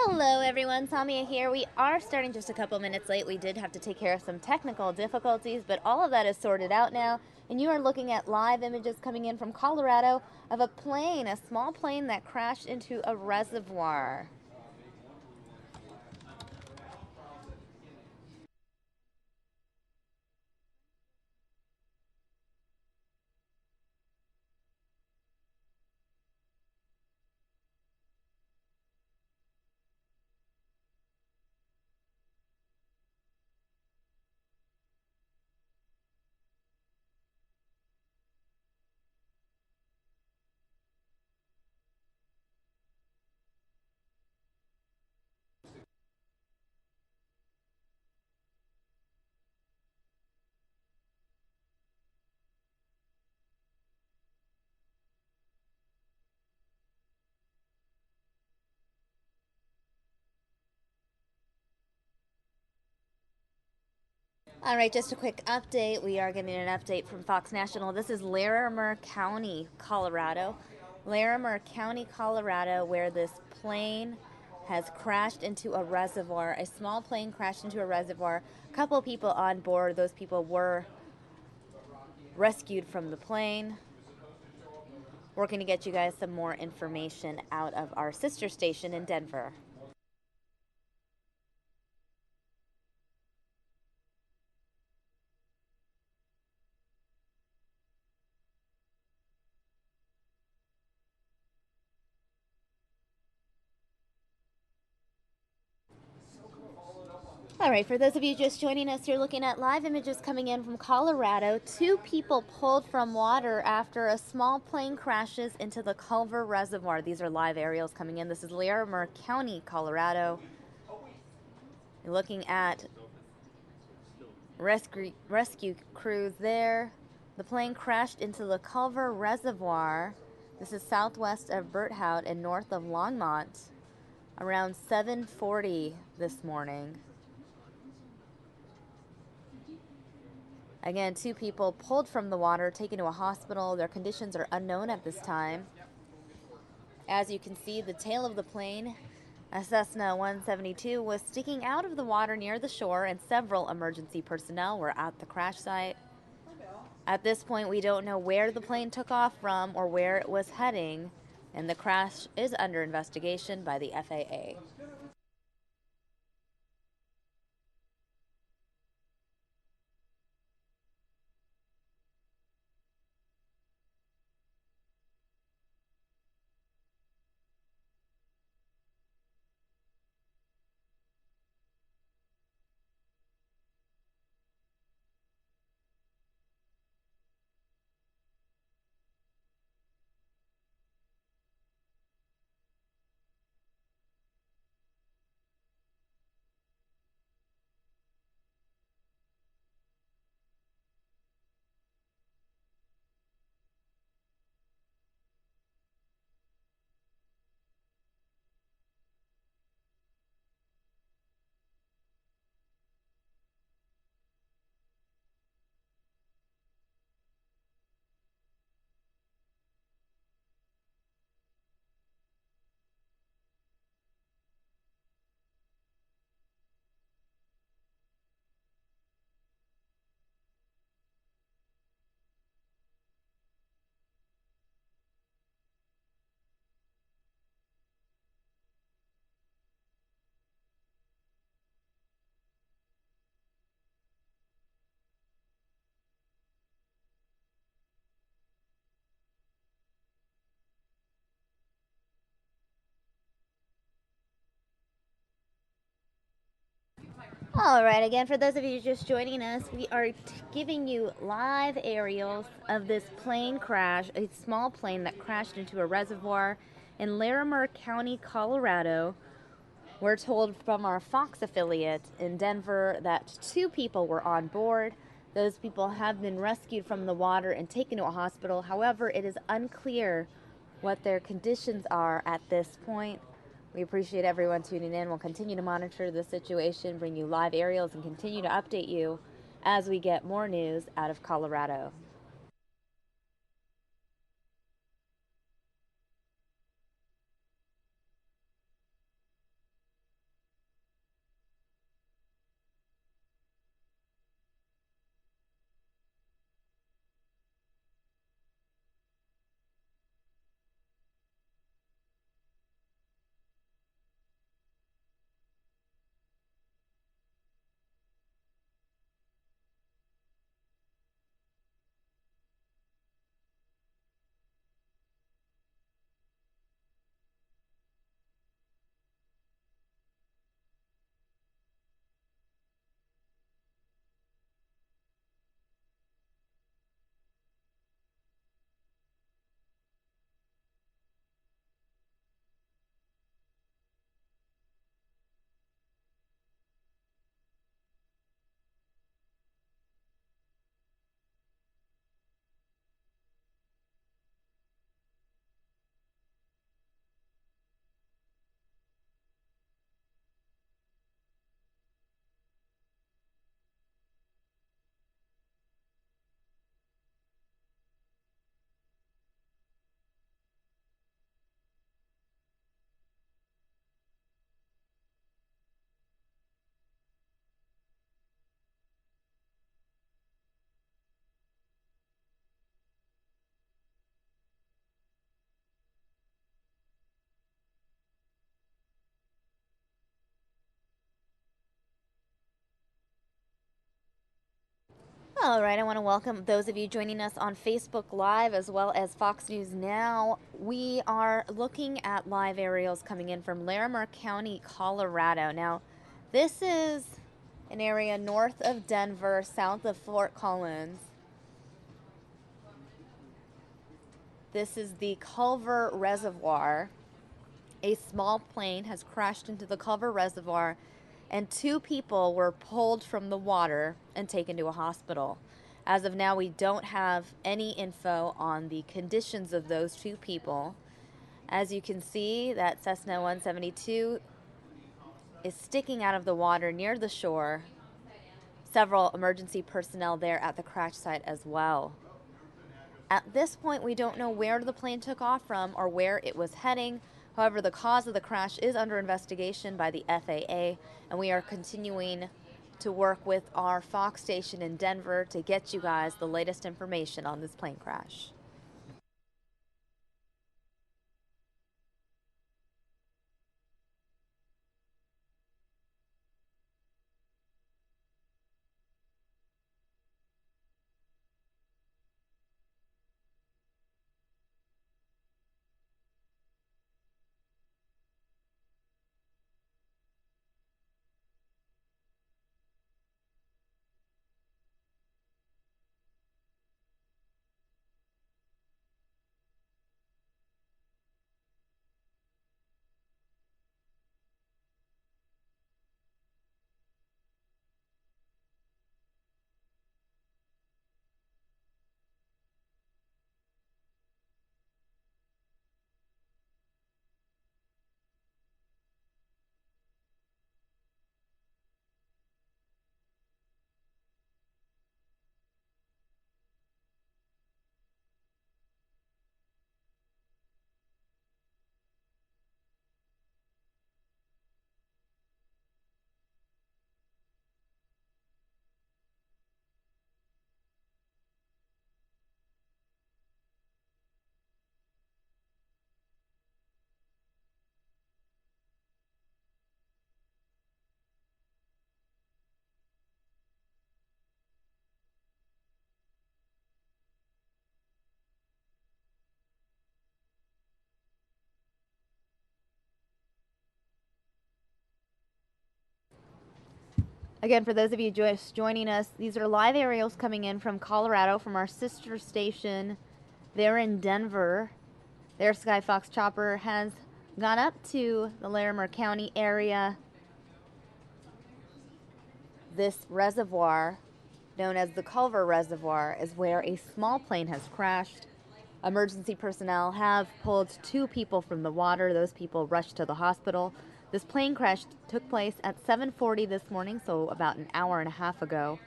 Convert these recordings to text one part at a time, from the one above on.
Hello everyone, Samia here. We are starting just a couple minutes late. We did have to take care of some technical difficulties, but all of that is sorted out now. And you are looking at live images coming in from Colorado of a plane, a small plane that crashed into a reservoir. All right, just a quick update. We are getting an update from Fox National. This is Larimer County, Colorado. Larimer County, Colorado, where this plane has crashed into a reservoir. A small plane crashed into a reservoir. A couple people on board. Those people were rescued from the plane. Working to get you guys some more information out of our sister station in Denver. All right, for those of you just joining us, you're looking at live images coming in from Colorado. Two people pulled from water after a small plane crashes into the Culver Reservoir. These are live aerials coming in. This is Larimer County, Colorado. You're looking at rescue crews there. The plane crashed into the Culver Reservoir. This is southwest of Berthoud and north of Longmont around 7:40 this morning. Again, two people pulled from the water, taken to a hospital. Their conditions are unknown at this time. As you can see, the tail of the plane, a Cessna 172, was sticking out of the water near the shore, and several emergency personnel were at the crash site. At this point, we don't know where the plane took off from or where it was heading, and the crash is under investigation by the FAA. All right, again, for those of you just joining us, we are giving you live aerials of this plane crash, a small plane that crashed into a reservoir in Larimer County, Colorado. We're told from our Fox affiliate in Denver that two people were on board. Those people have been rescued from the water and taken to a hospital. However, it is unclear what their conditions are at this point. We appreciate everyone tuning in. We'll continue to monitor the situation, bring you live aerials, and continue to update you as we get more news out of Colorado. All right, I want to welcome those of you joining us on Facebook Live as well as Fox News Now. We are looking at live aerials coming in from Larimer County, Colorado. Now, this is an area north of Denver, south of Fort Collins. This is the Culver Reservoir. A small plane has crashed into the Culver Reservoir, and two people were pulled from the water and taken to a hospital. As of now, we don't have any info on the conditions of those two people. As you can see, that Cessna 172 is sticking out of the water near the shore. Several emergency personnel there at the crash site as well. At this point, we don't know where the plane took off from or where it was heading. However, the cause of the crash is under investigation by the FAA, and we are continuing to work with our Fox station in Denver to get you guys the latest information on this plane crash. Again, for those of you just joining us, these are live aerials coming in from Colorado from our sister station there in Denver. Their Sky Fox chopper has gone up to the Larimer County area. This reservoir, known as the Culver Reservoir, is where a small plane has crashed. Emergency personnel have pulled two people from the water. Those people rushed to the hospital. This plane crash took place at 7:40 this morning, so about an hour and a half ago.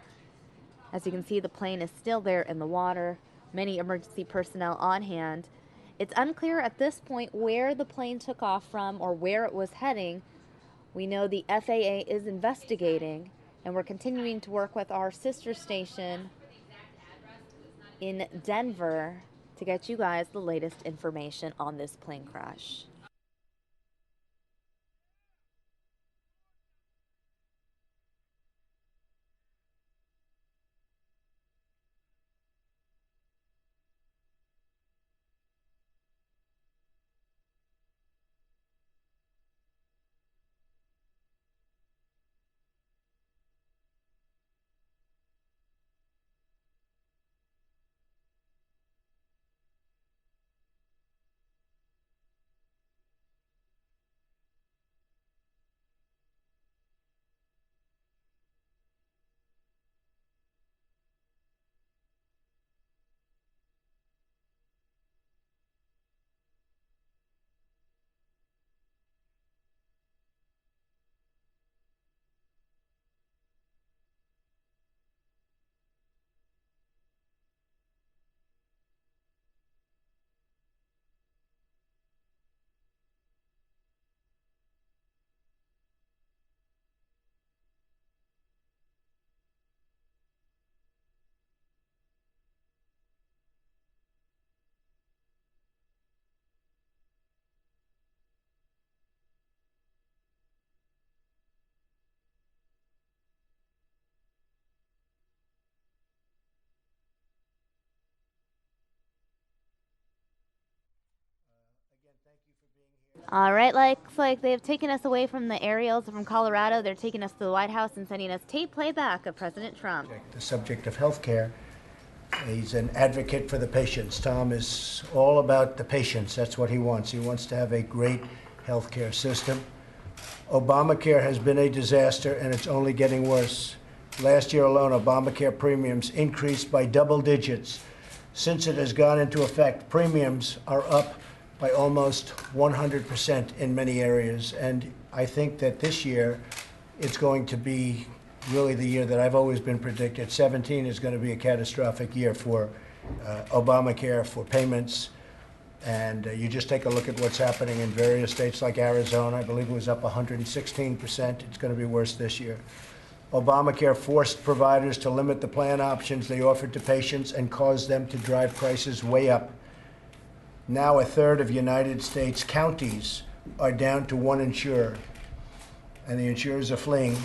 As you can see, the plane is still there in the water. Many emergency personnel on hand. It's unclear at this point where the plane took off from or where it was heading. We know the FAA is investigating, and we're continuing to work with our sister station in Denver to get you guys the latest information on this plane crash. All right, looks like they've taken us away from the aerials from Colorado. They're taking us to the White House and sending us tape playback of President Trump. The subject of health care. He's an advocate for the patients. Tom is all about the patients. That's what he wants. He wants to have a great health care system. Obamacare has been a disaster, and it's only getting worse. Last year alone, Obamacare premiums increased by double digits. Since it has gone into effect, premiums are up by almost 100% in many areas. And I think that this year, it's going to be really the year that I've always been predicted. 17 is going to be a catastrophic year for Obamacare, for payments. And you just take a look at what's happening in various states like Arizona. I believe it was up 116%. It's going to be worse this year. Obamacare forced providers to limit the plan options they offered to patients and caused them to drive prices way up. Now a third of United States counties are down to one insurer, and the insurers are fleeing.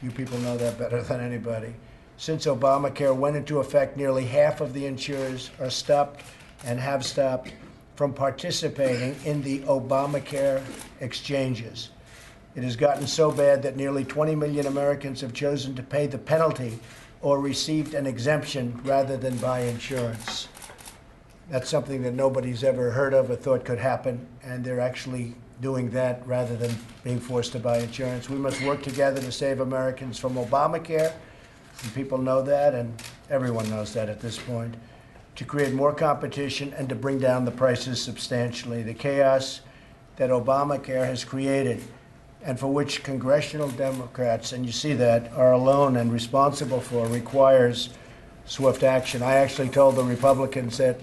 You people know that better than anybody. Since Obamacare went into effect, nearly half of the insurers are stopped and have stopped from participating in the Obamacare exchanges. It has gotten so bad that nearly 20 million Americans have chosen to pay the penalty or received an exemption rather than buy insurance. That's something that nobody's ever heard of or thought could happen, and they're actually doing that rather than being forced to buy insurance. We must work together to save Americans from Obamacare, and people know that, and everyone knows that at this point, to create more competition and to bring down the prices substantially. The chaos that Obamacare has created, and for which congressional Democrats, and you see that, are alone and responsible for, requires swift action. I actually told the Republicans that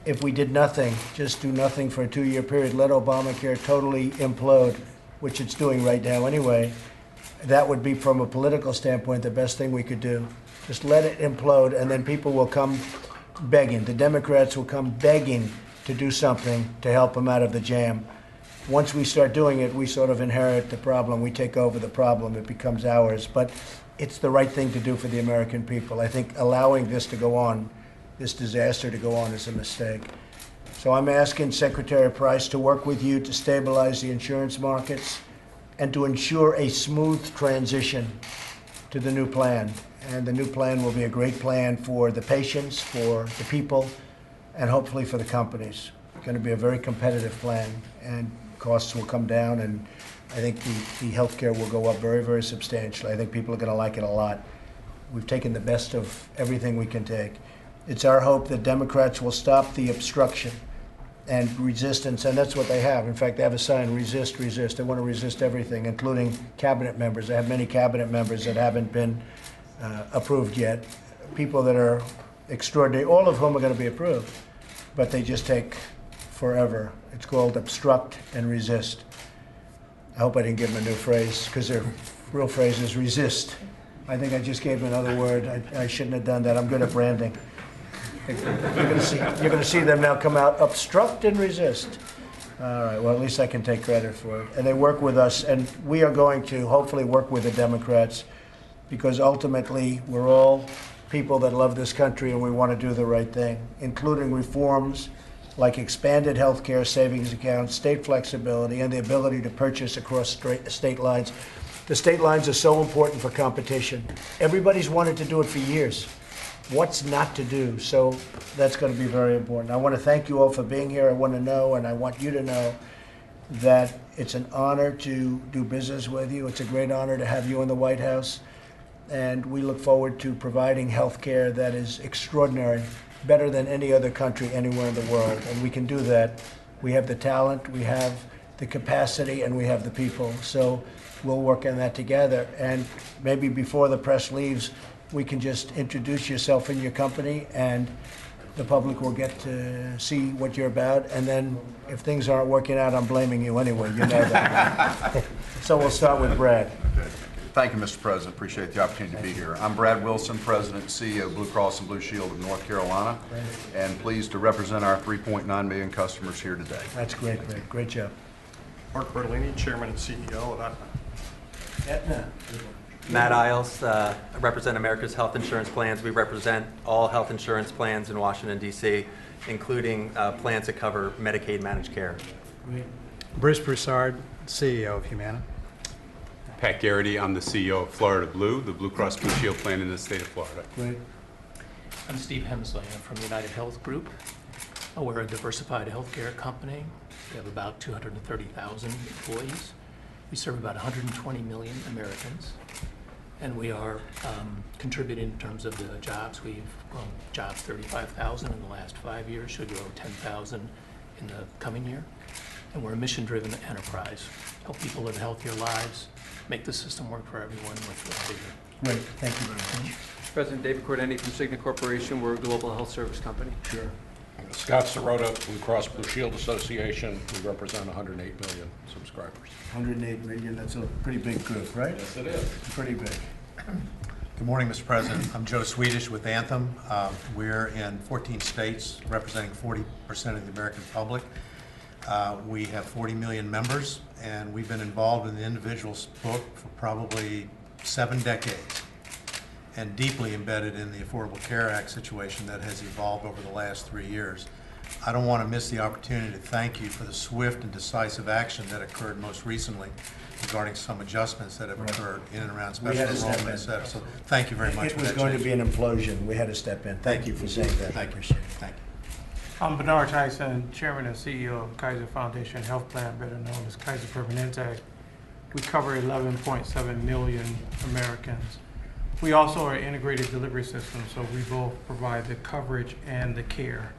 if we did nothing, just do nothing for a 2-year period, let Obamacare totally implode, which it's doing right now anyway, that would be, from a political standpoint, the best thing we could do. Just let it implode, and then people will come begging. The Democrats will come begging to do something to help them out of the jam. Once we start doing it, we sort of inherit the problem. We take over the problem. It becomes ours. But it's the right thing to do for the American people. I think allowing this to go on, this disaster to go on, is a mistake. So I'm asking Secretary Price to work with you to stabilize the insurance markets and to ensure a smooth transition to the new plan. And the new plan will be a great plan for the patients, for the people, and hopefully for the companies. It's going to be a very competitive plan, and costs will come down, and I think the health care will go up very, very substantially. I think people are going to like it a lot. We've taken the best of everything we can take. It's our hope that Democrats will stop the obstruction and resistance, and that's what they have. In fact, they have a sign, resist, resist. They want to resist everything, including cabinet members. They have many cabinet members that haven't been approved yet, people that are extraordinary, all of whom are going to be approved, but they just take forever. It's called obstruct and resist. I hope I didn't give them a new phrase, because their real phrase is resist. I think I just gave them another word. I shouldn't have done that. I'm good at branding. You're going to see them now come out, obstruct and resist. All right, well, at least I can take credit for it. And they work with us, and we are going to hopefully work with the Democrats, because ultimately we're all people that love this country and we want to do the right thing, including reforms like expanded health care savings accounts, state flexibility, and the ability to purchase across state lines. The state lines are so important for competition. Everybody's wanted to do it for years. What's not to do? So that's going to be very important. I want to thank you all for being here. I want to know, and I want you to know, that it's an honor to do business with you. It's a great honor to have you in the White House. And we look forward to providing health care that is extraordinary, better than any other country anywhere in the world. And we can do that. We have the talent, we have the capacity, and we have the people. So we'll work on that together. And maybe before the press leaves, we can just introduce yourself and your company, and the public will get to see what you're about. And then if things aren't working out, I'm blaming you anyway. You know that. So we'll start with Brad. Thank you, Mr. President. Appreciate the opportunity to be here. I'm Brad Wilson, President and CEO of Blue Cross and Blue Shield of North Carolina, and pleased to represent our 3.9 million customers here today. That's great, Brad. Great job. Mark Bertolini, Chairman and CEO of Aetna. Aetna. Matt Isles, I represent America's Health Insurance Plans. We represent all health insurance plans in Washington, D.C., including plans that cover Medicaid managed care. Great. Bruce Broussard, CEO of Humana. Pat Garrity, I'm the CEO of Florida Blue, the Blue Cross Blue Shield plan in the state of Florida. Great. I'm Steve Hemsley. I'm from United Health Group. We're a diversified healthcare company. We have about 230,000 employees. We serve about 120 million Americans. And we are contributing in terms of the jobs. We've grown jobs 35,000 in the last 5 years, should grow 10,000 in the coming year. And we're a mission-driven enterprise. Help people live healthier lives, make the system work for everyone with bigger. Great. Thank you very much. President David Cordeni from Cigna Corporation. We're a global health service company. Sure. Scott Sirota, Blue Cross Blue Shield Association. We represent 108 million subscribers. 108 million, that's a pretty big group, right? Yes, it is. Pretty big. Good morning, Mr. President. I'm Joe Swedish with Anthem. We're in 14 states, representing 40% of the American public. We have 40 million members, and we've been involved in the individual's book for probably 7 decades, and deeply embedded in the Affordable Care Act situation that has evolved over the last 3 years. I don't want to miss the opportunity to thank you for the swift and decisive action that occurred most recently regarding some adjustments that have occurred in and around We had special to step enrollment, in. et cetera. So thank you very much It for was that going to change. be an implosion. We had to step in. Thank you for saying that. I appreciate it. Thank you. I'm Bernard Tyson, Chairman and CEO of Kaiser Foundation Health Plan, better known as Kaiser Permanente. We cover 11.7 million Americans. We also are an integrated delivery system, so we both provide the coverage and the care.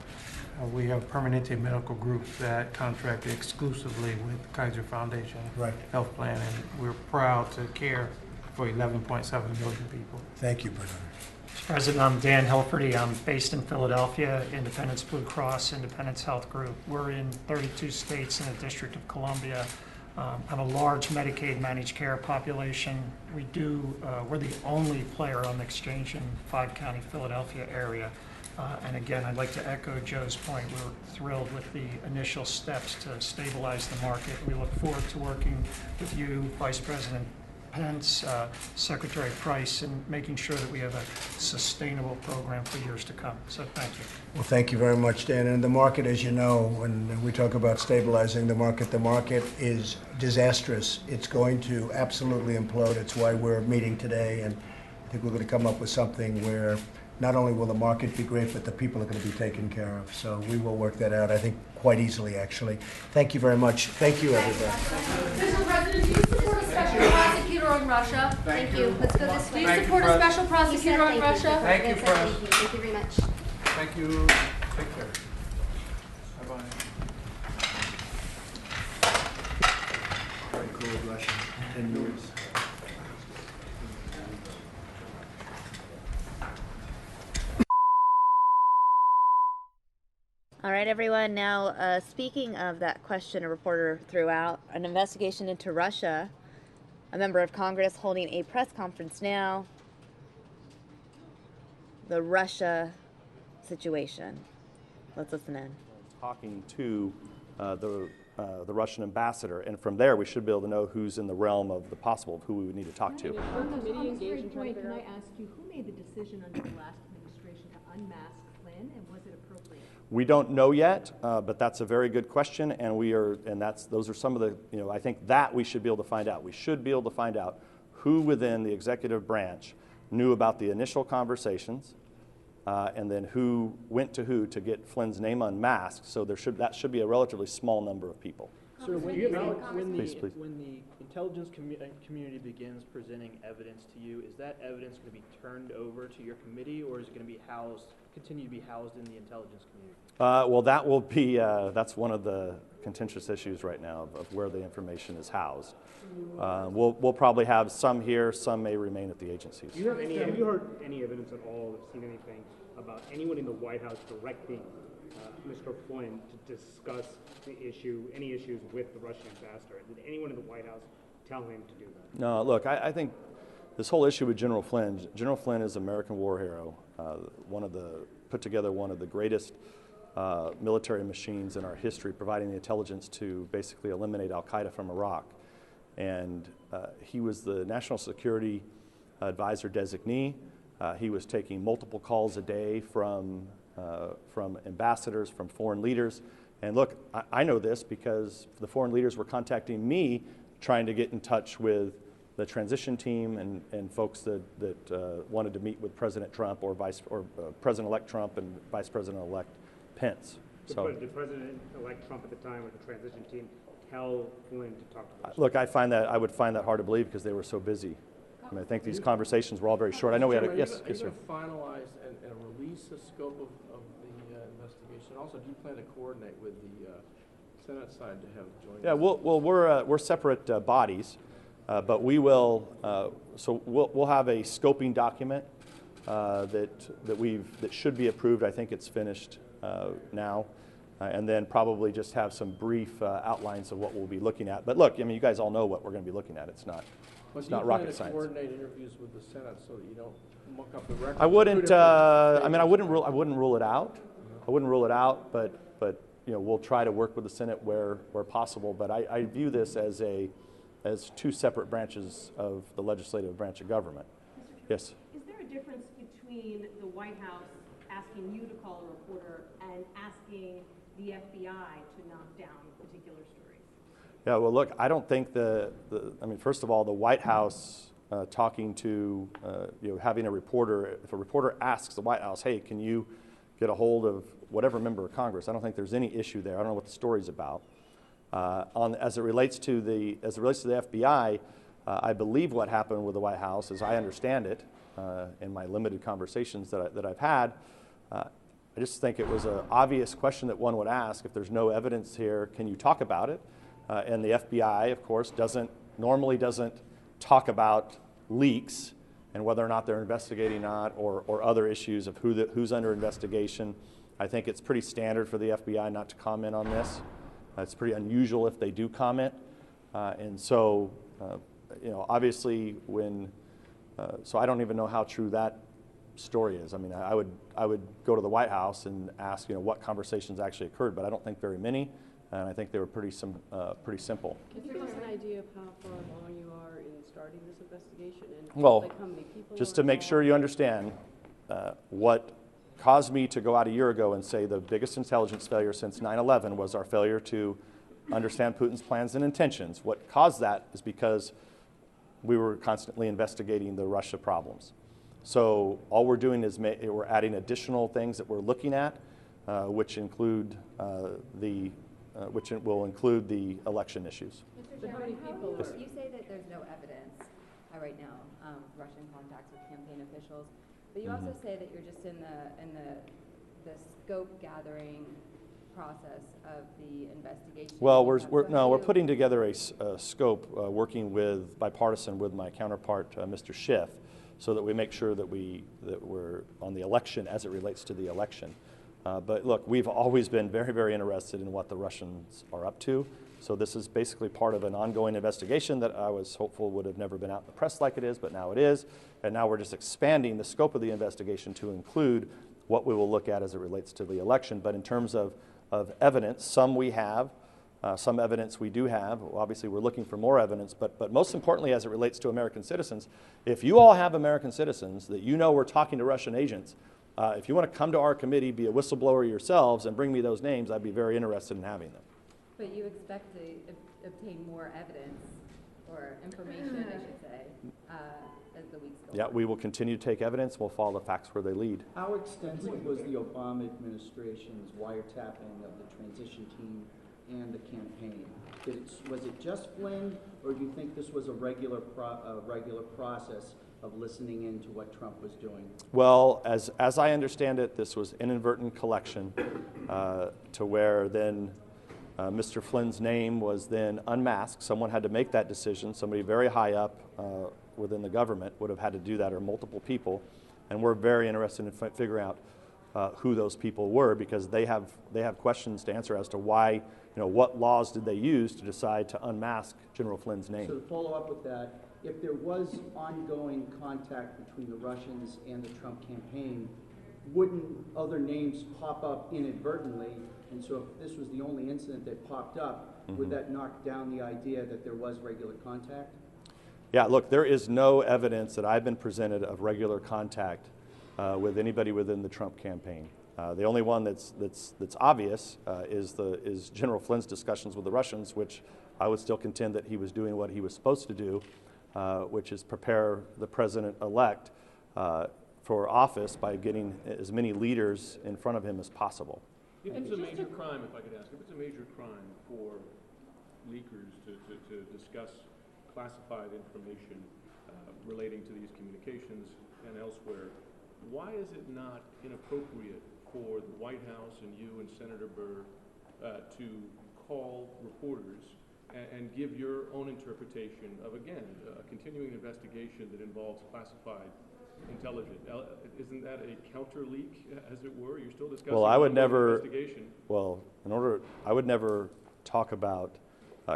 We have Permanente Medical Group that contract exclusively with Kaiser Foundation Health Plan, and we're proud to care for 11.7 million people. Thank you, Bernard. Mr. President, I'm Dan Hilferty. I'm based in Philadelphia, Independence Blue Cross, Independence Health Group. We're in 32 states and the District of Columbia. Have a large Medicaid managed care population. We're the only player on the exchange in 5-county Philadelphia area. And again, I'd like to echo Joe's point. We're thrilled with the initial steps to stabilize the market. We look forward to working with you, Vice President Pence, Secretary Price, and making sure that we have a sustainable program for years to come. So thank you. Well, thank you very much, Dan. And the market, as you know, when we talk about stabilizing the market is disastrous. It's going to absolutely implode. It's why we're meeting today, and I think we're going to come up with something where not only will the market be great, but the people are going to be taken care of. So we will work that out, I think, quite easily, actually. Thank you very much. Thank you, everybody. Mr. President, do you support a special prosecutor on Russia? Thank you. Let's go this Do way. you support a special prosecutor on Russia? Thank you, Press. Thank you very much. Thank you. Take care. Bye-bye. Very cool, Russia. 10 years. All right, everyone. Now, speaking of that question a reporter threw out, an investigation into Russia, a member of Congress holding a press conference now. The Russia situation. Let's listen in. Talking to the Russian ambassador, and from there we should be able to know who's in the realm of the possible, who we would need to talk to. On this very point, can I ask you, who made the decision under the last administration to unmask Flynn, and was it appropriate? We don't know yet, but that's a very good question, and those are some of the, I think that we should be able to find out. We should be able to find out who within the executive branch knew about the initial conversations, and then who went to who to get Flynn's name unmasked. So that should be a relatively small number of people. Sir, when the intelligence community begins presenting evidence to you, is that evidence going to be turned over to your committee, or is it going to be continue to be housed in the intelligence community? Well, that will be, that's one of the contentious issues right now of where the information is housed. We'll probably have some here, some may remain at the agencies. Have you heard any evidence at all, or seen anything about anyone in the White House directing Mr. Flynn to discuss any issues with the Russian ambassador? Did anyone in the White House tell him to do that? No, look, I think this whole issue with General Flynn is an American war hero, put together one of the greatest military machines in our history, providing the intelligence to basically eliminate al-Qaeda from Iraq. And he was the national security advisor designee. He was taking multiple calls a day from ambassadors, from foreign leaders, And look, I know this because the foreign leaders were contacting me trying to get in touch with the transition team and folks that wanted to meet with President Trump or President-elect Trump and Vice President-elect Pence. So, did President-elect Trump at the time or the transition team tell Flynn to talk to us? look, I would find that hard to believe because they were so busy. I mean, I think these conversations were all very short. I know we had a, yes, Are you sir. going to finalize and release the scope of the investigation? Also, do you plan to coordinate with the Senate side to have joint? Yeah, we're separate bodies, but we will. So we'll have a scoping document that should be approved. I think it's finished now, and then probably just have some brief outlines of what we'll be looking at. But look, I mean, you guys all know what we're going to be looking at. It's not. It's not rocket science. Do you plan to coordinate interviews with the Senate so that you don't muck up the record? I wouldn't. I mean, I wouldn't rule it out. I wouldn't rule it out, but you know, we'll try to work with the Senate where possible. But I view this as two separate branches of the legislative branch of government. Yes. Is there a difference between the White House asking you to call a reporter and asking the FBI to knock down particular stories? Yeah, well, look, I don't think I mean, first of all, the White House talking to, you know, having a reporter, if a reporter asks the White House, hey, can you get a hold of whatever member of Congress, I don't think there's any issue there. I don't know what the story's about. As it relates to the FBI, I believe what happened with the White House, as I understand it, in my limited conversations that I've had, I just think it was an obvious question that one would ask. If there's no evidence here, can you talk about it? And the FBI, of course, normally doesn't talk about leaks and whether or not they're investigating not or other issues of who's under investigation. I think it's pretty standard for the FBI not to comment on this. It's pretty unusual if they do comment. And so, you know, obviously so I don't even know how true that story is. I mean, I would go to the White House and ask, you know, what conversations actually occurred, but I don't think very many. And I think they were pretty simple. Can you give us an idea of how far along you are in starting this investigation? And well, like how many people just to make sure you understand, what caused me to go out a year ago and say the biggest intelligence failure since 9/11 was our failure to understand Putin's plans and intentions. What caused that is because we were constantly investigating the Russia problems. So all we're doing is we're adding additional things that we're looking at, which will include the election issues. Mr. Chairman, you say that there's no evidence right now, Russian contacts with campaign officials, but you also say that you're just in the scope gathering process of the investigation. Well, we're putting together a scope, working with bipartisan with my counterpart, Mr. Schiff, so that we make sure that we're on the election as it relates to the election. But look, we've always been very, very interested in what the Russians are up to. So this is basically part of an ongoing investigation that I was hopeful would have never been out in the press like it is, but now it is. And now we're just expanding the scope of the investigation to include what we will look at as it relates to the election. But in terms of evidence, some we have, some evidence we do have. Obviously, we're looking for more evidence, but most importantly, as it relates to American citizens, if you all have American citizens that you know were talking to Russian agents, if you want to come to our committee, be a whistleblower yourselves, and bring me those names, I'd be very interested in having them. But you expect to obtain more evidence or information, I should say, as the weeks go on. Yeah, we will continue to take evidence. We'll follow the facts where they lead. How extensive was the Obama administration's wiretapping of the transition team and the campaign? Was it just Flynn, or do you think this was a regular process of listening into what Trump was doing? Well, as I understand it, this was inadvertent collection to where then Mr. Flynn's name was then unmasked. Someone had to make that decision. Somebody very high up within the government would have had to do that, or multiple people. And we're very interested in figuring out who those people were, because they have questions to answer as to why, what laws did they use to decide to unmask General Flynn's name. So to follow up with that, if there was ongoing contact between the Russians and the Trump campaign, wouldn't other names pop up inadvertently? And so if this was the only incident that popped up, would that knock down the idea that there was regular contact? Yeah, look, there is no evidence that I've been presented of regular contact with anybody within the Trump campaign. The only one that's obvious is General Flynn's discussions with the Russians, which I would still contend that he was doing what he was supposed to do, which is prepare the president-elect for office by getting as many leaders in front of him as possible. If it's a major crime, if I could ask, if it's a major crime for leakers to discuss classified information relating to these communications and elsewhere, why is it not inappropriate for the White House and you and Senator Burr to call reporters and give your own interpretation of, again, a continuing investigation that involves classified intelligence? Isn't that a counter leak, as it were? You're still discussing well, I would never, investigation. Well, I would never talk about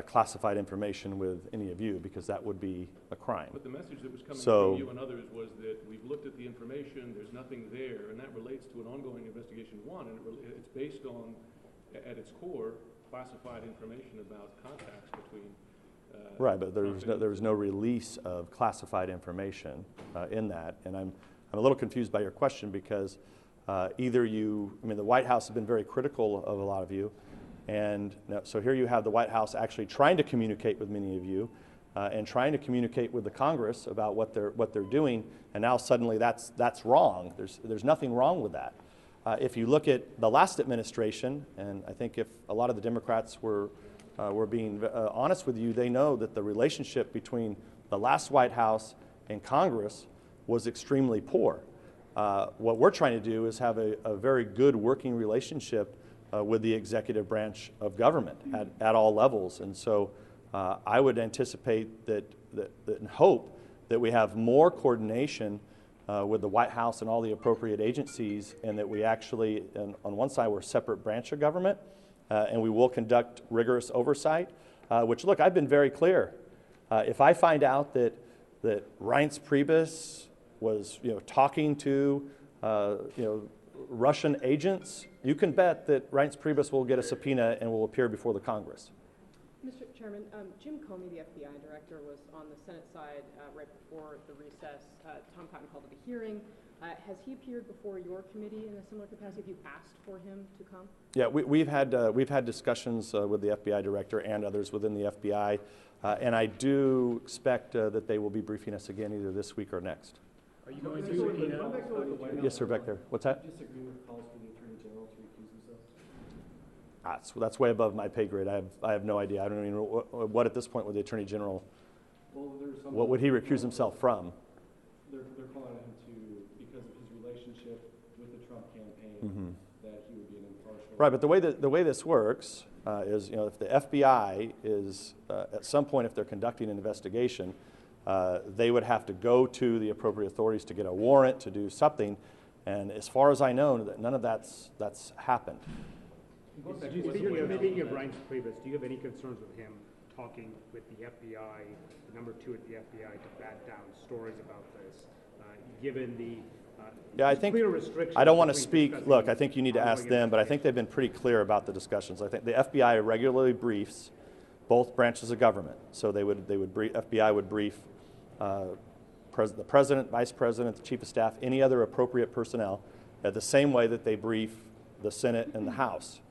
classified information with any of you, because that would be a crime. But the message that was coming from you and others was that we've looked at the information, there's nothing there, and that relates to an ongoing investigation, one, and it's based on, at its core, classified information about contacts between right, but there was no release of classified information in that, and I'm a little confused by your question, because either the White House has been very critical of a lot of you, and so here you have the White House actually trying to communicate with many of you, and trying to communicate with the Congress about what they're doing, and now suddenly that's wrong. There's nothing wrong with that. If you look at the last administration, and I think if a lot of the Democrats were being honest with you, they know that the relationship between the last White House and Congress was extremely poor. What we're trying to do is have a very good working relationship with the executive branch of government at all levels. And so I would anticipate that and hope that we have more coordination with the White House and all the appropriate agencies, and that we actually, on one side, we're a separate branch of government, and we will conduct rigorous oversight, which, look, I've been very clear. If I find out that Reince Priebus was talking to Russian agents, you can bet that Reince Priebus will get a subpoena and will appear before the Congress. Mr. Chairman, Jim Comey, the FBI director, was on the Senate side right before the recess. Tom Cotton called it a hearing. Has he appeared before your committee in a similar capacity? Have you asked for him to come? Yeah, we've had discussions with the FBI director and others within the FBI, and I do expect that they will be briefing us again either this week or next. Are you going to? Yes, sir, back there. What's that? Do you disagree with calls for the Attorney General to recuse himself? That's way above my pay grade. I have no idea. I don't even know what at this point would the Attorney General. Well, what would he recuse himself from? They're calling him to, because of his relationship with the Trump campaign, that he would be an impartial. Right, but the way this works is, if the FBI is at some point, if they're conducting an investigation, they would have to go to the appropriate authorities to get a warrant to do something, and as far as I know, none of that's happened. Speaking of Reince Priebus, do you have any concerns with him talking with the FBI, the number 2 at the FBI, to bat down stories about this, given the I think clear restrictions? I don't want to speak. Look, I think you need to ask them, but I think they've been pretty clear about the discussions. I think the FBI regularly briefs both branches of government, so FBI would brief the president, vice president, the chief of staff, any other appropriate personnel, the same way that they brief the Senate and the House.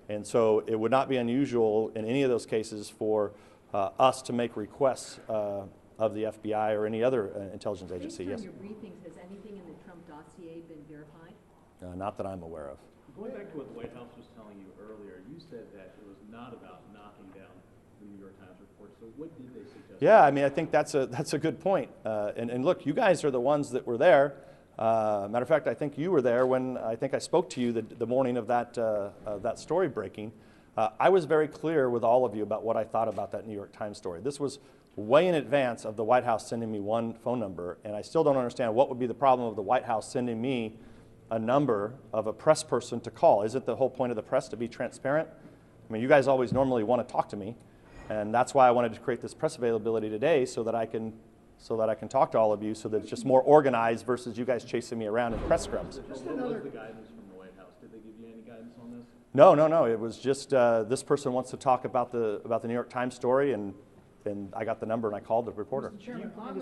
And so it would not be unusual in any of those cases for us to make requests of the FBI or any other intelligence agency. Based on Yes. your briefings, has anything in the Trump dossier been verified? Not that I'm aware of. Going back to what the White House was telling you earlier, you said that it was not about knocking down the New York Times report. So what did they suggest? Yeah, I mean, I think that's a good point. And look, you guys are the ones that were there. Matter of fact, I think you were there when I think I spoke to you the morning of that story breaking. I was very clear with all of you about what I thought about that New York Times story. This was way in advance of the White House sending me one phone number, and I still don't understand what would be the problem of the White House sending me a number of a press person to call. Isn't the whole point of the press to be transparent? I mean, you guys always normally want to talk to me, and that's why I wanted to create this press availability today so that I can talk to all of you, so that it's just more organized versus you guys chasing me around in press scrums. What was the guidance from the White House? Did they give you any guidance on this? No. It was just this person wants to talk about the New York Times story, and and I got the number and I called the reporter. Mr. Chairman, Oh, on the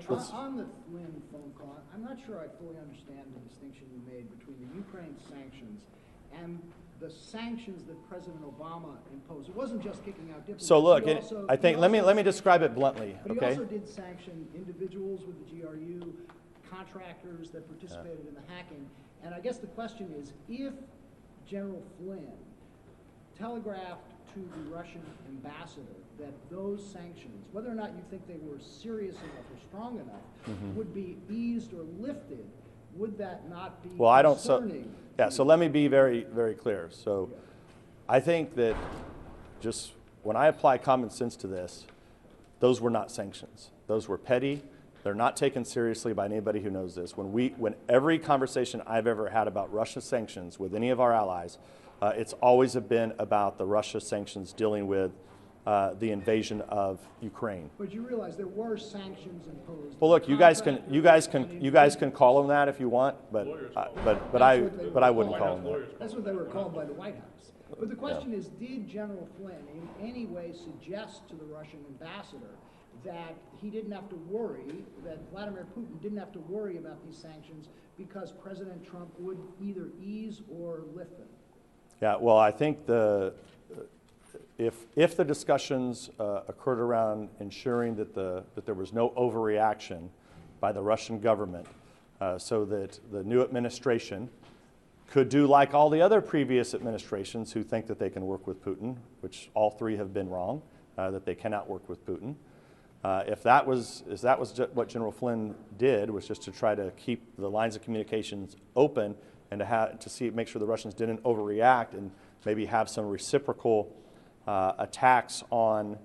let's- Flynn phone call, I'm not sure I fully understand the distinction you made between the Ukraine sanctions and the sanctions that President Obama imposed. It wasn't just kicking out diplomats. So look, He it, also- I think, he let me also- describe it bluntly, But he okay? also did sanction individuals with the GRU, contractors that participated in the hacking. And I guess the question is, if General Flynn telegraphed to the Russian ambassador that those sanctions, whether or not you think they were serious enough or strong enough, would be eased or lifted, would that not be Well, I don't, so, concerning? yeah, so let me be very, very clear. So I think that just when I apply common sense to this, those were not sanctions. Those were petty. They're not taken seriously by anybody who knows this. When every conversation I've ever had about Russia sanctions with any of our allies, it's always been about the Russia sanctions dealing with the invasion of Ukraine. But you realize there were sanctions imposed. Well, look, you guys can call them that if you want, but I wouldn't call them that. That's what they were called by the White House. But the question is, did General Flynn in any way suggest to the Russian ambassador that he didn't have to worry, that Vladimir Putin didn't have to worry about these sanctions because President Trump would either ease or lift them? Yeah, well, I think if the discussions occurred around ensuring that there was no overreaction by the Russian government, so that the new administration could do like all the other previous administrations who think that they can work with Putin, which all three have been wrong, that they cannot work with Putin. If that was what General Flynn did, was just to try to keep the lines of communications open and to make sure the Russians didn't overreact and maybe have some reciprocal attacks on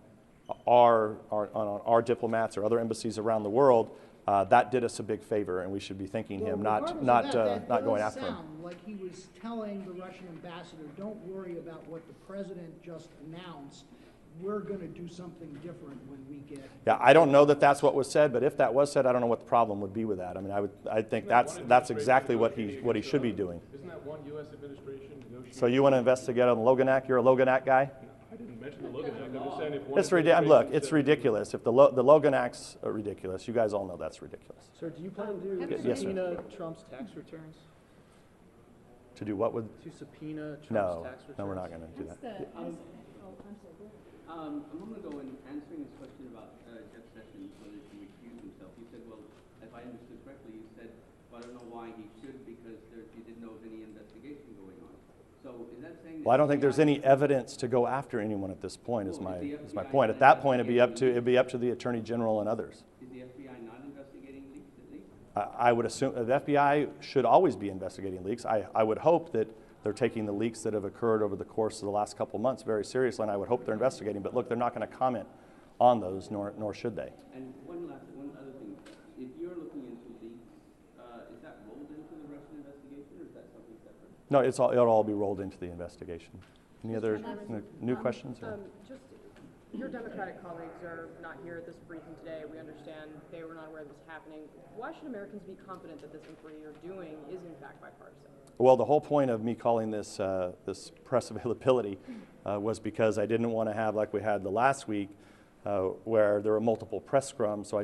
our diplomats or other embassies around the world, that did us a big favor, and we should be thanking him, not going after him. Sound like he was telling the Russian ambassador, "Don't worry about what the president just announced. We're going to do something different when we get." Yeah, I don't know that that's what was said, but if that was said, I don't know what the problem would be with that. I mean, I think that's exactly what he should be doing. Isn't that one U.S. administration negotiating? So you want to investigate on the Logan Act? You're a Logan Act guy? I didn't mention the Logan Act. I'm just saying if one It's ridiculous. Look, it's ridiculous. If the Logan Act's ridiculous, you guys all know that's ridiculous. Sir, do you plan to Yes, sir. subpoena Trump's tax returns? To do what with? To subpoena Trump's tax returns? No, we're not going to do that. I'm going to go in answering his question about Jeff Sessions, whether he recused himself. You said, well, if I understood correctly, you said, well, I don't know why he should because you didn't know of any investigation going on. So is that saying that... Well, I don't think there's any evidence to go after anyone at this point. Is my point. At that point, it'd be up to the Attorney General and others. Is the FBI not investigating leaks at least? I would assume the FBI should always be investigating leaks. I would hope that they're taking the leaks that have occurred over the course of the last couple of months very seriously, and I would hope they're investigating. But look, they're not going to comment on those, nor should they. And one other thing. If you're looking into leaks, is that rolled into the Russian investigation, or is that something separate? No, it'll all be rolled into the investigation. Any other new questions? Just your Democratic colleagues are not here at this briefing today. We understand they were not aware of this happening. Why should Americans be confident that this inquiry you're doing is in fact bipartisan? Well, the whole point of me calling this this press availability was because I didn't want to have, like we had the last week, where there were multiple press scrums. So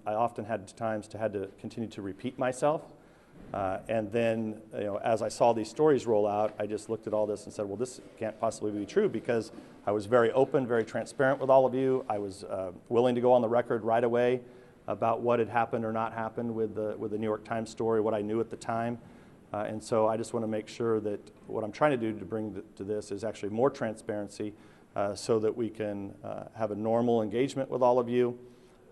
I often had to continue to repeat myself. And then, as I saw these stories roll out, I just looked at all this and said, well, this can't possibly be true, because I was very open, very transparent with all of you. I was willing to go on the record right away about what had happened or not happened with the New York Times story, what I knew at the time. And so I just want to make sure that what I'm trying to do to bring to this is actually more transparency, so that we can have a normal engagement with all of you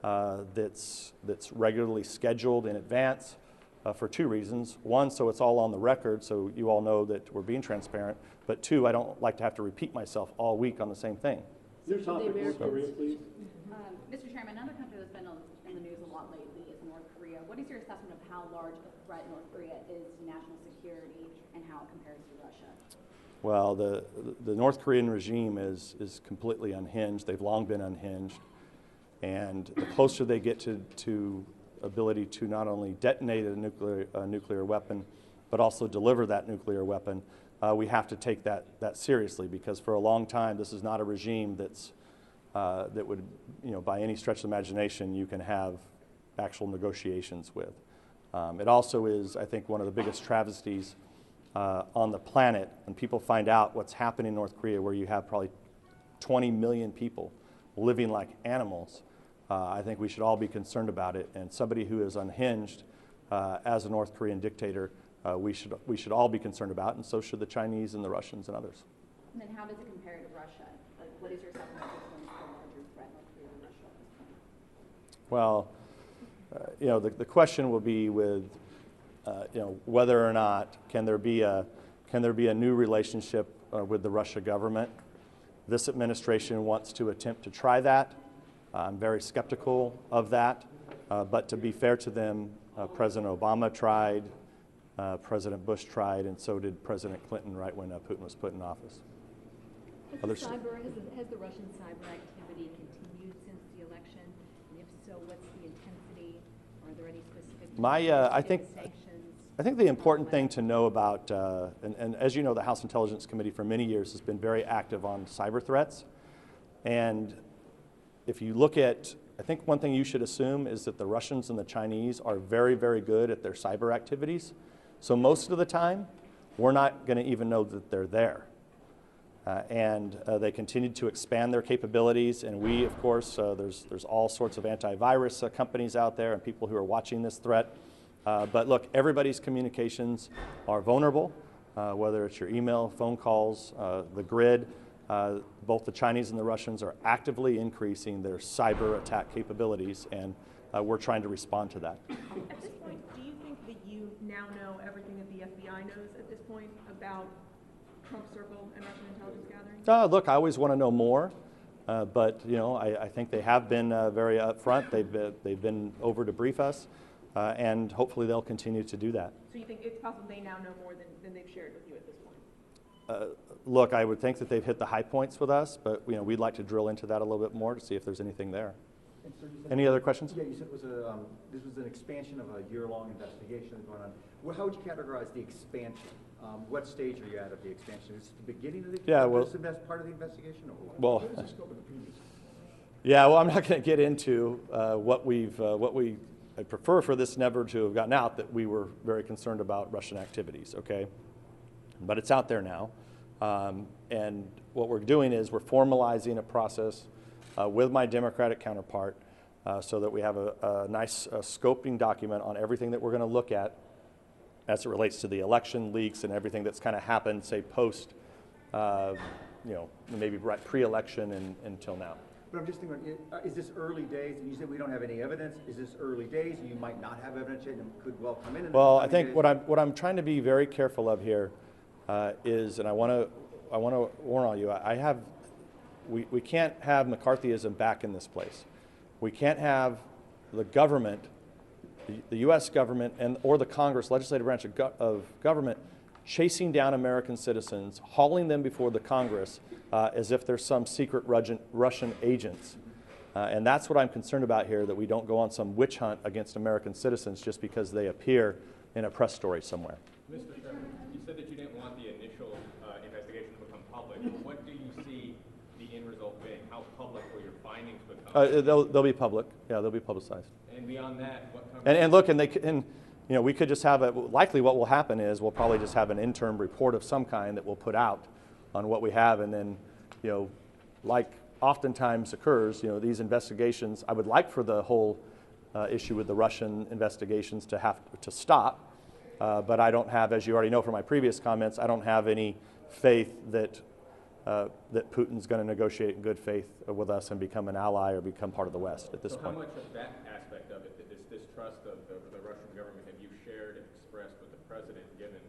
that's regularly scheduled in advance for two reasons. One, so it's all on the record, so you all know that we're being transparent. But two, I don't like to have to repeat myself all week on the same thing. Your topic, North Korea, please. Mr. Chairman, another country that's been in the news a lot lately is North Korea. What is your assessment of how large a threat North Korea is to national security and how it compares to Russia? Well, the North Korean regime is completely unhinged. They've long been unhinged. And the closer they get to ability to not only detonate a nuclear weapon, but also deliver that nuclear weapon, we have to take that seriously, because for a long time this is not a regime that's that would, by any stretch of the imagination, you can have actual negotiations with. It also is, I think, one of the biggest travesties on the planet when people find out what's happening in North Korea, where you have probably 20 million people living like animals. I think we should all be concerned about it. And somebody who is unhinged as a North Korean dictator, we should all be concerned about, and so should the Chinese and the Russians and others. And then how does it compare to Russia? Like, what is your assessment of the larger threat North Korea and Russia at this point? Well, the question will be with, whether or not can there be a new relationship with the Russia government. This administration wants to attempt to try that. I'm very skeptical of that, but to be fair to them, President Obama tried, President Bush tried, and so did President Clinton right when Putin was put in office. Has the Russian cyber activity continued since the election? And if so, what's the intensity? Are there any specific I think the important thing to know about, and as you know, the House Intelligence Committee for many years has been very active on cyber threats. And if you look at, I think one thing you should assume is that the Russians and the Chinese are very, very good at their cyber activities. So most of the time, we're not going to even know that they're there. And they continue to expand their capabilities. And we, of course, there's all sorts of antivirus companies out there and people who are watching this threat. But look, everybody's communications are vulnerable, whether it's your email, phone calls, the grid. Both the Chinese and the Russians are actively increasing their cyber attack capabilities, and we're trying to respond to that. At this point, do you think that you now know everything that the FBI knows at this point about Trump Circle and Russian intelligence gathering? Look, I always want to know more, but I think they have been very upfront. They've been over to brief us, and hopefully they'll continue to do that. So you think it's possible they now know more than they've shared with you at this point? Look, I would think that they've hit the high points with us, but we'd like to drill into that a little bit more to see if there's anything there. Any other questions? Yeah, you said this was an expansion of a year-long investigation going on. Well, how would you categorize the expansion? What stage are you at of the expansion? Is it the beginning of the part of the investigation? Or what? What is the scope of the previous? Yeah, well, I'm not going to get into what I prefer for this never to have gotten out, that we were very concerned about Russian activities, okay? But it's out there now. And what we're doing is we're formalizing a process with my Democratic counterpart so that we have a nice scoping document on everything that we're going to look at as it relates to the election leaks and everything that's kind of happened, say, post, maybe right pre-election and until now. But I'm just thinking, is this early days? And you said we don't have any evidence. Is this early days? You might not have evidence yet and could well come in. Well, I think what I'm trying to be very careful of here is, and I want to warn all you, we can't have McCarthyism back in this place. We can't have the government, the U.S. government, or the Congress, legislative branch of government, chasing down American citizens, hauling them before the Congress as if they're some secret Russian agents. And that's what I'm concerned about here, that we don't go on some witch hunt against American citizens just because they appear in a press story somewhere. Mr. Chairman, you said that you didn't want the initial investigation to become public. What do you see the end result being? How public will your findings become? They'll be public. Yeah, they'll be publicized. And beyond that, what comes? And look, we could just have likely what will happen is we'll probably just have an interim report of some kind that we'll put out on what we have, and then, like oftentimes occurs, these investigations, I would like for the whole issue with the Russian investigations to have to stop. But I don't have, as you already know from my previous comments, I don't have any faith that Putin's going to negotiate in good faith with us and become an ally or become part of the West at this point. So how much of that aspect of it, this distrust of the Russian government, have you shared and expressed with the president, given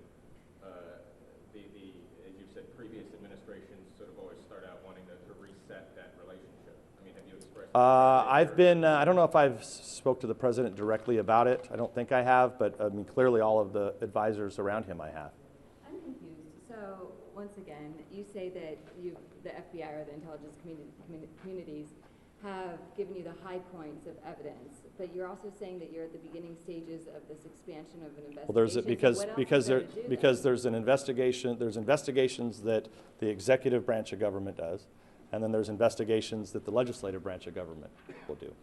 as you said, previous administrations sort of always start out wanting to reset that relationship? I mean, have you expressed? I don't know if I've spoke to the president directly about it. I don't think I have, but I mean, clearly all of the advisors around him I have. I'm confused. So once again, you say that the FBI or the intelligence communities have given you the high points of evidence, but you're also saying that you're at the beginning stages of this expansion of an investigation. Well, because there's an investigation. There's investigations that the executive branch of government does. and then there's investigations that the legislative branch of government will do.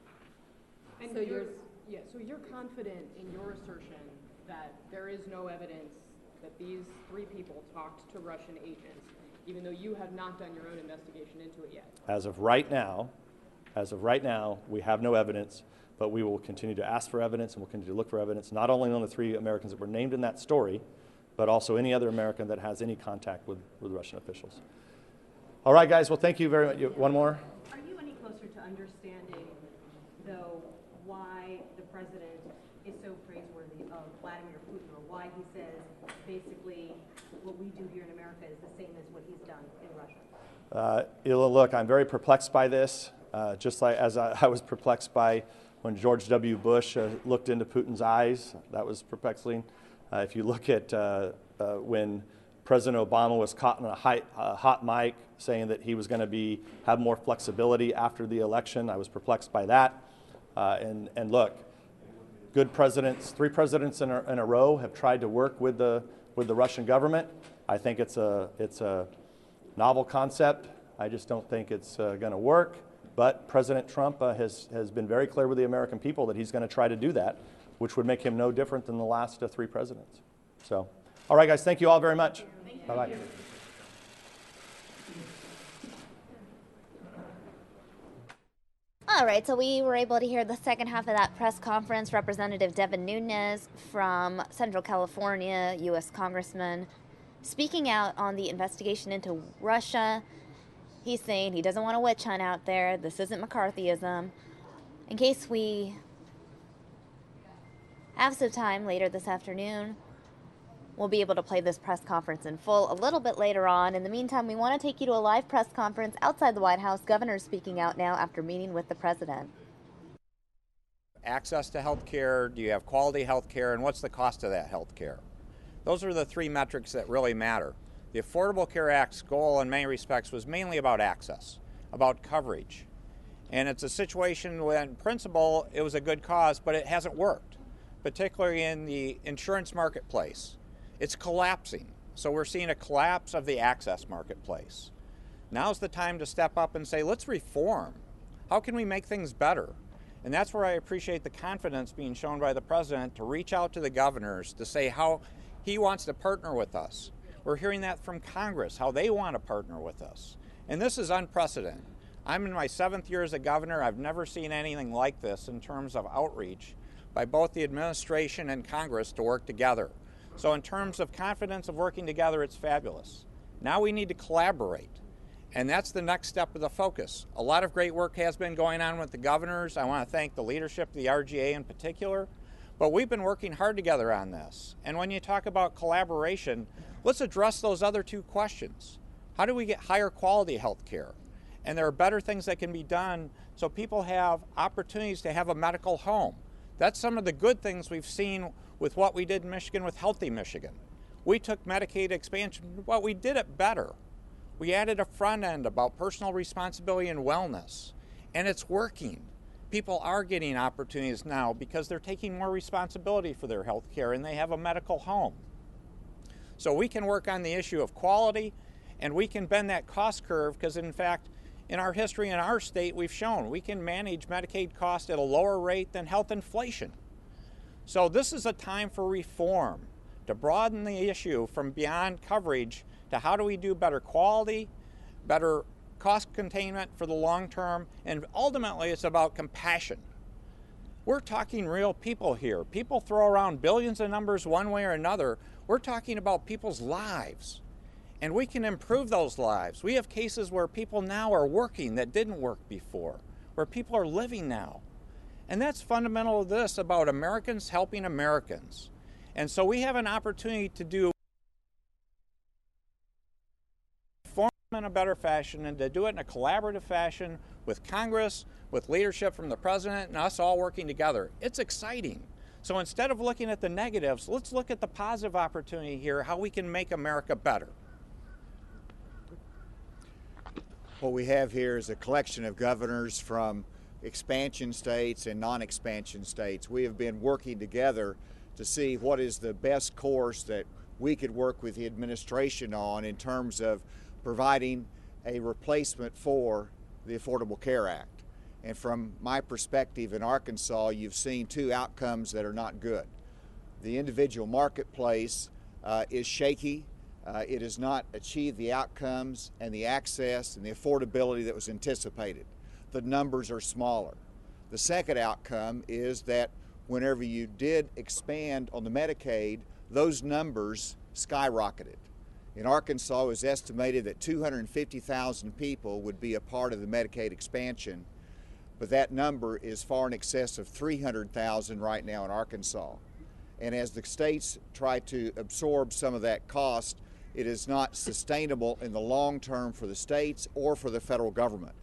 And so you're confident in your assertion that there is no evidence that these three people talked to Russian agents, even though you have not done your own investigation into it yet? As of right now, we have no evidence, but we will continue to ask for evidence and we'll continue to look for evidence, not only on the 3 Americans that were named in that story, but also any other American that has any contact with Russian officials. All right, guys, well, thank you very much. One more? Are you any closer to understanding, though, why the president is so praiseworthy of Vladimir Putin, or why he says basically what we do here in America is the same as what he's done in Russia? Look, I'm very perplexed by this, just like as I was perplexed by when George W. Bush looked into Putin's eyes. That was perplexing. If you look at when President Obama was caught in a hot mic saying that he was going to have more flexibility after the election, I was perplexed by that. And look, good presidents, 3 presidents in a row have tried to work with the Russian government. I think it's a novel concept. I just don't think it's going to work. But President Trump has been very clear with the American people that he's going to try to do that, which would make him no different than the last 3 presidents. So, all right, guys, thank you all very much. Bye-bye. All right, so we were able to hear the second half of that press conference. Representative Devin Nunes from Central California, U.S. Congressman, speaking out on the investigation into Russia. He's saying he doesn't want a witch hunt out there. This isn't McCarthyism. In case we have some time later this afternoon, we'll be able to play this press conference in full a little bit later on. In the meantime, we want to take you to a live press conference outside the White House. Governor's speaking out now after meeting with the president. Access to health care, do you have quality health care, and what's the cost of that health care? Those are the 3 metrics that really matter. The Affordable Care Act's goal in many respects was mainly about access, about coverage. And it's a situation when, in principle, it was a good cause, but it hasn't worked, particularly in the insurance marketplace. It's collapsing. So we're seeing a collapse of the access marketplace. Now's the time to step up and say, let's reform. How can we make things better? And that's where I appreciate the confidence being shown by the president to reach out to the governors to say how he wants to partner with us. We're hearing that from Congress, how they want to partner with us. And this is unprecedented. I'm in my 7th year as a governor. I've never seen anything like this in terms of outreach by both the administration and Congress to work together. So in terms of confidence of working together, it's fabulous. Now we need to collaborate. And that's the next step of the focus. A lot of great work has been going on with the governors. I want to thank the leadership of the RGA in particular. But we've been working hard together on this. And when you talk about collaboration, let's address those other 2 questions. How do we get higher quality health care? And there are better things that can be done so people have opportunities to have a medical home. That's some of the good things we've seen with what we did in Michigan with Healthy Michigan. We took Medicaid expansion, but we did it better. We added a front end about personal responsibility and wellness, and it's working. People are getting opportunities now because they're taking more responsibility for their health care and they have a medical home. So we can work on the issue of quality, and we can bend that cost curve because, in fact, in our history in our state, we've shown we can manage Medicaid costs at a lower rate than health inflation. So this is a time for reform, to broaden the issue from beyond coverage to how do we do better quality, better cost containment for the long term, and ultimately it's about compassion. We're talking real people here. People throw around billions of numbers one way or another. We're talking about people's lives, and we can improve those lives. We have cases where people now are working that didn't work before, where people are living now. And that's fundamental to this, about Americans helping Americans. And so we have an opportunity to do reform in a better fashion and to do it in a collaborative fashion with Congress, with leadership from the president, and us all working together. It's exciting. So instead of looking at the negatives, let's look at the positive opportunity here, how we can make America better. What we have here is a collection of governors from expansion states and non-expansion states. We have been working together to see what is the best course that we could work with the administration on in terms of providing a replacement for the Affordable Care Act. And from my perspective in Arkansas, you've seen two outcomes that are not good. The individual marketplace is shaky. It has not achieved the outcomes and the access and the affordability that was anticipated. The numbers are smaller. The second outcome is that whenever you did expand on the Medicaid, those numbers skyrocketed. In Arkansas, it was estimated that 250,000 people would be a part of the Medicaid expansion, but that number is far in excess of 300,000 right now in Arkansas. And as the states try to absorb some of that cost, it is not sustainable in the long term for the states or for the federal government.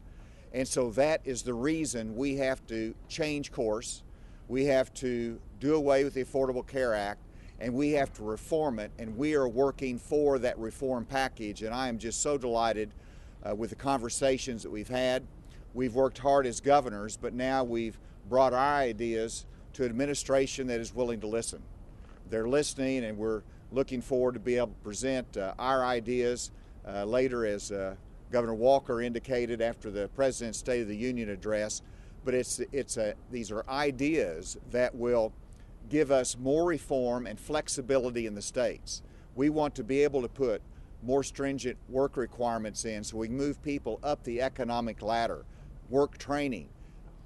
And so that is the reason we have to change course. We have to do away with the Affordable Care Act, and we have to reform it, and we are working for that reform package. And I am just so delighted with the conversations that we've had. We've worked hard as governors, but now we've brought our ideas to an administration that is willing to listen. They're listening, and we're looking forward to be able to present our ideas later, as Governor Walker indicated after the President's State of the Union address. But these are ideas that will give us more reform and flexibility in the states. We want to be able to put more stringent work requirements in so we can move people up the economic ladder. Work training.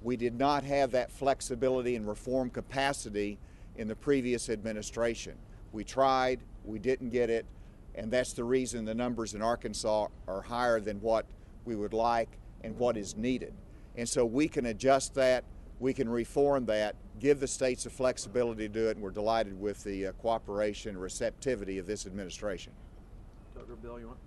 We did not have that flexibility and reform capacity in the previous administration. We tried, we didn't get it, and that's the reason the numbers in Arkansas are higher than what we would like and what is needed. And so we can adjust that, we can reform that, give the states the flexibility to do it, and we're delighted with the cooperation and receptivity of this administration. Dr. Bill, you want?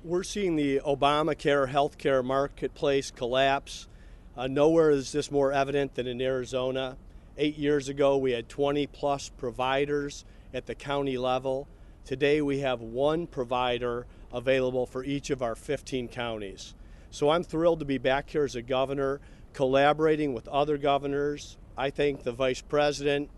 We're seeing the Obamacare healthcare marketplace collapse. Nowhere is this more evident than in Arizona. 8 years ago, we had 20+ providers at the county level. Today, we have one provider available for each of our 15 counties. So I'm thrilled to be back here as a governor, collaborating with other governors. I thank the Vice President,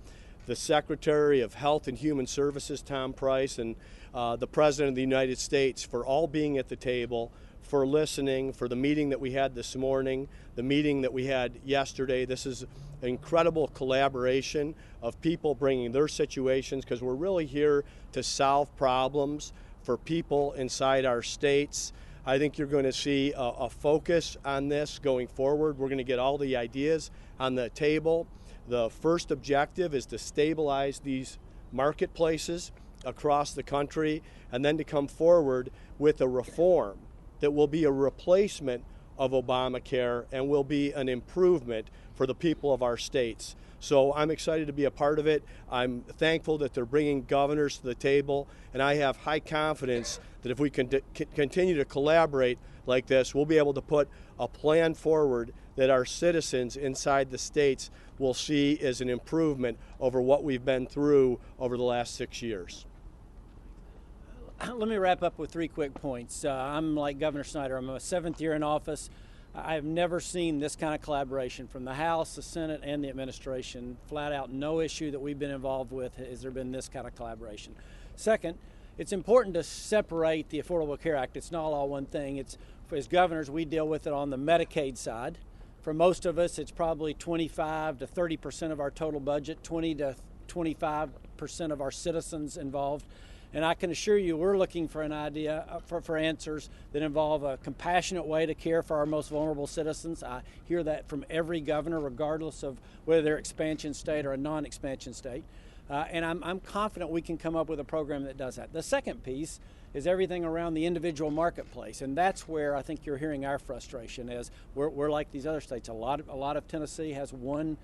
the Secretary of Health and Human Services, Tom Price, and the President of the United States for all being at the table, for listening, for the meeting that we had this morning, the meeting that we had yesterday. This is an incredible collaboration of people bringing their situations, because we're really here to solve problems for people inside our states. I think you're going to see a focus on this going forward. We're going to get all the ideas on the table. The first objective is to stabilize these marketplaces across the country, and then to come forward with a reform that will be a replacement of Obamacare and will be an improvement for the people of our states. So I'm excited to be a part of it. I'm thankful that they're bringing governors to the table, and I have high confidence that if we can continue to collaborate like this, we'll be able to put a plan forward that our citizens inside the states will see as an improvement over what we've been through over the last 6 years. Let me wrap up with 3 quick points. I'm like Governor Snyder. I'm a 7th year in office. I've never seen this kind of collaboration from the House, the Senate, and the administration. Flat out, no issue that we've been involved with has there been this kind of collaboration. Second, it's important to separate the Affordable Care Act. It's not all one thing. As governors, we deal with it on the Medicaid side. For most of us, it's probably 25 to 30% of our total budget, 20 to 25% of our citizens involved. And I can assure you we're looking for an idea, for answers that involve a compassionate way to care for our most vulnerable citizens. I hear that from every governor, regardless of whether they're expansion state or a non-expansion state. And I'm confident we can come up with a program that does that. The second piece is everything around the individual marketplace, and that's where I think you're hearing our frustration. Is we're like these other states. A lot of Tennessee has one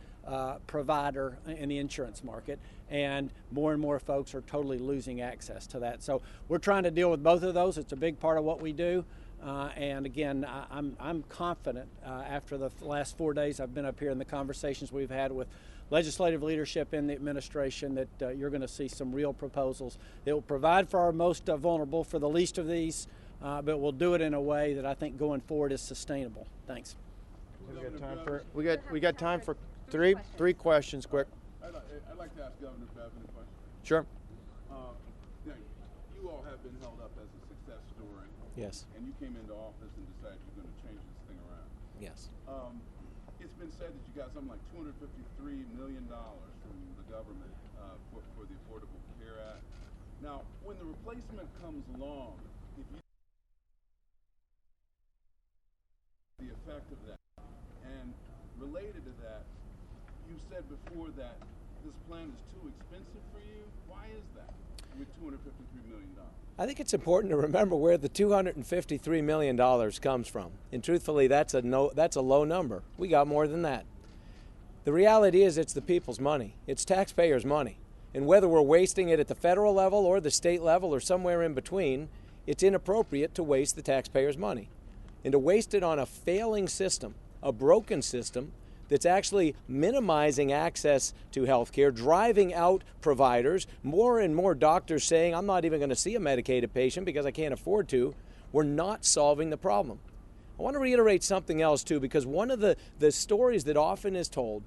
provider in the insurance market, and more folks are totally losing access to that. So we're trying to deal with both of those. It's a big part of what we do. And again, I'm confident after the last 4 days I've been up here and the conversations we've had with legislative leadership in the administration that you're going to see some real proposals that will provide for our most vulnerable, for the least of these, but we'll do it in a way that I think going forward is sustainable. Thanks. We got time for three questions, quick. I'd like to ask Governor Bevan a question. Sure. You all have been held up as a success story Yes. And you came into office and decided you're going to change this thing around. Yes. It's been said that you got something like $253 million from the government for the Affordable Care Act. Now, when the replacement comes along, if you the effect of that, and related to that, you said before that this plan is too expensive for you. Why is that with $253 million? I think it's important to remember where the $253 million comes from. And truthfully, that's a low number. We got more than that. The reality is it's the people's money. It's taxpayers' money. And whether we're wasting it at the federal level or the state level or somewhere in between, it's inappropriate to waste the taxpayers' money. And to waste it on a failing system, a broken system, that's actually minimizing access to health care, driving out providers, more and more doctors saying, I'm not even going to see a medicated patient because I can't afford to, we're not solving the problem. I want to reiterate something else, too, because one of the stories that often is told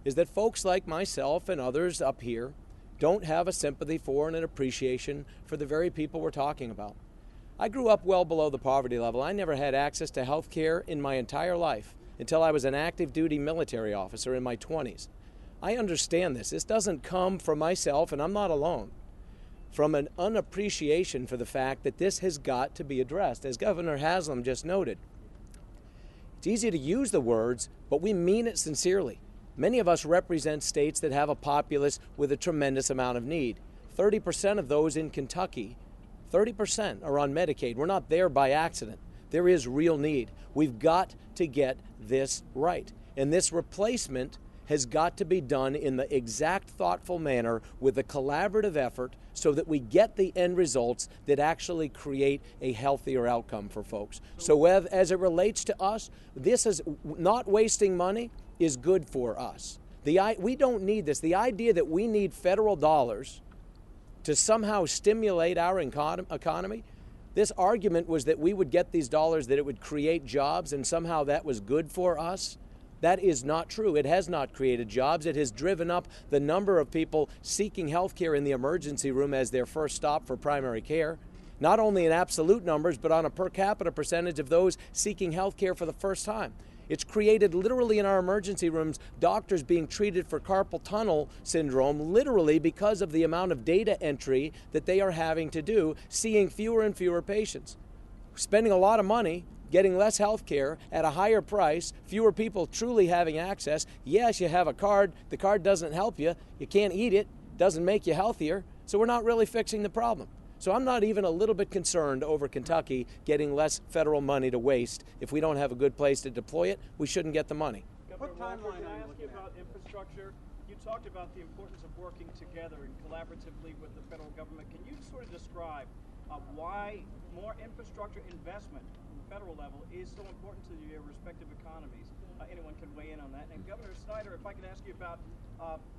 is that folks like myself and others up here don't have a sympathy for and an appreciation for the very people we're talking about. I grew up well below the poverty level. I never had access to health care in my entire life until I was an active duty military officer in my 20s. I understand this. This doesn't come from myself, and I'm not alone, from an unappreciation for the fact that this has got to be addressed, as Governor Haslam just noted. It's easy to use the words, but we mean it sincerely. Many of us represent states that have a populace with a tremendous amount of need. 30% of those in Kentucky, 30% are on Medicaid. We're not there by accident. There is real need. We've got to get this right. And this replacement has got to be done in the exact thoughtful manner with a collaborative effort so that we get the end results that actually create a healthier outcome for folks. So as it relates to us, this is not wasting money is good for us. We don't need this. The idea that we need federal dollars to somehow stimulate our economy, this argument was that we would get these dollars, that it would create jobs, and somehow that was good for us. That is not true. It has not created jobs. It has driven up the number of people seeking health care in the emergency room as their first stop for primary care, not only in absolute numbers, but on a per capita percentage of those seeking health care for the first time. It's created literally in our emergency rooms doctors being treated for carpal tunnel syndrome literally because of the amount of data entry that they are having to do, seeing fewer and fewer patients. Spending a lot of money, getting less health care at a higher price, fewer people truly having access. Yes, you have a card. The card doesn't help you. You can't eat it. Doesn't make you healthier. So we're not really fixing the problem. So I'm not even a little bit concerned over Kentucky getting less federal money to waste. If we don't have a good place to deploy it, we shouldn't get the money. Governor Walker, can I ask you about infrastructure? You talked about the importance of working together and collaboratively with the federal government. Can you sort of describe why more infrastructure investment on the federal level is so important to your respective economies? Anyone can weigh in on that. And Governor Snyder, if I could ask you about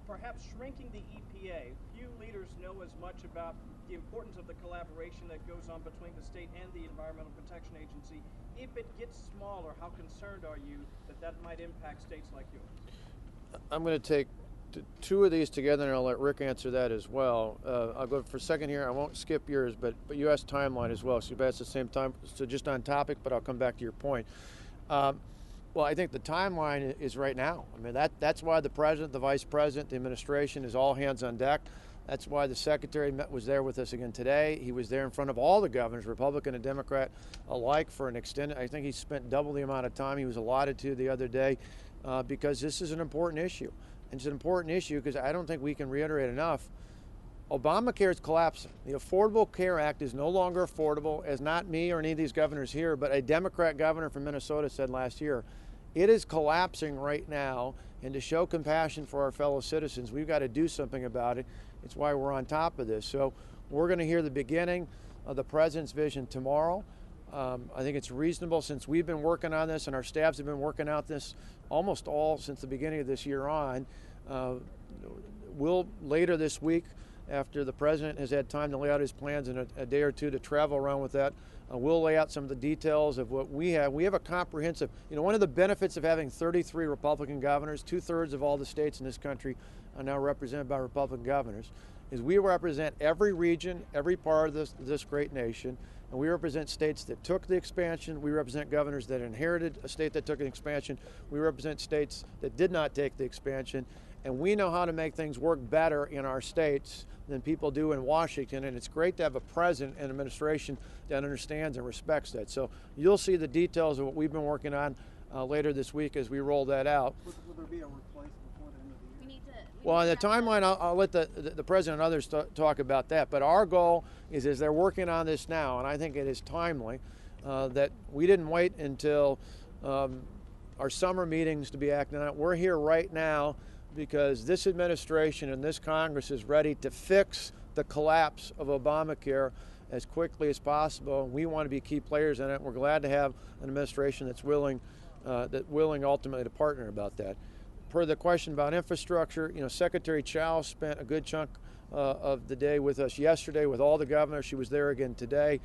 perhaps shrinking the EPA. Few leaders know as much about the importance of the collaboration that goes on between the state and the Environmental Protection Agency. If it gets smaller, how concerned are you that that might impact states like yours? I'm going to take two of these together, and I'll let Rick answer that as well. I'll go for a second here. I won't skip yours, but you asked timeline as well, so you asked at the same time. So just on topic, but I'll come back to your point. Well, I think the timeline is right now. I mean, that's why the president, the vice president, the administration is all hands on deck. That's why the secretary was there with us again today. He was there in front of all the governors, Republican and Democrat alike, for an extended, I think he spent double the amount of time he was allotted to the other day, because this is an important issue. And it's an important issue because I don't think we can reiterate enough. Obamacare is collapsing. The Affordable Care Act is no longer affordable, as not me or any of these governors here, but a Democrat governor from Minnesota said last year. It is collapsing right now, and to show compassion for our fellow citizens, we've got to do something about it. It's why we're on top of this. So we're going to hear the beginning of the president's vision tomorrow. I think it's reasonable, since we've been working on this and our staffs have been working out this almost all since the beginning of this year on. We'll later this week, after the president has had time to lay out his plans in a day or two to travel around with that, we'll lay out some of the details of what we have. We have a comprehensive, one of the benefits of having 33 Republican governors, 2/3 of all the states in this country are now represented by Republican governors, is we represent every region, every part of this great nation, And we represent states that took the expansion. We represent governors that inherited a state that took an expansion. We represent states that did not take the expansion. And we know how to make things work better in our states than people do in Washington. And it's great to have a president and administration that understands and respects that. So you'll see the details of what we've been working on later this week as we roll that out. Will there be a replacement before the end of the year? Well, on the timeline, I'll let the president and others talk about that. But our goal is, as they're working on this now, and I think it is timely, that we didn't wait until our summer meetings to be acting on it. We're here right now because this administration and this Congress is ready to fix the collapse of Obamacare as quickly as possible. We want to be key players in it. We're glad to have an administration that's willing ultimately to partner about that. Per the question about infrastructure, Secretary Chow spent a good chunk of the day with us yesterday with all the governors. She was there again today,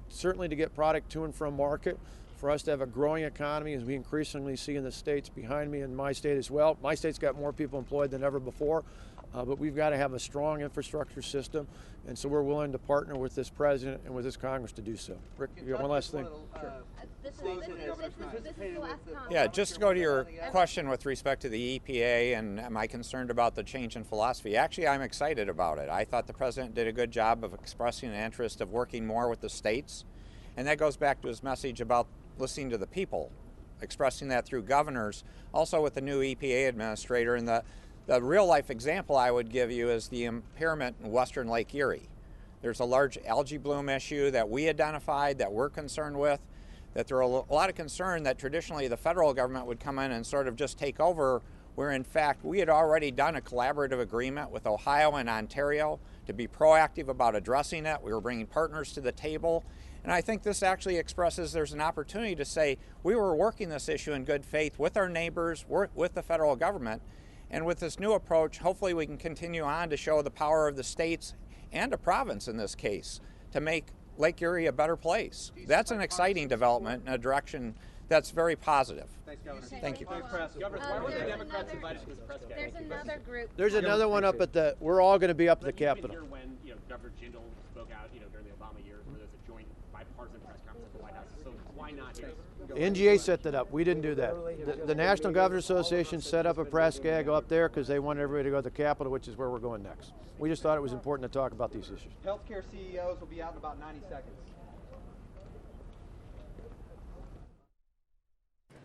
certainly to get product to and from market, for us to have a growing economy, as we increasingly see in the states behind me and my state as well. My state's got more people employed than ever before, but we've got to have a strong infrastructure system, and so we're willing to partner with this president and with this Congress to do so. Rick, you got one last thing? Sure. Yeah, just to go to your question with respect to the EPA and am I concerned about the change in philosophy, actually I'm excited about it. I thought the president did a good job of expressing an interest of working more with the states, and that goes back to his message about listening to the people, expressing that through governors, also with the new EPA administrator. And the real life example I would give you is the impairment in western Lake Erie. There's a large algae bloom issue that we identified, that we're concerned with, that there are a lot of concern that traditionally the federal government would come in and sort of just take over, where in fact we had already done a collaborative agreement with Ohio and Ontario to be proactive about addressing it. We were bringing partners to the table. And I think this actually expresses there's an opportunity to say we were working this issue in good faith with our neighbors, with the federal government. And with this new approach, hopefully we can continue on to show the power of the states and a province in this case to make Lake Erie a better place. That's an exciting development in a direction that's very positive. Thanks, Governor. Thank you. Governor, why were the Democrats invited to this press gathering? There's another group. There's another one up at we're all going to be up at the Capitol. Here when Governor Jindal spoke out during the Obama years, where there's a joint bipartisan press conference at the White House. So why not here? NGA set that up. We didn't do that. The National Governors Association set up a press gag up there because they wanted everybody to go to the Capitol, which is where we're going next. We just thought it was important to talk about these issues. Healthcare CEOs will be out in about 90 seconds.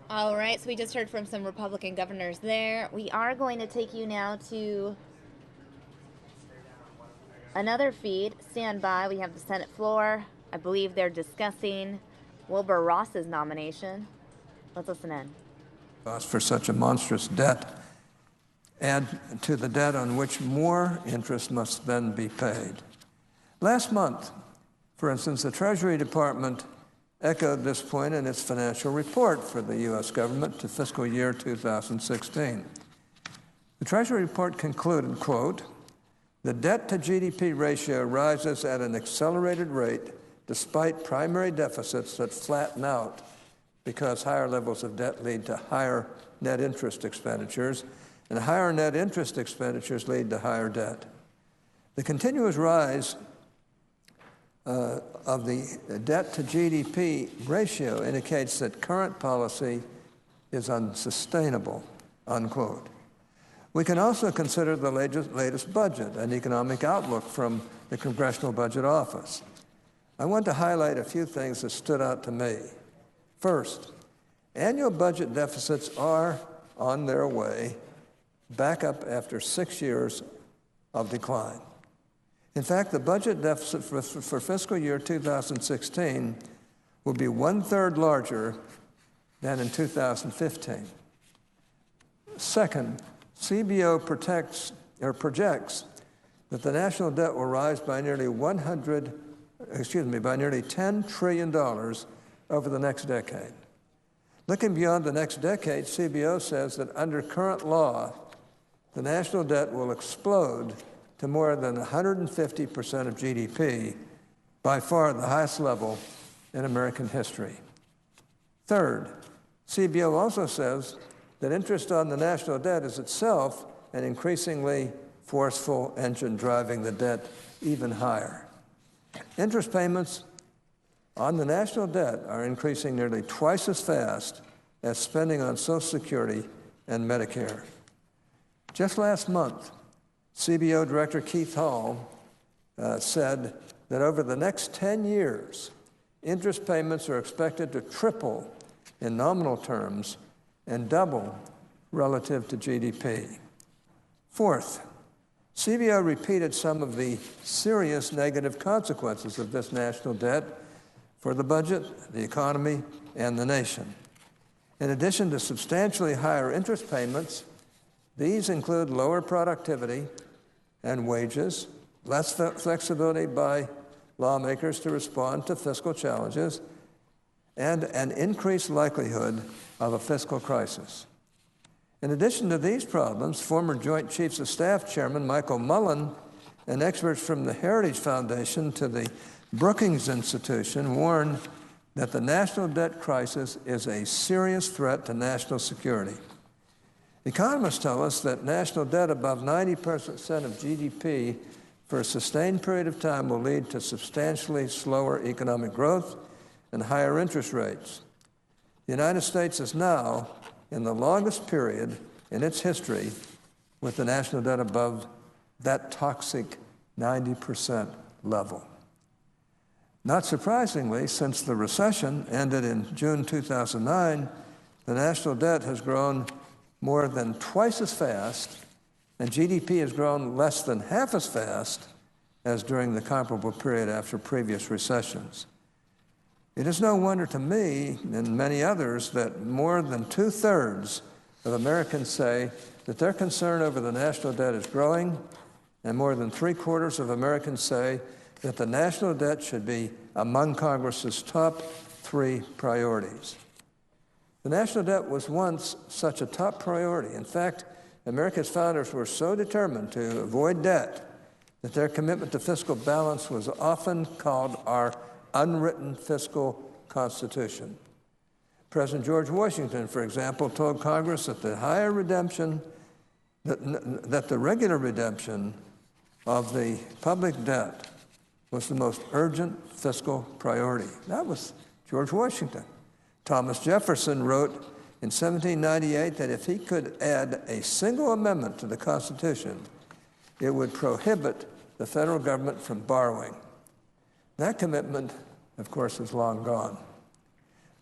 All right, so we just heard from some Republican governors there. We are going to take you now to another feed. Stand by. We have the Senate floor. I believe they're discussing Wilbur Ross's nomination. Let's listen in. For such a monstrous debt, add to the debt on which more interest must then be paid. Last month, for instance, the Treasury Department echoed this point in its financial report for the U.S. government to fiscal year 2016. The Treasury report concluded, quote, "The debt-to-GDP ratio rises at an accelerated rate despite primary deficits that flatten out because higher levels of debt lead to higher net interest expenditures, and higher net interest expenditures lead to higher debt. The continuous rise of the debt-to-GDP ratio indicates that current policy is unsustainable," unquote. We can also consider the latest budget and economic outlook from the Congressional Budget Office. I want to highlight a few things that stood out to me. First, annual budget deficits are on their way back up after 6 years of decline. In fact, the budget deficit for fiscal year 2016 will be 1/3 larger than in 2015. Second, CBO projects that the national debt will rise by nearly $10 trillion over the next decade. Looking beyond the next decade, CBO says that under current law, the national debt will explode to more than 150% of GDP, by far the highest level in American history. Third, CBO also says that interest on the national debt is itself an increasingly forceful engine driving the debt even higher. Interest payments on the national debt are increasing nearly twice as fast as spending on Social Security and Medicare. Just last month, CBO Director Keith Hall said that over the next 10 years, interest payments are expected to triple in nominal terms and double relative to GDP. Fourth, CBO repeated some of the serious negative consequences of this national debt for the budget, the economy, and the nation. In addition to substantially higher interest payments, these include lower productivity and wages, less flexibility by lawmakers to respond to fiscal challenges, and an increased likelihood of a fiscal crisis. In addition to these problems, former Joint Chiefs of Staff Chairman Michael Mullen and experts from the Heritage Foundation to the Brookings Institution warn that the national debt crisis is a serious threat to national security. Economists tell us that national debt above 90% of GDP for a sustained period of time will lead to substantially slower economic growth and higher interest rates. The United States is now in the longest period in its history with the national debt above that toxic 90% level. Not surprisingly, since the recession ended in June 2009, the national debt has grown more than twice as fast, and GDP has grown less than half as fast as during the comparable period after previous recessions. It is no wonder to me and many others that more than 2/3 of Americans say that their concern over the national debt is growing, and more than 3/4 of Americans say that the national debt should be among Congress's top 3 priorities. The national debt was once such a top priority. In fact, America's founders were so determined to avoid debt that their commitment to fiscal balance was often called our unwritten fiscal constitution. President George Washington, for example, told Congress that the regular redemption of the public debt was the most urgent fiscal priority. That was George Washington. Thomas Jefferson wrote in 1798 that if he could add a single amendment to the Constitution, it would prohibit the federal government from borrowing. That commitment, of course, is long gone.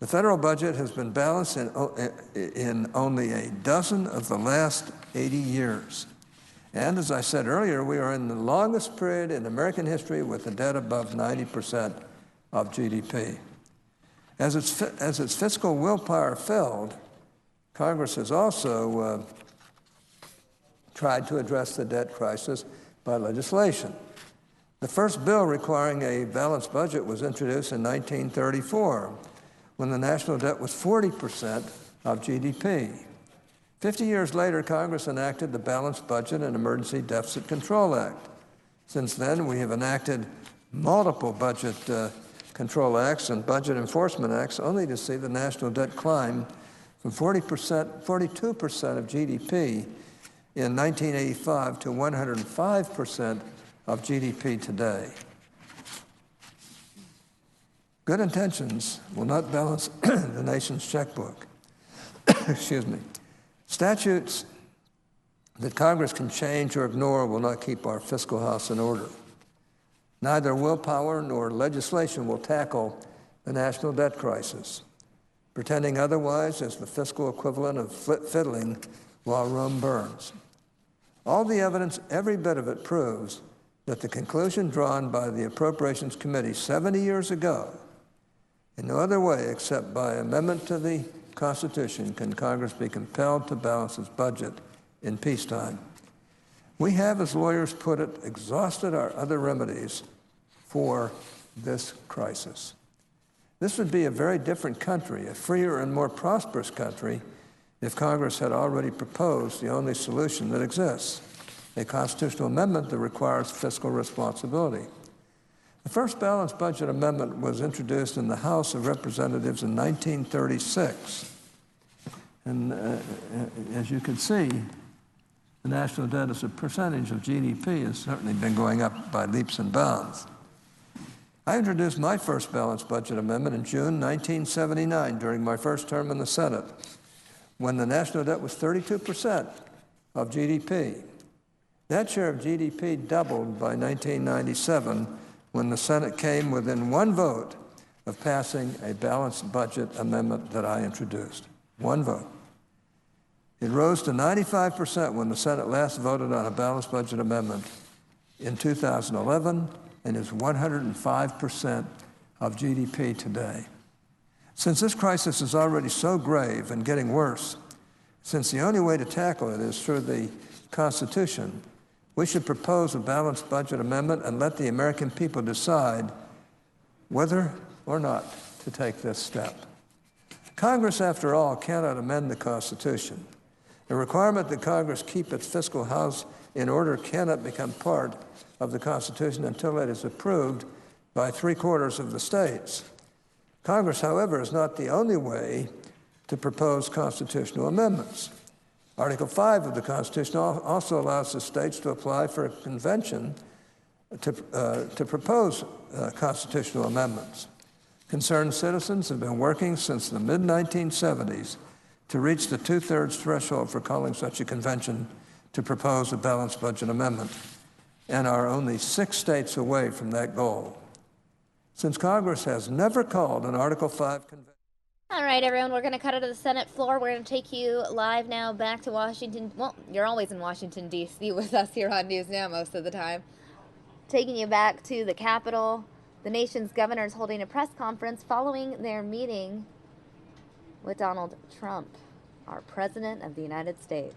The federal budget has been balanced in only a dozen of the last 80 years. And as I said earlier, we are in the longest period in American history with a debt above 90% of GDP. As its fiscal willpower failed, Congress has also tried to address the debt crisis by legislation. The first bill requiring a balanced budget was introduced in 1934, when the national debt was 40% of GDP. 50 years later, Congress enacted the Balanced Budget and Emergency Deficit Control Act. Since then, we have enacted multiple budget control acts and budget enforcement acts, only to see the national debt climb from 42% of GDP in 1985 to 105% of GDP today. Good intentions will not balance the nation's checkbook. Excuse me. Statutes that Congress can change or ignore will not keep our fiscal house in order. Neither willpower nor legislation will tackle the national debt crisis. Pretending otherwise is the fiscal equivalent of fiddling while Rome burns. All the evidence, every bit of it, proves that the conclusion drawn by the Appropriations Committee 70 years ago, in no other way except by amendment to the Constitution, can Congress be compelled to balance its budget in peacetime. We have, as lawyers put it, exhausted our other remedies for this crisis. This would be a very different country, a freer and more prosperous country, if Congress had already proposed the only solution that exists, a constitutional amendment that requires fiscal responsibility. The first balanced budget amendment was introduced in the House of Representatives in 1936. And as you can see, the national debt as a percentage of GDP has certainly been going up by leaps and bounds. I introduced my first balanced budget amendment in June 1979 during my first term in the Senate, when the national debt was 32% of GDP. That share of GDP doubled by 1997 when the Senate came within one vote of passing a balanced budget amendment that I introduced. One vote. It rose to 95% when the Senate last voted on a balanced budget amendment in 2011 and is 105% of GDP today. Since this crisis is already so grave and getting worse, since the only way to tackle it is through the Constitution, we should propose a balanced budget amendment and let the American people decide whether or not to take this step. Congress, after all, cannot amend the Constitution. The requirement that Congress keep its fiscal house in order cannot become part of the Constitution until it is approved by 3/4 of the states. Congress, however, is not the only way to propose constitutional amendments. Article 5 of the Constitution also allows the states to apply for a convention to propose constitutional amendments. Concerned citizens have been working since the mid-1970s to reach the 2/3 threshold for calling such a convention to propose a balanced budget amendment, and are only 6 states away from that goal. Since Congress has never called an Article 5 convention. All right, everyone, we're going to cut it to the Senate floor. We're going to take you live now back to Washington. Well, you're always in Washington, D.C. with us here on News Now most of the time. Taking you back to the Capitol. The nation's governors holding a press conference following their meeting with Donald Trump, our President of the United States.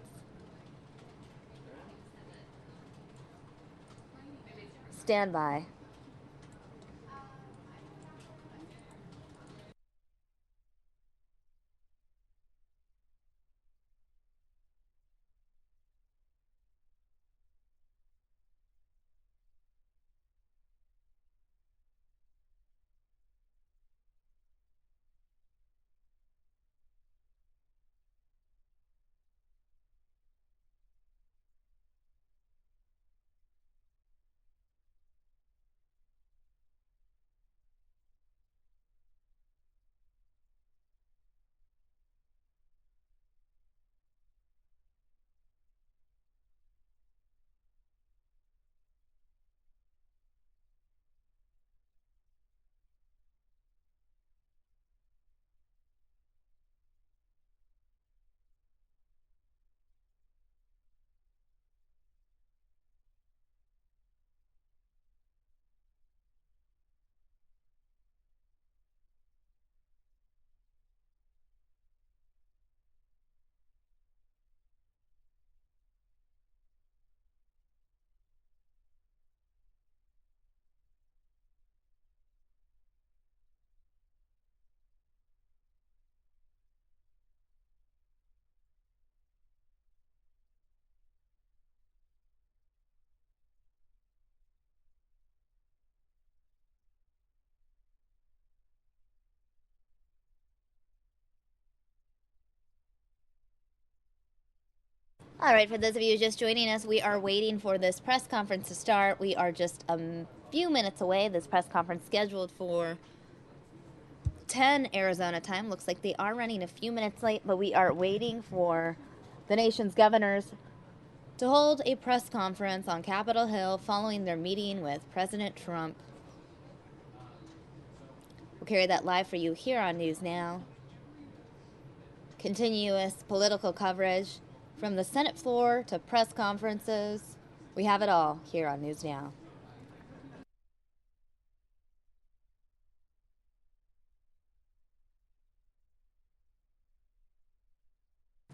Stand by. All right, for those of you just joining us, we are waiting for this press conference to start. We are just a few minutes away. This press conference scheduled for 10 Arizona time. Looks like they are running a few minutes late, but we are waiting for the nation's governors to hold a press conference on Capitol Hill following their meeting with President Trump. We'll carry that live for you here on News Now. Continuous political coverage from the Senate floor to press conferences. We have it all here on News Now.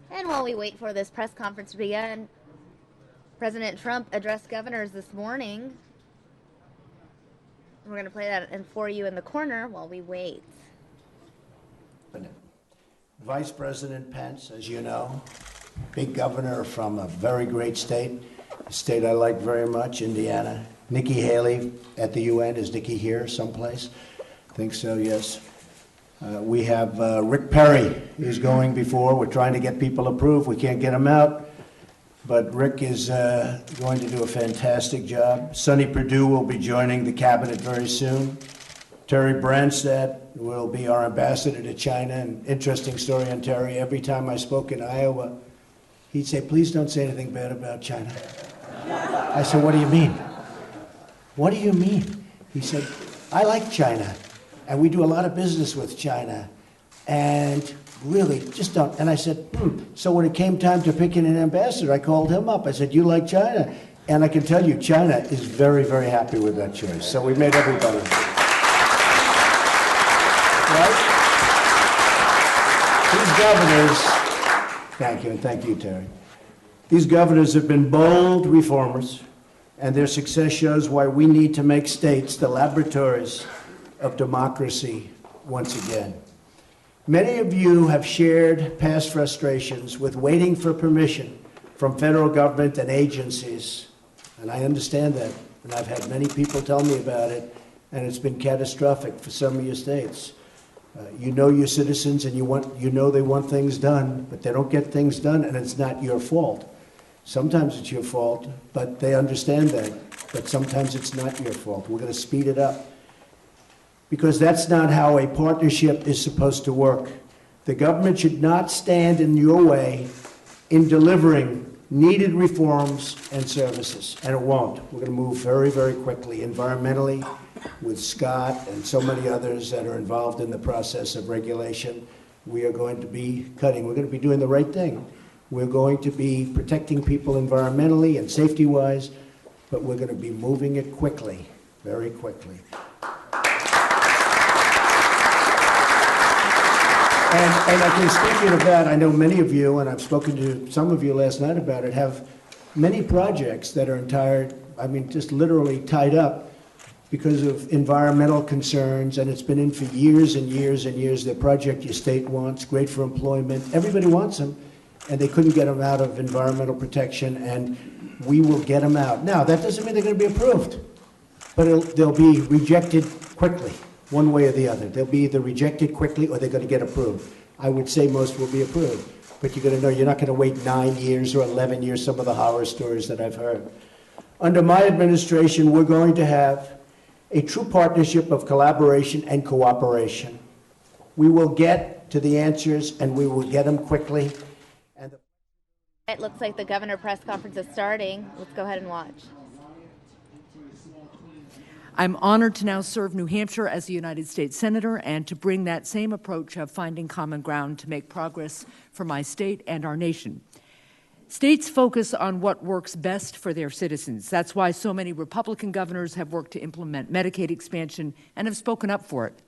And while we wait for this press conference to begin, President Trump addressed governors this morning. We're going to play that for you in the corner while we wait. Vice President Pence, as you know, big governor from a very great state, a state I like very much, Indiana. Nikki Haley at the UN. Is Nikki here someplace? I think so, yes. We have Rick Perry is going before. We're trying to get people approved. We can't get him out. But Rick is going to do a fantastic job. Sonny Perdue will be joining the cabinet very soon. Terry Branstad will be our ambassador to China. An interesting story on Terry. Every time I spoke in Iowa, he'd say, please don't say anything bad about China. I said, what do you mean? What do you mean? He said, I like China, and we do a lot of business with China, and really, just don't. And I said, So when it came time to picking an ambassador, I called him up. I said, you like China? And I can tell you, China is very, very happy with that choice. So we made everybody. Right? These governors, thank you, and thank you, Terry. These governors have been bold reformers, and their success shows why we need to make states the laboratories of democracy once again. Many of you have shared past frustrations with waiting for permission from federal government and agencies, and I understand that, and I've had many people tell me about it, and it's been catastrophic for some of your states. You know your citizens, and you know they want things done, but they don't get things done, and it's not your fault. Sometimes it's your fault, but they understand that. But sometimes it's not your fault. We're going to speed it up. Because that's not how a partnership is supposed to work. The government should not stand in your way in delivering needed reforms and services, and it won't. We're going to move very, very quickly environmentally with Scott and so many others that are involved in the process of regulation. We are going to be cutting. We're going to be doing the right thing. We're going to be protecting people environmentally and safety-wise, but we're going to be moving it quickly, very quickly. And I can speak of that. I know many of you, and I've spoken to some of you last night about it, have many projects that are just literally tied up because of environmental concerns, and it's been in for years and years and years. The project your state wants, great for employment. Everybody wants them, and they couldn't get them out of environmental protection, and we will get them out. Now, that doesn't mean they're going to be approved, but they'll be rejected quickly. One way or the other. They'll be either rejected quickly or they're going to get approved. I would say most will be approved. But you're going to know you're not going to wait 9 years or 11 years, some of the horror stories that I've heard. Under my administration, we're going to have a true partnership of collaboration and cooperation. We will get to the answers, and we will get them quickly. It looks like the governor press conference is starting. Let's go ahead and watch. I'm honored to now serve New Hampshire as a United States Senator and to bring that same approach of finding common ground to make progress for my state and our nation. States focus on what works best for their citizens. That's why so many Republican governors have worked to implement Medicaid expansion and have spoken up for it.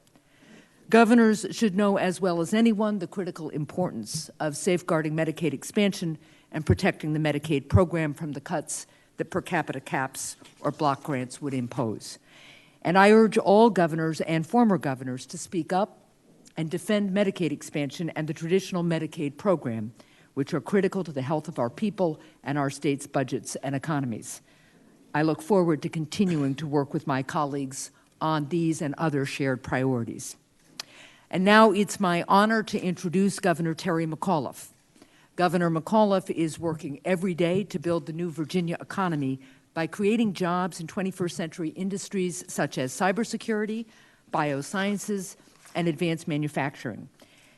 Governors should know as well as anyone the critical importance of safeguarding Medicaid expansion and protecting the Medicaid program from the cuts that per capita caps or block grants would impose. And I urge all governors and former governors to speak up and defend Medicaid expansion and the traditional Medicaid program, which are critical to the health of our people and our state's budgets and economies. I look forward to continuing to work with my colleagues on these and other shared priorities. And now it's my honor to introduce Governor Terry McAuliffe. Governor McAuliffe is working every day to build the new Virginia economy by creating jobs in 21st century industries such as cybersecurity, biosciences, and advanced manufacturing.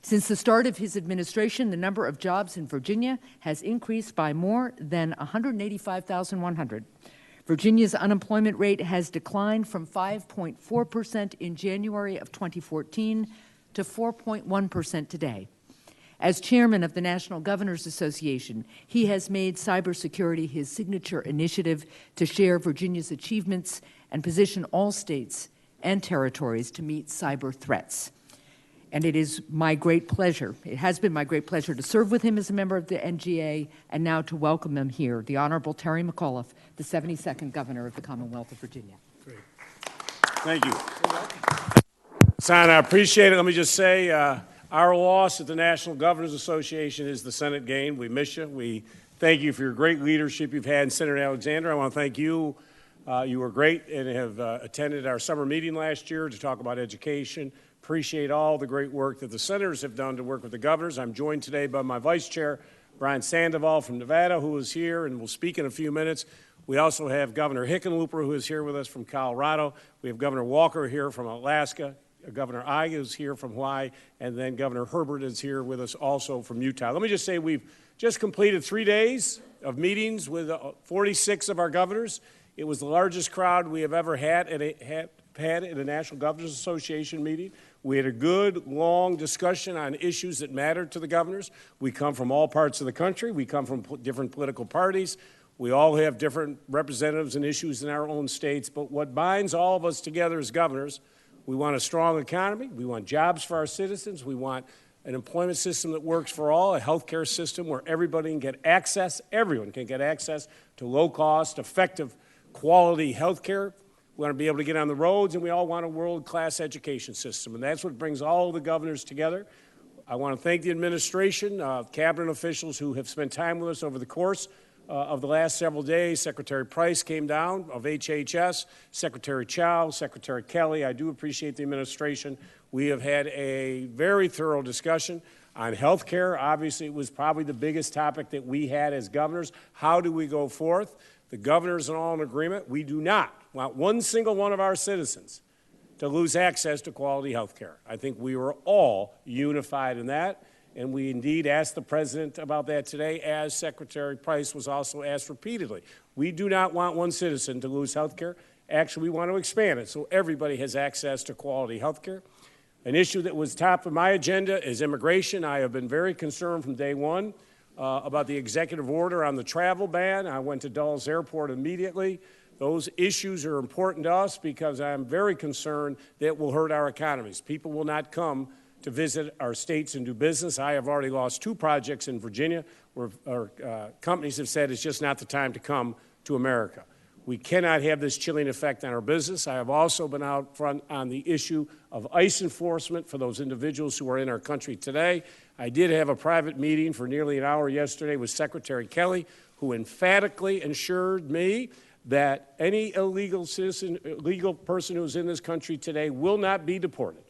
Since the start of his administration, the number of jobs in Virginia has increased by more than 185,100. Virginia's unemployment rate has declined from 5.4% in January of 2014 to 4.1% today. As chairman of the National Governors Association, he has made cybersecurity his signature initiative to share Virginia's achievements and position all states and territories to meet cyber threats. And it is my great pleasure, it has been my great pleasure to serve with him as a member of the NGA and now to welcome him here, the Honorable Terry McAuliffe, the 72nd Governor of the Commonwealth of Virginia. Great. Thank you. Son, I appreciate it. Let me just say, our loss at the National Governors Association is the Senate gain. We miss you. We thank you for your great leadership you've had in Senator Alexander. I want to thank you. You were great and have attended our summer meeting last year to talk about education. Appreciate all the great work that the senators have done to work with the governors. I'm joined today by my vice chair, Brian Sandoval from Nevada, who is here and will speak in a few minutes. We also have Governor Hickenlooper, who is here with us from Colorado. We have Governor Walker here from Alaska. Governor Ige is here from Hawaii, and then Governor Herbert is here with us also from Utah. Let me just say we've just completed 3 days of meetings with 46 of our governors. It was the largest crowd we have ever had at a National Governors Association meeting. We had a good, long discussion on issues that matter to the governors. We come from all parts of the country. We come from different political parties. We all have different representatives and issues in our own states, but what binds all of us together as governors, we want a strong economy. We want jobs for our citizens. We want an employment system that works for all, a health care system where everybody can get access, everyone can get access to low-cost, effective, quality health care. We want to be able to get on the roads, and we all want a world-class education system, and that's what brings all of the governors together. I want to thank the administration, cabinet officials who have spent time with us over the course of the last several days. Secretary Price came down of HHS, Secretary Chow, Secretary Kelly. I do appreciate the administration. We have had a very thorough discussion on health care. Obviously, it was probably the biggest topic that we had as governors. How do we go forth? The governors are all in agreement. We do not want one single one of our citizens to lose access to quality health care. I think we were all unified in that. And we indeed asked the President about that today, as Secretary Price was also asked repeatedly. We do not want one citizen to lose health care. Actually, we want to expand it so everybody has access to quality health care. An issue that was top of my agenda is immigration. I have been very concerned from day one about the executive order on the travel ban. I went to Dulles Airport immediately. Those issues are important to us because I'm very concerned that it will hurt our economies. People will not come to visit our states and do business. I have already lost 2 projects in Virginia where our companies have said it's just not the time to come to America. We cannot have this chilling effect on our business. I have also been out front on the issue of ICE enforcement for those individuals who are in our country today. I did have a private meeting for nearly an hour yesterday with Secretary Kelly, who emphatically assured me that any illegal person who is in this country today will not be deported.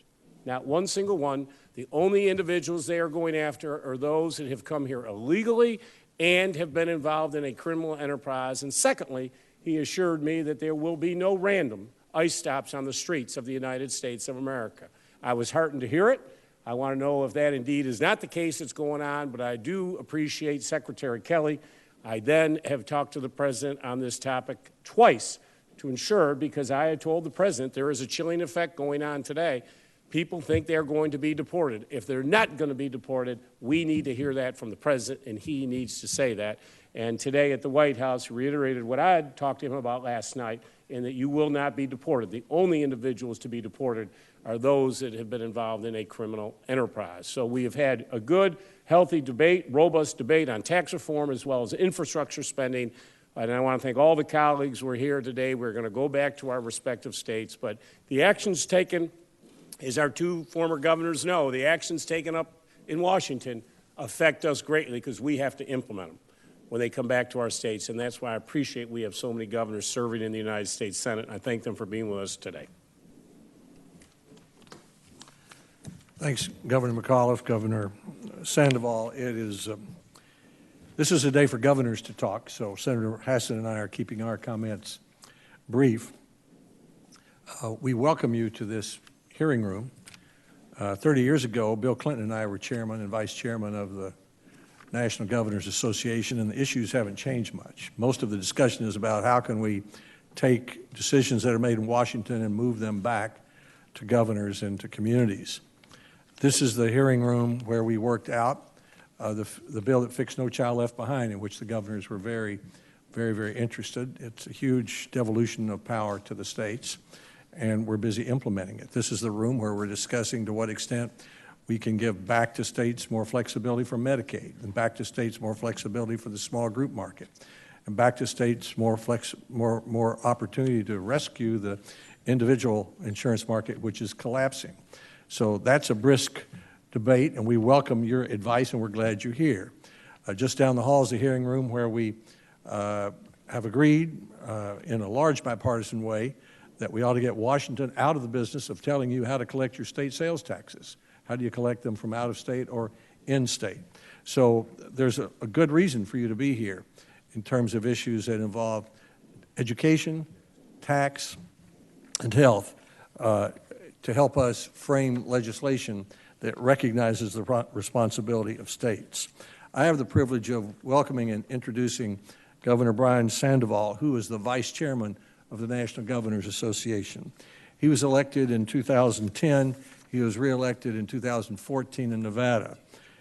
Not one single one. The only individuals they are going after are those that have come here illegally and have been involved in a criminal enterprise. And secondly, he assured me that there will be no random ICE stops on the streets of the United States of America. I was heartened to hear it. I want to know if that indeed is not the case that's going on, but I do appreciate Secretary Kelly. I then have talked to the President on this topic twice to ensure, because I had told the President there is a chilling effect going on today. People think they're going to be deported. If they're not going to be deported, we need to hear that from the President, and he needs to say that. And today at the White House, he reiterated what I had talked to him about last night, in that you will not be deported. The only individuals to be deported are those that have been involved in a criminal enterprise. So we have had a good, healthy debate, robust debate on tax reform as well as infrastructure spending. And I want to thank all the colleagues who are here today. We're going to go back to our respective states. But the actions taken, as our 2 former governors know, the actions taken up in Washington affect us greatly because we have to implement them when they come back to our states. And that's why I appreciate we have so many governors serving in the United States Senate. And I thank them for being with us today. Thanks, Governor McAuliffe, Governor Sandoval. This is a day for governors to talk, so Senator Hassan and I are keeping our comments brief. We welcome you to this hearing room. 30 years ago, Bill Clinton and I were chairman and vice chairman of the National Governors Association, and the issues haven't changed much. Most of the discussion is about how can we take decisions that are made in Washington and move them back to governors and to communities. This is the hearing room where we worked out the bill that fixed No Child Left Behind, in which the governors were very, very interested. It's a huge devolution of power to the states, and we're busy implementing it. This is the room where we're discussing to what extent we can give back to states more flexibility for Medicaid, and back to states more flexibility for the small group market, and back to states more opportunity to rescue the individual insurance market, which is collapsing. So that's a brisk debate, and we welcome your advice, and we're glad you're here. Just down the hall is the hearing room where we have agreed in a large bipartisan way that we ought to get Washington out of the business of telling you how to collect your state sales taxes. How do you collect them from out of state or in state? So there's a good reason for you to be here in terms of issues that involve education, tax, and health to help us frame legislation that recognizes the responsibility of states. I have the privilege of welcoming and introducing Governor Brian Sandoval, who is the Vice Chairman of the National Governors Association. He was elected in 2010. He was reelected in 2014 in Nevada.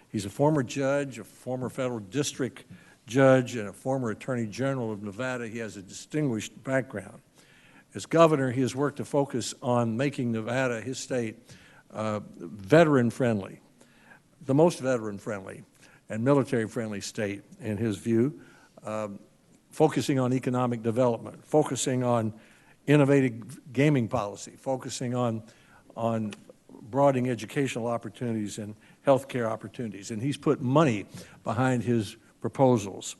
He's a former judge, a former federal district judge, and a former Attorney General of Nevada. He has a distinguished background. As governor, he has worked to focus on making Nevada, his state, veteran-friendly, the most veteran-friendly and military-friendly state, in his view, focusing on economic development, focusing on innovative gaming policy, focusing on broadening educational opportunities and healthcare opportunities. And he's put money behind his proposals.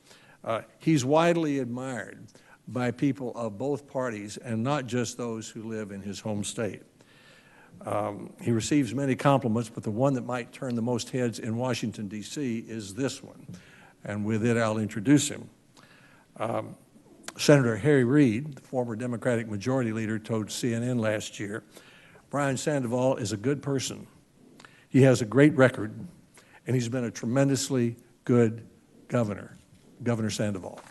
He's widely admired by people of both parties and not just those who live in his home state. He receives many compliments, but the one that might turn the most heads in Washington, D.C. is this one. And with it, I'll introduce him. Senator Harry Reid, the former Democratic Majority Leader, told CNN last year, Brian Sandoval is a good person. He has a great record, and he's been a tremendously good governor, Governor Sandoval.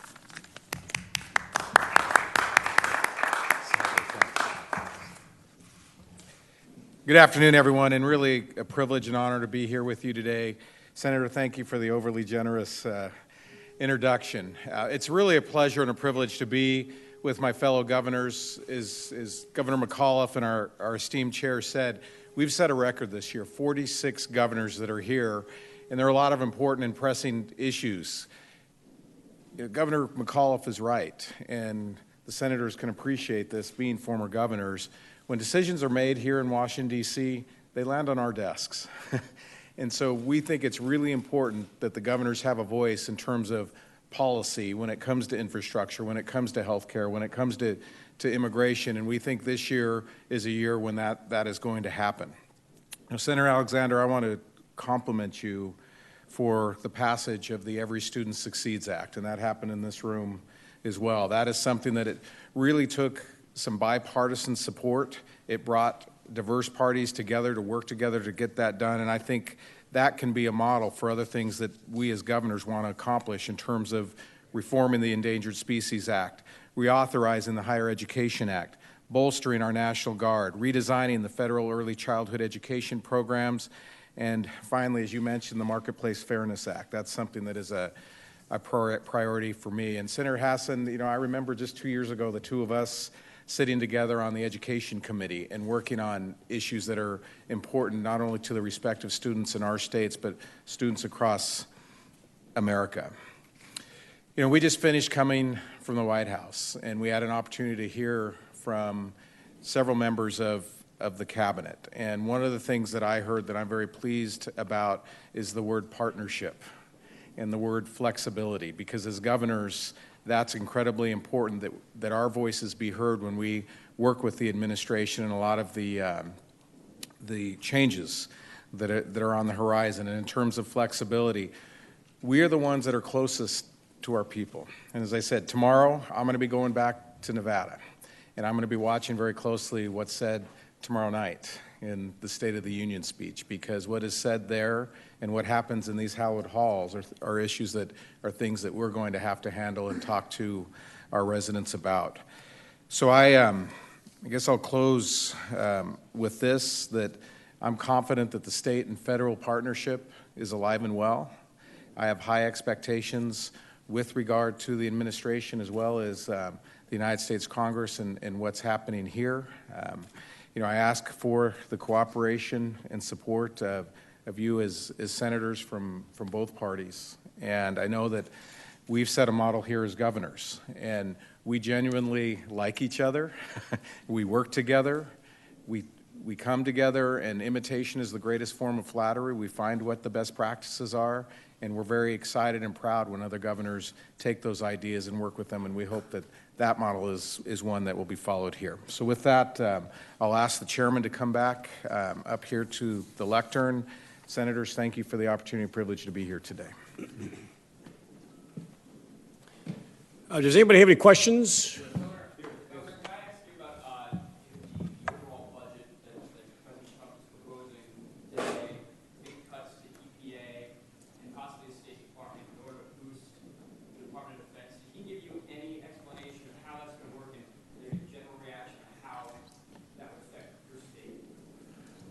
Good afternoon, everyone, and really a privilege and honor to be here with you today. Senator, thank you for the overly generous introduction. It's really a pleasure and a privilege to be with my fellow governors. As Governor McAuliffe and our esteemed chair said, we've set a record this year, 46 governors that are here, and there are a lot of important and pressing issues. Governor McAuliffe is right, and the senators can appreciate this, being former governors. When decisions are made here in Washington, D.C., they land on our desks. And so we think it's really important that the governors have a voice in terms of policy when it comes to infrastructure, when it comes to health care, when it comes to immigration, and we think this year is a year when that is going to happen. Now, Senator Alexander, I want to compliment you for the passage of the Every Student Succeeds Act, and that happened in this room as well. That is something that it really took some bipartisan support. It brought diverse parties together to work together to get that done, and I think that can be a model for other things that we as governors want to accomplish in terms of reforming the Endangered Species Act, reauthorizing the Higher Education Act, bolstering our National Guard, redesigning the federal early childhood education programs, and finally, as you mentioned, the Marketplace Fairness Act. That's something that is a priority for me. And Senator Hassan, I remember just 2 years ago, the two of us sitting together on the Education Committee and working on issues that are important not only to the respective students in our states, but students across America. We just finished coming from the White House, and we had an opportunity to hear from several members of the cabinet. And one of the things that I heard that I'm very pleased about is the word partnership and the word flexibility, because as governors, that's incredibly important that our voices be heard when we work with the administration and a lot of the changes that are on the horizon. And in terms of flexibility, we are the ones that are closest to our people. And as I said, tomorrow I'm going to be going back to Nevada, and I'm going to be watching very closely what's said tomorrow night in the State of the Union speech, because what is said there and what happens in these hallowed halls are issues that are things that we're going to have to handle and talk to our residents about. So I guess I'll close with this, that I'm confident that the state and federal partnership is alive and well. I have high expectations with regard to the administration as well as the United States Congress and what's happening here. I ask for the cooperation and support of you as senators from both parties. And I know that we've set a model here as governors, and we genuinely like each other. We work together. We come together, and imitation is the greatest form of flattery. We find what the best practices are, and we're very excited and proud when other governors take those ideas and work with them, and we hope that that model is one that will be followed here. So with that, I'll ask the chairman to come back up here to the lectern. Senators, thank you for the opportunity and privilege to be here today. Does anybody have any questions?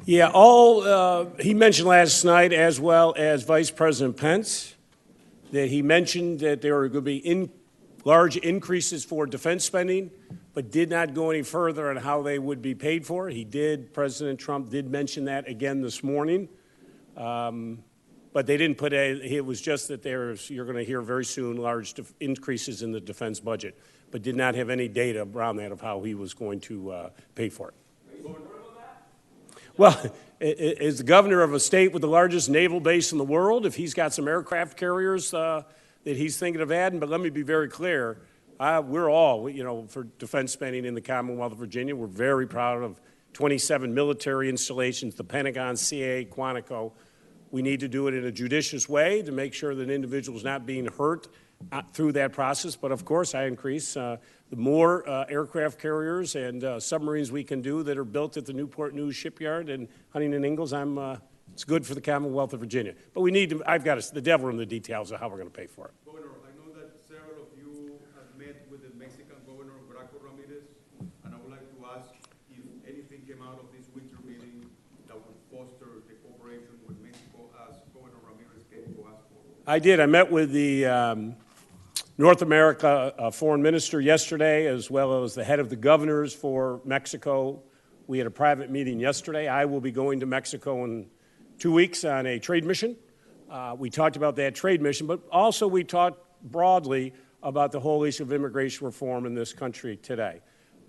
Yeah, he mentioned last night, as well as Vice President Pence, that he mentioned that there are going to be large increases for defense spending, but did not go any further on how they would be paid for. President Trump did mention that again this morning. But they didn't it was just that you're going to hear very soon large increases in the defense budget, but did not have any data around that of how he was going to pay for it. Well, as the governor of a state with the largest naval base in the world, if he's got some aircraft carriers that he's thinking of adding, but let me be very clear, we're all, for defense spending in the Commonwealth of Virginia, we're very proud of 27 military installations, the Pentagon, CA, Quantico. We need to do it in a judicious way to make sure that an individual is not being hurt through that process. But of course, I increase the more aircraft carriers and submarines we can do that are built at the Newport News shipyard and Huntington Ingalls. It's good for the Commonwealth of Virginia. But we need to. I've got the devil in the details of how we're going to pay for it. Governor, I know that several of you have met with the Mexican governor, Graco Ramirez, and I would like to ask if anything came out of this winter meeting that would foster the cooperation with Mexico as Governor Ramirez came to ask for. I did. I met with the North America foreign minister yesterday, as well as the head of the governors for Mexico. We had a private meeting yesterday. I will be going to Mexico in 2 weeks on a trade mission. We talked about that trade mission, but also we talked broadly about the whole issue of immigration reform in this country today.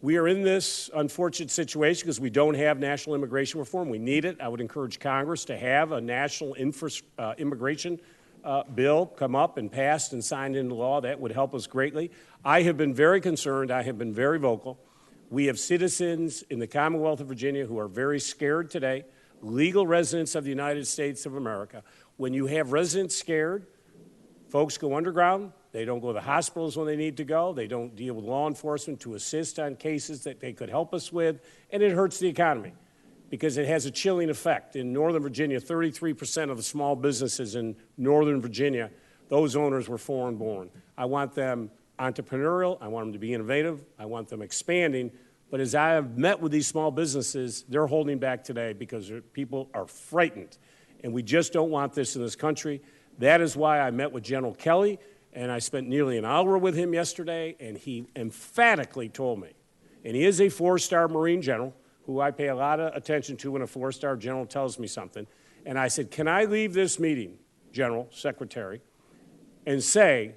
We are in this unfortunate situation because we don't have national immigration reform. We need it. I would encourage Congress to have a national immigration bill come up and passed and signed into law. That would help us greatly. I have been very concerned. I have been very vocal. We have citizens in the Commonwealth of Virginia who are very scared today, legal residents of the United States of America. When you have residents scared, folks go underground. They don't go to the hospitals when they need to go. They don't deal with law enforcement to assist on cases that they could help us with, and it hurts the economy because it has a chilling effect. In Northern Virginia, 33% of the small businesses in Northern Virginia, those owners were foreign-born. I want them entrepreneurial. I want them to be innovative. I want them expanding. But as I have met with these small businesses, they're holding back today because people are frightened. And we just don't want this in this country. That is why I met with General Kelly, and I spent nearly an hour with him yesterday, and he emphatically told me, and he is a four-star Marine general, who I pay a lot of attention to when a four-star general tells me something. And I said, can I leave this meeting, General Secretary, and say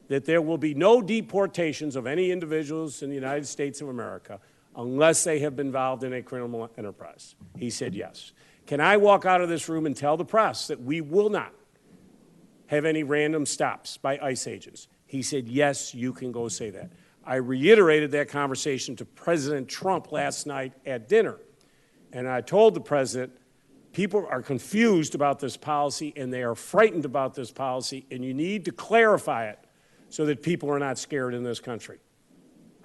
that there will be no deportations of any individuals in the United States of America unless they have been involved in a criminal enterprise? He said yes. Can I walk out of this room and tell the press that we will not have any random stops by ICE agents? He said, yes, you can go say that. I reiterated that conversation to President Trump last night at dinner. And I told the president, people are confused about this policy and they are frightened about this policy, and you need to clarify it so that people are not scared in this country.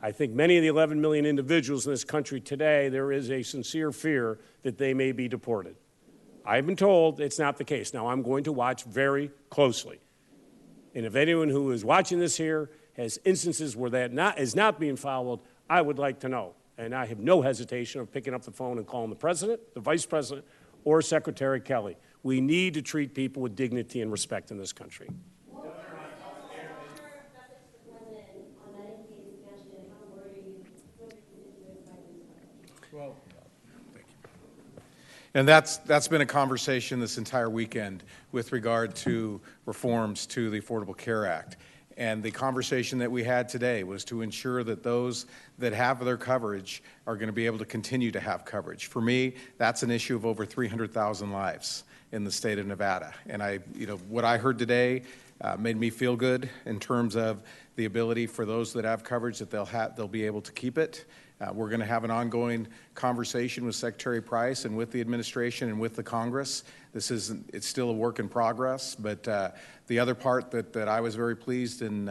I think many of the 11 million individuals in this country today, there is a sincere fear that they may be deported. I've been told it's not the case. Now, I'm going to watch very closely. And if anyone who is watching this here has instances where that is not being followed, I would like to know. And I have no hesitation of picking up the phone and calling the president, the vice president, or Secretary Kelly. We need to treat people with dignity and respect in this country. Well, thank you. And that's been a conversation this entire weekend with regard to reforms to the Affordable Care Act. And the conversation that we had today was to ensure that those that have their coverage are going to be able to continue to have coverage. For me, that's an issue of over 300,000 lives in the state of Nevada. And what I heard today made me feel good in terms of the ability for those that have coverage that they'll be able to keep it. We're going to have an ongoing conversation with Secretary Price and with the administration and with the Congress. It's still a work in progress, but the other part that I was very pleased and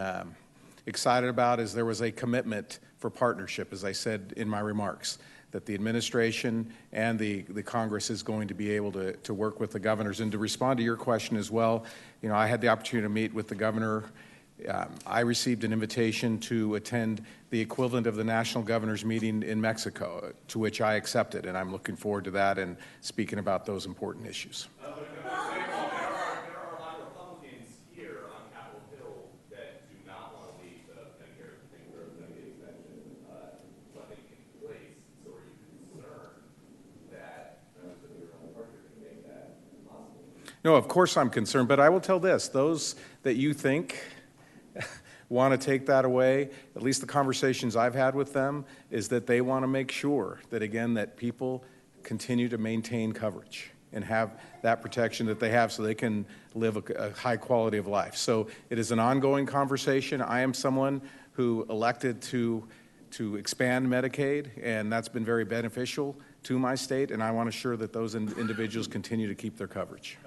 excited about is there was a commitment for partnership, as I said in my remarks, that the administration and the Congress is going to be able to work with the governors. And to respond to your question as well, I had the opportunity to meet with the governor I received an invitation to attend the equivalent of the National Governors Meeting in Mexico, to which I accepted, and I'm looking forward to that and speaking about those important issues. There are a lot of Republicans here on Capitol Hill that do not want to leave the Medicare extension funding in place. So are you concerned that members of your own party can make that possible? No, of course I'm concerned, but I will tell this, those that you think want to take that away, at least the conversations I've had with them, is that they want to make sure that, again, that people continue to maintain coverage and have that protection that they have so they can live a high quality of life. So it is an ongoing conversation. I am someone who elected to expand Medicaid, and that's been very beneficial to my state, and I want to ensure that those individuals continue to keep their coverage.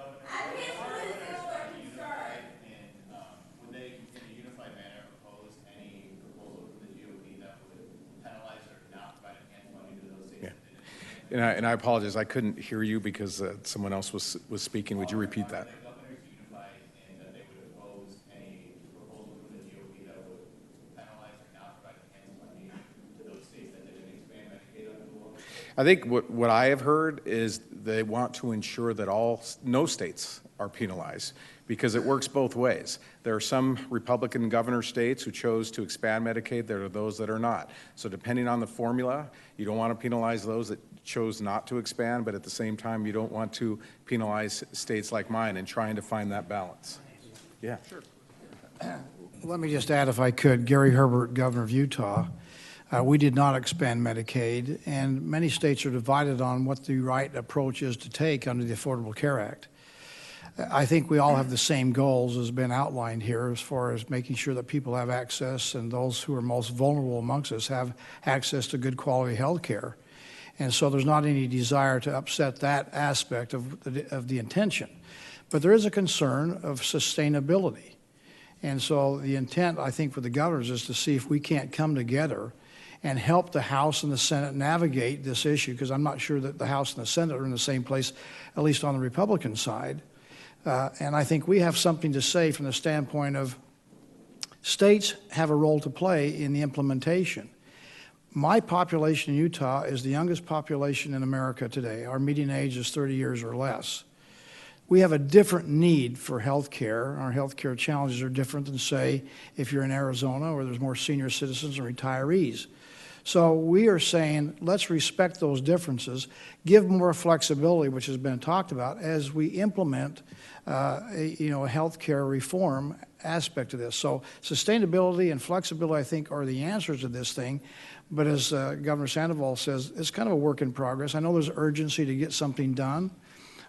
And I apologize, I couldn't hear you because someone else was speaking. Would you repeat that? I think what I have heard is they want to ensure that no states are penalized, because it works both ways. There are some Republican governor states who chose to expand Medicaid. There are those that are not. So depending on the formula, you don't want to penalize those that chose not to expand, but at the same time, you don't want to penalize states like mine, and trying to find that balance. Yeah. Sure. Let me just add, if I could, Gary Herbert, governor of Utah. We did not expand Medicaid, and many states are divided on what the right approach is to take under the Affordable Care Act. I think we all have the same goals as been outlined here, as far as making sure that people have access, and those who are most vulnerable amongst us have access to good quality health care. And so there's not any desire to upset that aspect of the intention. But there is a concern of sustainability. And so the intent, I think, for the governors is to see if we can't come together and help the House and the Senate navigate this issue, because I'm not sure that the House and the Senate are in the same place, at least on the Republican side. And I think we have something to say from the standpoint of states have a role to play in the implementation. My population in Utah is the youngest population in America today. Our median age is 30 years or less. We have a different need for health care. Our health care challenges are different than, say, if you're in Arizona, where there's more senior citizens and retirees. So we are saying, let's respect those differences, give more flexibility, which has been talked about, as we implement a health care reform aspect of this. So sustainability and flexibility, I think, are the answers to this thing. But as Governor Sandoval says, it's kind of a work in progress. I know there's urgency to get something done,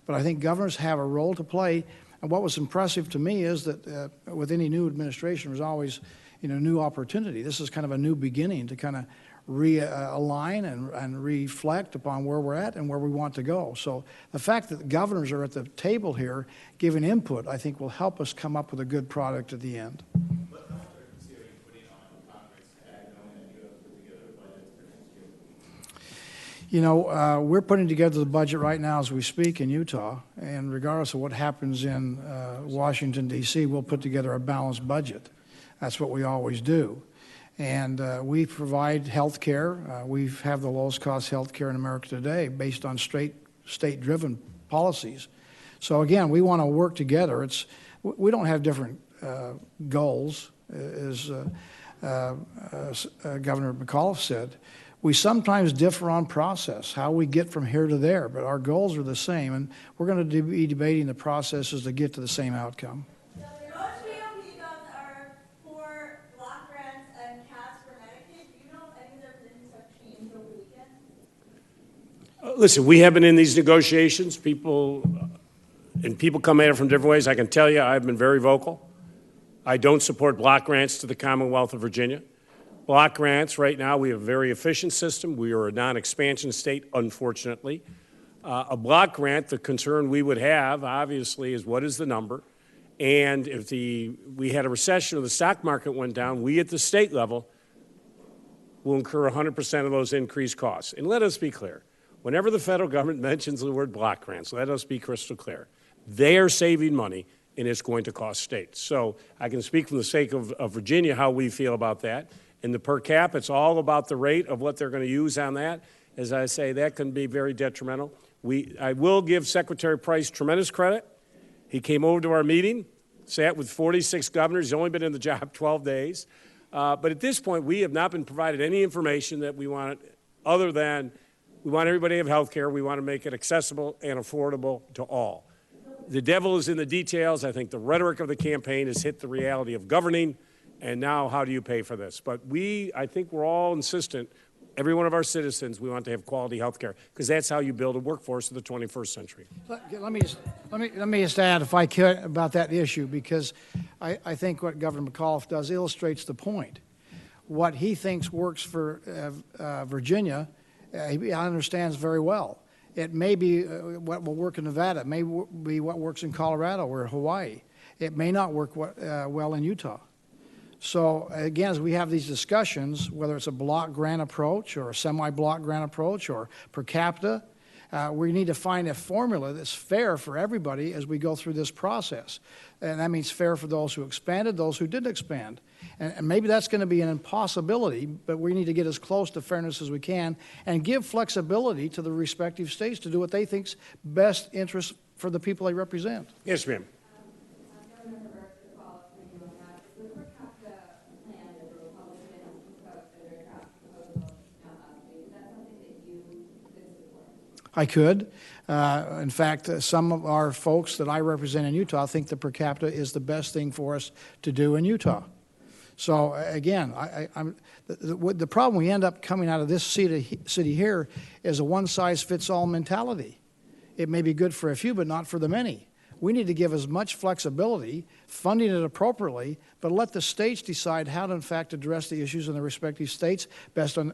but I think governors have a role to play. And what was impressive to me is that with any new administration, there's always new opportunity. This is kind of a new beginning to kind of realign and reflect upon where we're at and where we want to go. So the fact that the governors are at the table here giving input, I think, will help us come up with a good product at the end. We're putting together the budget right now as we speak in Utah, and regardless of what happens in Washington, D.C., we'll put together a balanced budget. That's what we always do. And we provide health care. We have the lowest cost health care in America today based on state-driven policies. So again, we want to work together. We don't have different goals, as Governor McAuliffe said. We sometimes differ on process, how we get from here to there, but our goals are the same, and we're going to be debating the processes to get to the same outcome. Listen, we have been in these negotiations. People come at it from different ways. I can tell you I've been very vocal. I don't support block grants to the Commonwealth of Virginia. Block grants, right now, we have a very efficient system. We are a non-expansion state, unfortunately. A block grant, the concern we would have, obviously, is what is the number? And if we had a recession or the stock market went down, we at the state level will incur 100% of those increased costs. And let us be clear. Whenever the federal government mentions the word block grants, let us be crystal clear. They are saving money and it's going to cost states. So I can speak from the sake of Virginia how we feel about that. And the per cap, it's all about the rate of what they're going to use on that. As I say, that can be very detrimental. I will give Secretary Price tremendous credit. He came over to our meeting, sat with 46 governors. He's only been in the job 12 days. But at this point, we have not been provided any information that we want other than we want everybody to have health care. We want to make it accessible and affordable to all. The devil is in the details. I think the rhetoric of the campaign has hit the reality of governing, and now how do you pay for this? But I think we're all insistent, every one of our citizens, we want to have quality health care, because that's how you build a workforce of the 21st century. Let me just add, if I could, about that issue, because I think what Governor McAuliffe does illustrates the point. What he thinks works for Virginia, he understands very well. It may be what will work in Nevada. It may be what works in Colorado or Hawaii. It may not work well in Utah. So again, as we have these discussions, whether it's a block grant approach or a semi-block grant approach or per capita, we need to find a formula that's fair for everybody as we go through this process. And that means fair for those who expanded, those who didn't expand. And maybe that's going to be an impossibility, but we need to get as close to fairness as we can and give flexibility to the respective states to do what they think's best interest for the people they represent. Yes, ma'am. I could. In fact, some of our folks that I represent in Utah think the per capita is the best thing for us to do in Utah. So again, the problem we end up coming out of this city here is a one-size-fits-all mentality. It may be good for a few, but not for the many. We need to give as much flexibility, funding it appropriately, but let the states decide how to, in fact, address the issues in their respective states based on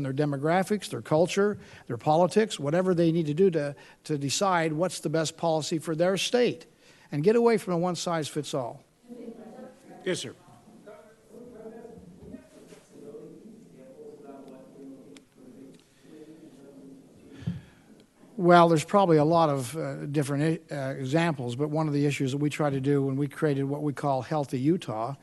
their demographics, their culture, their politics, whatever they need to do to decide what's the best policy for their state, and get away from a one-size-fits-all. Yes, sir. Well, there's probably a lot of different examples, but one of the issues that we try to do when we created what we call Healthy Utah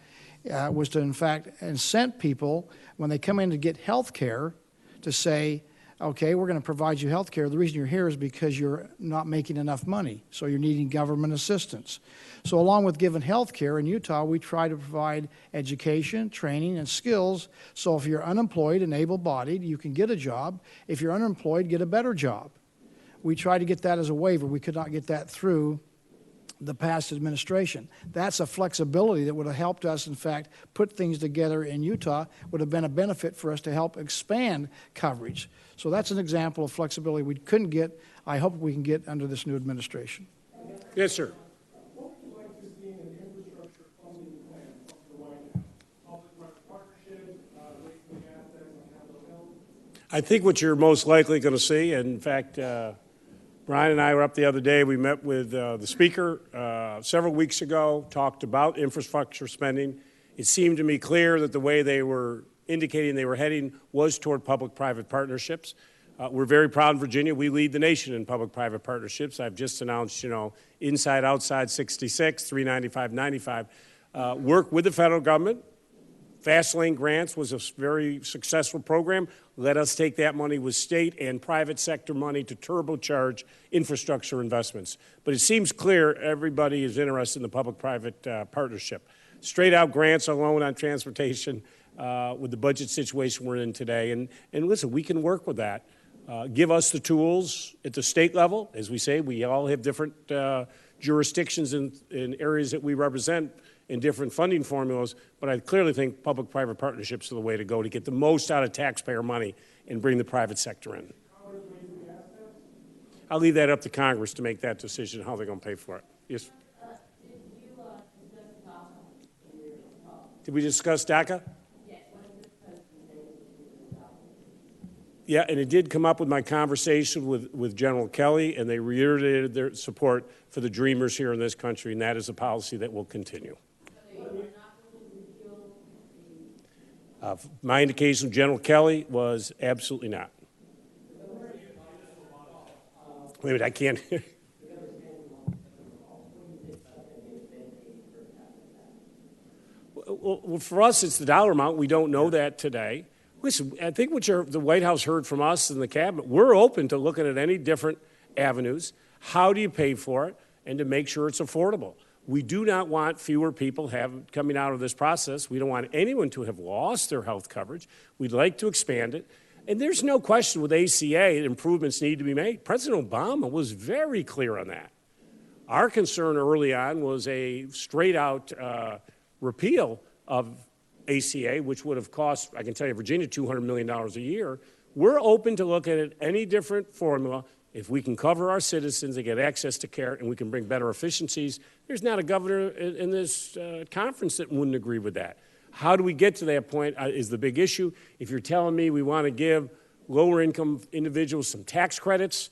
was to, in fact, incent people when they come in to get health care to say, okay, we're going to provide you health care. The reason you're here is because you're not making enough money, so you're needing government assistance. So along with giving health care in Utah, we try to provide education, training, and skills, so if you're unemployed and able-bodied, you can get a job. If you're unemployed, get a better job. We tried to get that as a waiver. We could not get that through the past administration. That's a flexibility that would have helped us, in fact, put things together in Utah, would have been a benefit for us to help expand coverage. So that's an example of flexibility we couldn't get. I hope we can get under this new administration. Yes, sir. What would you like to see in an infrastructure funding plan of the White House? Public-private partnership, raising assets on Capitol Hill? I think what you're most likely going to see, and in fact, Brian and I were up the other day. We met with the Speaker several weeks ago, talked about infrastructure spending. It seemed to me clear that the way they were indicating they were heading was toward public-private partnerships. We're very proud in Virginia. We lead the nation in public-private partnerships. I've just announced, inside, outside 66, 395, 95. Work with the federal government. Fast Lane Grants was a very successful program. Let us take that money with state and private sector money to turbocharge infrastructure investments. But it seems clear everybody is interested in the public-private partnership. Straight-out grants alone on transportation with the budget situation we're in today. And listen, we can work with that. Give us the tools at the state level. As we say, we all have different jurisdictions in areas that we represent in different funding formulas, but I clearly think public-private partnerships are the way to go to get the most out of taxpayer money and bring the private sector in. I'll leave that up to Congress to make that decision, how they're going to pay for it. Yes? Did we discuss DACA? Yeah, and it did come up with my conversation with General Kelly, and they reiterated their support for the dreamers here in this country, and that is a policy that will continue. My indication of General Kelly was absolutely not. Wait a minute, I can't. Well, for us, it's the dollar amount. We don't know that today. Listen, I think what the White House heard from us and the cabinet, we're open to looking at any different avenues. How do you pay for it? And to make sure it's affordable. We do not want fewer people coming out of this process. We don't want anyone to have lost their health coverage. We'd like to expand it. And there's no question with ACA, improvements need to be made. President Obama was very clear on that. Our concern early on was a straight-out repeal of ACA, which would have cost, I can tell you, Virginia $200 million a year. We're open to look at any different formula. If we can cover our citizens and get access to care and we can bring better efficiencies, there's not a governor in this conference that wouldn't agree with that. How do we get to that point is the big issue. If you're telling me we want to give lower-income individuals some tax credits,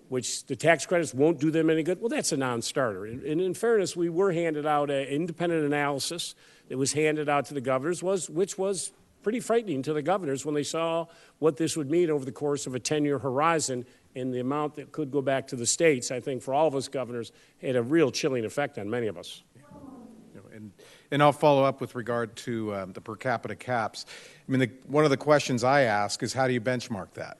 which the tax credits won't do them any good, well, that's a non-starter. And in fairness, we were handed out an independent analysis that was handed out to the governors, which was pretty frightening to the governors when they saw what this would mean over the course of a 10-year horizon and the amount that could go back to the states. I think for all of us governors, had a real chilling effect on many of us. And I'll follow up with regard to the per capita caps. I mean, one of the questions I ask is how do you benchmark that?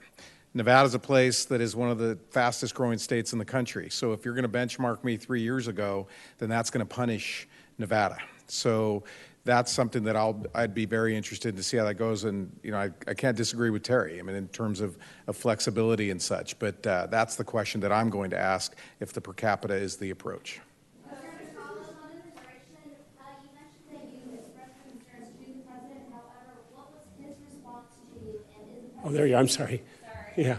Nevada's a place that is one of the fastest growing states in the country. So if you're going to benchmark me 3 years ago, then that's going to punish Nevada. So that's something that I'd be very interested to see how that goes. And, you know, I can't disagree with Terry, I mean, in terms of flexibility and such. But that's the question that I'm going to ask if the per capita is the approach. Oh, there you are. I'm sorry. Yeah.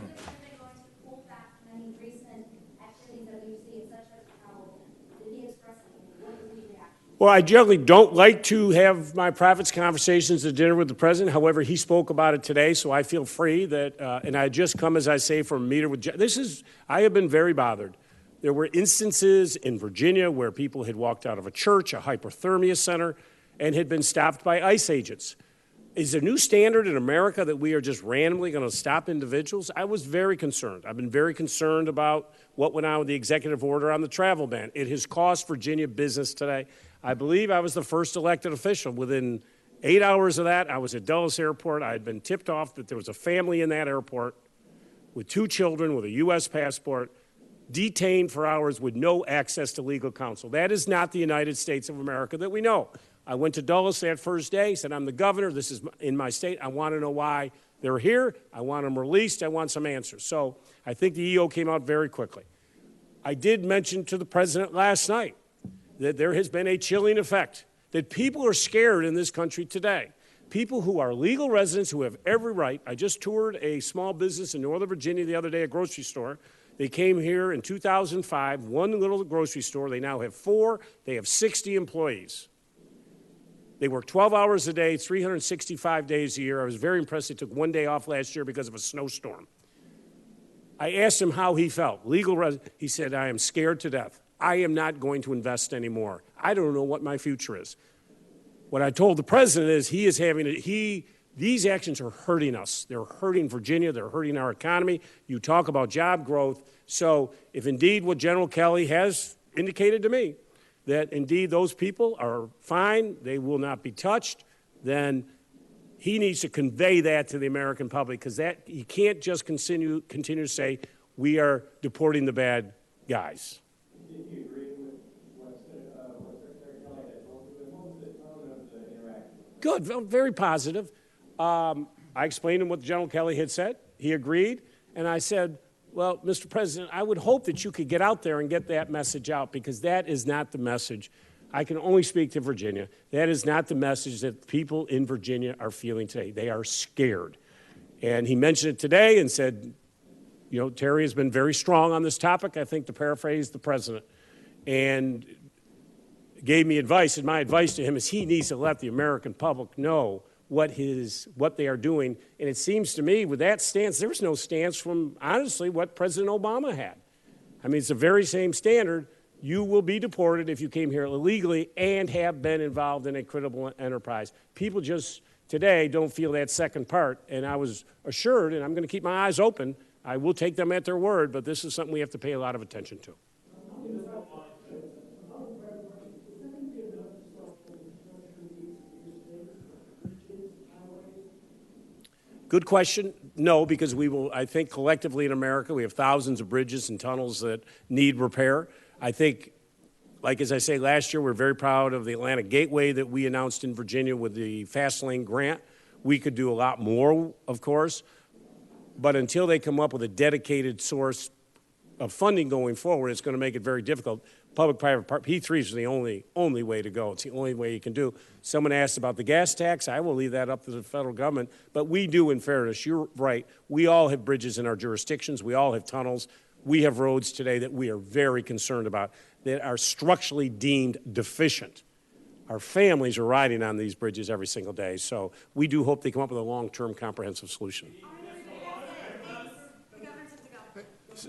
Well, I generally don't like to have my private conversations at dinner with the president. However, he spoke about it today, so I feel free that, and I just come, as I say, from a meeting with, I have been very bothered. There were instances in Virginia where people had walked out of a church, a hypothermia center, and had been stopped by ICE agents. Is there a new standard in America that we are just randomly going to stop individuals? I was very concerned. I've been very concerned about what went on with the executive order on the travel ban. It has cost Virginia business today. I believe I was the first elected official. Within 8 hours of that, I was at Dulles Airport. I had been tipped off that there was a family in that airport with 2 children with a U.S. passport, detained for hours with no access to legal counsel. That is not the United States of America that we know. I went to Dulles that first day, said, I'm the governor, this is in my state, I want to know why they're here, I want them released, I want some answers. So I think the EO came out very quickly. I did mention to the president last night that there has been a chilling effect, that people are scared in this country today. People who are legal residents who have every right. I just toured a small business in Northern Virginia the other day, a grocery store. They came here in 2005, one little grocery store. They now have 4. They have 60 employees. They work 12 hours a day, 365 days a year. I was very impressed. They took 1 day off last year because of a snowstorm. I asked him how he felt. He said, I am scared to death. I am not going to invest anymore. I don't know what my future is. What I told the president is these actions are hurting us. They're hurting Virginia. They're hurting our economy. You talk about job growth. So if indeed what General Kelly has indicated to me, that indeed those people are fine, they will not be touched, then he needs to convey that to the American public, because that he can't just continue to say we are deporting the bad guys. Did you agree with what Secretary Kelly had told you? What was the tone of the interaction? Good, very positive. I explained to him what General Kelly had said. He agreed, and I said, well, Mr. President, I would hope that you could get out there and get that message out, because that is not the message. I can only speak to Virginia. That is not the message that people in Virginia are feeling today. They are scared. And he mentioned it today and said, you know, Terry has been very strong on this topic, I think, to paraphrase the president, and gave me advice. And my advice to him is he needs to let the American public know what they are doing. And it seems to me with that stance, there's no stance from, honestly, what President Obama had. I mean, it's the very same standard. You will be deported if you came here illegally and have been involved in a criminal enterprise. People just today don't feel that second part. And I was assured, and I'm going to keep my eyes open, I will take them at their word, but this is something we have to pay a lot of attention to. Good question. No, because we will, I think collectively in America, we have thousands of bridges and tunnels that need repair. I think, like as I say, last year we're very proud of the Atlantic Gateway that we announced in Virginia with the Fast Lane grant. We could do a lot more, of course, but until they come up with a dedicated source of funding going forward, it's going to make it very difficult. Public-private P3 is the only way to go. It's the only way you can do. Someone asked about the gas tax. I will leave that up to the federal government. But we do, in fairness, you're right. We all have bridges in our jurisdictions. We all have tunnels. We have roads today that we are very concerned about that are structurally deemed deficient. Our families are riding on these bridges every single day. So we do hope they come up with a long-term comprehensive solution.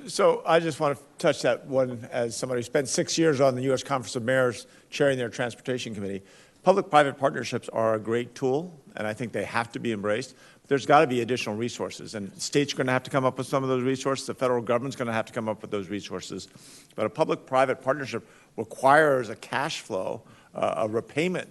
So I just want to touch that one as somebody who spent 6 years on the U.S. Conference of Mayors chairing their Transportation Committee. Public-private partnerships are a great tool, and I think they have to be embraced. But there's got to be additional resources, and states are going to have to come up with some of those resources. The federal government's going to have to come up with those resources. But a public-private partnership requires a cash flow, a repayment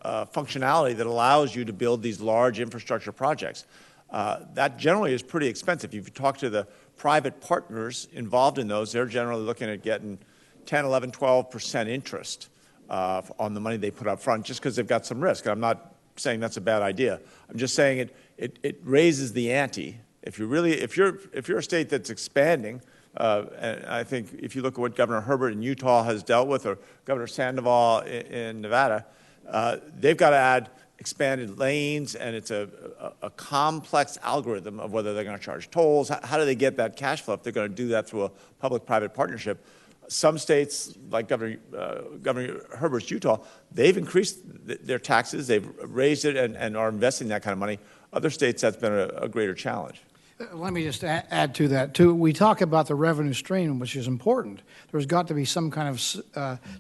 functionality that allows you to build these large infrastructure projects. That generally is pretty expensive. If you talk to the private partners involved in those, they're generally looking at getting 10, 11, 12% interest on the money they put up front just because they've got some risk. And I'm not saying that's a bad idea. I'm just saying it raises the ante. If you're a state that's expanding, and I think if you look at what Governor Herbert in Utah has dealt with, or Governor Sandoval in Nevada, they've got to add expanded lanes, and it's a complex algorithm of whether they're going to charge tolls. How do they get that cash flow if they're going to do that through a public-private partnership? Some states, like Governor Herbert's Utah, they've increased their taxes, they've raised it, and are investing that kind of money. Other states, that's been a greater challenge. Let me just add to that, too. We talk about the revenue stream, which is important. There's got to be some kind of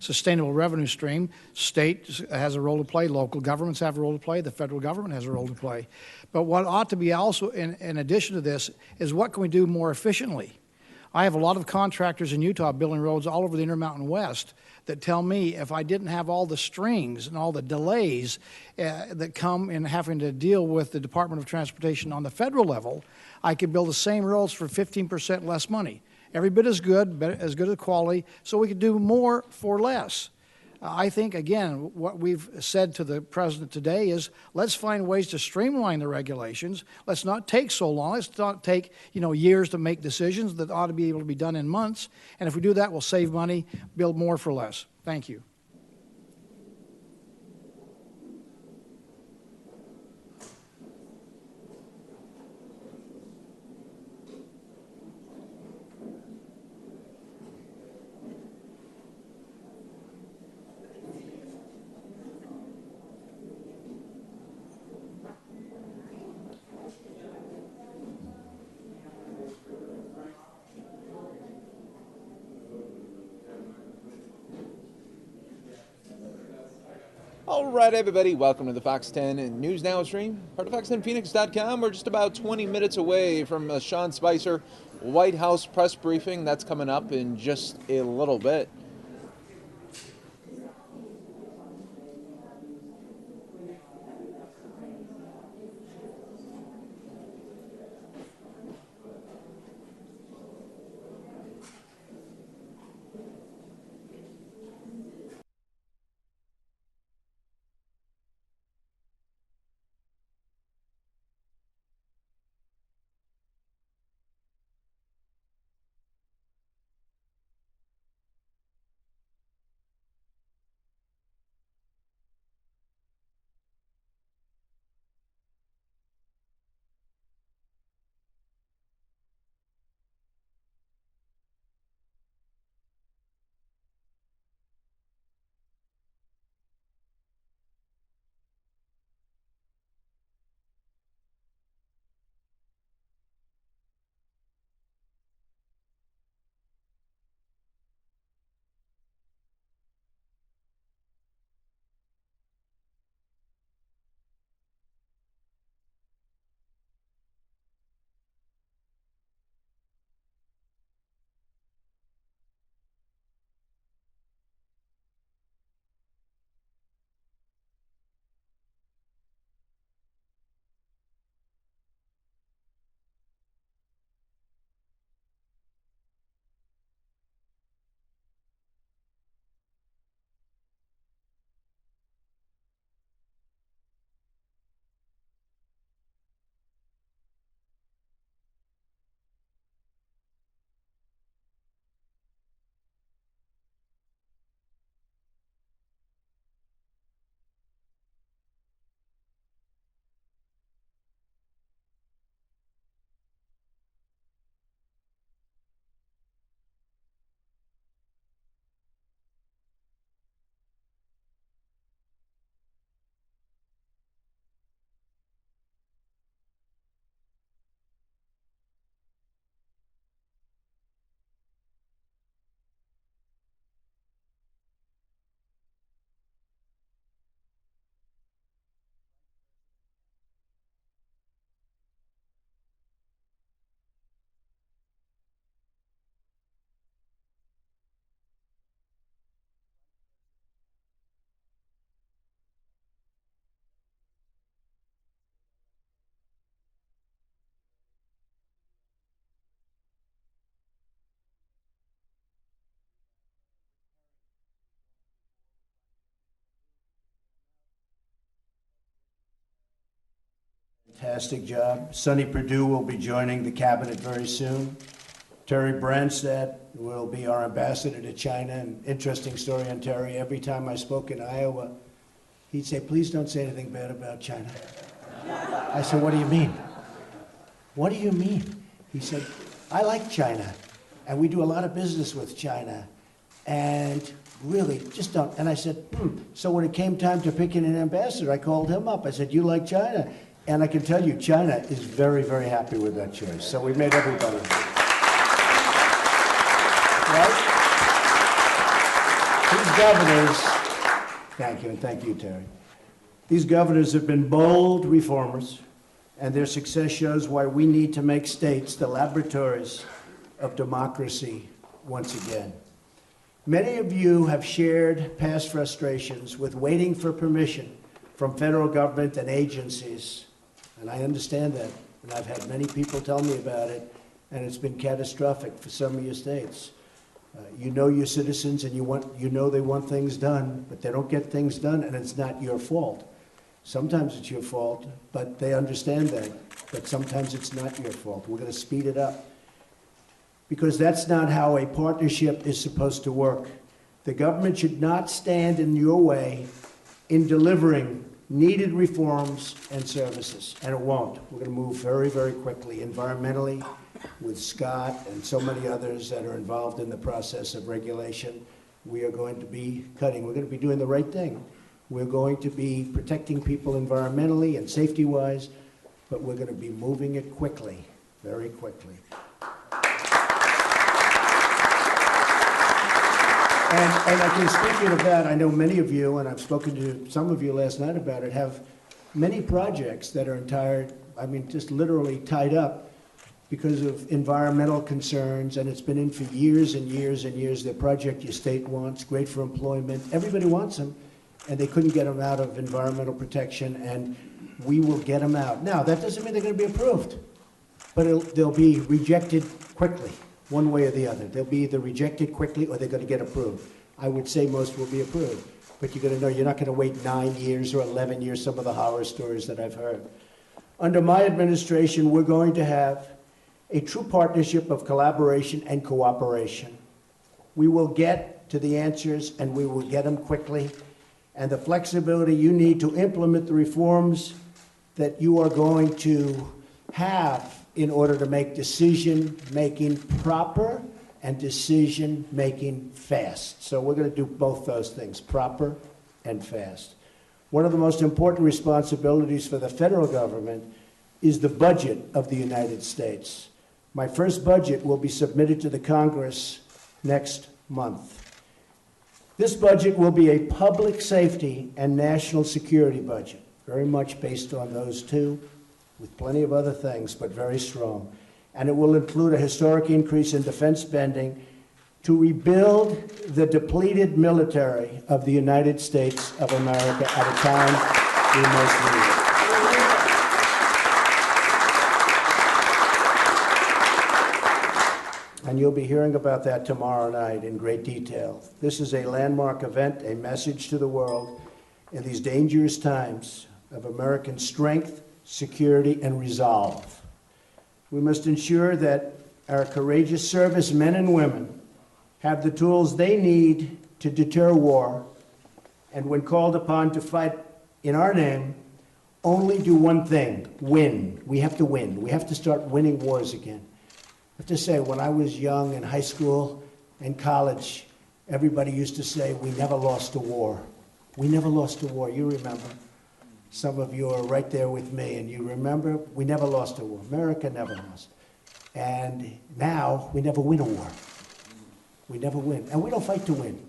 sustainable revenue stream. State has a role to play. Local governments have a role to play. The federal government has a role to play. But what ought to be also, in addition to this, is what can we do more efficiently? I have a lot of contractors in Utah building roads all over the Intermountain West that tell me if I didn't have all the strings and all the delays that come in having to deal with the Department of Transportation on the federal level, I could build the same roads for 15% less money. Every bit as good as quality, so we could do more for less. I think, again, what we've said to the president today is let's find ways to streamline the regulations. Let's not take so long. Let's not take years to make decisions that ought to be able to be done in months. And if we do that, we'll save money, build more for less. Thank you. All right, everybody, welcome to the Fox 10 News Now stream, part of Fox10Phoenix.com. We're just about 20 minutes away from Sean Spicer White House press briefing. That's coming up in just a little bit. fantastic job. Sonny Perdue will be joining the cabinet very soon. Terry Branstad will be our ambassador to China. An interesting story on Terry. Every time I spoke in Iowa, he'd say, please don't say anything bad about China. I said, what do you mean? What do you mean? He said, I like China, and we do a lot of business with China, and really, just don't. And I said, So when it came time to picking an ambassador, I called him up. I said, you like China? And I can tell you, China is very, very happy with that choice. So we made everybody. Right? These governors, thank you, and thank you, Terry. These governors have been bold reformers, and their success shows why we need to make states the laboratories of democracy once again. Many of you have shared past frustrations with waiting for permission from federal government and agencies, and I understand that, and I've had many people tell me about it, and it's been catastrophic for some of your states. You know your citizens, and you know they want things done, but they don't get things done, and it's not your fault. Sometimes it's your fault, but they understand that. But sometimes it's not your fault. We're going to speed it up. Because that's not how a partnership is supposed to work. The government should not stand in your way in delivering needed reforms and services, and it won't. We're going to move very, very quickly environmentally with Scott and so many others that are involved in the process of regulation. We are going to be cutting. We're going to be doing the right thing. We're going to be protecting people environmentally and safety-wise, but we're going to be moving it quickly, very quickly. And I can speak to that. I know many of you, and I've spoken to some of you last night about it, have many projects that are just literally tied up because of environmental concerns, and it's been in for years and years and years. The project your state wants, great for employment. Everybody wants them, and they couldn't get them out of environmental protection, and we will get them out. Now, that doesn't mean they're going to be approved, but they'll be rejected quickly. One way or the other. They'll be either rejected quickly or they're going to get approved. I would say most will be approved. But you're going to know you're not going to wait 9 years or 11 years, some of the horror stories that I've heard. Under my administration, we're going to have a true partnership of collaboration and cooperation. We will get to the answers, and we will get them quickly. And the flexibility you need to implement the reforms that you are going to have in order to make decision-making proper and decision-making fast. So we're going to do both those things, proper and fast. One of the most important responsibilities for the federal government is the budget of the United States. My first budget will be submitted to the Congress next month. This budget will be a public safety and national security budget, very much based on those two, with plenty of other things, but very strong. And it will include a historic increase in defense spending to rebuild the depleted military of the United States of America at a time we most need it. And you'll be hearing about that tomorrow night in great detail. This is a landmark event, a message to the world in these dangerous times of American strength, security, and resolve. We must ensure that our courageous servicemen and women have the tools they need to deter war, and when called upon to fight in our name, only do one thing: win. We have to win. We have to start winning wars again. I have to say, when I was young in high school and college, everybody used to say, we never lost a war. We never lost a war. You remember. Some of you are right there with me, and you remember we never lost a war. America never lost. And now we never win a war. We never win. And we don't fight to win.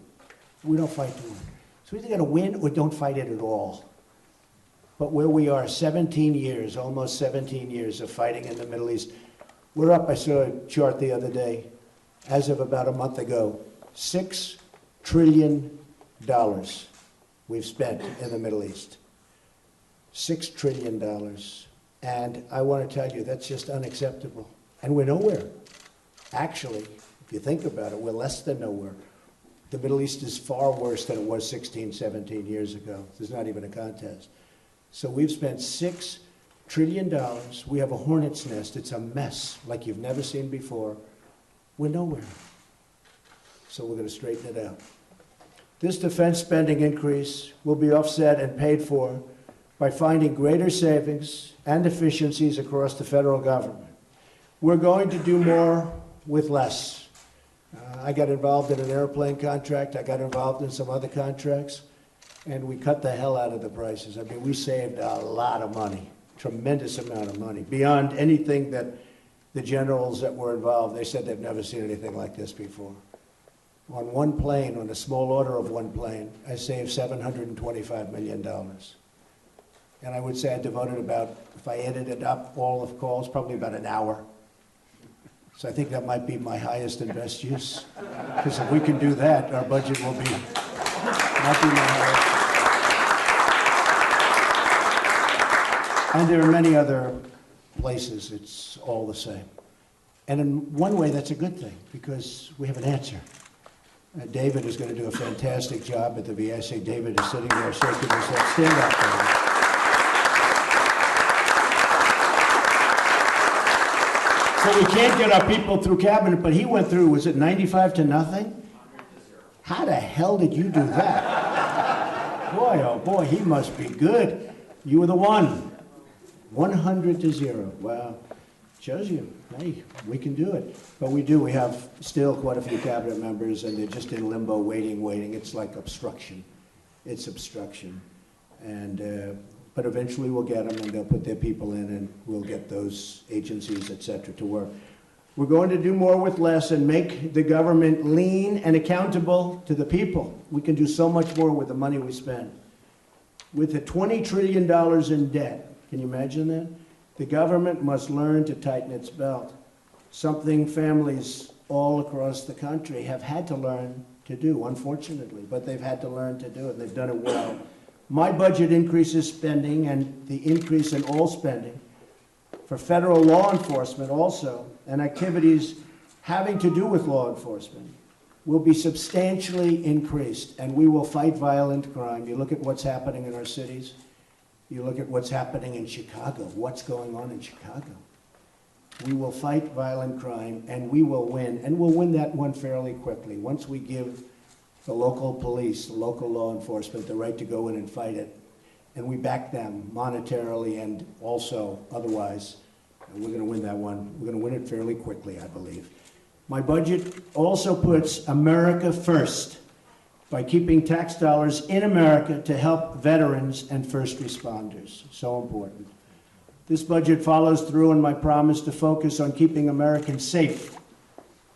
We don't fight to win. So we either got to win or don't fight it at all. But where we are, 17 years, almost 17 years of fighting in the Middle East, we're up, I saw a chart the other day, as of about a month ago, $6 trillion we've spent in the Middle East. $6 trillion. And I want to tell you, that's just unacceptable. And we're nowhere. Actually, if you think about it, we're less than nowhere. The Middle East is far worse than it was 16, 17 years ago. There's not even a contest. So we've spent $6 trillion. We have a hornet's nest. It's a mess like you've never seen before. We're nowhere. So we're going to straighten it out. This defense spending increase will be offset and paid for by finding greater savings and efficiencies across the federal government. We're going to do more with less. I got involved in an airplane contract. I got involved in some other contracts, and we cut the hell out of the prices. I mean, we saved a lot of money, tremendous amount of money, beyond anything that the generals that were involved, they said they've never seen anything like this before. On one plane, on a small order of one plane, I saved $725 million. And I would say I devoted about, if I edited up all of calls, probably about an hour. So I think that might be my highest and best use. Because if we can do that, our budget will be, might be my highest. And there are many other places it's all the same. And in one way, that's a good thing, because we have an answer. David is going to do a fantastic job at the VA. I say David is sitting there shaking his head. Stand up, David. So we can't get our people through cabinet, but he went through, was it 95 to nothing? How the hell did you do that? Boy, oh boy, he must be good. You were the one. 100 to 0. Wow. Shows you, hey, we can do it. But we do. We have still quite a few cabinet members, and they're just in limbo, waiting. It's like obstruction. It's obstruction. And but eventually we'll get them, and they'll put their people in, and we'll get those agencies, et cetera, to work. We're going to do more with less and make the government lean and accountable to the people. We can do so much more with the money we spend. With the $20 trillion in debt, can you imagine that? The government must learn to tighten its belt, something families all across the country have had to learn to do, unfortunately, but they've had to learn to do it, and they've done it well. My budget increases spending, and the increase in all spending for federal law enforcement also, and activities having to do with law enforcement, will be substantially increased, and we will fight violent crime. You look at what's happening in our cities. You look at what's happening in Chicago. What's going on in Chicago? We will fight violent crime, and we will win, and we'll win that one fairly quickly. Once we give the local police, the local law enforcement, the right to go in and fight it, and we back them monetarily and also otherwise, we're going to win that one. We're going to win it fairly quickly, I believe. My budget also puts America first by keeping tax dollars in America to help veterans and first responders. So important. This budget follows through on my promise to focus on keeping Americans safe,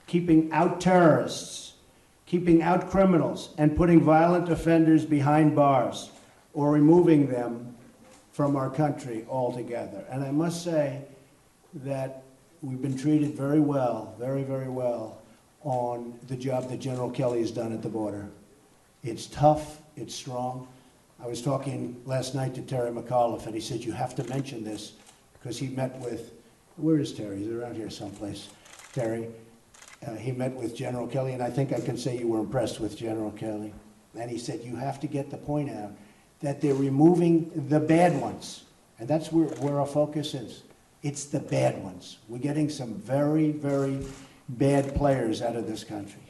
keeping out terrorists, keeping out criminals, and putting violent offenders behind bars or removing them from our country altogether. And I must say that we've been treated very well, very, very well, on the job that General Kelly has done at the border. It's tough, it's strong. I was talking last night to Terry McAuliffe, and he said, you have to mention this, because he met with, where is Terry? He's around here someplace. Terry, he met with General Kelly, and I think I can say you were impressed with General Kelly. And he said, you have to get the point out that they're removing the bad ones. And that's where our focus is. It's the bad ones. We're getting some very, very bad players out of this country.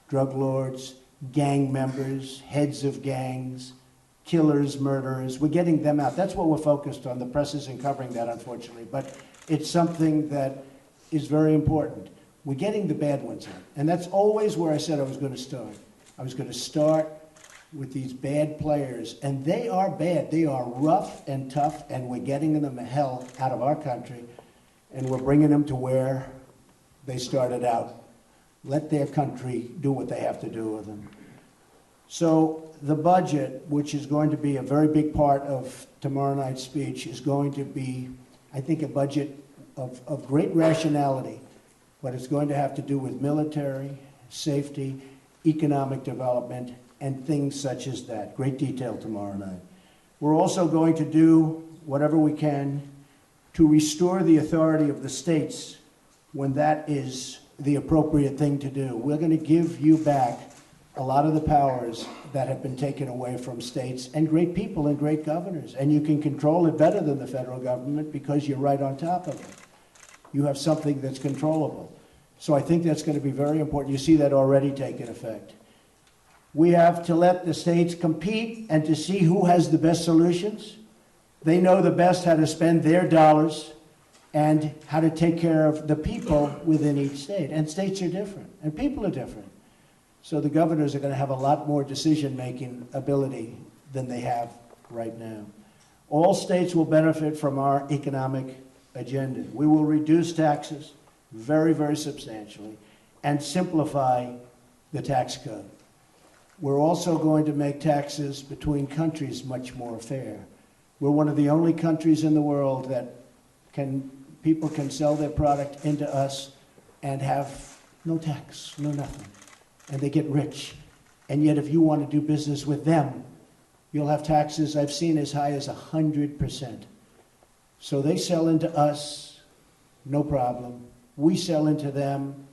Drug lords, gang members, heads of gangs, killers, murderers. We're getting them out. That's what we're focused on. The press isn't covering that, unfortunately. But it's something that is very important. We're getting the bad ones out. And that's always where I said I was going to start. I was going to start with these bad players. And they are bad. They are rough and tough, and we're getting them the hell out of our country, and we're bringing them to where they started out. Let their country do what they have to do with them. So the budget, which is going to be a very big part of tomorrow night's speech, is going to be, I think, a budget of great rationality. But it's going to have to do with military, safety, economic development, and things such as that. Great detail tomorrow night. We're also going to do whatever we can to restore the authority of the states when that is the appropriate thing to do. We're going to give you back a lot of the powers that have been taken away from states and great people and great governors. And you can control it better than the federal government because you're right on top of it. You have something that's controllable. So I think that's going to be very important. You see that already taking effect. We have to let the states compete and to see who has the best solutions. They know the best how to spend their dollars and how to take care of the people within each state. And states are different, and people are different. So the governors are going to have a lot more decision-making ability than they have right now. All states will benefit from our economic agenda. We will reduce taxes very, very substantially and simplify the tax code. We're also going to make taxes between countries much more fair. We're one of the only countries in the world that people can sell their product into us and have no tax, no nothing, and they get rich. And yet if you want to do business with them, you'll have taxes I've seen as high as 100%. So they sell into us, no problem. We sell into them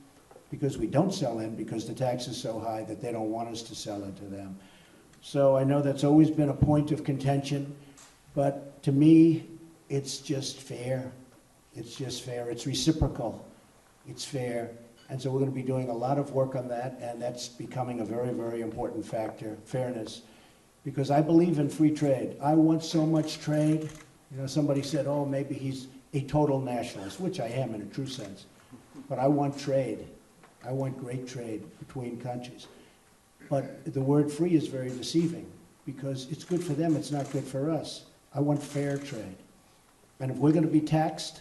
because we don't sell in because the tax is so high that they don't want us to sell into them. So I know that's always been a point of contention, but to me, it's just fair. It's just fair. It's reciprocal. It's fair. And so we're going to be doing a lot of work on that, and that's becoming a very, very important factor, fairness, because I believe in free trade. I want so much trade. You know, somebody said, oh, maybe he's a total nationalist, which I am in a true sense. But I want trade. I want great trade between countries. But the word free is very deceiving because it's good for them, it's not good for us. I want fair trade. And if we're going to be taxed,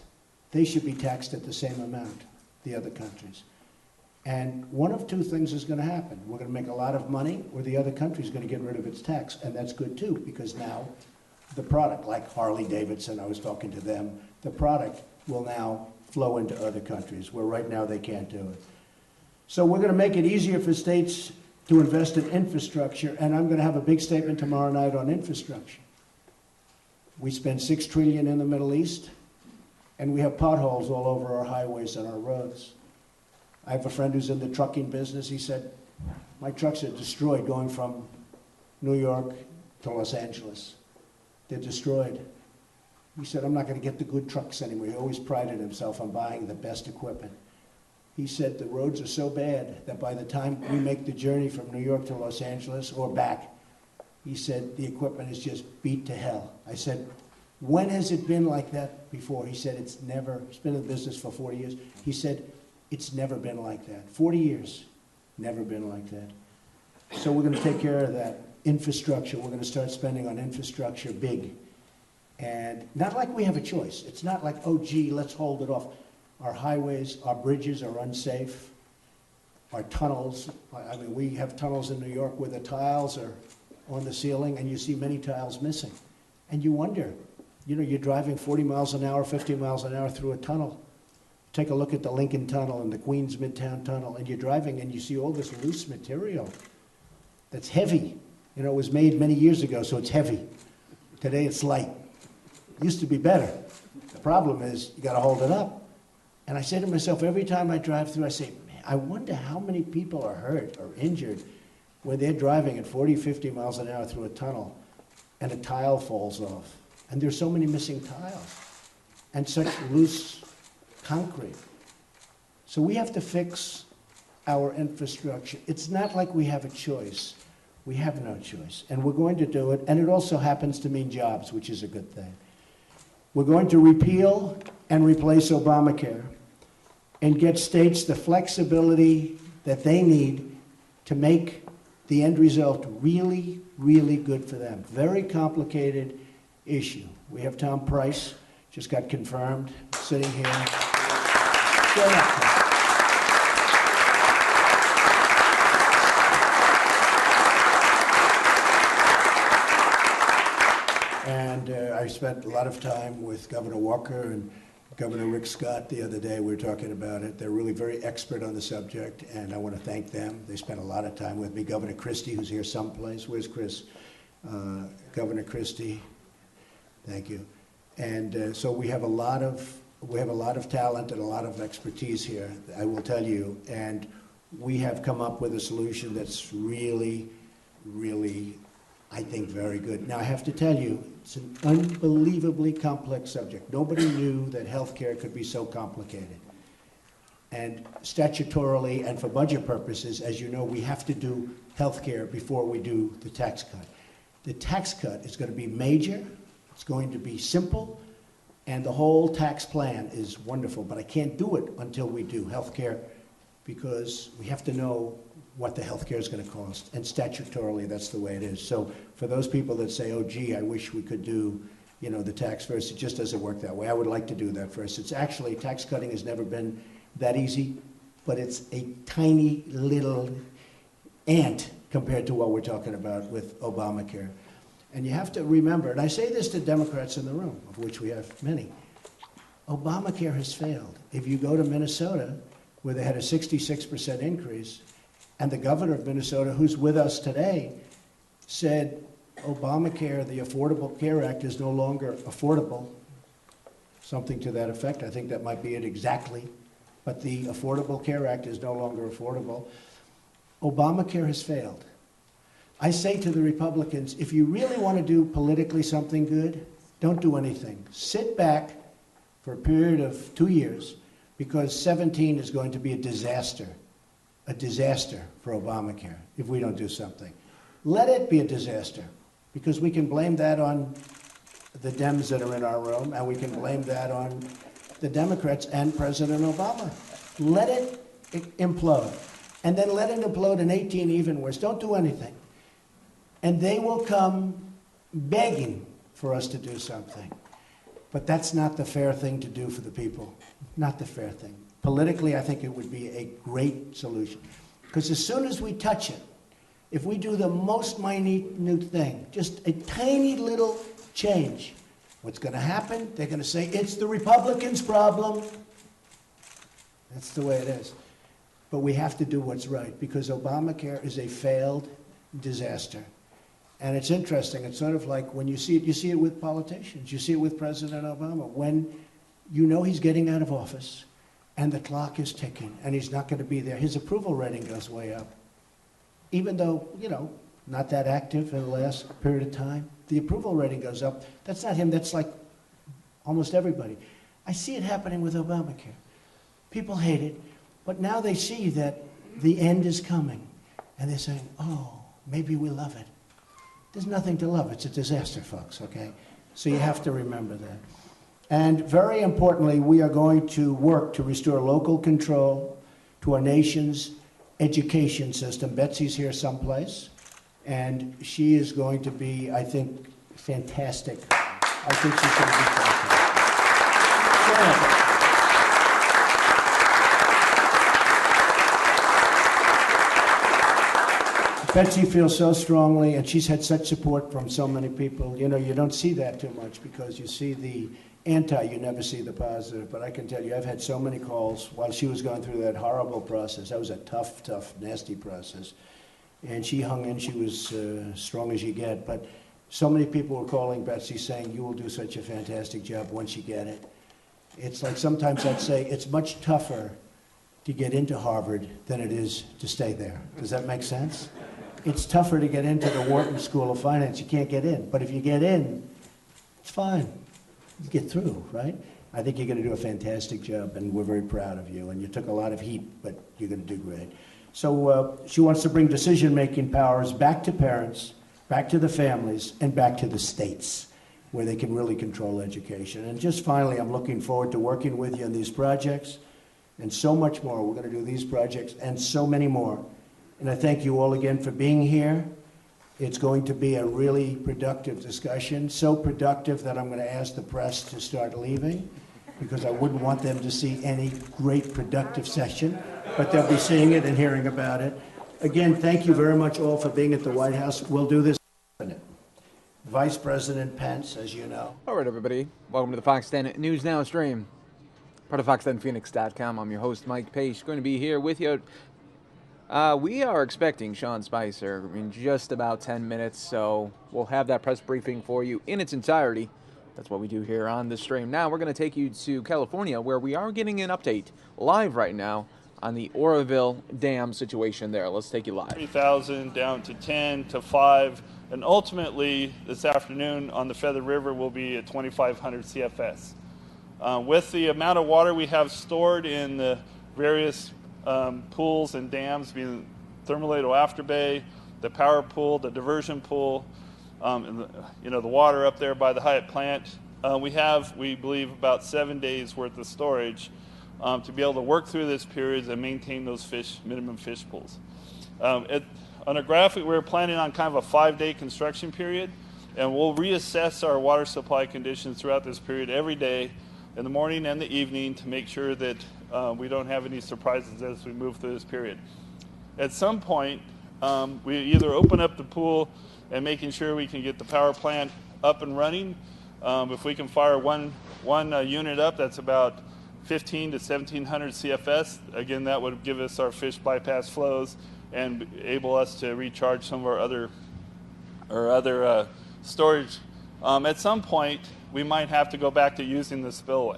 they should be taxed at the same amount, the other countries. And one of two things is going to happen. We're going to make a lot of money, or the other country is going to get rid of its tax. And that's good too, because now the product, like Harley Davidson, I was talking to them, the product will now flow into other countries, where right now they can't do it. So we're going to make it easier for states to invest in infrastructure, and I'm going to have a big statement tomorrow night on infrastructure. We spend $6 trillion in the Middle East, and we have potholes all over our highways and our roads. I have a friend who's in the trucking business. He said, my trucks are destroyed going from New York to Los Angeles. They're destroyed. He said, I'm not going to get the good trucks anymore. He always prided himself on buying the best equipment. He said the roads are so bad that by the time we make the journey from New York to Los Angeles or back, he said the equipment is just beat to hell. I said, when has it been like that before? He said it's never, he's been in business for 40 years. He said it's never been like that. 40 years, never been like that. So we're going to take care of that. Infrastructure, we're going to start spending on infrastructure big. And not like we have a choice. It's not like, oh, gee, let's hold it off. Our highways, our bridges are unsafe. Our tunnels, I mean, we have tunnels in New York where the tiles are on the ceiling and you see many tiles missing. And you wonder, you know, you're driving 40 miles an hour, 50 miles an hour through a tunnel. Take a look at the Lincoln Tunnel and the Queens Midtown Tunnel, and you're driving and you see all this loose material that's heavy. You know, it was made many years ago, so it's heavy. Today it's light. It used to be better. The problem is you got to hold it up. And I say to myself, every time I drive through, I say, man, I wonder how many people are hurt or injured when they're driving at 40, 50 miles an hour through a tunnel and a tile falls off. And there's so many missing tiles and such loose concrete. So we have to fix our infrastructure. It's not like we have a choice. We have no choice. And we're going to do it. And it also happens to mean jobs, which is a good thing. We're going to repeal and replace Obamacare and get states the flexibility that they need to make the end result really, really good for them. Very complicated issue. We have Tom Price, just got confirmed, sitting here. Go ahead. And I spent a lot of time with Governor Walker and Governor Rick Scott the other day. We were talking about it. They're really very expert on the subject, and I want to thank them. They spent a lot of time with me. Governor Christie, who's here someplace. Where's Chris? Governor Christie. Thank you. And so we have a lot of talent and a lot of expertise here, I will tell you. And we have come up with a solution that's really, really, I think, very good. Now, I have to tell you, it's an unbelievably complex subject. Nobody knew that healthcare could be so complicated. And statutorily and for budget purposes, as you know, we have to do healthcare before we do the tax cut. The tax cut is going to be major, it's going to be simple, and the whole tax plan is wonderful, but I can't do it until we do healthcare because we have to know what the healthcare is going to cost, and statutorily that's the way it is. So for those people that say, oh gee, I wish we could do, you know, the tax first, it just doesn't work that way. I would like to do that first. It's actually, tax cutting has never been that easy, but it's a tiny little ant compared to what we're talking about with Obamacare. And you have to remember, and I say this to Democrats in the room, of which we have many, Obamacare has failed. If you go to Minnesota, where they had a 66% increase, and the governor of Minnesota, who's with us today, said Obamacare, the Affordable Care Act, is no longer affordable, something to that effect. I think that might be it exactly. But the Affordable Care Act is no longer affordable. Obamacare has failed. I say to the Republicans, if you really want to do politically something good, don't do anything. Sit back for a period of 2 years, because 17 is going to be a disaster for Obamacare if we don't do something. Let it be a disaster, because we can blame that on the Dems that are in our room, and we can blame that on the Democrats and President Obama. Let it implode. And then let it implode in 18 even worse. Don't do anything. And they will come begging for us to do something. But that's not the fair thing to do for the people. Not the fair thing. Politically, I think it would be a great solution. Because as soon as we touch it, if we do the most minute thing, just a tiny little change, what's going to happen? They're going to say, it's the Republicans' problem. That's the way it is. But we have to do what's right, because Obamacare is a failed disaster. And it's interesting. It's sort of like when you see it with politicians. You see it with President Obama. When you know he's getting out of office and the clock is ticking and he's not going to be there, his approval rating goes way up. Even though, you know, not that active in the last period of time, the approval rating goes up. That's not him. That's like almost everybody. I see it happening with Obamacare. People hate it, but now they see that the end is coming. And they're saying, oh, maybe we love it. There's nothing to love. It's a disaster, folks, okay? So you have to remember that. And very importantly, we are going to work to restore local control to our nation's education system. Betsy's here someplace, and she is going to be, I think, fantastic. I think she's going to be fantastic. Betsy feels so strongly, and she's had such support from so many people. You know, you don't see that too much because you see the anti, you never see the positive. But I can tell you, I've had so many calls while she was going through that horrible process. That was a tough, nasty process. And she hung in. She was strong as you get. But so many people were calling Betsy saying, you will do such a fantastic job once you get it. It's like sometimes I'd say it's much tougher to get into Harvard than it is to stay there. Does that make sense? It's tougher to get into the Wharton School of Finance. You can't get in. But if you get in, it's fine. You get through, right? I think you're going to do a fantastic job, and we're very proud of you. And you took a lot of heat, but you're going to do great. So she wants to bring decision-making powers back to parents, back to the families, and back to the states, where they can really control education. And just finally, I'm looking forward to working with you on these projects and so much more. We're going to do these projects and so many more. And I thank you all again for being here. It's going to be a really productive discussion, so productive that I'm going to ask the press to start leaving, because I wouldn't want them to see any great productive session, but they'll be seeing it and hearing about it. Again, thank you very much all for being at the White House. We'll do this. Vice President Pence, as you know. All right, everybody. Welcome to the Fox 10 News Now stream. Part of Fox10Phoenix.com. I'm your host, Mike Pace. Going to be here with you. We are expecting Sean Spicer in just about 10 minutes, so we'll have that press briefing for you in its entirety. That's what we do here on the stream. Now we're going to take you to California, where we are getting an update live right now on the Oroville Dam situation there. Let's take you live. 3,000 down to 10 to 5, and ultimately this afternoon on the Feather River will be at 2,500 CFS. With the amount of water we have stored in the various pools and dams, being Thermoledo Afterbay, the power pool, the diversion pool, and the water up there by the Hyatt plant, we believe, about 7 days worth of storage to be able to work through this period and maintain those minimum fish pools. On a graphic, we're planning on kind of a 5-day construction period, and we'll reassess our water supply conditions throughout this period every day, in the morning and the evening, to make sure that we don't have any surprises as we move through this period. At some point, we either open up the pool and making sure we can get the power plant up and running. If we can fire one unit up, that's about 1,500 to 1,700 CFS. Again, that would give us our fish bypass flows and enable us to recharge some of our other storage. At some point, we might have to go back to using the spillway.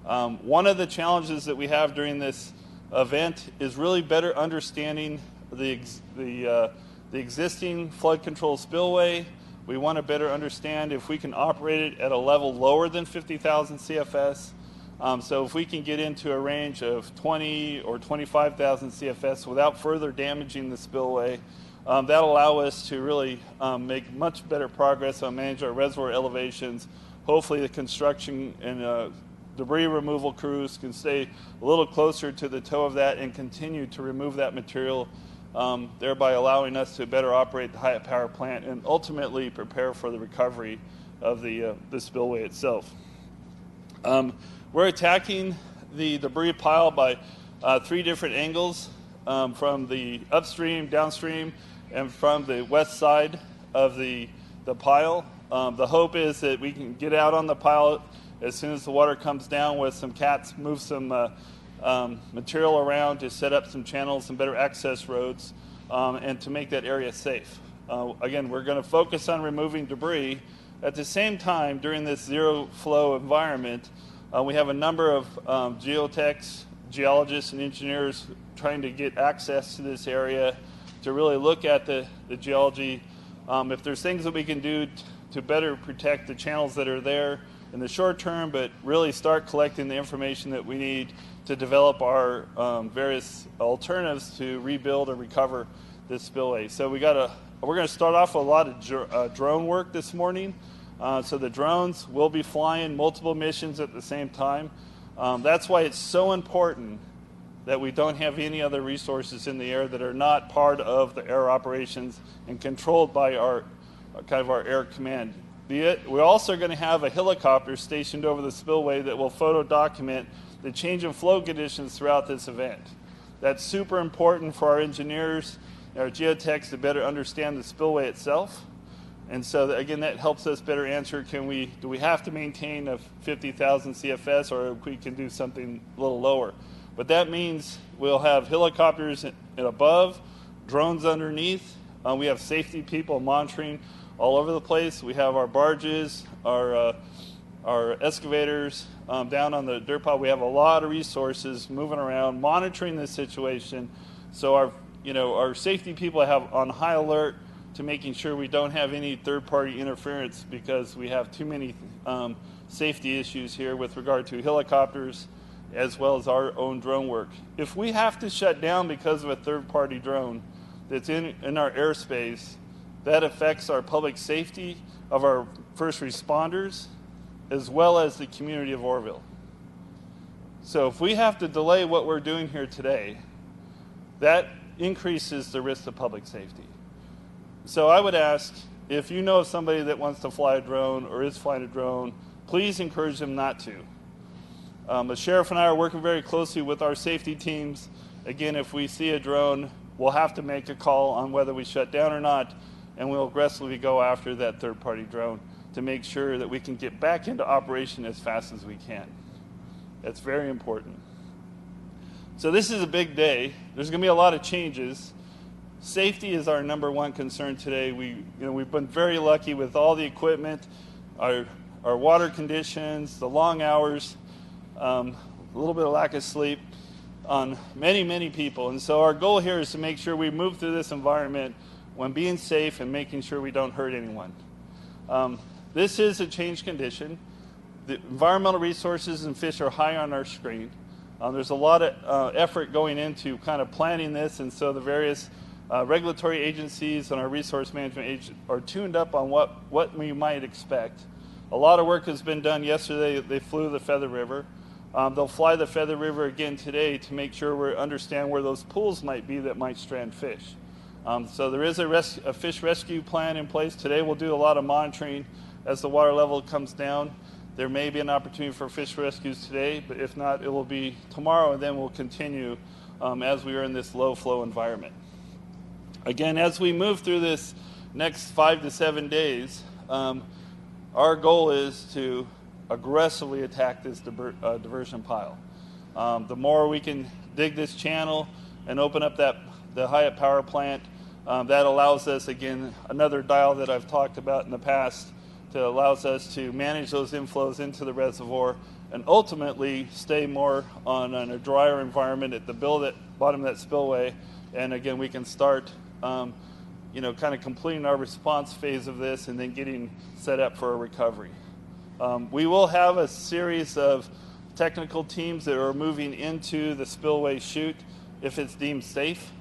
One of the challenges that we have during this event is really better understanding the existing flood control spillway. We want to better understand if we can operate it at a level lower than 50,000 CFS. So if we can get into a range of 20 or 25,000 CFS without further damaging the spillway, that'll allow us to really make much better progress on managing our reservoir elevations. Hopefully the construction and debris removal crews can stay a little closer to the toe of that and continue to remove that material, thereby allowing us to better operate the Hyatt Power Plant and ultimately prepare for the recovery of the spillway itself. We're attacking the debris pile by 3 different angles, from the upstream, downstream, and from the west side of the pile. The hope is that we can get out on the pile as soon as the water comes down with some cats, move some material around to set up some channels and better access roads, and to make that area safe. Again, we're going to focus on removing debris. At the same time, during this zero flow environment, we have a number of geotechs, geologists, and engineers trying to get access to this area to really look at the geology. If there's things that we can do to better protect the channels that are there in the short term, but really start collecting the information that we need to develop our various alternatives to rebuild or recover this spillway. So we're going to start off with a lot of drone work this morning. So the drones will be flying multiple missions at the same time. That's why it's so important that we don't have any other resources in the air that are not part of the air operations and controlled by our air command. We're also going to have a helicopter stationed over the spillway that will photo document the change in flow conditions throughout this event. That's super important for our engineers and our geotechs to better understand the spillway itself. And so again, that helps us better answer, do we have to maintain a 50,000 CFS, or we can do something a little lower? But that means we'll have helicopters above, drones underneath. We have safety people monitoring all over the place. We have our barges, our excavators down on the dirt pile. We have a lot of resources moving around, monitoring this situation. So our safety people have on high alert to making sure we don't have any third-party interference, because we have too many safety issues here with regard to helicopters as well as our own drone work. If we have to shut down because of a third-party drone that's in our airspace, that affects our public safety of our first responders as well as the community of Oroville. So if we have to delay what we're doing here today, that increases the risk to public safety. So I would ask, if you know of somebody that wants to fly a drone or is flying a drone, please encourage them not to. The sheriff and I are working very closely with our safety teams. Again, if we see a drone, we'll have to make a call on whether we shut down or not, and we'll aggressively go after that third-party drone to make sure that we can get back into operation as fast as we can. That's very important. So this is a big day. There's going to be a lot of changes. Safety is our number one concern today. We've been very lucky with all the equipment, our water conditions, the long hours, a little bit of lack of sleep. on many, many people. And so our goal here is to make sure we move through this environment when being safe and making sure we don't hurt anyone. This is a changed condition. The environmental resources and fish are high on our screen. There's a lot of effort going into kind of planning this, and so the various regulatory agencies and our resource management agents are tuned up on what we might expect. A lot of work has been done. Yesterday they flew the Feather River. They'll fly the Feather River again today to make sure we understand where those pools might be that might strand fish. So there is a fish rescue plan in place. Today we'll do a lot of monitoring as the water level comes down. There may be an opportunity for fish rescues today, but if not, it will be tomorrow, and then we'll continue as we are in this low flow environment. Again, as we move through this next 5 to 7 days, our goal is to aggressively attack this diversion pile. The more we can dig this channel and open up the Hyatt power plant, that allows us, again, another dial that I've talked about in the past, that allows us to manage those inflows into the reservoir and ultimately stay more on a drier environment at the bottom of that spillway. And again, we can start kind of completing our response phase of this and then getting set up for a recovery. We will have a series of technical teams that are moving into the spillway chute if it's deemed safe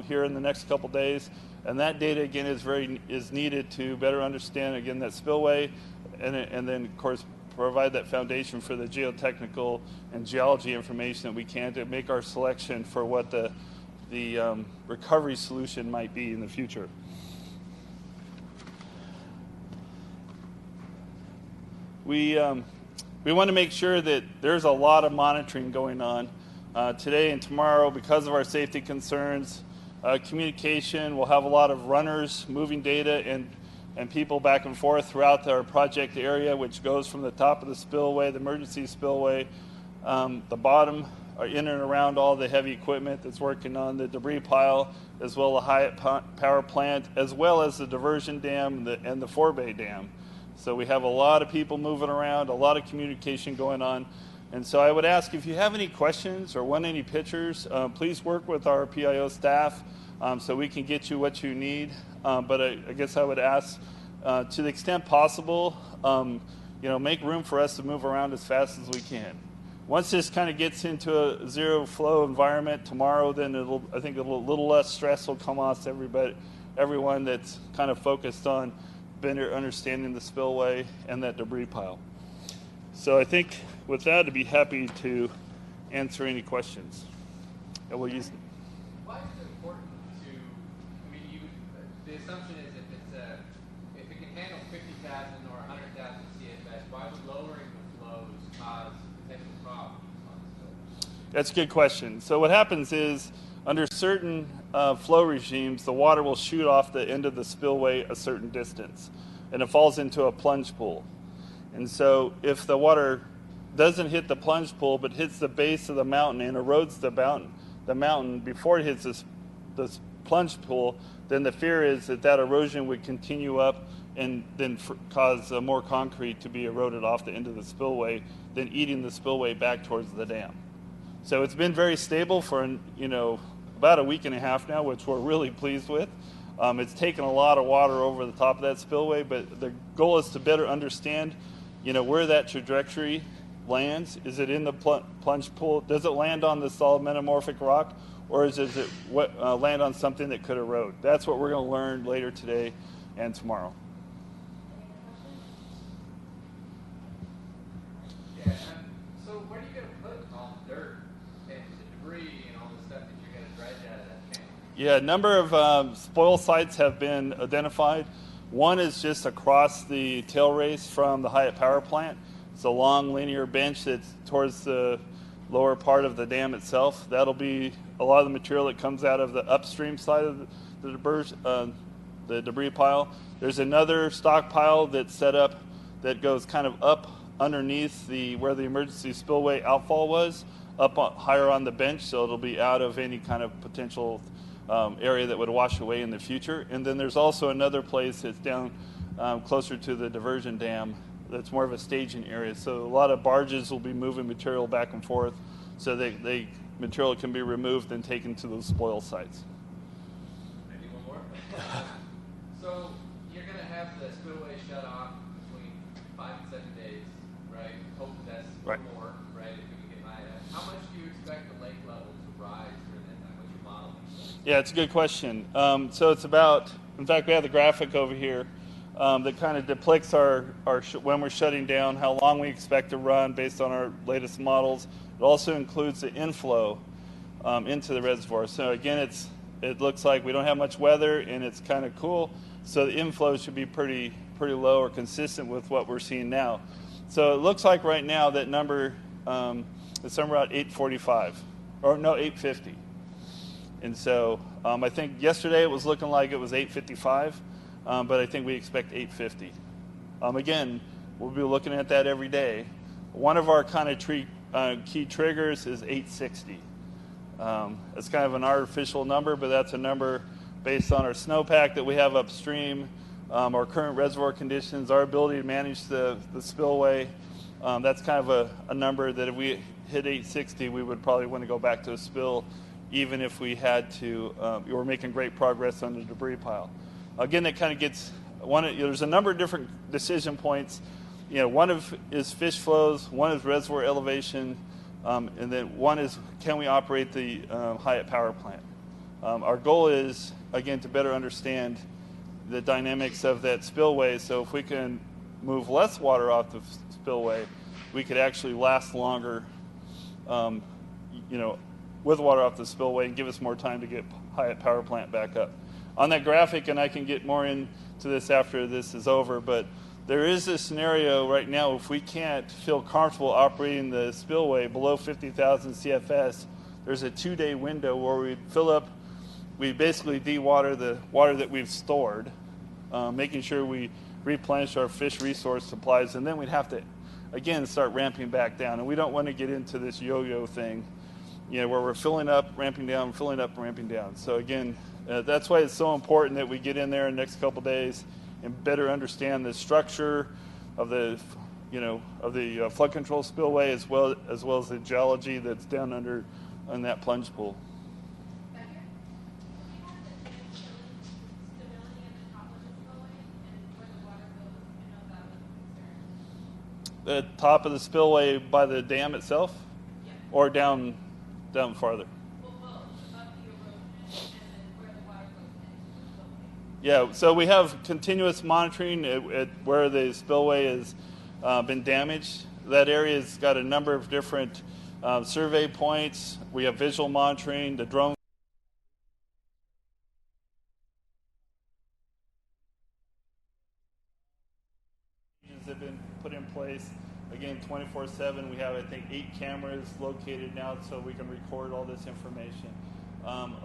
here in the next couple days. And that data, again, is needed to better understand, again, that spillway and then, of course, provide that foundation for the geotechnical and geology information that we can to make our selection for what the recovery solution might be in the future. We want to make sure that there's a lot of monitoring going on today and tomorrow because of our safety concerns. Communication, we'll have a lot of runners moving data and people back and forth throughout our project area, which goes from the top of the spillway, the emergency spillway, the bottom, in and around all the heavy equipment that's working on the debris pile, as well as the Hyatt power plant, as well as the diversion dam and the forebay dam. So we have a lot of people moving around, a lot of communication going on. And so I would ask if you have any questions or want any pictures, please work with our PIO staff so we can get you what you need. But I guess I would ask, to the extent possible, make room for us to move around as fast as we can. Once this kind of gets into a zero flow environment tomorrow, then I think a little less stress will come off everyone that's kind of focused on better understanding the spillway and that debris pile. So I think with that, I'd be happy to answer any questions. And we'll use. Why is it important to? The assumption is if it can handle 50,000 or 100,000 CFS, why would lowering the flows cause potential problems on the spillway? That's a good question. So what happens is, under certain flow regimes, the water will shoot off the end of the spillway a certain distance, and it falls into a plunge pool. And so if the water doesn't hit the plunge pool but hits the base of the mountain and erodes the mountain before it hits this plunge pool, then the fear is that erosion would continue up and then cause more concrete to be eroded off the end of the spillway, then eating the spillway back towards the dam. So it's been very stable for about a week and a half now, which we're really pleased with. It's taken a lot of water over the top of that spillway, but the goal is to better understand where that trajectory lands. Is it in the plunge pool? Does it land on the solid metamorphic rock, or does it land on something that could erode? That's what we're going to learn later today and tomorrow. Yeah, so where are you going to put all the dirt and the debris and all the stuff that you're going to dredge out of that channel? Yeah, a number of spoil sites have been identified. One is just across the tail race from the Hyatt power plant. It's a long linear bench that's towards the lower part of the dam itself. That'll be a lot of the material that comes out of the upstream side of the debris pile. There's another stockpile that's set up that goes kind of up underneath where the emergency spillway outfall was, higher on the bench, so it'll be out of any kind of potential area that would wash away in the future. And then there's also another place that's down closer to the diversion dam that's more of a staging area. So a lot of barges will be moving material back and forth so they material can be removed and taken to those spoil sites. Maybe one more. So you're going to have the spillway shut off between 5 and 7 days, right? Hope that's Right. more, right? If we can get by that. How much do you expect the lake level to rise during that time? What's your modeling? Yeah, it's a good question. So it's about, in fact, we have the graphic over here that kind of depicts when we're shutting down, how long we expect to run based on our latest models. It also includes the inflow into the reservoir. So again, it looks like we don't have much weather and it's kind of cool. So the inflow should be pretty low or consistent with what we're seeing now. So it looks like right now that number is somewhere around 845, or no, 850. And so I think yesterday it was looking like it was 855, but I think we expect 850. Again, we'll be looking at that every day. One of our kind of key triggers is 860. It's kind of an artificial number, but that's a number based on our snowpack that we have upstream, our current reservoir conditions, our ability to manage the spillway. That's kind of a number that if we hit 860, we would probably want to go back to a spill, even if we had to. We're making great progress on the debris pile. Again, that kind of gets there's a number of different decision points. One is fish flows, one is reservoir elevation, and then one is can we operate the Hyatt power plant. Our goal is, again, to better understand the dynamics of that spillway. So if we can move less water off the spillway, we could actually last longer, with water off the spillway and give us more time to get Hyatt power plant back up. On that graphic, and I can get more into this after this is over, but there is a scenario right now if we can't feel comfortable operating the spillway below 50,000 CFS, there's a 2-day window where we fill up, we basically de-water the water that we've stored, making sure we replenish our fish resource supplies, and then we'd have to, again, start ramping back down. And we don't want to get into this yo-yo thing, where we're filling up, ramping down, filling up, ramping down. So again, that's why it's so important that we get in there in the next couple days and better understand the structure of the, flood control spillway as well as the geology that's down under in that plunge pool. The top of the spillway by the dam itself, or down farther? Yeah, so we have continuous monitoring at where the spillway has been damaged. That area has got a number of different survey points. We have visual monitoring, the drone have been put in place. Again, 24/7. We have, I think, 8 cameras located now, so we can record all this information.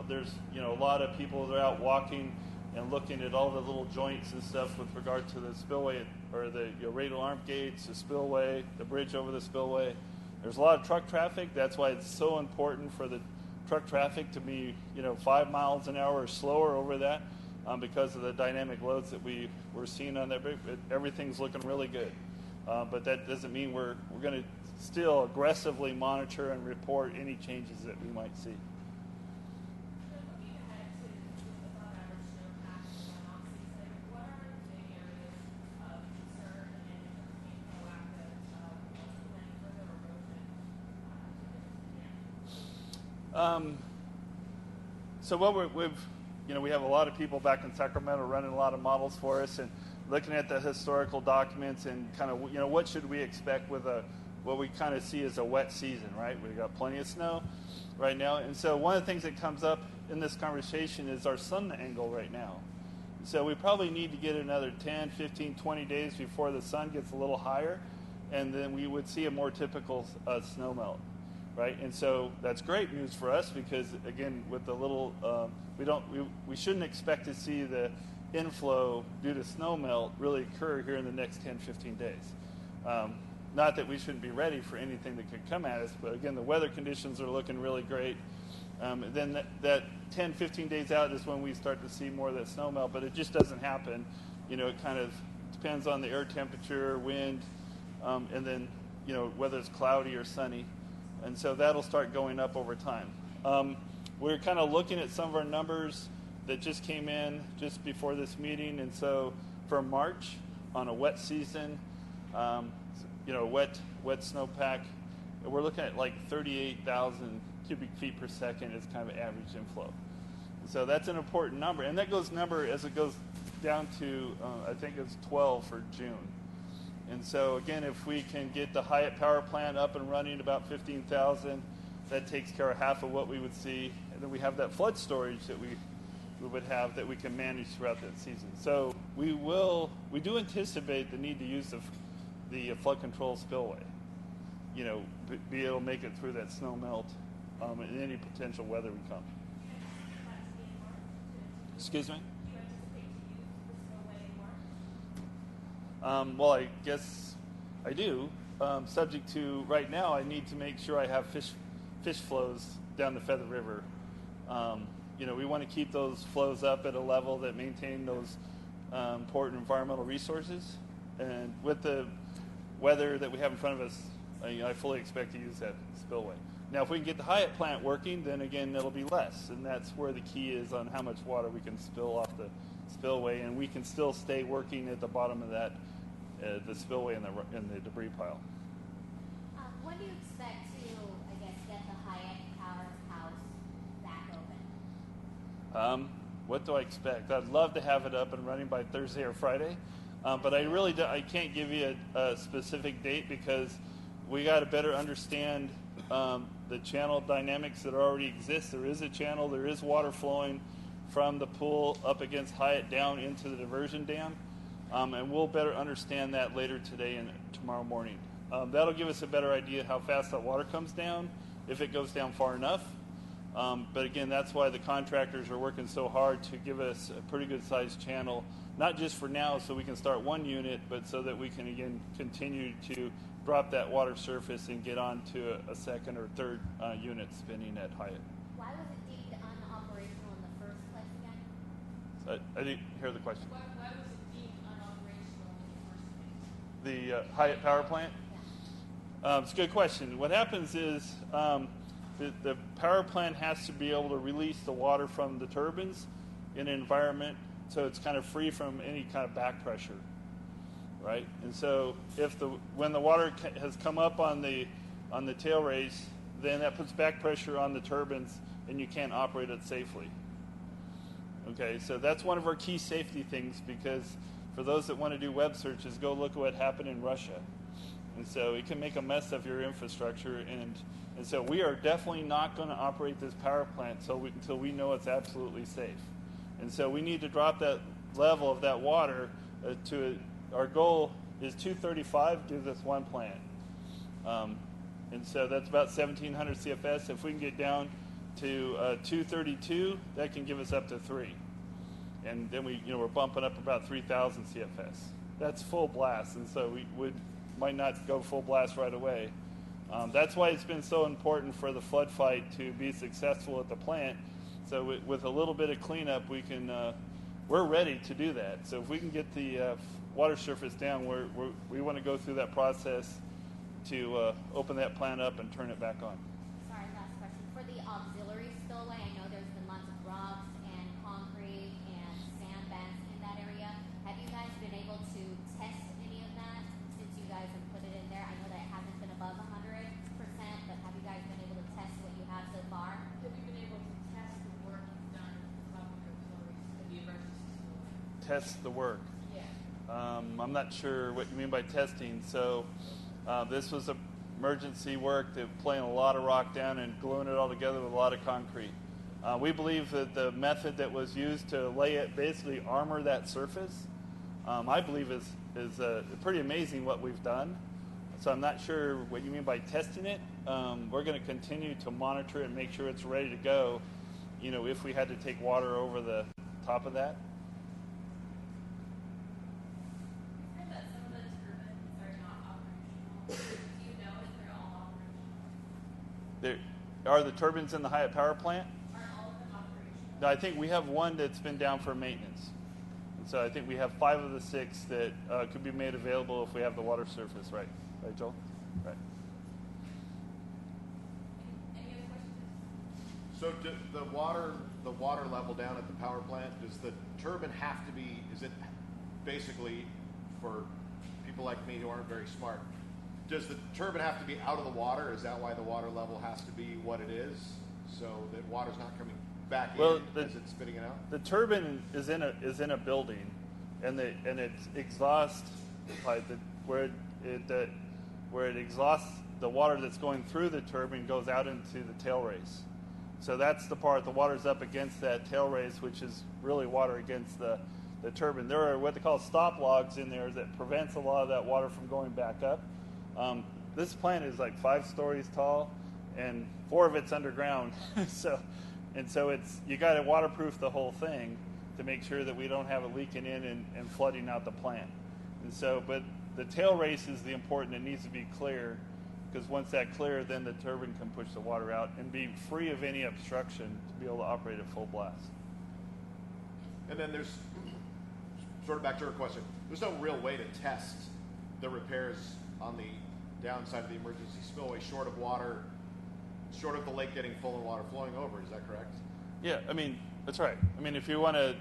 There's, a lot of people that are out walking and looking at all the little joints and stuff with regard to the spillway, or the radial arm gates, the spillway, the bridge over the spillway. There's a lot of truck traffic. That's why it's so important for the truck traffic to be, 5 miles an hour or slower over that, because of the dynamic loads that we're seeing on that bridge. Everything's looking really good. But that doesn't mean we're going to still aggressively monitor and report any changes that we might see. So what we have a lot of people back in Sacramento running a lot of models for us and looking at the historical documents and kind of, what should we expect with what we kind of see as a wet season, right? We've got plenty of snow right now. And so one of the things that comes up in this conversation is our sun angle right now. So we probably need to get another 10, 15, 20 days before the sun gets a little higher, and then we would see a more typical snow melt. Right, and so that's great news for us because, again, with the little, we shouldn't expect to see the inflow due to snow melt really occur here in the next 10, 15 days. Not that we shouldn't be ready for anything that could come at us, but again, the weather conditions are looking really great. Then that 10, 15 days out is when we start to see more of that snow melt, but it just doesn't happen. It kind of depends on the air temperature, wind, and then, whether it's cloudy or sunny. And so that'll start going up over time. We're kind of looking at some of our numbers that just came in just before this meeting. And so for March, on a wet season, wet snowpack, we're looking at like 38,000 cubic feet per second is kind of average inflow. So that's an important number. And that goes as it goes down to, I think it's 12 for June. And so again, if we can get the Hyatt power plant up and running about 15,000, that takes care of half of what we would see. And then we have that flood storage that we would have that we can manage throughout that season. So we do anticipate the need to use the flood control spillway. Be able to make it through that snow melt and any potential weather we come. Excuse me? Well, I guess I do. Subject to right now, I need to make sure I have fish flows down the Feather River. We want to keep those flows up at a level that maintain those important environmental resources. And with the weather that we have in front of us, I fully expect to use that spillway. Now, if we can get the Hyatt plant working, then again, it'll be less. And that's where the key is on how much water we can spill off the spillway. And we can still stay working at the bottom of that, the spillway and the debris pile. When do you expect to, get the Hyatt powerhouse back open? What do I expect? I'd love to have it up and running by Thursday or Friday. But I can't give you a specific date because we got to better understand the channel dynamics that already exist. There is a channel, there is water flowing from the pool up against Hyatt down into the diversion dam. And we'll better understand that later today and tomorrow morning. That'll give us a better idea how fast that water comes down, if it goes down far enough. But again, that's why the contractors are working so hard to give us a pretty good sized channel, not just for now so we can start one unit, but so that we can again continue to drop that water surface and get on to a second or third unit spinning at Hyatt. Why was it deemed unoperational in the first place again? I didn't hear the question. Why was it deemed unoperational in the first place? The Hyatt power plant? It's a good question. What happens is the power plant has to be able to release the water from the turbines in an environment so it's kind of free from any kind of back pressure, right? And so when the water has come up on the tail race, then that puts back pressure on the turbines and you can't operate it safely. Okay, so that's one of our key safety things because for those that want to do web searches, go look at what happened in Russia. And so it can make a mess of your infrastructure and so we are definitely not going to operate this power plant until we know it's absolutely safe. And so we need to drop that level of that water our goal is 235 gives us one plant. And so that's about 1,700 CFS. If we can get down to 232, that can give us up to 3. And then we're bumping up about 3,000 CFS. That's full blast, and so we might not go full blast right away. That's why it's been so important for the flood fight to be successful at the plant. So with a little bit of cleanup, we're ready to do that. So if we can get the water surface down, we want to go through that process to open that plant up and turn it back on. Sorry, last question. For the auxiliary spillway, I know there's been lots of rocks and concrete and sandbanks in that area. Have you guys been able to test any of that since you guys have put it in there? I know that it hasn't been above 100%, but have you guys been able to test what you have so far? Have you been able to test the work you've done about the auxiliaries in the emergency spillway? Test the work. Yeah. I'm not sure what you mean by testing. So this was emergency work, playing a lot of rock down and gluing it all together with a lot of concrete. We believe that the method that was used to basically armor that surface, I believe is pretty amazing what we've done. So I'm not sure what you mean by testing it. We're going to continue to monitor it and make sure it's ready to go, if we had to take water over the top of that. Are the turbines in the Hyatt power plant? Are all of them operational? No, I think we have one that's been down for maintenance. And so I think we have 5 of the 6 that could be made available if we have the water surface, right? Right, Joel? Right. So the water level down at the power plant, does the turbine have to be, is it basically, for people like me who aren't very smart, does the turbine have to be out of the water? Is that why the water level has to be what it is? So that water's not coming back in as it's spitting it out? The turbine is in a building, and its exhaust pipe where it exhausts the water that's going through the turbine goes out into the tail race. So that's the part, the water's up against that tail race, which is really water against the turbine. There are what they call stop logs in there that prevents a lot of that water from going back up. This plant is like 5 stories tall, and 4 of it's underground. so it's, you got to waterproof the whole thing to make sure that we don't have it leaking in and flooding out the plant. And so, but the tail race is the important, it needs to be clear, because once that clear, then the turbine can push the water out and be free of any obstruction to be able to operate at full blast. And then there's, sort of back to her question, there's no real way to test the repairs on the downside of the emergency spillway short of water, short of the lake getting full and water flowing over, is that correct? Yeah, I mean, that's right. I mean, if you want to,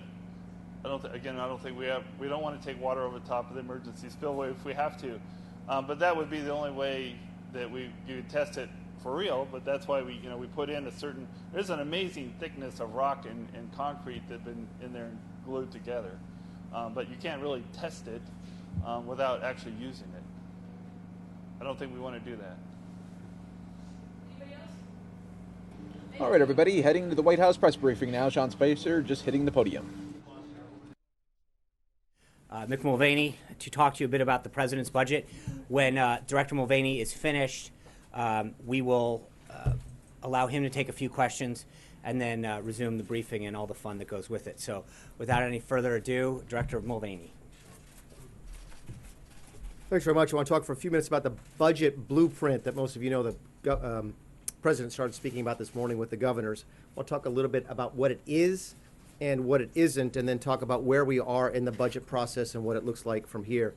I don't think we don't want to take water over the top of the emergency spillway if we have to. But that would be the only way that you would test it for real, but that's why we put in there's an amazing thickness of rock and concrete that have been in there and glued together. But you can't really test it without actually using it. I don't think we want to do that. All right, everybody, heading to the White House press briefing now. Sean Spicer just hitting the podium. Mick Mulvaney, to talk to you a bit about the president's budget. When Director Mulvaney is finished, we will allow him to take a few questions and then resume the briefing and all the fun that goes with it. So without any further ado, Director Mulvaney. Thanks very much. I want to talk for a few minutes about the budget blueprint that most of you know the President started speaking about this morning with the governors. I'll talk a little bit about what it is and what it isn't, and then talk about where we are in the budget process and what it looks like from here.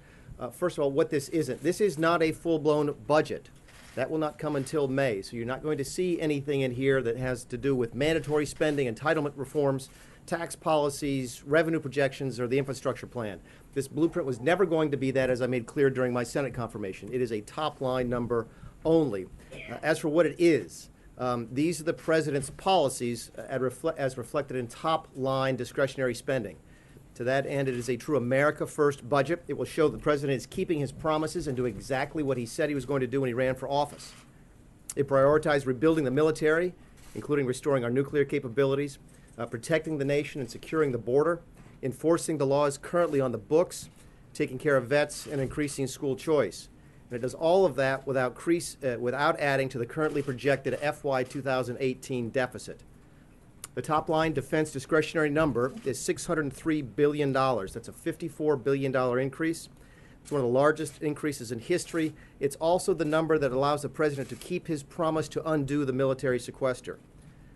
First of all, what this isn't. This is not a full-blown budget. That will not come until May, so you're not going to see anything in here that has to do with mandatory spending, entitlement reforms, tax policies, revenue projections, or the infrastructure plan. This blueprint was never going to be that, as I made clear during my Senate confirmation. It is a top-line number only. As for what it is, these are the president's policies as reflected in top-line discretionary spending. To that end, it is a true America First budget. It will show the president is keeping his promises and doing exactly what he said he was going to do when he ran for office. It prioritized rebuilding the military, including restoring our nuclear capabilities, protecting the nation and securing the border, enforcing the laws currently on the books, taking care of vets, and increasing school choice. And it does all of that without adding to the currently projected FY 2018 deficit. The top-line defense discretionary number is $603 billion. That's a $54 billion increase. It's one of the largest increases in history. It's also the number that allows the president to keep his promise to undo the military sequester.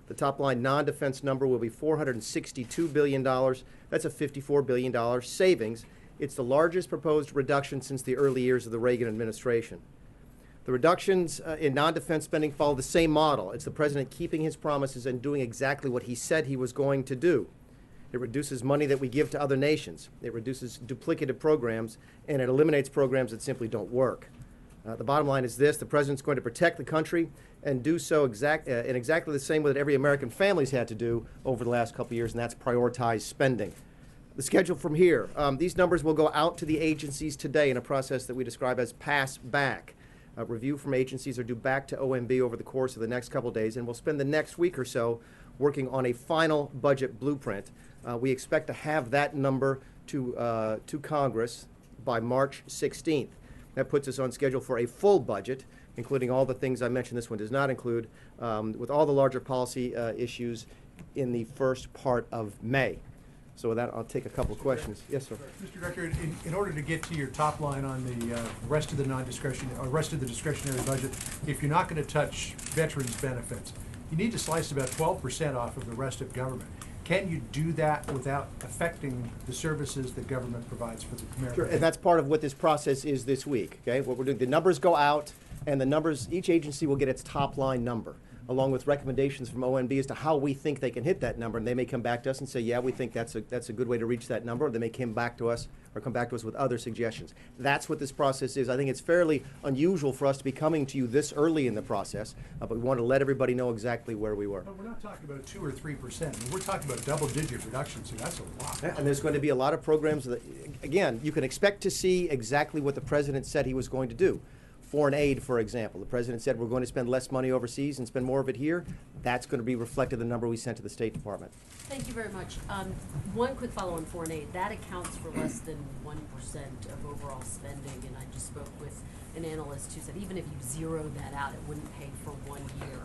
The top-line non-defense number will be $462 billion. That's a $54 billion savings. It's the largest proposed reduction since the early years of the Reagan administration. The reductions in non-defense spending follow the same model. It's the president keeping his promises and doing exactly what he said he was going to do. It reduces money that we give to other nations. It reduces duplicative programs, and it eliminates programs that simply don't work. The bottom line is this: the president's going to protect the country and do so in exactly the same way that every American family's had to do over the last couple of years, and that's prioritize spending. The schedule from here. These numbers will go out to the agencies today in a process that we describe as pass back. Review from agencies are due back to OMB over the course of the next couple of days, and we'll spend the next week or so working on a final budget blueprint. We expect to have that number to Congress by March 16th. That puts us on schedule for a full budget, including all the things I mentioned this one does not include, with all the larger policy issues in the first part of May. So with that, I'll take a couple of questions. Yes, sir. Mr. Director, in order to get to your top line on the rest of the non-discretionary, or rest of the discretionary budget, if you're not going to touch veterans' benefits, you need to slice about 12% off of the rest of government. Can you do that without affecting the services that government provides for the American? Sure, and that's part of what this process is this week. Okay, what we're doing, the numbers go out, and the numbers, each agency will get its top line number. along with recommendations from OMB as to how we think they can hit that number. And they may come back to us and say, yeah, we think that's a good way to reach that number. Or they may come back to us with other suggestions. That's what this process is. I think it's fairly unusual for us to be coming to you this early in the process, but we want to let everybody know exactly where we were. But we're not talking about 2 or 3%. We're talking about double-digit reductions, so that's a lot. And there's going to be a lot of programs that, again, you can expect to see exactly what the president said he was going to do. Foreign aid, for example. The president said we're going to spend less money overseas and spend more of it here. That's going to be reflected in the number we sent to the State Department. Thank you very much. One quick follow on foreign aid. That accounts for less than 1% of overall spending, and I just spoke with an analyst who said even if you zero that out, it wouldn't pay for 1 year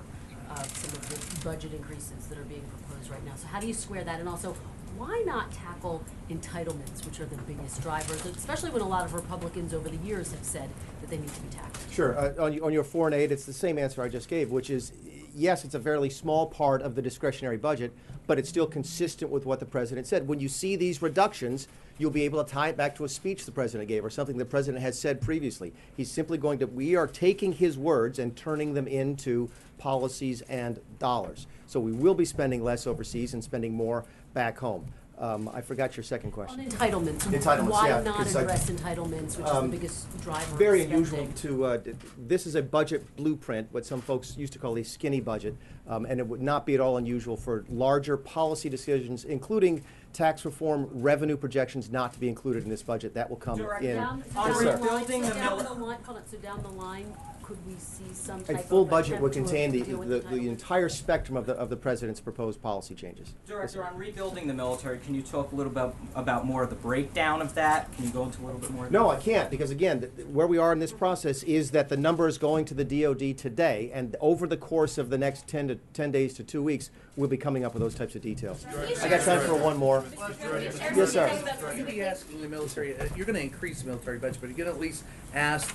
of some of the budget increases that are being proposed right now. So how do you square that? And also, why not tackle entitlements, which are the biggest drivers, especially when a lot of Republicans over the years have said that they need to be taxed? Sure. On your foreign aid, it's the same answer I just gave, which is, yes, it's a fairly small part of the discretionary budget, but it's still consistent with what the president said. When you see these reductions, you'll be able to tie it back to a speech the president gave or something the president has said previously. He's simply going to, we are taking his words and turning them into policies and dollars. So we will be spending less overseas and spending more back home. I forgot your second question. On entitlements. Entitlements, Why yeah, not address entitlements, which is the biggest driver very of unusual spending? to, this is a budget blueprint, what some folks used to call a skinny budget, and it would not be at all unusual for larger policy decisions, including tax reform revenue projections, not to be included in this budget. That will come in. Down the line, could we see some type A full of budget would attempt to contain deal with the entire spectrum of the president's proposed policy changes. Director, on rebuilding the military, can you talk a little bit about more of the breakdown of that? Can you go into a little bit more? No, I can't, because again, where we are in this process is that the number is going to the DOD today, and over the course of the next 10 days to 2 weeks, we'll be coming up with those types of details. I got time for one more. Yes, sir. You'll be asking the military, you're going to increase the military budget, but you're going to at least ask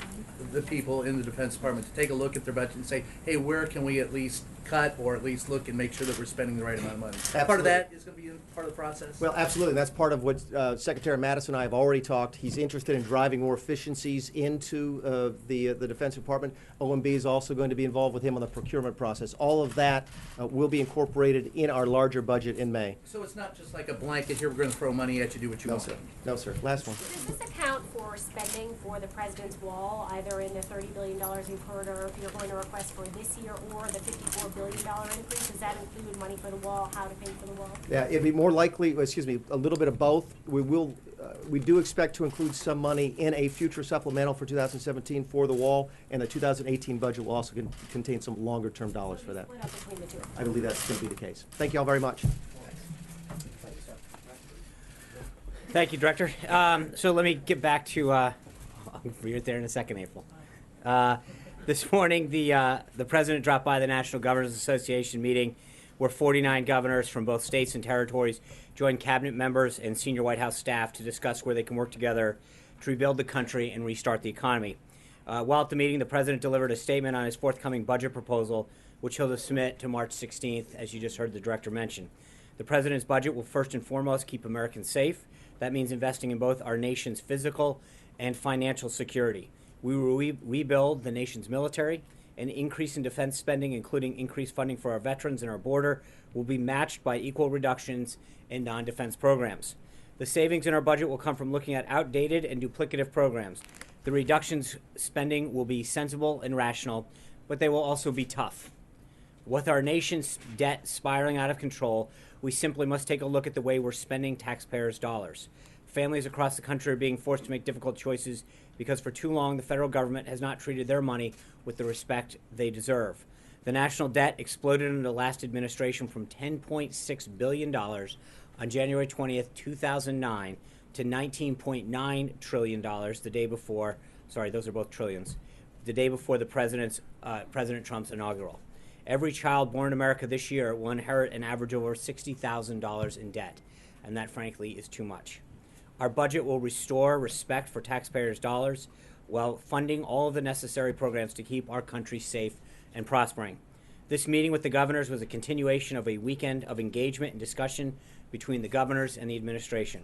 the people in the Defense Department to take a look at their budget and say, hey, where can we at least cut or at least look and make sure that we're spending the right amount of money? Absolutely. Part of that is going to be part of the process? Well, absolutely. That's part of what Secretary Mattis and I have already talked. He's interested in driving more efficiencies into the Defense Department. OMB is also going to be involved with him on the procurement process. All of that will be incorporated in our larger budget in May. So it's not just like a blanket, here we're going to throw money at you, do what you want. Sir. No, sir. Last one. Does this account for spending for the president's wall, either in the $30 billion you've heard, or if you're going to request for this year, or the $54 billion increase? Does that include money for the wall, how to pay for the wall? Yeah, it'd be more likely, a little bit of both. We do expect to include some money in a future supplemental for 2017 for the wall, and the 2018 budget will also contain some longer-term dollars for that. I believe that's going to be the case. Thank you all very much. Thank you, Director. So let me get back to, I'll be right there in a second, April. This morning, the President dropped by the National Governors Association meeting where 49 governors from both states and territories joined cabinet members and senior White House staff to discuss where they can work together to rebuild the country and restart the economy. While at the meeting, the President delivered a statement on his forthcoming budget proposal, which he'll submit to March 16th, as you just heard the Director mention. The President's budget will first and foremost keep Americans safe. That means investing in both our nation's physical and financial security. We will rebuild the nation's military. An increase in defense spending, including increased funding for our veterans and our border, will be matched by equal reductions in non-defense programs. The savings in our budget will come from looking at outdated and duplicative programs. The reductions spending will be sensible and rational, but they will also be tough. With our nation's debt spiraling out of control, we simply must take a look at the way we're spending taxpayers' dollars. Families across the country are being forced to make difficult choices because for too long the federal government has not treated their money with the respect they deserve. The national debt exploded under the last administration from $10.6 billion on January 20th, 2009 to $19.9 trillion the day before, sorry, those are both trillions, the day before the President Trump's inaugural. Every child born in America this year will inherit an average of over $60,000 in debt, and that, frankly, is too much. Our budget will restore respect for taxpayers' dollars while funding all of the necessary programs to keep our country safe and prospering. This meeting with the governors was a continuation of a weekend of engagement and discussion between the governors and the administration.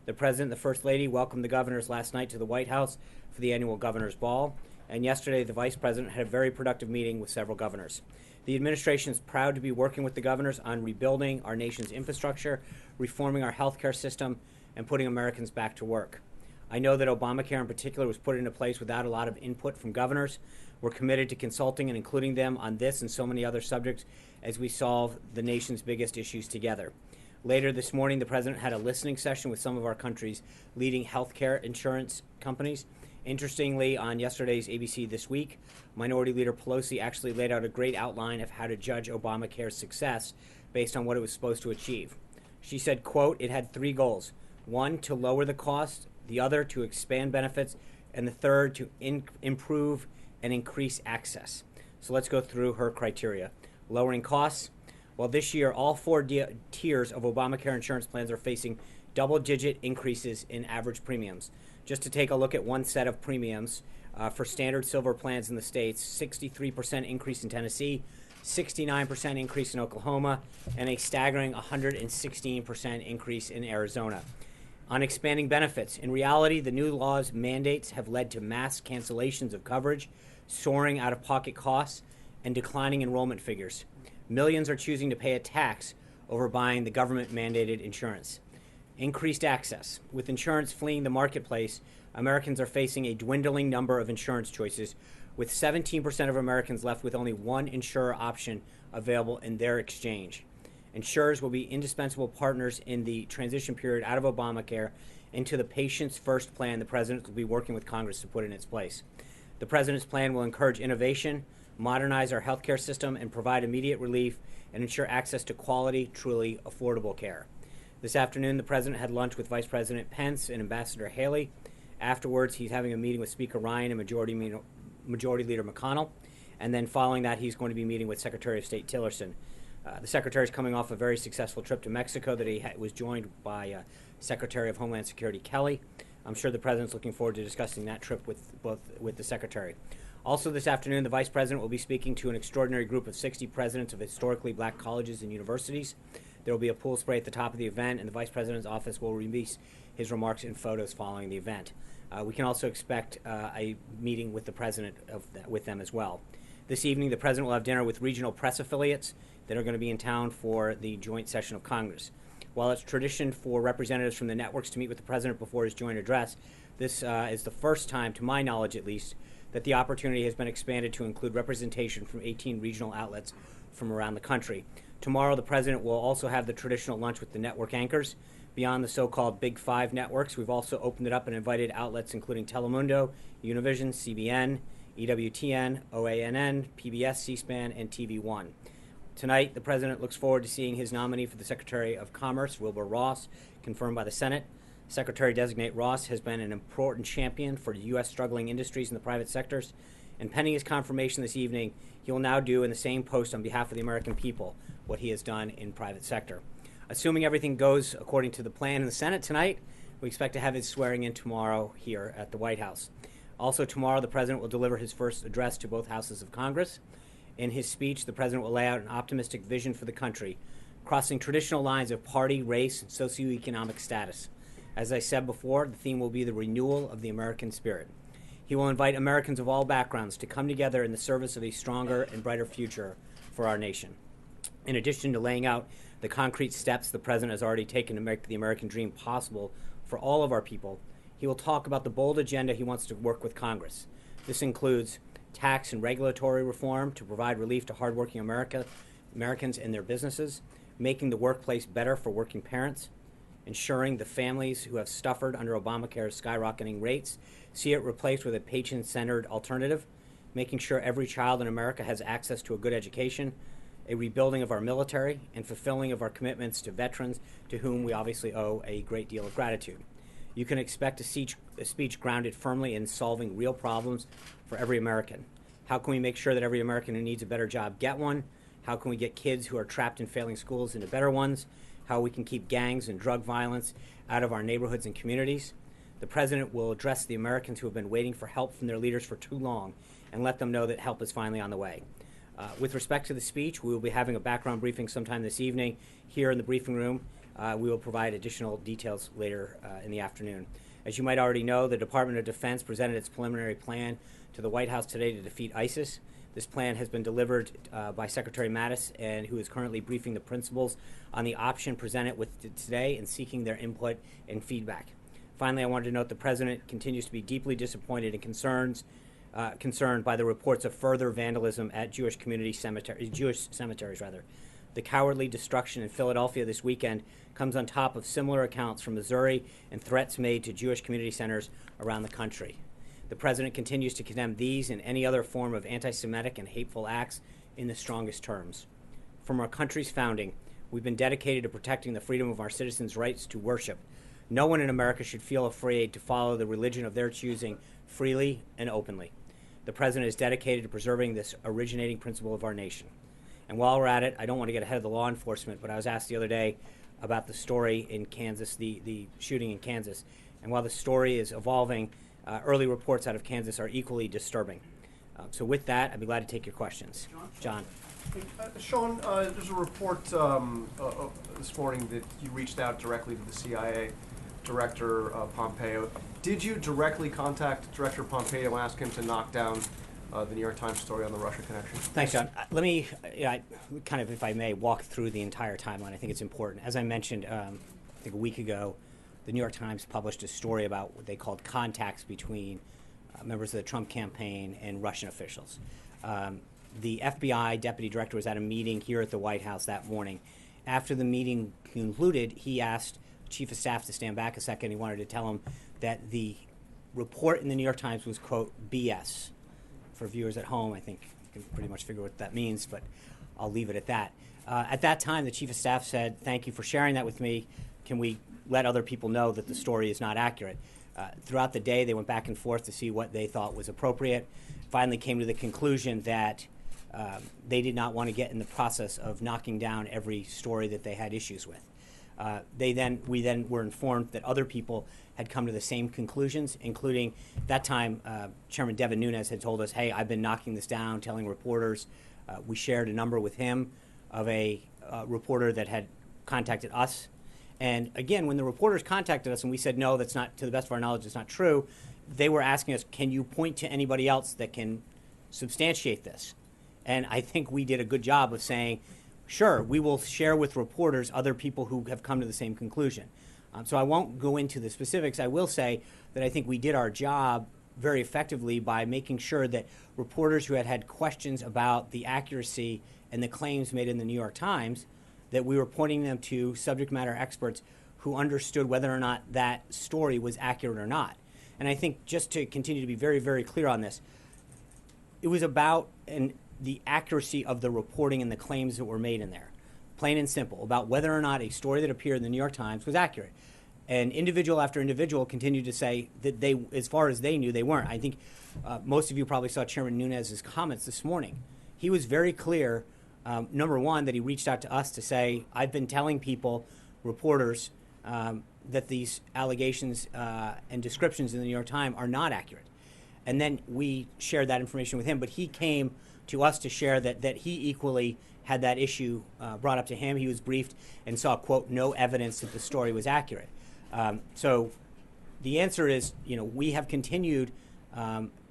The President and the First Lady welcomed the governors last night to the White House for the annual Governor's Ball, and yesterday the Vice President had a very productive meeting with several governors. The administration is proud to be working with the governors on rebuilding our nation's infrastructure, reforming our healthcare system, and putting Americans back to work. I know that Obamacare in particular was put into place without a lot of input from governors. We're committed to consulting and including them on this and so many other subjects as we solve the nation's biggest issues together. Later this morning, the President had a listening session with some of our country's leading healthcare insurance companies. Interestingly, on yesterday's ABC This Week, Minority Leader Pelosi actually laid out a great outline of how to judge Obamacare's success based on what it was supposed to achieve. She said, quote, it had 3 goals. 1, to lower the cost, the other, to expand benefits, and the third, to improve and increase access. So let's go through her criteria. Lowering costs. Well, this year, all 4 tiers of Obamacare insurance plans are facing double-digit increases in average premiums. Just to take a look at one set of premiums, for standard silver plans in the states, 63% increase in Tennessee, 69% increase in Oklahoma, and a staggering 116% increase in Arizona. On expanding benefits, in reality, the new law's mandates have led to mass cancellations of coverage, soaring out-of-pocket costs, and declining enrollment figures. Millions are choosing to pay a tax over buying the government-mandated insurance. Increased access. With insurance fleeing the marketplace, Americans are facing a dwindling number of insurance choices, with 17% of Americans left with only one insurer option available in their exchange. Insurers will be indispensable partners in the transition period out of Obamacare into the Patients First plan the President will be working with Congress to put in its place. The President's plan will encourage innovation, modernize our healthcare system, and provide immediate relief and ensure access to quality, truly affordable care. This afternoon, the President had lunch with Vice President Pence and Ambassador Haley. Afterwards, he's having a meeting with Speaker Ryan and Majority Leader McConnell. And then following that, he's going to be meeting with Secretary of State Tillerson. The Secretary is coming off a very successful trip to Mexico that he was joined by Secretary of Homeland Security Kelly. I'm sure the President's looking forward to discussing that trip with the Secretary. Also this afternoon, the Vice President will be speaking to an extraordinary group of 60 presidents of historically black colleges and universities. There will be a pool spray at the top of the event, and the Vice President's office will release his remarks and photos following the event. We can also expect a meeting with the President with them as well. This evening, the President will have dinner with regional press affiliates that are going to be in town for the joint session of Congress. While it's tradition for representatives from the networks to meet with the President before his joint address, this is the first time, to my knowledge at least, that the opportunity has been expanded to include representation from 18 regional outlets from around the country. Tomorrow, the President will also have the traditional lunch with the network anchors. Beyond the so-called Big Five networks, we've also opened it up and invited outlets including Telemundo, Univision, CBN, EWTN, OANN, PBS, C-SPAN, and TV One. Tonight, the President looks forward to seeing his nominee for the Secretary of Commerce, Wilbur Ross, confirmed by the Senate. Secretary-designate Ross has been an important champion for U.S. struggling industries in the private sectors, and pending his confirmation this evening, he will now do in the same post on behalf of the American people what he has done in private sector. Assuming everything goes according to the plan in the Senate tonight, we expect to have his swearing in tomorrow here at the White House. Also tomorrow, the President will deliver his first address to both houses of Congress. In his speech, the President will lay out an optimistic vision for the country, crossing traditional lines of party, race, and socioeconomic status. As I said before, the theme will be the renewal of the American spirit. He will invite Americans of all backgrounds to come together in the service of a stronger and brighter future for our nation. In addition to laying out the concrete steps the President has already taken to make the American dream possible for all of our people, he will talk about the bold agenda he wants to work with Congress. This includes tax and regulatory reform to provide relief to hardworking Americans and their businesses, making the workplace better for working parents, ensuring the families who have suffered under Obamacare's skyrocketing rates see it replaced with a patient-centered alternative, making sure every child in America has access to a good education, a rebuilding of our military, and fulfilling of our commitments to veterans to whom we obviously owe a great deal of gratitude. You can expect a speech grounded firmly in solving real problems for every American. How can we make sure that every American who needs a better job get one? How can we get kids who are trapped in failing schools into better ones? How we can keep gangs and drug violence out of our neighborhoods and communities? The President will address the Americans who have been waiting for help from their leaders for too long and let them know that help is finally on the way. With respect to the speech, we will be having a background briefing sometime this evening here in the briefing room. We will provide additional details later in the afternoon. As you might already know, the Department of Defense presented its preliminary plan to the White House today to defeat ISIS. This plan has been delivered by Secretary Mattis, and who is currently briefing the principals on the option presented with today and seeking their input and feedback. Finally, I wanted to note the President continues to be deeply disappointed and concerned by the reports of further vandalism at Jewish cemeteries. The cowardly destruction in Philadelphia this weekend comes on top of similar accounts from Missouri and threats made to Jewish community centers around the country. The President continues to condemn these and any other form of anti-Semitic and hateful acts in the strongest terms. From our country's founding, we've been dedicated to protecting the freedom of our citizens' rights to worship. No one in America should feel afraid to follow the religion of their choosing freely and openly. The President is dedicated to preserving this originating principle of our nation. And while we're at it, I don't want to get ahead of the law enforcement, but I was asked the other day about the story in Kansas, the shooting in Kansas. And while the story is evolving, early reports out of Kansas are equally disturbing. So with that, I'd be glad to take your questions. John. Sean, there's a report this morning that you reached out directly to the CIA Director Pompeo. Did you directly contact Director Pompeo and ask him to knock down the New York Times story on the Russia connection? Thanks, John. Let me, kind of, if I may, walk through the entire timeline. I think it's important. As I mentioned, I think a week ago, the New York Times published a story about what they called contacts between members of the Trump campaign and Russian officials. The FBI deputy director was at a meeting here at the White House that morning. After the meeting concluded, he asked Chief of Staff to stand back a second. He wanted to tell him that the report in the New York Times was, quote, BS. For viewers at home, I think you can pretty much figure what that means, but I'll leave it at that. At that time, the Chief of Staff said, thank you for sharing that with me. Can we let other people know that the story is not accurate? Throughout the day, they went back and forth to see what they thought was appropriate. Finally came to the conclusion that they did not want to get in the process of knocking down every story that they had issues with. We then were informed that other people had come to the same conclusions, including that time Chairman Devin Nunes had told us, hey, I've been knocking this down, telling reporters. We shared a number with him of a reporter that had contacted us. And again, when the reporters contacted us and we said, no, that's not, to the best of our knowledge, it's not true, they were asking us, can you point to anybody else that can substantiate this? And I think we did a good job of saying, sure, we will share with reporters other people who have come to the same conclusion. So I won't go into the specifics. I will say that I think we did our job very effectively by making sure that reporters who had questions about the accuracy and the claims made in the New York Times, that we were pointing them to subject matter experts who understood whether or not that story was accurate or not. And I think just to continue to be very, very clear on this, it was about the accuracy of the reporting and the claims that were made in there, plain and simple, about whether or not a story that appeared in the New York Times was accurate. And individual after individual continued to say that they, as far as they knew, they weren't. I think most of you probably saw Chairman Nunes' comments this morning. He was very clear, number one, that he reached out to us to say, I've been telling people, reporters, that these allegations and descriptions in the New York Times are not accurate. And then we shared that information with him, but he came to us to share that he equally had that issue brought up to him. He was briefed and saw, quote, no evidence that the story was accurate. So the answer is, we have continued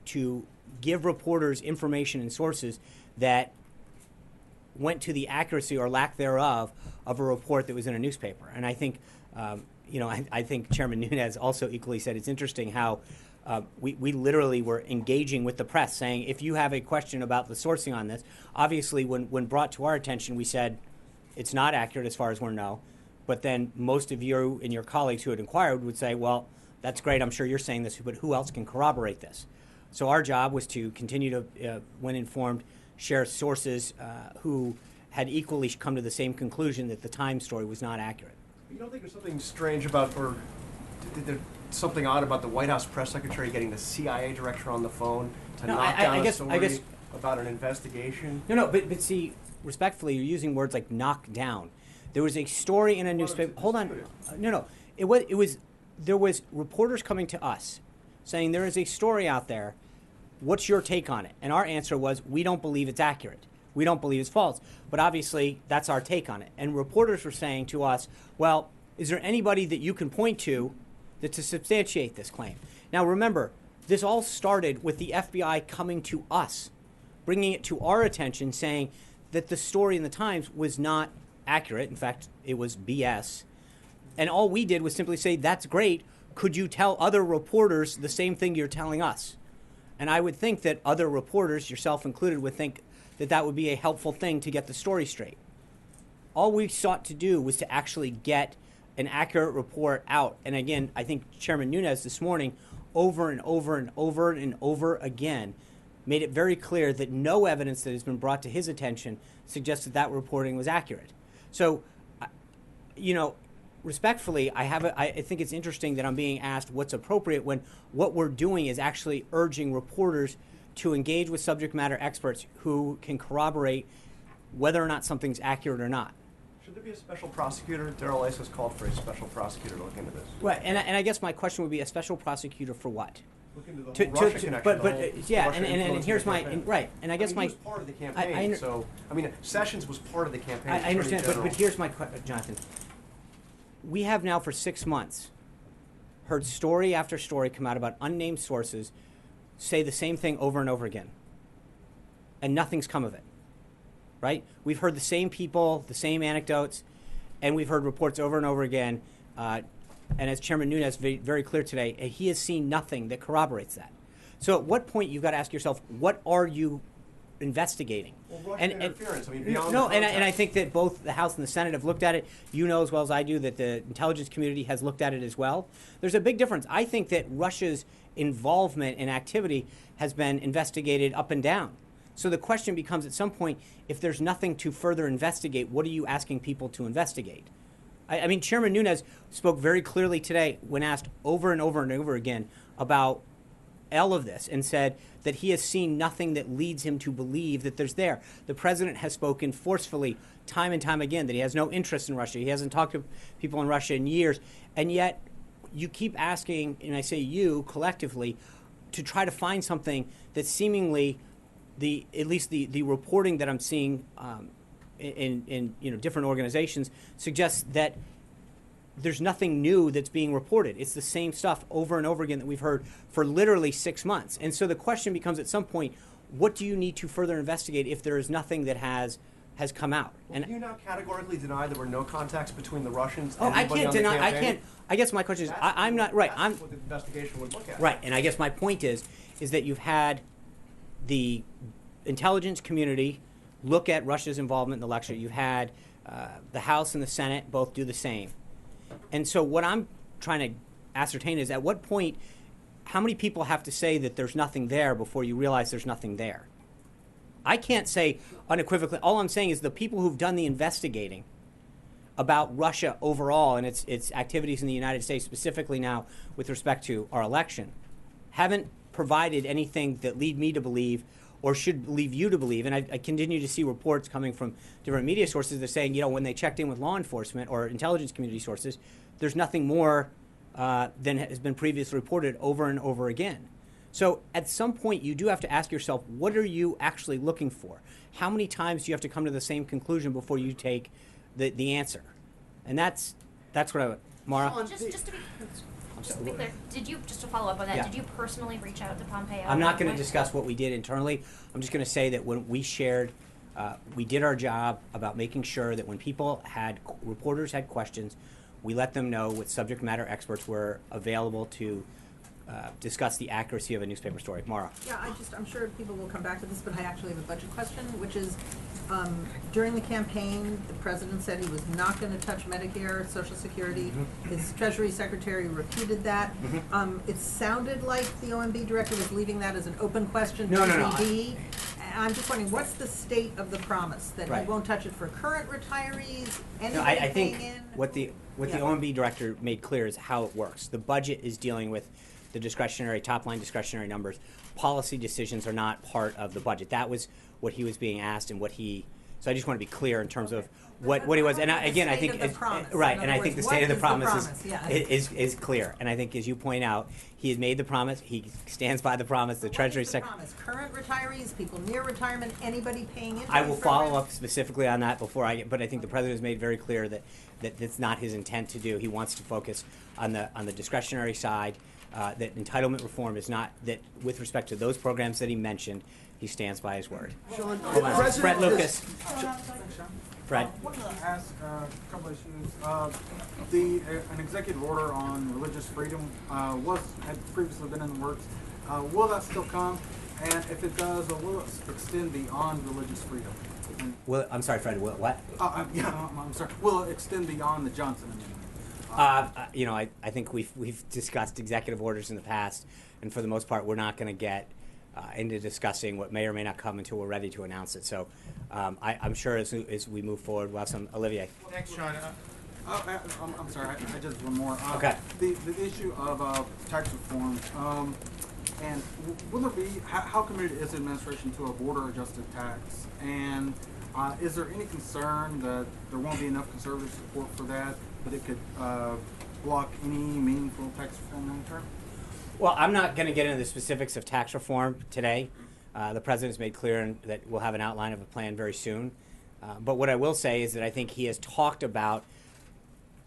to give reporters information and sources that went to the accuracy or lack thereof of a report that was in a newspaper. And I think, I think Chairman Nunes also equally said it's interesting how we literally were engaging with the press, saying, if you have a question about the sourcing on this, obviously when brought to our attention, we said it's not accurate as far as we know. But then most of you and your colleagues who had inquired would say, well, that's great, I'm sure you're saying this, but who else can corroborate this? So our job was to continue to, when informed, share sources who had equally come to the same conclusion that the Times story was not accurate. You don't think there's something strange about, or there's something odd about the White House press secretary getting the CIA director on the phone to knock down a story about an investigation? No, but see, respectfully, you're using words like knock down. There was a story in a newspaper. Hold on. No. There was reporters coming to us saying there is a story out there. What's your take on it? And our answer was, we don't believe it's accurate. We don't believe it's false. But obviously, that's our take on it. And reporters were saying to us, well, is there anybody that you can point to substantiate this claim? Now, remember, this all started with the FBI coming to us bringing it to our attention, saying that the story in the Times was not accurate. In fact, it was BS. And all we did was simply say, that's great. Could you tell other reporters the same thing you're telling us? And I would think that other reporters, yourself included, would think that that would be a helpful thing to get the story straight. All we sought to do was to actually get an accurate report out. And again, I think Chairman Nunes this morning, over and over and over and over again, made it very clear that no evidence that has been brought to his attention suggests that that reporting was accurate. So, you know, respectfully, I think it's interesting that I'm being asked what's appropriate when what we're doing is actually urging reporters to engage with subject matter experts who can corroborate whether or not something's accurate or not. Should there be a special prosecutor? Darrell Ice has called for a special prosecutor to look into this. Right, and I guess my question would be a special prosecutor for what? Look into the whole Russia connection. But yeah, and here's my right, and I guess he my was part of the campaign. Sessions was part of the campaign. I understand, but here's my question, Jonathan. We have now for 6 months heard story after story come out about unnamed sources say the same thing over and over again, and nothing's come of it. Right? We've heard the same people, the same anecdotes, and we've heard reports over and over again. And as Chairman Nunes very, very clear today, he has seen nothing that corroborates that. So at what point you've got to ask yourself, what are you investigating? Well, Russian interference. I mean, beyond no, the and I think that both the House and the Senate have looked at it. You know as well as I do that the intelligence community has looked at it as well. There's a big difference. I think that Russia's involvement in activity has been investigated up and down. So the question becomes at some point, if there's nothing to further investigate, what are you asking people to investigate? I mean, Chairman Nunes spoke very clearly today when asked over and over and over again about all of this and said that he has seen nothing that leads him to believe that there's there. The president has spoken forcefully time and time again that he has no interest in Russia. He hasn't talked to people in Russia in years. And yet you keep asking, and I say you collectively, to try to find something that seemingly at least the reporting that I'm seeing in different organizations suggests that there's nothing new that's being reported. It's the same stuff over and over again that we've heard for literally 6 months. And so the question becomes at some point, what do you need to further investigate if there is nothing that has come out? Well, can you now categorically deny there were no contacts between the Russians? Oh, I can't deny. I can't. I guess my question is, I'm not right. That's what the investigation would look at. Right, and I guess my point is that you've had the intelligence community look at Russia's involvement in the election. You've had the House and the Senate both do the same. And so what I'm trying to ascertain is at what point, how many people have to say that there's nothing there before you realize there's nothing there? I can't say unequivocally. All I'm saying is the people who've done the investigating about Russia overall and its activities in the United States, specifically now with respect to our election, haven't provided anything that lead me to believe or should leave you to believe. And I continue to see reports coming from different media sources that are saying, when they checked in with law enforcement or intelligence community sources, there's nothing more than has been previously reported over and over again. So at some point, you do have to ask yourself, what are you actually looking for? How many times do you have to come to the same conclusion before you take the answer? And that's what Mara? Just to be clear, just to follow up on that, did you personally reach out to Pompeo? I'm not going to discuss what we did internally. I'm just going to say that when we shared, we did our job about making sure that when reporters had questions, we let them know what subject matter experts were available to discuss the accuracy of a newspaper story. Mara. Yeah, I'm sure people will come back to this, but I actually have a budget question, which is, during the campaign, the president said he was not going to touch Medicare, Social Security. Mm-hmm. His Treasury Secretary repeated that. Mm-hmm. It sounded like the OMB director was leaving that as an open question to No. DD. I'm just wondering, what's the state of the promise? That Right. he won't touch it for current retirees? Anybody No, I think paying in? what the OMB director made clear is how it works. The budget is dealing with the top-line discretionary numbers. Policy decisions are not part of the budget. That was what he was being asked and what he. So I just want to be clear in terms of what he was. And again, I think right. And I think the state of the promise is clear. And I think, as you point out, he has made the promise. He stands by the promise. The Treasury Secretary. Current retirees, people near retirement, anybody paying into I will these follow programs? up specifically on that before but I think the president has made very clear that that's not his intent to do. He wants to focus on the discretionary side. that entitlement reform is not, that with respect to those programs that he mentioned, he stands by his word. Sean, Hold on. Fred Lucas. Fred. I wanted to ask a couple issues. An executive order on religious freedom had previously been in the works. Will that still come? And if it does, will it extend beyond religious freedom? Well, I'm sorry, Fred. What? I'm sorry. Will it extend beyond the Johnson Amendment? I think we've discussed executive orders in the past, and for the most part, we're not going to get into discussing what may or may not come until we're ready to announce it. So I'm sure as we move forward, we'll have some. Olivier. Thanks, Sean. I'm sorry. I just one more. Okay. The issue of tax reform. And will there be, how committed is the administration to a border-adjusted tax? And is there any concern that there won't be enough conservative support for that it could block any meaningful tax reform long term? Well, I'm not going to get into the specifics of tax reform today. The president's made clear that we'll have an outline of a plan very soon. But what I will say is that I think he has talked about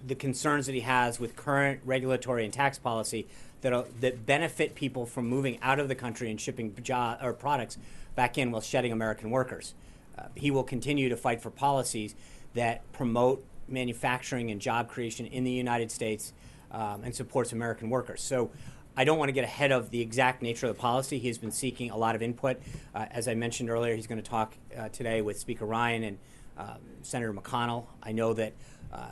the concerns that he has with current regulatory and tax policy that benefit people from moving out of the country and shipping products back in while shedding American workers. He will continue to fight for policies that promote manufacturing and job creation in the United States and supports American workers. So I don't want to get ahead of the exact nature of the policy. He has been seeking a lot of input. As I mentioned earlier, he's going to talk today with Speaker Ryan and Senator McConnell. I know that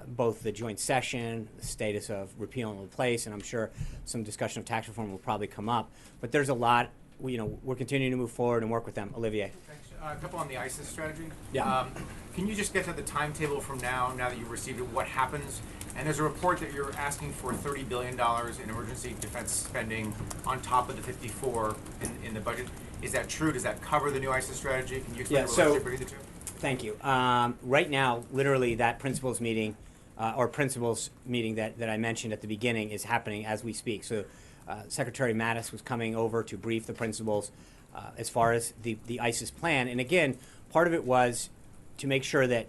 both the joint session, the status of repeal and replace, and I'm sure some discussion of tax reform will probably come up. But there's a lot. We're continuing to move forward and work with them. Olivier. Thanks. A couple on the ISIS strategy. Yeah. Can you just get to the timetable from now that you've received it, what happens? And there's a report that you're asking for $30 billion in emergency defense spending on top of the 54 in the budget. Is that true? Does that cover the new ISIS strategy? Can you explain the relationship between the two? Thank you. Right now, literally, that principals meeting that I mentioned at the beginning is happening as we speak. So Secretary Mattis was coming over to brief the principals as far as the ISIS plan. And again, part of it was to make sure that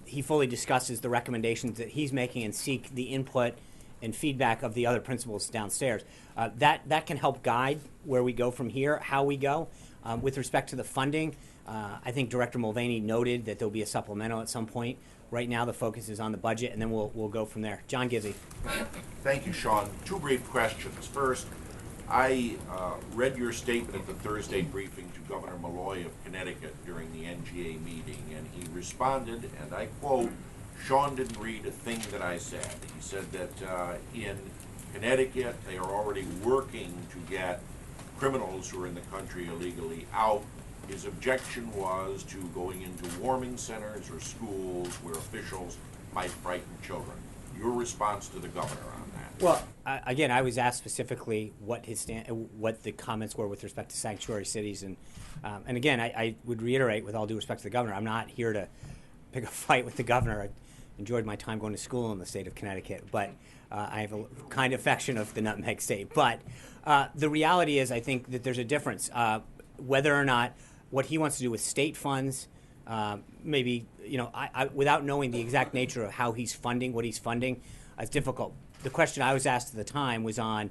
he fully discusses the recommendations that he's making and seek the input and feedback of the other principals downstairs. That can help guide where we go from here, how we go. With respect to the funding, I think Director Mulvaney noted that there'll be a supplemental at some point. Right now, the focus is on the budget, and then we'll go from there. John Gizzi. Thank you, Sean. Two brief questions. First, I read your statement at the Thursday briefing to Governor Malloy of Connecticut during the NGA meeting, and he responded, and I quote, Sean didn't read a thing that I said. He said that in Connecticut, they are already working to get criminals who are in the country illegally out. His objection was to going into warming centers or schools where officials might frighten children. Your response to the governor on that? Well, again, I was asked specifically what the comments were with respect to sanctuary cities, and again, I would reiterate, with all due respect to the governor, I'm not here to pick a fight with the governor. I enjoyed my time going to school in the state of Connecticut, but I have a kind affection of the Nutmeg State. But the reality is, I think that there's a difference. Whether or not what he wants to do with state funds, maybe, without knowing the exact nature of how he's funding, what he's funding, it's difficult. The question I was asked at the time was on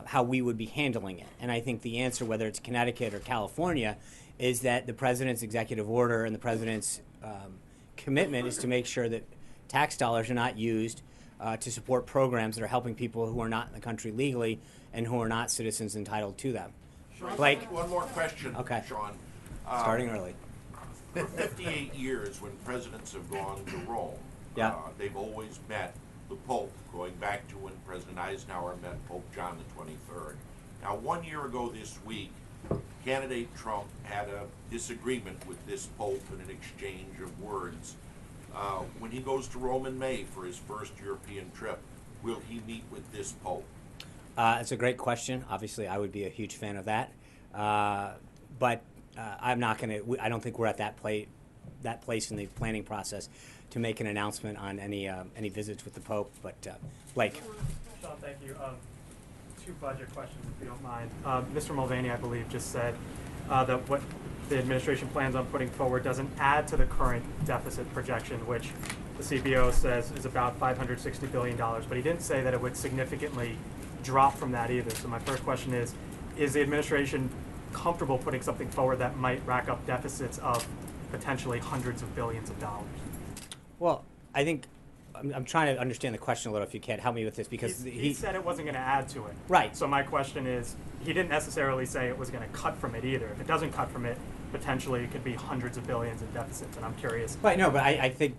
how we would be handling it. And I think the answer, whether it's Connecticut or California, is that the president's executive order and the president's commitment is to make sure that tax dollars are not used to support programs that are helping people who are not in the country legally and who are not citizens entitled to them. Blake? One more question, okay. Sean. Starting early. For 58 years, when presidents have gone to Rome, they've always met the Pope, going back to when President Eisenhower met Pope John the 23rd. Now, 1 year ago this week, candidate Trump had a disagreement with this Pope in an exchange of words. When he goes to Rome in May for his first European trip, will he meet with this Pope? It's a great question. Obviously, I would be a huge fan of that. But I'm not going to. I don't think we're at that place in the planning process to make an announcement on any visits with the Pope. But Blake. Sean, thank you. Two budget questions, if you don't mind. Mr. Mulvaney, I believe, just said that what the administration plans on putting forward doesn't add to the current deficit projection, which the CBO says is about $560 billion. But he didn't say that it would significantly drop from that either. So my first question is the administration comfortable putting something forward that might rack up deficits of potentially hundreds of billions of dollars? Well, I think I'm trying to understand the question a little. If you can't help me with this, because he said it wasn't going to add to it. Right. So my question is, he didn't necessarily say it was going to cut from it either. If it doesn't cut from it, potentially it could be hundreds of billions in deficits, and I'm curious. Right. No, but I think.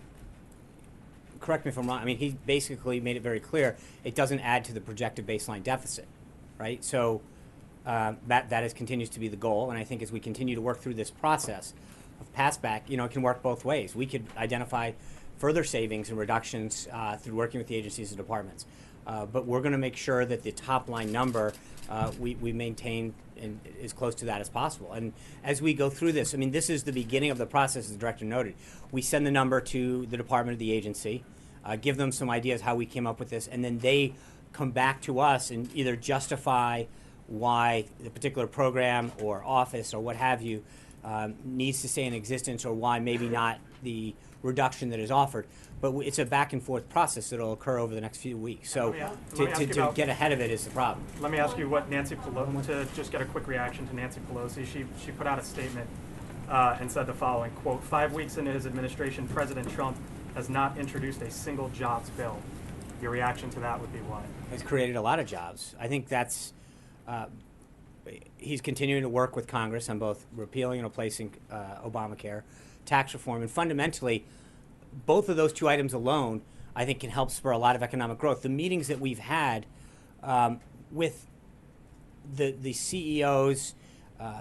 Correct me if I'm wrong. I mean, he basically made it very clear it doesn't add to the projected baseline deficit, right? So that continues to be the goal, and I think as we continue to work through this process of passback, it can work both ways. We could identify further savings and reductions through working with the agencies and departments, but we're going to make sure that the top line number we maintain and as close to that as possible. And as we go through this, I mean, this is the beginning of the process, as the director noted. We send the number to the department or the agency, give them some ideas how we came up with this, and then they come back to us and either justify why the particular program or office or what have you needs to stay in existence, or why maybe not the reduction that is offered. But it's a back and forth process that will occur over the next few weeks. So to get ahead of it is the problem. Let me ask you what Nancy Pelosi, to just get a quick reaction to Nancy Pelosi. She put out a statement and said the following, quote, 5 weeks into his administration, President Trump has not introduced a single jobs bill. Your reaction to that would be what? He's created a lot of jobs. I think that's, he's continuing to work with Congress on both repealing and replacing Obamacare, tax reform, and fundamentally, both of those two items alone, I think, can help spur a lot of economic growth. The meetings that we've had with the CEOs,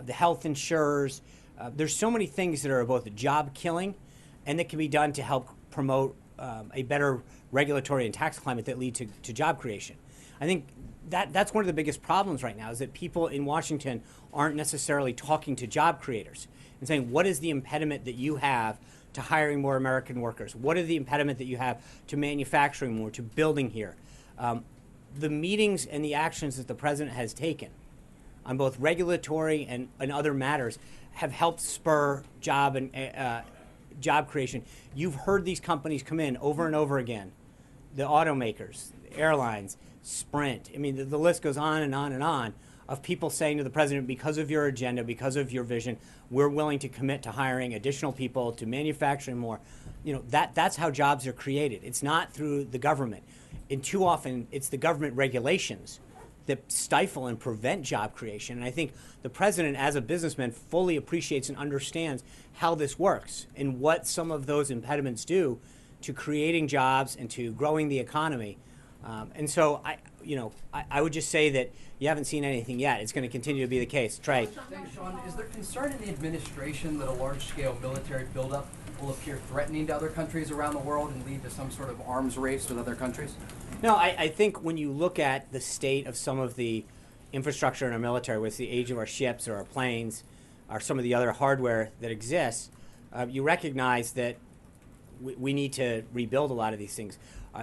the health insurers, there's so many things that are both job killing and that can be done to help promote a better regulatory and tax climate that lead to job creation. I think that's one of the biggest problems right now, is that people in Washington aren't necessarily talking to job creators and saying, what is the impediment that you have to hiring more American workers? What are the impediment that you have to manufacturing more, to building here? The meetings and the actions that the president has taken on both regulatory and other matters have helped spur job and job creation. You've heard these companies come in over and over again, the automakers, airlines, Sprint. I mean, the list goes on and on and on of people saying to the president, because of your agenda, because of your vision, we're willing to commit to hiring additional people, to manufacturing more. That's how jobs are created. It's not through the government. And too often, it's the government regulations that stifle and prevent job creation. And I think the president, as a businessman, fully appreciates and understands how this works and what some of those impediments do to creating jobs and to growing the economy. And so I would just say that you haven't seen anything yet. It's going to continue to be the case. Trey. Thanks, Sean. Is there concern in the administration that a large-scale military buildup will appear threatening to other countries around the world and lead to some sort of arms race with other countries? No, I think when you look at the state of some of the infrastructure in our military, with the age of our ships or our planes or some of the other hardware that exists, you recognize that we need to rebuild a lot of these things.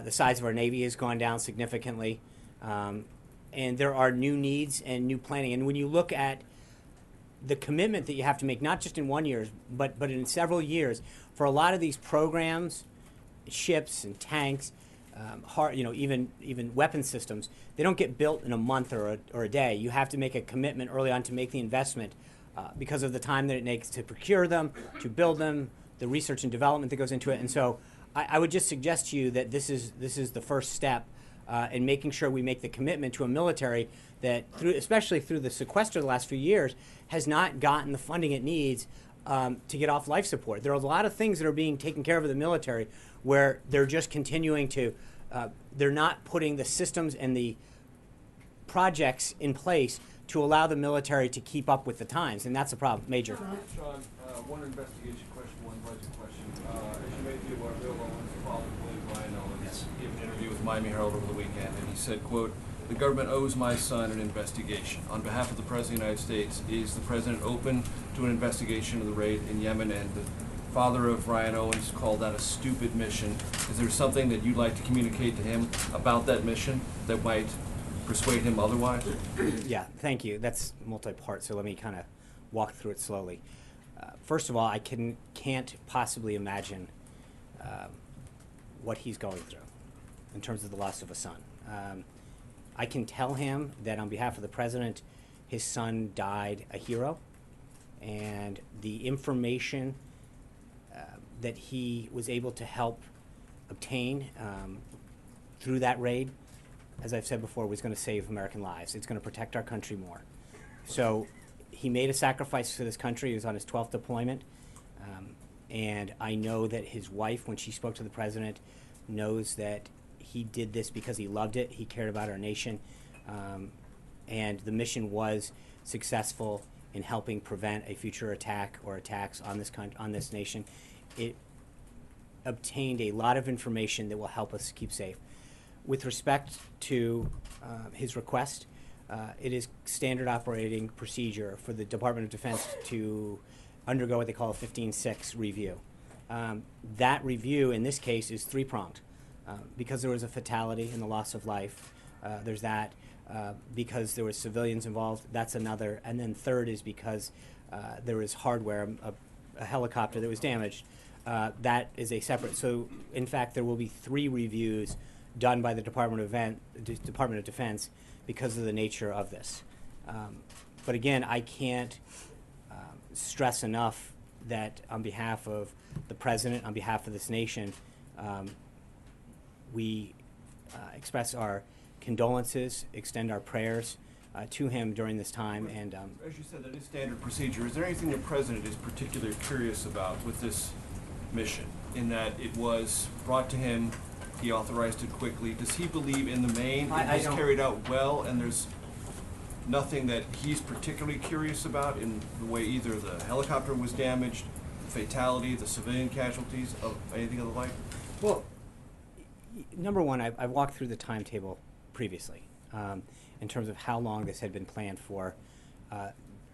The size of our Navy has gone down significantly, and there are new needs and new planning. And when you look at the commitment that you have to make, not just in 1 year, but in several years, for a lot of these programs, ships and tanks, even weapon systems, they don't get built in a month or a day. You have to make a commitment early on to make the investment because of the time that it takes to procure them, to build them, the research and development that goes into it. And so I would just suggest to you that this is the first step in making sure we make the commitment to a military that, especially through the sequester the last few years, has not gotten the funding it needs to get off life support. There are a lot of things that are being taken care of in the military where they're just continuing to, they're not putting the systems and the projects in place to allow the military to keep up with the times, and that's a problem, Major. Sean, one investigation question, one budget question. As you may be aware, Bill Owens, father of Ryan Owens, gave an interview with Miami Herald over the weekend, and he said, quote, "The government owes my son an investigation. On behalf of the President of the United States, is the President open to an investigation of the raid in Yemen?" And the father of Ryan Owens called that a stupid mission. Is there something that you'd like to communicate to him about that mission that might persuade him otherwise? Yeah, thank you. That's multi-part, so let me kind of walk through it slowly. First of all, I can't possibly imagine what he's going through in terms of the loss of a son. I can tell him that on behalf of the president, his son died a hero, and the information that he was able to help obtain through that raid, as I've said before, was going to save American lives. It's going to protect our country more. So he made a sacrifice for this country. He was on his 12th deployment. And I know that his wife, when she spoke to the president, knows that he did this because he loved it. He cared about our nation. And the mission was successful in helping prevent a future attack or attacks on this nation. It obtained a lot of information that will help us keep safe. With respect to his request, it is standard operating procedure for the Department of Defense to undergo what they call a 15-6 review. That review, in this case, is three-pronged. Because there was a fatality and the loss of life, there's that. Because there were civilians involved, that's another. And then third is because there was hardware, a helicopter that was damaged. That is a separate. So, in fact, there will be 3 reviews done by the Department of Defense because of the nature of this. But again, I can't stress enough that on behalf of the president, on behalf of this nation, we express our condolences, extend our prayers to him during this time. And as you said, that is standard procedure. Is there anything the president is particularly curious about with this mission, in that it was brought to him, he authorized it quickly? Does he believe in the main it was carried out well, and there's nothing that he's particularly curious about in the way either the helicopter was damaged, the fatality, the civilian casualties, of anything of the like? Well, number one, I've walked through the timetable previously in terms of how long this had been planned for,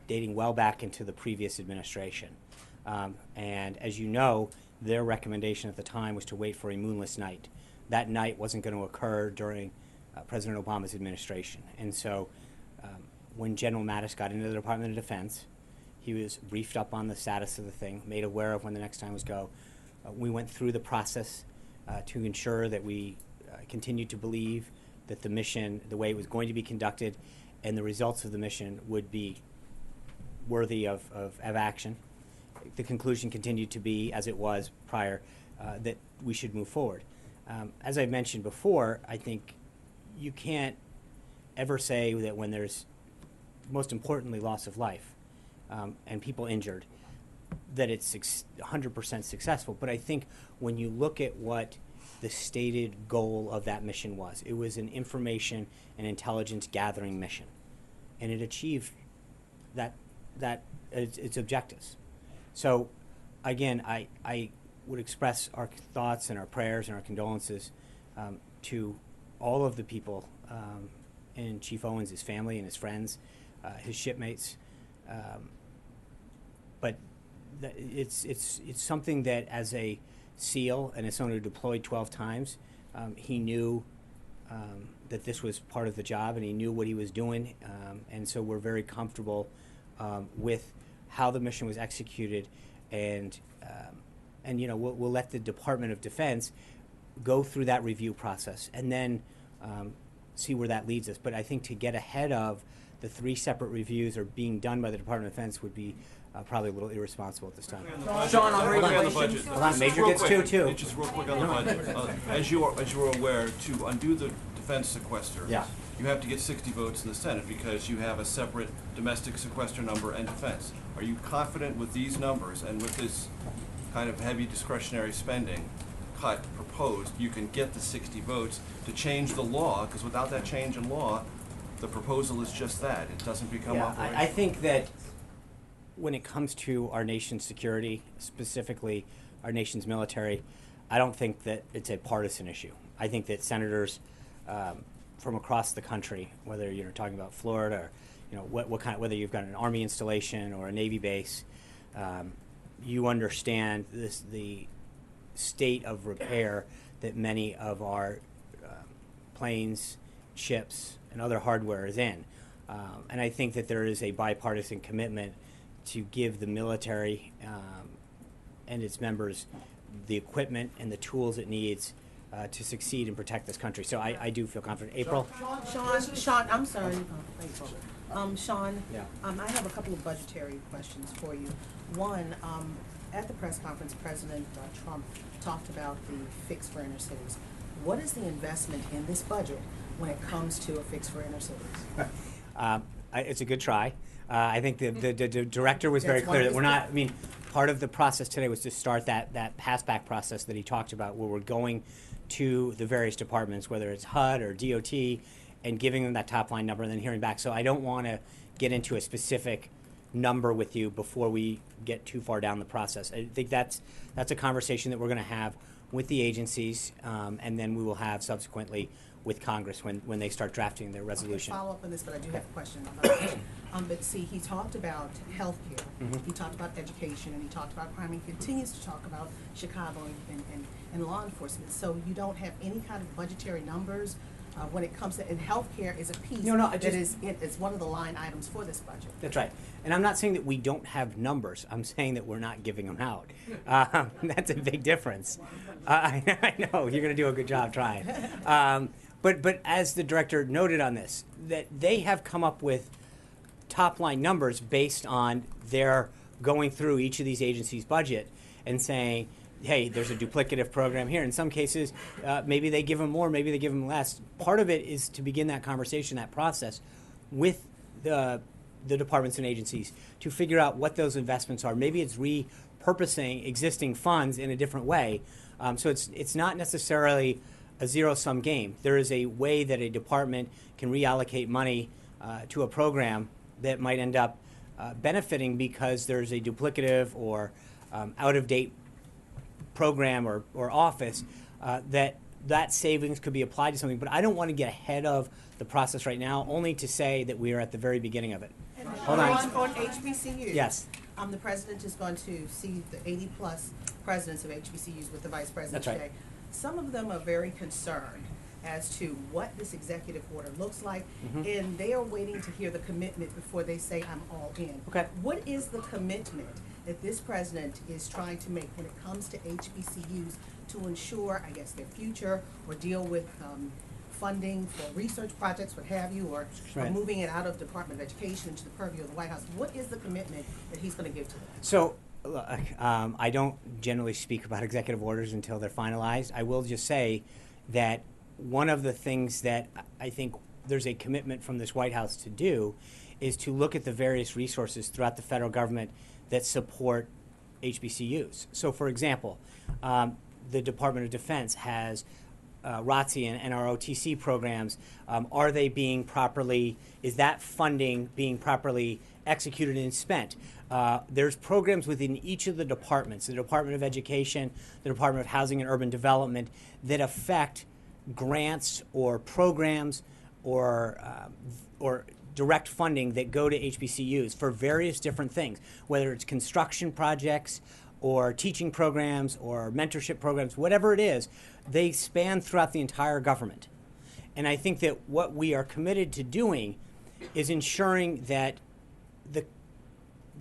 dating well back into the previous administration. And as you know, their recommendation at the time was to wait for a moonless night. That night wasn't going to occur during President Obama's administration. And so when General Mattis got into the Department of Defense, he was briefed up on the status of the thing, made aware of when the next time was go. We went through the process to ensure that we continued to believe that the mission, the way it was going to be conducted, and the results of the mission would be worthy of action. The conclusion continued to be, as it was prior, that we should move forward. As I mentioned before, I think you can't ever say that when there's, most importantly, loss of life and people injured, that it's 100% successful. But I think when you look at what the stated goal of that mission was, it was an information and intelligence gathering mission, and it achieved that its objectives. So, again, I would express our thoughts and our prayers and our condolences to all of the people in Chief Owens, his family and his friends, his shipmates. But it's something that, as a SEAL and as someone who deployed 12 times, he knew that this was part of the job, and he knew what he was doing. And so we're very comfortable with how the mission was executed, and you know, we'll let the Department of Defense go through that review process and then see where that leads us. But I think to get ahead of the 3 separate reviews are being done by the Department of Defense would be probably a little irresponsible at this time. Sean, on the budget. Hold on, Major gets 2 too. Just real quick on the budget. As you are aware, to undo the defense sequester, yeah, you have to get 60 votes in the Senate because you have a separate domestic sequester number and defense. Are you confident with these numbers and with this kind of heavy discretionary spending cut proposed, you can get the 60 votes to change the law? Because without that change in law, the proposal is just that. It doesn't become operational. I think that when it comes to our nation's security, specifically our nation's military, I don't think that it's a partisan issue. I think that senators from across the country, whether you're talking about Florida or what kind of, whether you've got an Army installation or a Navy base, you understand the state of repair that many of our planes, ships, and other hardware is in. And I think that there is a bipartisan commitment to give the military and its members the equipment and the tools it needs to succeed and protect this country. So I do feel confident. April? Sean, I'm sorry, April. Sean, Yeah. I have a couple of budgetary questions for you. One, at the press conference, President Trump talked about the fix for inner cities. What is the investment in this budget when it comes to a fix for inner cities? It's a good try. I think the director was very clear that we're not, I mean, part of the process today was to start that pass-back process that he talked about, where we're going to the various departments, whether it's HUD or DOT, and giving them that top-line number and then hearing back. So I don't want to get into a specific number with you before we get too far down the process. I think that's a conversation that we're going to have with the agencies, and then we will have subsequently with Congress when they start drafting their resolution. I'll follow up on this, but I do have a question about it. But see, he talked about health care, he talked about education, and he talked about crime, and he continues to talk about Chicago and law enforcement. So you don't have any kind of budgetary numbers when it comes to, and health care is a piece it's one of the line items for this budget. That's right. And I'm not saying that we don't have numbers. I'm saying that we're not giving them out. That's a big difference. I know, you're going to do a good job trying. But as the director noted on this, that they have come up with top-line numbers based on their going through each of these agencies' budget and saying, hey, there's a duplicative program here. In some cases, maybe they give them more, maybe they give them less. Part of it is to begin that conversation, that process, with the departments and agencies to figure out what those investments are. Maybe it's repurposing existing funds in a different way. So it's not necessarily a zero-sum game. There is a way that a department can reallocate money to a program that might end up benefiting because there's a duplicative or out-of-date program or office that savings could be applied to something. But I don't want to get ahead of the process right now, only to say that we are at the very beginning of it. Hold on. On HBCUs. Yes. The president is going to see the 80-plus presidents of HBCUs with the vice president That's right. today. Some of them are very concerned as to what this executive order looks like, and they are waiting to hear the commitment before they say, I'm all in. Okay. What is the commitment that this president is trying to make when it comes to HBCUs to ensure, I guess, their future or deal with funding for research projects, what have you, or Right. moving it out of Department of Education into the purview of the White House? What is the commitment that he's going to give to them? So, look, I don't generally speak about executive orders until they're finalized. I will just say that one of the things that I think there's a commitment from this White House to do is to look at the various resources throughout the federal government that support HBCUs. So, for example, the Department of Defense has ROTC and NROTC programs. Are they being properly, is that funding being properly executed and spent? There's programs within each of the departments, the Department of Education, the Department of Housing and Urban Development, that affect grants or programs or direct funding that go to HBCUs for various different things, whether it's construction projects or teaching programs or mentorship programs, whatever it is, they span throughout the entire government. And I think that what we are committed to doing is ensuring that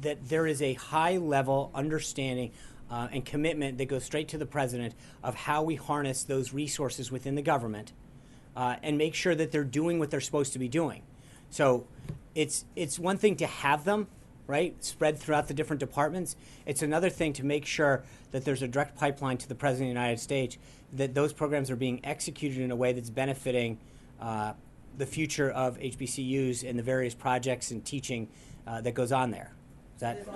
that there is a high-level understanding and commitment that goes straight to the president of how we harness those resources within the government and make sure that they're doing what they're supposed to be doing. So it's one thing to have them, right, spread throughout the different departments. It's another thing to make sure that there's a direct pipeline to the President of the United States, that those programs are being executed in a way that's benefiting the future of HBCUs and the various projects and teaching that goes on there. Is that? So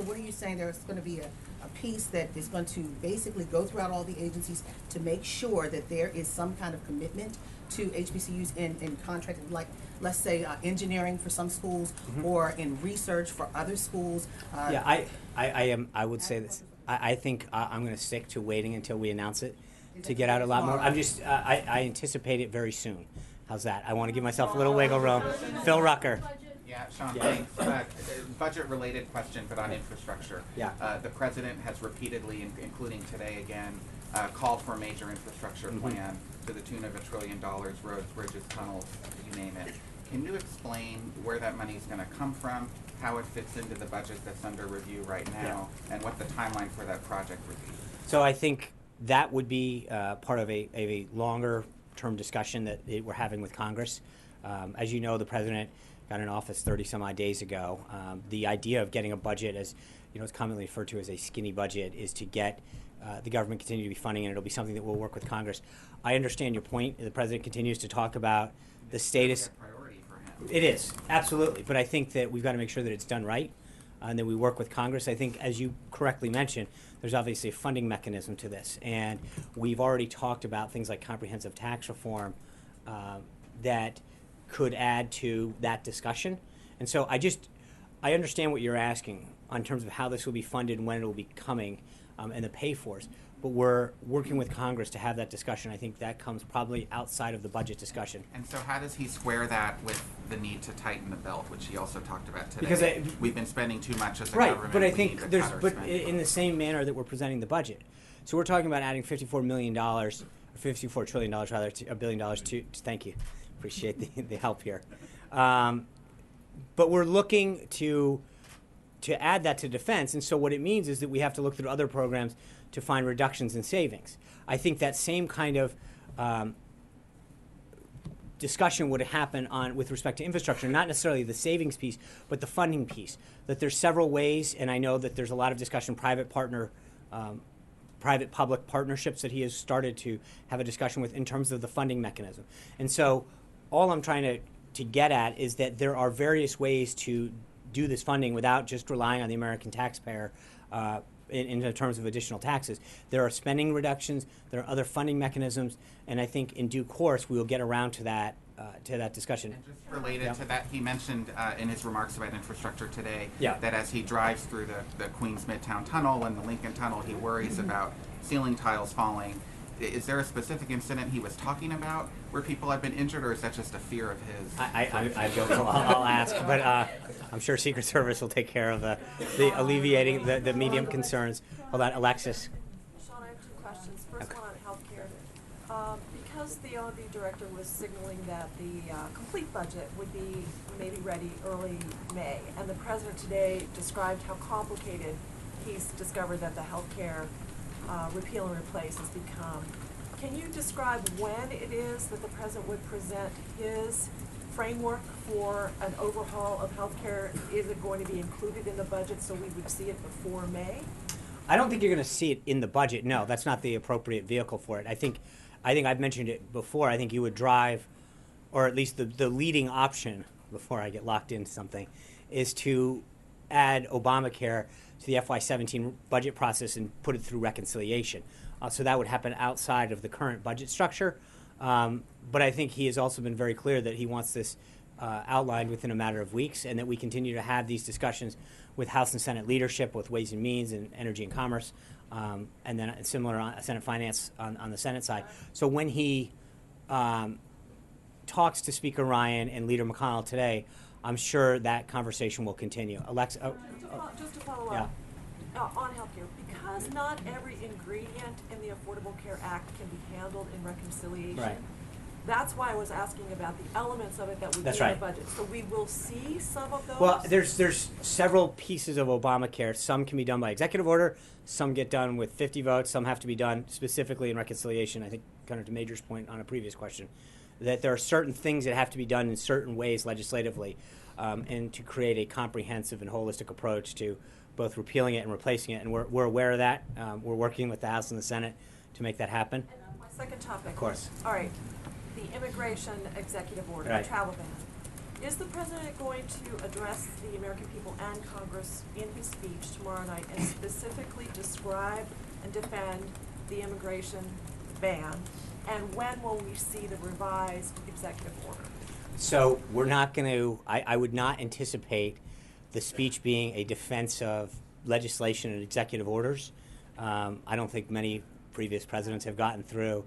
what are you saying? There's going to be a piece that is going to basically go throughout all the agencies to make sure that there is some kind of commitment to HBCUs in contracting, like, let's say, engineering for some schools or in research for other schools? Yeah, I would say this. I think I'm going to stick to waiting until we announce it to get out a lot more. I anticipate it very soon. How's that? I want to give myself a little wiggle room. Phil Rucker. Yeah, Sean, Yeah. thanks. Budget-related question, but on infrastructure. Yeah. The president has repeatedly, including today again, called for a major infrastructure plan to the tune of $1 trillion, roads, bridges, tunnels, you name it. Can you explain where that money is going to come from, how it fits into the budget that's under review right now, and what the timeline for that project would be? So I think that would be part of a longer-term discussion that we're having with Congress. As you know, the president got in office 30-some-odd days ago. The idea of getting a budget, as you know, it's commonly referred to as a skinny budget, is to get the government continue to be funding, and it'll be something that we'll work with Congress. I understand your point. The president continues to talk about the status. Priority for him. It is, absolutely. But I think that we've got to make sure that it's done right, and that we work with Congress. I think, as you correctly mentioned, there's obviously a funding mechanism to this. And we've already talked about things like comprehensive tax reform that could add to that discussion. And so I understand what you're asking in terms of how this will be funded and when it will be coming and the pay-fors. But we're working with Congress to have that discussion. I think that comes probably outside of the budget discussion. And so how does he square that with the need to tighten the belt, which he also talked about today? Because we've been spending too much as a right, government. but I we need think to there's, cut our but spending. in the same manner that we're presenting the budget. So we're talking about adding $54 million, or $54 trillion rather, to $1 billion to thank you, appreciate the help here. But we're looking to add that to defense, and so what it means is that we have to look through other programs to find reductions in savings. I think that same kind of discussion would happen with respect to infrastructure, not necessarily the savings piece, but the funding piece. That there's several ways, and I know that there's a lot of discussion, private-public partnerships that he has started to have a discussion with in terms of the funding mechanism. And so all I'm trying to get at is that there are various ways to do this funding without just relying on the American taxpayer in terms of additional taxes. There are spending reductions, there are other funding mechanisms, and I think in due course we will get around to that discussion. And just related to that, he mentioned in his remarks about infrastructure today Yeah. that as he drives through the Queens Midtown Tunnel and the Lincoln Tunnel, he worries about ceiling tiles falling. Is there a specific incident he was talking about where people have been injured, or is that just a fear of his? I don't know. I'll ask, but I'm sure Secret Service will take care of the alleviating the medium concerns. Hold on, Alexis. Sean, I have two questions. First one on healthcare. Because the O&B director was signaling that the complete budget would be maybe ready early May, and the president today described how complicated he's discovered that the healthcare repeal and replace has become. Can you describe when it is that the president would present his framework for an overhaul of healthcare? Is it going to be included in the budget so we would see it before May? I don't think you're going to see it in the budget. No, that's not the appropriate vehicle for it. I think I've mentioned it before. I think you would drive, or at least the leading option, before I get locked into something, is to add Obamacare to the FY17 budget process and put it through reconciliation. So that would happen outside of the current budget structure. But I think he has also been very clear that he wants this outlined within a matter of weeks, and that we continue to have these discussions with House and Senate leadership, with Ways and Means and Energy and Commerce, and then similar on Senate Finance on the Senate side. So when he talks to Speaker Ryan and Leader McConnell today, I'm sure that conversation will continue. Alexa, just to follow up on healthcare, because not every ingredient in the Affordable Care Act can be handled in reconciliation. Right. That's why I was asking about the elements of it that would be in the budget. So we will see some of those. Well, there's several pieces of Obamacare. Some can be done by executive order. Some get done with 50 votes. Some have to be done specifically in reconciliation. I think, kind of to Major's point on a previous question, that there are certain things that have to be done in certain ways legislatively, and to create a comprehensive and holistic approach to both repealing it and replacing it. And we're aware of that. We're working with the House and the Senate to make that happen. And my second topic. Of course. All right. The immigration executive order, Right. the travel ban. Is the president going to address the American people and Congress in his speech tomorrow night and specifically describe and defend the immigration ban? And when will we see the revised executive order? So we're not going to, I would not anticipate the speech being a defense of legislation and executive orders. I don't think many previous presidents have gotten through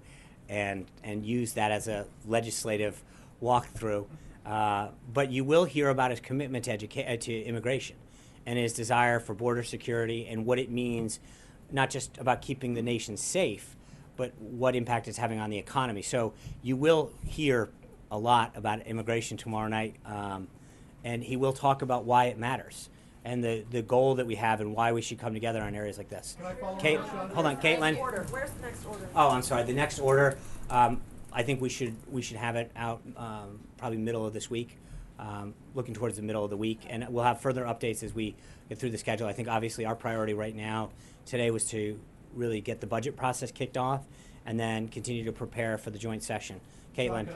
and used that as a legislative walkthrough. But you will hear about his commitment to immigration and his desire for border security and what it means, not just about keeping the nation safe, but what impact it's having on the economy. So you will hear a lot about immigration tomorrow night, and he will talk about why it matters. and the goal that we have and why we should come together on areas like this. Can I follow Kate, up, Sean? hold on, Caitlin. Where's the next order? Oh, I'm sorry. The next order, I think we should have it out probably middle of this week, looking towards the middle of the week, and we'll have further updates as we get through the schedule. I think obviously our priority right now today was to really get the budget process kicked off, and then continue to prepare for the joint session. Caitlin,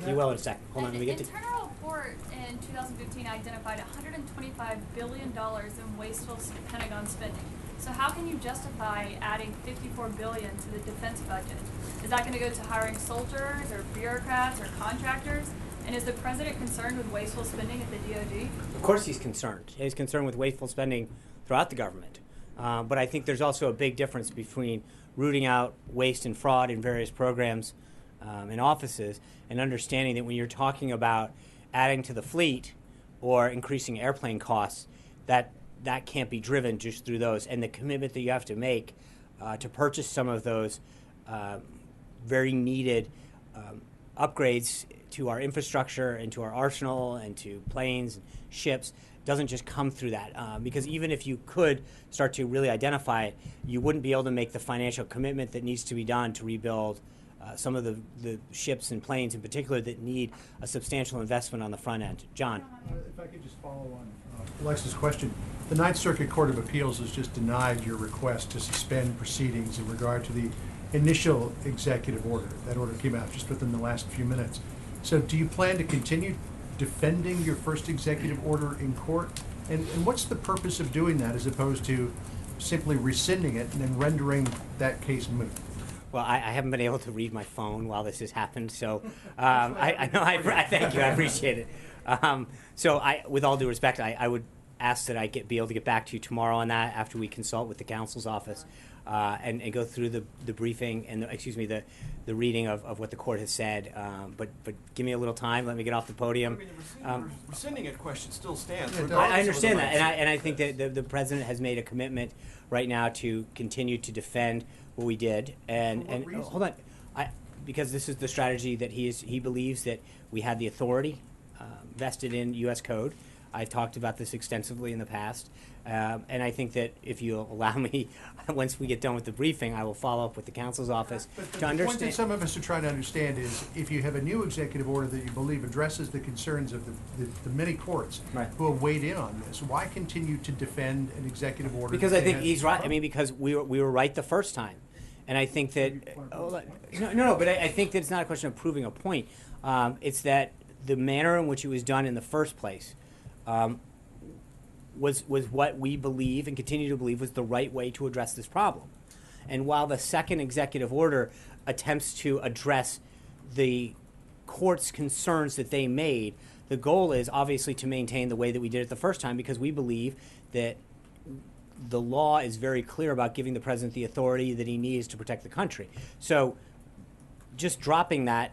you will in a second. Hold on, let me get to. Internal report in 2015 identified $125 billion in wasteful Pentagon spending. So how can you justify adding $54 billion to the defense budget? Is that going to go to hiring soldiers or bureaucrats or contractors? And is the president concerned with wasteful spending at the DoD? Of course he's concerned. He's concerned with wasteful spending throughout the government. But I think there's also a big difference between rooting out waste and fraud in various programs in offices, and understanding that when you're talking about adding to the fleet or increasing airplane costs, that can't be driven just through those. And the commitment that you have to make to purchase some of those very needed upgrades to our infrastructure and to our arsenal and to planes and ships doesn't just come through that. Because even if you could start to really identify it, you wouldn't be able to make the financial commitment that needs to be done to rebuild some of the ships and planes in particular that need a substantial investment on the front end. John. If I could just follow on Alexa's question. The Ninth Circuit Court of Appeals has just denied your request to suspend proceedings in regard to the initial executive order. That order came out just within the last few minutes. So do you plan to continue defending your first executive order in court? And what's the purpose of doing that as opposed to simply rescinding it and then rendering that case moot? Well, I haven't been able to read my phone while this has happened, so I know. I thank you. I appreciate it. So, with all due respect, I would ask that I be able to get back to you tomorrow on that after we consult with the counsel's office and go through the briefing and the reading of what the court has said. But give me a little time. Let me get off the podium. I mean, rescinding a question still stands. I understand that, and I think that the president has made a commitment right now to continue to defend what we did. And hold on, because this is the strategy that he believes that we had the authority vested in U.S. code. I've talked about this extensively in the past, and I think that if you allow me, once we get done with the briefing, I will follow up with the counsel's office to understand. The point that some of us are trying to understand is if you have a new executive order that you believe addresses the concerns of the many courts who have weighed in on this, why continue to defend an executive order? Because I think he's right. I mean, because we were right the first time. And I think that, but I think that it's not a question of proving a point. It's that the manner in which it was done in the first place was what we believe and continue to believe was the right way to address this problem. And while the second executive order attempts to address the court's concerns that they made, the goal is obviously to maintain the way that we did it the first time, because we believe that the law is very clear about giving the president the authority that he needs to protect the country. So just dropping that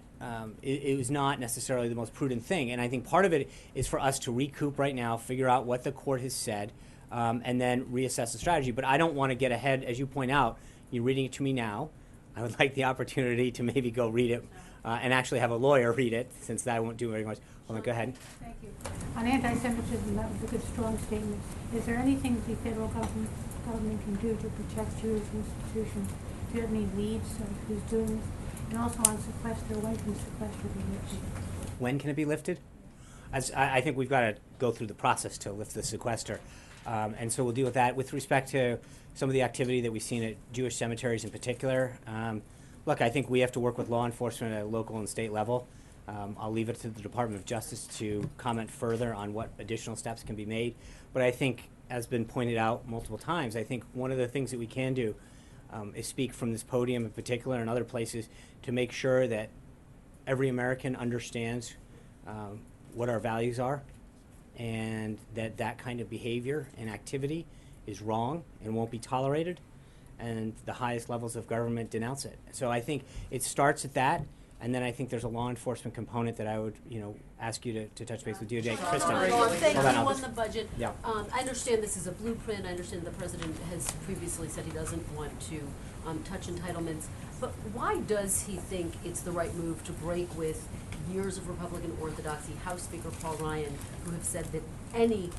it was not necessarily the most prudent thing. And I think part of it is for us to recoup right now, figure out what the court has said, and then reassess the strategy. But I don't want to get ahead, as you point out. You're reading it to me now. I would like the opportunity to maybe go read it and actually have a lawyer read it, since that won't do very much. Hold on, go ahead. Thank you. On anti-Semitism, that was a good, strong statement. Is there anything the federal government can do to protect Jewish institutions? Do you have any leads of who's doing this? And also on sequester, when can sequester be lifted? When can it be lifted? I think we've got to go through the process to lift the sequester. And so we'll deal with that. With respect to some of the activity that we've seen at Jewish cemeteries in particular, look, I think we have to work with law enforcement at a local and state level. I'll leave it to the Department of Justice to comment further on what additional steps can be made. But I think, as been pointed out multiple times, I think one of the things that we can do is speak from this podium in particular and other places to make sure that every American understands what our values are, and that kind of behavior and activity is wrong and won't be tolerated, and the highest levels of government denounce it. So I think it starts at that, and then I think there's a law enforcement component that I would, ask you to touch base with DOJ. Krista. Thank you Hold on the budget. Yeah. I understand this is a blueprint. I understand the president has previously said he doesn't want to touch entitlements. But why does he think it's the right move to break with years of Republican orthodoxy, House Speaker Paul Ryan, who have said that any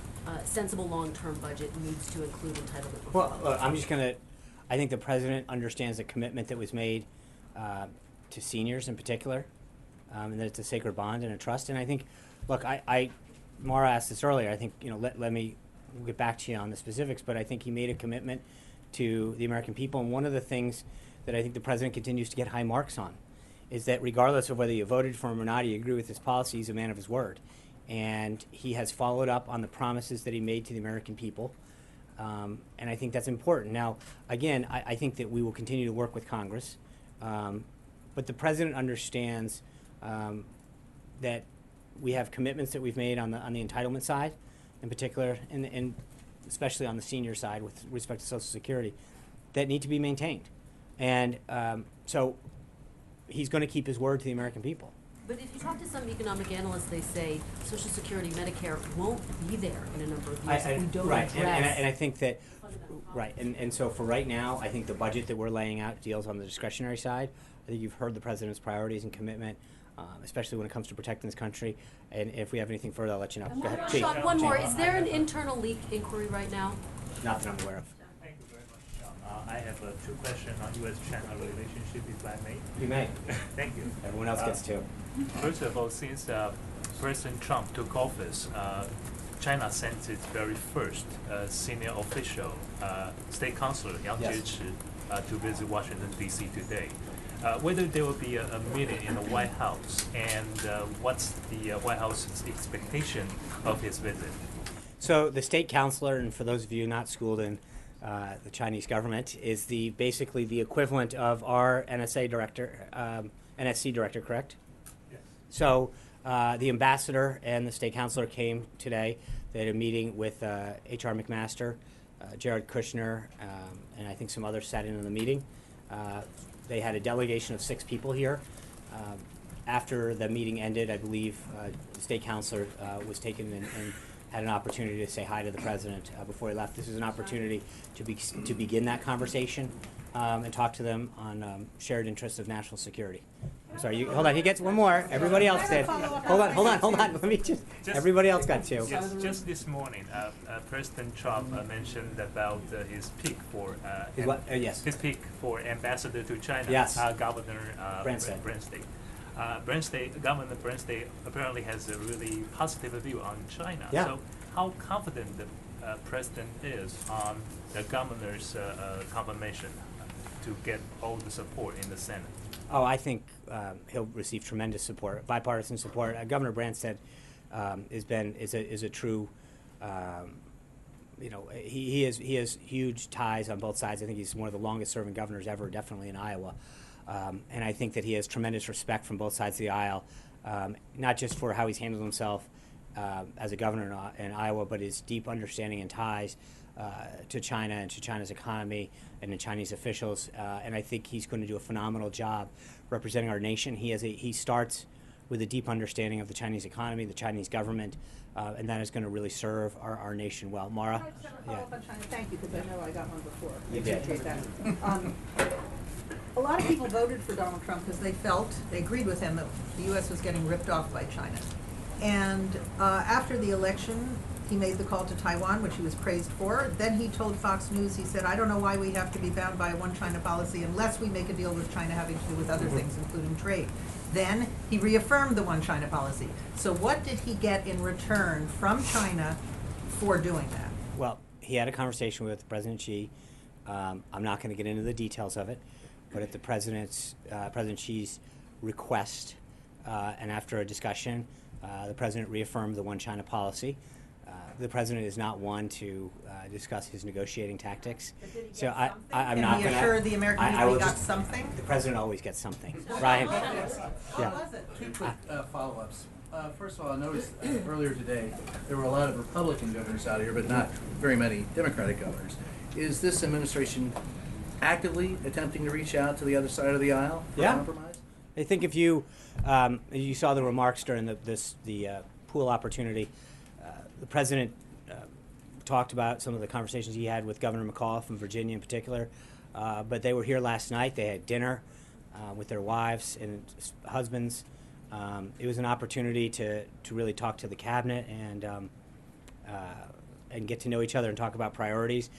sensible long-term budget needs to include entitlement Well, reform. I'm just going to, I think the president understands the commitment that was made to seniors in particular, and that it's a sacred bond and a trust. And I think, look, Mara asked this earlier, I think, let me, we'll get back to you on the specifics, but I think he made a commitment to the American people. And one of the things that I think the president continues to get high marks on is that regardless of whether you voted for him or not, you agree with his policy, he's a man of his word. And he has followed up on the promises that he made to the American people. And I think that's important. Now, again, I think that we will continue to work with Congress. But the president understands that we have commitments that we've made on the entitlement side, in particular, and especially on the senior side with respect to Social Security, that need to be maintained. And so he's going to keep his word to the American people. But if you talk to some economic analysts, they say Social Security, Medicare won't be there in a number of years if we don't right, address. and I think that, right, and so for right now, I think the budget that we're laying out deals on the discretionary side. I think you've heard the president's priorities and commitment, especially when it comes to protecting this country. And if we have anything further, I'll let you know. Go ahead. Chief. Sean, one more. Is there an internal leak inquiry right now? Not that I'm aware of. Thank you very much, Sean. I have two questions on U.S.-China relationship, if I may. You may. Thank you. Everyone else gets two. First of all, since President Trump took office, China sent its very first senior official, State Councilor Yang Jiechi, to visit Washington, D.C. today. Whether there will be a meeting in the White House, and what's the White House's expectation of his visit? So the state counselor, and for those of you not schooled in the Chinese government, is basically the equivalent of our NSC director, correct? Yes. So the ambassador and the state counselor came today. They had a meeting with H.R. McMaster, Jared Kushner, and I think some others sat in on the meeting. They had a delegation of 6 people here. After the meeting ended, I believe the state counselor was taken and had an opportunity to say hi to the president before he left. This is an opportunity to begin that conversation and talk to them on shared interests of national security. I'm sorry, hold on, he gets one more. Everybody else did. Hold on. Let me just everybody else got 2. Yes, just this morning, President Trump mentioned about his pick for his pick for ambassador to China, Governor Branstad. Governor Branstad apparently has a really positive view on China. Yeah. So how confident the president is on the governor's confirmation to get all the support in the Senate? Oh, I think he'll receive tremendous support, bipartisan support. Governor Branstad is a true, he has huge ties on both sides. I think he's one of the longest serving governors ever, definitely in Iowa. And I think that he has tremendous respect from both sides of the aisle, not just for how he's handled himself as a governor in Iowa, but his deep understanding and ties to China and to China's economy and the Chinese officials. And I think he's going to do a phenomenal job representing our nation. He starts with a deep understanding of the Chinese economy, the Chinese government, and that is going to really serve our nation well. Mara? Thank you, because I know I got one before. You I did. appreciate that. A lot of people voted for Donald Trump because they agreed with him that the U.S. was getting ripped off by China. And after the election, he made the call to Taiwan, which he was praised for. Then he told Fox News, he said, I don't know why we have to be bound by a one-China policy unless we make a deal with China having to do with other things, including trade. Then he reaffirmed the one-China policy. So what did he get in return from China for doing that? Well, he had a conversation with President Xi. I'm not going to get into the details of it, but at the President Xi's request, and after a discussion, the President reaffirmed the one China policy. The President is not one to discuss his negotiating tactics. So I'm not going to. Can he assure the American people he got something? The President always gets something. Ryan? How was it? 2 quick follow-ups. First of all, I noticed earlier today there were a lot of Republican governors out here, but not very many Democratic governors. Is this administration actively attempting to reach out to the other side of the aisle for compromise? I think if you saw the remarks during the pool opportunity, the President talked about some of the conversations he had with Governor McAuliffe from Virginia in particular, but they were here last night. They had dinner with their wives and husbands. It was an opportunity to really talk to the cabinet and and get to know each other and talk about priorities.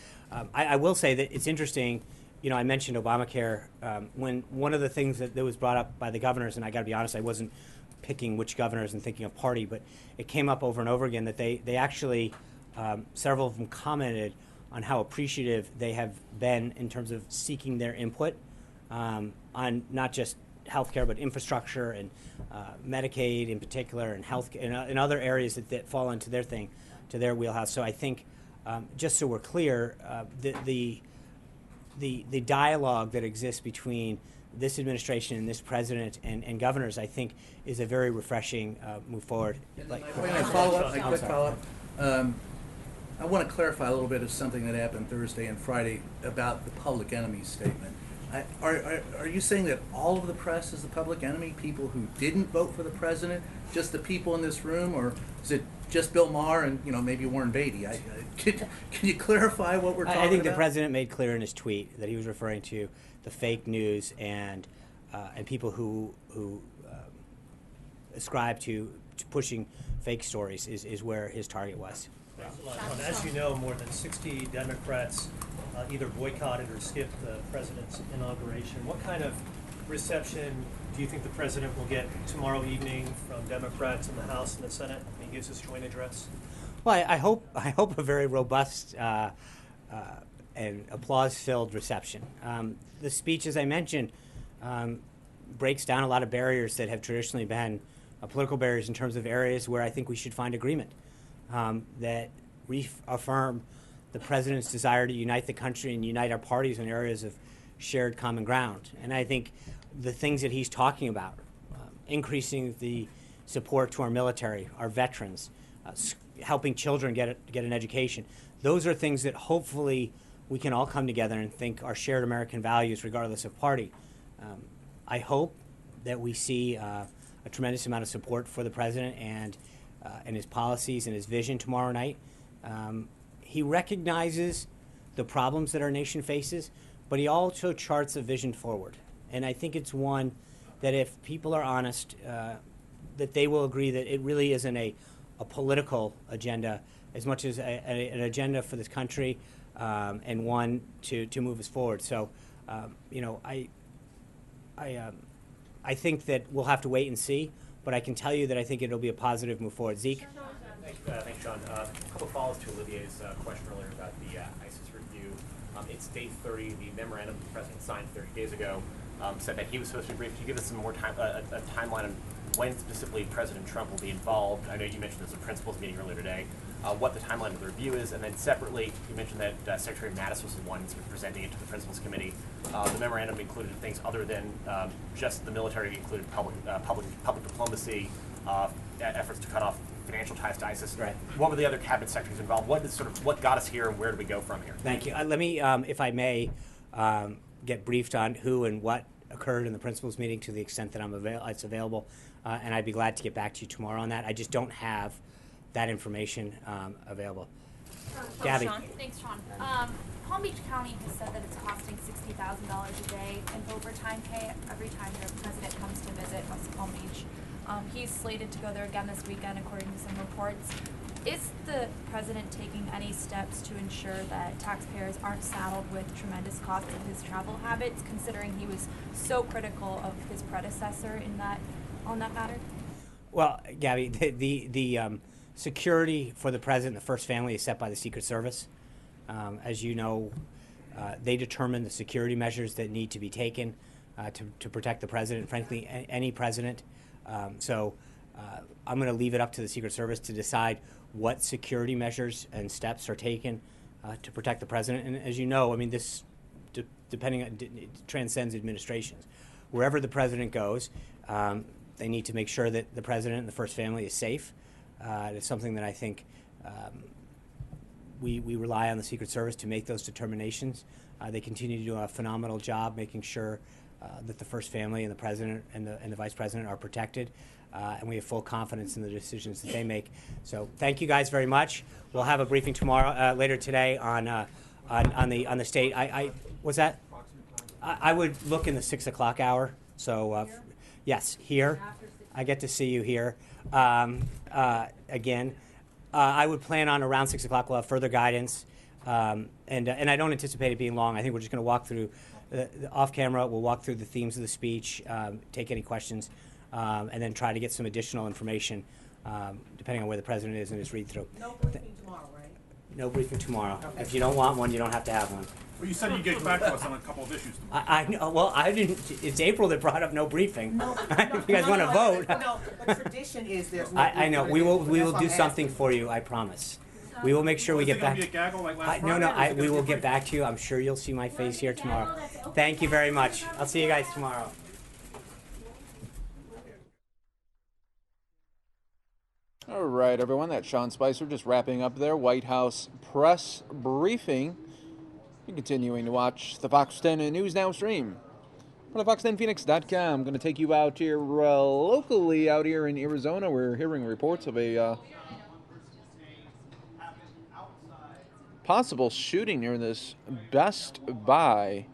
I will say that it's interesting. I mentioned Obamacare. When one of the things that was brought up by the governors, and I got to be honest, I wasn't picking which governors and thinking of party, but it came up over and over again that they actually, several of them commented on how appreciative they have been in terms of seeking their input on not just healthcare, but infrastructure and Medicaid in particular, and health and other areas that fall into their thing, to their wheelhouse. So I think, just so we're clear, the dialogue that exists between this administration and this president and governors, I think, is a very refreshing move forward. My quick follow-up. I want to clarify a little bit of something that happened Thursday and Friday about the public enemy statement. Are you saying that all of the press is the public enemy, people who didn't vote for the president, just the people in this room, or is it just Bill Maher and maybe Warren Beatty? Can you clarify what we're talking about? I think the president made clear in his tweet that he was referring to the fake news and people who ascribe to pushing fake stories is where his target was. As you know, more than 60 Democrats either boycotted or skipped the president's inauguration. What kind of reception do you think the president will get tomorrow evening from Democrats in the House and the Senate when he gives his joint address? Well, I hope a very robust and applause-filled reception. The speech, as I mentioned, breaks down a lot of barriers that have traditionally been political barriers in terms of areas where I think we should find agreement, that reaffirm the president's desire to unite the country and unite our parties in areas of shared common ground. And I think the things that he's talking about, increasing the support to our military, our veterans, helping children get an education, those are things that hopefully we can all come together and think are shared American values regardless of party. I hope that we see a tremendous amount of support for the president and his policies and his vision tomorrow night. He recognizes the problems that our nation faces, but he also charts a vision forward. And I think it's one that if people are honest, that they will agree that it really isn't a political agenda as much as an agenda for this country, and one to move us forward. So, I think that we'll have to wait and see, but I can tell you that I think it'll be a positive move forward. Zeke? Thanks, Sean. A couple of follows to Olivier's question earlier about the ISIS review. It's day 30. The memorandum the president signed 30 days ago said that he was supposed to be briefed. Can you give us some more time, a timeline on when specifically President Trump will be involved? I know you mentioned there's a principals meeting earlier today. What the timeline of the review is, and then separately, you mentioned that Secretary Mattis was the one who's been presenting it to the principals committee. The memorandum included things other than just the military. It included public diplomacy, efforts to cut off financial ties to ISIS. Right. What were the other cabinet secretaries involved? What got us here, and where do we go from here? Thank you. Let me, if I may, get briefed on who and what occurred in the principals meeting to the extent that it's available, and I'd be glad to get back to you tomorrow on that. I just don't have that information available. Gabby. Thanks, Sean. Palm Beach County has said that it's costing $60,000 a day in overtime pay every time their president comes to visit West Palm Beach. He's slated to go there again this weekend, according to some reports. Is the president taking any steps to ensure that taxpayers aren't saddled with tremendous costs of his travel habits, considering he was so critical of his predecessor on that matter? Well, Gabby, the security for the president and the first family is set by the Secret Service. As you know, they determine the security measures that need to be taken to protect the president, frankly, any president. So I'm going to leave it up to the Secret Service to decide what security measures and steps are taken to protect the president. And as you know, I mean, this depending on it transcends administrations. Wherever the president goes, they need to make sure that the president and the first family is safe. It's something that I think we rely on the Secret Service to make those determinations. They continue to do a phenomenal job making sure that the first family and the president and the vice president are protected, and we have full confidence in the decisions that they make. So thank you guys very much. We'll have a briefing tomorrow, later today, on the state. What's that? I would look in the 6 o'clock hour. So yes, here. I get to see you here again. I would plan on around 6 o'clock. We'll have further guidance, and I don't anticipate it being long. I think we're just going to walk through off camera. We'll walk through the themes of the speech, take any questions, and then try to get some additional information, depending on where the president is in his read through. No briefing tomorrow, right? No briefing tomorrow. Okay. If you don't want one, you don't have to have one. Well, you said you'd get back to us on a couple of issues tomorrow. I know. Well, I didn't. It's April that brought up no briefing. No, If you guys want to vote. No, but tradition is there's no. I know. briefing. We will That's why do I'm something asking. for you. I promise. We will make sure we Is it get gonna back. be a gaggle like last No, no. Friday, or is it We gonna will be get brief? back to you. I'm sure you'll see my face here tomorrow. Thank you very much. I'll see you guys tomorrow. All right, everyone, that's Sean Spicer just wrapping up their White House press briefing. You're continuing to watch the Fox 10 News Now stream from the fox10phoenix.com. I'm going to take you out here locally out here in Arizona. We're hearing reports of a possible shooting near this Best Buy.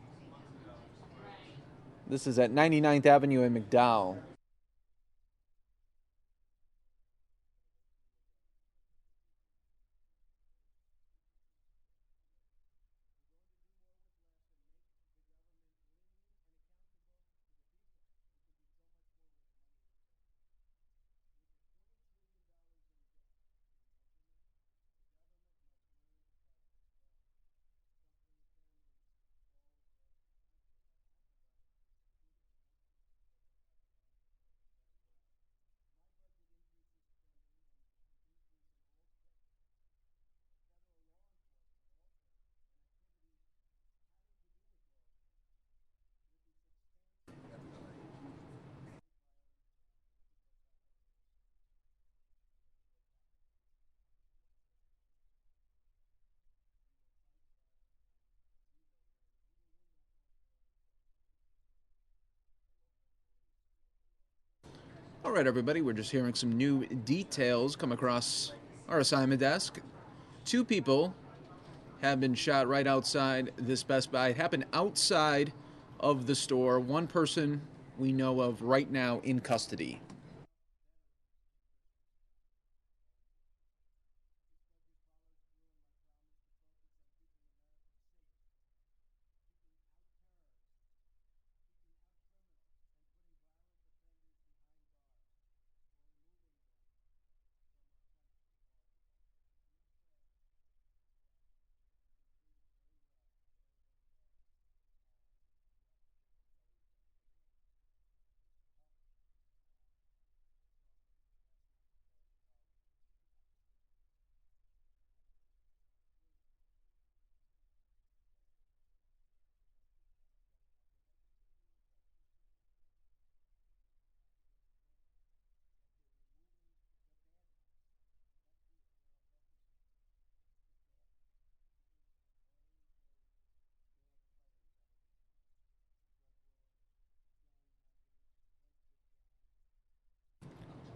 This is at 99th Avenue in McDowell. All right, everybody, we're just hearing some new details come across our assignment desk. 2 people have been shot right outside this Best Buy. It happened outside of the store. 1 person we know of right now in custody.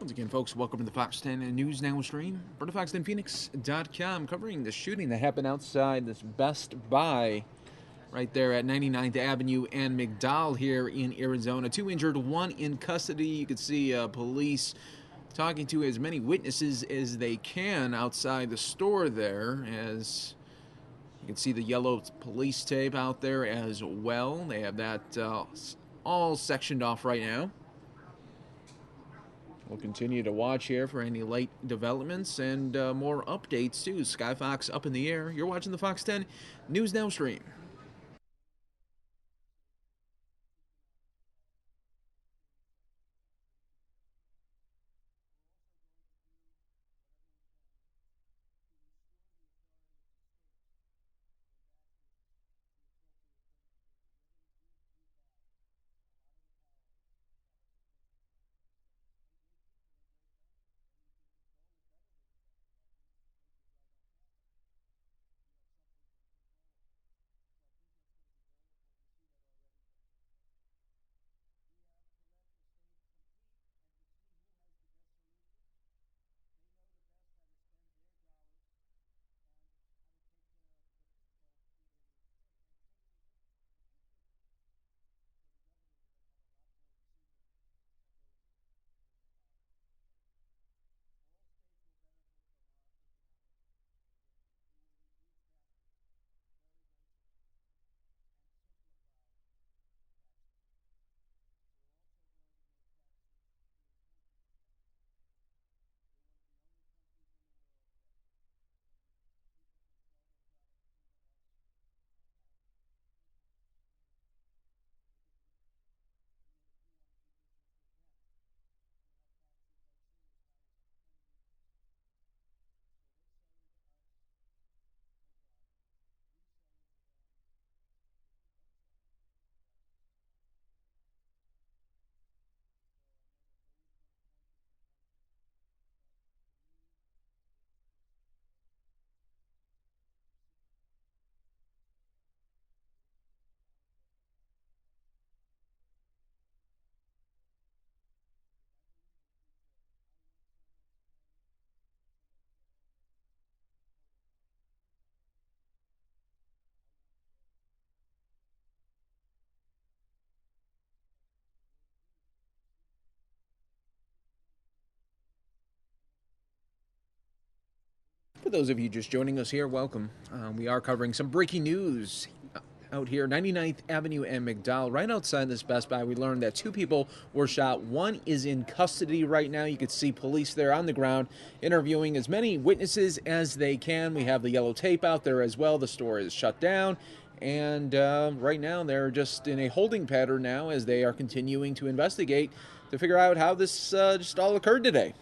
Once again, folks, welcome to the Fox 10 News Now stream for the fox10phoenix.com, covering the shooting that happened outside this Best Buy right there at 99th Avenue and McDowell here in Arizona. 2 injured, 1 in custody. You can see police talking to as many witnesses as they can outside the store there, as you can see the yellow police tape out there as well. They have that all sectioned off right now. We'll continue to watch here for any late developments and more updates too. Sky Fox up in the air. You're watching the Fox 10 News Now stream. For those of you just joining us here, welcome. We are covering some breaking news out here, 99th Avenue and McDowell. Right outside this Best Buy, we learned that 2 people were shot. 1 is in custody right now. You can see police there on the ground interviewing as many witnesses as they can. We have the yellow tape out there as well. The store is shut down. And right now they're just in a holding pattern now as they are continuing to investigate to figure out how this just all occurred today.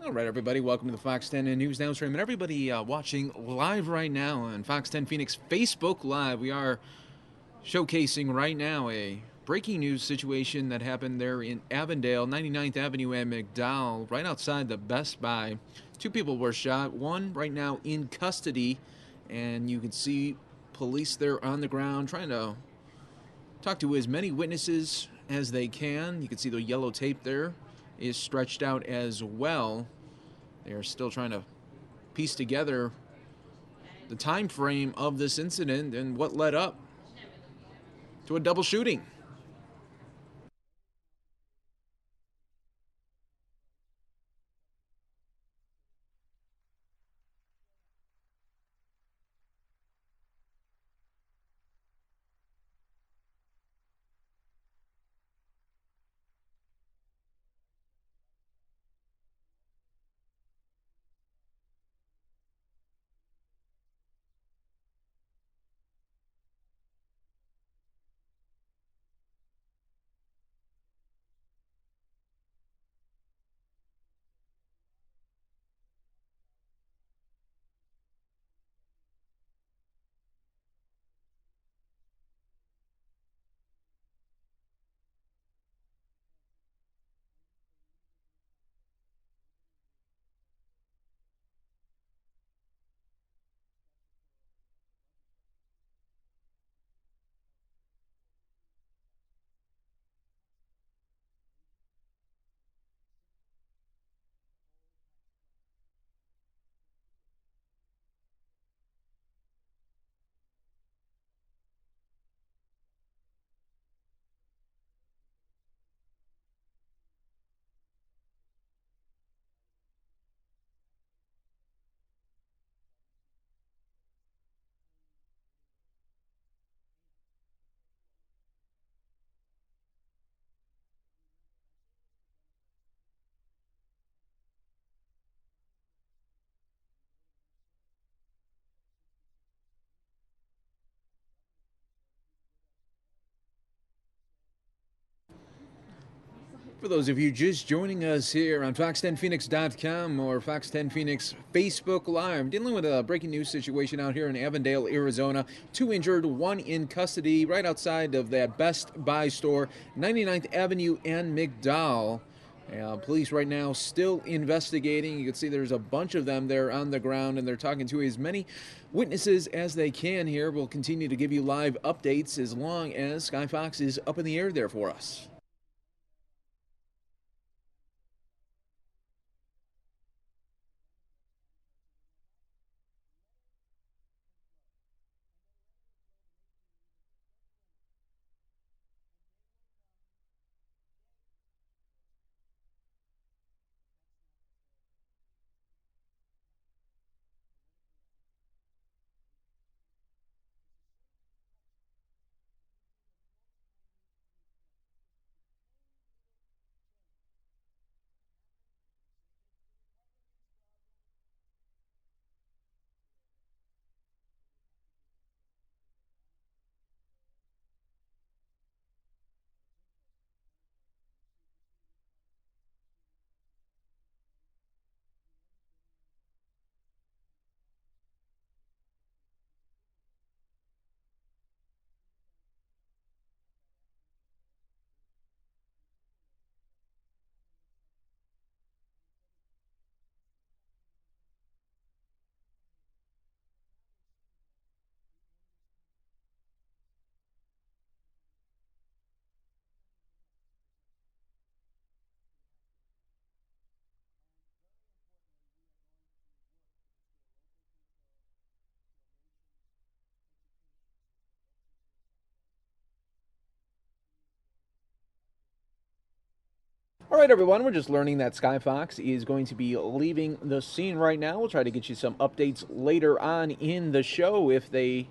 All right, everybody, welcome to the Fox 10 News Now Stream, and everybody watching live right now on Fox 10 Phoenix Facebook Live. We are showcasing right now a breaking news situation that happened there in Avondale, 99th Avenue and McDowell, right outside the Best Buy. 2 people were shot, 1 right now in custody, and you can see police there on the ground trying to talk to as many witnesses as they can. You can see the yellow tape there is stretched out as well. They are still trying to piece together the time frame of this incident and what led up to a double shooting. For those of you just joining us here on Fox10Phoenix.com or Fox 10 Phoenix Facebook Live, dealing with a breaking news situation out here in Avondale, Arizona. 2 injured, 1 in custody right outside of that Best Buy store, 99th Avenue and McDowell. Police right now still investigating. You can see there's a bunch of them there on the ground, and they're talking to as many witnesses as they can here. We'll continue to give you live updates as long as Sky Fox is up in the air there for us. All right, everyone, we're just learning that Sky Fox is going to be leaving the scene right now. We'll try to get you some updates later on in the show if they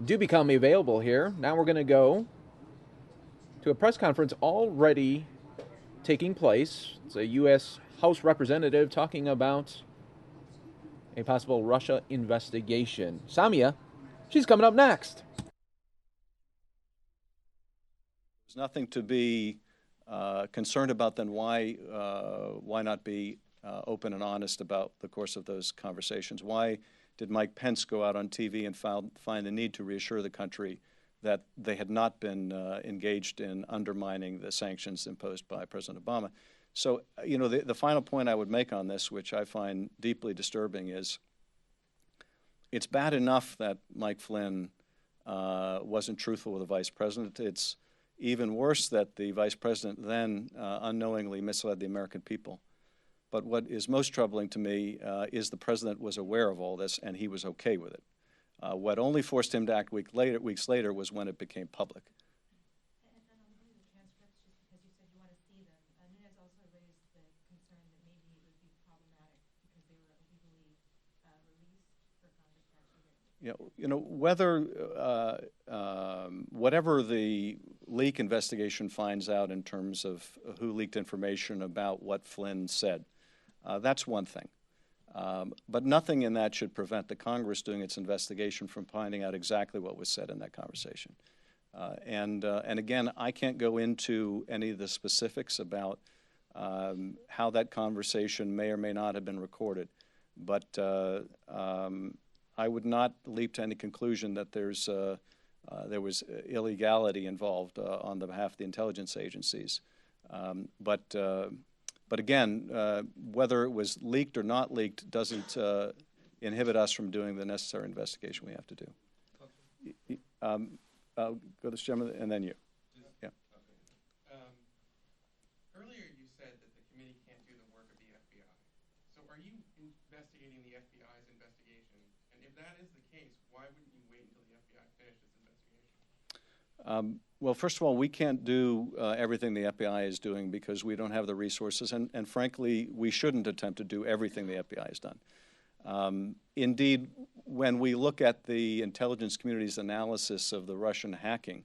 do become available here. Now we're going to go to a press conference already taking place. It's a U.S. House representative talking about a possible Russia investigation. Samia, she's coming up next. There's nothing to be concerned about, then why not be open and honest about the course of those conversations? Why did Mike Pence go out on TV and find the need to reassure the country that they had not been engaged in undermining the sanctions imposed by President Obama? So, you know, the final point I would make on this, which I find deeply disturbing, is it's bad enough that Mike Flynn wasn't truthful with the vice president. It's even worse that the vice president then unknowingly misled the American people. But what is most troubling to me is the president was aware of all this and he was okay with it. What only forced him to act weeks later was when it became public. You know, whether whatever the leak investigation finds out in terms of who leaked information about what Flynn said, that's one thing. But nothing in that should prevent the Congress doing its investigation from finding out exactly what was said in that conversation. And again, I can't go into any of the specifics about how that conversation may or may not have been recorded, but I would not leap to any conclusion that there was illegality involved on the behalf of the intelligence agencies. But again, whether it was leaked or not leaked doesn't inhibit us from doing the necessary investigation we have to do. I'll go this gentleman and then you. Yeah. Earlier you said that the committee can't do the work of the FBI. So are you investigating the FBI's investigation? And if that is the case, why wouldn't you wait until the FBI finished its investigation? Well, first of all, we can't do everything the FBI is doing because we don't have the resources, and frankly, we shouldn't attempt to do everything the FBI has done. Indeed, when we look at the intelligence community's analysis of the Russian hacking,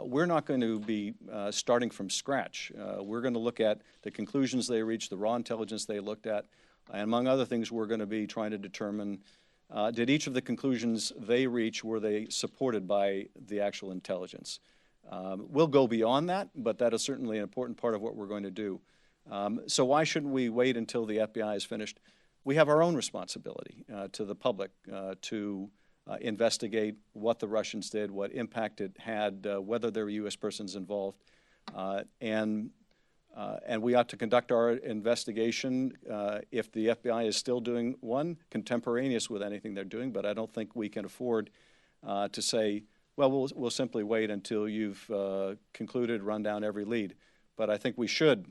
we're not going to be starting from scratch. We're going to look at the conclusions they reached, the raw intelligence they looked at, and among other things, we're going to be trying to determine did each of the conclusions they reach, were they supported by the actual intelligence? We'll go beyond that, but that is certainly an important part of what we're going to do. So why shouldn't we wait until the FBI is finished? We have our own responsibility to the public to investigate what the Russians did, what impact it had, whether there were U.S. persons involved, and we ought to conduct our investigation if the FBI is still doing one, contemporaneous with anything they're doing, but I don't think we can afford to say, well, we'll simply wait until you've concluded, run down every lead. But I think we should,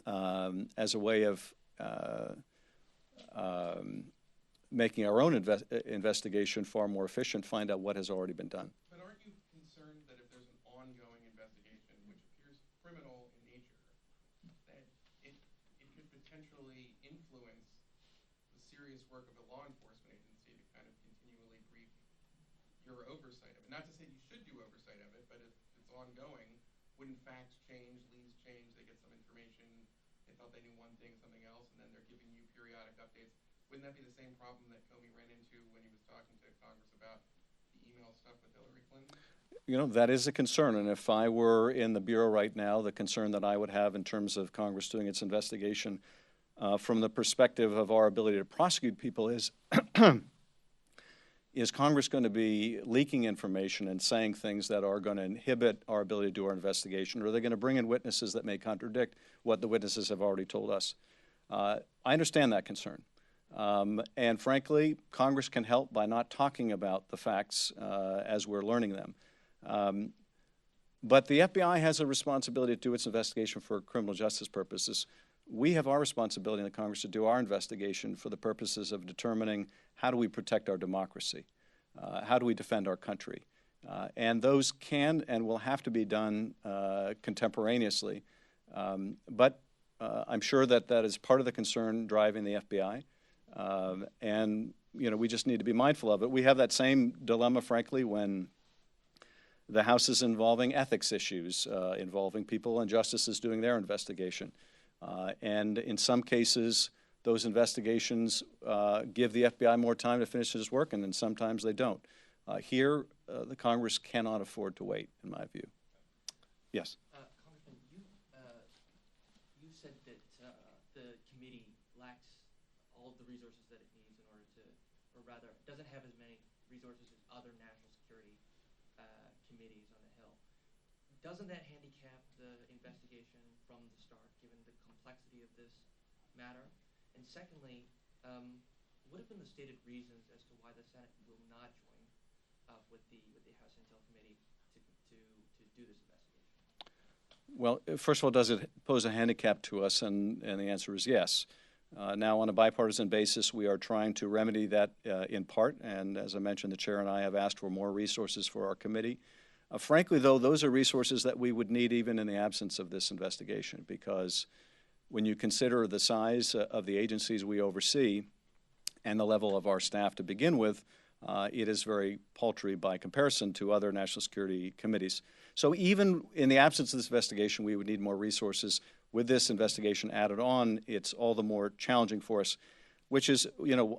as a way of making our own investigation far more efficient, find out what has already been done. But aren't you concerned that if there's an ongoing investigation, which appears criminal in nature, that it could potentially influence the serious work of a law enforcement agency to kind of continually brief your oversight of it? Not to say you should do oversight of it, but if it's ongoing, wouldn't facts change, leads change, they get some information, they thought they knew one thing, something else, and then they're giving you periodic updates? Wouldn't that be the same problem that Comey ran into when he was talking to Congress about the email stuff with Hillary Clinton? You know, that is a concern, and if I were in the Bureau right now, the concern that I would have in terms of Congress doing its investigation from the perspective of our ability to prosecute people is, is Congress going to be leaking information and saying things that are going to inhibit our ability to do our investigation, or are they going to bring in witnesses that may contradict what the witnesses have already told us? I understand that concern. And frankly, Congress can help by not talking about the facts as we're learning them. But the FBI has a responsibility to do its investigation for criminal justice purposes. We have our responsibility in the Congress to do our investigation for the purposes of determining how do we protect our democracy, how do we defend our country. And those can and will have to be done contemporaneously. But I'm sure that that is part of the concern driving the FBI. And, we just need to be mindful of it. We have that same dilemma, frankly, when the House is involving ethics issues, involving people and justices doing their investigation. And in some cases, those investigations give the FBI more time to finish its work, and then sometimes they don't. Here, the Congress cannot afford to wait, in my view. Yes? Congressman, you said that the committee lacks all of the resources that it needs in order to, or rather, doesn't have as many resources as other national security committees on the Hill. Doesn't that handicap the investigation from the start, given the complexity of this matter? And secondly, what have been the stated reasons as to why the Senate will not join up with the House Intel Committee to do this investigation? Well, first of all, does it pose a handicap to us? And the answer is yes. Now, on a bipartisan basis, we are trying to remedy that in part. And as I mentioned, the chair and I have asked for more resources for our committee. Frankly, though, those are resources that we would need even in the absence of this investigation, because when you consider the size of the agencies we oversee and the level of our staff to begin with, it is very paltry by comparison to other national security committees. So even in the absence of this investigation, we would need more resources. With this investigation added on, it's all the more challenging for us, which is,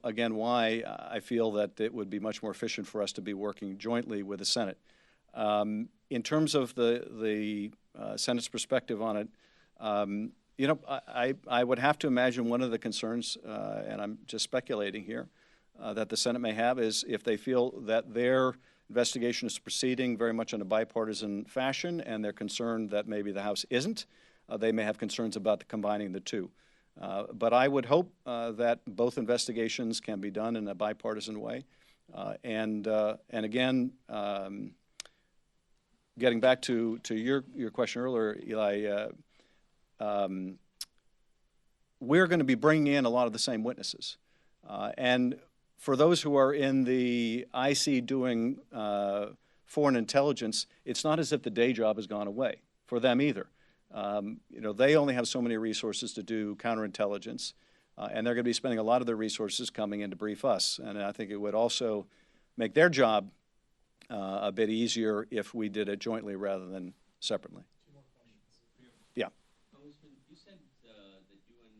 again, why I feel that it would be much more efficient for us to be working jointly with the Senate. In terms of the Senate's perspective on it, I would have to imagine one of the concerns, and I'm just speculating here, that the Senate may have is if they feel that their investigation is proceeding very much in a bipartisan fashion and they're concerned that maybe the House isn't, they may have concerns about combining the two. But I would hope that both investigations can be done in a bipartisan way. And again, getting back to your question earlier, Eli, we're going to be bringing in a lot of the same witnesses. And for those who are in the IC doing foreign intelligence, it's not as if the day job has gone away for them either. They only have so many resources to do counterintelligence, and they're going to be spending a lot of their resources coming in to brief us. And I think it would also make their job a bit easier if we did it jointly rather than separately. Yeah. Congressman, you said that you and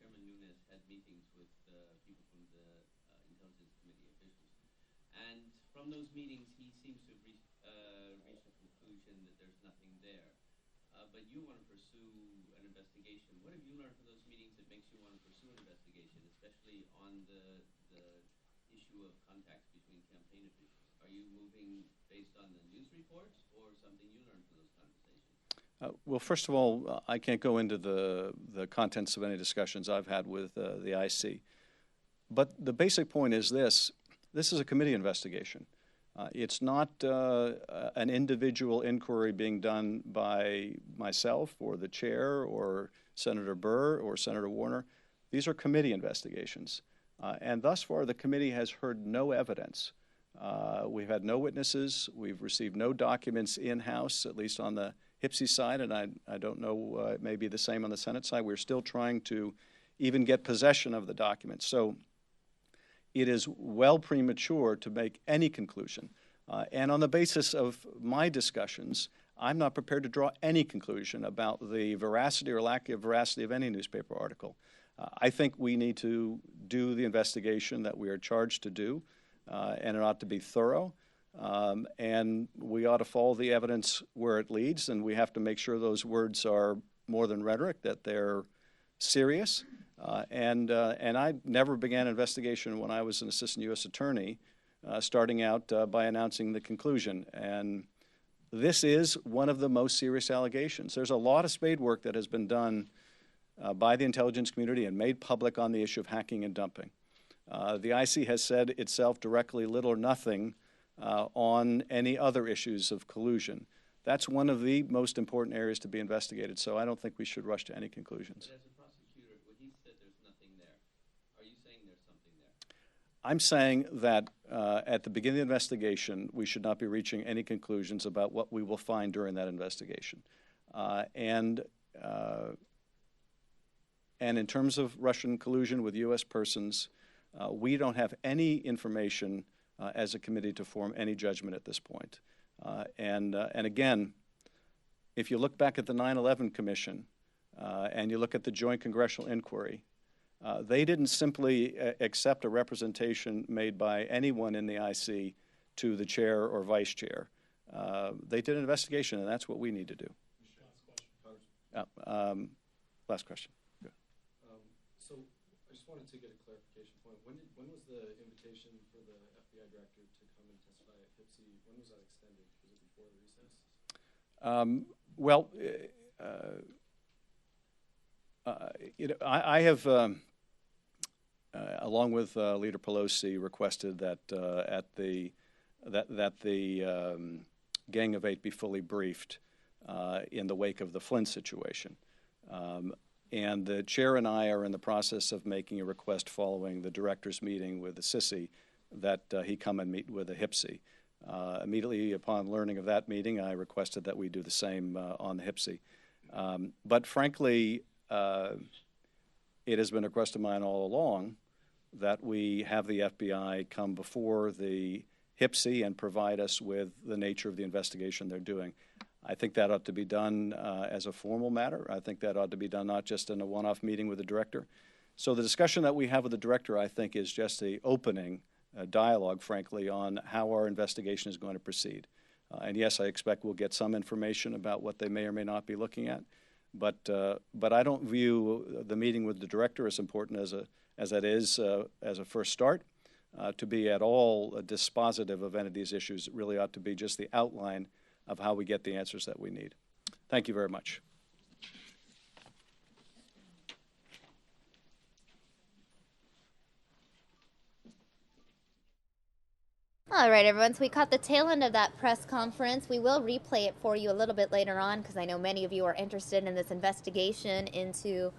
Chairman Nunes had meetings with people from the Intelligence Committee officials. And from those meetings, he seems to have reached a conclusion that there's nothing there. But you want to pursue an investigation. What have you learned from those meetings that makes you want to pursue an investigation, especially on the issue of contacts between campaign officials? Are you moving based on the news reports or something you learned from those conversations? Well, first of all, I can't go into the contents of any discussions I've had with the IC. But the basic point is this is a committee investigation. It's not an individual inquiry being done by myself or the chair or Senator Burr or Senator Warner. These are committee investigations. And thus far, the committee has heard no evidence. We've had no witnesses. We've received no documents in-house, at least on the HPSI side, and I don't know, it may be the same on the Senate side. We're still trying to even get possession of the documents. So it is well premature to make any conclusion. And on the basis of my discussions, I'm not prepared to draw any conclusion about the veracity or lack of veracity of any newspaper article. I think we need to do the investigation that we are charged to do, and it ought to be thorough. And we ought to follow the evidence where it leads, and we have to make sure those words are more than rhetoric, that they're serious. And I never began an investigation when I was an assistant U.S. attorney, starting out by announcing the conclusion. And this is one of the most serious allegations. There's a lot of spade work that has been done by the intelligence community and made public on the issue of hacking and dumping. The IC has said itself directly little or nothing on any other issues of collusion. That's one of the most important areas to be investigated, so I don't think we should rush to any conclusions. But as a prosecutor, when he said there's nothing there, are you saying there's something there? I'm saying that at the beginning of the investigation, we should not be reaching any conclusions about what we will find during that investigation. And And in terms of Russian collusion with U.S. persons, we don't have any information as a committee to form any judgment at this point. And again, if you look back at the 9/11 Commission and you look at the Joint Congressional Inquiry, they didn't simply accept a representation made by anyone in the IC to the chair or vice chair. They did an investigation, and that's what we need to do. Last question. So I just wanted to get a clarification point. When was the invitation for the FBI director to come and testify at HIPSI? When was that extended? Was it before the recess? I have, along with Leader Pelosi, requested that that the Gang of Eight be fully briefed in the wake of the Flynn situation. And the chair and I are in the process of making a request following the director's meeting with the Sisi that he come and meet with the HIPSI. Immediately upon learning of that meeting, I requested that we do the same on the HIPSI. But frankly, it has been a request of mine all along that we have the FBI come before the HIPSI and provide us with the nature of the investigation they're doing. I think that ought to be done as a formal matter. I think that ought to be done not just in a one-off meeting with the director. So the discussion that we have with the director, I think, is just the opening dialogue, frankly, on how our investigation is going to proceed. And yes, I expect we'll get some information about what they may or may not be looking at. But I don't view the meeting with the director as important as that is as a first start to be at all dispositive of any of these issues. It really ought to be just the outline of how we get the answers that we need. Thank you very much. All right, everyone, so we caught the tail end of that press conference. We will replay it for you a little bit later on because I know many of you are interested in this investigation into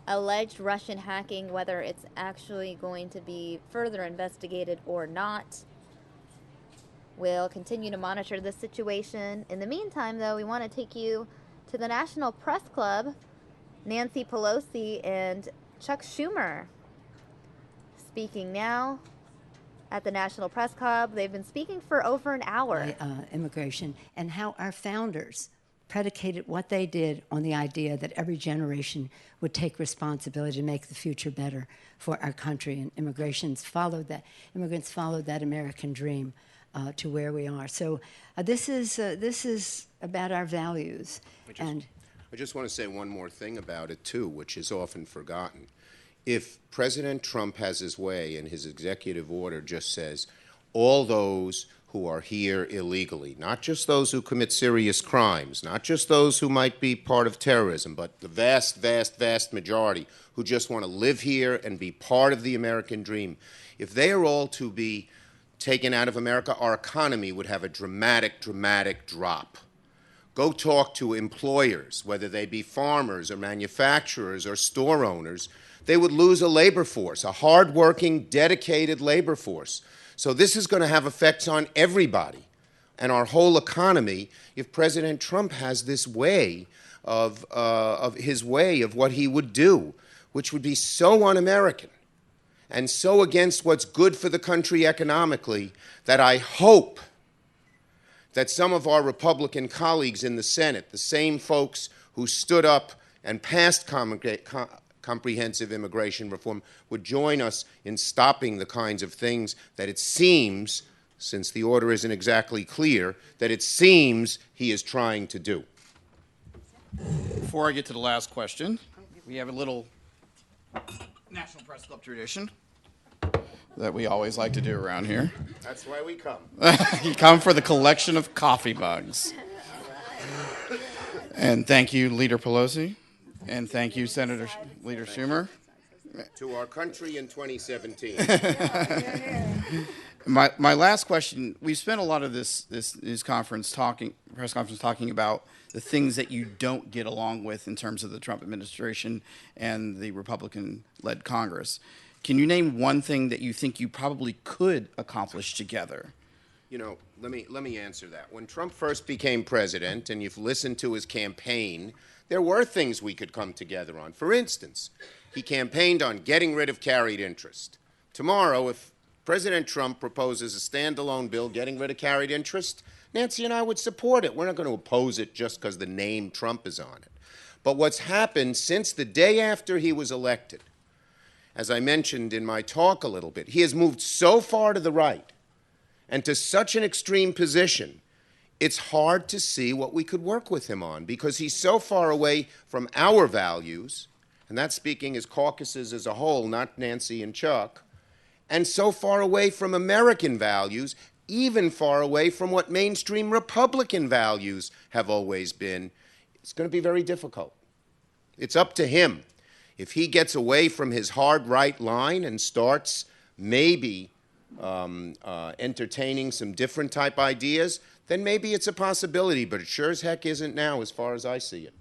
alleged Russian hacking, whether it's actually going to be further investigated or not. We'll continue to monitor this situation. In the meantime, though, we want to take you to the National Press Club. Nancy Pelosi and Chuck Schumer speaking now at the National Press Club. They've been speaking for over an hour. Immigration and how our founders predicated what they did on the idea that every generation would take responsibility to make the future better for our country. And immigrants followed that American dream to where we are. So this is about our values. I just want to say one more thing about it, too, which is often forgotten. If President Trump has his way and his executive order just says all those who are here illegally, not just those who commit serious crimes, not just those who might be part of terrorism, but the vast, vast, vast majority who just want to live here and be part of the American dream, if they are all to be taken out of America, our economy would have a dramatic, dramatic drop. Go talk to employers, whether they be farmers or manufacturers or store owners. They would lose a labor force, a hardworking, dedicated labor force. So this is going to have effects on everybody and our whole economy if President Trump has this way of what he would do, which would be so un-American and so against what's good for the country economically that I hope that some of our Republican colleagues in the Senate, the same folks who stood up and passed comprehensive immigration reform, would join us in stopping the kinds of things that it seems, since the order isn't exactly clear, that it seems he is trying to do. Before I get to the last question, we have a little National Press Club tradition that we always like to do around here. That's why we come. You come for the collection of coffee mugs. And thank you, Leader Pelosi. And thank you, Leader Schumer. To our country in 2017. My last question, we spent a lot of this press conference talking about the things that you don't get along with in terms of the Trump administration and the Republican-led Congress. Can you name one thing that you think you probably could accomplish together? You know, let me answer that. When Trump first became president, and you've listened to his campaign, there were things we could come together on. For instance, he campaigned on getting rid of carried interest. Tomorrow, if President Trump proposes a standalone bill getting rid of carried interest, Nancy and I would support it. We're not going to oppose it just because the name Trump is on it. But what's happened since the day after he was elected, as I mentioned in my talk a little bit, he has moved so far to the right and to such an extreme position, it's hard to see what we could work with him on because he's so far away from our values, and that's speaking as caucuses as a whole, not Nancy and Chuck, and so far away from American values, even far away from what mainstream Republican values have always been. It's going to be very difficult. It's up to him. If he gets away from his hard right line and starts maybe entertaining some different type ideas, then maybe it's a possibility, but it sure as heck isn't now as far as I see it.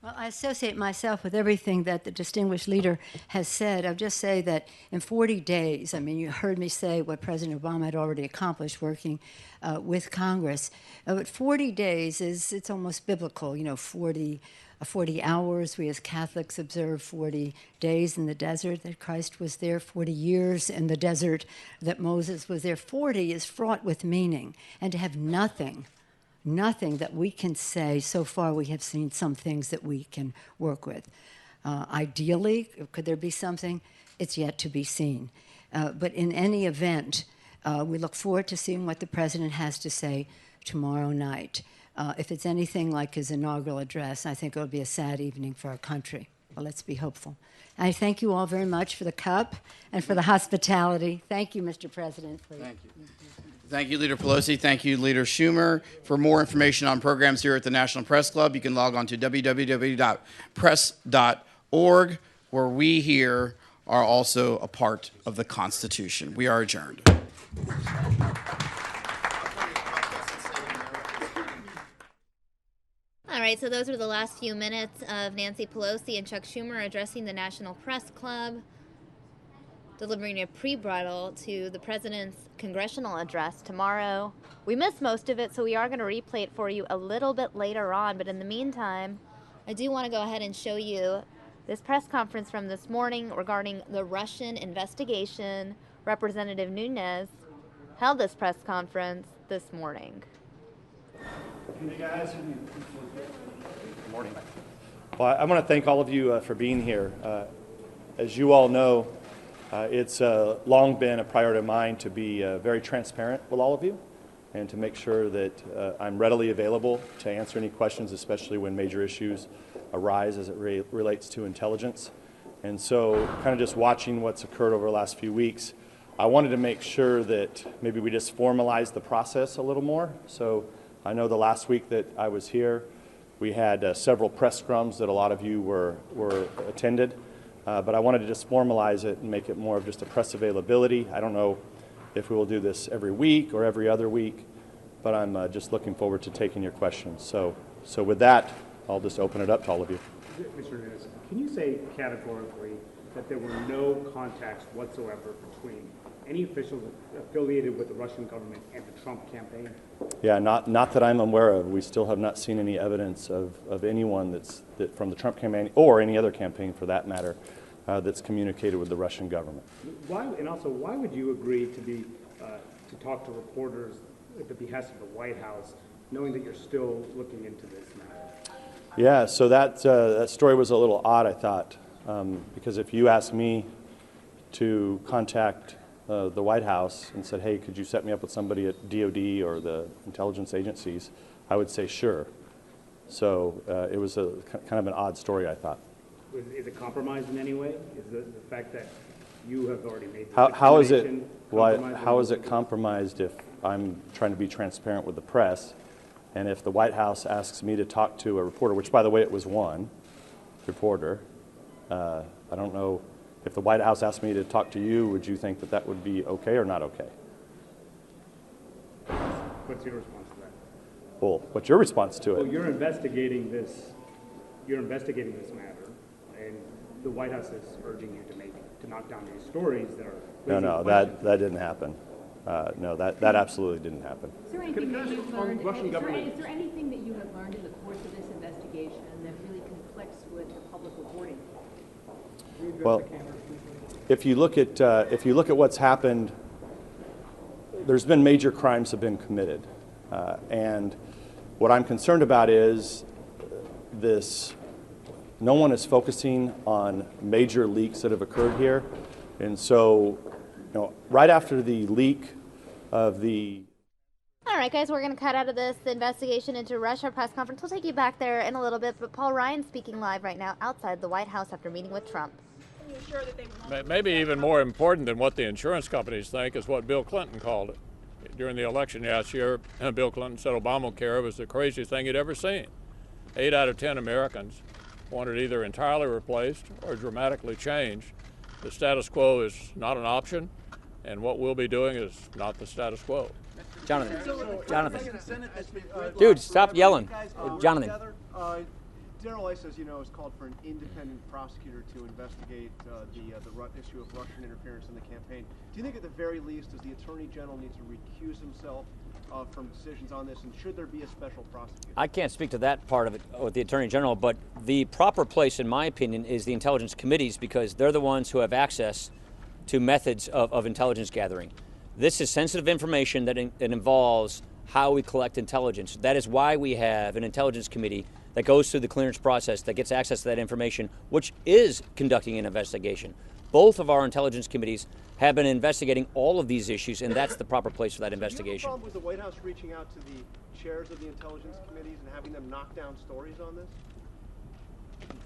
Well, I associate myself with everything that the distinguished leader has said. I'll just say that in 40 days, I mean, you heard me say what President Obama had already accomplished working with Congress. But 40 days it's almost biblical, 40 hours. We as Catholics observe 40 days in the desert that Christ was there, 40 years in the desert that Moses was there. 40 is fraught with meaning, and to have nothing that we can say. So far we have seen some things that we can work with. Ideally, could there be something? It's yet to be seen. But in any event, we look forward to seeing what the president has to say tomorrow night. If it's anything like his inaugural address, I think it will be a sad evening for our country. Well, let's be hopeful. I thank you all very much for the cup and for the hospitality. Thank you, Mr. President. Please. Thank you. Thank you, Leader Pelosi. Thank you, Leader Schumer. For more information on programs here at the National Press Club, you can log on to www.press.org, where we here are also a part of the Constitution. We are adjourned. All right, so those were the last few minutes of Nancy Pelosi and Chuck Schumer addressing the National Press Club, delivering a pre-bridal to the president's congressional address tomorrow. We missed most of it, so we are going to replay it for you a little bit later on. But in the meantime, I do want to go ahead and show you this press conference from this morning regarding the Russian investigation. Representative Nunes held this press conference this morning. Hey guys. Good morning. Well, I want to thank all of you for being here. As you all know, it's long been a priority of mine to be very transparent with all of you and to make sure that I'm readily available to answer any questions, especially when major issues arise as it relates to intelligence. And so kind of just watching what's occurred over the last few weeks, I wanted to make sure that maybe we just formalize the process a little more. So I know the last week that I was here, we had several press scrums that a lot of you were attended. But I wanted to just formalize it and make it more of just a press availability. I don't know if we will do this every week or every other week, but I'm just looking forward to taking your questions. So with that, I'll just open it up to all of you. Mr. Nunes, can you say categorically that there were no contacts whatsoever between any officials affiliated with the Russian government and the Trump campaign? Yeah, not that I'm aware of. We still have not seen any evidence of anyone that from the Trump campaign or any other campaign for that matter that's communicated with the Russian government. Why would you agree to talk to reporters at the behest of the White House, knowing that you're still looking into this matter? Yeah, so that story was a little odd, I thought, because if you asked me to contact the White House and said, hey, could you set me up with somebody at DOD or the intelligence agencies, I would say sure. So it was a kind of an odd story, I thought. Is it compromised in any way? Is the fact that you have already made the how is it compromised if I'm trying to be transparent with the press, and if the White House asks me to talk to a reporter, which by the way it was one reporter, I don't know. If the White House asked me to talk to you, would you think that that would be okay or not okay? What's your response to that? Well, what's your response to it? Well, you're investigating this matter, and the White House is urging you to knock down these stories that are. No, that didn't happen. No, that absolutely didn't happen. Is there anything that you've learned? Is there anything that you have learned in the course of this investigation that really conflicts with the public reporting? Well, if you look at what's happened, there's been major crimes have been committed, and what I'm concerned about is this. No one is focusing on major leaks that have occurred here, and so, right after the leak of the. All right, guys, we're going to cut out of this the investigation into Russia press conference. We'll take you back there in a little bit, but Paul Ryan speaking live right now outside the White House after meeting with Trump. Maybe even more important than what the insurance companies think is what Bill Clinton called it. During the election last year, Bill Clinton said Obamacare was the craziest thing he'd ever seen. 8 out of 10 Americans wanted either entirely replaced or dramatically changed. The status quo is not an option, and what we'll be doing is not the status quo. Jonathan. Dude, stop yelling. Jonathan. General Ice, as you know, has called for an independent prosecutor to investigate the issue of Russian interference in the campaign. Do you think at the very least does the Attorney General need to recuse himself from decisions on this, and should there be a special prosecutor? I can't speak to that part of it with the Attorney General, but the proper place, in my opinion, is the intelligence committees, because they're the ones who have access to methods of intelligence gathering. This is sensitive information that involves how we collect intelligence. That is why we have an intelligence committee that goes through the clearance process, that gets access to that information, which is conducting an investigation. Both of our intelligence committees have been investigating all of these issues, and that's the proper place for that investigation. Do you have a problem with the White House reaching out to the chairs of the intelligence committees and having them knock down stories on this?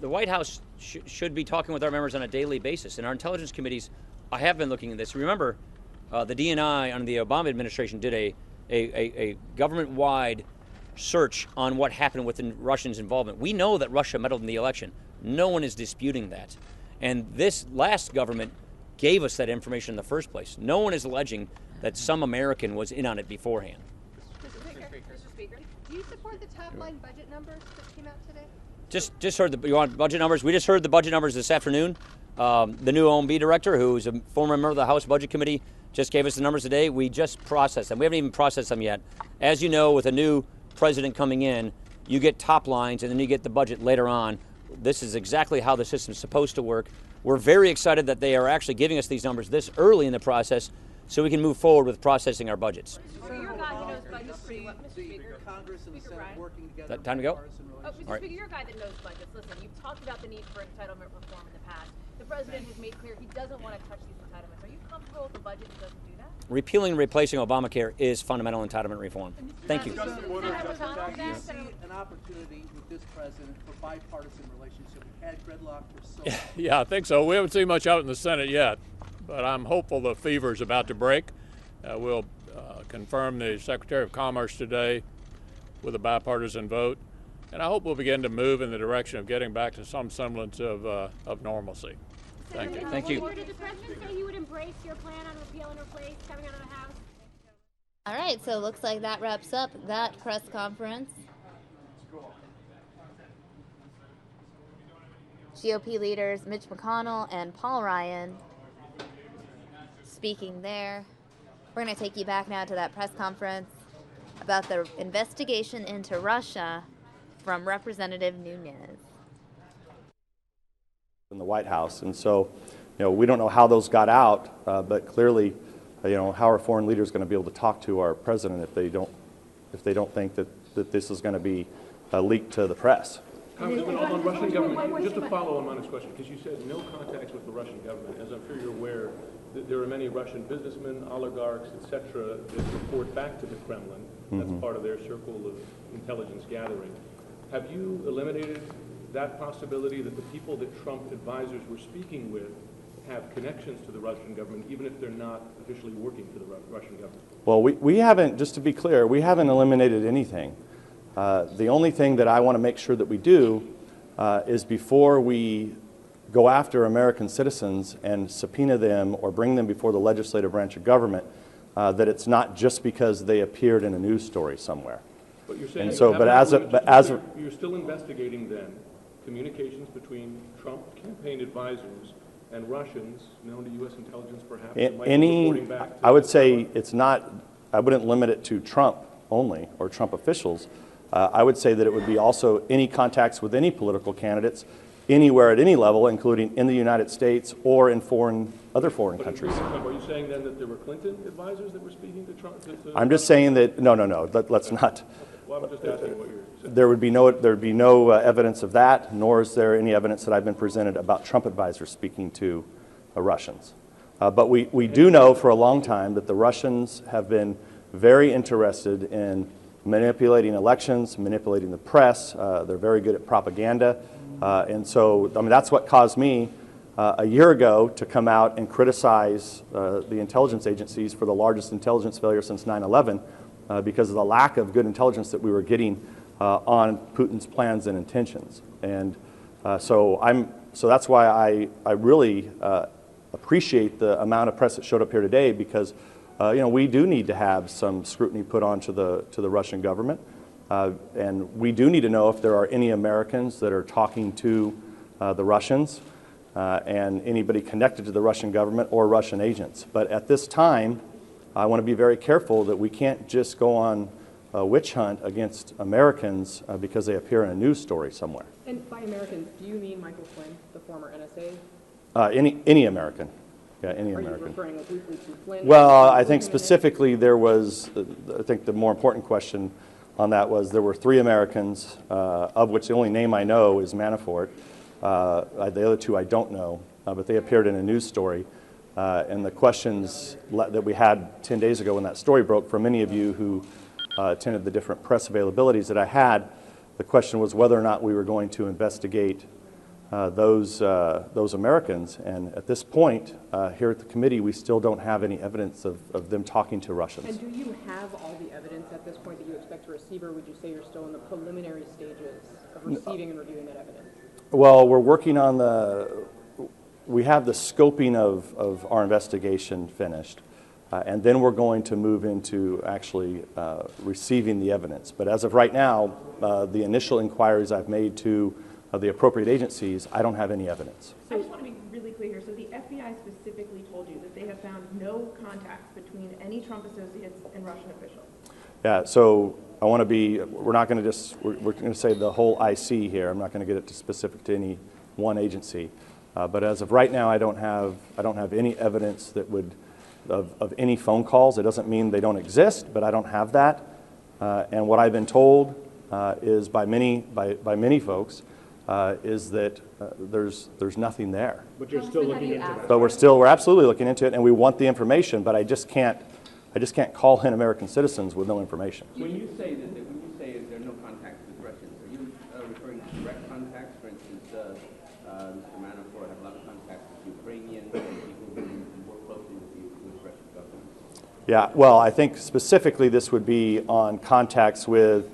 The White House should be talking with our members on a daily basis, and our intelligence committees have been looking at this. Remember, the DNI under the Obama administration did a government-wide search on what happened with the Russians' involvement. We know that Russia meddled in the election. No one is disputing that. And this last government gave us that information in the first place. No one is alleging that some American was in on it beforehand. Mr. Speaker, do you support the top-line budget numbers that came out today? Just heard you want budget numbers? We just heard the budget numbers this afternoon. The new OMB director, who's a former member of the House Budget Committee, just gave us the numbers today. We just processed them. We haven't even processed them yet. As you know, with a new president coming in, you get top lines and then you get the budget later on. This is exactly how the system is supposed to work. We're very excited that they are actually giving us these numbers this early in the process so we can move forward with processing our budgets. You're a guy who knows budgets pretty well, Mr. Speaker. Congress and the Senate working together. That time to go? Oh, Mr. Speaker, you're a guy that knows budgets. Listen, you've talked about the need for entitlement reform in the past. The president has made clear he doesn't want to touch these entitlements. Are you comfortable with a budget that doesn't do that? Repealing and replacing Obamacare is fundamental entitlement reform. Thank you. Do you see an opportunity with this president for bipartisan relationship? We've had gridlock for so long. Yeah, I think so. We haven't seen much out in the Senate yet, but I'm hopeful the fever is about to break. We'll confirm the Secretary of Commerce today with a bipartisan vote, and I hope we'll begin to move in the direction of getting back to some semblance of normalcy. Thank you. Thank you. Did the president say he would embrace your plan on repeal and replace coming out of the House? All right, so it looks like that wraps up that press conference. GOP leaders Mitch McConnell and Paul Ryan speaking there. We're going to take you back now to that press conference about the investigation into Russia from Representative Nunes. In the White House, and so, we don't know how those got out, but clearly, how are foreign leaders going to be able to talk to our president if they don't think that this is going to be leaked to the press? Congressman, on Russian government, just to follow on Monica's question, because you said no contacts with the Russian government. As I'm sure you're aware, there are many Russian businessmen, oligarchs, etc., that report back to the Kremlin. That's part of their circle of intelligence gathering. Have you eliminated that possibility that the people that Trump advisors were speaking with have connections to the Russian government, even if they're not officially working for the Russian government? Well, we haven't, just to be clear, we haven't eliminated anything. The only thing that I want to make sure that we do is before we go after American citizens and subpoena them or bring them before the legislative branch of government, that it's not just because they appeared in a news story somewhere. But you're saying you're still investigating then communications between Trump campaign advisors and Russians known to U.S. intelligence, perhaps. I would say it's not. I wouldn't limit it to Trump only or Trump officials. I would say that it would be also any contacts with any political candidates anywhere at any level, including in the United States or in other foreign countries. Are you saying then that there were Clinton advisors that were speaking to Trump? I'm just saying that, no, let's not. Well, I'm just asking what you're saying. There would be no evidence of that, nor is there any evidence that I've been presented about Trump advisors speaking to Russians. But we do know for a long time that the Russians have been very interested in manipulating elections, manipulating the press. They're very good at propaganda. And so, I mean, that's what caused me a year ago to come out and criticize the intelligence agencies for the largest intelligence failure since 9/11 because of the lack of good intelligence that we were getting on Putin's plans and intentions. And so that's why I really appreciate the amount of press that showed up here today, because we do need to have some scrutiny put on to the Russian government. And we do need to know if there are any Americans that are talking to the Russians and anybody connected to the Russian government or Russian agents. But at this time, I want to be very careful that we can't just go on a witch hunt against Americans because they appear in a news story somewhere. And by Americans, do you mean Michael Flynn, the former NSA? Any American. Yeah, any Are American. you referring obliquely to Flynn? Well, I think specifically there was, I think the more important question on that was there were 3 Americans, of which the only name I know is Manafort. The other 2 I don't know, but they appeared in a news story. And the questions that we had 10 days ago when that story broke, for many of you who attended the different press availabilities that I had, the question was whether or not we were going to investigate those Americans. And at this point, here at the committee, we still don't have any evidence of them talking to Russians. And do you have all the evidence at this point that you expect to receive, or would you say you're still in the preliminary stages of receiving and reviewing that evidence? Well, we're working on we have the scoping of our investigation finished, and then we're going to move into actually receiving the evidence. But as of right now, the initial inquiries I've made to the appropriate agencies, I don't have any evidence. I just want to be really clear here. So the FBI specifically told you that they have found no contacts between any Trump associates and Russian officials. Yeah, so I want to be, we're not going to we're going to say the whole IC here. I'm not going to get it to specific to any one agency. But as of right now, I don't have any evidence that would, of any phone calls. It doesn't mean they don't exist, but I don't have that. And what I've been told is by many folks, is that there's nothing there. But you're still looking into that. But we're absolutely looking into it, and we want the information. But I just can't call in American citizens with no information. When you say there are no contacts with Russians, are you referring to direct contacts? For instance, Mr. Manafort had a lot of contacts with Ukrainians and people who work closely with the Russian government. Yeah, well, I think specifically this would be on contacts with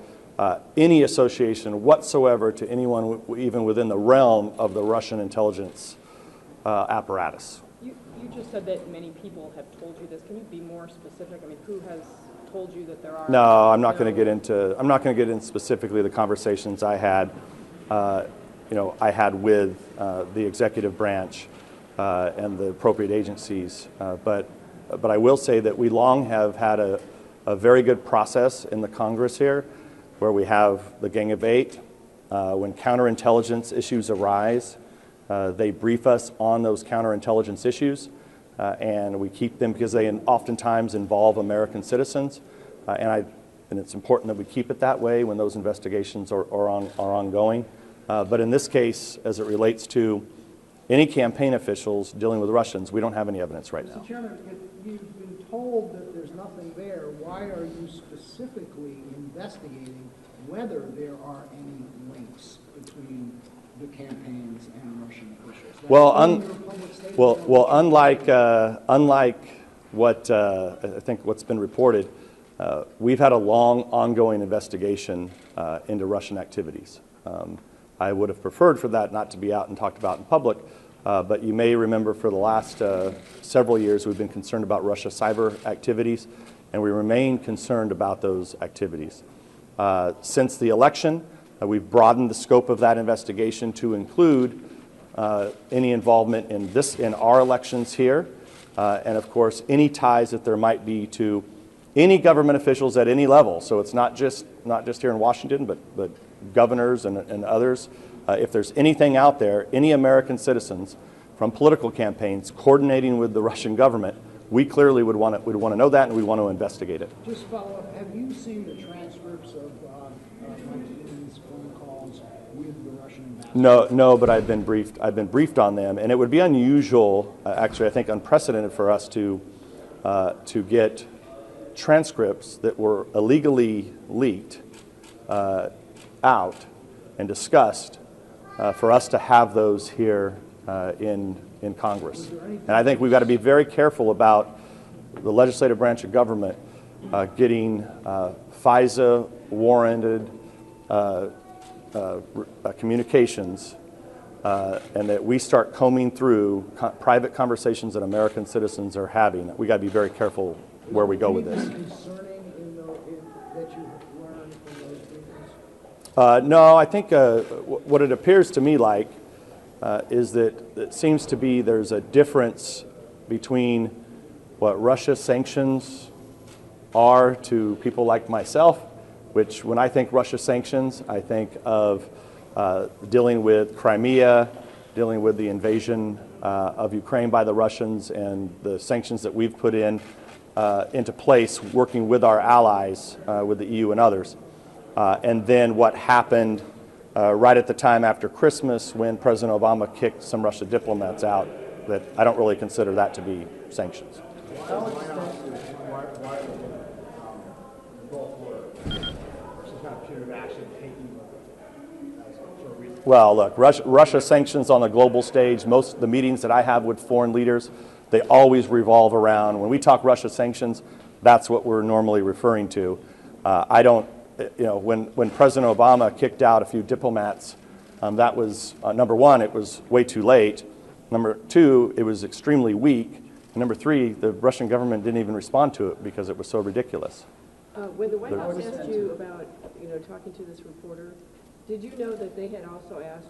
any association whatsoever to anyone even within the realm of the Russian intelligence apparatus. You just said that many people have told you this. Can you be more specific? I mean, who has told you that there are? No, I'm not going to get into specifically the conversations I had. I had with the executive branch and the appropriate agencies. But I will say that we long have had a very good process in the Congress here, where we have the Gang of Eight. When counterintelligence issues arise, they brief us on those counterintelligence issues, and we keep them because they oftentimes involve American citizens. And it's important that we keep it that way when those investigations are ongoing. But in this case, as it relates to any campaign officials dealing with Russians, we don't have any evidence right now. Mr. Chairman, if you've been told that there's nothing there, why are you specifically investigating whether there are any links between the campaigns and Russian officials? Unlike what I think what's been reported, we've had a long, ongoing investigation into Russian activities. I would have preferred for that not to be out and talked about in public, but you may remember for the last several years we've been concerned about Russia cyber activities, and we remain concerned about those activities. Since the election, we've broadened the scope of that investigation to include any involvement in our elections here, and of course any ties that there might be to any government officials at any level. So it's not just here in Washington, but governors and others. If there's anything out there, any American citizens from political campaigns coordinating with the Russian government, we clearly would want to know that, and we want to investigate it. Just follow up. Have you seen the transcripts of Mike Dean's phone calls with the Russian ambassador? No, but I've been briefed on them, and it would be unusual, actually, I think unprecedented for us to get transcripts that were illegally leaked out and discussed for us to have those here in Congress. And I think we've got to be very careful about the legislative branch of government getting FISA warranted communications, and that we start combing through private conversations that American citizens are having. We got to be very careful where we go with this. No, I think what it appears to me like is that it seems to be there's a difference between what Russia sanctions are to people like myself, which when I think Russia sanctions, I think of dealing with Crimea, dealing with the invasion of Ukraine by the Russians, and the sanctions that we've put into place, working with our allies, with the EU and others. And then what happened right at the time after Christmas when President Obama kicked some Russian diplomats out, that I don't really consider that to be sanctions. Well, look, Russia sanctions on the global stage, most of the meetings that I have with foreign leaders, they always revolve around, when we talk Russia sanctions, that's what we're normally referring to. I don't, when President Obama kicked out a few diplomats, that was, number one, it was way too late. Number two, it was extremely weak. And number three, the Russian government didn't even respond to it because it was so ridiculous. When the White House asked you about, talking to this reporter, did you know that they had also asked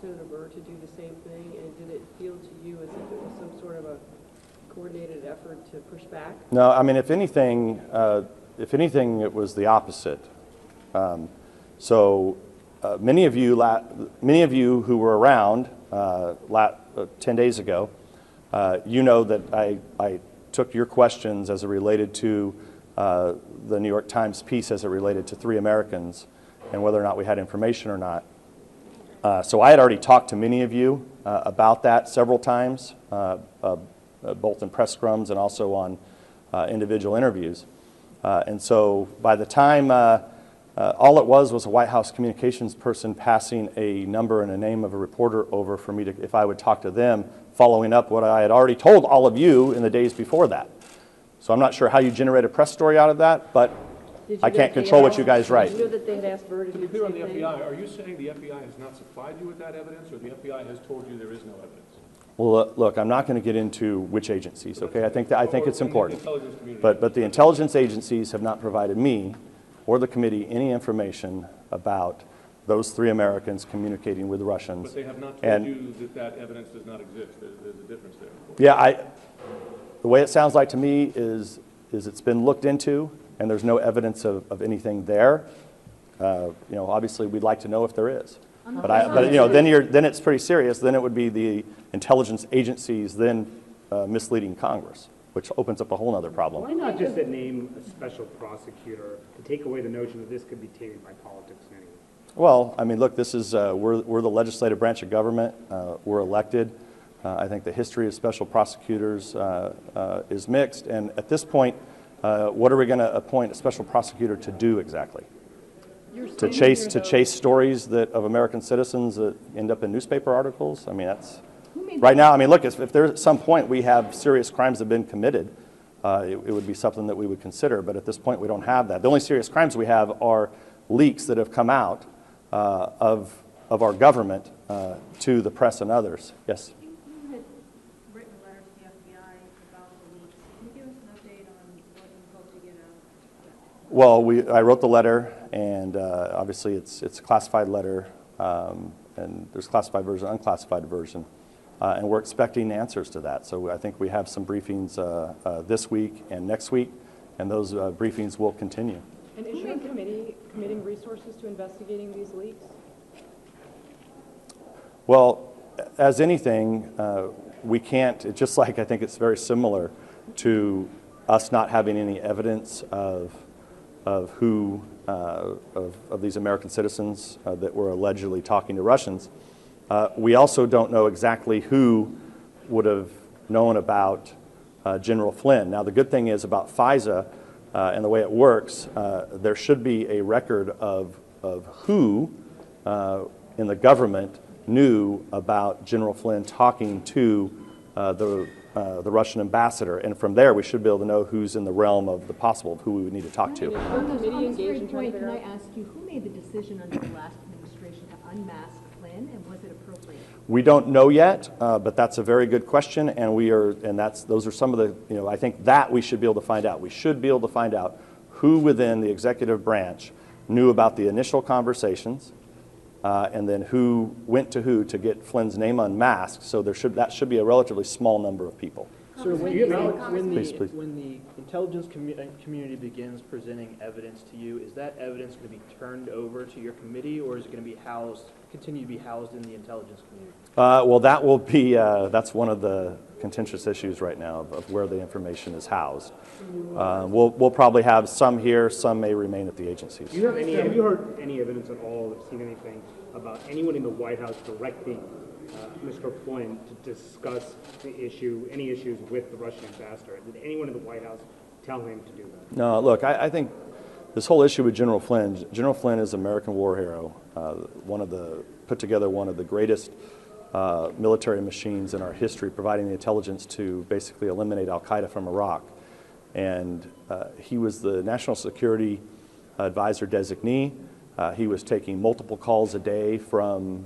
Senator Burr to do the same thing? And did it feel to you as if it was some sort of a coordinated effort to push back? No, I mean, if anything, it was the opposite. Many of you who were around 10 days ago, you know that I took your questions as it related to the New York Times piece as it related to 3 Americans and whether or not we had information or not. So I had already talked to many of you about that several times, both in press scrums and also on individual interviews. And so by the time, all it was a White House communications person passing a number and a name of a reporter over for me to, if I would talk to them, following up what I had already told all of you in the days before that. So I'm not sure how you generate a press story out of that, but I can't control what you guys write. Did you know that they had asked Burr to do the Clear on same the thing? FBI, are you saying the FBI has not supplied you with that evidence, or the FBI has told you there is no evidence? Well, look, I'm not going to get into which agencies, okay? I think it's important. But the intelligence agencies have not provided me or the committee any information about those 3 Americans communicating with the Russians. But they have not told you that evidence does not exist. There's a difference there. Yeah, the way it sounds like to me is it's been looked into, and there's no evidence of anything there. Obviously, we'd like to know if there is. Then it's pretty serious. Then it would be the intelligence agencies then misleading Congress, which opens up a whole other problem. Why not just name a special prosecutor to take away the notion that this could be tainted by politics in any way? Well, I mean, look, this is we're the legislative branch of government. We're elected. I think the history of special prosecutors is mixed. And at this point, what are we going to appoint a special prosecutor to do exactly? To chase stories of American citizens that end up in newspaper articles? I mean, that's right now. I mean, look, if there's at some point we have serious crimes that have been committed, it would be something that we would consider. But at this point, we don't have that. The only serious crimes we have are leaks that have come out of our government to the press and others. Yes. You had written a letter to the FBI about the leaks. Can you give us an update on what you hope to get out? Well, I wrote the letter, and obviously it's a classified letter, and there's classified version, unclassified version, and we're expecting answers to that. So I think we have some briefings this week and next week, those briefings will continue. And is your committee committing resources to investigating these leaks? Well, as anything, we can't, it's just like I think it's very similar to us not having any evidence of who, of these American citizens that were allegedly talking to Russians. We also don't know exactly who would have known about General Flynn. Now, the good thing is about FISA and the way it works, there should be a record of who in the government knew about General Flynn talking to the Russian ambassador, and from there we should be able to know who's in the realm of the possible, who we would need to talk to. On this very point, can I ask you, who made the decision under the last administration to unmask Flynn, and was it appropriate? We don't know yet, but that's a very good question, and those are some of the, I think that we should be able to find out. We should be able to find out who within the executive branch knew about the initial conversations, and then who went to who to get Flynn's name unmasked. So that should be a relatively small number of people. Sir, when Please. the intelligence community begins presenting evidence to you, is that evidence going to be turned over to your committee, or is it going to be continue to be housed in the intelligence community? Well, that will be, that's one of the contentious issues right now of where the information is housed. We'll probably have some here, some may remain at the agencies. Have you heard any evidence at all, or seen anything about anyone in the White House directing Mr. Flynn to discuss any issues with the Russian ambassador? Did anyone in the White House tell him to do that? No, look, I think this whole issue with General Flynn is an American war hero, put together one of the greatest military machines in our history, providing the intelligence to basically eliminate al-Qaeda from Iraq. And he was the national security advisor designee. He was taking multiple calls a day from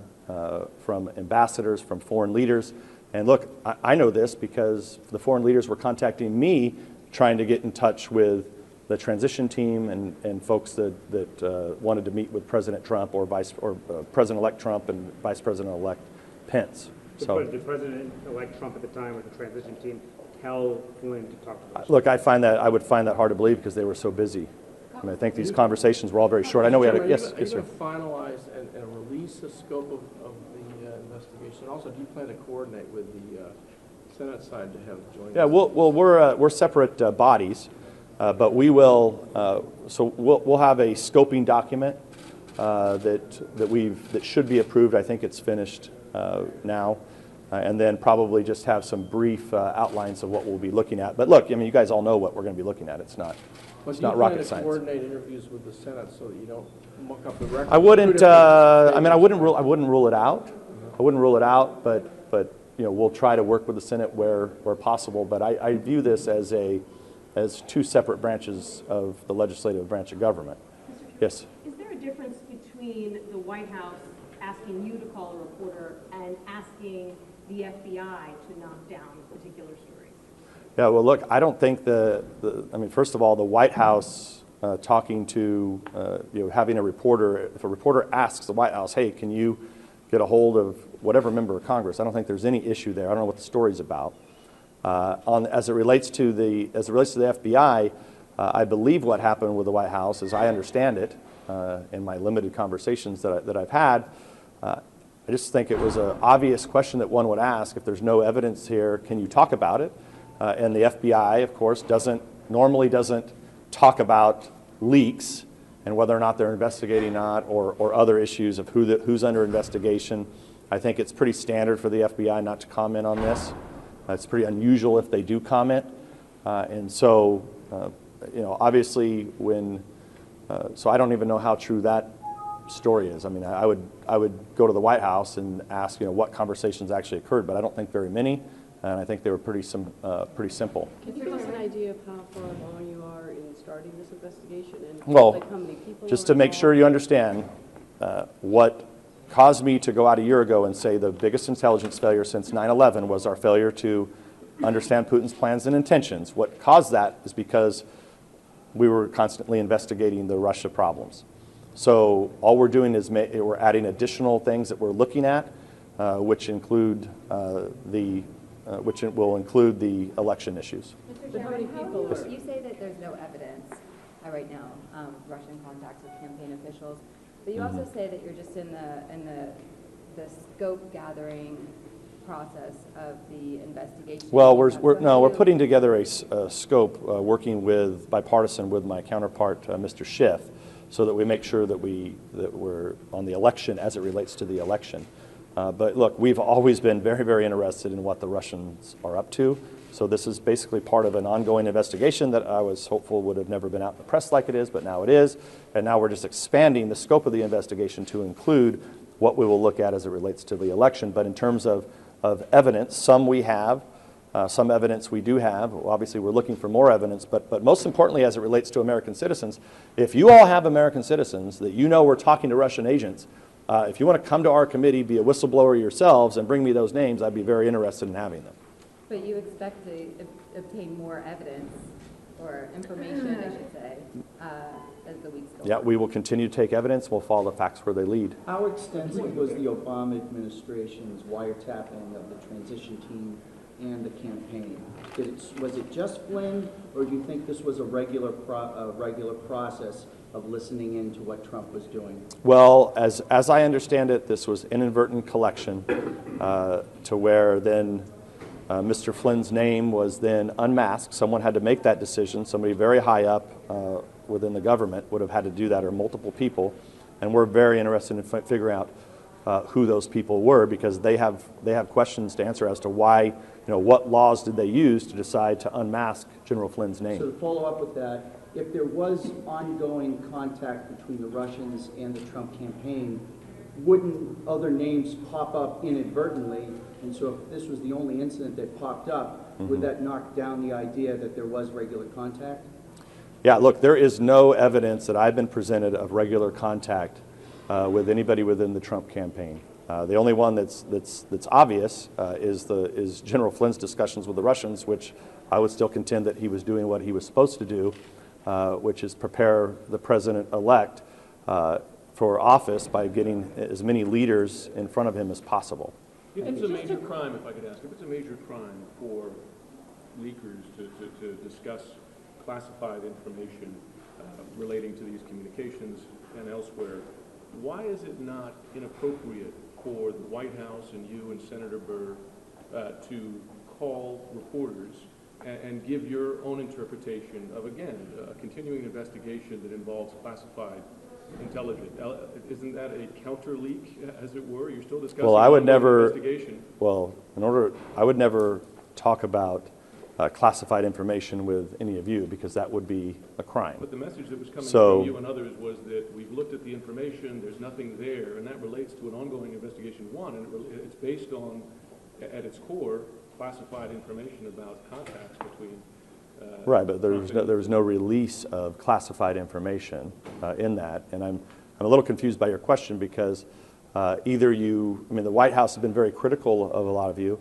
ambassadors, from foreign leaders. And look, I know this because the foreign leaders were contacting me trying to get in touch with the transition team and folks that wanted to meet with President Trump or President-elect Trump and Vice President-elect Pence. So, did President-elect Trump at the time or the transition team tell Flynn to talk to the Russians? Look, I would find that hard to believe because they were so busy. I mean, I think these conversations were all very short. I know we had yes, sir. Are you going to finalize and release the scope of the investigation? Also, do you plan to coordinate with the Senate side to have joint? Yeah, we're separate bodies, but we will. So we'll have a scoping document that should be approved. I think it's finished now, and then probably just have some brief outlines of what we'll be looking at. But look, I mean, you guys all know what we're going to be looking at. It's not. It's not rocket science. Coordinate interviews with the Senate so that you don't muck up the record. I wouldn't. I mean, I wouldn't rule it out. I wouldn't rule it out, but we'll try to work with the Senate where possible. But I view this as two separate branches of the legislative branch of government. Yes. Is there a difference between the White House asking you to call a reporter and asking the FBI to knock down particular stories? Yeah, well, look, I don't think I mean, first of all, the White House talking to, having a reporter, if a reporter asks the White House, hey, can you get a hold of whatever member of Congress, I don't think there's any issue there. I don't know what the story's about. As it relates to the FBI, I believe what happened with the White House, as I understand it, in my limited conversations that I've had, I just think it was an obvious question that one would ask. If there's no evidence here, can you talk about it? And the FBI, of course, normally doesn't talk about leaks and whether or not they're investigating or other issues of who's under investigation. I think it's pretty standard for the FBI not to comment on this. It's pretty unusual if they do comment. And so, obviously so I don't even know how true that story is. I mean, I would go to the White House and ask, what conversations actually occurred, but I don't think very many. And I think they were pretty simple. Can you give us an idea of how far along you are in starting this investigation? And well, how many people just to make sure you understand, what caused me to go out a year ago and say the biggest intelligence failure since 9/11 was our failure to understand Putin's plans and intentions. What caused that is because we were constantly investigating the Russia problems. So all we're doing is we're adding additional things that we're looking at, which will include the election issues. Mr. Chairman, you say that there's no evidence right now, Russian contacts with campaign officials. But you also say that you're just in the scope gathering process of the investigation. Well, we're putting together a scope, working with bipartisan with my counterpart, Mr. Schiff, so that we make sure that we're on the election as it relates to the election. But look, we've always been very, very interested in what the Russians are up to. So this is basically part of an ongoing investigation that I was hopeful would have never been out in the press like it is, but now it is. And now we're just expanding the scope of the investigation to include what we will look at as it relates to the election. But in terms of evidence, some we have, some evidence we do have. Obviously, we're looking for more evidence, but most importantly, as it relates to American citizens, if you all have American citizens that you know were talking to Russian agents, if you want to come to our committee, be a whistleblower yourselves, and bring me those names, I'd be very interested in having them. But you expect to obtain more evidence or information, I should say, as the weeks go on. Yeah, we will continue to take evidence. We'll follow the facts where they lead. How extensive was the Obama administration's wiretapping of the transition team and the campaign? Was it just Flynn, or do you think this was a regular process of listening in to what Trump was doing? Well, as I understand it, this was inadvertent collection to where then Mr. Flynn's name was then unmasked. Someone had to make that decision. Somebody very high up within the government would have had to do that, or multiple people. And we're very interested in figuring out who those people were, because they have questions to answer as to why, what laws did they use to decide to unmask General Flynn's name. So to follow up with that, if there was ongoing contact between the Russians and the Trump campaign, wouldn't other names pop up inadvertently? And so if this was the only incident that popped up, would that knock down the idea that there was regular contact? Yeah, look, there is no evidence that I've been presented of regular contact with anybody within the Trump campaign. The only one that's obvious is General Flynn's discussions with the Russians, which I would still contend that he was doing what he was supposed to do, which is prepare the president-elect for office by getting as many leaders in front of him as possible. If it's a major crime, if I could ask, if it's a major crime for leakers to discuss classified information relating to these communications and elsewhere, why is it not inappropriate for the White House and you and Senator Burr to call reporters and give your own interpretation of, again, a continuing investigation that involves classified intelligence? Isn't that a counter leak, as it were? You're still discussing investigation. Well, I would never talk about classified information with any of you, because that would be a crime. But the message that was coming from you and others was that we've looked at the information, there's nothing there, and that relates to an ongoing investigation, and it's based on, at its core, classified information about contacts between right, but there was no release of classified information in that, and I'm a little confused by your question, because the White House has been very critical of a lot of you,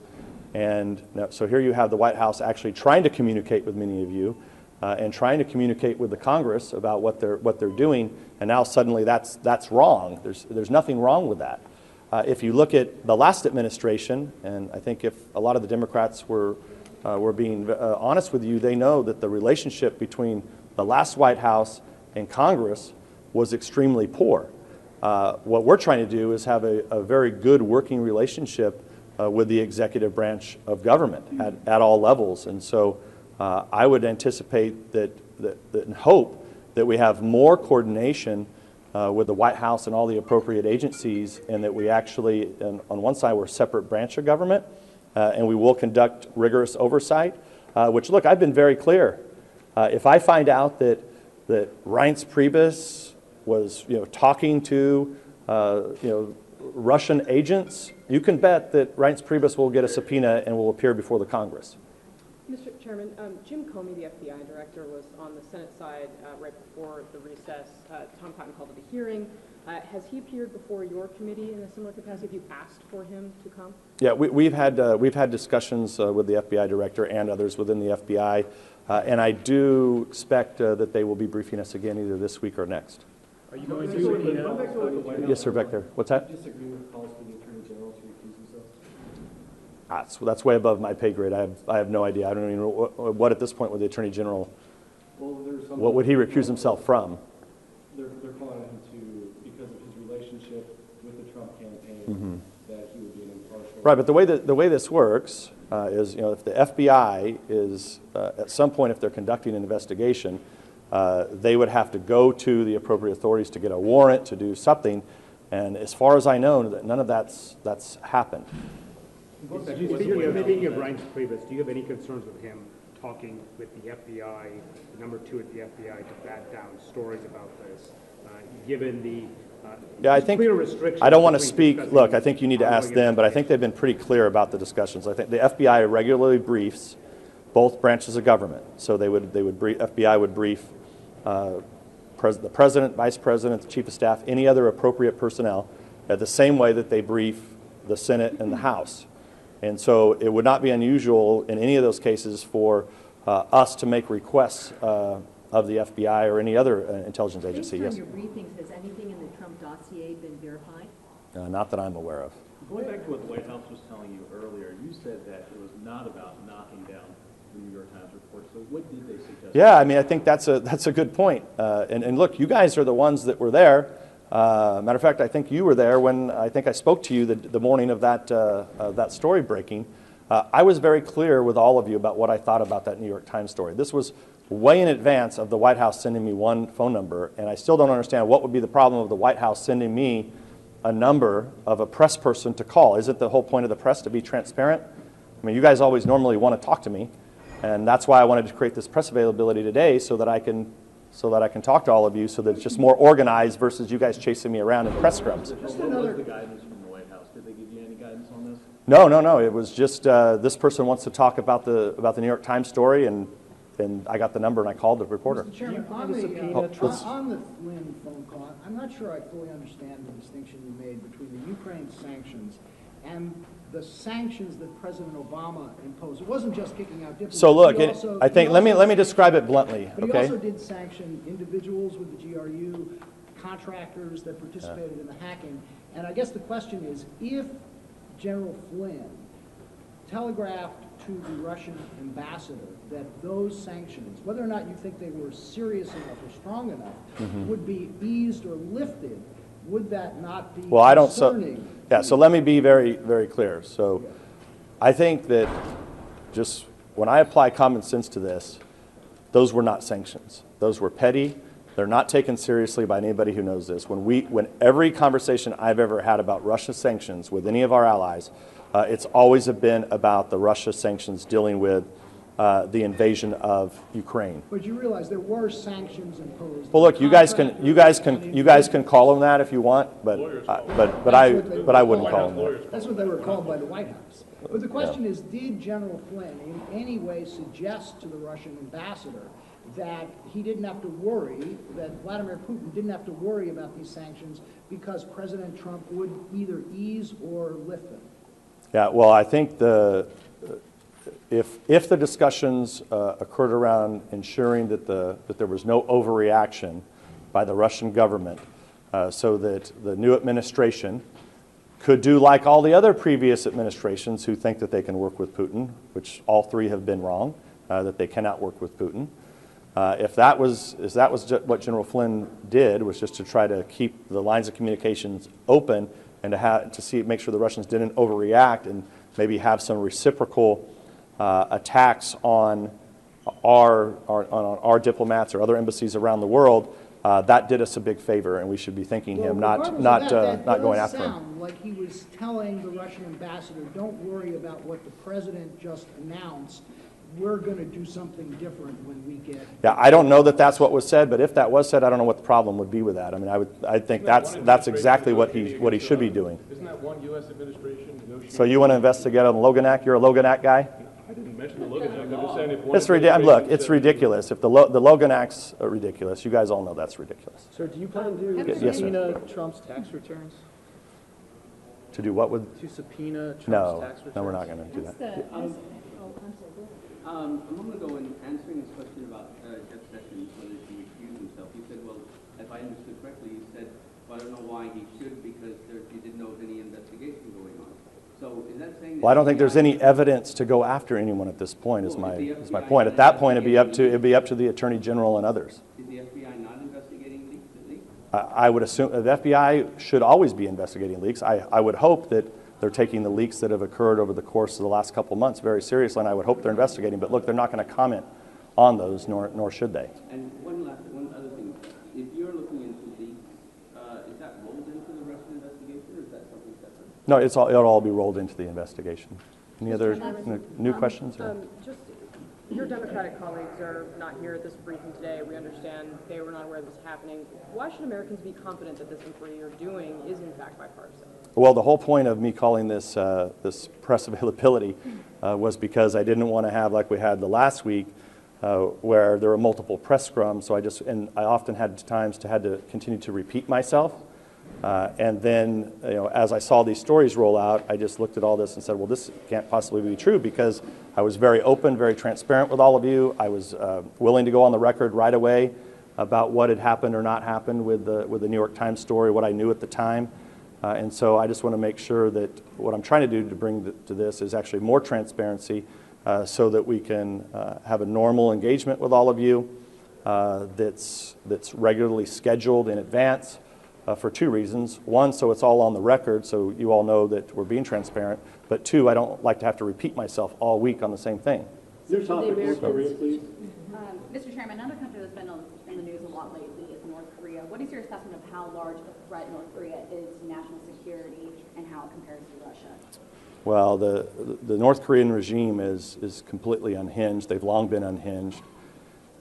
and so here you have the White House actually trying to communicate with many of you, and trying to communicate with the Congress about what they're doing, and now suddenly that's wrong. There's nothing wrong with that. If you look at the last administration, and I think if a lot of the Democrats were being honest with you, they know that the relationship between the last White House and Congress was extremely poor. What we're trying to do is have a very good working relationship with the executive branch of government at all levels. And so I would anticipate that and hope that we have more coordination with the White House and all the appropriate agencies, and that we actually, on one side, we're a separate branch of government, and we will conduct rigorous oversight, which, look, I've been very clear. If I find out that Reince Priebus was talking to Russian agents, you can bet that Reince Priebus will get a subpoena and will appear before the Congress. Mr. Chairman, Jim Comey, the FBI director, was on the Senate side right before the recess. Tom Cotton called it a hearing. Has he appeared before your committee in a similar capacity? Have you asked for him to come? Yeah, we've had discussions with the FBI director and others within the FBI, and I do expect that they will be briefing us again either this week or next. Are you going to Yes, sir, back there. What's that? Do you disagree with calls for the Attorney General to recuse himself? That's way above my pay grade. I have no idea. I don't even know what at this point would the Attorney General Well, there's some. What would he recuse himself from? They're calling him to, because of his relationship with the Trump campaign, that he would be an impartial. Right, but the way this works is, if the FBI is at some point, if they're conducting an investigation, they would have to go to the appropriate authorities to get a warrant to do something, and as far as I know, that none of that's happened. Speaking of Reince Priebus, do you have any concerns with him talking with the FBI, number two at the FBI, to bat down stories about this, given the I think clear restrictions? I don't want to speak. Look, I think you need to ask them, but I think they've been pretty clear about the discussions. I think the FBI regularly briefs both branches of government. So they would brief, FBI would brief the president, vice president, the chief of staff, any other appropriate personnel, the same way that they brief the Senate and the House. And so it would not be unusual in any of those cases for us to make requests of the FBI or any other intelligence agency. Based Yes. on your briefings, has anything in the Trump dossier been verified? Not that I'm aware of. Going back to what the White House was telling you earlier, you said that it was not about knocking down the New York Times report. So what did they suggest? Yeah, I mean, I think that's a good point. And look, you guys are the ones that were there. Matter of fact, I think you were there when I think I spoke to you the morning of that story breaking. I was very clear with all of you about what I thought about that New York Times story. This was way in advance of the White House sending me one phone number, and I still don't understand what would be the problem of the White House sending me a number of a press person to call. Isn't the whole point of the press to be transparent? I mean, you guys always normally want to talk to me, and that's why I wanted to create this press availability today so that I can talk to all of you, so that it's just more organized versus you guys chasing me around in press scrums. What was the guidance from the White House? Did they give you any guidance on this? No. It was just this person wants to talk about the New York Times story, and I got the number and I called the reporter. Mr. Chairman, on the Flynn phone call, I'm not sure I fully understand the distinction you made between the Ukraine sanctions and the sanctions that President Obama imposed. It wasn't just kicking out diplomats. So look, I think let me describe it bluntly. But Okay. he also did sanction individuals with the GRU, contractors that participated in the hacking. And I guess the question is, if General Flynn telegraphed to the Russian ambassador that those sanctions, whether or not you think they were serious enough or strong enough, would be eased or lifted, would that not be concerning? So let me be very, very clear. So I think that just when I apply common sense to this, those were not sanctions. Those were petty. They're not taken seriously by anybody who knows this. When every conversation I've ever had about Russia sanctions with any of our allies, it's always been about the Russia sanctions dealing with the invasion of Ukraine. But you realize there were sanctions imposed. Well, look, you guys can call them that if you want, but I wouldn't call them that. That's what they were called by the White House. But the question is, did General Flynn in any way suggest to the Russian ambassador that he didn't have to worry, that Vladimir Putin didn't have to worry about these sanctions because President Trump would either ease or lift them? Yeah, well, I think if the discussions occurred around ensuring that there was no overreaction by the Russian government, so that the new administration could do like all the other previous administrations who think that they can work with Putin, which all three have been wrong, that they cannot work with Putin. If that was what General Flynn did, was just to try to keep the lines of communications open and to make sure the Russians didn't overreact and maybe have some reciprocal attacks on our diplomats or other embassies around the world, that did us a big favor, and we should be thanking him, not going after him. Sound like he was telling the Russian ambassador, "Don't worry about what the president just announced. We're going to do something different when we get." Yeah, I don't know that that's what was said, but if that was said, I don't know what the problem would be with that. I mean, I think that's exactly what he should be doing. Isn't that one U.S. administration negotiating? So you want to investigate on Logan-Act? You're a Logan-Act guy? I didn't mention the Logan Act. I'm just saying if one It's ridiculous. If the Logan Act's ridiculous, you guys all know that's ridiculous. Sir, do you plan to Yes, subpoena Trump's tax returns? To do what with? To subpoena Trump's tax returns? No, we're not going to do that. A moment ago, in answering this question about Jeff Sessions, whether he recused himself, he said, well, if I understood correctly, he said, well, I don't know why he should, because he didn't know of any investigation going on. So is that saying? Well, I don't think there's any evidence to go after anyone at this point. Is my point. At that point, it'd be up to the Attorney General and others. Is the FBI not investigating leaks at least? I would assume the FBI should always be investigating leaks. I would hope that they're taking the leaks that have occurred over the course of the last couple of months very seriously, and I would hope they're investigating. But look, they're not going to comment on those, nor should they. And one other thing. If you're looking into leaks, is that rolled into the Russian investigation, or is that something separate? No, it'll all be rolled into the investigation. Any other new questions? Just your Democratic colleagues are not here at this briefing today. We understand they were not aware this was happening. Why should Americans be confident that this inquiry you're doing is in fact bipartisan? Well, the whole point of me calling this this press availability was because I didn't want to have, like we had the last week, where there were multiple press scrums. So I often had times had to continue to repeat myself. And then, as I saw these stories roll out, I just looked at all this and said, well, this can't possibly be true, because I was very open, very transparent with all of you. I was willing to go on the record right away about what had happened or not happened with the New York Times story, what I knew at the time. And so I just want to make sure that what I'm trying to do to bring to this is actually more transparency, so that we can have a normal engagement with all of you that's regularly scheduled in advance. For two reasons. One, so it's all on the record, so you all know that we're being transparent. But two, I don't like to have to repeat myself all week on the same thing. Your topic, North Korea, please. Mr. Chairman, another country that's been in the news a lot lately is North Korea. What is your assessment of how large a threat North Korea is to national security and how it compares to Russia? Well, the North Korean regime is completely unhinged. They've long been unhinged.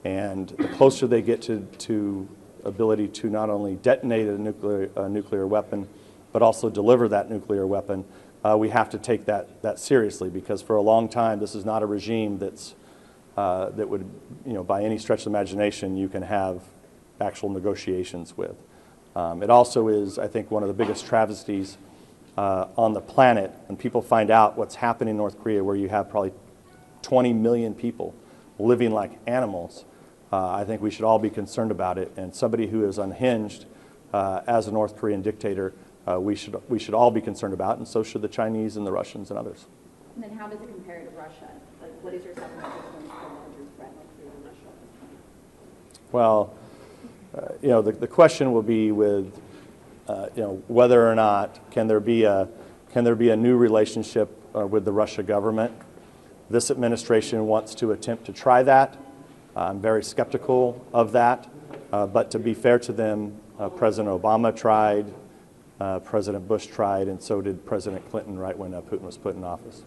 And the closer they get to ability to not only detonate a nuclear weapon, but also deliver that nuclear weapon, we have to take that seriously, because for a long time this is not a regime that would, by any stretch of imagination, you can have actual negotiations with. It also is, I think, one of the biggest travesties on the planet when people find out what's happening in North Korea, where you have probably 20 million people living like animals. I think we should all be concerned about it, and somebody who is unhinged as a North Korean dictator, we should all be concerned about, and so should the Chinese and the Russians and others. And then how does it compare to Russia? Like, what is your assessment of the larger threat North Korea and Russia? Well, the question will be with whether or not can there be a new relationship with the Russia government. This administration wants to attempt to try that. I'm very skeptical of that, but to be fair to them, President Obama tried, President Bush tried, and so did President Clinton right when Putin was put in office.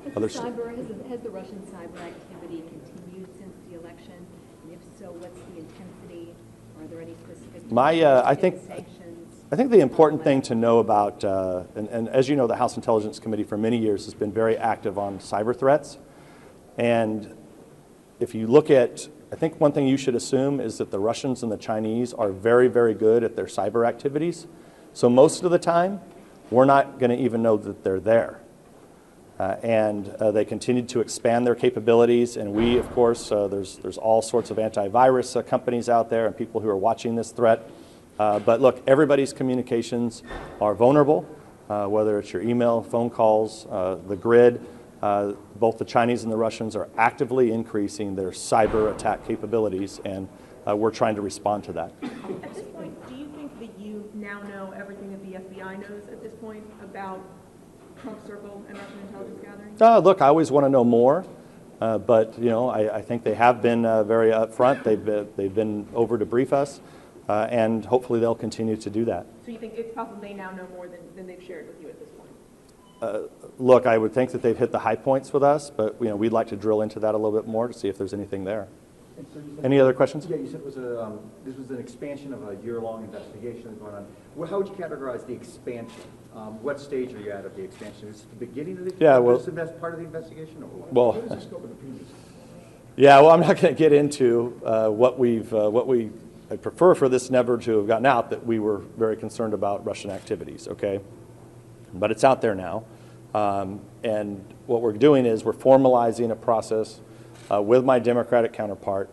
Has the Russian cyber activity continued since the election? And if so, what's the intensity? Are there any specific sanctions? I think the important thing to know about, and as you know, the House Intelligence Committee for many years has been very active on cyber threats. And if you look at, I think one thing you should assume is that the Russians and the Chinese are very, very good at their cyber activities. So most of the time, we're not going to even know that they're there. And they continue to expand their capabilities. And we, of course, there's all sorts of antivirus companies out there and people who are watching this threat. But look, everybody's communications are vulnerable, whether it's your email, phone calls, the grid. Both the Chinese and the Russians are actively increasing their cyber attack capabilities, and we're trying to respond to that. At this point, do you think that you now know everything that the FBI knows at this point about Trump Circle and Russian intelligence gathering? Look, I always want to know more, but I think they have been very upfront. They've been over to brief us, and hopefully they'll continue to do that. So you think it's possible they now know more than they've shared with you at this point? Look, I would think that they've hit the high points with us, but we'd like to drill into that a little bit more to see if there's anything there. Any other questions? Yeah, you said this was an expansion of a year-long investigation going on. Well, how would you categorize the expansion? What stage are you at of the expansion? Is it the beginning of the part of the investigation? Or what is the scope of the previous? Yeah, well, I'm not going to get into what I prefer for this never to have gotten out, that we were very concerned about Russian activities, okay? But it's out there now. And what we're doing is we're formalizing a process with my Democratic counterpart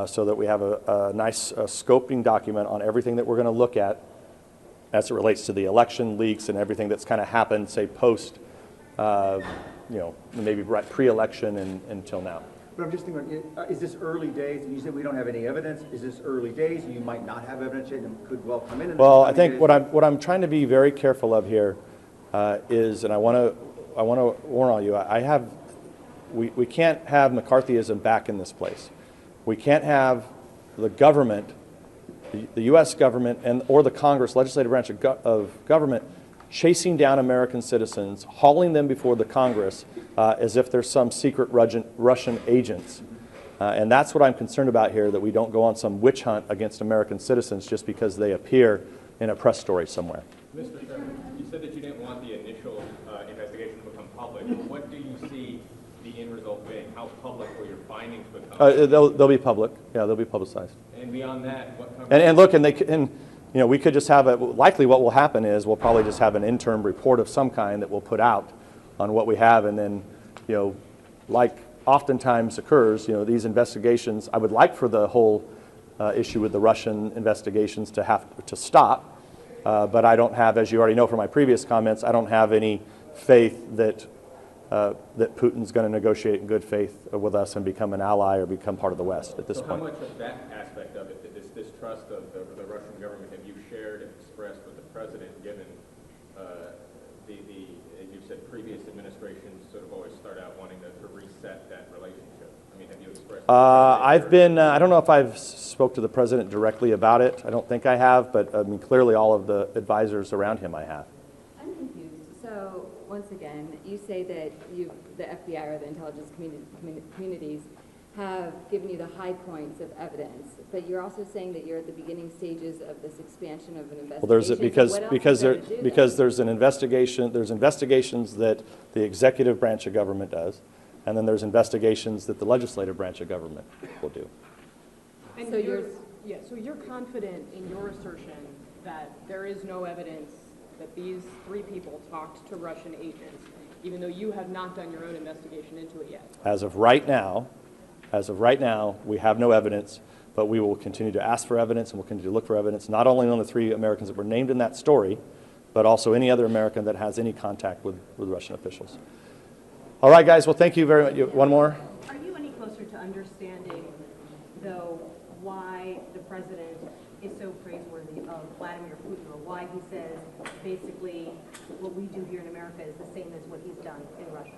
so that we have a nice scoping document on everything that we're going to look at as it relates to the election leaks and everything that's kind of happened, say, post maybe right pre-election and until now. But I'm just thinking, is this early days? And you said we don't have any evidence. Is this early days? You might not have evidence yet and could well come in. Well, I think what I'm trying to be very careful of here is, and I want to warn all you, we can't have McCarthyism back in this place. We can't have the government, the U.S. government, or the Congress, legislative branch of government, chasing down American citizens, hauling them before the Congress as if they're some secret Russian agents. And that's what I'm concerned about here, that we don't go on some witch hunt against American citizens just because they appear in a press story somewhere. Mr. Chairman, you said that you didn't want the initial investigation to become public. What do you see the end result being? How public will your findings become? They'll be public. Yeah, they'll be publicized. And beyond that, what kind and look, we could just have likely what will happen is we'll probably just have an interim report of some kind that we'll put out on what we have, and then, like oftentimes occurs, these investigations, I would like for the whole issue with the Russian investigations to have to stop, but I don't have, as you already know from my previous comments, I don't have any faith that Putin's going to negotiate in good faith with us and become an ally or become part of the West at this point. How much of that aspect of it, this distrust of the Russian government, have you shared and expressed with the president, given as you said, previous administrations sort of always start out wanting to reset that relationship? I mean, have you expressed? I've been, I don't know if I've spoke to the president directly about it. I don't think I have, but I mean, clearly all of the advisors around him I have. I'm confused. So once again, you say that the FBI or the intelligence communities have given you the high points of evidence, but you're also saying that you're at the beginning stages of this expansion of an investigation. Well, there's an investigation. There's investigations that the executive branch of government does, and then there's investigations that the legislative branch of government will do. And so you're confident in your assertion that there is no evidence that these three people talked to Russian agents, even though you have not done your own investigation into it yet? As of right now, we have no evidence, but we will continue to ask for evidence and we'll continue to look for evidence, not only on the three Americans that were named in that story, but also any other American that has any contact with Russian officials. All right, guys, well, thank you very much. One more? Are you any closer to understanding, though, why the president is so praiseworthy of Vladimir Putin, or why he says basically what we do here in America is the same as what he's done in Russia?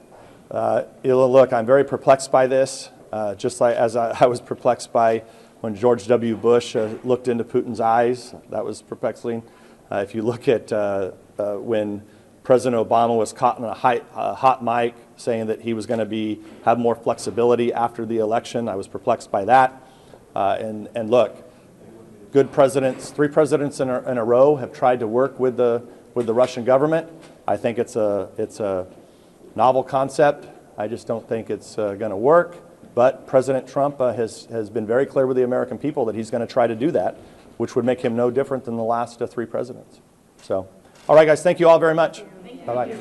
Look, I'm very perplexed by this, just like as I was perplexed by when George W. Bush looked into Putin's eyes. That was perplexing. If you look at when President Obama was caught in a hot mic saying that he was going to have more flexibility after the election, I was perplexed by that. And look, good presidents, three presidents in a row have tried to work with the Russian government. I think it's a novel concept. I just don't think it's going to work. But President Trump has been very clear with the American people that he's going to try to do that, which would make him no different than the last three presidents. So, all right, guys, thank you all very much. Bye-bye.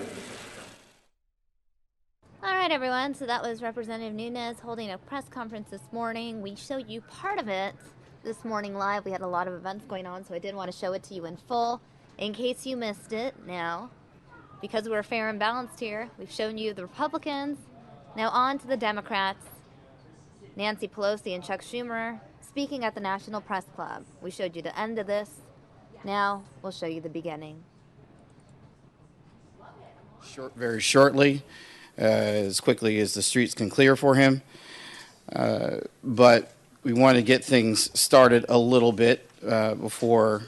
All right, everyone. So that was Representative Nunes holding a press conference this morning. We showed you part of it this morning live. We had a lot of events going on, so I did want to show it to you in full. In case you missed it, now, because we're fair and balanced here, we've shown you the Republicans. Now on to the Democrats. Nancy Pelosi and Chuck Schumer speaking at the National Press Club. We showed you the end of this. Now we'll show you the beginning. Very shortly, as quickly as the streets can clear for him. But we want to get things started a little bit before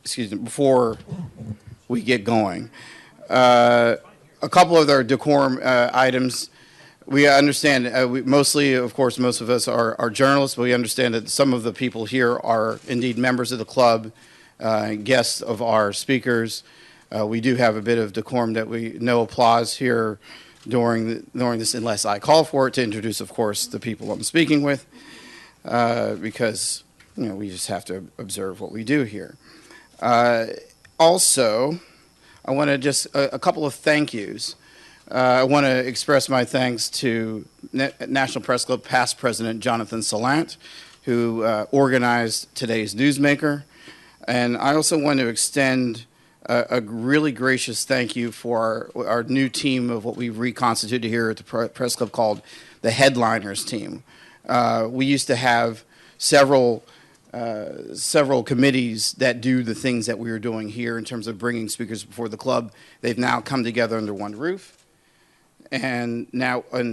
before we get going. A couple of our decorum items. We understand, mostly, of course, most of us are journalists, but we understand that some of the people here are indeed members of the club, guests of our speakers. We do have a bit of decorum that no applause here during this, unless I call for it, to introduce, of course, the people I'm speaking with, because we just have to observe what we do here. Also, I want to just a couple of thank yous. I want to express my thanks to National Press Club past president Jonathan Salant, who organized today's Newsmaker. And I also want to extend a really gracious thank you for our new team of what we've reconstituted here at the Press Club called the Headliners team. We used to have several committees that do the things that we are doing here in terms of bringing speakers before the club. They've now come together under one roof. And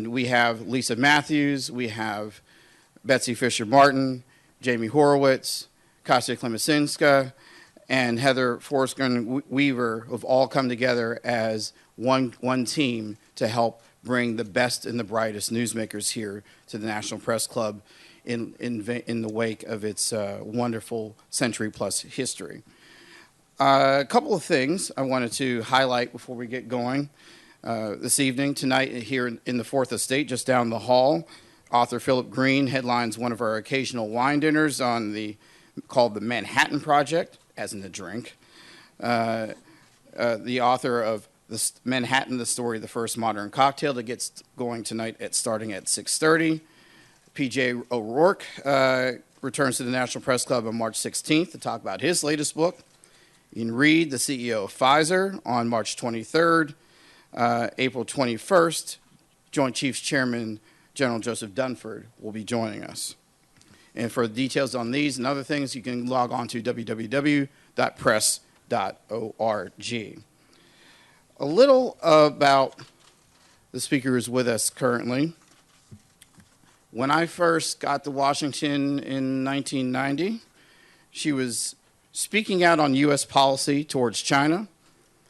we have Lisa Matthews, we have Betsy Fisher-Martin, Jamie Horowitz, Kasia Klemesinska, and Heather Forsgren-Weaver have all come together as one team to help bring the best and the brightest newsmakers here to the National Press Club in the wake of its wonderful century-plus history. A couple of things I wanted to highlight before we get going. This evening, tonight, here in the Fourth Estate, just down the hall, author Philip Green headlines one of our occasional wine dinners called the Manhattan Project, as in the drink. The author of Manhattan, the Story of the First Modern Cocktail, that gets going tonight starting at 6:30. P.J. O'Rourke returns to the National Press Club on March 16th to talk about his latest book. Ian Reed, the CEO of Pfizer, on March 23rd. April 21st, Joint Chiefs Chairman General Joseph Dunford will be joining us. And for details on these and other things, you can log on to www.press.org. A little about the speaker who's with us currently. When I first got to Washington in 1990, she was speaking out on U.S. policy towards China,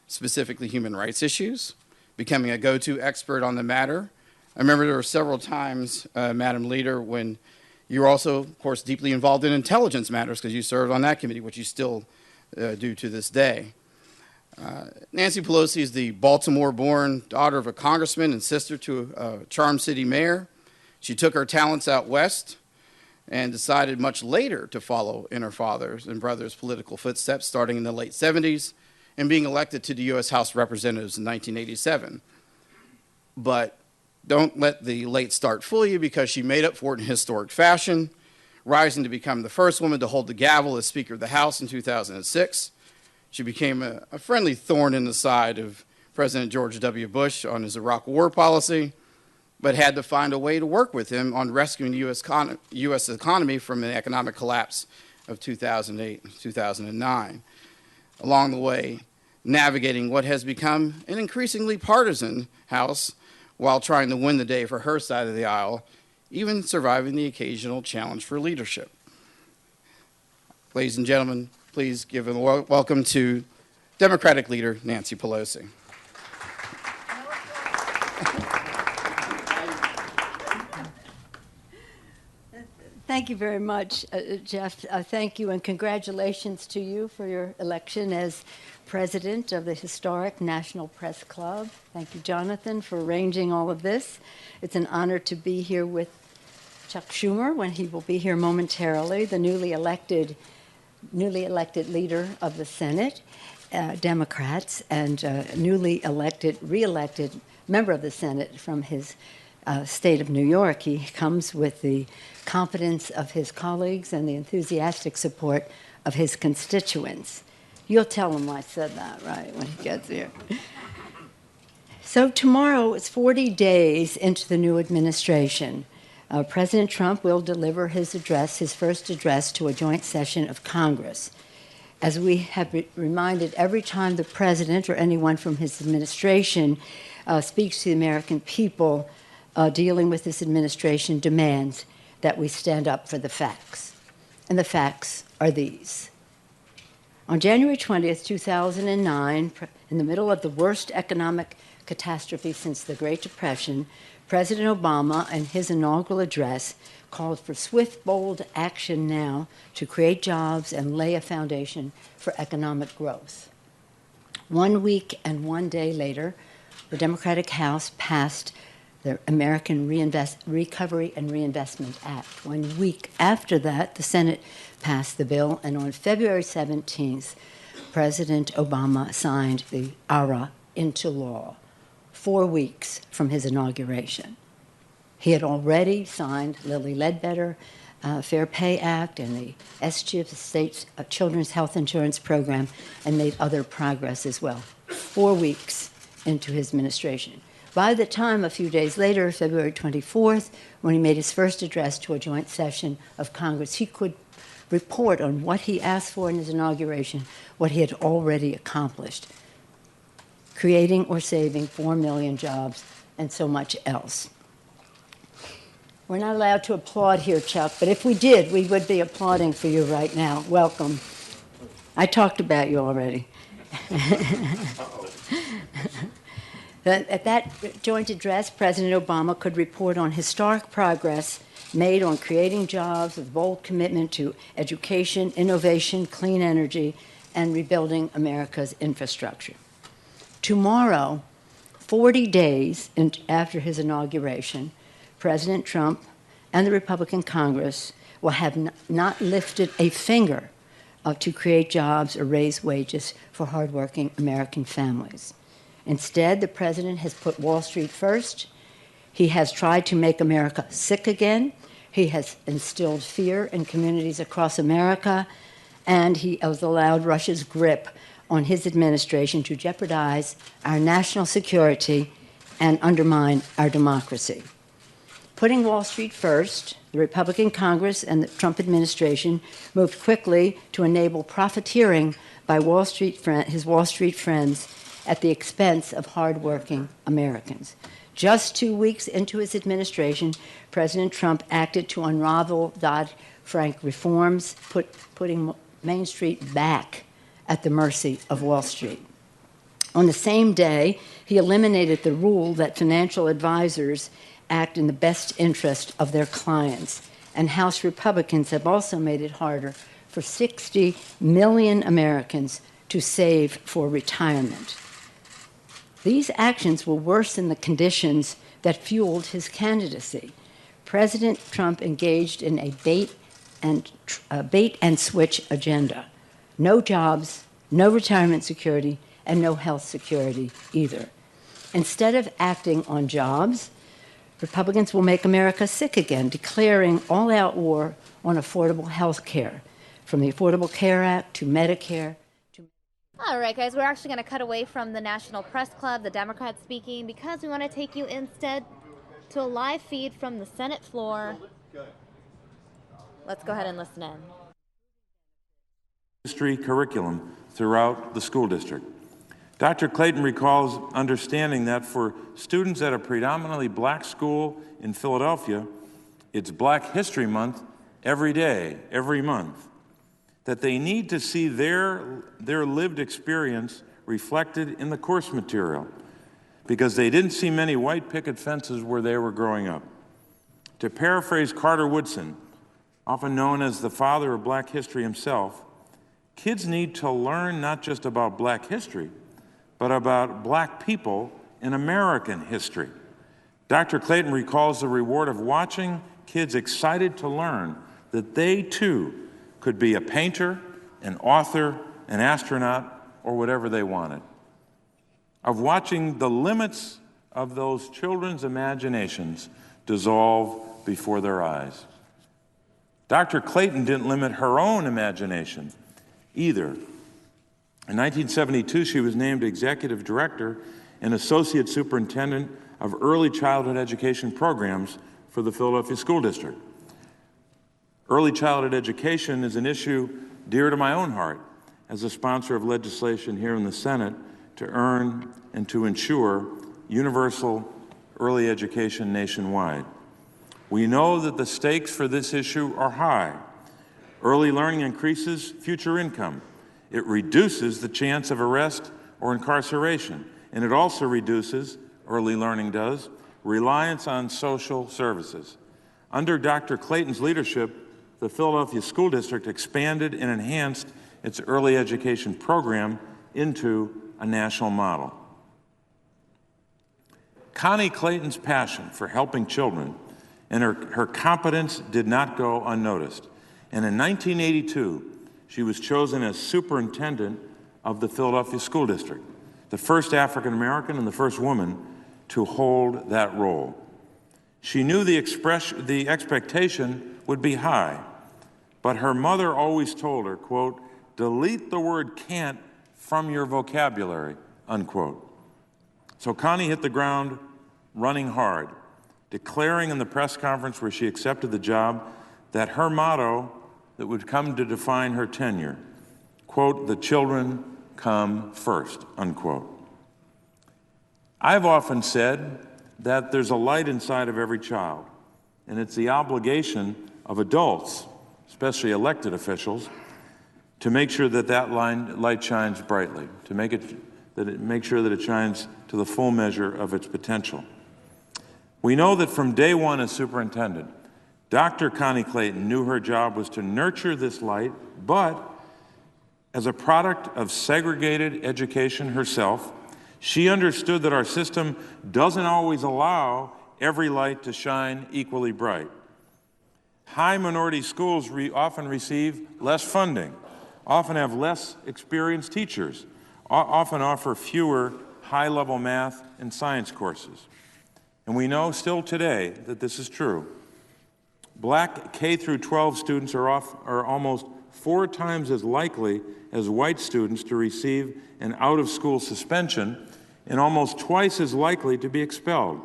specifically human rights issues, becoming a go-to expert on the matter. I remember there were several times, Madam Leader, when you were also, of course, deeply involved in intelligence matters because you served on that committee, which you still do to this day. Nancy Pelosi is the Baltimore-born daughter of a congressman and sister to a Charm City mayor. She took her talents out west and decided much later to follow in her father's and brother's political footsteps, starting in the late 70s and being elected to the U.S. House of Representatives in 1987. But don't let the late start fool you, because she made up for it in historic fashion, rising to become the first woman to hold the gavel as Speaker of the House in 2006. She became a friendly thorn in the side of President George W. Bush on his Iraq war policy, but had to find a way to work with him on rescuing the U.S. economy from the economic collapse of 2008 and 2009. Along the way, navigating what has become an increasingly partisan House while trying to win the day for her side of the aisle, even surviving the occasional challenge for leadership. Ladies and gentlemen, please give a welcome to Democratic leader Nancy Pelosi. Thank you very much, Jeff. Thank you and congratulations to you for your election as president of the historic National Press Club. Thank you, Jonathan, for arranging all of this. It's an honor to be here with Chuck Schumer when he will be here momentarily, the newly elected leader of the Senate, Democrats, and re-elected member of the Senate from his state of New York. He comes with the confidence of his colleagues and the enthusiastic support of his constituents. You'll tell him I said that, right, when he gets here. So tomorrow is 40 days into the new administration. President Trump will deliver his first address to a joint session of Congress. As we have reminded every time the president or anyone from his administration speaks to the American people, dealing with this administration demands that we stand up for the facts. And the facts are these. On January 20th, 2009, in the middle of the worst economic catastrophe since the Great Depression, President Obama, in his inaugural address, called for swift, bold action now to create jobs and lay a foundation for economic growth. 1 week and 1 day later, the Democratic House passed the American Recovery and Reinvestment Act. 1 week after that, the Senate passed the bill, and on February 17th, President Obama signed the ARA into law, 4 weeks from his inauguration. He had already signed Lilly Ledbetter, Fair Pay Act and the SCHIP, State Children's Health Insurance Program, and made other progress as well. 4 weeks into his administration. By the time, a few days later, February 24th, when he made his first address to a joint session of Congress, he could report on what he asked for in his inauguration, what he had already accomplished, creating or saving 4 million jobs, and so much else. We're not allowed to applaud here, Chuck, but if we did, we would be applauding for you right now. Welcome. I talked about you already. At that joint address, President Obama could report on historic progress made on creating jobs with bold commitment to education, innovation, clean energy, and rebuilding America's infrastructure. Tomorrow, 40 days after his inauguration, President Trump and the Republican Congress will have not lifted a finger to create jobs or raise wages for hardworking American families. Instead, the president has put Wall Street first. He has tried to make America sick again. He has instilled fear in communities across America, and he has allowed Russia's grip on his administration to jeopardize our national security and undermine our democracy. Putting Wall Street first, the Republican Congress and the Trump administration moved quickly to enable profiteering by his Wall Street friends at the expense of hardworking Americans. Just 2 weeks into his administration, President Trump acted to unravel Dodd-Frank reforms, putting Main Street back at the mercy of Wall Street. On the same day, he eliminated the rule that financial advisors act in the best interest of their clients, and House Republicans have also made it harder for 60 million Americans to save for retirement. These actions will worsen the conditions that fueled his candidacy. President Trump engaged in a bait and switch agenda. No jobs, no retirement security, and no health security either. Instead of acting on jobs, Republicans will make America sick again, declaring all-out war on affordable health care, from the Affordable Care Act to Medicare. All right, guys, we're actually going to cut away from the National Press Club, the Democrats speaking, because we want to take you instead to a live feed from the Senate floor. Let's go ahead and listen in. History curriculum throughout the school district. Dr. Clayton recalls understanding that for students at a predominantly black school in Philadelphia, it's Black History Month every day, every month, that they need to see their lived experience reflected in the course material because they didn't see many white picket fences where they were growing up. To paraphrase Carter Woodson, often known as the father of black history himself, kids need to learn not just about black history, but about black people in American history. Dr. Clayton recalls the reward of watching kids excited to learn that they too could be a painter, an author, an astronaut, or whatever they wanted. Of watching the limits of those children's imaginations dissolve before their eyes. Dr. Clayton didn't limit her own imagination either. In 1972, she was named executive director and associate superintendent of early childhood education programs for the Philadelphia School District. Early childhood education is an issue dear to my own heart as a sponsor of legislation here in the Senate to earn and to ensure universal early education nationwide. We know that the stakes for this issue are high. Early learning increases future income. It reduces the chance of arrest or incarceration, and it also reduces, early learning does, reliance on social services. Under Dr. Clayton's leadership, the Philadelphia School District expanded and enhanced its early education program into a national model. Connie Clayton's passion for helping children and her competence did not go unnoticed. And in 1982, she was chosen as superintendent of the Philadelphia School District, the first African American and the first woman to hold that role. She knew the expectation would be high. But her mother always told her, quote, delete the word can't from your vocabulary, unquote. So Connie hit the ground running hard, declaring in the press conference where she accepted the job that her motto that would come to define her tenure, quote, the children come first, unquote. I've often said that there's a light inside of every child, and it's the obligation of adults, especially elected officials, to make sure that that light shines brightly, to make sure that it shines to the full measure of its potential. We know that from day one as superintendent, Dr. Connie Clayton knew her job was to nurture this light, but as a product of segregated education herself, she understood that our system doesn't always allow every light to shine equally bright. High minority schools often receive less funding, often have less experienced teachers, often offer fewer high-level math and science courses. And we know still today that this is true. Black K-12 students are almost 4 times as likely as white students to receive an out-of-school suspension and almost twice as likely to be expelled.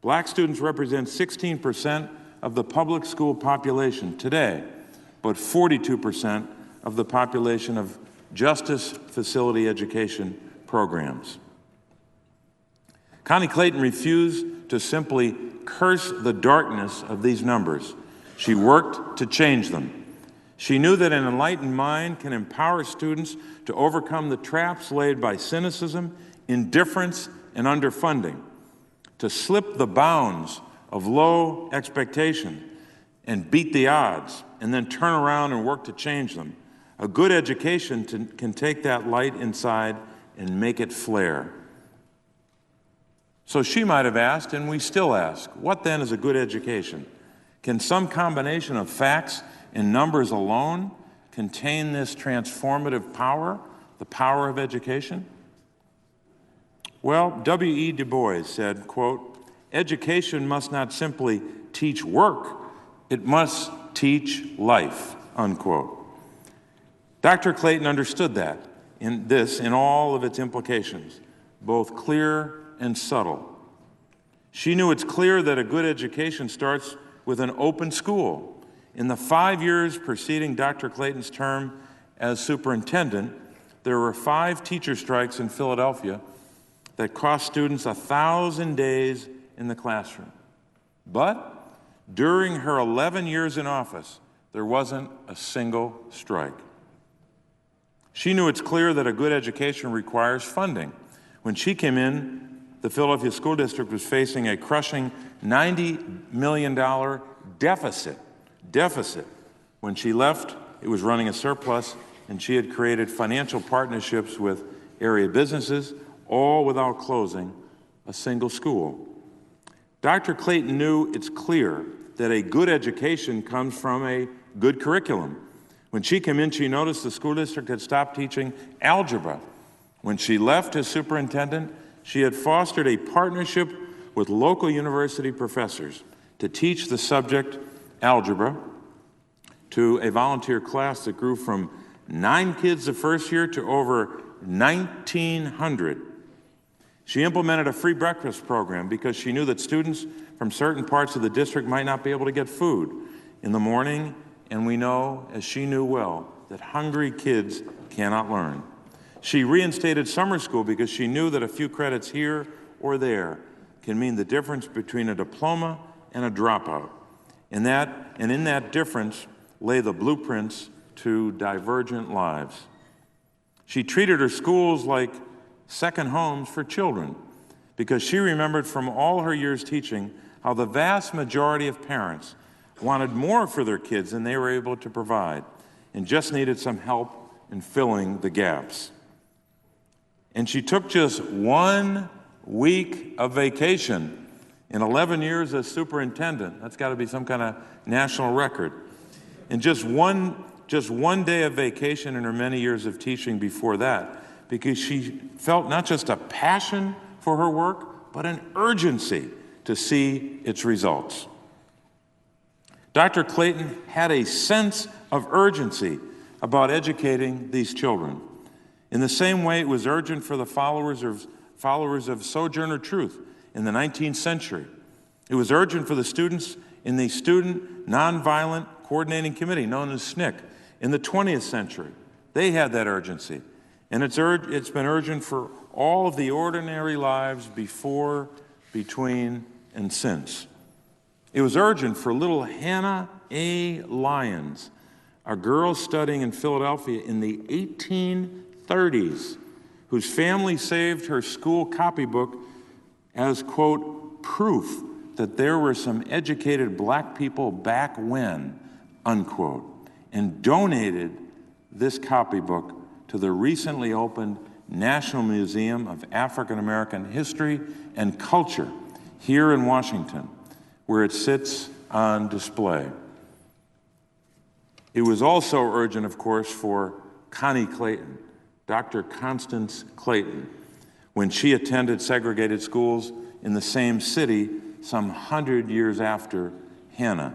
Black students represent 16% of the public school population today, but 42% of the population of justice facility education programs. Connie Clayton refused to simply curse the darkness of these numbers. She worked to change them. She knew that an enlightened mind can empower students to overcome the traps laid by cynicism, indifference, and underfunding, to slip the bounds of low expectation and beat the odds, and then turn around and work to change them. A good education can take that light inside and make it flare. So she might have asked, and we still ask, what then is a good education? Can some combination of facts and numbers alone contain this transformative power, the power of education? Well, W.E. Du Bois said, quote, education must not simply teach work, it must teach life, unquote. Dr. Clayton understood that, in all of its implications, both clear and subtle. She knew it's clear that a good education starts with an open school. In the 5 years preceding Dr. Clayton's term as superintendent, there were 5 teacher strikes in Philadelphia that cost students 1,000 days in the classroom. But during her 11 years in office, there wasn't a single strike. She knew it's clear that a good education requires funding. When she came in, the Philadelphia School District was facing a crushing $90 million deficit. When she left, it was running a surplus, and she had created financial partnerships with area businesses, all without closing a single school. Dr. Clayton knew it's clear that a good education comes from a good curriculum. When she came in, she noticed the school district had stopped teaching algebra. When she left as superintendent, she had fostered a partnership with local university professors to teach the subject algebra to a volunteer class that grew from 9 kids the first year to over 1,900. She implemented a free breakfast program because she knew that students from certain parts of the district might not be able to get food in the morning, and we know, as she knew well, that hungry kids cannot learn. She reinstated summer school because she knew that a few credits here or there can mean the difference between a diploma and a dropout. And in that difference lay the blueprints to divergent lives. She treated her schools like second homes for children because she remembered from all her years teaching how the vast majority of parents wanted more for their kids than they were able to provide and just needed some help in filling the gaps. And she took just 1 week of vacation in 11 years as superintendent. That's got to be some kind of national record. And just one day of vacation in her many years of teaching before that, because she felt not just a passion for her work, but an urgency to see its results. Dr. Clayton had a sense of urgency about educating these children. In the same way it was urgent for the followers of Sojourner Truth in the 19th century. It was urgent for the students in the Student Nonviolent Coordinating Committee, known as SNCC, in the 20th century. They had that urgency. And it's been urgent for all of the ordinary lives before, between, and since. It was urgent for little Hannah A. Lyons, a girl studying in Philadelphia in the 1830s, whose family saved her school copybook as, quote, proof that there were some educated black people back when, unquote, and donated this copybook to the recently opened National Museum of African American History and Culture here in Washington, where it sits on display. It was also urgent, of course, for Connie Clayton, Dr. Constance Clayton, when she attended segregated schools in the same city some 100 years after Hannah.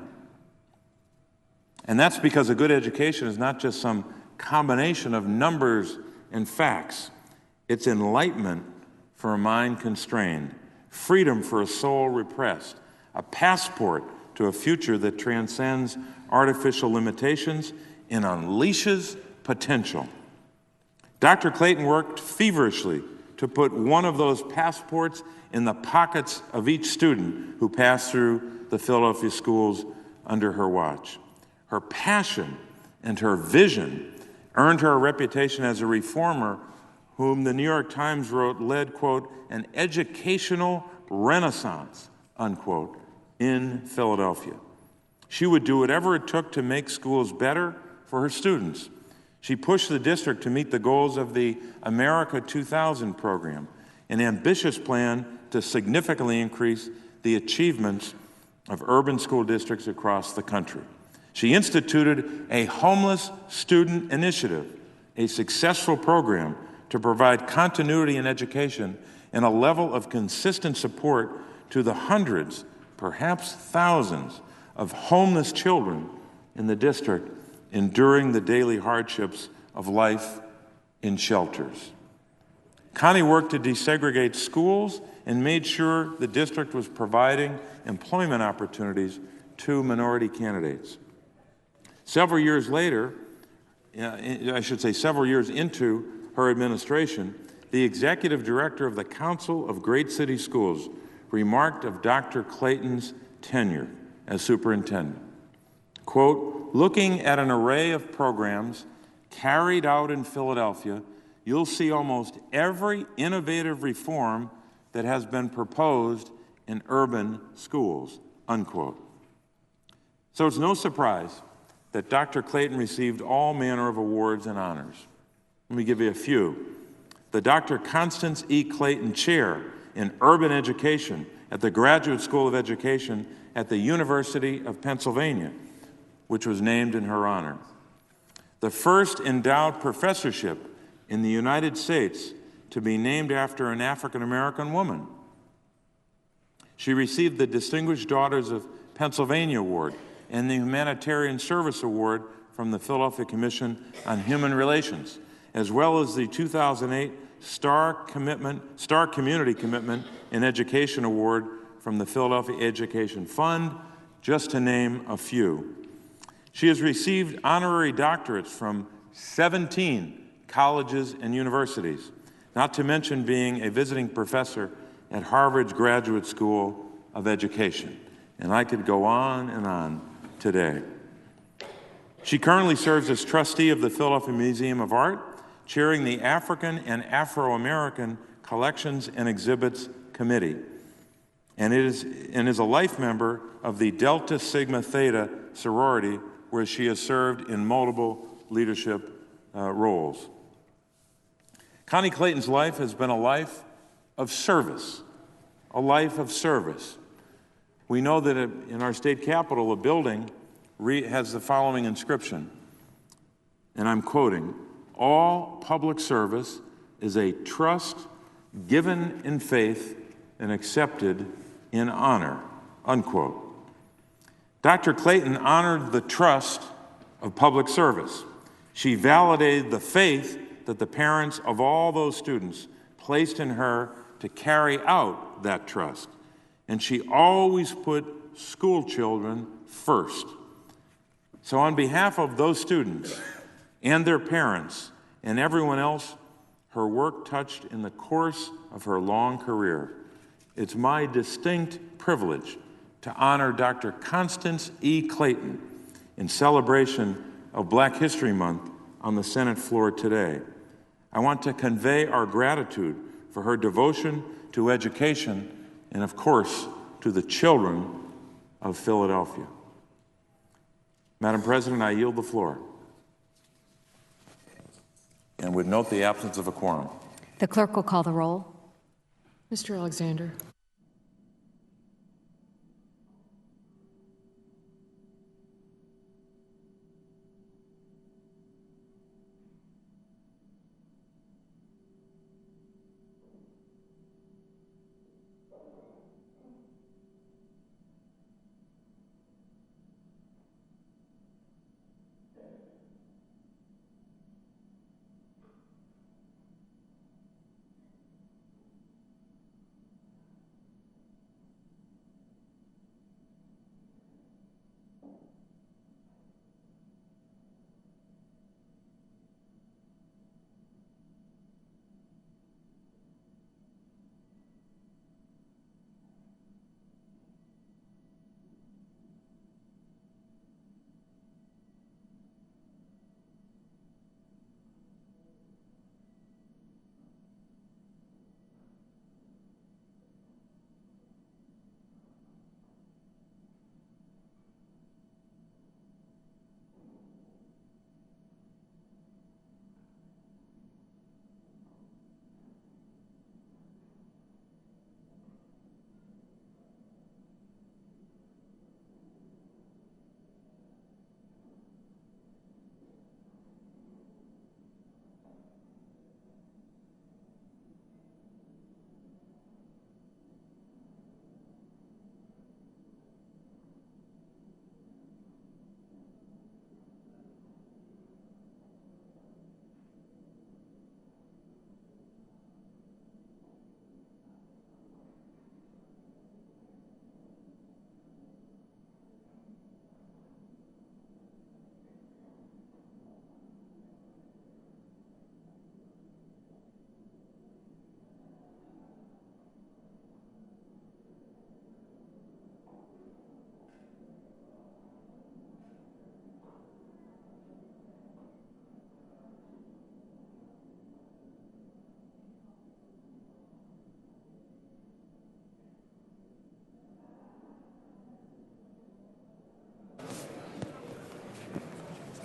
And that's because a good education is not just some combination of numbers and facts. It's enlightenment for a mind constrained, freedom for a soul repressed, a passport to a future that transcends artificial limitations and unleashes potential. Dr. Clayton worked feverishly to put one of those passports in the pockets of each student who passed through the Philadelphia schools under her watch. Her passion and her vision earned her a reputation as a reformer whom the New York Times wrote led, quote, an educational renaissance, unquote, in Philadelphia. She would do whatever it took to make schools better for her students. She pushed the district to meet the goals of the America 2000 program, an ambitious plan to significantly increase the achievements of urban school districts across the country. She instituted a homeless student initiative, a successful program to provide continuity in education and a level of consistent support to the hundreds, perhaps thousands, of homeless children in the district enduring the daily hardships of life in shelters. Connie worked to desegregate schools and made sure the district was providing employment opportunities to minority candidates. Several years later, several years into her administration, the executive director of the Council of Great City Schools remarked of Dr. Clayton's tenure as superintendent, quote, looking at an array of programs carried out in Philadelphia, you'll see almost every innovative reform that has been proposed in urban schools, unquote. So it's no surprise that Dr. Clayton received all manner of awards and honors. Let me give you a few. The Dr. Constance E. Clayton Chair in Urban Education at the Graduate School of Education at the University of Pennsylvania, which was named in her honor. The first endowed professorship in the United States to be named after an African American woman. She received the Distinguished Daughters of Pennsylvania Award and the Humanitarian Service Award from the Philadelphia Commission on Human Relations, as well as the 2008 Star Community Commitment in Education Award from the Philadelphia Education Fund, just to name a few. She has received honorary doctorates from 17 colleges and universities, not to mention being a visiting professor at Harvard's Graduate School of Education. And I could go on today. She currently serves as trustee of the Philadelphia Museum of Art, chairing the African and Afro-American Collections and Exhibits Committee, and is a life member of the Delta Sigma Theta sorority, where she has served in multiple leadership roles. Connie Clayton's life has been a life of service, a life of service. We know that in our state capitol, a building has the following inscription, and I'm quoting, all public service is a trust given in faith and accepted in honor, unquote. Dr. Clayton honored the trust of public service. She validated the faith that the parents of all those students placed in her to carry out that trust. And she always put school children first. So on behalf of those students and their parents and everyone else her work touched in the course of her long career, it's my distinct privilege to honor Dr. Constance E. Clayton in celebration of Black History Month on the Senate floor today. I want to convey our gratitude for her devotion to education and, of course, to the children of Philadelphia. Madam President, I yield the floor and would note the absence of a quorum. The clerk will call the roll. Mr. Alexander.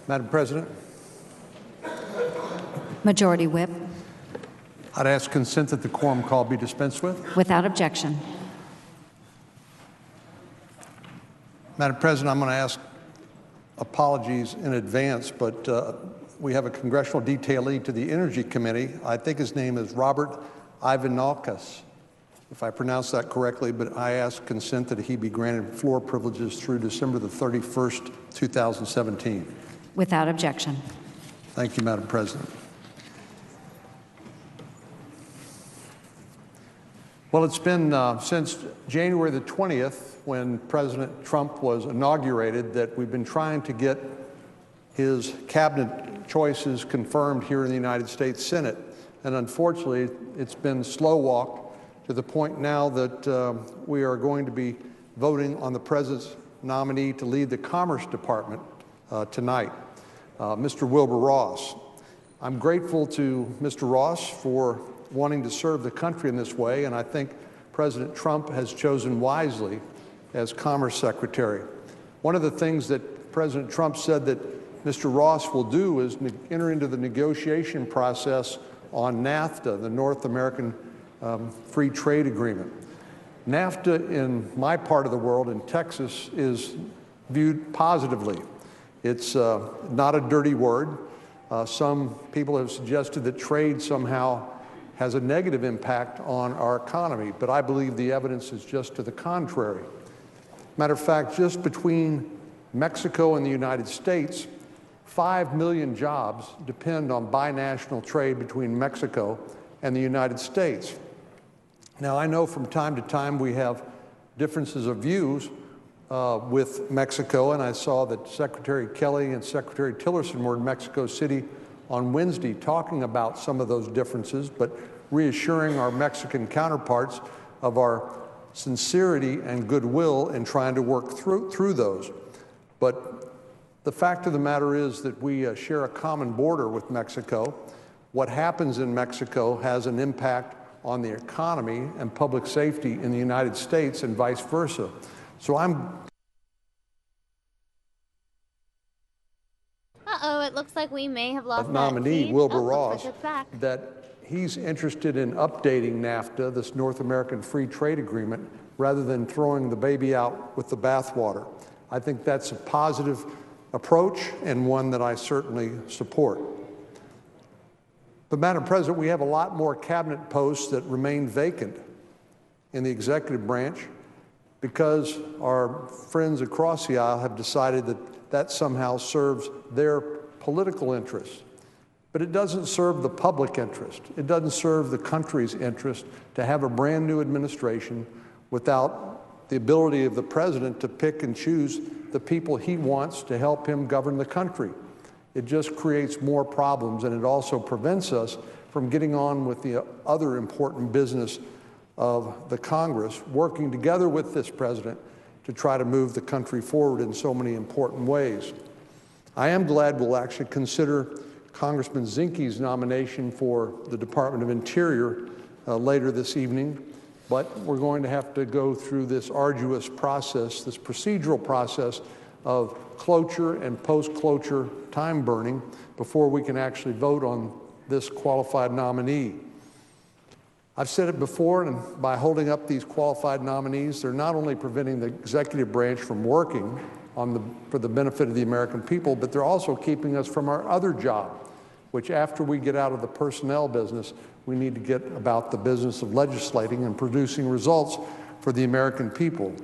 Madam President, Majority Whip. I'd ask consent that the quorum call be dispensed with. Without objection. Madam President, I'm going to ask apologies in advance, but we have a congressional detailee to the Energy Committee. I think his name is Robert Ivanalkas, if I pronounce that correctly, but I ask consent that he be granted floor privileges through December the 31st, 2017. Without objection. Thank you, Madam President. Well, it's been since January the 20th, when President Trump was inaugurated, that we've been trying to get his cabinet choices confirmed here in the United States Senate. And unfortunately, it's been slow walk to the point now that we are going to be voting on the President's nominee to lead the Commerce Department tonight, Mr. Wilbur Ross. I'm grateful to Mr. Ross for wanting to serve the country in this way, and I think President Trump has chosen wisely as Commerce Secretary. One of the things that President Trump said that Mr. Ross will do is enter into the negotiation process on NAFTA, the North American Free Trade Agreement. NAFTA in my part of the world, in Texas, is viewed positively. It's not a dirty word. Some people have suggested that trade somehow has a negative impact on our economy, but I believe the evidence is just to the contrary. Matter of fact, just between Mexico and the United States, 5 million jobs depend on binational trade between Mexico and the United States. Now, I know from time to time we have differences of views with Mexico, and I saw that Secretary Kelly and Secretary Tillerson were in Mexico City on Wednesday talking about some of those differences, but reassuring our Mexican counterparts of our sincerity and goodwill in trying to work through those. But the fact of the matter is that we share a common border with Mexico. What happens in Mexico has an impact on the economy and public safety in the United States and vice versa. So Uh-oh, it looks like we may have lost nominee that Wilbur looks Ross like it's back. that he's interested in updating NAFTA, this North American Free Trade Agreement, rather than throwing the baby out with the bathwater. I think that's a positive approach and one that I certainly support. But Madam President, we have a lot more cabinet posts that remain vacant in the executive branch because our friends across the aisle have decided that that somehow serves their political interests. But it doesn't serve the public interest. It doesn't serve the country's interest to have a brand new administration without the ability of the president to pick and choose the people he wants to help him govern the country. It just creates more problems, and it also prevents us from getting on with the other important business of the Congress, working together with this president to try to move the country forward in so many important ways. I am glad we'll actually consider Congressman Zinke's nomination for the Department of Interior later this evening, but we're going to have to go through this arduous process, this procedural process of cloture and post-cloture time burning before we can actually vote on this qualified nominee. I've said it before, and by holding up these qualified nominees, they're not only preventing the executive branch from working for the benefit of the American people, but they're also keeping us from our other job, which after we get out of the personnel business, we need to get about the business of legislating and producing results for the American people.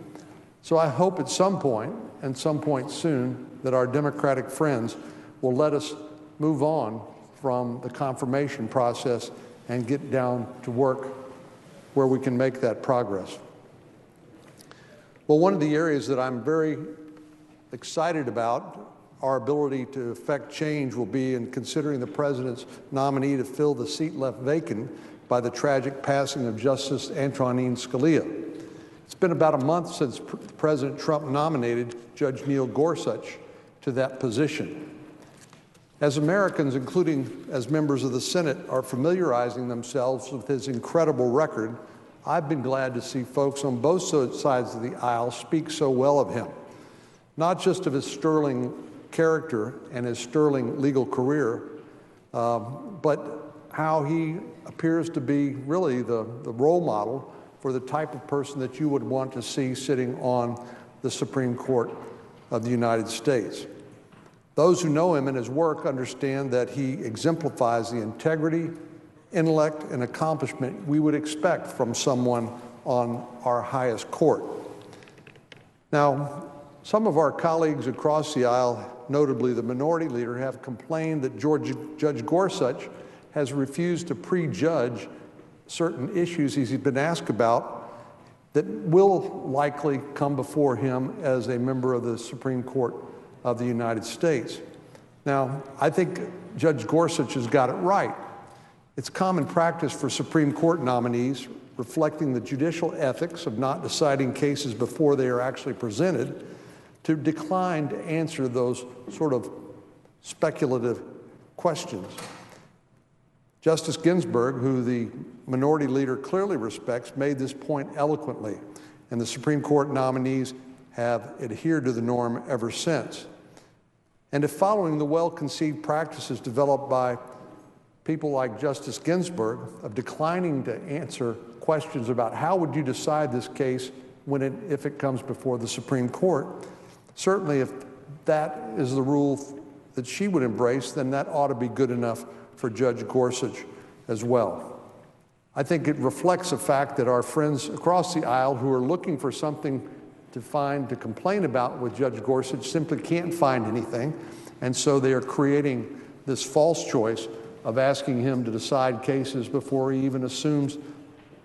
So I hope at some point, and some point soon, that our Democratic friends will let us move on from the confirmation process and get down to work where we can make that progress. Well, one of the areas that I'm very excited about our ability to effect change will be in considering the president's nominee to fill the seat left vacant by the tragic passing of Justice Antonin Scalia. It's been about a month since President Trump nominated Judge Neil Gorsuch to that position. As Americans, including as members of the Senate, are familiarizing themselves with his incredible record, I've been glad to see folks on both sides of the aisle speak so well of him, not just of his sterling character and his sterling legal career, but how he appears to be really the role model for the type of person that you would want to see sitting on the Supreme Court of the United States. Those who know him and his work understand that he exemplifies the integrity, intellect, and accomplishment we would expect from someone on our highest court. Now, some of our colleagues across the aisle, notably the minority leader, have complained that Judge Gorsuch has refused to prejudge certain issues he's been asked about that will likely come before him as a member of the Supreme Court of the United States. Now, I think Judge Gorsuch has got it right. It's common practice for Supreme Court nominees, reflecting the judicial ethics of not deciding cases before they are actually presented, to decline to answer those sort of speculative questions. Justice Ginsburg, who the minority leader clearly respects, made this point eloquently, and the Supreme Court nominees have adhered to the norm ever since. And if following the well-conceived practices developed by people like Justice Ginsburg of declining to answer questions about how would you decide this case if it comes before the Supreme Court, certainly if that is the rule that she would embrace, then that ought to be good enough for Judge Gorsuch as well. I think it reflects the fact that our friends across the aisle who are looking for something to complain about with Judge Gorsuch simply can't find anything, and so they are creating this false choice of asking him to decide cases before he even assumes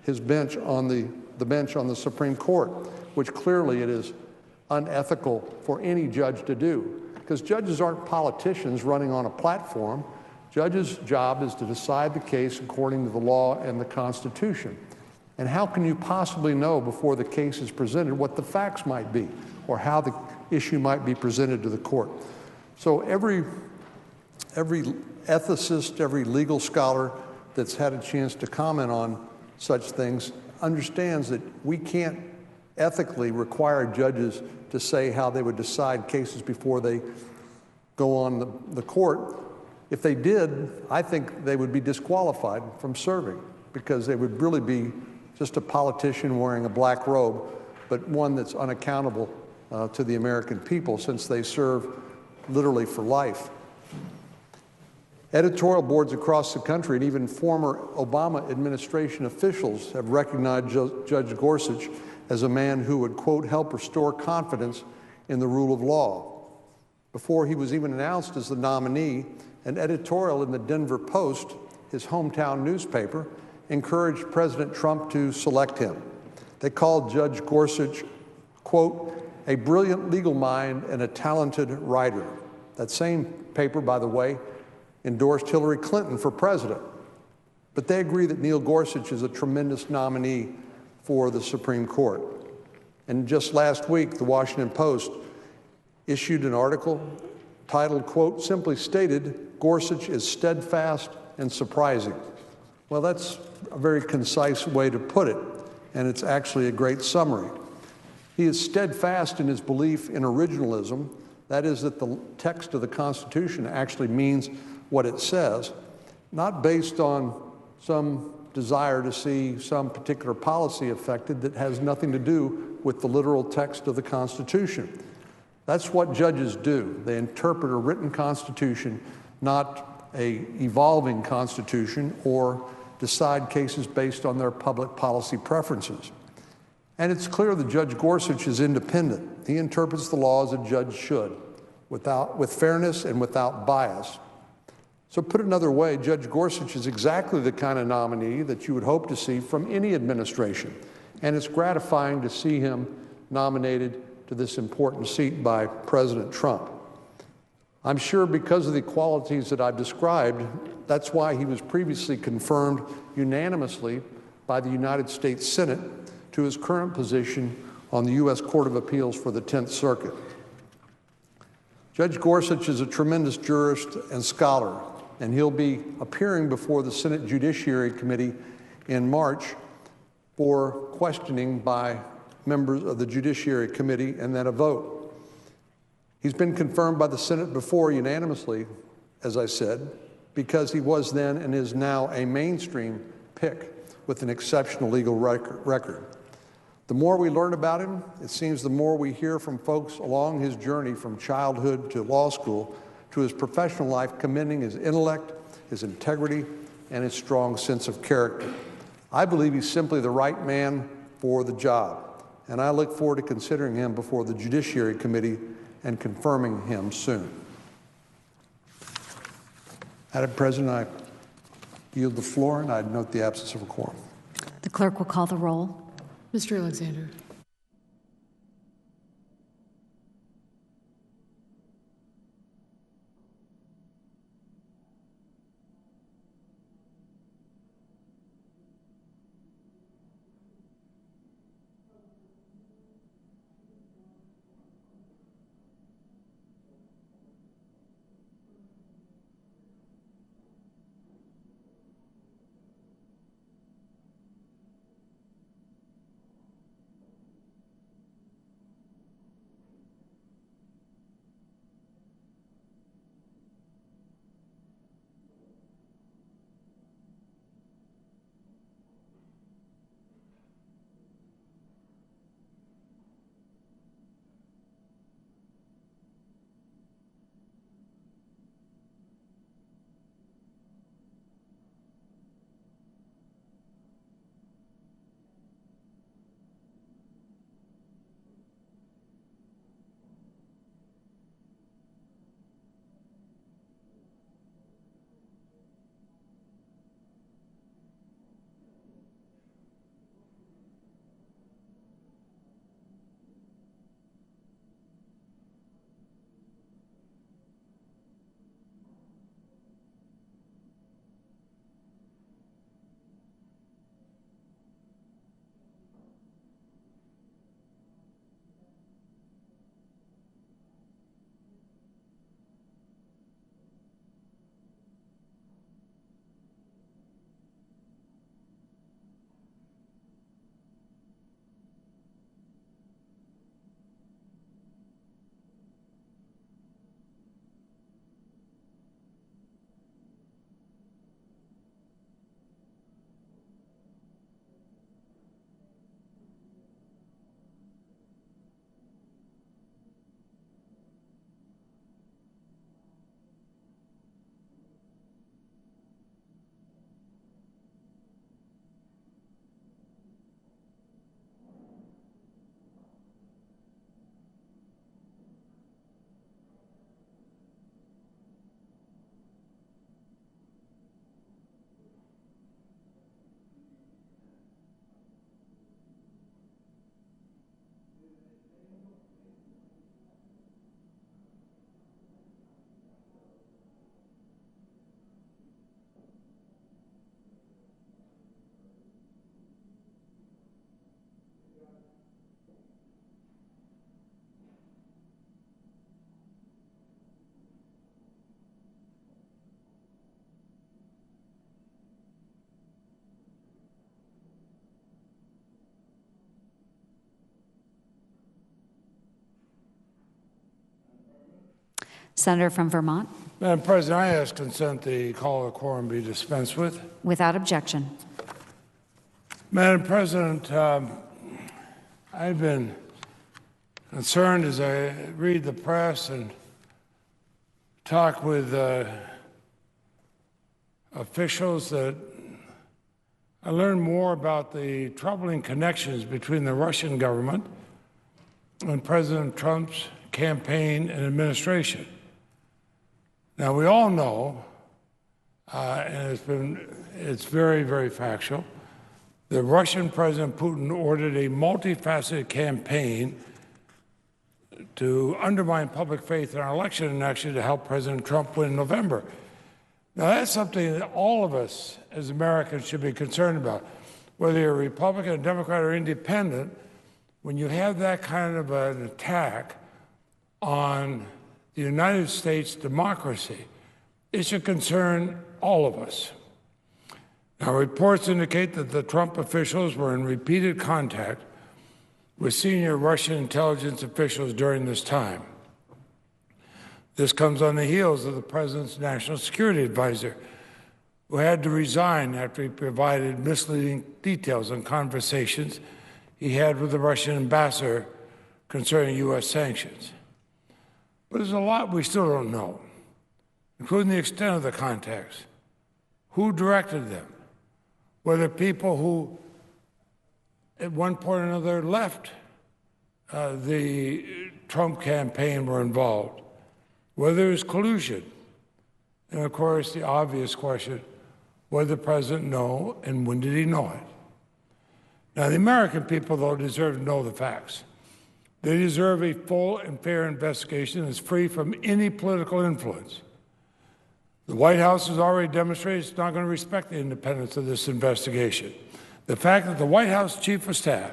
his bench on the bench on the Supreme Court, which clearly it is unethical for any judge to do, because judges aren't politicians running on a platform. Judges' job is to decide the case according to the law and the Constitution. And how can you possibly know before the case is presented what the facts might be or how the issue might be presented to the court? So every ethicist, every legal scholar that's had a chance to comment on such things understands that we can't ethically require judges to say how they would decide cases before they go on the court. If they did, I think they would be disqualified from serving, because they would really be just a politician wearing a black robe, but one that's unaccountable to the American people, since they serve literally for life. Editorial boards across the country and even former Obama administration officials have recognized Judge Gorsuch as a man who would, quote, help restore confidence in the rule of law. Before he was even announced as the nominee, an editorial in the Denver Post, his hometown newspaper, encouraged President Trump to select him. They called Judge Gorsuch, quote, a brilliant legal mind and a talented writer. That same paper, by the way, endorsed Hillary Clinton for president. But they agree that Neil Gorsuch is a tremendous nominee for the Supreme Court. And just last week, the Washington Post issued an article titled, quote, simply stated, Gorsuch is steadfast and surprising. Well, that's a very concise way to put it, and it's actually a great summary. He is steadfast in his belief in originalism, that is, that the text of the Constitution actually means what it says, not based on some desire to see some particular policy affected that has nothing to do with the literal text of the Constitution. That's what judges do. They interpret a written Constitution, not an evolving Constitution, or decide cases based on their public policy preferences. And it's clear that Judge Gorsuch is independent. He interprets the law as a judge should, with fairness and without bias. So put another way, Judge Gorsuch is exactly the kind of nominee that you would hope to see from any administration. And it's gratifying to see him nominated to this important seat by President Trump. I'm sure because of the qualities that I've described, that's why he was previously confirmed unanimously by the United States Senate to his current position on the U.S. Court of Appeals for the 10th Circuit. Judge Gorsuch is a tremendous jurist and scholar, and he'll be appearing before the Senate Judiciary Committee in March for questioning by members of the Judiciary Committee and then a vote. He's been confirmed by the Senate before unanimously, as I said, because he was then and is now a mainstream pick with an exceptional legal record. The more we learn about him, it seems the more we hear from folks along his journey from childhood to law school to his professional life, commending his intellect, his integrity, and his strong sense of character. I believe he's simply the right man for the job, and I look forward to considering him before the Judiciary Committee and confirming him soon. Madam President, I yield the floor, and I'd note the absence of a quorum. The clerk will call the roll. Mr. Alexander. Senator from Vermont. Madam President, I ask consent the call of quorum be dispensed with. Without objection. Madam President, I've been concerned as I read the press and talk with officials that I learn more about the troubling connections between the Russian government and President Trump's campaign and administration. Now, we all know, and it's very, very factual, that Russian President Putin ordered a multifaceted campaign to undermine public faith in our election and actually to help President Trump win in November. Now, that's something that all of us as Americans should be concerned about. Whether you're a Republican, a Democrat, or independent, when you have that kind of an attack on the United States democracy, it should concern all of us. Now, reports indicate that the Trump officials were in repeated contact with senior Russian intelligence officials during this time. This comes on the heels of the president's national security advisor, who had to resign after he provided misleading details on conversations he had with the Russian ambassador concerning U.S. sanctions. But there's a lot we still don't know, including the extent of the contacts, who directed them, whether people who at one point or another left the Trump campaign were involved, whether there was collusion, and of course the obvious question, whether the president know and when did he know it? Now, the American people, though, deserve to know the facts. They deserve a full and fair investigation that's free from any political influence. The White House has already demonstrated it's not going to respect the independence of this investigation. The fact that the White House Chief of Staff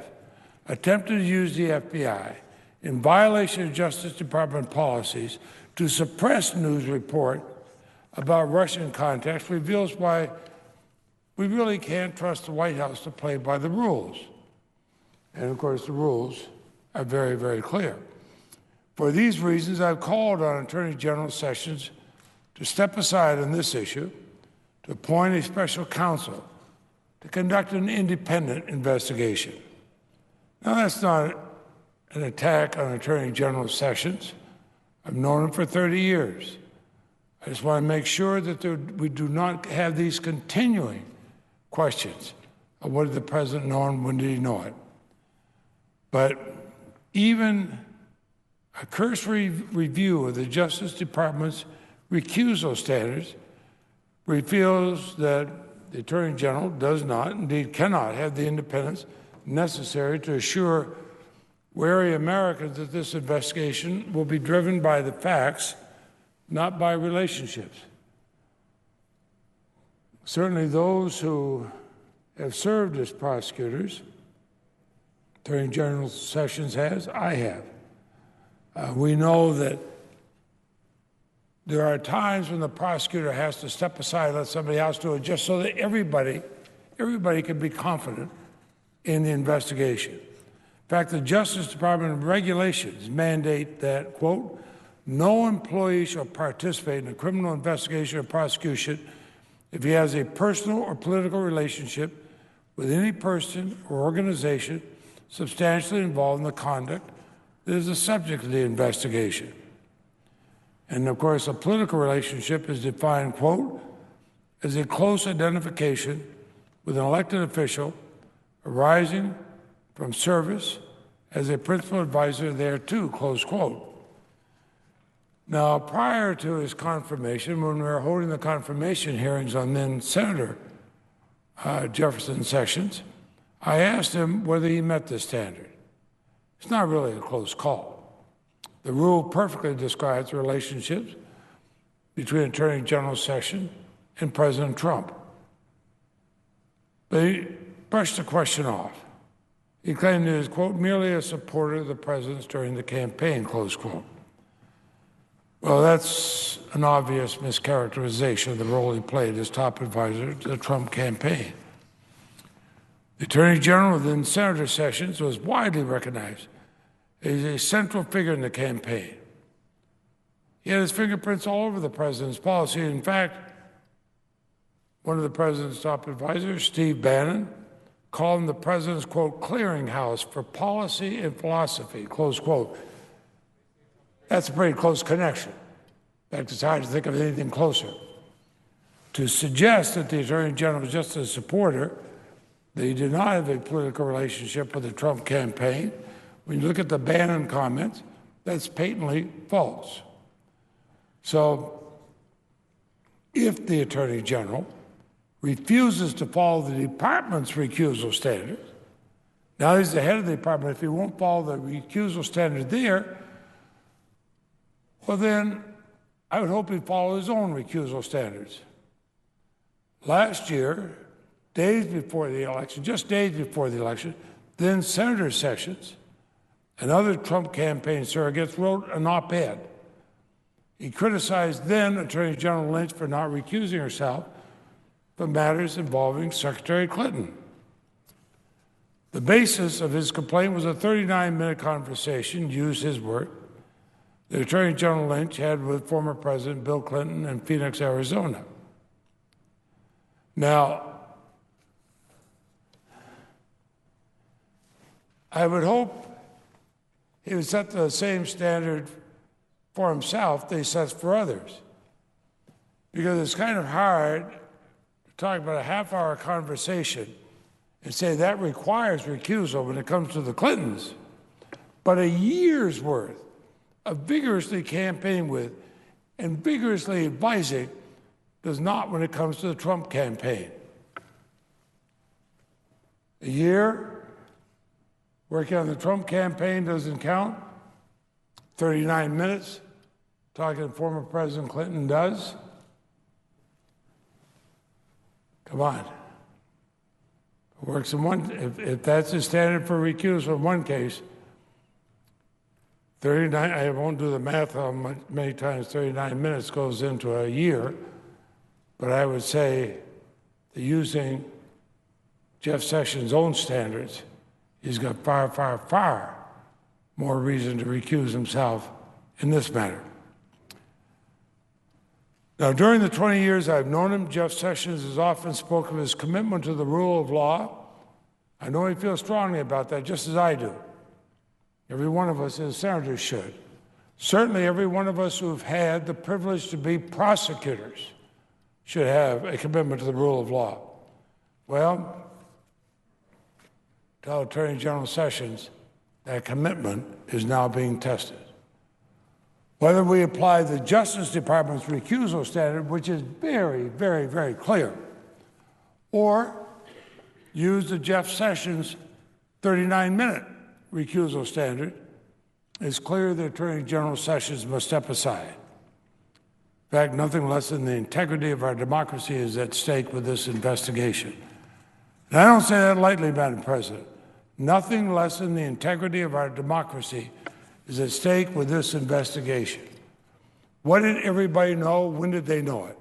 attempted to use the FBI in violation of Justice Department policies to suppress news report about Russian contacts reveals why we really can't trust the White House to play by the rules. And of course, the rules are very, very clear. For these reasons, I've called on Attorney General Sessions to step aside on this issue, to appoint a special counsel to conduct an independent investigation. Now, that's not an attack on Attorney General Sessions. I've known him for 30 years. I just want to make sure that we do not have these continuing questions of what did the president know and when did he know it. But even a cursory review of the Justice Department's recusal standards reveals that the Attorney General does not, indeed cannot, have the independence necessary to assure wary Americans that this investigation will be driven by the facts, not by relationships. Certainly those who have served as prosecutors, Attorney General Sessions has, I have. We know that there are times when the prosecutor has to step aside and let somebody else do it just so that everybody can be confident in the investigation. In fact, the Justice Department regulations mandate that, quote, no employee shall participate in a criminal investigation or prosecution if he has a personal or political relationship with any person or organization substantially involved in the conduct that is the subject of the investigation. And of course, a political relationship is defined, quote, as a close identification with an elected official arising from service as a principal advisor thereto, close quote. Now, prior to his confirmation, when we were holding the confirmation hearings on then Senator Jefferson Sessions, I asked him whether he met the standard. It's not really a close call. The rule perfectly describes relationships between Attorney General Sessions and President Trump. But he brushed the question off. He claimed he was, quote, merely a supporter of the president's during the campaign, close quote. Well, that's an obvious mischaracterization of the role he played as top advisor to the Trump campaign. The Attorney General, then Senator Sessions, was widely recognized as a central figure in the campaign. He had his fingerprints all over the president's policy. In fact, one of the president's top advisors, Steve Bannon, called him the president's, quote, clearinghouse for policy and philosophy, close quote. That's a pretty close connection. In fact, it's hard to think of anything closer. To suggest that the Attorney General was just a supporter, that he did not have a political relationship with the Trump campaign, when you look at the Bannon comments, that's patently false. So, if the Attorney General refuses to follow the department's recusal standards, now he's the head of the department, if he won't follow the recusal standard there, well then, I would hope he'd follow his own recusal standards. Last year, days before the election, just days before the election, then Senator Sessions and other Trump campaign surrogates wrote an op-ed. He criticized then Attorney General Lynch for not recusing herself from matters involving Secretary Clinton. The basis of his complaint was a 39-minute conversation, used his word, that Attorney General Lynch had with former President Bill Clinton in Phoenix, Arizona. Now, I would hope he would set the same standard for himself that he sets for others. Because it's kind of hard to talk about a half-hour conversation and say that requires recusal when it comes to the Clintons, but a year's worth of vigorously campaigning with and vigorously advising does not when it comes to the Trump campaign. A year working on the Trump campaign doesn't count. 39 minutes talking to former President Clinton does. Come on. It works in one, if that's the standard for recusal in one case, 39, I won't do the math how many times 39 minutes goes into a year, but I would say that using Jeff Sessions' own standards, he's got far, far, far more reason to recuse himself in this matter. Now, during the 20 years I've known him, Jeff Sessions has often spoken of his commitment to the rule of law. I know he feels strongly about that, just as I do. Every one of us as senators should. Certainly every one of us who've had the privilege to be prosecutors should have a commitment to the rule of law. Well, tell Attorney General Sessions that commitment is now being tested. Whether we apply the Justice Department's recusal standard, which is very, very, very clear, or use the Jeff Sessions 39-minute recusal standard, it's clear that Attorney General Sessions must step aside. In fact, nothing less than the integrity of our democracy is at stake with this investigation. And I don't say that lightly, Madam President. Nothing less than the integrity of our democracy is at stake with this investigation. What did everybody know? When did they know it?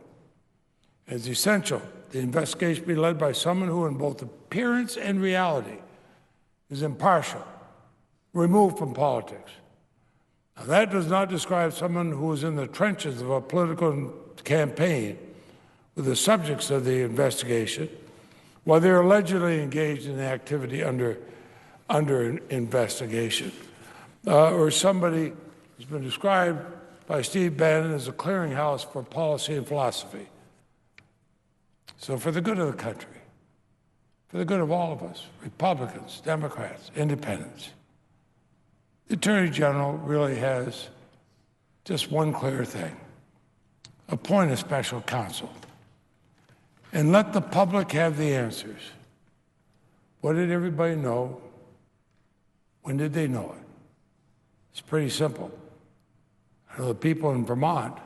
It's essential the investigation be led by someone who, in both appearance and reality, is impartial, removed from politics. Now, that does not describe someone who is in the trenches of a political campaign with the subjects of the investigation, while they're allegedly engaged in the activity under investigation, or somebody who's been described by Steve Bannon as a clearinghouse for policy and philosophy. So for the good of the country, for the good of all of us, Republicans, Democrats, Independents, the Attorney General really has just one clear thing: appoint a special counsel and let the public have the answers. What did everybody know? When did they know it? It's pretty simple. I know the people in Vermont,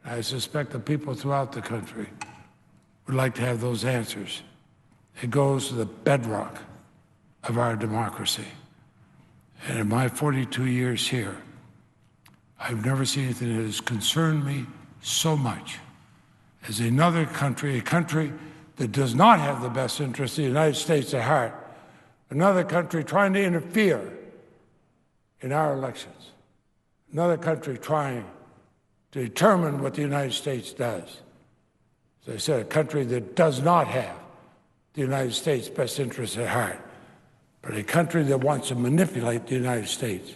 and I suspect the people throughout the country, would like to have those answers. It goes to the bedrock of our democracy. And in my 42 years here, I've never seen anything that has concerned me so much as another country, a country that does not have the best interests of the United States at heart, another country trying to interfere in our elections, another country trying to determine what the United States does. As I said, a country that does not have the United States' best interests at heart, but a country that wants to manipulate the United States.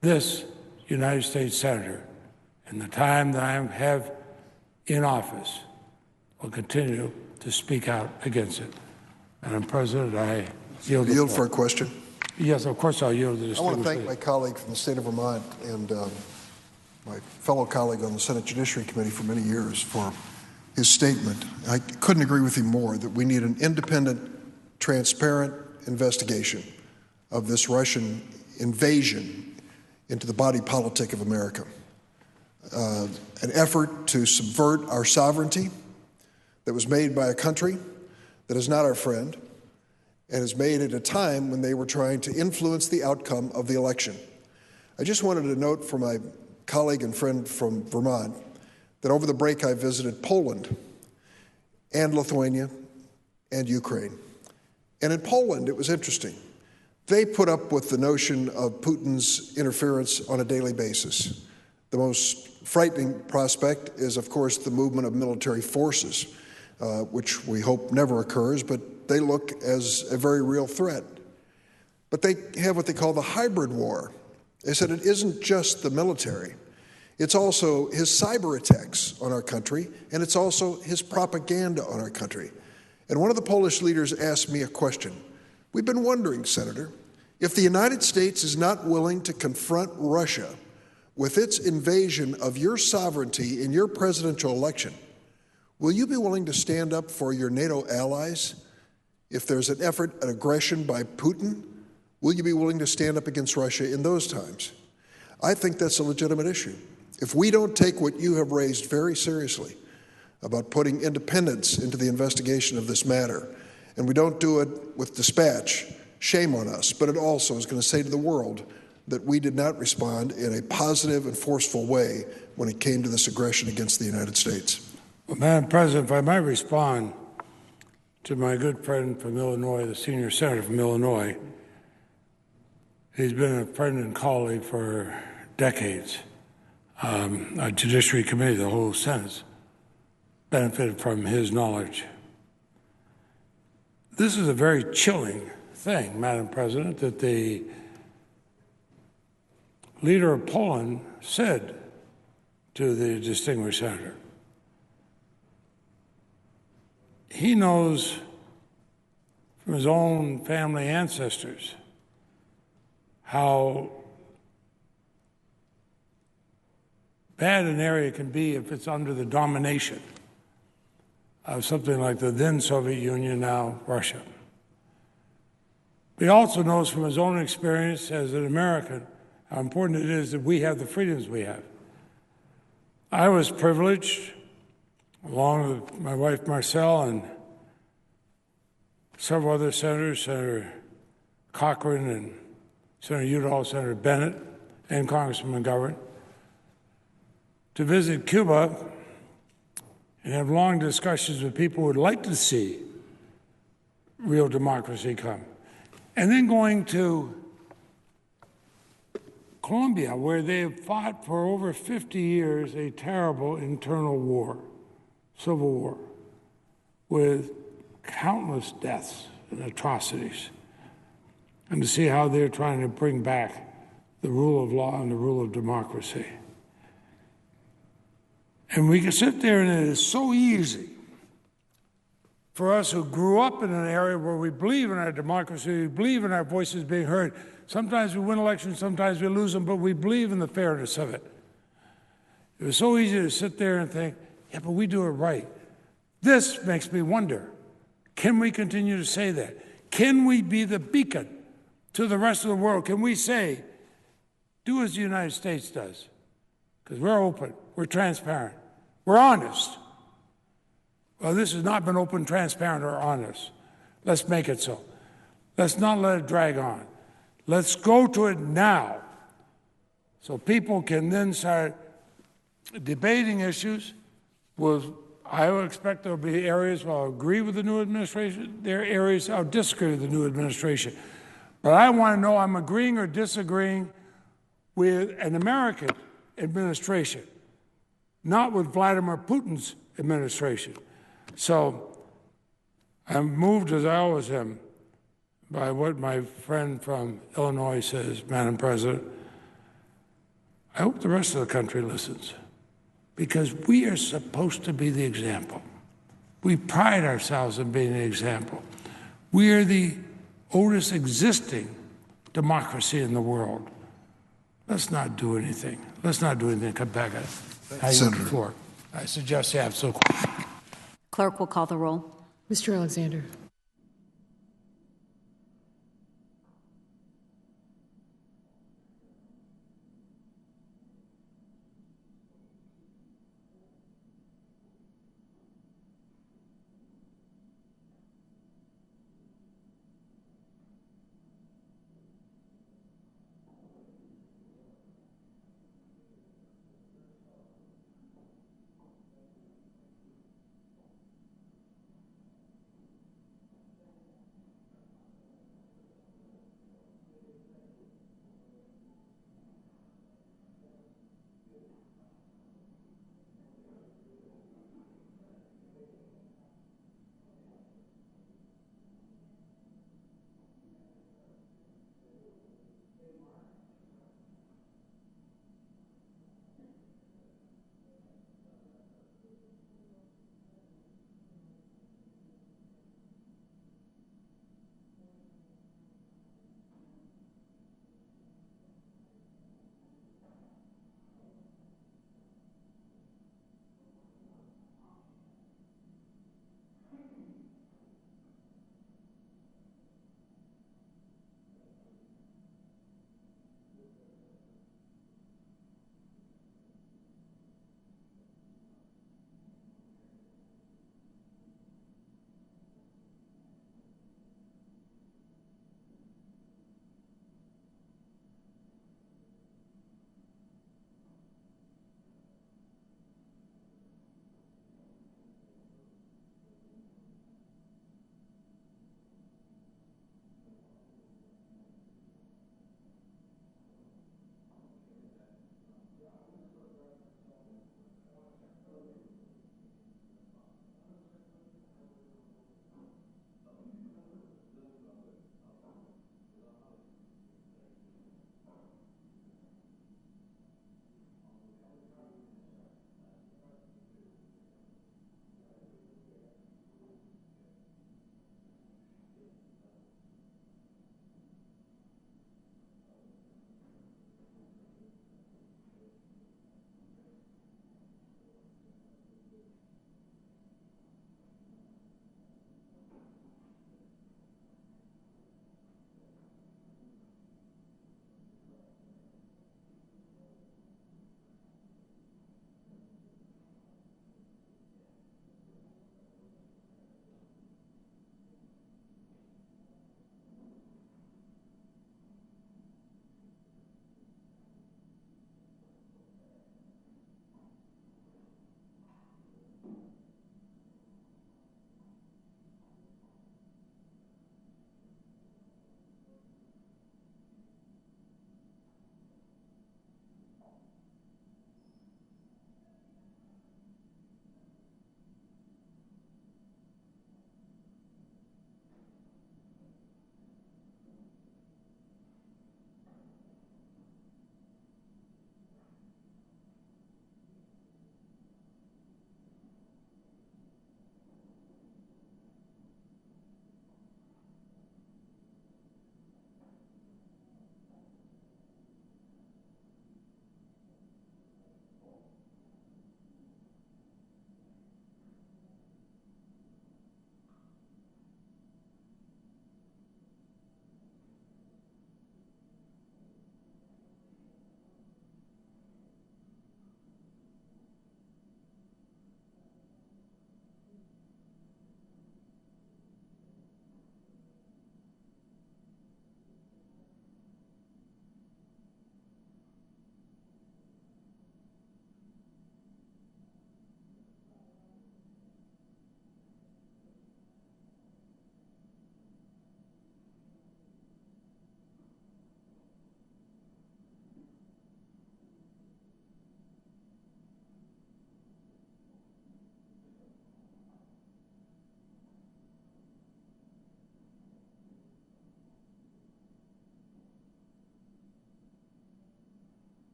This United States Senator, in the time that I have in office, will continue to speak out against it. Madam President, I yield the floor. For a question. Yes, of course I'll yield to the I want to thank distinguished my colleague from the state of Vermont and my fellow colleague on the Senate Judiciary Committee for many years for his statement. I couldn't agree with him more that we need an independent, transparent investigation of this Russian invasion into the body politic of America. An effort to subvert our sovereignty that was made by a country that is not our friend and is made at a time when they were trying to influence the outcome of the election. I just wanted to note for my colleague and friend from Vermont that over the break I visited Poland and Lithuania and Ukraine. And in Poland, it was interesting. They put up with the notion of Putin's interference on a daily basis. The most frightening prospect is, of course, the movement of military forces, which we hope never occurs, but they look as a very real threat. But they have what they call the hybrid war. They said it isn't just the military. It's also his cyber attacks on our country, and it's also his propaganda on our country. And one of the Polish leaders asked me a question. We've been wondering, Senator, if the United States is not willing to confront Russia with its invasion of your sovereignty in your presidential election, will you be willing to stand up for your NATO allies? If there's an effort at aggression by Putin, will you be willing to stand up against Russia in those times? I think that's a legitimate issue. If we don't take what you have raised very seriously about putting independence into the investigation of this matter, and we don't do it with dispatch, shame on us. But it also is going to say to the world that we did not respond in a positive and forceful way when it came to this aggression against the United States. Well, Madam President, if I might respond to my good friend from Illinois, the senior senator from Illinois. He's been a friend and colleague for decades. Our Judiciary Committee, the whole Senate, benefited from his knowledge. This is a very chilling thing, Madam President, that the leader of Poland said to the distinguished senator. He knows from his own family ancestors how bad an area can be if it's under the domination of something like the then Soviet Union, now Russia. He also knows from his own experience as an American how important it is that we have the freedoms we have. I was privileged, along with my wife Marcelle and several other senators, Senator Cochran and Senator Udall, Senator Bennett, and Congressman McGovern, to visit Cuba and have long discussions with people who would like to see real democracy come. And then going to Colombia, where they have fought for over 50 years a terrible internal war, civil war, with countless deaths and atrocities, and to see how they're trying to bring back the rule of law and the rule of democracy. And we can sit there, and it is so easy for us who grew up in an area where we believe in our democracy, we believe in our voices being heard. Sometimes we win elections, sometimes we lose them, but we believe in the fairness of it. It was so easy to sit there and think, yeah, but we do it right. This makes me wonder, can we continue to say that? Can we be the beacon to the rest of the world? Can we say, do as the United States does? Because we're open, we're transparent, we're honest. Well, this has not been open, transparent, or honest. Let's make it so. Let's not let it drag on. Let's go to it now so people can then start debating issues. I would expect there will be areas where I'll agree with the new administration. There are areas I'll disagree with the new administration. But I want to know I'm agreeing or disagreeing with an American administration not with Vladimir Putin's administration. So I'm moved, as I always am, by what my friend from Illinois says, Madam President. I hope the rest of the country listens, because we are supposed to be the example. We pride ourselves in being the example. We are the oldest existing democracy in the world. Let's not do anything. Let's not do anything. Come back. I yield the floor. I suggest the absolute. Clerk will call the roll. Mr. Alexander.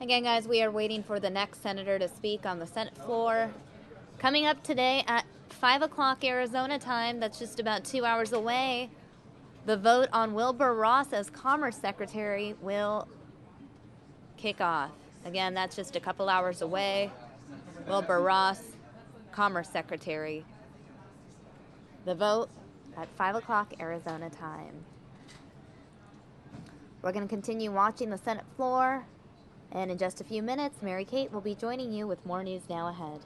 Again, guys, we are waiting for the next senator to speak on the Senate floor. Coming up today at 5 o'clock Arizona time, that's just about 2 hours away, the vote on Wilbur Ross as Commerce Secretary will kick off. Again, that's just a couple hours away. Wilbur Ross, Commerce Secretary. The vote at 5 o'clock Arizona time. We're going to continue watching the Senate floor, and in just a few minutes, Mary Kate will be joining you with more news now ahead.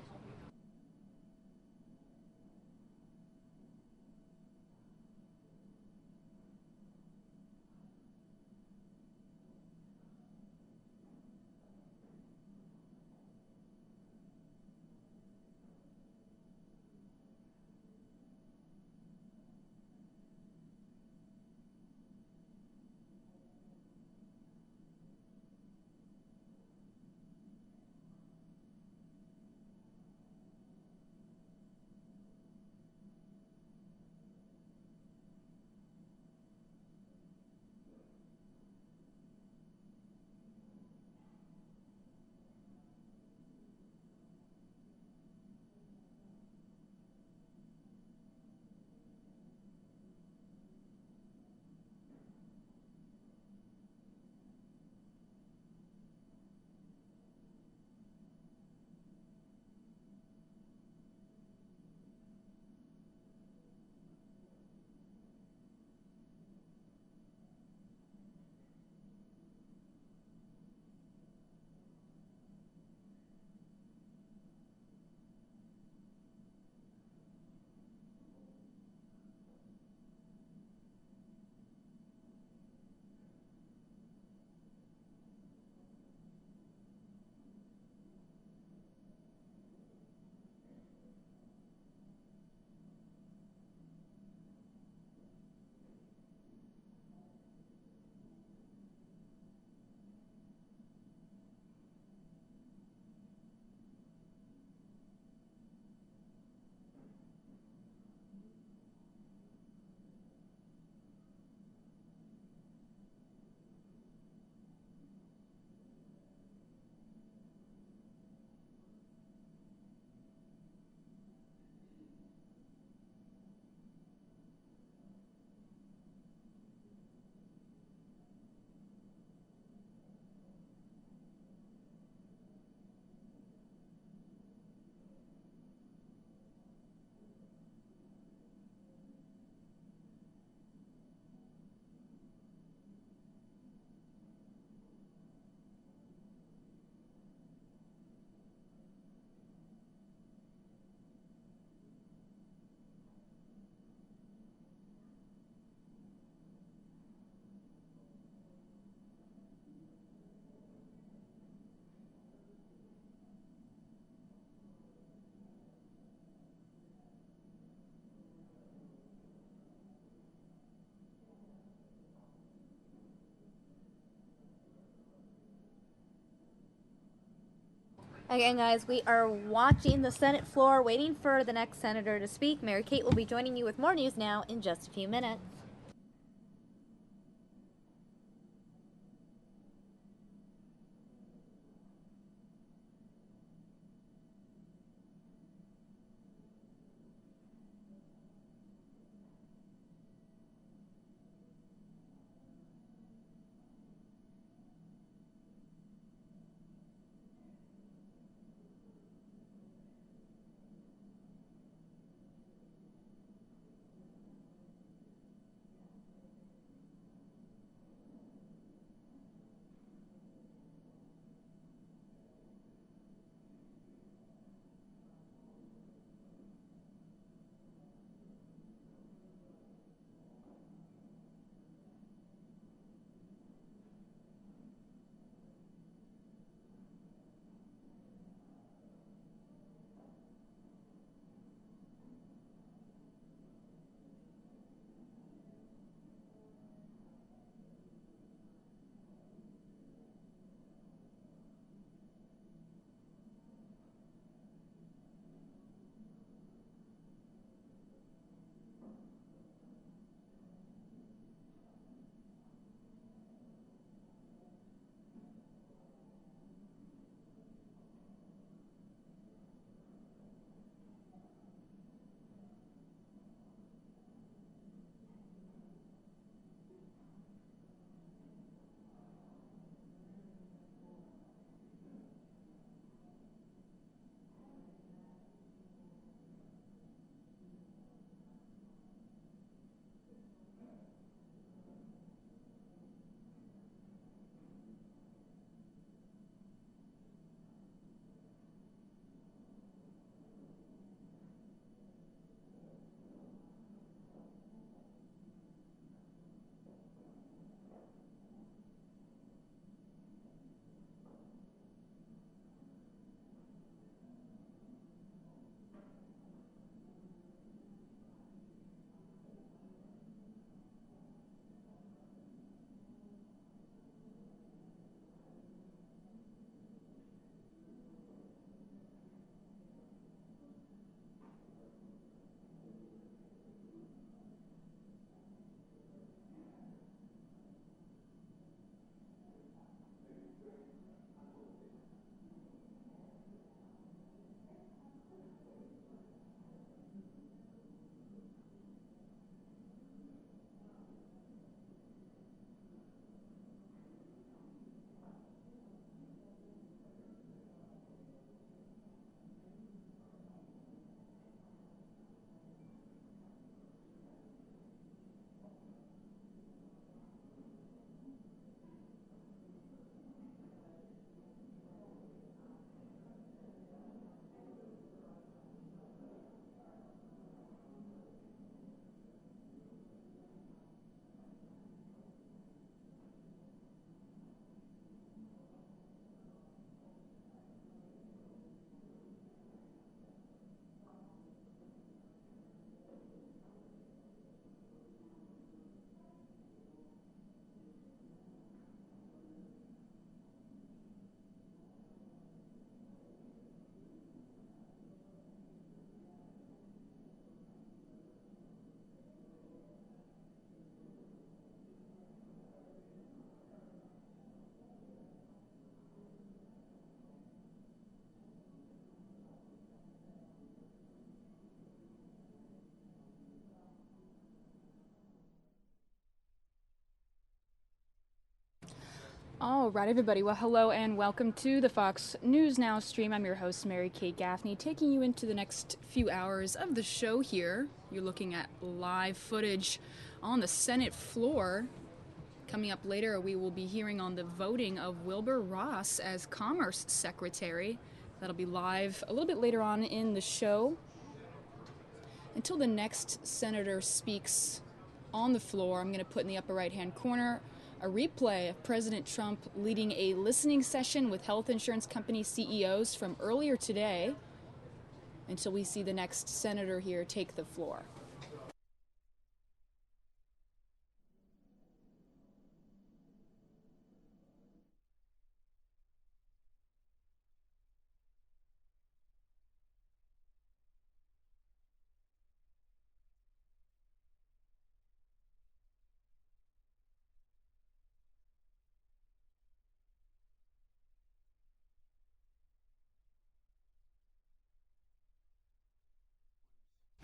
Again, guys, we are watching the Senate floor, waiting for the next senator to speak. Mary Kate will be joining you with more news now in just a few minutes. All right, everybody. Well, hello and welcome to the Fox News Now stream. I'm your host, Mary Kay Gaffney, taking you into the next few hours of the show here. You're looking at live footage on the Senate floor. Coming up later, we will be hearing on the voting of Wilbur Ross as Commerce Secretary. That'll be live a little bit later on in the show. Until the next senator speaks on the floor, I'm going to put in the upper right-hand corner a replay of President Trump leading a listening session with health insurance company CEOs from earlier today until we see the next senator here take the floor.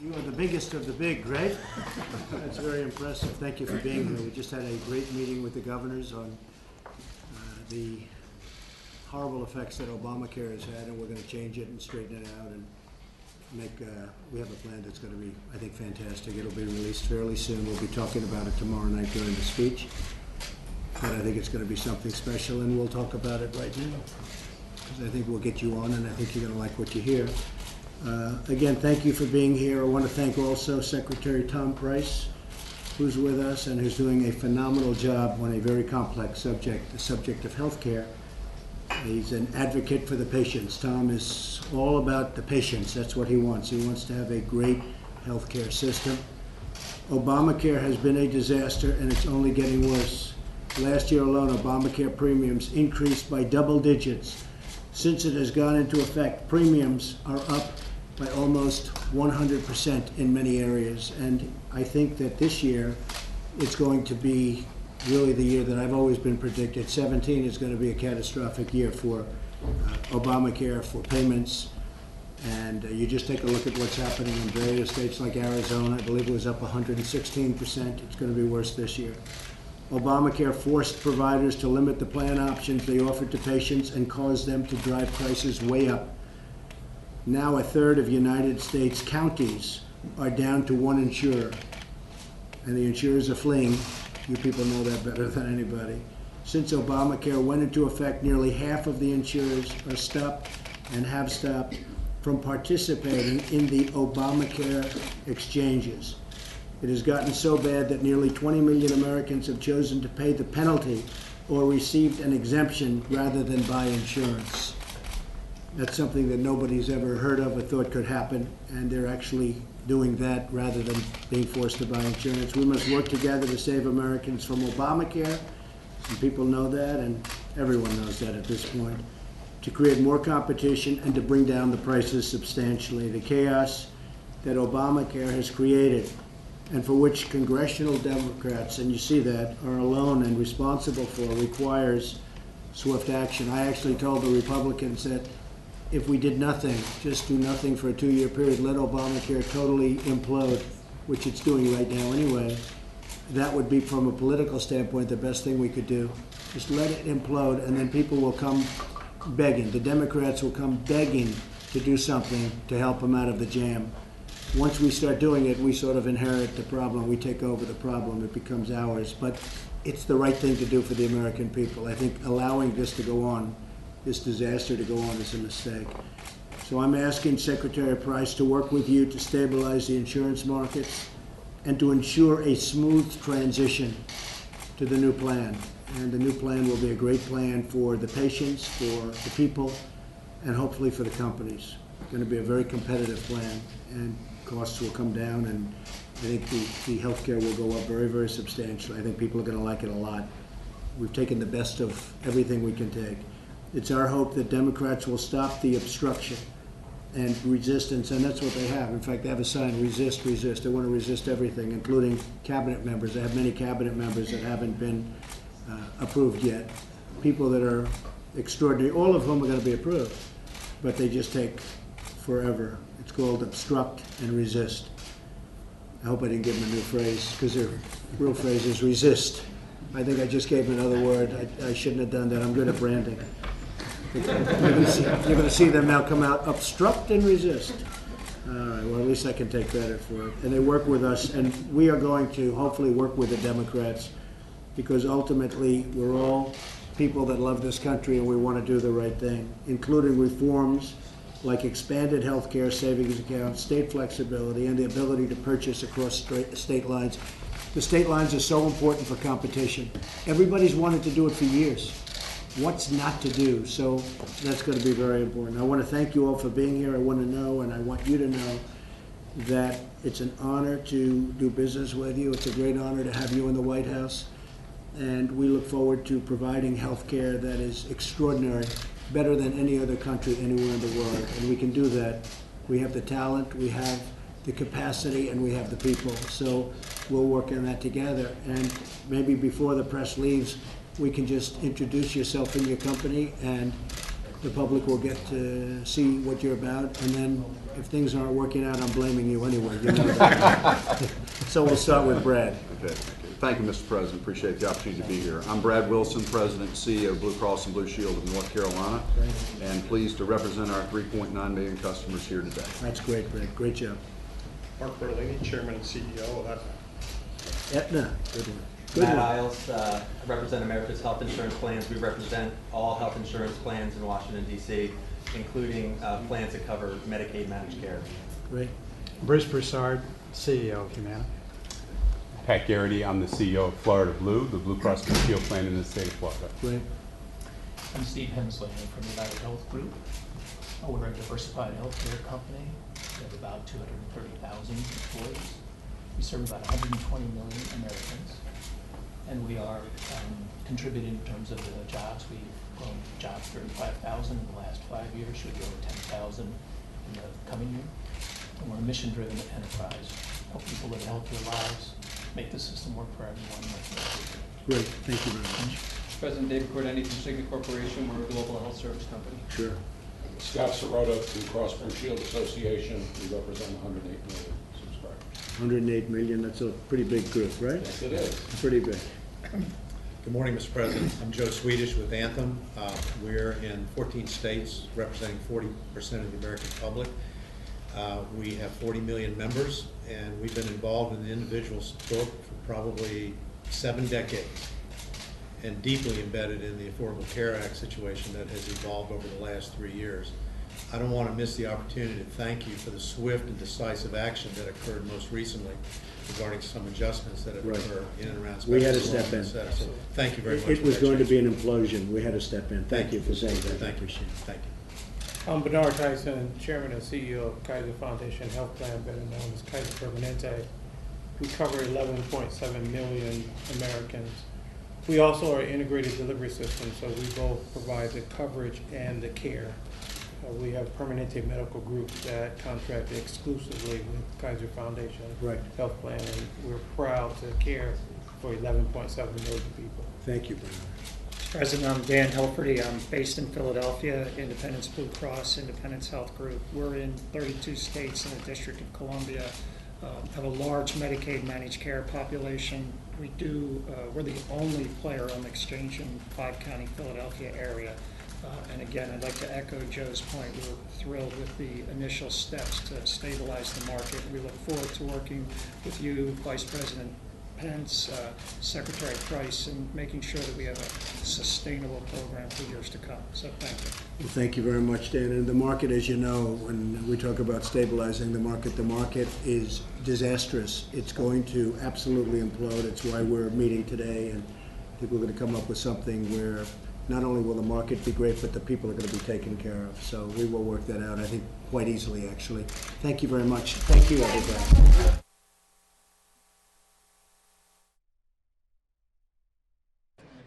You are the biggest of the big, right? That's very impressive. Thank you for being here. We just had a great meeting with the governors on the horrible effects that Obamacare has had, and we're going to change it and straighten it out and make, we have a plan that's going to be, I think, fantastic. It'll be released fairly soon. We'll be talking about it tomorrow night during the speech. But I think it's going to be something special, and we'll talk about it right now. Because I think we'll get you on, and I think you're going to like what you hear. Again, thank you for being here. I want to thank also Secretary Tom Price, who's with us and who's doing a phenomenal job on a very complex subject, the subject of health care. He's an advocate for the patients. Tom is all about the patients. That's what he wants. He wants to have a great health care system. Obamacare has been a disaster, and it's only getting worse. Last year alone, Obamacare premiums increased by double digits. Since it has gone into effect, premiums are up by almost 100% in many areas. And I think that this year it's going to be really the year that I've always been predicted. 17 is going to be a catastrophic year for Obamacare, for payments. And you just take a look at what's happening in various states like Arizona. I believe it was up 116%. It's going to be worse this year. Obamacare forced providers to limit the plan options they offered to patients and caused them to drive prices way up. Now a third of United States counties are down to one insurer, and the insurers are fleeing. You people know that better than anybody. Since Obamacare went into effect, nearly half of the insurers are stopped and have stopped from participating in the Obamacare exchanges. It has gotten so bad that nearly 20 million Americans have chosen to pay the penalty or received an exemption rather than buy insurance. That's something that nobody's ever heard of or thought could happen, and they're actually doing that rather than being forced to buy insurance. We must work together to save Americans from Obamacare, and people know that, and everyone knows that at this point, to create more competition and to bring down the prices substantially. The chaos that Obamacare has created, and for which congressional Democrats, and you see that, are alone and responsible for, requires swift action. I actually told the Republicans that if we did nothing, just do nothing for a 2-year period, let Obamacare totally implode, which it's doing right now anyway, that would be, from a political standpoint, the best thing we could do. Just let it implode, and then people will come begging. The Democrats will come begging to do something to help them out of the jam. Once we start doing it, we sort of inherit the problem. We take over the problem. It becomes ours. But it's the right thing to do for the American people. I think allowing this to go on, this disaster to go on, is a mistake. So I'm asking Secretary Price to work with you to stabilize the insurance markets and to ensure a smooth transition to the new plan. And the new plan will be a great plan for the patients, for the people, and hopefully for the companies. It's going to be a very competitive plan, and costs will come down, and I think the health care will go up very, very substantially. I think people are going to like it a lot. We've taken the best of everything we can take. It's our hope that Democrats will stop the obstruction and resistance, and that's what they have. In fact, they have a sign, resist, resist. They want to resist everything, including cabinet members. They have many cabinet members that haven't been approved yet. People that are extraordinary, all of whom are going to be approved, but they just take forever. It's called obstruct and resist. I hope I didn't give them a new phrase, because their real phrase is resist. I think I just gave him another word. I shouldn't have done that. I'm good at branding. You're going to see them now come out, obstruct and resist. All right, well, at least I can take credit for it. And they work with us, and we are going to hopefully work with the Democrats, because ultimately we're all people that love this country and we want to do the right thing, including reforms like expanded health care savings accounts, state flexibility, and the ability to purchase across state lines. The state lines are so important for competition. Everybody's wanted to do it for years. What's not to do? So that's going to be very important. I want to thank you all for being here. I want to know, and I want you to know, that it's an honor to do business with you. It's a great honor to have you in the White House. And we look forward to providing health care that is extraordinary, better than any other country anywhere in the world. And we can do that. We have the talent, we have the capacity, and we have the people. So we'll work on that together. And maybe before the press leaves, we can just introduce yourself and your company, and the public will get to see what you're about. And then if things aren't working out, I'm blaming you anyway. You know that. So we'll start with Brad. Okay. Thank you, Mr. President. Appreciate the opportunity to be here. I'm Brad Wilson, President and CEO of Blue Cross and Blue Shield of North Carolina, and pleased to represent our 3.9 million customers here today. That's great, Brad. Great job. Mark Bertolini, Chairman and CEO of Aetna. Aetna, good one. Matt Isles, I represent America's Health Insurance Plans. We represent all health insurance plans in Washington, D.C., including plans that cover Medicaid managed care. Great. Bruce Broussard, CEO of Humana. Pat Garrity, I'm the CEO of Florida Blue, the Blue Cross Blue Shield plan in the state of Florida. Great. I'm Steve Hemsley from United Health Group. We're a diversified healthcare company. We have about 230,000 employees. We serve about 120 million Americans. And we are contributing in terms of the jobs. We've grown jobs 35,000 in the last 5 years. Should grow 10,000 in the coming year. And we're a mission-driven enterprise. Help people live healthier lives, make the system work for everyone. Great. Thank you very much. President David Cordani from Cigna Corporation. We're a global health service company. Sure. Scott Sirota, Blue Cross Blue Shield Association. We represent 108 million subscribers. 108 million. That's a pretty big group, right? Yes, it is. Pretty big. Good morning, Mr. President. I'm Joe Swedish with Anthem. We're in 14 states, representing 40% of the American public. We have 40 million members, and we've been involved in the individual support for probably 7 decades, and deeply embedded in the Affordable Care Act situation that has evolved over the last 3 years. I don't want to miss the opportunity to thank you for the swift and decisive action that occurred most recently regarding some adjustments that have occurred in and around. We had to step in. So thank you very much. It was going to be an implosion. We had to step in. Thank you for saying that. Thank you. Appreciate it. Thank you. I'm Bernard Tyson, Chairman and CEO of Kaiser Foundation Health Plan, better known as Kaiser Permanente. We cover 11.7 million Americans. We also are an integrated delivery system, so we both provide the coverage and the care. We have Permanente Medical Group that contract exclusively with Kaiser Foundation Health Plan, and we're proud to care for 11.7 million people. Thank you, Bernard. President, I'm Dan Helferty. I'm based in Philadelphia, Independence Blue Cross, Independence Health Group. We're in 32 states in the District of Columbia, have a large Medicaid managed care population. We're the only player on the exchange in 5-county Philadelphia area. And again, I'd like to echo Joe's point. We're thrilled with the initial steps to stabilize the market. We look forward to working with you, Vice President Pence, Secretary Price, and making sure that we have a sustainable program for years to come. So thank you. Well, thank you very much, Dan. And the market, as you know, when we talk about stabilizing the market is disastrous. It's going to absolutely implode. It's why we're meeting today, and I think we're going to come up with something where not only will the market be great, but the people are going to be taken care of. So we will work that out, I think, quite easily, actually. Thank you very much. Thank you, everybody.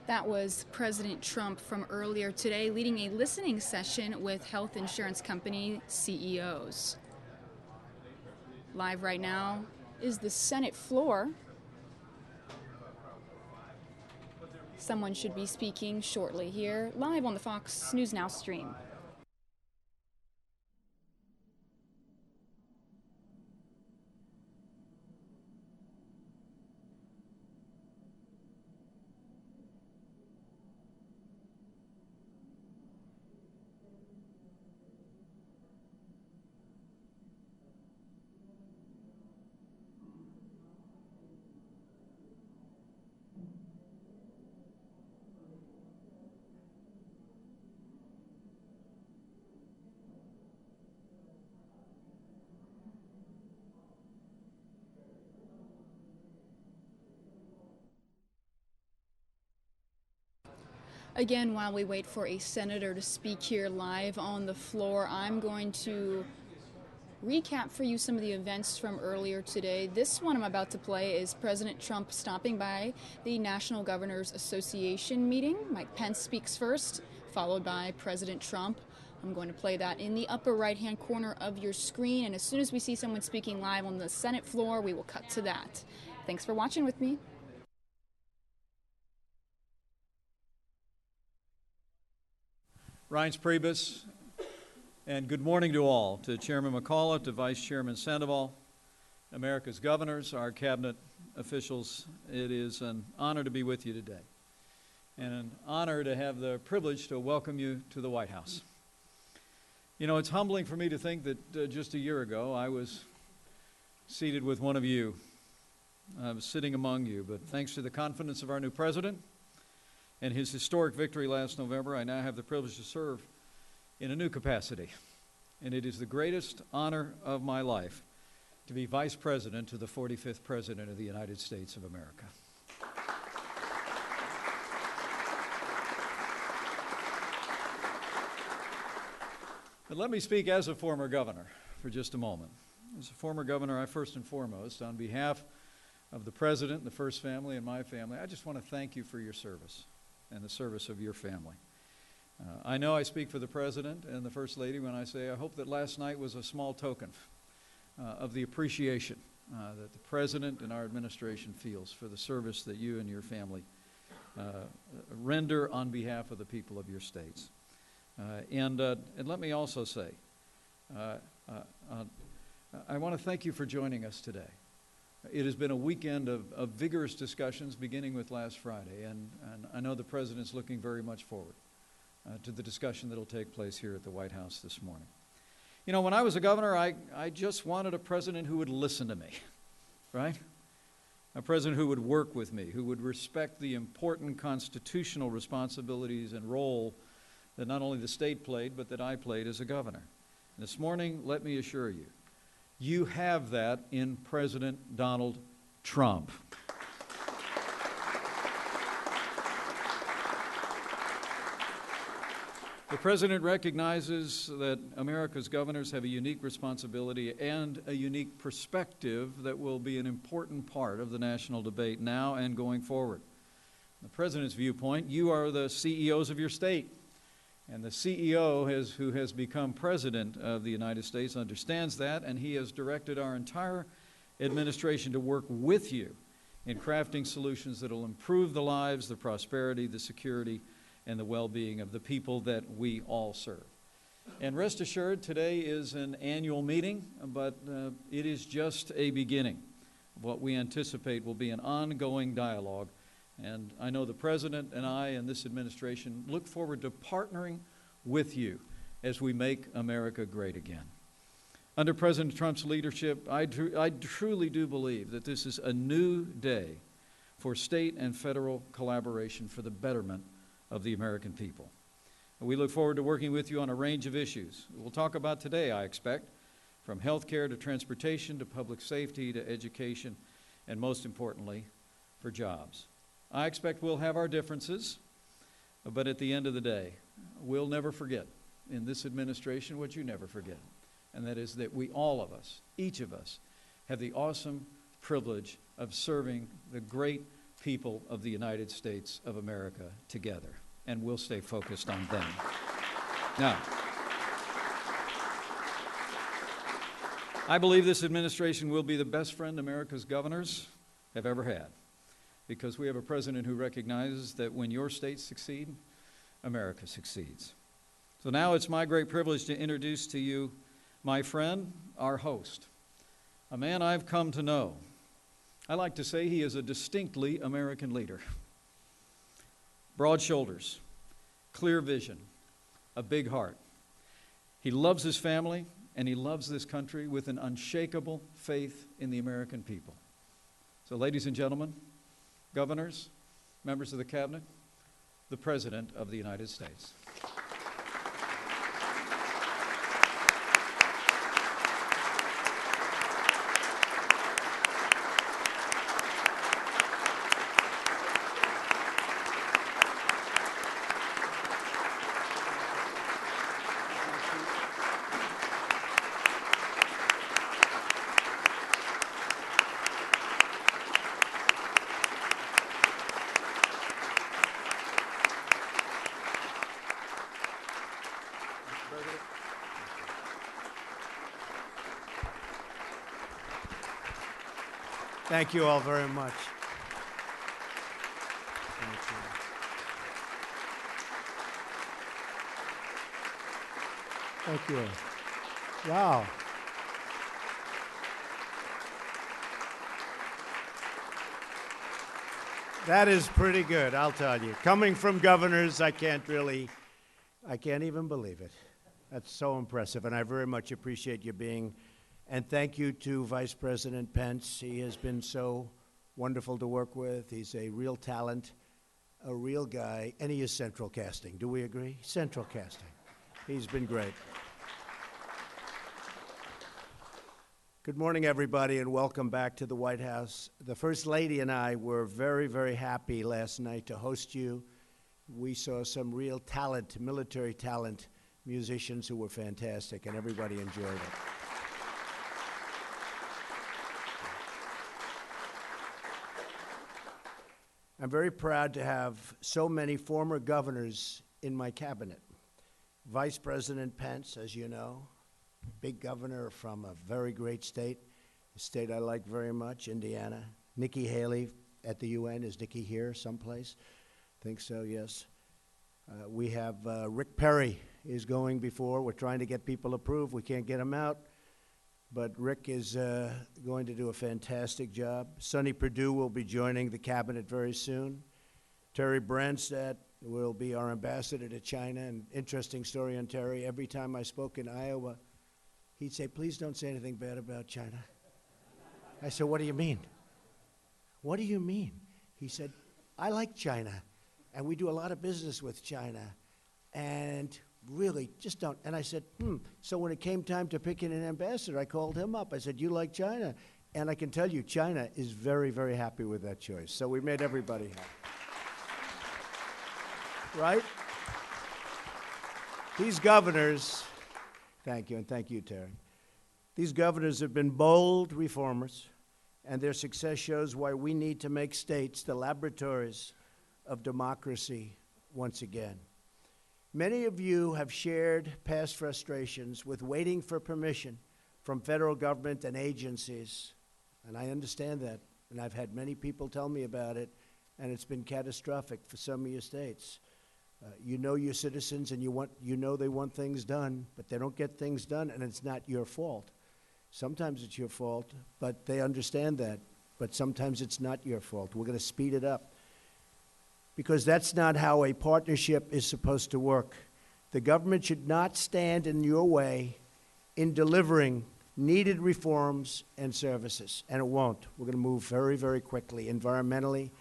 That was President Trump from earlier today, leading a listening session with health insurance company CEOs. Live right now is the Senate floor. Someone should be speaking shortly here, live on the Fox News Now stream. Again, while we wait for a senator to speak here live on the floor, I'm going to recap for you some of the events from earlier today. This one I'm about to play is President Trump stopping by the National Governors Association meeting. Mike Pence speaks first, followed by President Trump. I'm going to play that in the upper right-hand corner of your screen, and as soon as we see someone speaking live on the Senate floor, we will cut to that. Thanks for watching with me. Reince Priebus, and good morning to all, to Chairman McCullough, to Vice Chairman Sandoval, America's governors, our cabinet officials. It is an honor to be with you today, and an honor to have the privilege to welcome you to the White House. You know, it's humbling for me to think that just a year ago I was seated with one of you. I was sitting among you, but thanks to the confidence of our new president and his historic victory last November, I now have the privilege to serve in a new capacity. And it is the greatest honor of my life to be Vice President to the 45th President of the United States of America. But let me speak as a former governor for just a moment. As a former governor, I first and foremost, on behalf of the President, the First Family, and my family, I just want to thank you for your service and the service of your family. I know I speak for the President and the First Lady when I say I hope that last night was a small token of the appreciation that the President and our administration feels for the service that you and your family render on behalf of the people of your states. And let me also say, I want to thank you for joining us today. It has been a weekend of vigorous discussions beginning with last Friday, and I know the President's looking very much forward to the discussion that will take place here at the White House this morning. You know, when I was a governor, I just wanted a president who would listen to me, right? A president who would work with me, who would respect the important constitutional responsibilities and role that not only the state played, but that I played as a governor. This morning, let me assure you, you have that in President Donald Trump. The President recognizes that America's governors have a unique responsibility and a unique perspective that will be an important part of the national debate now and going forward. From the President's viewpoint, you are the CEOs of your state. And the CEO who has become President of the United States understands that, and he has directed our entire administration to work with you in crafting solutions that will improve the lives, the prosperity, the security, and the well-being of the people that we all serve. And rest assured, today is an annual meeting, but it is just a beginning of what we anticipate will be an ongoing dialogue. And I know the President and I and this administration look forward to partnering with you as we make America great again. Under President Trump's leadership, I truly do believe that this is a new day for state and federal collaboration for the betterment of the American people. We look forward to working with you on a range of issues. We'll talk about today, I expect, from health care to transportation to public safety to education, and most importantly, for jobs. I expect we'll have our differences, but at the end of the day, we'll never forget in this administration what you never forget, and that is that we, all of us, each of us, have the awesome privilege of serving the great people of the United States of America together, and we'll stay focused on them. Now, I believe this administration will be the best friend America's governors have ever had, because we have a president who recognizes that when your states succeed, America succeeds. So now it's my great privilege to introduce to you my friend, our host, a man I've come to know. I like to say he is a distinctly American leader. Broad shoulders, clear vision, a big heart. He loves his family, and he loves this country with an unshakable faith in the American people. So, ladies and gentlemen, governors, members of the cabinet, the President of the United States. Thank you all very much. Thank you. Thank you. Wow. That is pretty good, I'll tell you. Coming from governors, I can't even believe it. That's so impressive, and I very much appreciate you being. And thank you to Vice President Pence. He has been so wonderful to work with. He's a real talent, a real guy, and he is central casting. Do we agree? Central casting. He's been great. Good morning, everybody, and welcome back to the White House. The First Lady and I were very, very happy last night to host you. We saw some real talent, military talent, musicians who were fantastic, and everybody enjoyed it. I'm very proud to have so many former governors in my cabinet. Vice President Pence, as you know, big governor from a very great state, a state I like very much, Indiana. Nikki Haley at the UN. Is Nikki here someplace? I think so, yes. We have Rick Perry is going before. We're trying to get people approved. We can't get him out. But Rick is going to do a fantastic job. Sonny Perdue will be joining the cabinet very soon. Terry Branstad will be our ambassador to China. An interesting story on Terry. Every time I spoke in Iowa, he'd say, please don't say anything bad about China. I said, what do you mean? What do you mean? He said, I like China, and we do a lot of business with China, and really, just don't. And I said, So when it came time to picking an ambassador, I called him up. I said, you like China? And I can tell you, China is very, very happy with that choice. So we made everybody happy. Right? These governors, thank you, and thank you, Terry. These governors have been bold reformers, and their success shows why we need to make states the laboratories of democracy once again. Many of you have shared past frustrations with waiting for permission from federal government and agencies, and I understand that, and I've had many people tell me about it, and it's been catastrophic for some of your states. You know your citizens, and you know they want things done, but they don't get things done, and it's not your fault. Sometimes it's your fault, but they understand that, but sometimes it's not your fault. We're going to speed it up, because that's not how a partnership is supposed to work. The government should not stand in your way in delivering needed reforms and services, and it won't. We're going to move very, very quickly environmentally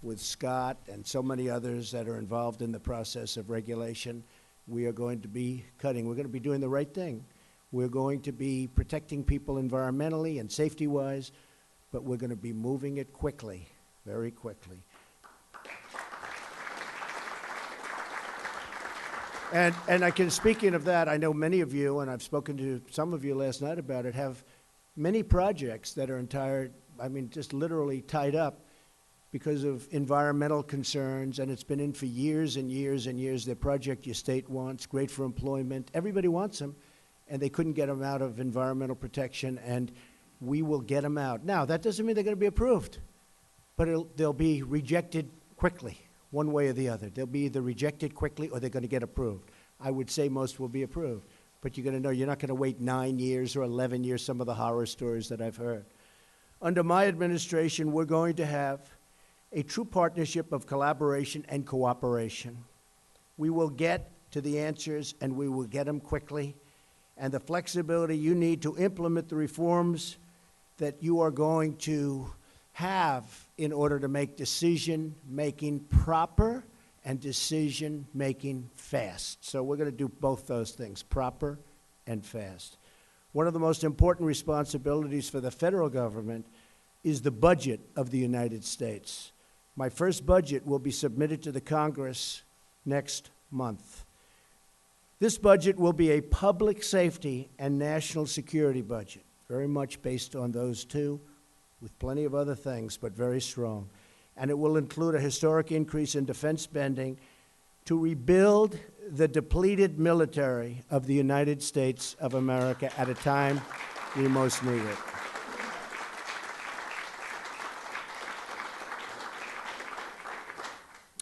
with Scott and so many others that are involved in the process of regulation. We are going to be cutting. We're going to be doing the right thing. We're going to be protecting people environmentally and safety-wise, but we're going to be moving it quickly, very quickly. And I can, speaking of that, I know many of you, and I've spoken to some of you last night about it, have many projects that are just literally tied up because of environmental concerns, and it's been in for years and years and years. The project your state wants, great for employment. Everybody wants them, and they couldn't get them out of environmental protection, and we will get them out. Now, that doesn't mean they're going to be approved, but they'll be rejected quickly. One way or the other. They'll be either rejected quickly or they're going to get approved. I would say most will be approved. But you're going to know you're not going to wait 9 years or 11 years, some of the horror stories that I've heard. Under my administration, we're going to have a true partnership of collaboration and cooperation. We will get to the answers, and we will get them quickly. And the flexibility you need to implement the reforms that you are going to have in order to make decision-making proper and decision-making fast. So we're going to do both those things, proper and fast. One of the most important responsibilities for the federal government is the budget of the United States. My first budget will be submitted to the Congress next month. This budget will be a public safety and national security budget, very much based on those two, with plenty of other things, but very strong. And it will include a historic increase in defense spending to rebuild the depleted military of the United States of America at a time we most need it.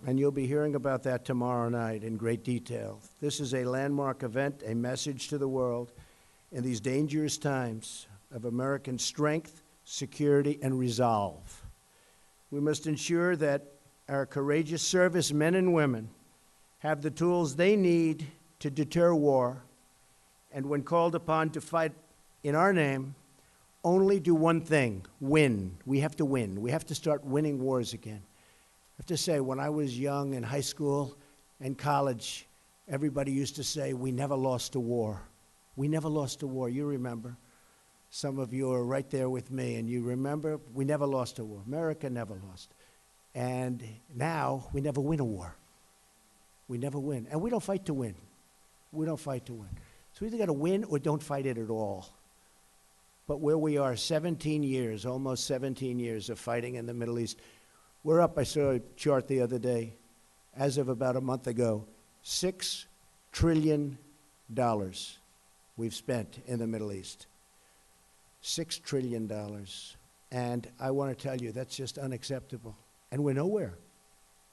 and you'll be hearing about that tomorrow night in great detail. This is a landmark event, a message to the world in these dangerous times of American strength, security, and resolve. We must ensure that our courageous servicemen and women have the tools they need to deter war, and when called upon to fight in our name, only do one thing: win. We have to win. We have to start winning wars again. I have to say, when I was young in high school and college, everybody used to say, we never lost a war. We never lost a war. You remember. Some of you are right there with me, and you remember we never lost a war. America never lost. And now we never win a war. We never win. And we don't fight to win. We don't fight to win. So we either got to win or don't fight it at all. But where we are, 17 years, almost 17 years of fighting in the Middle East, we're up, I saw a chart the other day, as of about a month ago, $6 trillion we've spent in the Middle East. $6 trillion. And I want to tell you, that's just unacceptable. And we're nowhere.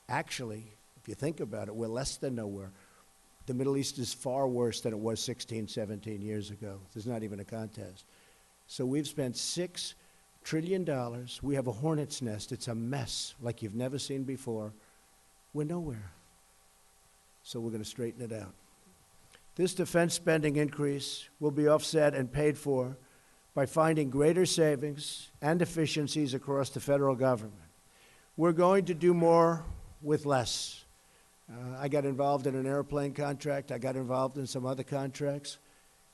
Actually, if you think about it, we're less than nowhere. The Middle East is far worse than it was 16, 17 years ago. There's not even a contest. So we've spent $6 trillion. We have a hornet's nest. It's a mess like you've never seen before. We're nowhere. So we're going to straighten it out. This defense spending increase will be offset and paid for by finding greater savings and efficiencies across the federal government. We're going to do more with less. I got involved in an airplane contract. I got involved in some other contracts,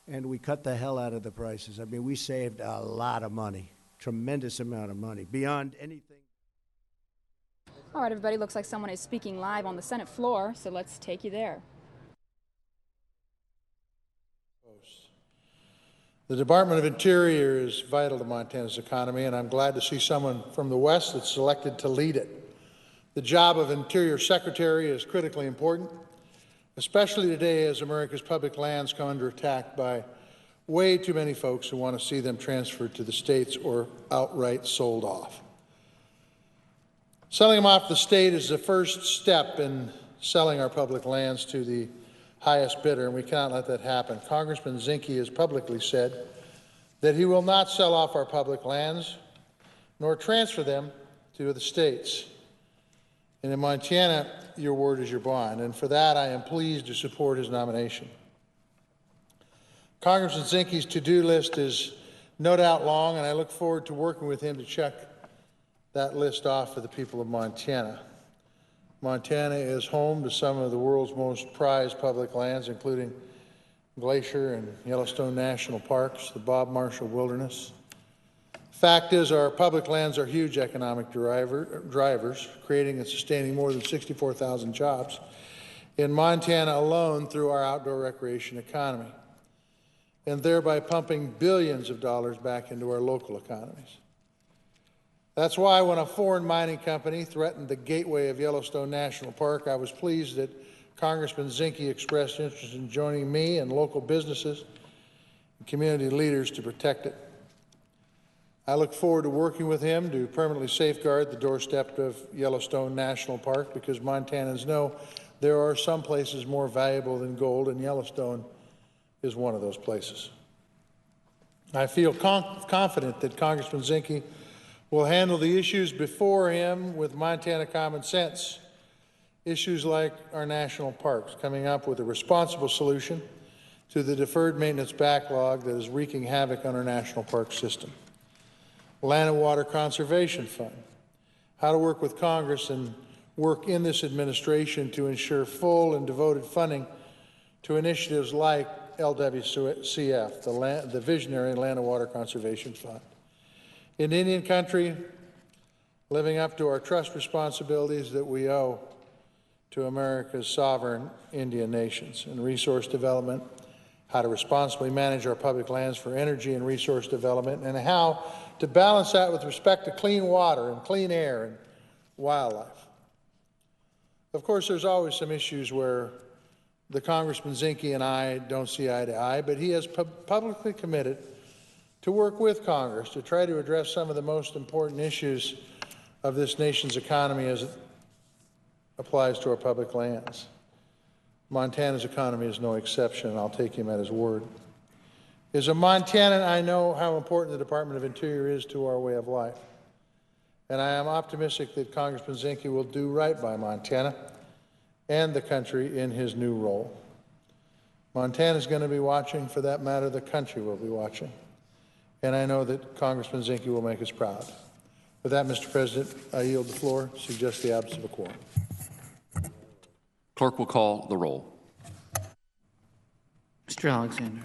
and we cut the hell out of the prices. I mean, we saved a lot of money, tremendous amount of money, beyond anything. All right, everybody, looks like someone is speaking live on the Senate floor, so let's take you there. The Department of Interior is vital to Montana's economy, and I'm glad to see someone from the West that's selected to lead it. The job of Interior Secretary is critically important, especially today as America's public lands come under attack by way too many folks who want to see them transferred to the states or outright sold off. Selling them off the state is the first step in selling our public lands to the highest bidder, and we cannot let that happen. Congressman Zinke has publicly said that he will not sell off our public lands nor transfer them to the states. And in Montana, your word is your bond, and for that I am pleased to support his nomination. Congressman Zinke's to-do list is no doubt long, and I look forward to working with him to check that list off for the people of Montana. Montana is home to some of the world's most prized public lands, including Glacier and Yellowstone National Parks, the Bob Marshall Wilderness. Fact is, our public lands are huge economic drivers, creating and sustaining more than 64,000 jobs in Montana alone through our outdoor recreation economy, and thereby pumping billions of dollars back into our local economies. That's why when a foreign mining company threatened the gateway of Yellowstone National Park, I was pleased that Congressman Zinke expressed interest in joining me and local businesses and community leaders to protect it. I look forward to working with him to permanently safeguard the doorstep of Yellowstone National Park, because Montanans know there are some places more valuable than gold, and Yellowstone is one of those places. I feel confident that Congressman Zinke will handle the issues before him with Montana common sense. Issues like our national parks, coming up with a responsible solution to the deferred maintenance backlog that is wreaking havoc on our national park system. Land and Water Conservation Fund, how to work with Congress and work in this administration to ensure full and devoted funding to initiatives like LWCF, the Visionary Land and Water Conservation Fund. In Indian country, living up to our trust responsibilities that we owe to America's sovereign Indian nations. In resource development, how to responsibly manage our public lands for energy and resource development, and how to balance that with respect to clean water and clean air and wildlife. Of course, there's always some issues where the Congressman Zinke and I don't see eye to eye, but he has publicly committed to work with Congress to try to address some of the most important issues of this nation's economy applies to our public lands. Montana's economy is no exception, and I'll take him at his word. As a Montanan, I know how important the Department of Interior is to our way of life. And I am optimistic that Congressman Zinke will do right by Montana and the country in his new role. Montana is going to be watching. For that matter, the country will be watching. And I know that Congressman Zinke will make us proud. With that, Mr. President, I yield the floor. Suggest the absence of a quorum. Clerk will call the roll. Mr. Alexander.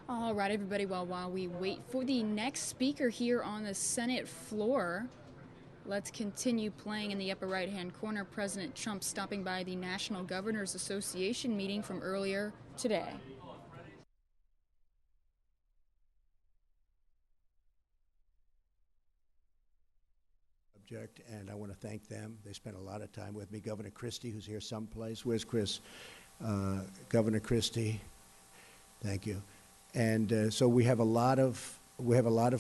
All right, everybody, while we wait for the next speaker here on the Senate floor, let's continue playing. In the upper right-hand corner, President Trump stopping by the National Governors Association meeting from earlier today. And I want to thank them. They spent a lot of time with me. Governor Christie, who's here someplace. Where's Chris? Governor Christie. Thank you. And so we have a lot of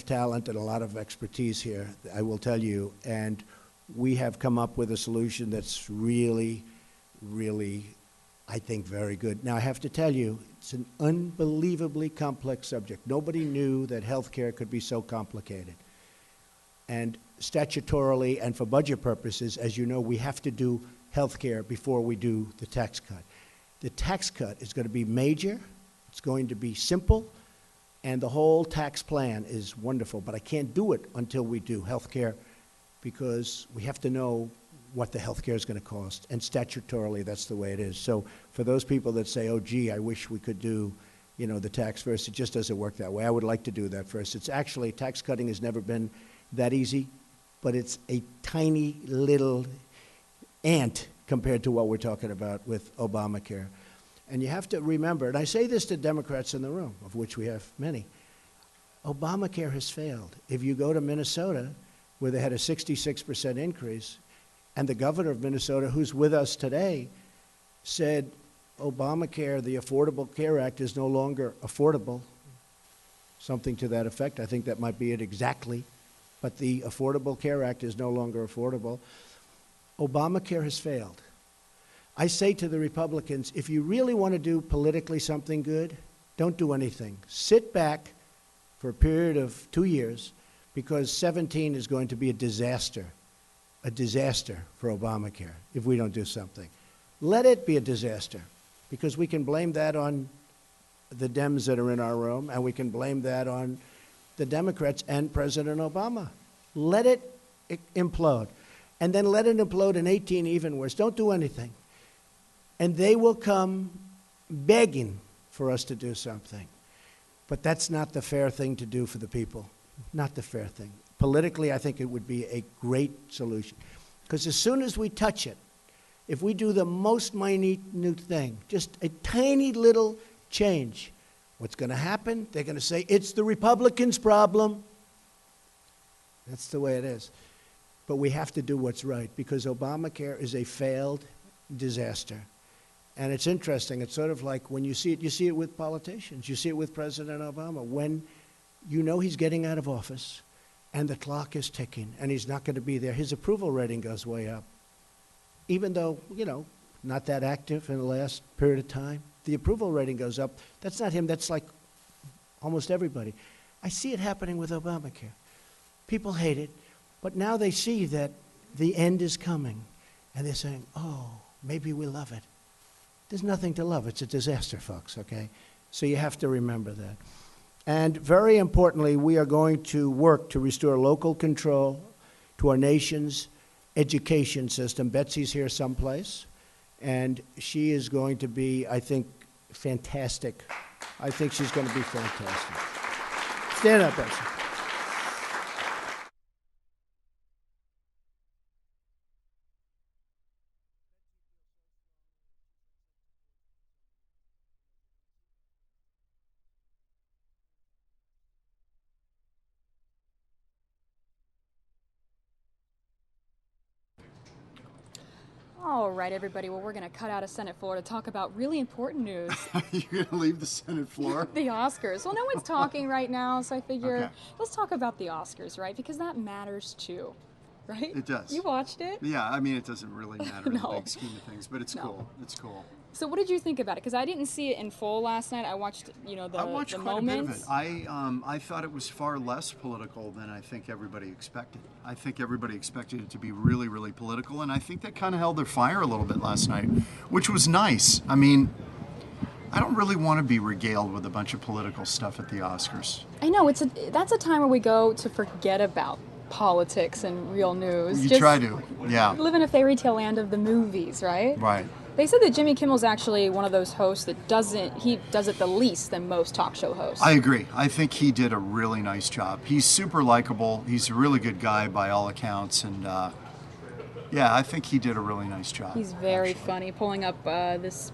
talent and a lot of expertise here, I will tell you. And we have come up with a solution that's really, really, I think, very good. Now, I have to tell you, it's an unbelievably complex subject. Nobody knew that health care could be so complicated. And statutorily and for budget purposes, as you know, we have to do health care before we do the tax cut. The tax cut is going to be major, it's going to be simple, and the whole tax plan is wonderful, but I can't do it until we do health care because we have to know what the health care is going to cost, and statutorily that's the way it is. So for those people that say, oh gee, I wish we could do the tax first, it just doesn't work that way. I would like to do that first. It's actually, tax cutting has never been that easy, but it's a tiny little ant compared to what we're talking about with Obamacare. And you have to remember, and I say this to Democrats in the room, of which we have many, Obamacare has failed. If you go to Minnesota, where they had a 66% increase, and the governor of Minnesota, who's with us today, said Obamacare, the Affordable Care Act, is no longer affordable, something to that effect. I think that might be it exactly. But the Affordable Care Act is no longer affordable. Obamacare has failed. I say to the Republicans, if you really want to do politically something good, don't do anything. Sit back for a period of 2 years, because 17 is going to be a disaster for Obamacare if we don't do something. Let it be a disaster, because we can blame that on the Dems that are in our room, and we can blame that on the Democrats and President Obama. Let it implode. And then let it implode in 18 even worse. Don't do anything. And they will come begging for us to do something. But that's not the fair thing to do for the people. Not the fair thing. Politically, I think it would be a great solution. Because as soon as we touch it, if we do the most minute thing, just a tiny little change, what's going to happen? They're going to say, it's the Republicans' problem. That's the way it is. But we have to do what's right, because Obamacare is a failed disaster. And it's interesting. It's sort of like when you see it with politicians. You see it with President Obama. When you know he's getting out of office and the clock is ticking and he's not going to be there, his approval rating goes way up. Even though, not that active in the last period of time, the approval rating goes up. That's not him. That's like almost everybody. I see it happening with Obamacare. People hate it, but now they see that the end is coming, and they're saying, oh, maybe we love it. There's nothing to love. It's a disaster, folks, okay? So you have to remember that. And very importantly, we are going to work to restore local control to our nation's education system. Betsy's here someplace, and she is going to be, I think, fantastic. I think she's going to be fantastic. Stand up, Betsy. All right, everybody. Well, we're going to cut out of Senate floor to talk about really important news. You're going to leave the Senate floor? The Oscars. Well, no one's talking right now, so I figure let's talk about the Oscars, right? Because that matters too, right? It does. You watched it? Yeah, I mean, it doesn't really matter in the No. big scheme of things, but it's cool. It's cool. So what did you think about it? Because I didn't see it in full last night. I watched, I watched the quite moments. a bit of it. I thought it was far less political than I think everybody expected. I think everybody expected it to be really, really political, and I think they kind of held their fire a little bit last night, which was nice. I mean, I don't really want to be regaled with a bunch of political stuff at the Oscars. I know that's a time where we go to forget about politics and real news. You try to, yeah. Live in a fairy tale land of the movies, right? Right. They said that Jimmy Kimmel's actually one of those hosts that does it the least than most talk show hosts. I agree. I think he did a really nice job. He's super likable. He's a really good guy by all accounts, and yeah, I think he did a really nice job. He's very funny, pulling up this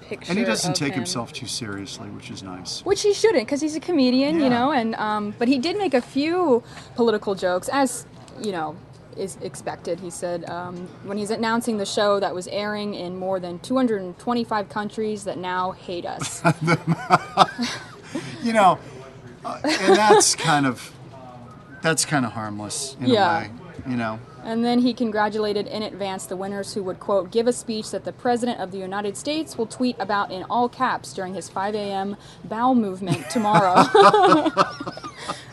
picture. And he doesn't of take him. himself too seriously, which is nice. Which he shouldn't, because he's a comedian, and but he did make a few political jokes, as is expected. He said when he's announcing the show that was airing in more than 225 countries that now hate us. And that's kind of harmless in a way, And then he congratulated in advance the winners who would, quote, give a speech that the President of the United States will tweet about in all caps during his 5 a.m. bowel movement tomorrow.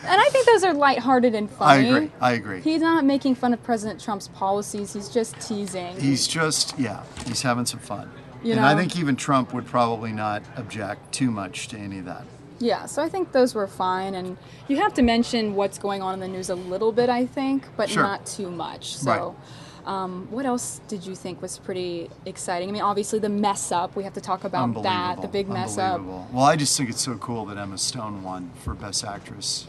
And I think those are lighthearted and funny. I agree. He's not making fun of President Trump's policies. He's just teasing. He's having some fun. You I know? think even Trump would probably not object too much to any of that. Yeah, so I think those were fine. And you have to mention what's going on in the news a little bit, I think, but Sure. not too much. So. What else did you think was pretty exciting? I mean, obviously the mess up. We have to talk about that, the big mess up. Well, I just think it's so cool that Emma Stone won for Best Actress.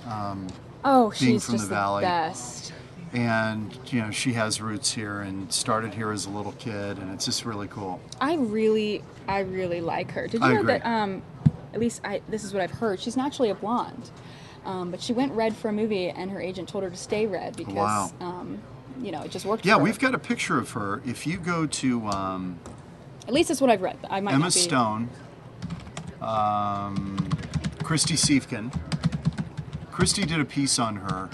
Oh, being she's from just the Valley. best. And, she has roots here and started here as a little kid, and it's just really cool. I really like her. Did you I know agree. that, at least this is what I've heard, she's naturally a blonde. But she went red for a movie, and her agent told her to stay red because, Wow. It just worked Yeah, for her. we've got a picture of her. If you go to At least that's what I've read. I might Emma not be. Stone, Christy Siefkin. Christy did a piece on her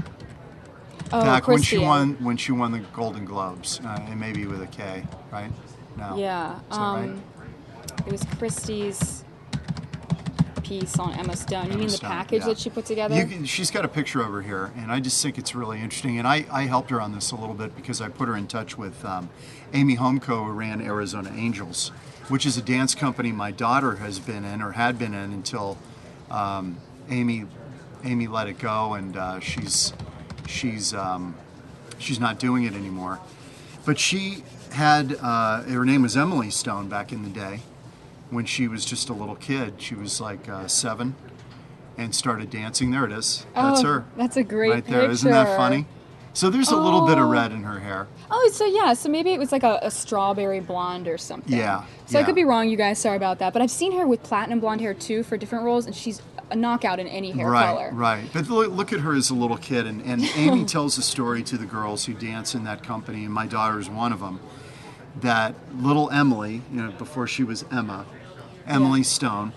back Christy, when she won the Golden Globes, and maybe with a K, right? No. Yeah. Is that right? It was Christie's piece on Emma Stone. You mean the Stone, package yeah. that she put together? She's got a picture over here, and I just think it's really interesting. And I helped her on this a little bit because I put her in touch with Amy Homko, who ran Arizona Angels, which is a dance company my daughter has been in or had been in until Amy let it go, and she's not doing it anymore. But she had her name was Emily Stone back in the day. When she was just a little kid, she was like 7, and started dancing. There it is. That's her. That's a great right there. picture. Isn't that funny? So there's a little bit of red in her hair. Oh, so maybe it was like a strawberry blonde or something. Yeah. So I could be wrong, you guys. Sorry about that. But I've seen her with platinum blonde hair too for different roles, and she's a knockout in any hair color. Right. But look at her as a little kid, and Amy tells a story to the girls who dance in that company, and my daughter is one of them. That little Emily, before she was Emma, Emily Stone,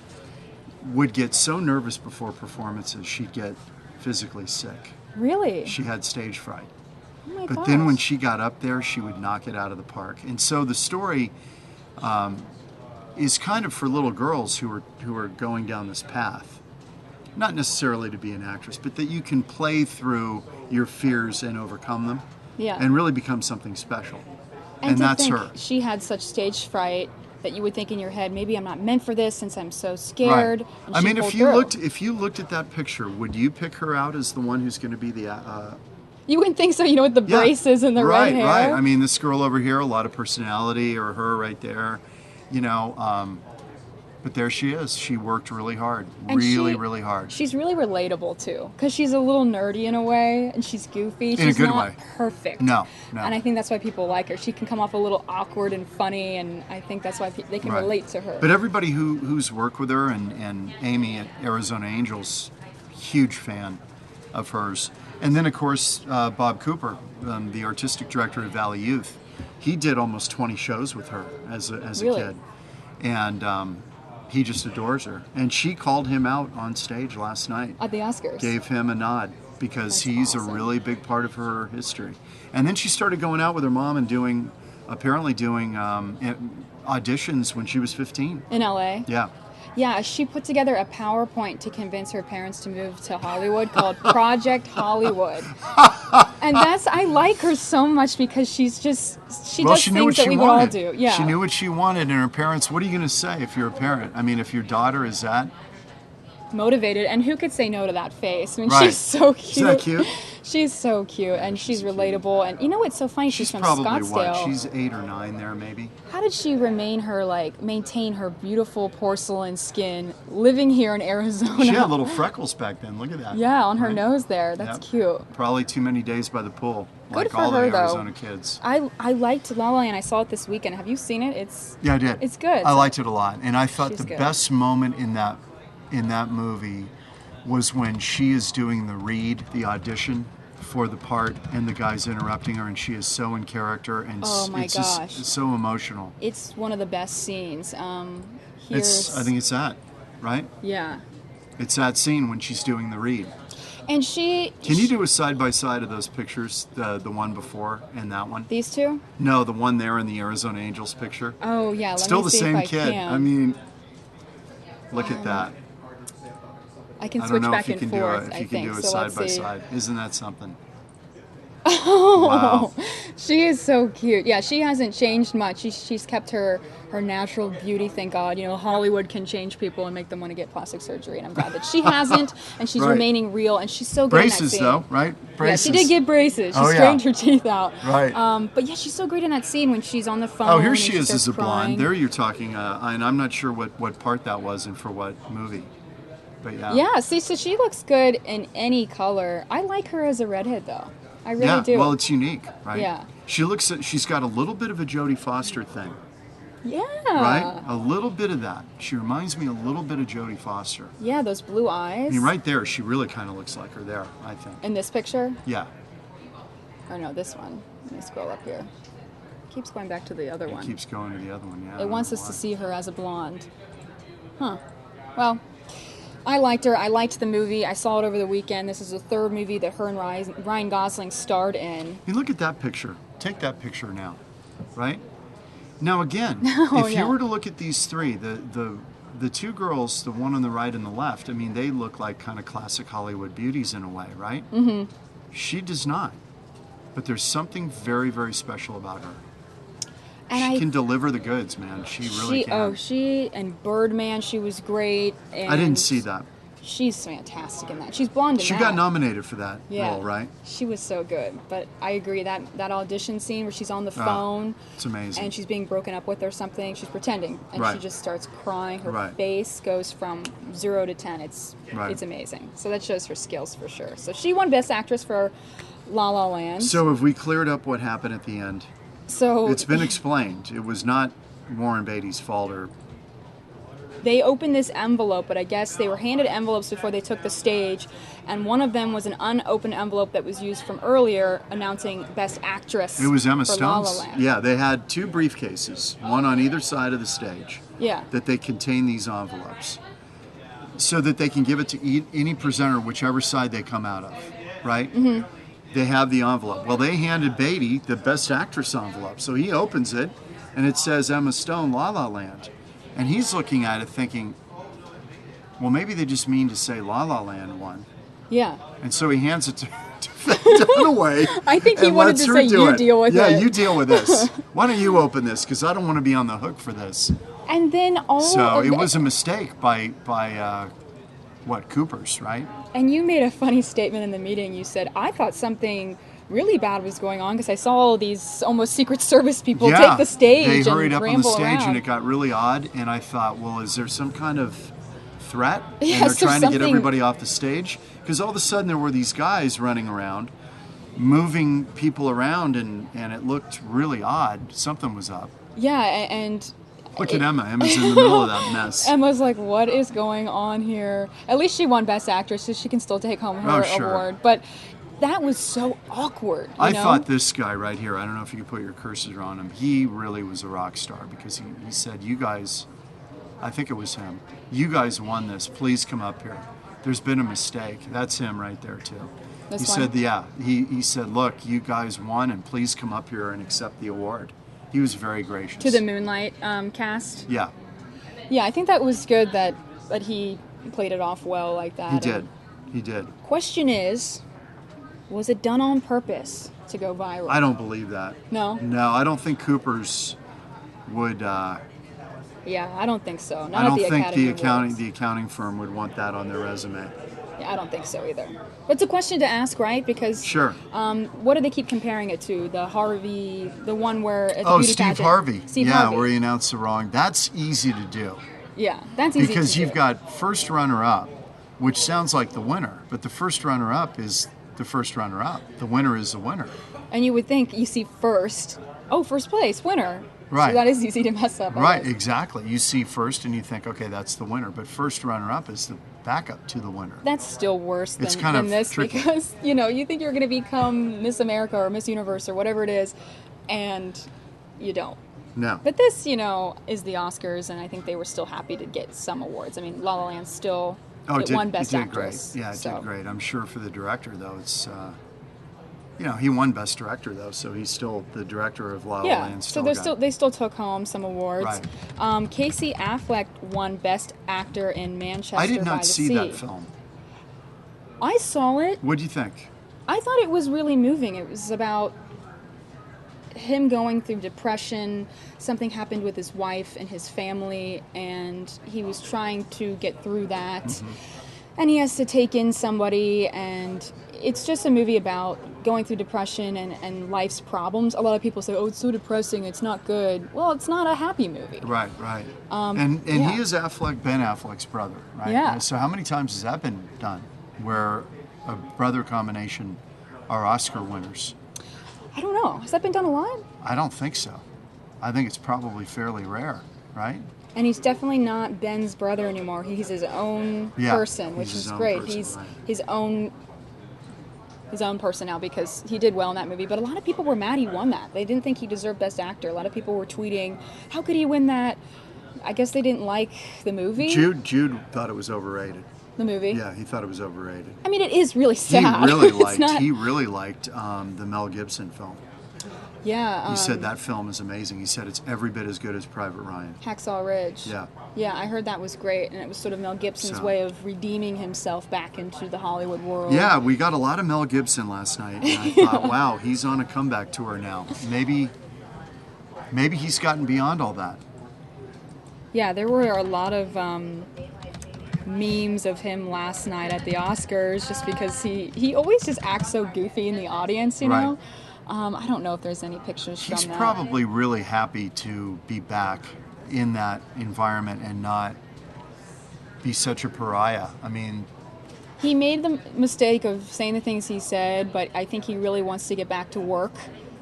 would get so nervous before performances she'd get physically sick. Really? She had stage fright. Oh my But gosh. then when she got up there, she would knock it out of the park. And so the story is kind of for little girls who are going down this path. Not necessarily to be an actress, but that you can play through your fears and overcome them. Yeah. And really become something special. And to that's think her. She had such stage fright that you would think in your head, maybe I'm not meant for this since I'm so scared. Right. And I she mean, pulled if you looked at that picture, would you pick her out as the one who's going to be the? You wouldn't think so, with the braces and the red hair. Right. I mean, this girl over here, a lot of personality, or her right there, But there she is. She worked really hard, And really hard. She's really relatable too, because she's a little nerdy in a way, and she's goofy. In a She's good not way. perfect. No. And I think that's why people like her. She can come off a little awkward and funny, and I think that's why they can Right. relate to her. But everybody who's worked with her, and Amy at Arizona Angels, huge fan of hers. And then, of course, Bob Cooper, the artistic director of Valley Youth, he did almost 20 shows with her as a Really? kid. And he just adores her. And she called him out on stage last night. At the Oscars. Gave him a nod because That's he's awesome. a really big part of her history. And then she started going out with her mom and doing auditions when she was 15. In LA. Yeah. Yeah, she put together a PowerPoint to convince her parents to move to Hollywood called Project Hollywood. And I like her so much because she does things that we would all do. Yeah. She knew what she wanted, and her parents, what are you going to say if you're a parent? I mean, if your daughter is that motivated, and who could say no to that face? I mean, Right. she's so cute. Isn't that cute? She's so cute, and she's relatable. And you know what's so funny? She's from probably Scottsdale. what? She's 8 or 9 there, maybe. How did she maintain her beautiful porcelain skin living here in Arizona? She had little freckles back then. Look at that. Yeah, on her Right? nose there. That's Yep. cute. Probably too many days by the pool, Good like for all her, the though. Arizona kids. I liked La La Land. I saw it this weekend. Have you seen it? Yeah, I did. It's good. I liked it a lot, and I thought She's the good. best moment in that movie was when she is doing the read, the audition for the part, and the guy's interrupting her, and she is so in character, and Oh my it's gosh. just it's so emotional. It's one of the best scenes. I think it's that, right? Yeah. It's that scene when she's doing the read. And she... Can you do a side-by-side of those pictures, the one before and that one? These two? No, the one there in the Arizona Angels picture. Oh, yeah. Let Still me the see same if I kid. Can. I mean, look at that. I can I switch don't know back if you and can forth, do it, if I you can think. do it So side let's by see. side. Isn't that something? Oh, Wow. she is so cute. Yeah, she hasn't changed much. She's kept her natural beauty, thank God. You know, Hollywood can change people and make them want to get plastic surgery, and I'm glad that she hasn't, and she's Right. remaining real, and she's so good in that Braces, scene. though, right? Braces. Yeah, she did get braces. She Oh, yeah. straightened her teeth out. Right. But yeah, she's so great in that scene when she's on the phone. Oh, here and she is starts as a blonde. crying. There you're talking, and I'm not sure what part that was and for what movie. But yeah. Yeah, see, so she looks good in any color. I like her as a redhead, though. I really Yeah, do. well, it's unique, right? Yeah. She's got a little bit of a Jodie Foster thing, Yeah. right? A little bit of that. She reminds me a little bit of Jodie Foster. Yeah, those blue I eyes. mean, right there, she really kind of looks like her there, I think. In this picture? Yeah. Or no, this one. Let me scroll up here. Keeps going back to the other It one. keeps going to the other one, yeah. I It don't wants know us why. to see her as a blonde. Huh. Well, I liked her. I liked the movie. I saw it over the weekend. This is the third movie that her and Ryan Gosling starred in. You look at that picture. Take that picture now, right? Now again, Oh, if yeah. you were to look at these three, the two girls, the one on the right and the left, I mean, they look like kind of classic Hollywood beauties in a way, right? Mm-hmm. She does not. But there's something very, very special about her. And She can deliver the goods, man. She really can. Oh, she and Birdman, she was great. And I didn't see that. She's fantastic in that. She's blonde in She that. got nominated for that Yeah. role, right? She was so good. But I agree, that audition scene where she's on the phone. It's amazing. And she's being broken up with or something. She's pretending. And she Right. just starts crying. Her Right. face goes from 0 to 10. It's Right. amazing. So that shows her skills for sure. So she won Best Actress for La La Land. So have we cleared up what happened at the end? So It's been explained. It was not Warren Beatty's fault or they opened this envelope, but I guess they were handed envelopes before they took the stage, and one of them was an unopened envelope that was used from earlier announcing Best Actress. it was Emma for La La Stone's. Land. Yeah, they had two briefcases, one on either side of the stage, Yeah. that they contain these envelopes, so that they can give it to any presenter, whichever side they come out of, right? Mm-hmm. They have the envelope. Well, they handed Beatty the Best Actress envelope, so he opens it, and it says Emma Stone, La La Land, and he's looking at it thinking, well, maybe they just mean to say La La Land won. Yeah. And so he hands it to Dunaway. I think he and wanted lets to her say, do "You it. deal with yeah, it." you deal with this. Why don't you open this? Because I don't want to be on the hook for this. And then all So of it the- was a mistake by Cooper's, right? And you made a funny statement in the meeting. You said, I thought something really bad was going on because I saw all these almost Secret Service people yeah, take the stage they and hurried up on the ramble stage around. and it got really odd. And I thought, well, is there some kind of threat? Yes, and they're there's trying to get something- everybody off the stage? Because all of a sudden there were these guys running around, moving people around, and it looked really odd. Something was up. Yeah, and Look at Emma. Emma's in the middle of that mess. Emma's like, what is going on here? At least she won Best Actress, so she can still take home her Oh, sure. award. But that was so awkward. I you know? thought this guy right here, I don't know if you could put your cursor on him, he really was a rock star because he said, you guys, I think it was him, you guys won this, please come up here. There's been a mistake. That's him right there too. This he one? said, yeah, he said, look, you guys won and please come up here and accept the award. He was very gracious. To the Moonlight Yeah, cast. Yeah, I think that was good that he played it off well like that. he did. He did. Question is, was it done on purpose to go viral? I don't believe that. No? No, I don't think Cooper's would. Yeah, I don't think so. Not I don't at the think Academy the accounting firm would want that on their resume. Yeah, I don't think so either. But it's a question to ask, right? Because Sure. What do they keep comparing it to? The Harvey, the one where at the Oh, beauty Steve pageant. Harvey. Steve yeah, Harvey. where he announced the wrong. That's easy to do. Yeah, that's easy Because to you've do. got first runner-up, which sounds like the winner, but the first runner-up is the first runner-up. The winner is the winner. And you would think you see first, first place, winner. Right. So that is easy to mess up. I Right, guess. exactly. You see first and you think, okay, that's the winner. But first runner-up is the backup to the winner. That's still worse It's than, kind than of this tricky. because, you think you're going to become Miss America or Miss Universe or whatever it is, and you don't. No. But this, is the Oscars, and I think they were still happy to get some awards. I mean, La La Land still it won Best it did Actress. great. Yeah, it so. did great. I'm sure for the director, though, it's, he won Best Director, though, so he's still the director of La La Yeah, Land. so they still took home some awards. Right. Casey Affleck won Best Actor in Manchester I did by not the see Sea. that film. I saw it. What do you think? I thought it was really moving. It was about him going through depression. Something happened with his wife and his family, and he was trying to get through that. Mm-hmm. And he has to take in somebody, and it's just a movie about going through depression and life's problems. A lot of people say, oh, it's so depressing, it's not good. Well, it's not a happy movie. Right, right. Yeah. He is Ben Affleck's brother, right? Yeah. So how many times has that been done, where a brother combination are Oscar winners? I don't know. Has that been done a lot? I don't think so. I think it's probably fairly rare, right? And he's definitely not Ben's brother anymore. He's his own person, which is great. He's his own person now because he did well in that movie. But a lot of people were mad he won that. They didn't think he deserved Best Actor. A lot of people were tweeting, how could he win that? I guess they didn't like the movie. Jude thought it was overrated. The movie? Yeah, he thought it was overrated. I mean, it is really sad. He really liked the Mel Gibson film. Yeah. He said that film is amazing. He said it's every bit as good as Private Ryan. Hacksaw Ridge. Yeah. Yeah, I heard that was great, and it was sort of Mel Gibson's way of redeeming himself back into the Hollywood world. Yeah, we got a lot of Mel Gibson last night, and I thought, wow, he's on a comeback tour now. Maybe he's gotten beyond all that. Yeah, there were a lot of memes of him last night at the Oscars just because he always just acts so goofy in the audience, you know? I don't know if there's any pictures from that. He's probably really happy to be back in that environment and not be such a pariah. I mean, he made the mistake of saying the things he said, but I think he really wants to get back to work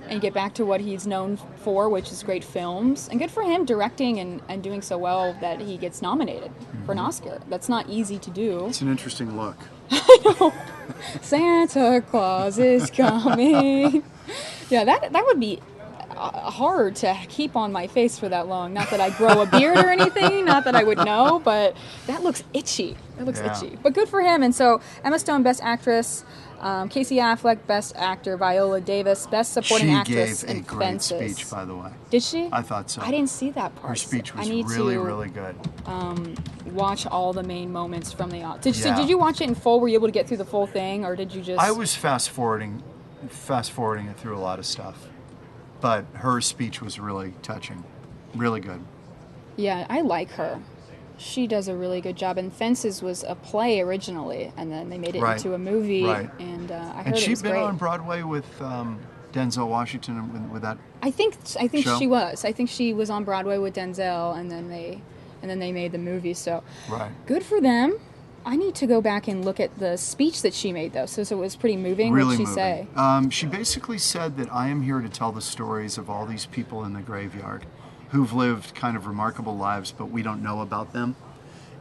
and get back to what he's known for, which is great films. And good for him directing and doing so well that he gets nominated for an Oscar. That's not easy to do. It's an interesting look. I know. Santa Claus is coming. Yeah, that would be hard to keep on my face for that long. Not that I grow a beard or anything, not that I would know, but that looks itchy. That looks itchy. But good for him. And so Emma Stone, Best Actress. Casey Affleck, Best Actor. Viola Davis, Best Supporting Actress She gave a great speech, by the way. Did she? I thought so. I didn't see that part. Her speech was really good. Watch all the main moments from the. Did you watch it in full? Were you able to get through the full thing, or did you just? I was fast forwarding it through a lot of stuff, but her speech was really touching, really good. Yeah, I like her. She does a really good job. And Fences was a play originally, and then they made it into a movie. Right. And I heard it was great. And she's been on Broadway with Denzel Washington with that. I think show? she was. I think she was on Broadway with Denzel, and then they made the movie. So good for them. I need to go back and look at the speech that she made, though. So it was pretty moving. Really what did she moving. say? She basically said that I am here to tell the stories of all these people in the graveyard who've lived kind of remarkable lives, but we don't know about them.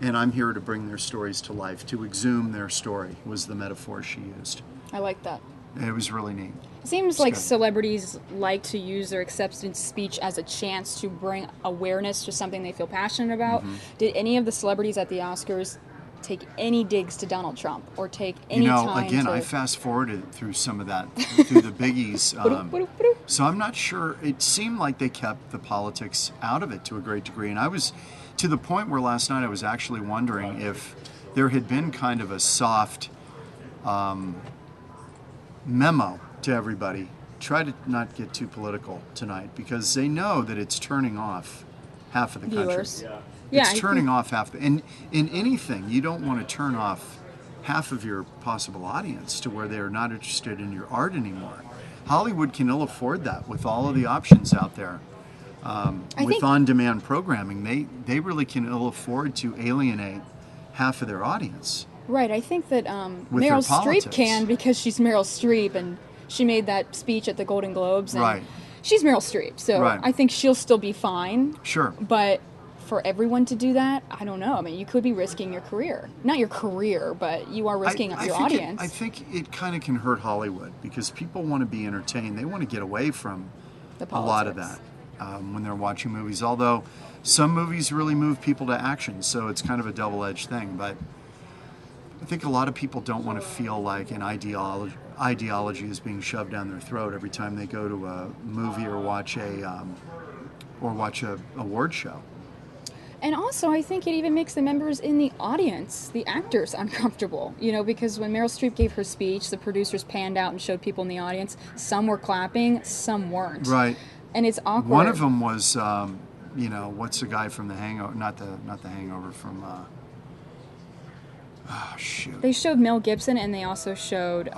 And I'm here to bring their stories to life, to exhume their story, was the metaphor she used. I like that. And it was really neat. It seems like celebrities like to use their acceptance speech as a chance to bring awareness to something they feel passionate about. Mm-hmm. Did any of the celebrities at the Oscars take any digs to Donald Trump or take any time again, to... I fast-forwarded through some of that, through the biggies. So I'm not sure. It seemed like they kept the politics out of it to a great degree. And I was to the point where last night I was actually wondering if there had been kind of a soft memo to everybody. Try to not get too political tonight because they know that it's turning off half of the country. Viewers. It's turning off half. And in anything, you don't want to turn off half of your possible audience to where they're not interested in your art anymore. Hollywood can ill afford that with all of the options out there. With on-demand programming, they really can ill afford to alienate half of their audience. Right, I think that Meryl Streep can because she's Meryl Streep and she made that speech at the Golden Globes. And she's Meryl Streep, so I think she'll still be fine. Sure. But for everyone to do that, I don't know. I mean, you could be risking your career. Not your career, but you are risking your audience. I think it kind of can hurt Hollywood because people want to be entertained. They want to get away from a lot of that when they're watching movies. Although some movies really move people to action, so it's kind of a double-edged thing. But I think a lot of people don't want to feel like an ideology is being shoved down their throat every time they go to a movie or watch a award show. And also, I think it even makes the members in the audience, the actors, uncomfortable. You know, because when Meryl Streep gave her speech, the producers panned out and showed people in the audience. Some were clapping, some weren't. Right. And it's awkward. One of them was, you know, what's the guy from The Hangover? Not the Hangover, from. Oh shoot. They showed Mel Gibson, and they also showed.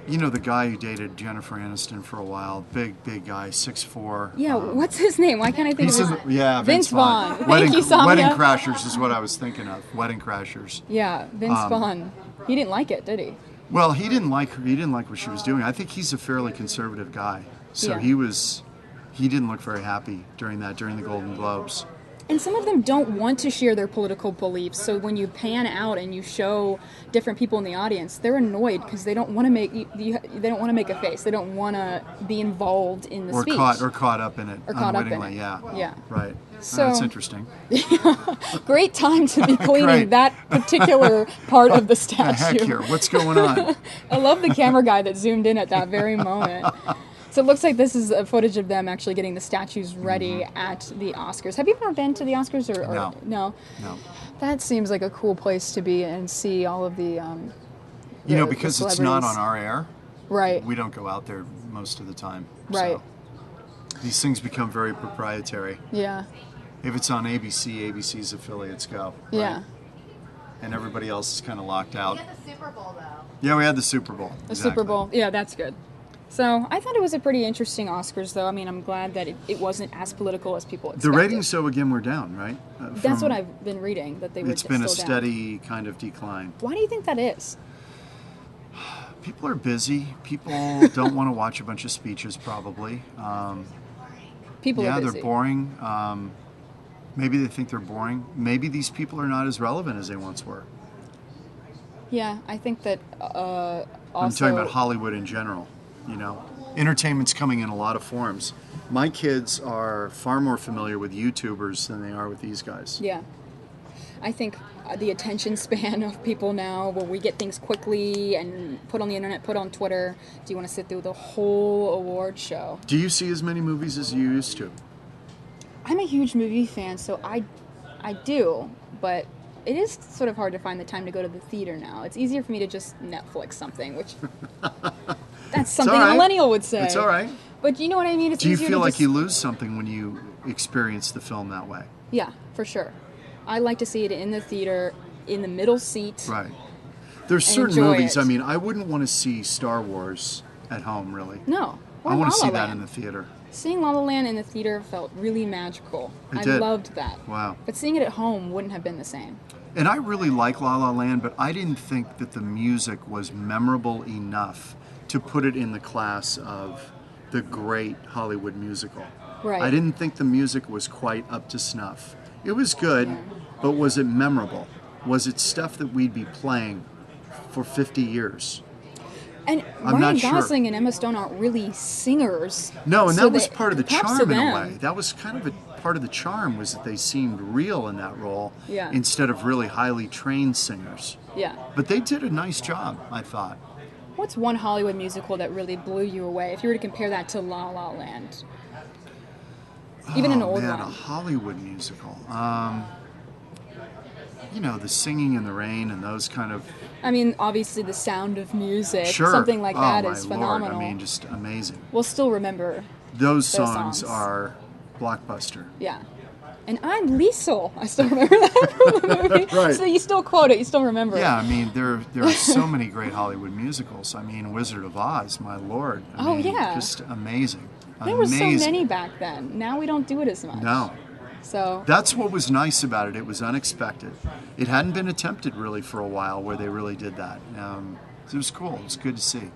You know, the guy who dated Jennifer Aniston for a while, big guy, 6'4". Yeah, what's his name? Why can't I think of his name? Yeah, Vince Vaughn. Wedding, Thank you, Samia. Wedding Crashers is what I was thinking of. Wedding Crashers. Yeah, Vince Vaughn. He didn't like it, did he? Well, he didn't like her. He didn't like what she was doing. I think he's a fairly conservative guy, so Yeah. he didn't look very happy during the Golden Globes. And some of them don't want to share their political beliefs. So when you pan out and you show different people in the audience, they're annoyed because they don't want to make they don't want to make a face. They don't want to be involved in the speech. Caught up in it. Or caught up in unwittingly, it. Yeah. Yeah. Right. So That's interesting. Great time to be cleaning Great. that particular part of the The statue. heck here? What's going on? I love the camera guy that zoomed in at that very moment. So it looks like this is a footage of them actually getting the statues ready at the Oscars. Have you ever been to the Oscars? No. No? No. That seems like a cool place to be and see all of the You know, the because it's not on celebrities. our air. Right. We don't go out there most of the time. Right. So these things become very proprietary. Yeah. If it's on ABC, ABC's affiliates go. Right? Yeah. And everybody else is kind of locked out. We had the Super Bowl, though. Yeah, we had the Super Bowl. The Exactly. Super Bowl. Yeah, that's good. So I thought it was a pretty interesting Oscars, though. I mean, I'm glad that it wasn't as political as people expected. The ratings, though, again, were down, right? That's what I've been reading, that they were It's been a still steady kind of decline. Down. Why do you think that is? People are busy. People don't want to watch a bunch of speeches, probably. People are busy. They're boring. Maybe they think they're boring. Maybe these people are not as relevant as they once were. Yeah, I think that also... I'm talking about Hollywood in general. You know, entertainment's coming in a lot of forms. My kids are far more familiar with YouTubers than they are with these guys. Yeah. I think the attention span of people now, where we get things quickly and put on the internet, put on Twitter, do you want to sit through the whole award show? Do you see as many movies as you used to? I'm a huge movie fan, so I do, but it is sort of hard to find the time to go to the theater now. It's easier for me to just Netflix something, which that's something all right. a millennial would say. It's all right. But you know what I mean? It's Do you easier feel to like just... you lose something when you experience the film that way? Yeah, for sure. I like to see it in the theater, in the middle seat. Right. There's and certain enjoy movies, it. I mean, I wouldn't want to see Star Wars at home, really. No. Or I want to La La see that Land. in the theater. Seeing La La Land in the theater felt really magical. It I did. loved that. Wow. But seeing it at home wouldn't have been the same. And I really like La La Land, but I didn't think that the music was memorable enough to put it in the class of the great Hollywood musical. Right. I didn't think the music was quite up to snuff. It was good, but was it memorable? Was it stuff that we'd be playing for 50 years? And I'm Ryan not sure. Gosling and Emma Stone aren't really singers. No, and so that was they- part of the props to charm in a them. way. That was kind of a part of the charm, was that they seemed real in that role Yeah. instead of really highly trained singers. Yeah. But they did a nice job, I thought. What's one Hollywood musical that really blew you away? If you were to compare that to La La Land. Even an old man, one. a Hollywood musical. You know, the Singing in the Rain and those kind of... I mean, obviously The Sound of Music. Sure. Something like that my is phenomenal. Lord. I mean, just amazing. We'll still remember Those songs are blockbuster. Yeah. And I'm Liesel. I still remember that from the movie. Right. So you still quote it. You still remember it. Yeah, I mean, there are so many great Hollywood musicals. I mean, Wizard of Oz, my Lord. I mean, yeah. Just amazing. There were so Amazing. many back then. Now we don't do it as much. No. So That's what was nice about it. It was unexpected. It hadn't been attempted really for a while where they really did that. It was cool. It was good to see.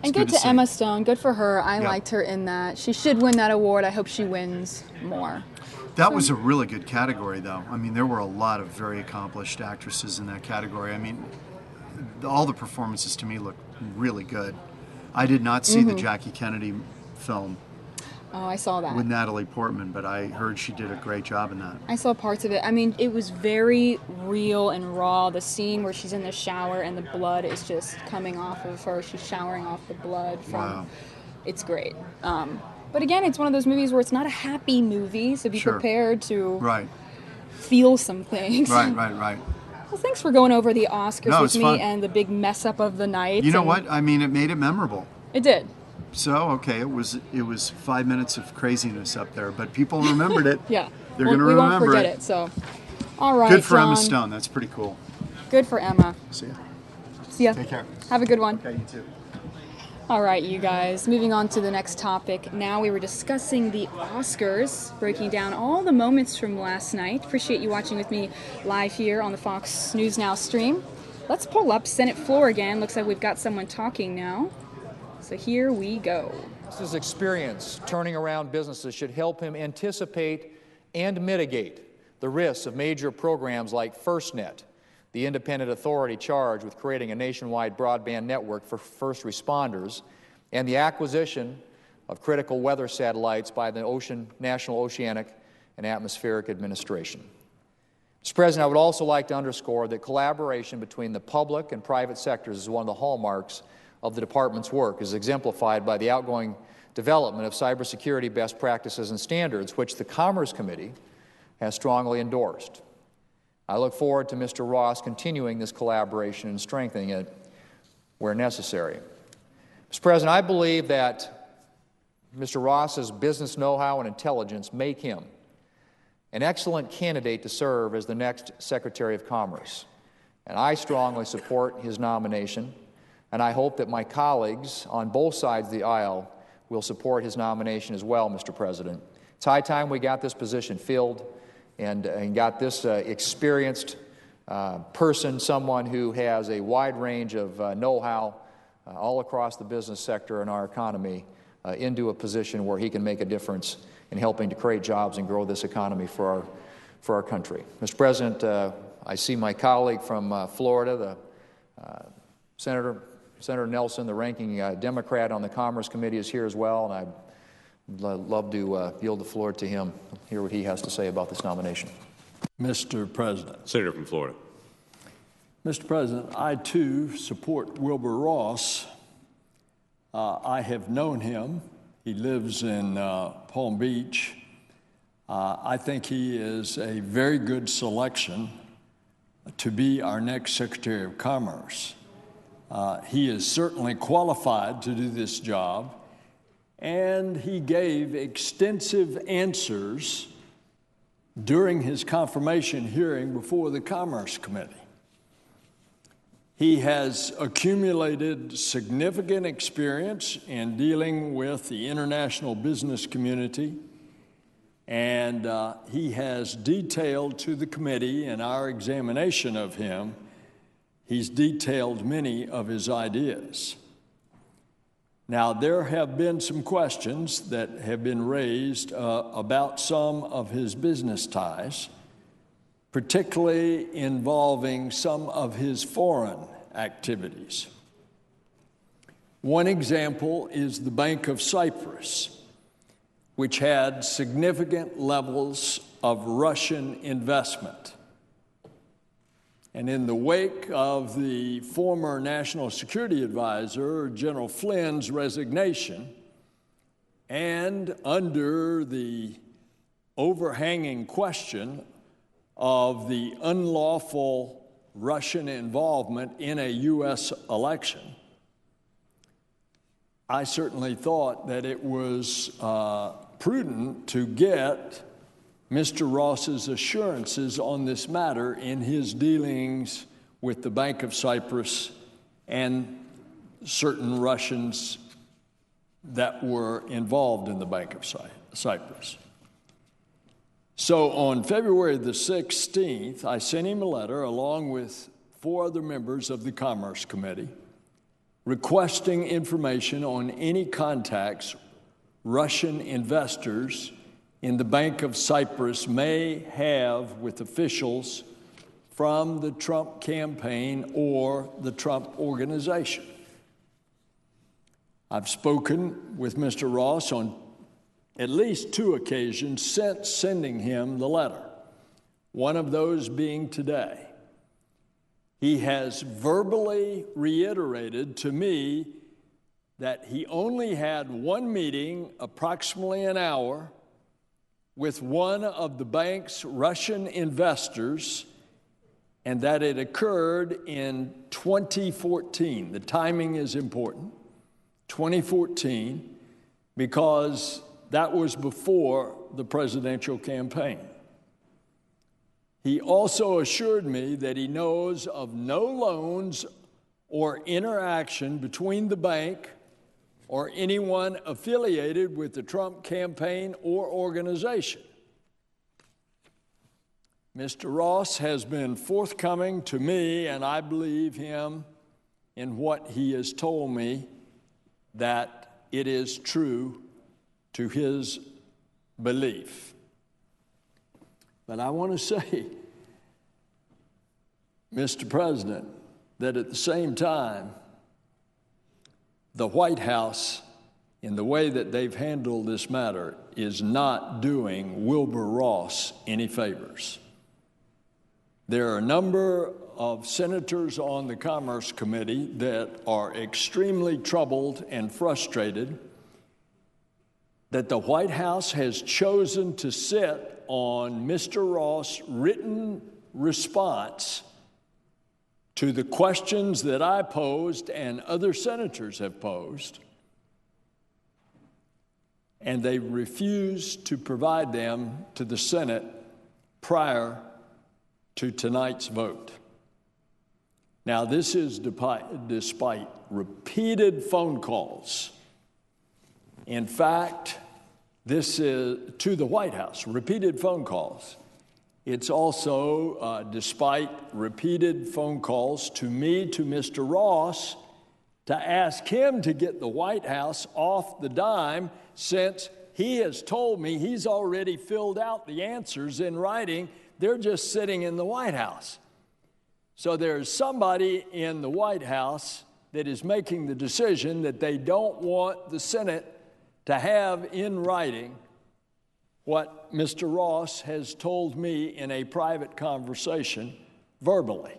and good good to to see. Emma Stone. Good for her. I Yeah. liked her in that. She should win that award. I hope she wins more. That was a really good category, though. I mean, there were a lot of very accomplished actresses in that category. I mean, all the performances to me looked really good. I did not see the Jackie Kennedy film Oh, I saw that. with Natalie Portman, but I heard she did a great job in that. I saw parts of it. I mean, it was very real and raw. The scene where she's in the shower and the blood is just coming off of her. She's showering off the blood from. Wow. It's great. But again, it's one of those movies where it's not a happy movie, so be Sure. prepared to Right. feel some things. Right. Well, thanks for going over the Oscars No, with it's me fun. and the big mess up of the night. You know and what? I mean, it made it memorable. It did. So, okay, it was 5 minutes of craziness up there, but people remembered it. Yeah. They're going to we remember won't forget it. So, all right, Good for Emma John. Stone. That's pretty cool. Good for Emma. See ya. See ya. Take care. Have a good one. Okay, you too. All right, you guys, moving on to the next topic. Now we were discussing the Oscars, breaking down all the moments from last night. Appreciate you watching with me live here on the Fox News Now stream. Let's pull up Senate floor again. Looks like we've got someone talking now. So here we go. His experience turning around businesses should help him anticipate and mitigate the risks of major programs like FirstNet, the independent authority charged with creating a nationwide broadband network for first responders, and the acquisition of critical weather satellites by the National Oceanic and Atmospheric Administration. Mr. President, I would also like to underscore that collaboration between the public and private sectors is one of the hallmarks of the Department's work, as exemplified by the outgoing development of cybersecurity best practices and standards, which the Commerce Committee has strongly endorsed. I look forward to Mr. Ross continuing this collaboration and strengthening it where necessary. Mr. President, I believe that Mr. Ross's business know-how and intelligence make him an excellent candidate to serve as the next Secretary of Commerce, and I strongly support his nomination, and I hope that my colleagues on both sides of the aisle will support his nomination as well, Mr. President. It's high time we got this position filled and got this experienced person, someone who has a wide range of know-how all across the business sector in our economy, into a position where he can make a difference in helping to create jobs and grow this economy for our country. Mr. President, I see my colleague from Florida, the Senator Nelson, the ranking Democrat on the Commerce Committee, is here as well, and I'd love to yield the floor to him, hear what he has to say about this nomination. Mr. President. Senator from Florida. Mr. President, I too support Wilbur Ross. I have known him. He lives in Palm Beach. I think he is a very good selection to be our next Secretary of Commerce. He is certainly qualified to do this job, and he gave extensive answers during his confirmation hearing before the Commerce Committee. He has accumulated significant experience in dealing with the international business community, and he has detailed to the committee in our examination of him, he's detailed many of his ideas. Now, there have been some questions that have been raised about some of his business ties, particularly involving some of his foreign activities. One example is the Bank of Cyprus, which had significant levels of Russian investment. And in the wake of the former National Security Advisor, General Flynn's resignation, and under the overhanging question of the unlawful Russian involvement in a U.S. election, I certainly thought that it was prudent to get Mr. Ross's assurances on this matter in his dealings with the Bank of Cyprus and certain Russians that were involved in the Bank of Cyprus. So on February the 16th, I sent him a letter along with 4 other members of the Commerce Committee requesting information on any contacts Russian investors in the Bank of Cyprus may have with officials from the Trump campaign or the Trump organization. I've spoken with Mr. Ross on at least 2 occasions since sending him the letter, one of those being today. He has verbally reiterated to me that he only had one meeting, approximately an hour, with one of the bank's Russian investors, and that it occurred in 2014. The timing is important, 2014, because that was before the presidential campaign. He also assured me that he knows of no loans or interaction between the bank or anyone affiliated with the Trump campaign or organization. Mr. Ross has been forthcoming to me, and I believe him in what he has told me, that it is true to his belief. But I want to say, Mr. President, that at the same time, the White House, in the way that they've handled this matter, is not doing Wilbur Ross any favors. There are a number of senators on the Commerce Committee that are extremely troubled and frustrated that the White House has chosen to sit on Mr. Ross' written response to the questions that I posed and other senators have posed, and they refused to provide them to the Senate prior to tonight's vote. Now, this is despite repeated phone calls. In fact, this is to the White House, repeated phone calls. It's also despite repeated phone calls to me, to Mr. Ross, to ask him to get the White House off the dime, since he has told me he's already filled out the answers in writing. They're just sitting in the White House. So there's somebody in the White House that is making the decision that they don't want the Senate to have in writing what Mr. Ross has told me in a private conversation verbally.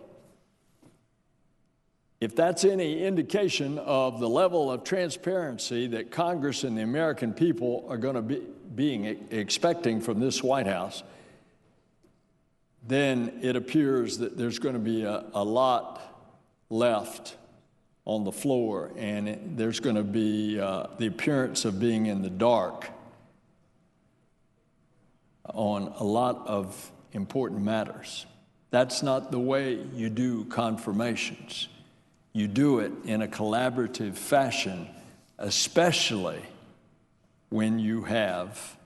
If that's any indication of the level of transparency that Congress and the American people are going to be expecting from this White House, then it appears that there's going to be a lot left on the floor, and there's going to be the appearance of being in the dark on a lot of important matters. That's not the way you do confirmations. You do it in a collaborative fashion, especially when you have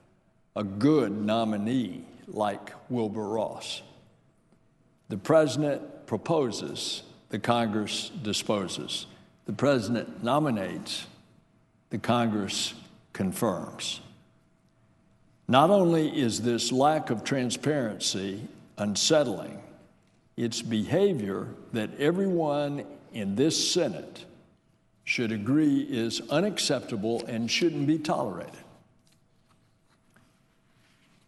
a good nominee like Wilbur Ross. The president proposes, the Congress disposes. The president nominates, the Congress confirms. Not only is this lack of transparency unsettling, it's behavior that everyone in this Senate should agree is unacceptable and shouldn't be tolerated.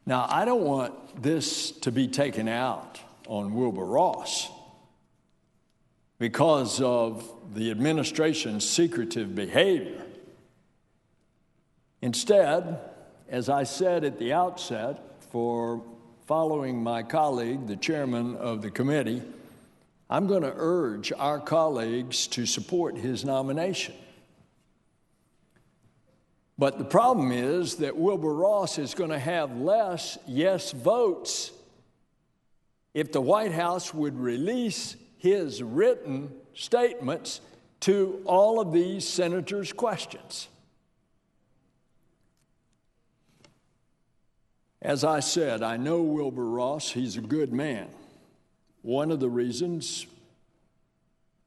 Now, I don't want this to be taken out on Wilbur Ross because of the administration's secretive behavior. Instead, as I said at the outset, for following my colleague, the chairman of the committee, I'm going to urge our colleagues to support his nomination. But the problem is that Wilbur Ross is going to have less yes votes if the White House would release his written statements to all of these senators' questions. As I said, I know Wilbur Ross. He's a good man. One of the reasons,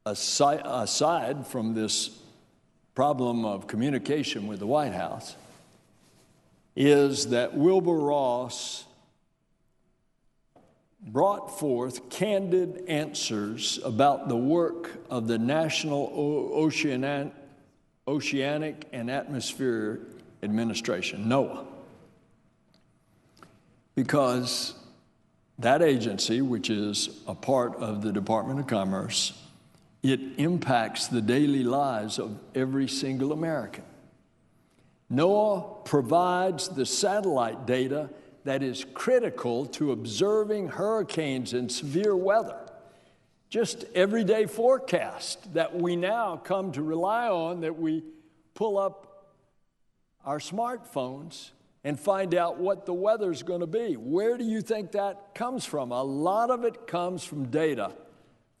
aside from this problem of communication with the White House, is that Wilbur Ross brought forth candid answers about the work of the National Oceanic and Atmospheric Administration, NOAA. Because that agency, which is a part of the Department of Commerce, it impacts the daily lives of every single American. NOAA provides the satellite data that is critical to observing hurricanes and severe weather. Just everyday forecast that we now come to rely on, that we pull up our smartphones and find out what the weather's going to be. Where do you think that comes from? A lot of it comes from data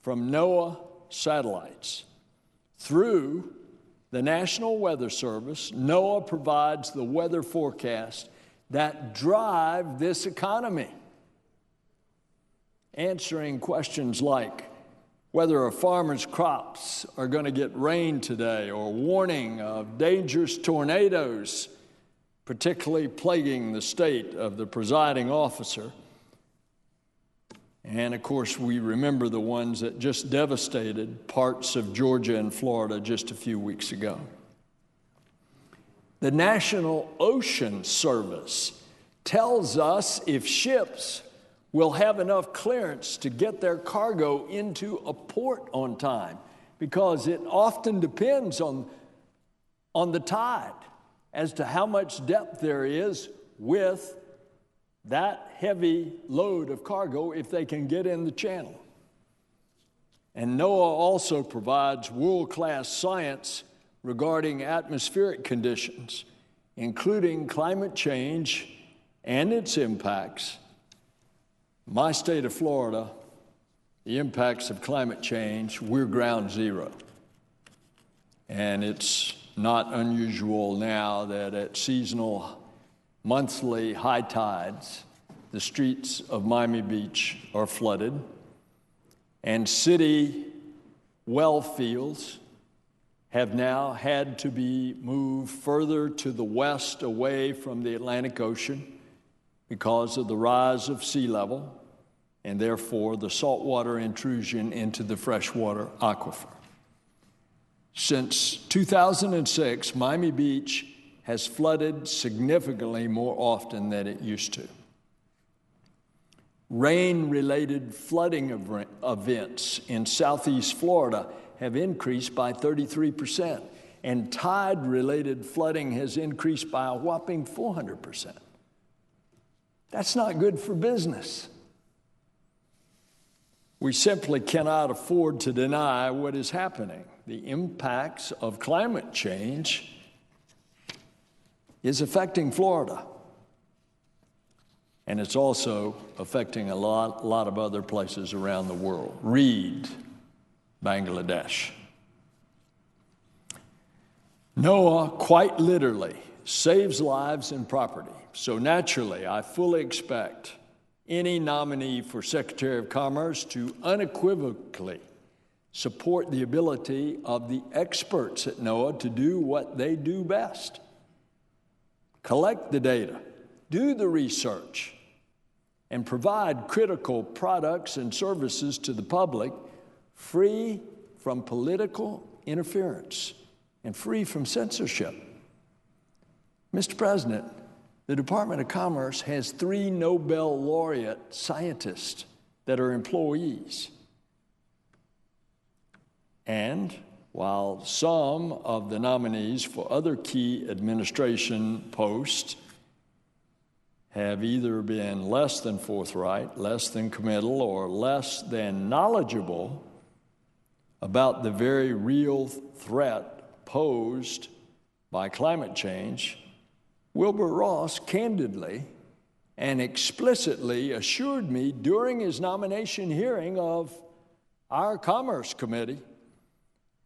from NOAA satellites. Through the National Weather Service, NOAA provides the weather forecast that drive this economy. Answering questions like whether a farmer's crops are going to get rain today, or warning of dangerous tornadoes, particularly plaguing the state of the presiding officer. And of course, we remember the ones that just devastated parts of Georgia and Florida just a few weeks ago. The National Ocean Service tells us if ships will have enough clearance to get their cargo into a port on time, because it often depends on the tide as to how much depth there is with that heavy load of cargo if they can get in the channel. And NOAA also provides world-class science regarding atmospheric conditions, including climate change and its impacts. My state of Florida, the impacts of climate change, we're ground zero. And it's not unusual now that at seasonal monthly high tides, the streets of Miami Beach are flooded, and city well fields have now had to be moved further to the west away from the Atlantic Ocean because of the rise of sea level and therefore the saltwater intrusion into the freshwater aquifer. Since 2006, Miami Beach has flooded significantly more often than it used to. Rain-related flooding events in southeast Florida have increased by 33%, and tide-related flooding has increased by a whopping 400%. That's not good for business. We simply cannot afford to deny what is happening. The impacts of climate change is affecting Florida. And it's also affecting a lot of other places around the world. Read Bangladesh. NOAA quite literally saves lives and property. So naturally, I fully expect any nominee for Secretary of Commerce to unequivocally support the ability of the experts at NOAA to do what they do best. Collect the data, do the research, and provide critical products and services to the public free from political interference and free from censorship. Mr. President, the Department of Commerce has 3 Nobel laureate scientists that are employees. And while some of the nominees for other key administration posts have either been less than forthright, less than committal, or less than knowledgeable about the very real threat posed by climate change, Wilbur Ross candidly and explicitly assured me during his nomination hearing of our Commerce Committee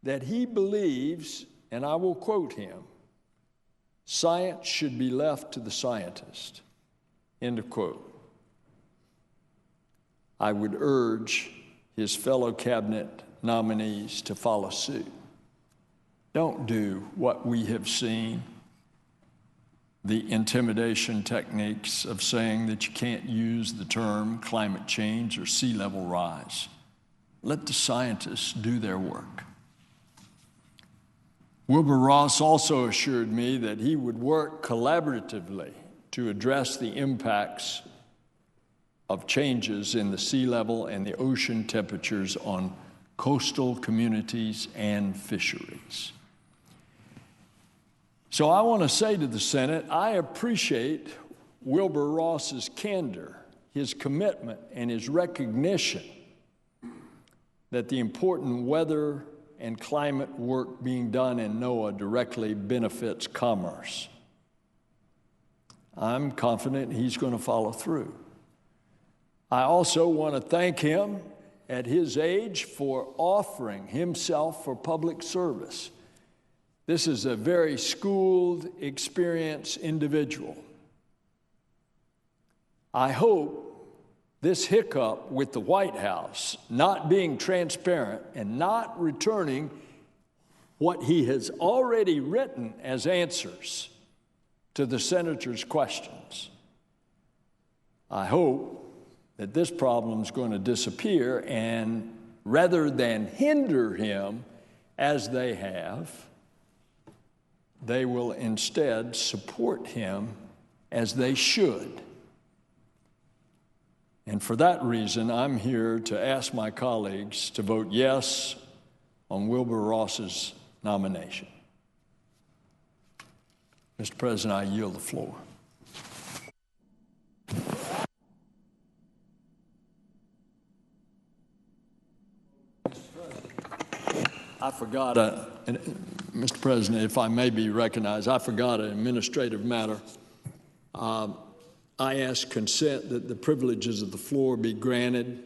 that he believes, and I will quote him, "Science should be left to the scientist." End of quote. I would urge his fellow cabinet nominees to follow suit. Don't do what we have seen, the intimidation techniques of saying that you can't use the term climate change or sea level rise. Let the scientists do their work. Wilbur Ross also assured me that he would work collaboratively to address the impacts of changes in the sea level and the ocean temperatures on coastal communities and fisheries. So I want to say to the Senate, I appreciate Wilbur Ross's candor, his commitment, and his recognition that the important weather and climate work being done in NOAA directly benefits commerce. I'm confident he's going to follow through. I also want to thank him at his age for offering himself for public service. This is a very schooled, experienced individual. I hope this hiccup with the White House not being transparent and not returning what he has already written as answers to the senator's questions. I hope that this problem is going to disappear, and rather than hinder him as they have, they will instead support him as they should. And for that reason, I'm here to ask my colleagues to vote yes on Wilbur Ross's nomination. Mr. President, I yield the floor. I forgot, Mr. President, if I may be recognized, I forgot an administrative matter. I ask consent that the privileges of the floor be granted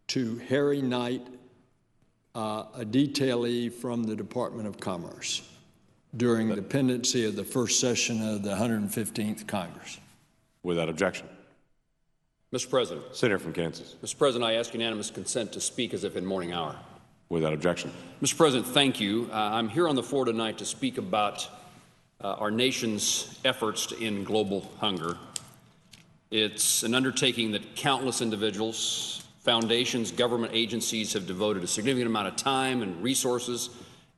to Harry Knight, a detailee from the Department of Commerce, during the pendency of the first session of the 115th Congress. Without objection. Mr. President. Senator from Kansas. Mr. President, I ask unanimous consent to speak as if in morning hour. Without objection. Mr. President, thank you. I'm here on the floor tonight to speak about our nation's efforts to end global hunger. It's an undertaking that countless individuals, foundations, government agencies have devoted a significant amount of time and resources,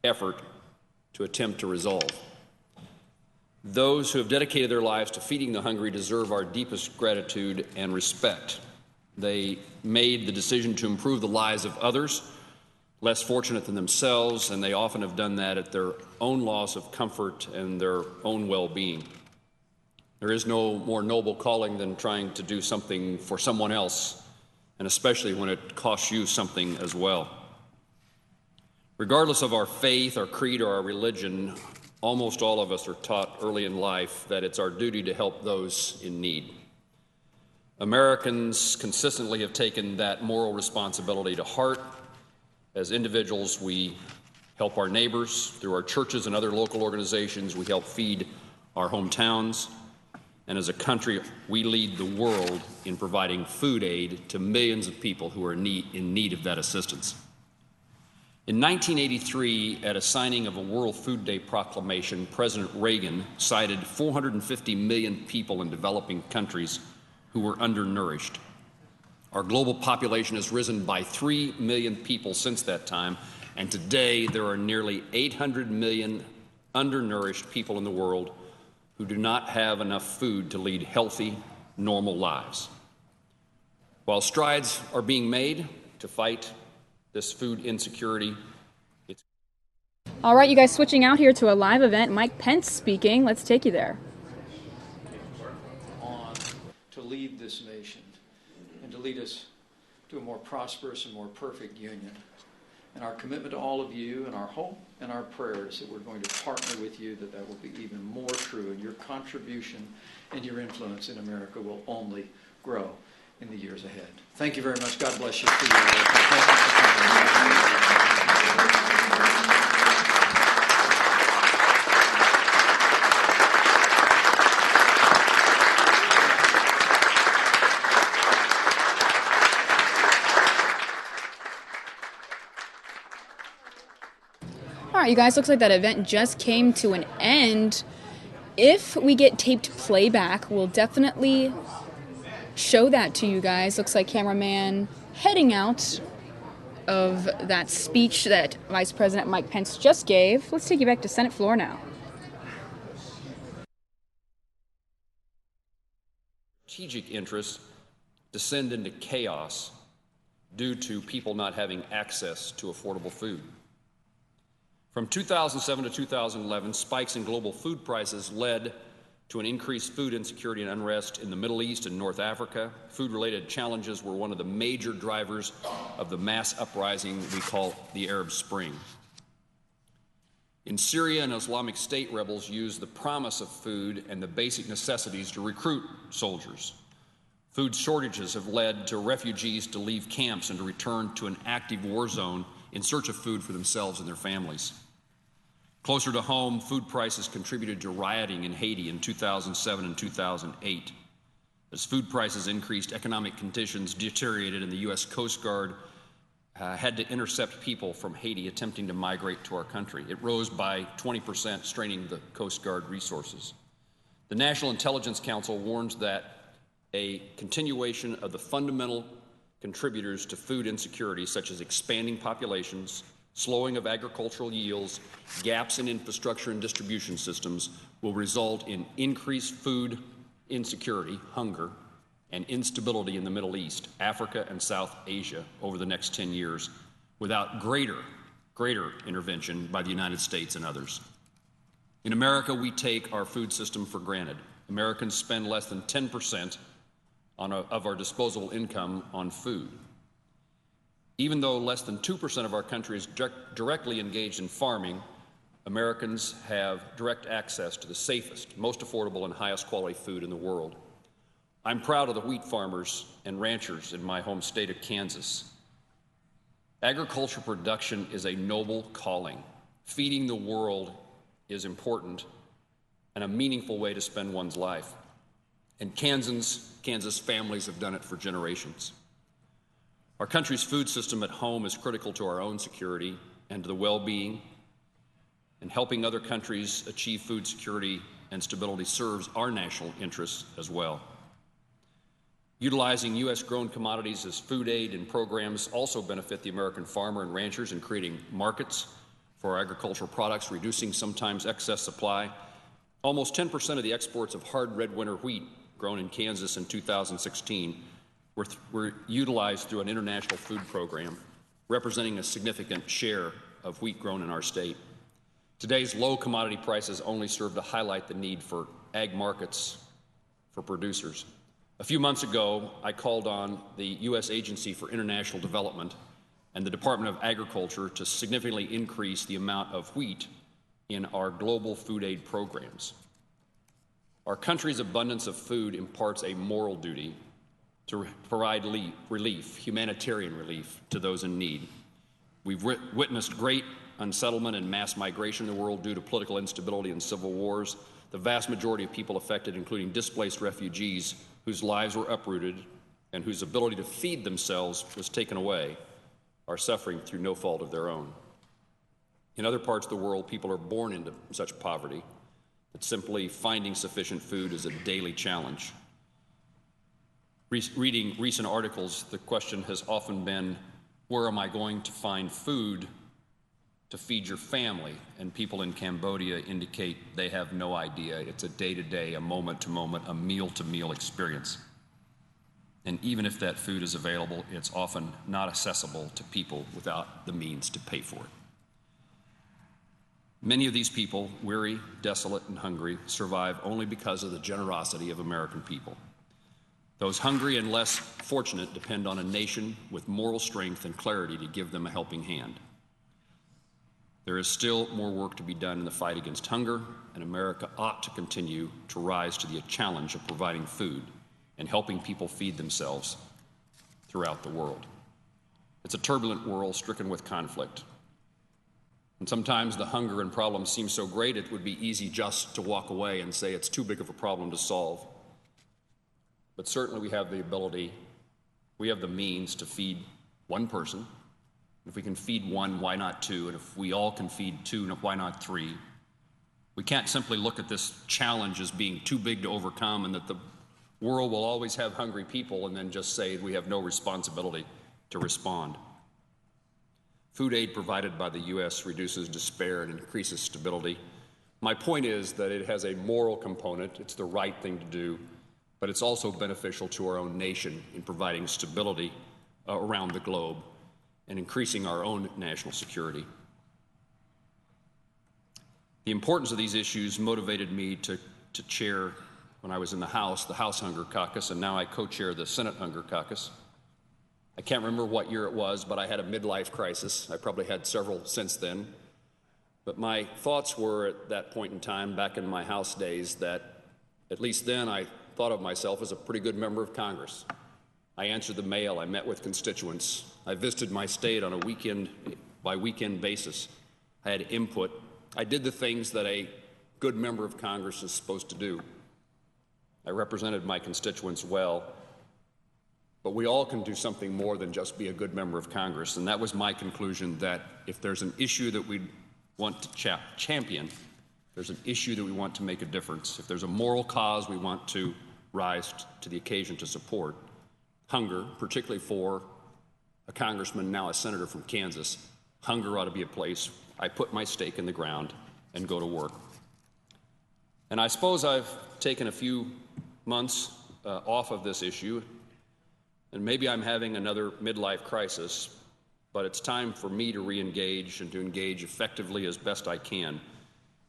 effort to attempt to resolve. Those who have dedicated their lives to feeding the hungry deserve our deepest gratitude and respect. They made the decision to improve the lives of others less fortunate than themselves, and they often have done that at their own loss of comfort and their own well-being. There is no more noble calling than trying to do something for someone else, and especially when it costs you something as well. Regardless of our faith, our creed, or our religion, almost all of us are taught early in life that it's our duty to help those in need. Americans consistently have taken that moral responsibility to heart. As individuals, we help our neighbors. Through our churches and other local organizations, we help feed our hometowns. And as a country, we lead the world in providing food aid to millions of people who are in need of that assistance. In 1983, at a signing of a World Food Day proclamation, President Reagan cited 450 million people in developing countries who were undernourished. Our global population has risen by 3 million people since that time, and today there are nearly 800 million undernourished people in the world who do not have enough food to lead healthy, normal lives. While strides are being made to fight this food insecurity, All right, you guys, switching out here to a live event. Mike Pence speaking. Let's take you there. On to lead this nation and to lead us to a more prosperous and more perfect union. And our commitment to all of you, and our hope and our prayers that we're going to partner with you, that will be even more true, and your contribution and your influence in America will only grow in the years ahead. Thank you very much. God bless you for your work. And thank you for coming. All right, you guys, looks like that event just came to an end. If we get taped playback, we'll definitely show that to you guys. Looks like cameraman heading out of that speech that Vice President Mike Pence just gave. Let's take you back to Senate floor now. strategic interests descend into chaos due to people not having access to affordable food. From 2007 to 2011, spikes in global food prices led to an increased food insecurity and unrest in the Middle East and North Africa. Food-related challenges were one of the major drivers of the mass uprising we call the Arab Spring. In Syria, and Islamic State rebels used the promise of food and the basic necessities to recruit soldiers. Food shortages have led to refugees to leave camps and to return to an active war zone in search of food for themselves and their families. Closer to home, food prices contributed to rioting in Haiti in 2007 and 2008. As food prices increased, economic conditions deteriorated, and the U.S. Coast Guard had to intercept people from Haiti attempting to migrate to our country. It rose by 20%, straining the Coast Guard resources. The National Intelligence Council warns that a continuation of the fundamental contributors to food insecurity, such as expanding populations, slowing of agricultural yields, gaps in infrastructure and distribution systems, will result in increased food insecurity, hunger, and instability in the Middle East, Africa, and South Asia over the next 10 years without greater intervention by the United States and others. In America, we take our food system for granted. Americans spend less than 10% of our disposable income on food. Even though less than 2% of our country is directly engaged in farming, Americans have direct access to the safest, most affordable, and highest quality food in the world. I'm proud of the wheat farmers and ranchers in my home state of Kansas. Agriculture production is a noble calling. Feeding the world is important and a meaningful way to spend one's life. And Kansas families have done it for generations. Our country's food system at home is critical to our own security and to the well-being, and helping other countries achieve food security and stability serves our national interests as well. Utilizing U.S.-grown commodities as food aid and programs also benefit the American farmer and ranchers in creating markets for our agricultural products, reducing sometimes excess supply. Almost 10% of the exports of hard red winter wheat grown in Kansas in 2016 were utilized through an international food program, representing a significant share of wheat grown in our state. Today's low commodity prices only serve to highlight the need for ag markets for producers. A few months ago, I called on the U.S. Agency for International Development and the Department of Agriculture to significantly increase the amount of wheat in our global food aid programs. Our country's abundance of food imparts a moral duty to provide relief, humanitarian relief, to those in need. We've witnessed great unsettlement and mass migration in the world due to political instability and civil wars. The vast majority of people affected, including displaced refugees whose lives were uprooted and whose ability to feed themselves was taken away, are suffering through no fault of their own. In other parts of the world, people are born into such poverty that simply finding sufficient food is a daily challenge. Reading recent articles, the question has often been, where am I going to find food to feed your family? And people in Cambodia indicate they have no idea. It's a day-to-day, a moment-to-moment, a meal-to-meal experience. And even if that food is available, it's often not accessible to people without the means to pay for it. Many of these people, weary, desolate, and hungry, survive only because of the generosity of American people. Those hungry and less fortunate depend on a nation with moral strength and clarity to give them a helping hand. There is still more work to be done in the fight against hunger, and America ought to continue to rise to the challenge of providing food and helping people feed themselves throughout the world. It's a turbulent world stricken with conflict. And sometimes the hunger and problem seem so great it would be easy just to walk away and say it's too big of a problem to solve. But certainly we have the ability, we have the means to feed one person. If we can feed one, why not two? And if we all can feed two, why not three? We can't simply look at this challenge as being too big to overcome and that the world will always have hungry people and then just say we have no responsibility to respond. Food aid provided by the U.S. reduces despair and increases stability. My point is that it has a moral component. It's the right thing to do, but it's also beneficial to our own nation in providing stability around the globe and increasing our own national security. The importance of these issues motivated me to to chair, when I was in the House Hunger Caucus, and now I co-chair the Senate Hunger Caucus. I can't remember what year it was, but I had a midlife crisis. I probably had several since then. But my thoughts were at that point in time, back in my House days, that at least then I thought of myself as a pretty good member of Congress. I answered the mail, I met with constituents, I visited my state on a weekend-by-weekend basis. I had input. I did the things that a good member of Congress is supposed to do. I represented my constituents well, but we all can do something more than just be a good member of Congress, and that was my conclusion, that if there's an issue that we want to champion, there's an issue that we want to make a difference, if there's a moral cause we want to rise to the occasion to support, hunger, particularly for a congressman, now a senator from Kansas, hunger ought to be a place I put my stake in the ground and go to work. And I suppose I've taken a few months off of this issue, and maybe I'm having another midlife crisis, but it's time for me to re-engage and to engage effectively as best I can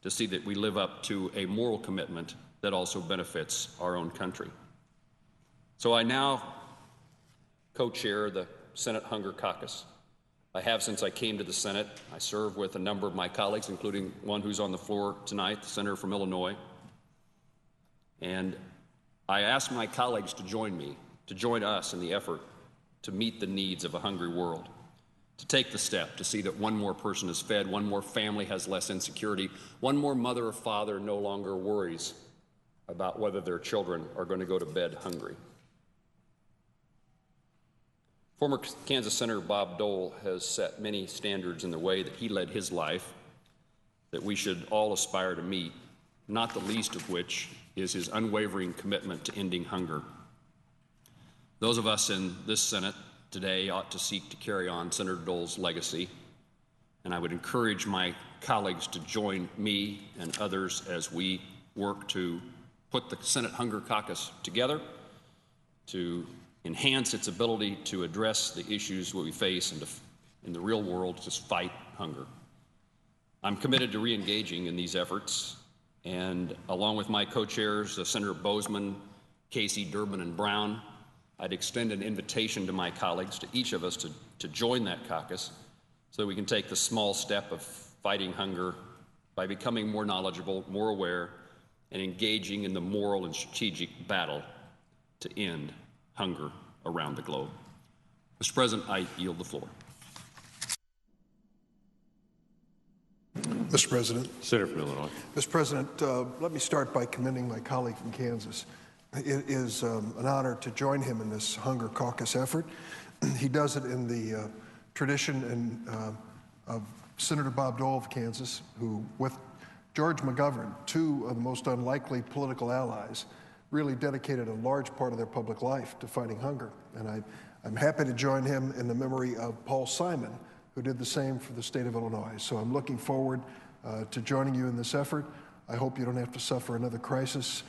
to see that we live up to a moral commitment that also benefits our own country. So I now co-chair the Senate Hunger Caucus. I have since I came to the Senate. I serve with a number of my colleagues, including one who's on the floor tonight, the senator from Illinois. And I ask my colleagues to join me, to join us in the effort to meet the needs of a hungry world, to take the step to see that one more person is fed, one more family has less insecurity, one more mother or father no longer worries about whether their children are going to go to bed hungry. Former Kansas Senator Bob Dole has set many standards in the way that he led his life that we should all aspire to meet, not the least of which is his unwavering commitment to ending hunger. Those of us in this Senate today ought to seek to carry on Senator Dole's legacy, and I would encourage my colleagues to join me and others as we work to put the Senate Hunger Caucus together, to enhance its ability to address the issues that we face and in the real world to fight hunger. I'm committed to re-engaging in these efforts, and along with my co-chairs, Senator Bozeman, Casey, Durbin, and Brown, I'd extend an invitation to my colleagues, to each of us, to join that caucus so that we can take the small step of fighting hunger by becoming more knowledgeable, more aware, and engaging in the moral and strategic battle to end hunger around the globe. Mr. President, I yield the floor. Mr. President. Senator from Illinois. Mr. President, let me start by commending my colleague from Kansas. It is an honor to join him in this Hunger Caucus effort. He does it in the tradition of Senator Bob Dole of Kansas, who, with George McGovern, two of the most unlikely political allies, really dedicated a large part of their public life to fighting hunger. And I'm happy to join him in the memory of Paul Simon, who did the same for the state of Illinois. So I'm looking forward to joining you in this effort. I hope you don't have to suffer another crisis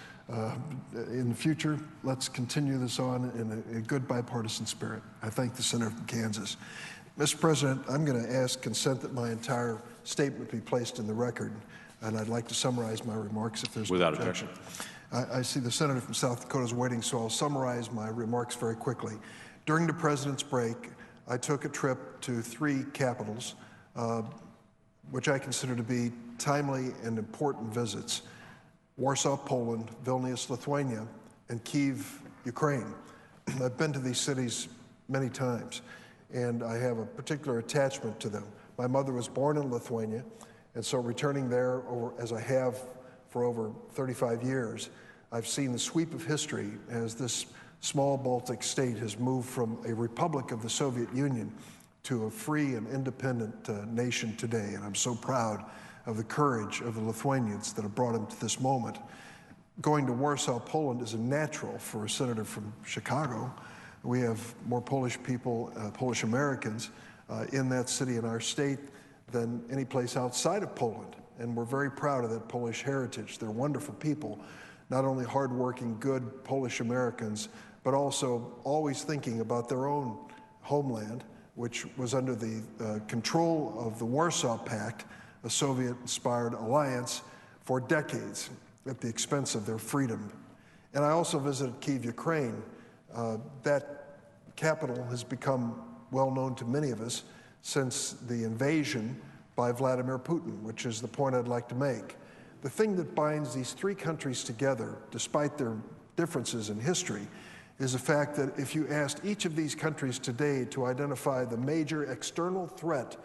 in the future. Let's continue this on in a good bipartisan spirit. I thank the senator from Kansas. Mr. President, I'm going to ask consent that my entire statement be placed in the record, and I'd like to summarize my remarks if there's Without no objection. I see the senator from South Dakota is waiting, so I'll summarize my remarks very quickly. During the president's break, I took a trip to 3 capitals, which I consider to be timely and important visits: Warsaw, Poland, Vilnius, Lithuania, and Kyiv, Ukraine. I've been to these cities many times, and I have a particular attachment to them. My mother was born in Lithuania, and so returning there, as I have for over 35 years, I've seen the sweep of history as this small Baltic state has moved from a republic of the Soviet Union to a free and independent nation today. And I'm so proud of the courage of the Lithuanians that have brought them to this moment. Going to Warsaw, Poland is a natural for a senator from Chicago. We have more Polish people, Polish Americans, in that city in our state than any place outside of Poland. And we're very proud of that Polish heritage. They're wonderful people, not only hardworking, good Polish Americans, but also always thinking about their own homeland, which was under the control of the Warsaw Pact, a Soviet-inspired alliance, for decades. at the expense of their freedom. And I also visited Kyiv, Ukraine. That capital has become well known to many of us since the invasion by Vladimir Putin, which is the point I'd like to make. The thing that binds these three countries together, despite their differences in history, is the fact that if you asked each of these countries today to identify the major external threat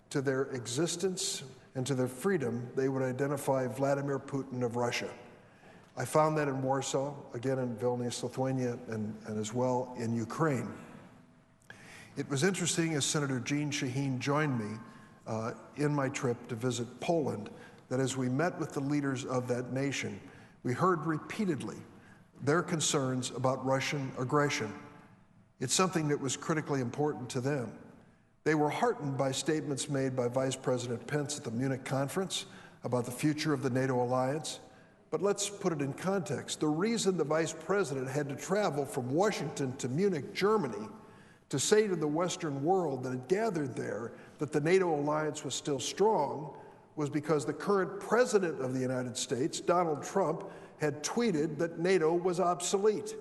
to their existence and to their freedom, they would identify Vladimir Putin of Russia. I found that in Warsaw, again in Vilnius, Lithuania, and as well in Ukraine. It was interesting, as Senator Jean Shaheen joined me in my trip to visit Poland, that as we met with the leaders of that nation, we heard repeatedly their concerns about Russian aggression. It's something that was critically important to them. They were heartened by statements made by Vice President Pence at the Munich conference about the future of the NATO alliance. But let's put it in context. The reason the Vice President had to travel from Washington to Munich, Germany, to say to the Western world that had gathered there that the NATO alliance was still strong was because the current President of the United States, Donald Trump, had tweeted that NATO was obsolete.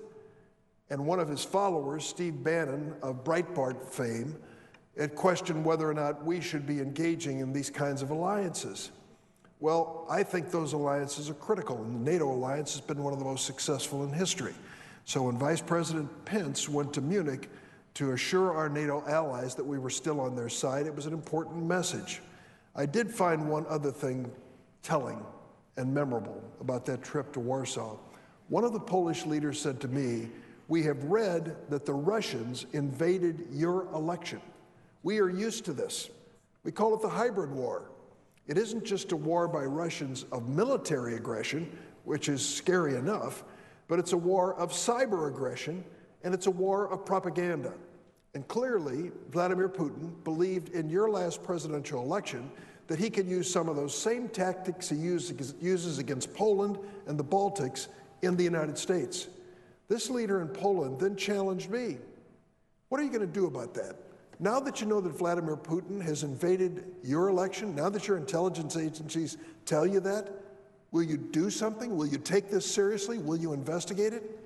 And one of his followers, Steve Bannon of Breitbart fame, had questioned whether or not we should be engaging in these kinds of alliances. Well, I think those alliances are critical, and the NATO alliance has been one of the most successful in history. So when Vice President Pence went to Munich to assure our NATO allies that we were still on their side, it was an important message. I did find one other thing telling and memorable about that trip to Warsaw. One of the Polish leaders said to me, "We have read that the Russians invaded your election. We are used to this. We call it the hybrid war. It isn't just a war by Russians of military aggression, which is scary enough, but it's a war of cyber aggression, and it's a war of propaganda." And clearly, Vladimir Putin believed in your last presidential election that he could use some of those same tactics he uses against Poland and the Baltics in the United States. This leader in Poland then challenged me. What are you going to do about that? Now that you know that Vladimir Putin has invaded your election, now that your intelligence agencies tell you that, will you do something? Will you take this seriously? Will you investigate it?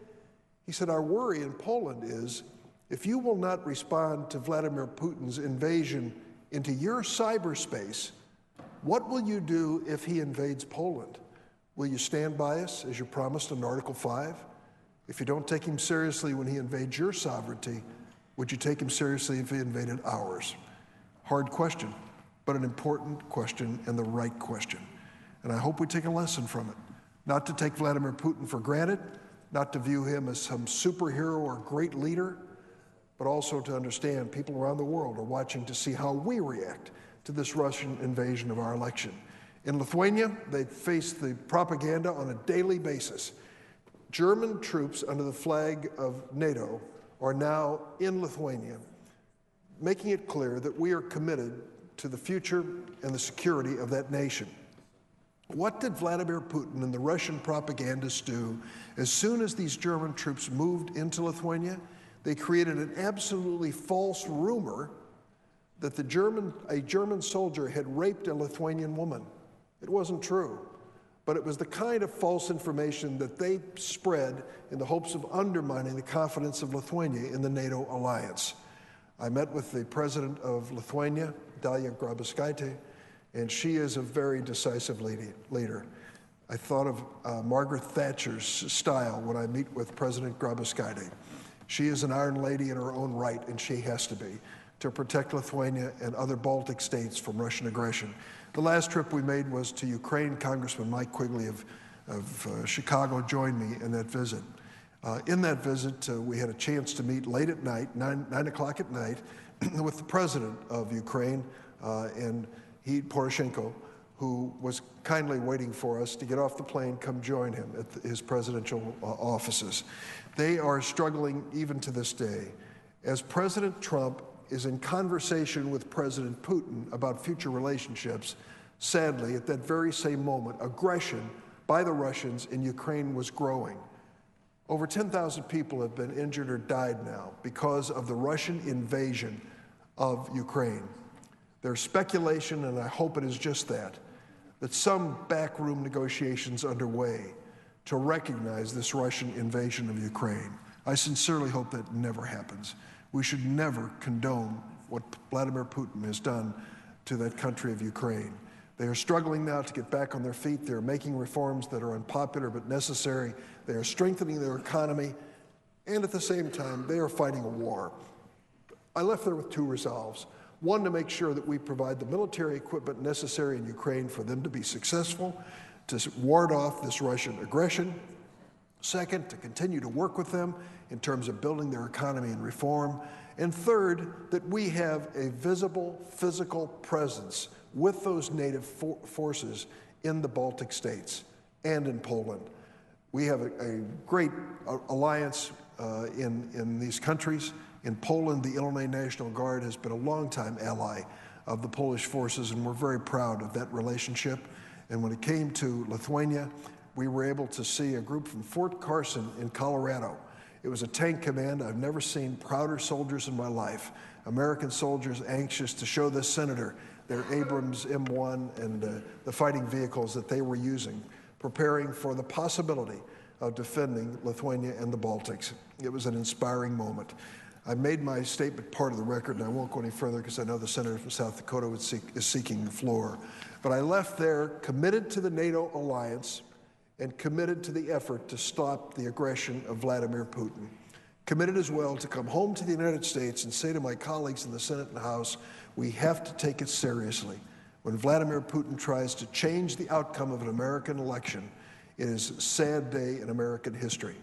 He said, our worry in Poland is if you will not respond to Vladimir Putin's invasion into your cyberspace, what will you do if he invades Poland? Will you stand by us as you promised in Article 5? If you don't take him seriously when he invades your sovereignty, would you take him seriously if he invaded ours? Hard question, but an important question and the right question. And I hope we take a lesson from it. Not to take Vladimir Putin for granted, not to view him as some superhero or great leader, but also to understand people around the world are watching to see how we react to this Russian invasion of our election. In Lithuania, they face the propaganda on a daily basis. German troops under the flag of NATO are now in Lithuania, making it clear that we are committed to the future and the security of that nation. What did Vladimir Putin and the Russian propagandists do as soon as these German troops moved into Lithuania? They created an absolutely false rumor that a German soldier had raped a Lithuanian woman. It wasn't true, but it was the kind of false information that they spread in the hopes of undermining the confidence of Lithuania in the NATO alliance. I met with the president of Lithuania, Dalia Grybauskaitė, and she is a very decisive leader. I thought of Margaret Thatcher's style when I meet with President Grybauskaitė. She is an Iron Lady in her own right, and she has to be, to protect Lithuania and other Baltic states from Russian aggression. The last trip we made was to Ukraine. Congressman Mike Quigley of Chicago joined me in that visit. In that visit, we had a chance to meet late at night, 9 o'clock at night, with the president of Ukraine, and Poroshenko, who was kindly waiting for us to get off the plane, come join him at his presidential offices. They are struggling even to this day. As President Trump is in conversation with President Putin about future relationships, sadly, at that very same moment, aggression by the Russians in Ukraine was growing. Over 10,000 people have been injured or died now because of the Russian invasion of Ukraine. There's speculation, and I hope it is just that some backroom negotiations underway to recognize this Russian invasion of Ukraine. I sincerely hope that never happens. We should never condone what Vladimir Putin has done to that country of Ukraine. They are struggling now to get back on their feet. They're making reforms that are unpopular but necessary. They are strengthening their economy, and at the same time, they are fighting a war. I left there with two resolves. One, to make sure that we provide the military equipment necessary in Ukraine for them to be successful, to ward off this Russian aggression. Second, to continue to work with them in terms of building their economy and reform. And third, that we have a visible physical presence with those NATO forces in the Baltic states and in Poland. We have a great alliance in these countries. In Poland, the Illinois National Guard has been a longtime ally of the Polish forces, and we're very proud of that relationship. And when it came to Lithuania, we were able to see a group from Fort Carson in Colorado. It was a tank command. I've never seen prouder soldiers in my life. American soldiers anxious to show this senator their Abrams M1 and the fighting vehicles that they were using, preparing for the possibility of defending Lithuania and the Baltics. It was an inspiring moment. I made my statement part of the record, and I won't go any further because I know the senator from South Dakota is seeking the floor. But I left there committed to the NATO alliance and committed to the effort to stop the aggression of Vladimir Putin. Committed as well to come home to the United States and say to my colleagues in the Senate and House, we have to take it seriously. When Vladimir Putin tries to change the outcome of an American election, it is a sad day in American history.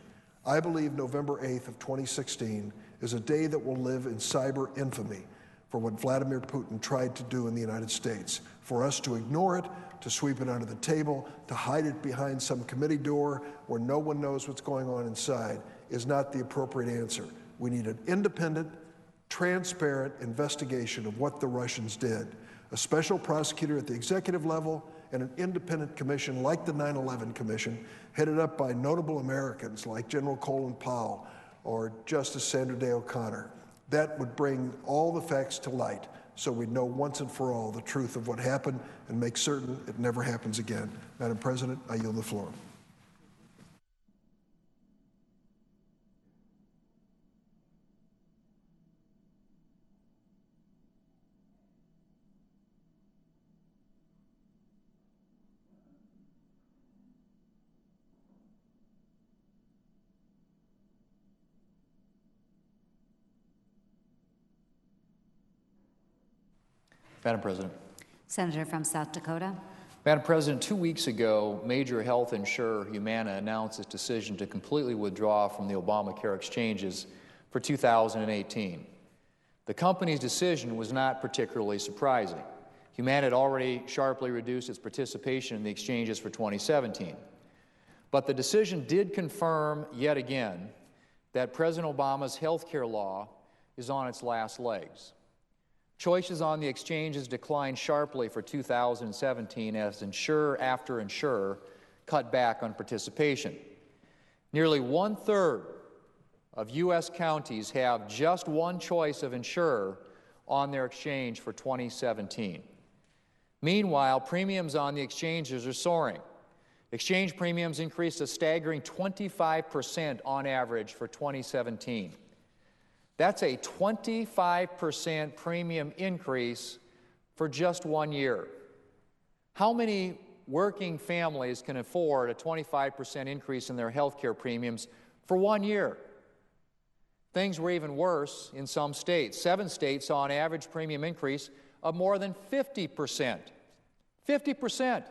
I believe November 8th of 2016 is a day that will live in cyber infamy for what Vladimir Putin tried to do in the United States. For us to ignore it, to sweep it under the table, to hide it behind some committee door where no one knows what's going on inside is not the appropriate answer. We need an independent, transparent investigation of what the Russians did. A special prosecutor at the executive level and an independent commission like the 9/11 Commission, headed up by notable Americans like General Colin Powell or Justice Sandra Day O'Connor. That would bring all the facts to light so we know once and for all the truth of what happened and make certain it never happens again. Madam President, I yield the floor. Madam President. Senator from South Dakota. Madam President, 2 weeks ago, major health insurer Humana announced its decision to completely withdraw from the Obamacare exchanges for 2018. The company's decision was not particularly surprising. Humana had already sharply reduced its participation in the exchanges for 2017. But the decision did confirm yet again that President Obama's health care law is on its last legs. Choices on the exchanges declined sharply for 2017 as insurer after insurer cut back on participation. Nearly 1/3 of U.S. counties have just one choice of insurer on their exchange for 2017. Meanwhile, premiums on the exchanges are soaring. Exchange premiums increased a staggering 25% on average for 2017. That's a 25% premium increase for just 1 year. How many working families can afford a 25% increase in their health care premiums for 1 year? Things were even worse in some states. 7 states saw an average premium increase of more than 50%. 50%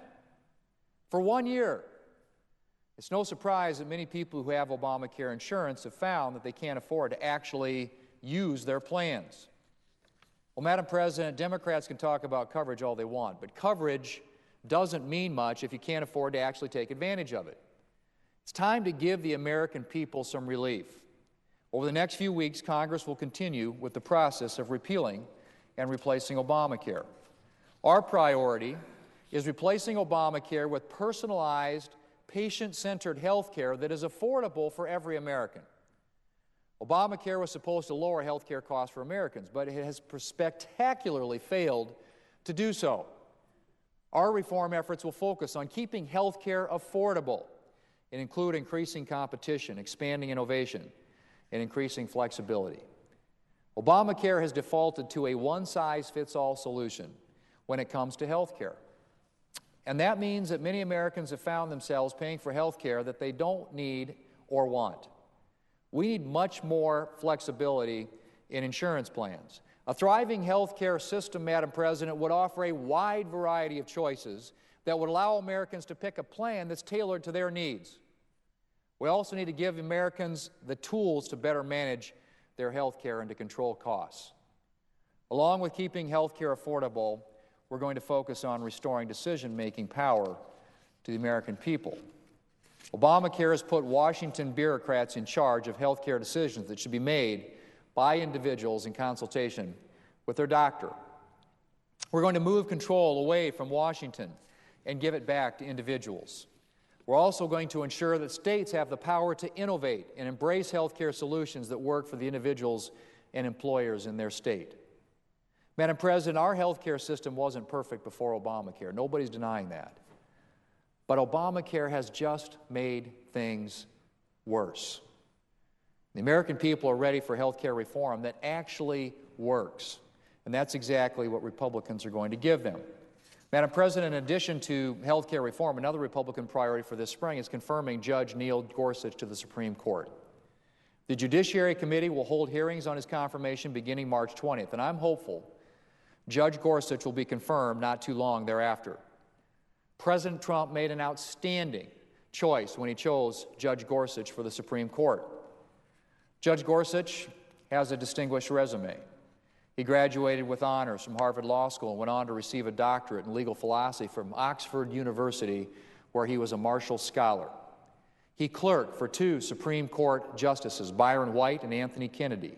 for 1 year. It's no surprise that many people who have Obamacare insurance have found that they can't afford to actually use their plans. Well, Madam President, Democrats can talk about coverage all they want, but coverage doesn't mean much if you can't afford to actually take advantage of it. It's time to give the American people some relief. Over the next few weeks, Congress will continue with the process of repealing and replacing Obamacare. Our priority is replacing Obamacare with personalized, patient-centered health care that is affordable for every American. Obamacare was supposed to lower health care costs for Americans, but it has spectacularly failed to do so. Our reform efforts will focus on keeping health care affordable, and include increasing competition, expanding innovation, and increasing flexibility. Obamacare has defaulted to a one-size-fits-all solution when it comes to health care. And that means that many Americans have found themselves paying for health care that they don't need or want. We need much more flexibility in insurance plans. A thriving health care system, Madam President, would offer a wide variety of choices that would allow Americans to pick a plan that's tailored to their needs. We also need to give Americans the tools to better manage their health care and to control costs. Along with keeping health care affordable, we're going to focus on restoring decision-making power to the American people. Obamacare has put Washington bureaucrats in charge of health care decisions that should be made by individuals in consultation with their doctor. We're going to move control away from Washington and give it back to individuals. We're also going to ensure that states have the power to innovate and embrace health care solutions that work for the individuals and employers in their state. Madam President, our health care system wasn't perfect before Obamacare. Nobody's denying that. But Obamacare has just made things worse. The American people are ready for health care reform that actually works. And that's exactly what Republicans are going to give them. Madam President, in addition to health care reform, another Republican priority for this spring is confirming Judge Neil Gorsuch to the Supreme Court. The Judiciary Committee will hold hearings on his confirmation beginning March 20th, and I'm hopeful Judge Gorsuch will be confirmed not too long thereafter. President Trump made an outstanding choice when he chose Judge Gorsuch for the Supreme Court. Judge Gorsuch has a distinguished resume. He graduated with honors from Harvard Law School and went on to receive a doctorate in legal philosophy from Oxford University, where he was a Marshall Scholar. He clerked for 2 Supreme Court justices, Byron White and Anthony Kennedy,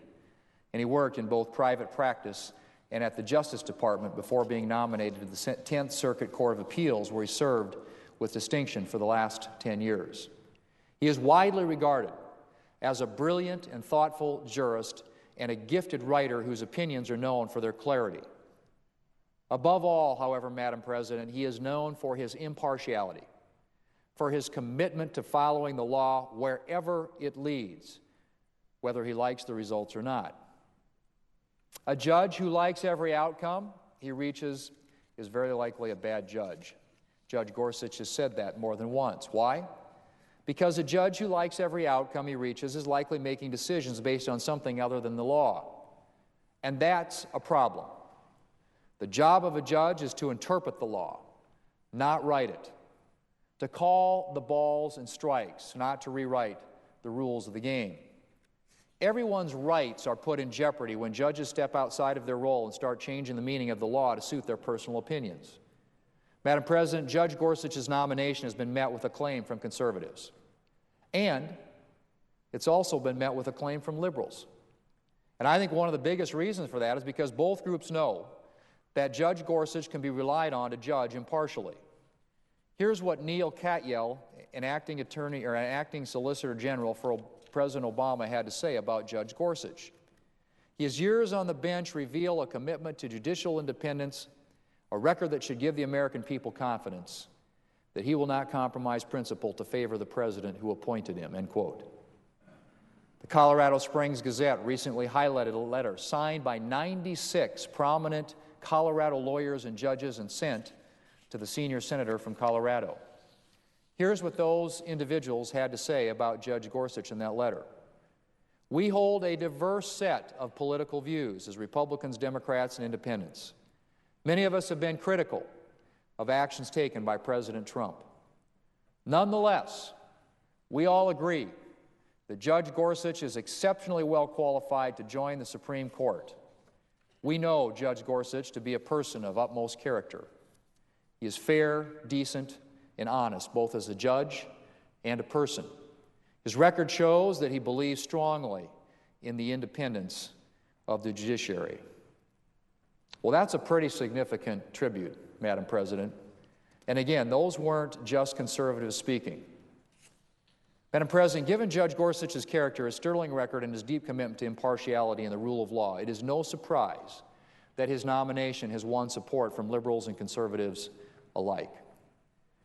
and he worked in both private practice and at the Justice Department before being nominated to the 10th Circuit Court of Appeals, where he served with distinction for the last 10 years. He is widely regarded as a brilliant and thoughtful jurist and a gifted writer whose opinions are known for their clarity. Above all, however, Madam President, he is known for his impartiality, for his commitment to following the law wherever it leads, whether he likes the results or not. A judge who likes every outcome he reaches is very likely a bad judge. Judge Gorsuch has said that more than once. Why? Because a judge who likes every outcome he reaches is likely making decisions based on something other than the law. And that's a problem. The job of a judge is to interpret the law, not write it, to call the balls and strikes, not to rewrite the rules of the game. Everyone's rights are put in jeopardy when judges step outside of their role and start changing the meaning of the law to suit their personal opinions. Madam President, Judge Gorsuch's nomination has been met with acclaim from conservatives. And it's also been met with acclaim from liberals. And I think one of the biggest reasons for that is because both groups know that Judge Gorsuch can be relied on to judge impartially. Here's what Neil Katyal, an acting Solicitor General for President Obama, had to say about Judge Gorsuch. His years on the bench reveal a commitment to judicial independence, a record that should give the American people confidence that he will not compromise principle to favor the president who appointed him, end quote. The Colorado Springs Gazette recently highlighted a letter signed by 96 prominent Colorado lawyers and judges and sent to the senior senator from Colorado. Here's what those individuals had to say about Judge Gorsuch in that letter. We hold a diverse set of political views as Republicans, Democrats, and independents. Many of us have been critical of actions taken by President Trump. Nonetheless, we all agree that Judge Gorsuch is exceptionally well qualified to join the Supreme Court. We know Judge Gorsuch to be a person of utmost character. He is fair, decent, and honest, both as a judge and a person. His record shows that he believes strongly in the independence of the judiciary. Well, that's a pretty significant tribute, Madam President. And again, those weren't just conservatives speaking. Madam President, given Judge Gorsuch's character, his sterling record, and his deep commitment to impartiality and the rule of law, it is no surprise that his nomination has won support from liberals and conservatives alike.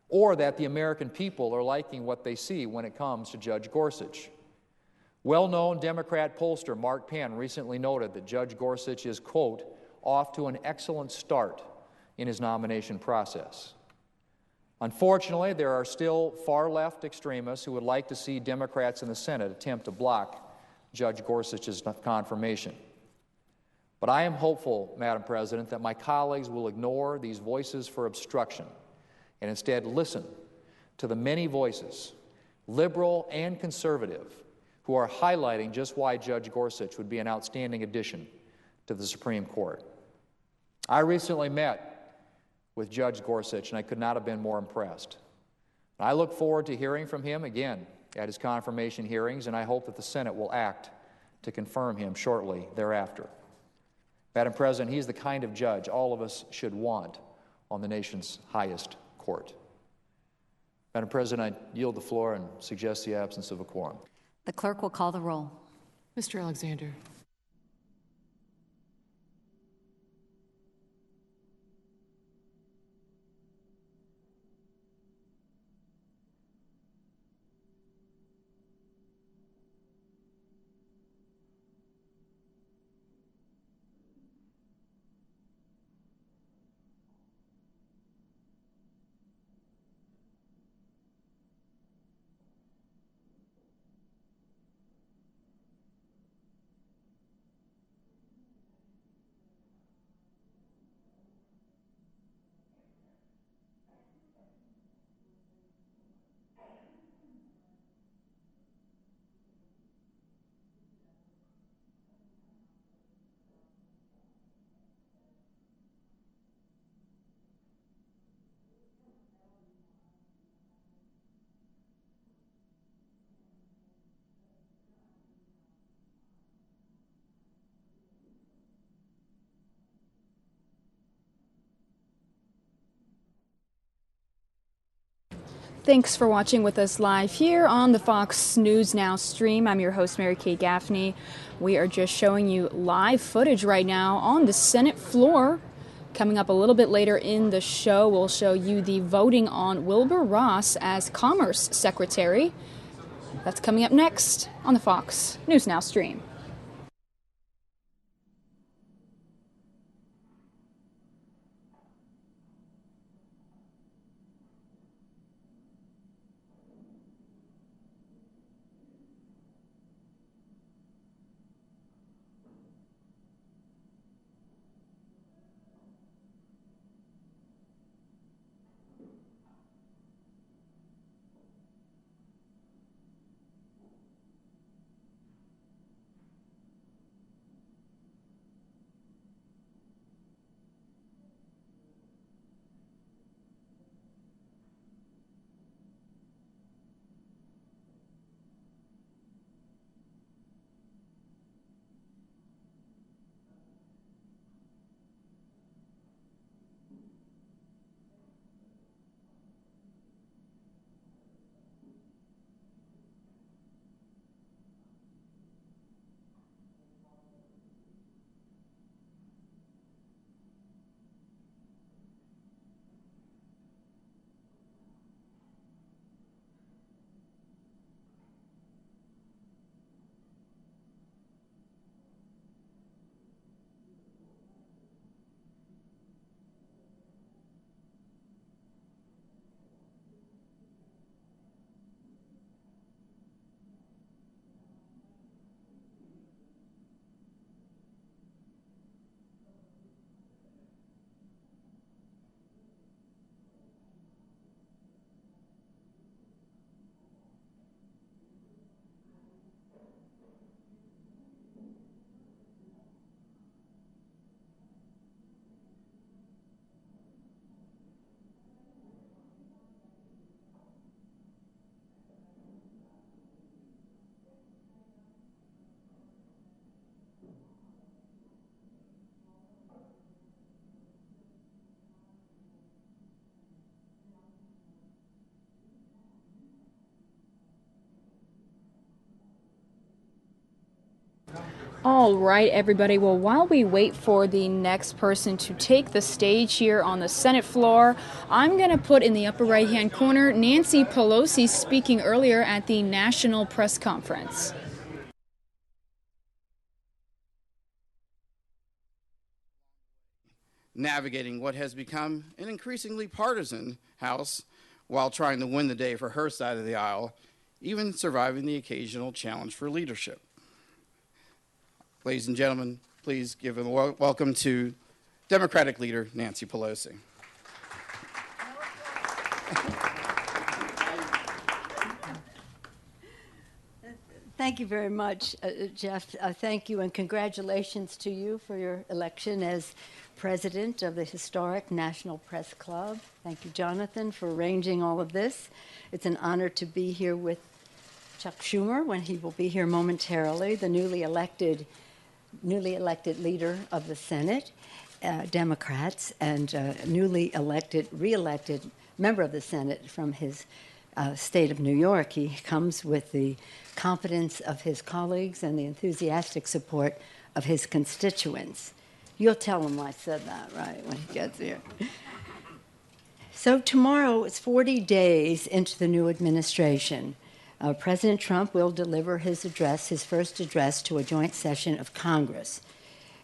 or that the American people are liking what they see when it comes to Judge Gorsuch. Well-known Democrat pollster Mark Penn recently noted that Judge Gorsuch is, quote, off to an excellent start in his nomination process. Unfortunately, there are still far-left extremists who would like to see Democrats in the Senate attempt to block Judge Gorsuch's confirmation. But I am hopeful, Madam President, that my colleagues will ignore these voices for obstruction and instead listen to the many voices, liberal and conservative, who are highlighting just why Judge Gorsuch would be an outstanding addition to the Supreme Court. I recently met with Judge Gorsuch, and I could not have been more impressed. I look forward to hearing from him again at his confirmation hearings, and I hope that the Senate will act to confirm him shortly thereafter. Madam President, he's the kind of judge all of us should want on the nation's highest court. Madam President, I yield the floor and suggest the absence of a quorum. The clerk will call the roll. Mr. Alexander. Thanks for watching with us live here on the Fox News Now stream. I'm your host, Mary Kay Gaffney. We are just showing you live footage right now on the Senate floor. Coming up a little bit later in the show, we'll show you the voting on Wilbur Ross as Commerce Secretary. That's coming up next on the Fox News Now stream. All right, everybody. Well, while we wait for the next person to take the stage here on the Senate floor, I'm going to put in the upper right-hand corner Nancy Pelosi speaking earlier at the National Press Conference. Navigating what has become an increasingly partisan House while trying to win the day for her side of the aisle, even surviving the occasional challenge for leadership. Ladies and gentlemen, please give a welcome to Democratic leader Nancy Pelosi. Thank you very much, Jeff. Thank you and congratulations to you for your election as president of the historic National Press Club. Thank you, Jonathan, for arranging all of this. It's an honor to be here with Chuck Schumer when he will be here momentarily, the newly elected leader of the Senate, Democrats, and re-elected member of the Senate from his state of New York. He comes with the confidence of his colleagues and the enthusiastic support of his constituents. You'll tell him I said that, right, when he gets here. So tomorrow is 40 days into the new administration. President Trump will deliver his first address to a joint session of Congress.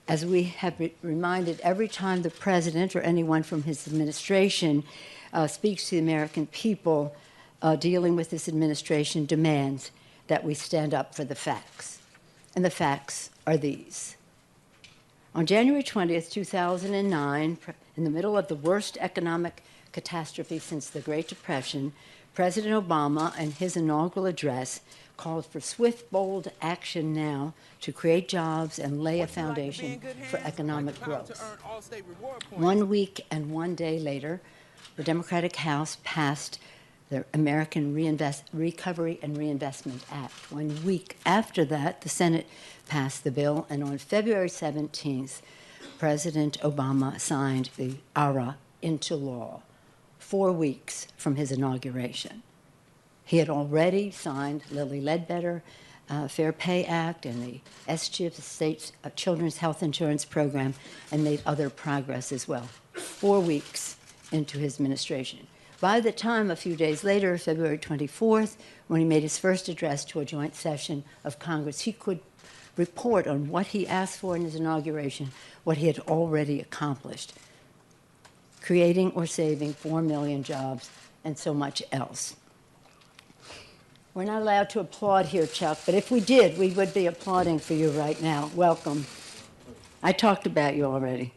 As we have reminded every time the president or anyone from his administration speaks to the American people, dealing with this administration demands that we stand up for the facts. And the facts are these. On January 20th, 2009, in the middle of the worst economic catastrophe since the Great Depression, President Obama, in his inaugural address, called for swift, bold action now to create jobs and lay a foundation for economic growth. 1 week and 1 day later, the Democratic House passed the American Recovery and Reinvestment Act. 1 week after that, the Senate passed the bill, and on February 17th, President Obama signed the ARA into law, 4 weeks from his inauguration. He had already signed Lilly Ledbetter Fair Pay Act and the SCHIP, the State's Children's Health Insurance Program, and made other progress as well, 4 weeks into his administration. By the time, a few days later, February 24th, when he made his first address to a joint session of Congress, he could report on what he asked for in his inauguration, what he had already accomplished, creating or saving 4 million jobs, and so much else. We're not allowed to applaud here, Chuck, but if we did, we would be applauding for you right now. Welcome. I talked about you already.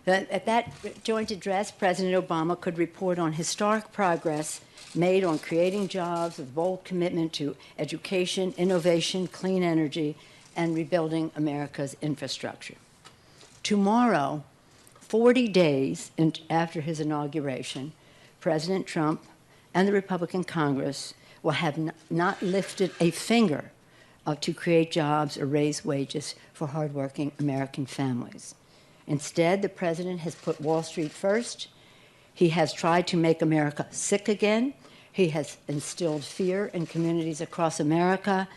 At that joint address, President Obama could report on historic progress made on creating jobs with bold commitment to education, innovation, clean energy, and rebuilding America's infrastructure. Tomorrow, 40 days after his inauguration, President Trump and the Republican Congress will have not lifted a finger to create jobs or raise wages for hardworking American families. Instead, the president has put Wall Street first. He has tried to make America sick again. He has instilled fear in communities across America,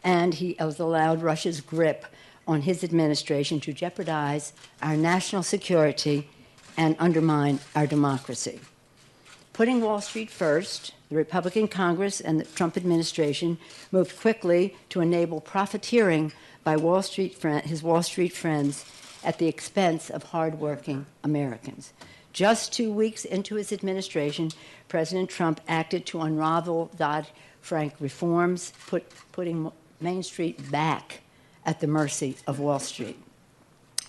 and he has allowed Russia's grip on his administration to jeopardize our national security and undermine our democracy. Putting Wall Street first, the Republican Congress and the Trump administration moved quickly to enable profiteering by his Wall Street friends at the expense of hardworking Americans. Just 2 weeks into his administration, President Trump acted to unravel Dodd-Frank reforms, putting Main Street back at the mercy of Wall Street.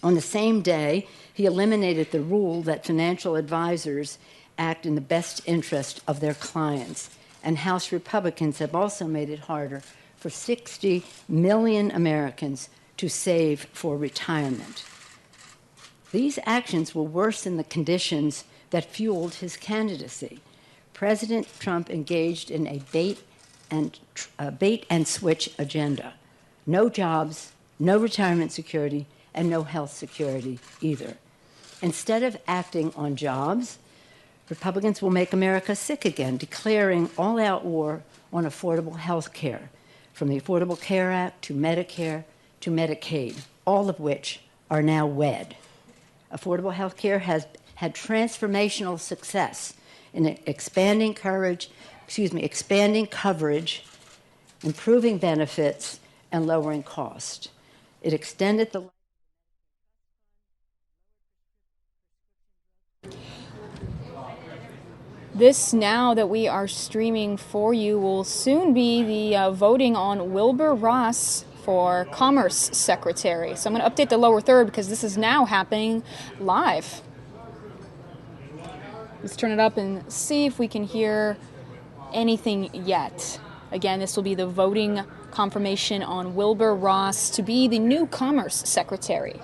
On the same day, he eliminated the rule that financial advisors act in the best interest of their clients, and House Republicans have also made it harder for 60 million Americans to save for retirement. These actions will worsen the conditions that fueled his candidacy. President Trump engaged in a bait and switch agenda. No jobs, no retirement security, and no health security either. Instead of acting on jobs, Republicans will make America sick again, declaring all-out war on affordable health care. from the Affordable Care Act to Medicare to Medicaid, all of which are now wed. Affordable health care has had transformational success in expanding coverage, improving benefits, and lowering cost. It extended the This now that we are streaming for you will soon be the voting on Wilbur Ross for Commerce Secretary. So I'm going to update the lower third because this is now happening live. Let's turn it up and see if we can hear anything yet. Again, this will be the voting confirmation on Wilbur Ross to be the new Commerce Secretary.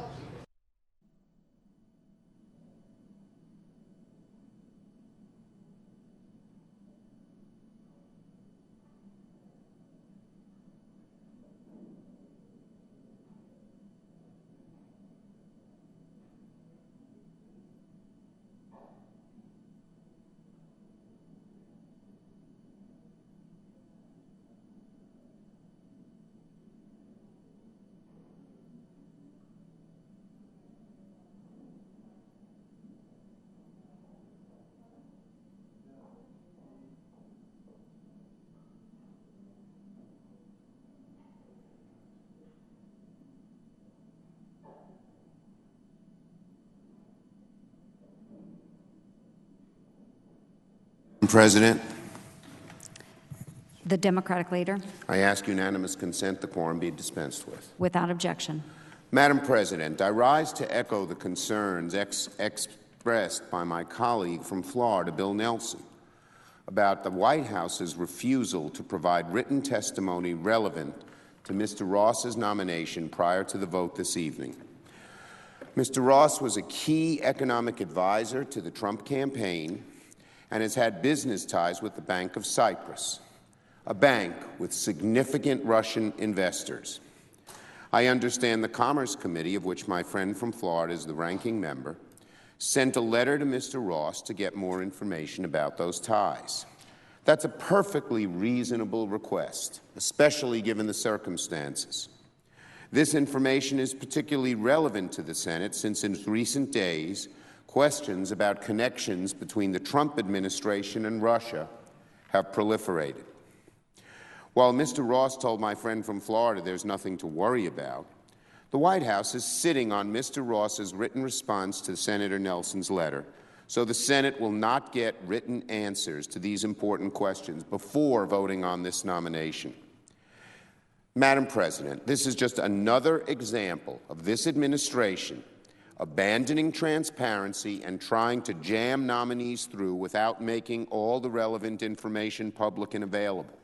President, The Democratic leader, I ask unanimous consent the quorum be dispensed with. without objection. Madam President, I rise to echo the concerns expressed by my colleague from Florida, Bill Nelson, about the White House's refusal to provide written testimony relevant to Mr. Ross's nomination prior to the vote this evening. Mr. Ross was a key economic advisor to the Trump campaign and has had business ties with the Bank of Cyprus, a bank with significant Russian investors. I understand the Commerce Committee, of which my friend from Florida is the ranking member, sent a letter to Mr. Ross to get more information about those ties. That's a perfectly reasonable request, especially given the circumstances. This information is particularly relevant to the Senate since in recent days, questions about connections between the Trump administration and Russia have proliferated. While Mr. Ross told my friend from Florida there's nothing to worry about, the White House is sitting on Mr. Ross's written response to Senator Nelson's letter, so the Senate will not get written answers to these important questions before voting on this nomination. Madam President, this is just another example of this administration abandoning transparency and trying to jam nominees through without making all the relevant information public and available.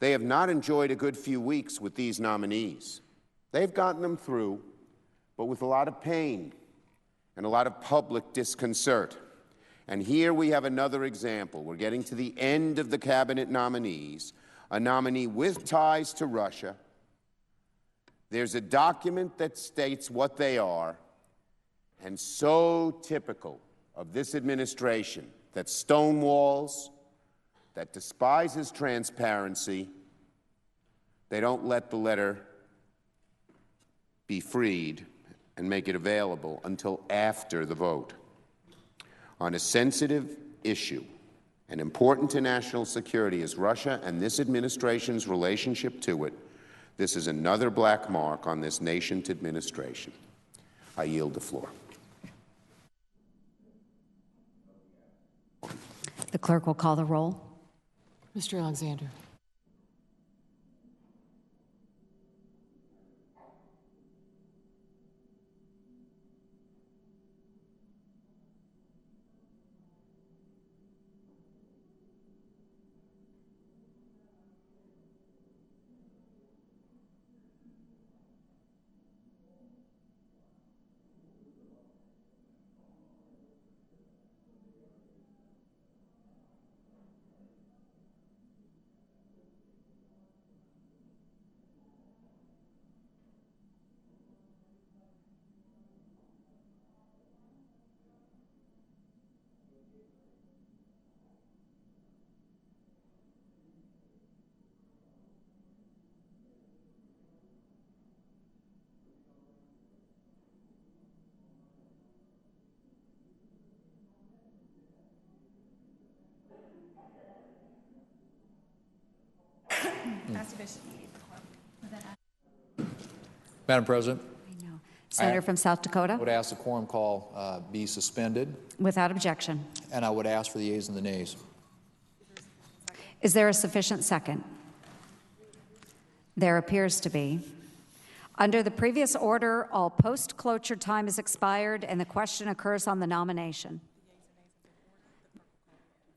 They have not enjoyed a good few weeks with these nominees. They've gotten them through, but with a lot of pain and a lot of public disconcert. And here we have another example. We're getting to the end of the cabinet nominees, a nominee with ties to Russia. There's a document that states what they are, and so typical of this administration that stonewalls, that despises transparency, they don't let the letter be freed and make it available until after the vote. On a sensitive issue and important to national security as Russia and this administration's relationship to it, this is another black mark on this nation's administration. I yield the floor. The clerk will call the roll. Mr. Alexander. Madam President, Senator from South I Dakota, would ask the quorum call be suspended, without objection. and I would ask for the yeas and the nays. Is there a sufficient second? There appears to be. Under the previous order, all post-cloture time is expired and the question occurs on the nomination.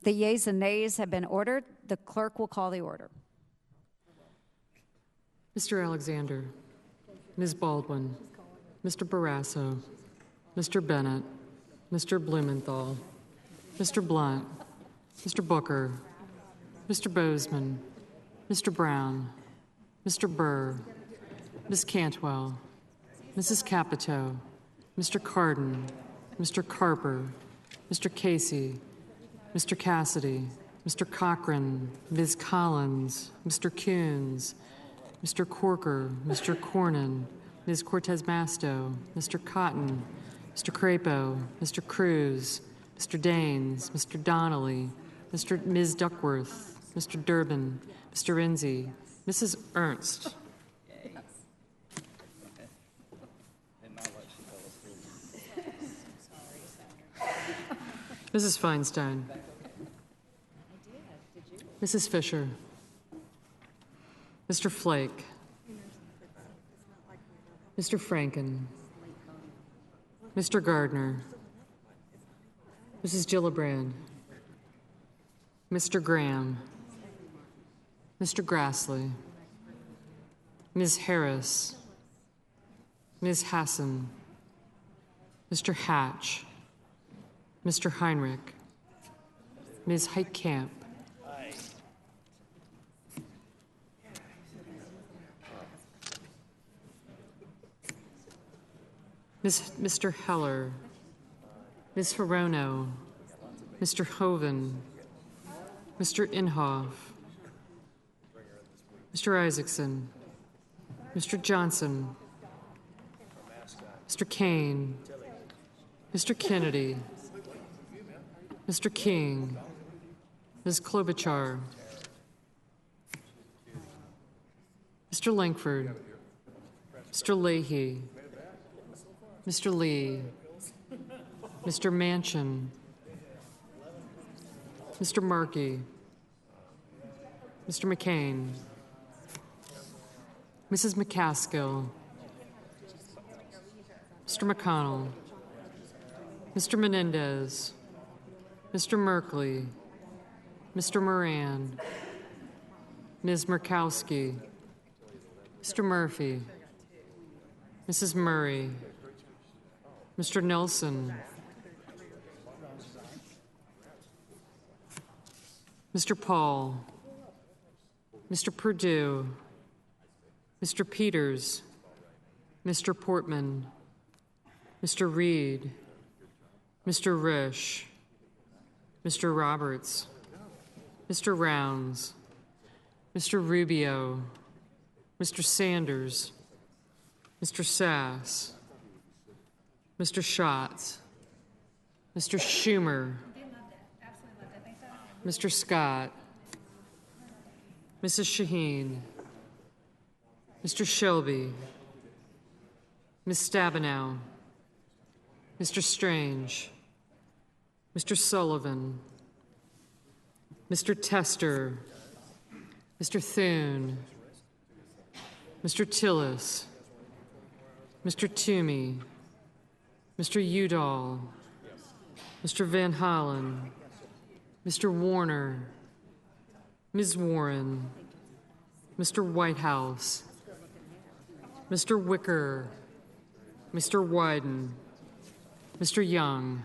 The yeas and nays have been ordered. The clerk will call the order. Mr. Alexander, Ms. Baldwin, Mr. Barrasso, Mr. Bennett, Mr. Blumenthal, Mr. Blunt, Mr. Booker, Mr. Bozeman, Mr. Brown, Mr. Burr, Ms. Cantwell, Mrs. Capito, Mr. Cardin, Mr. Carper, Mr. Casey, Mr. Cassidy, Mr. Cochran, Ms. Collins, Mr. Coons, Mr. Corker, Mr. Cornyn, Ms. Cortez Masto, Mr. Cotton, Mr. Crapo, Mr. Cruz, Mr. Daines, Mr. Donnelly, Ms. Duckworth, Mr. Durbin, Mr. Renzi, Mrs. Ernst. Mrs. Feinstein. Mrs. Fisher. Mr. Flake. Mr. Franken. Mr. Gardner. Mrs. Gillibrand. Mr. Graham. Mr. Grassley. Ms. Harris. Ms. Hassan. Mr. Hatch. Mr. Heinrich. Ms. Heitkamp. Mr. Heller. Ms. Hirono. Mr. Hoven. Mr. Inhofe. Mr. Isaacson. Mr. Johnson. Mr. Kane. Mr. Kennedy. Mr. King. Ms. Klobuchar. Mr. Langford. Mr. Leahy. Mr. Lee. Mr. Manchin. Mr. Markey. Mr. McCain. Mrs. McCaskill. Mr. McConnell. Mr. Menendez. Mr. Merkley. Mr. Moran. Ms. Murkowski. Mr. Murphy. Mrs. Murray. Mr. Nelson. Mr. Paul. Mr. Perdue. Mr. Peters. Mr. Portman. Mr. Reed. Mr. Risch. Mr. Roberts. Mr. Rounds. Mr. Rubio. Mr. Sanders. Mr. Sass. Mr. Schatz. Mr. Schumer. Mr. Scott. Mrs. Shaheen. Mr. Shelby. Ms. Stabenow. Mr. Strange. Mr. Sullivan. Mr. Tester. Mr. Thune. Mr. Tillis. Mr. Toomey. Mr. Udall. Mr. Van Hollen. Mr. Warner. Ms. Warren. Mr. Whitehouse. Mr. Wicker. Mr. Wyden. Mr. Young.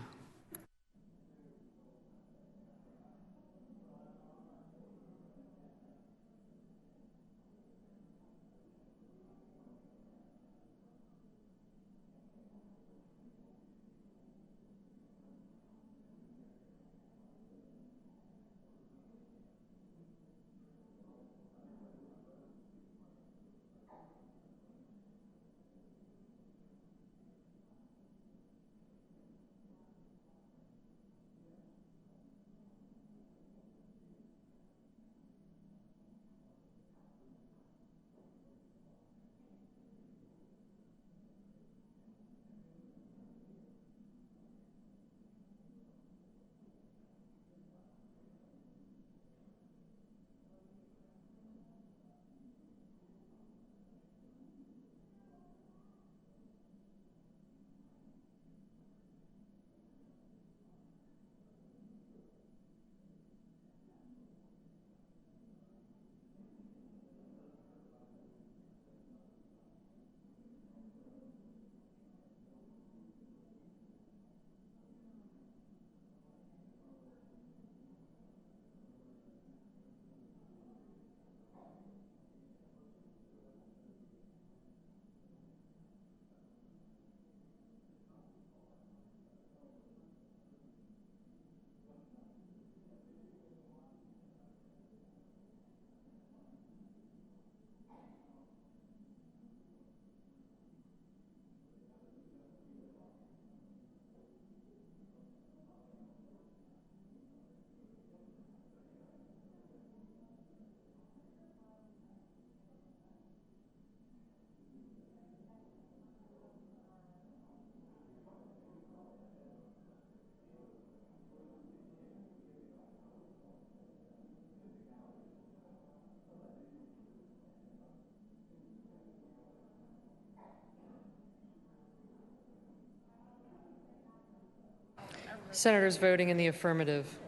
Senators voting in the affirmative: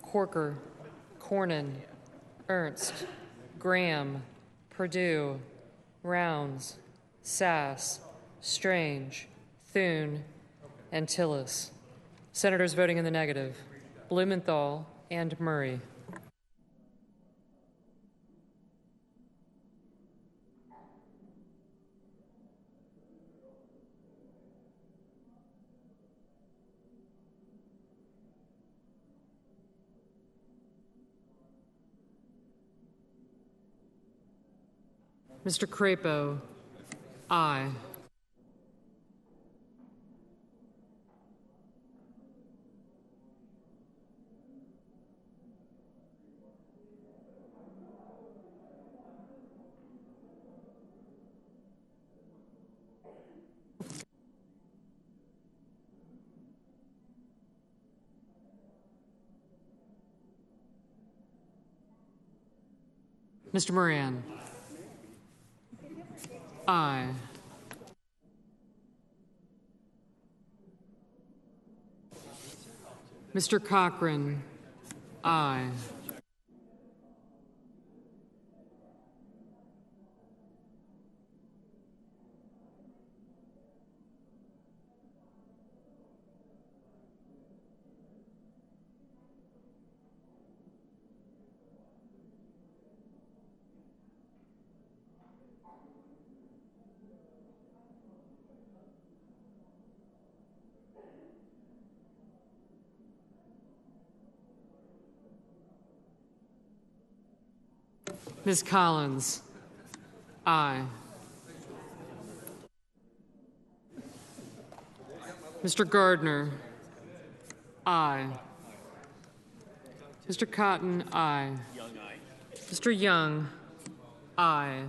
Corker, Cornyn, Ernst, Graham, Perdue, Rounds, Sass, Strange, Thune, and Tillis. Senators voting in the negative: Blumenthal and Murray. Mr. Crapo, aye. Mr. Moran, aye. Mr. Cochran, aye. Ms. Collins, aye. Mr. Gardner, aye. Mr. Cotton, aye. Mr. Young, aye.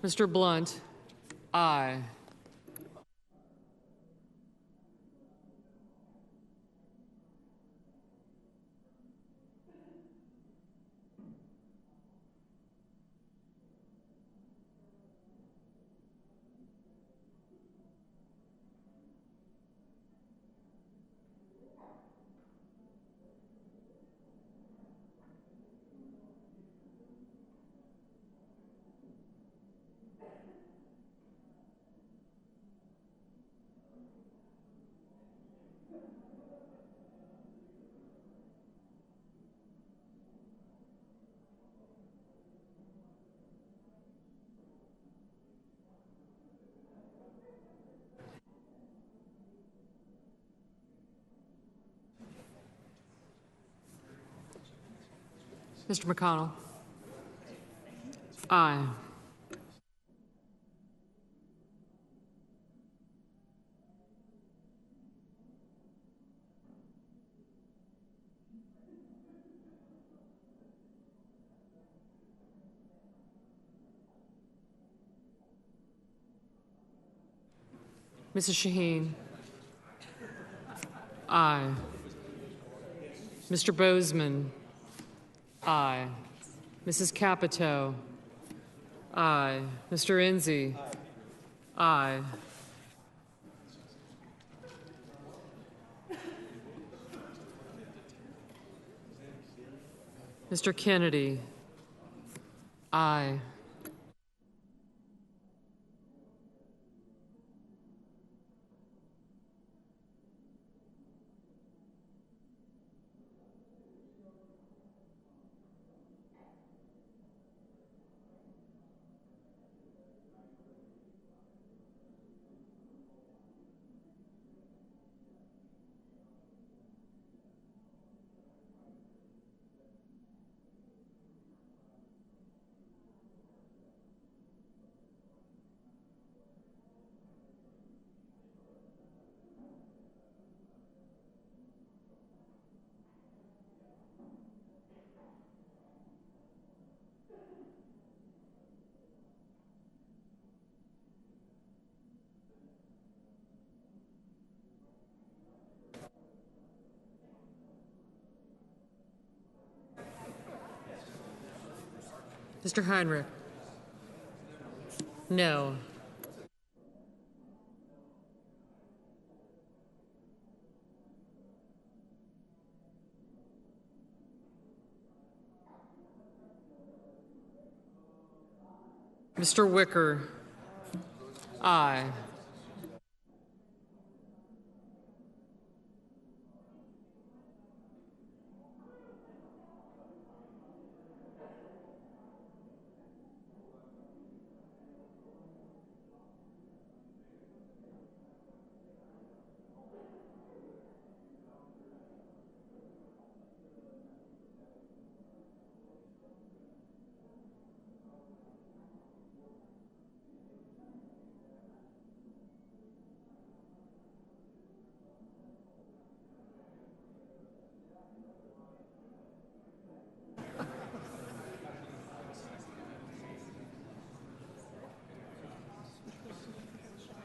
Mr. Blunt, aye. Mr. McConnell, aye. Mrs. Shaheen, aye. Mr. Bozeman, aye. Mrs. Capito, aye. Mr. Enzi, aye. Mr. Kennedy, aye. Mr. Heinrich, no. Mr. Wicker, aye.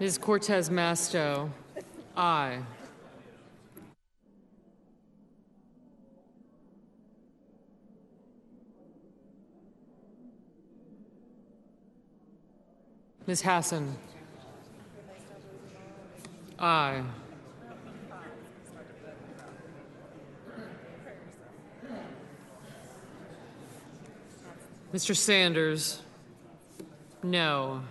Ms. Cortez Masto, aye. Ms. Hassan, aye. Mr. Sanders, no.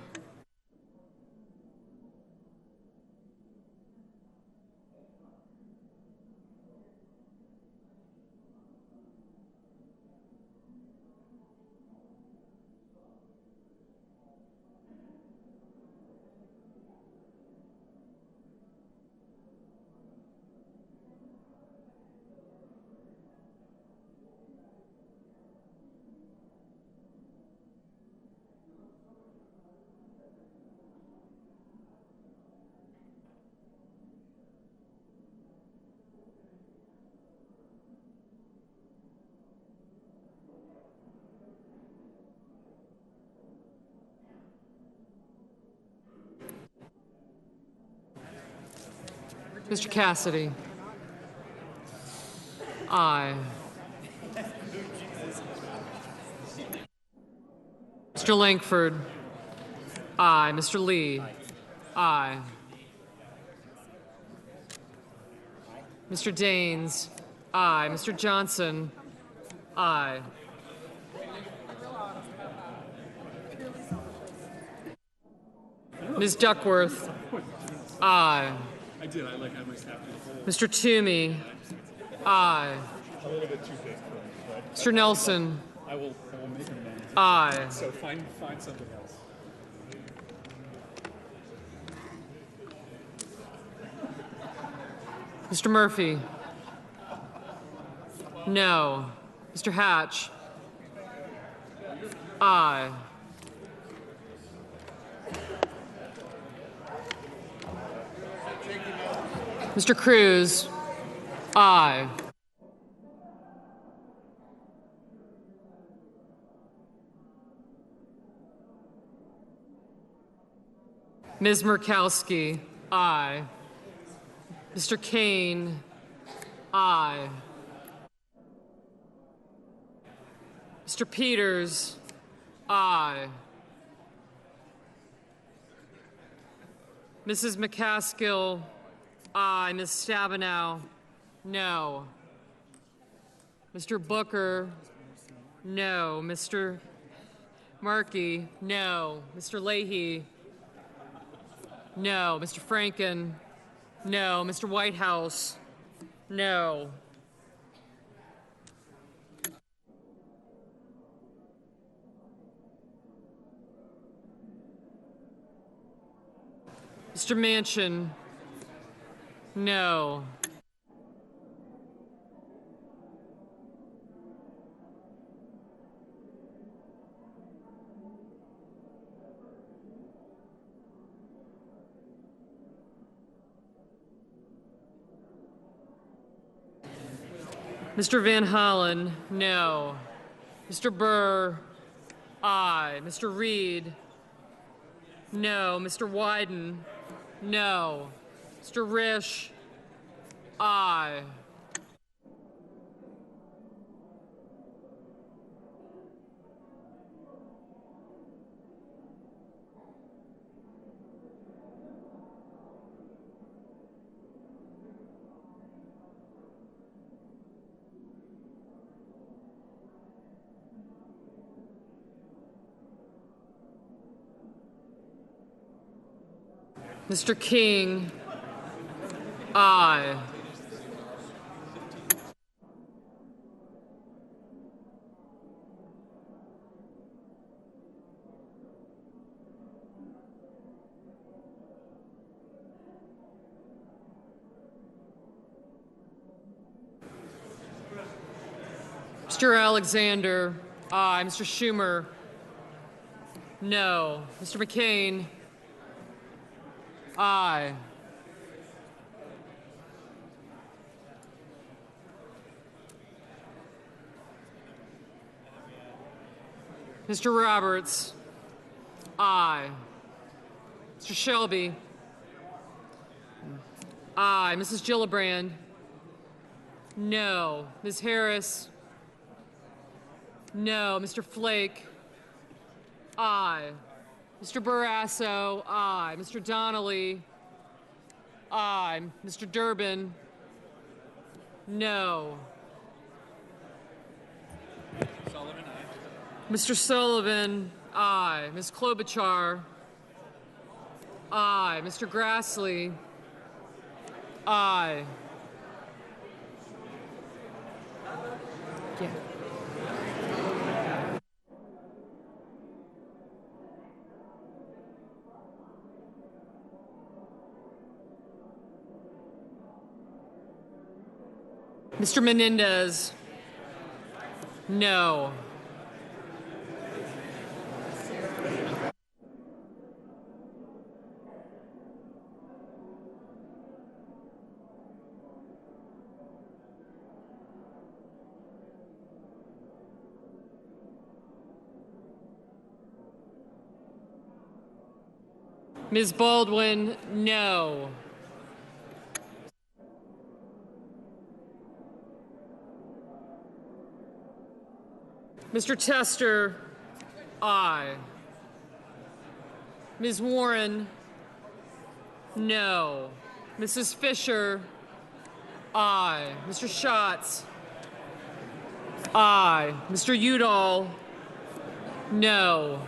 Mr. Cassidy, aye. Mr. Langford, aye. Mr. Lee, aye. Mr. Daines, aye. Mr. Johnson, aye. Ms. Duckworth, aye. I did. I like how my staff did. Mr. Toomey, aye. A little bit too big for me, but Mr. Nelson, I will make an amendment. aye. So find something else. Mr. Murphy, no. Mr. Hatch, aye. Mr. Cruz, aye. Ms. Murkowski, aye. Mr. Kane, aye. Mr. Peters, aye. Mrs. McCaskill, aye. Ms. Stabenow, no. Mr. Booker, no. Mr. Markey, no. Mr. Leahy, no. Mr. Franken, no. Mr. Whitehouse, no. Mr. Manchin, no. Mr. Van Hollen, no. Mr. Burr, aye. Mr. Reed, no. Mr. Wyden, no. Mr. Risch, aye. Mr. King, aye. Mr. Alexander, aye. Mr. Schumer, no. Mr. McCain, aye. Mr. Roberts, aye. Mr. Shelby, aye. Mrs. Gillibrand, no. Ms. Harris, no. Mr. Flake, aye. Mr. Barrasso, aye. Mr. Donnelly, aye. Mr. Durbin, no. Sullivan, aye. Mr. Sullivan, aye. Ms. Klobuchar, aye. Mr. Grassley, aye. Yeah. Mr. Menendez, no. Ms. Baldwin, no. Mr. Tester, aye. Ms. Warren, no. Mrs. Fisher, aye. Mr. Schatz, aye. Mr. Udall, no.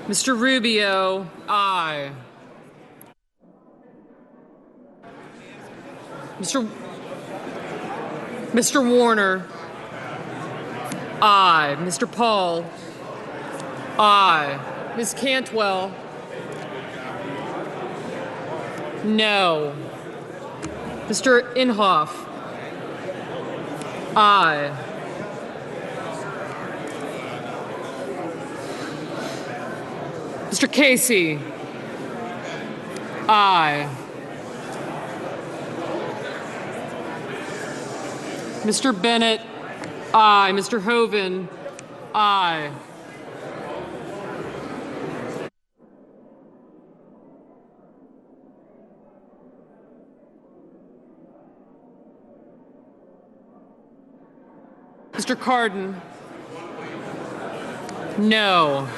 Mr. Rubio, aye. Mr. Warner, aye. Mr. Paul, aye. Ms. Cantwell, no. Mr. Inhofe, aye. Mr. Casey, aye. Mr. Bennett, aye. Mr. Hoven, aye. Mr. Cardin, no.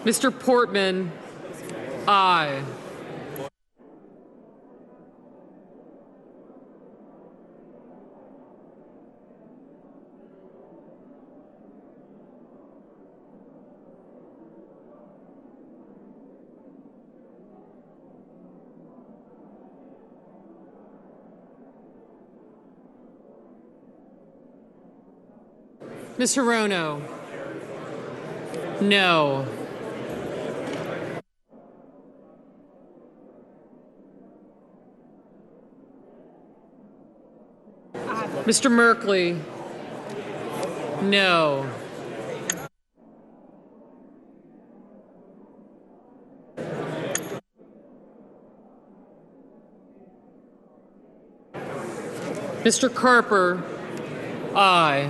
Mr. Portman, aye. Ms. Hirono, no. Mr. Merkley, no. Mr. Carper, aye.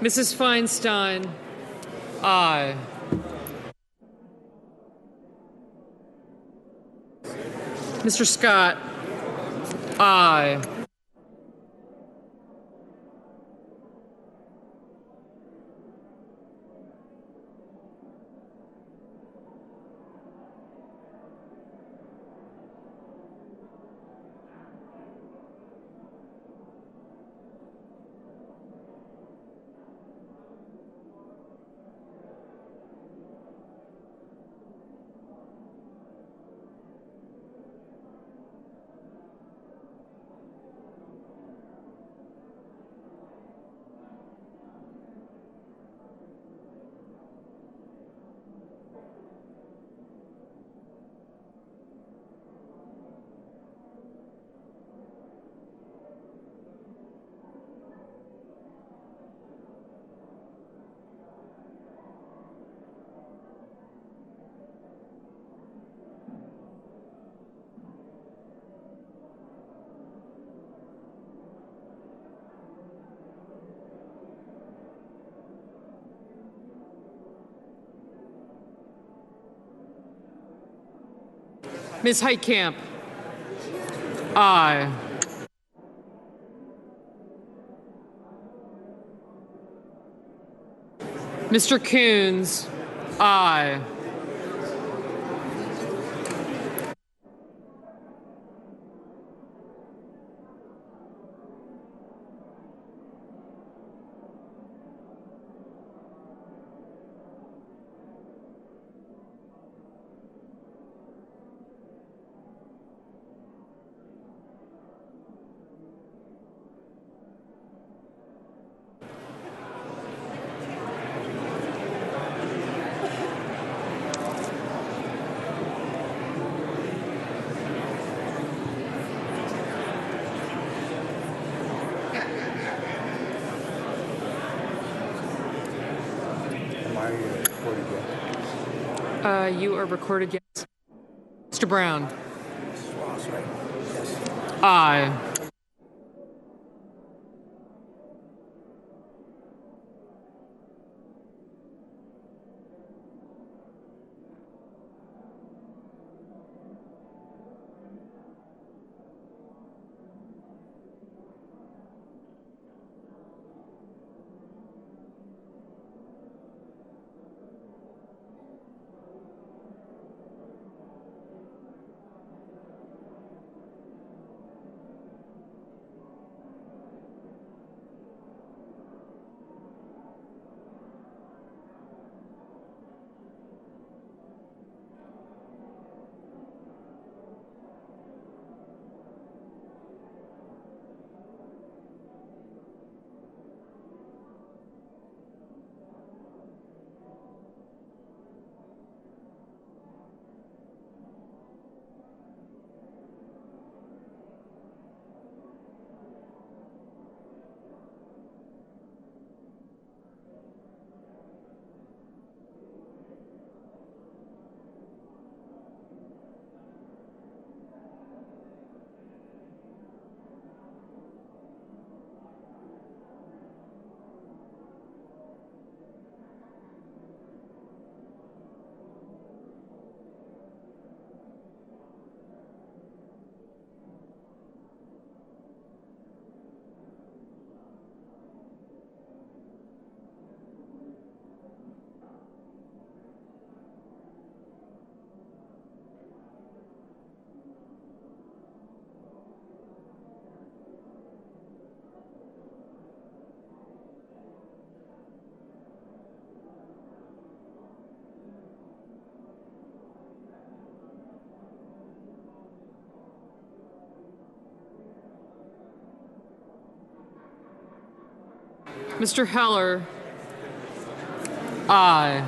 Mrs. Feinstein, aye. Mr. Scott, aye. Ms. Heitkamp, aye. Mr. Coons, aye. You are recorded, yes. Mr. Brown, aye. Mr. Heller, aye.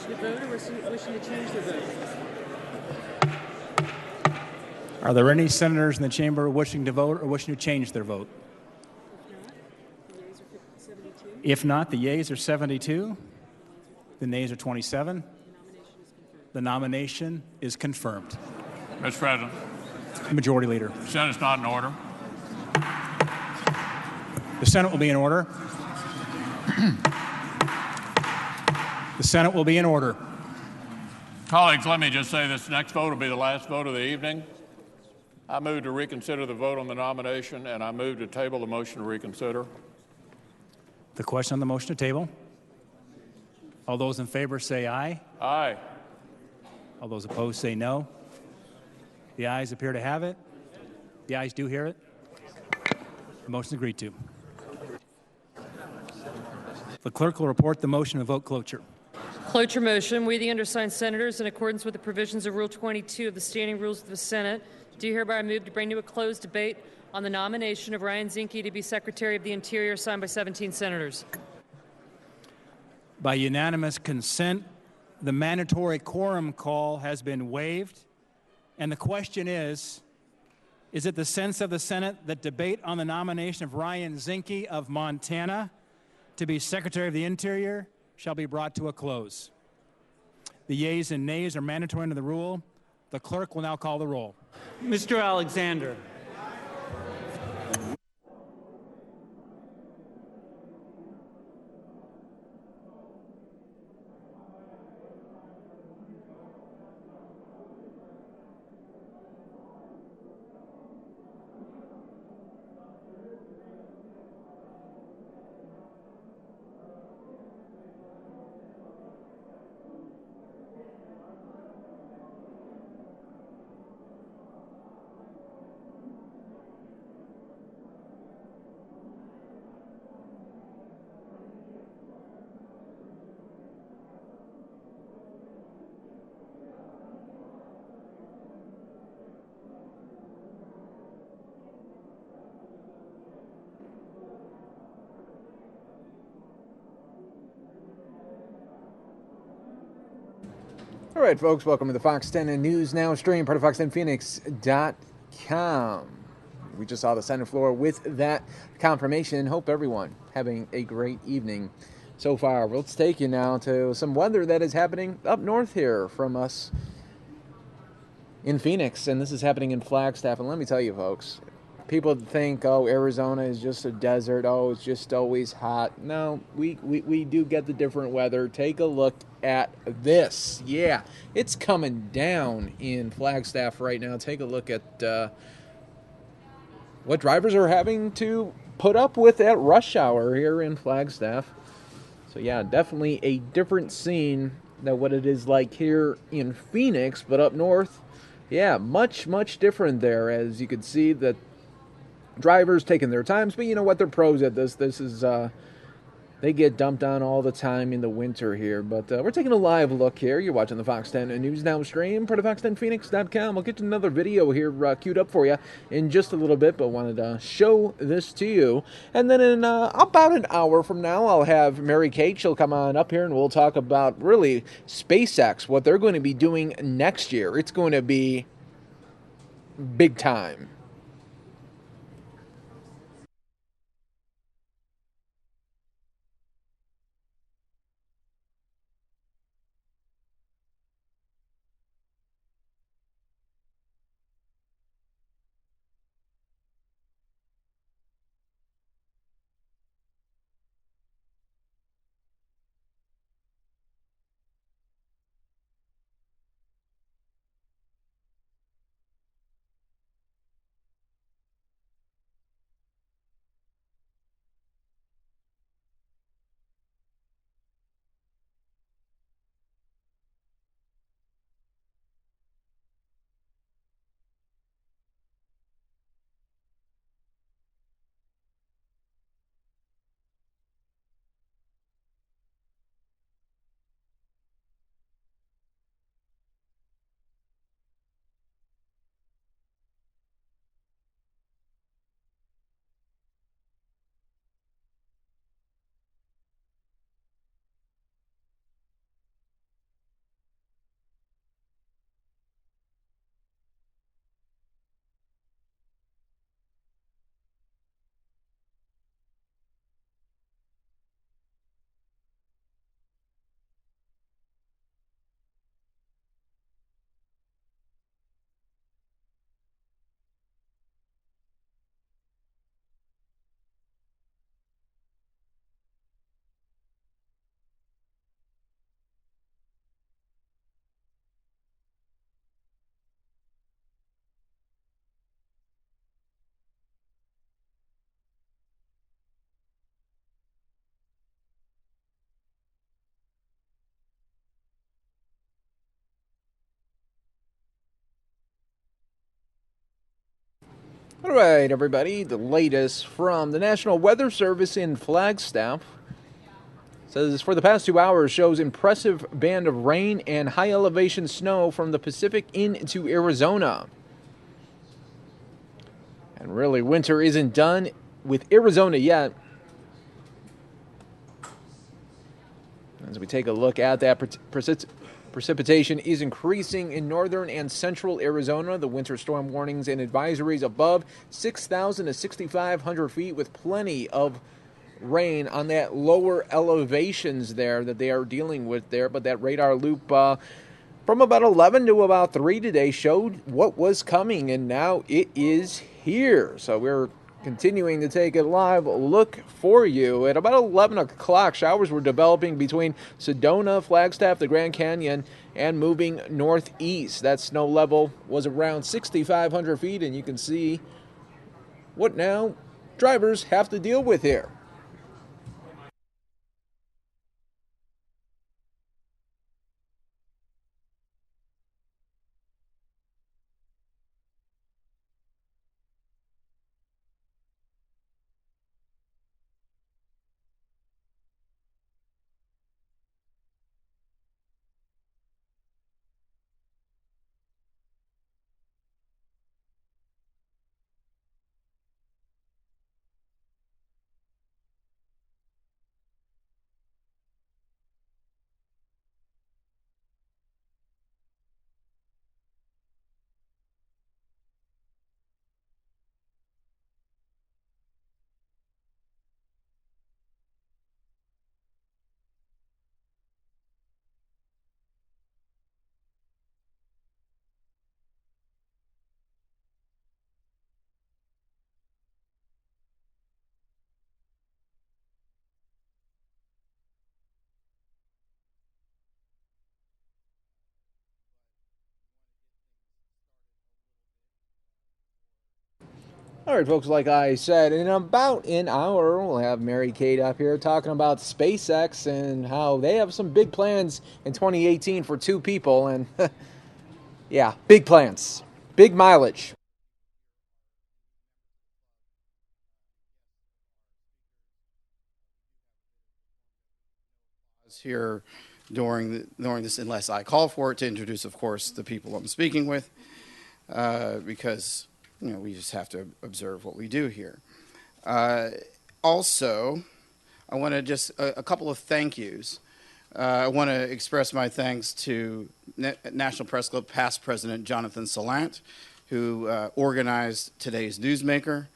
wishing to vote or wishing to change their vote? Are there any senators in the chamber wishing to vote or wishing to change their vote? If not, the yeas are 72. The nays are 27. The nomination is confirmed. Mr. President. Majority Leader. The Senate's not in order. The Senate will be in order. The Senate will be in order. Colleagues, let me just say this next vote will be the last vote of the evening. I move to reconsider the vote on the nomination, and I move to table the motion to reconsider. The question on the motion to table. All those in favor say aye. Aye. All those opposed say no. The ayes appear to have it. The ayes do hear it. The motion is agreed to. The clerk will report the motion of vote cloture. Cloture motion. We, the undersigned senators, in accordance with the provisions of Rule 22 of the Standing Rules of the Senate, do hereby move to bring to a closed debate on the nomination of Ryan Zinke to be Secretary of the Interior, signed by 17 senators. By unanimous consent, the mandatory quorum call has been waived. And the question is it the sense of the Senate that debate on the nomination of Ryan Zinke of Montana to be Secretary of the Interior shall be brought to a close? The yeas and nays are mandatory under the rule. The clerk will now call the roll. Mr. Alexander. All right, folks, welcome to the Fox 10 News Now stream, part of FoxTenNewsNow.com. We just saw the Senate floor with that confirmation. Hope everyone having a great evening so far. Let's take you now to some weather that is happening up north here from us in Phoenix, and this is happening in Flagstaff. And let me tell you, folks, people think, oh, Arizona is just a desert. Oh, it's just always hot. No, we do get the different weather. Take a look at this. Yeah, it's coming down in Flagstaff right now. Take a look at what drivers are having to put up with at rush hour here in Flagstaff. So yeah, definitely a different scene than what it is like here in Phoenix, but up north, yeah, much different there. As you can see that drivers taking their times, but you know what? They're pros at this. This is, they get dumped on all the time in the winter here. But we're taking a live look here. You're watching the Fox 10 News Now stream, part of Fox10Phoenix.com. We'll get to another video here queued up for you in just a little bit, but wanted to show this to you. And then in about an hour from now, I'll have Mary Kate. She'll come on up here, and we'll talk about really SpaceX, what they're going to be doing next year. It's going to be big time. All right, everybody, the latest from the National Weather Service in Flagstaff. Says for the past 2 hours shows impressive band of rain and high elevation snow from the Pacific into Arizona. And really, winter isn't done with Arizona yet. As we take a look at that, precipitation is increasing in northern and central Arizona. The winter storm warnings and advisories above 6,000 to 6,500 feet with plenty of rain on that lower elevations there that they are dealing with there. But that radar loop from about 11 to about 3 today showed what was coming, and now it is here. So we're continuing to take a live look for you. At about 11 o'clock, showers were developing between Sedona, Flagstaff, the Grand Canyon, and moving northeast. That snow level was around 6,500 feet, and you can see what now drivers have to deal with here. All right, folks, like I said, in about an hour, we'll have Mary Kate up here talking about SpaceX and how they have some big plans in 2018 for 2 people. And, yeah, big plans, big mileage. Here during this, unless I call for it, to introduce, of course, the people I'm speaking with, because we just have to observe what we do here. Also, I want to just a couple of thank yous. I want to express my thanks to National Press Club past president Jonathan Salant, who organized today's Newsmaker,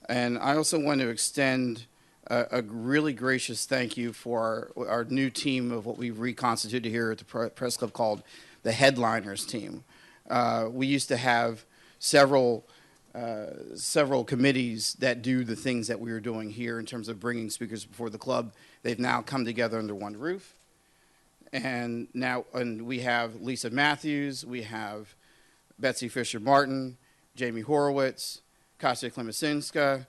and I also want to extend a really gracious thank you for our new team of what we've reconstituted here at the Press Club called the Headliners team. We used to have several committees that do the things that we are doing here in terms of bringing speakers before the club. They've now come together under one roof. And we have Lisa Matthews, we have Betsy Fisher-Martin, Jamie Horowitz, Kasia Klemesinska,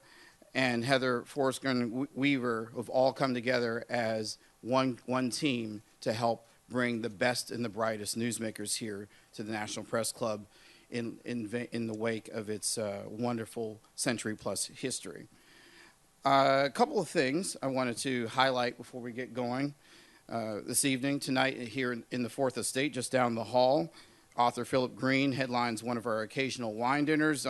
and Heather Forsgren-Weaver have all come together as one team to help bring the best and the brightest newsmakers here to the National Press Club in the wake of its wonderful century-plus history. A couple of things I wanted to highlight before we get going. This evening, tonight, here in the Fourth Estate, just down the hall, author Philip Green headlines one of our occasional wine dinners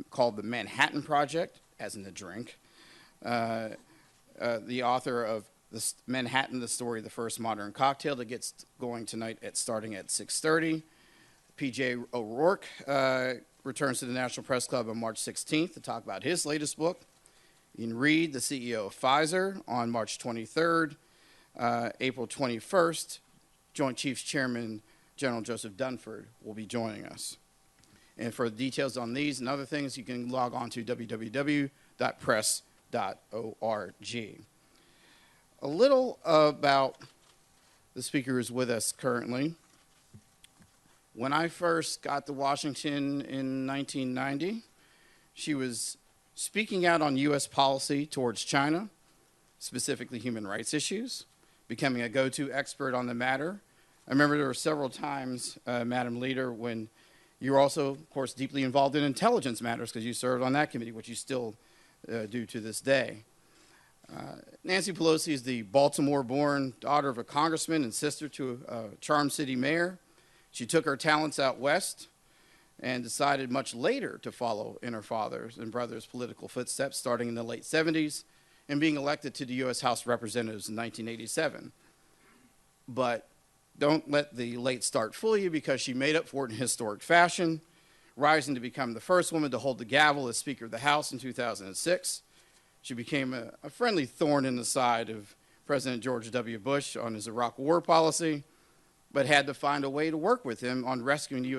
called the Manhattan Project, as in the drink. The author of Manhattan, the Story of the First Modern Cocktail, that gets going tonight starting at 6:30. P.J. O'Rourke returns to the National Press Club on March 16th to talk about his latest book. Ian Reed, the CEO of Pfizer, on March 23rd. April 21st, Joint Chiefs Chairman General Joseph Dunford will be joining us. And for details on these and other things, you can log on to www.press.org. A little about the speaker who's with us currently. When I first got to Washington in 1990, she was speaking out on U.S. policy towards China, specifically human rights issues, becoming a go-to expert on the matter. I remember there were several times, Madam Leader, when You're also, of course, deeply involved in intelligence matters because you served on that committee, which you still do to this day. Nancy Pelosi is the Baltimore-born daughter of a congressman and sister to a Charm City mayor. She took her talents out west and decided much later to follow in her father's and brother's political footsteps, starting in the late 70s and being elected to the U.S. House of Representatives in 1987. But don't let the late start fool you, because she made up for it in historic fashion, rising to become the first woman to hold the gavel as Speaker of the House in 2006. She became a friendly thorn in the side of President George W. Bush on his Iraq war policy, but had to find a way to work with him on rescuing the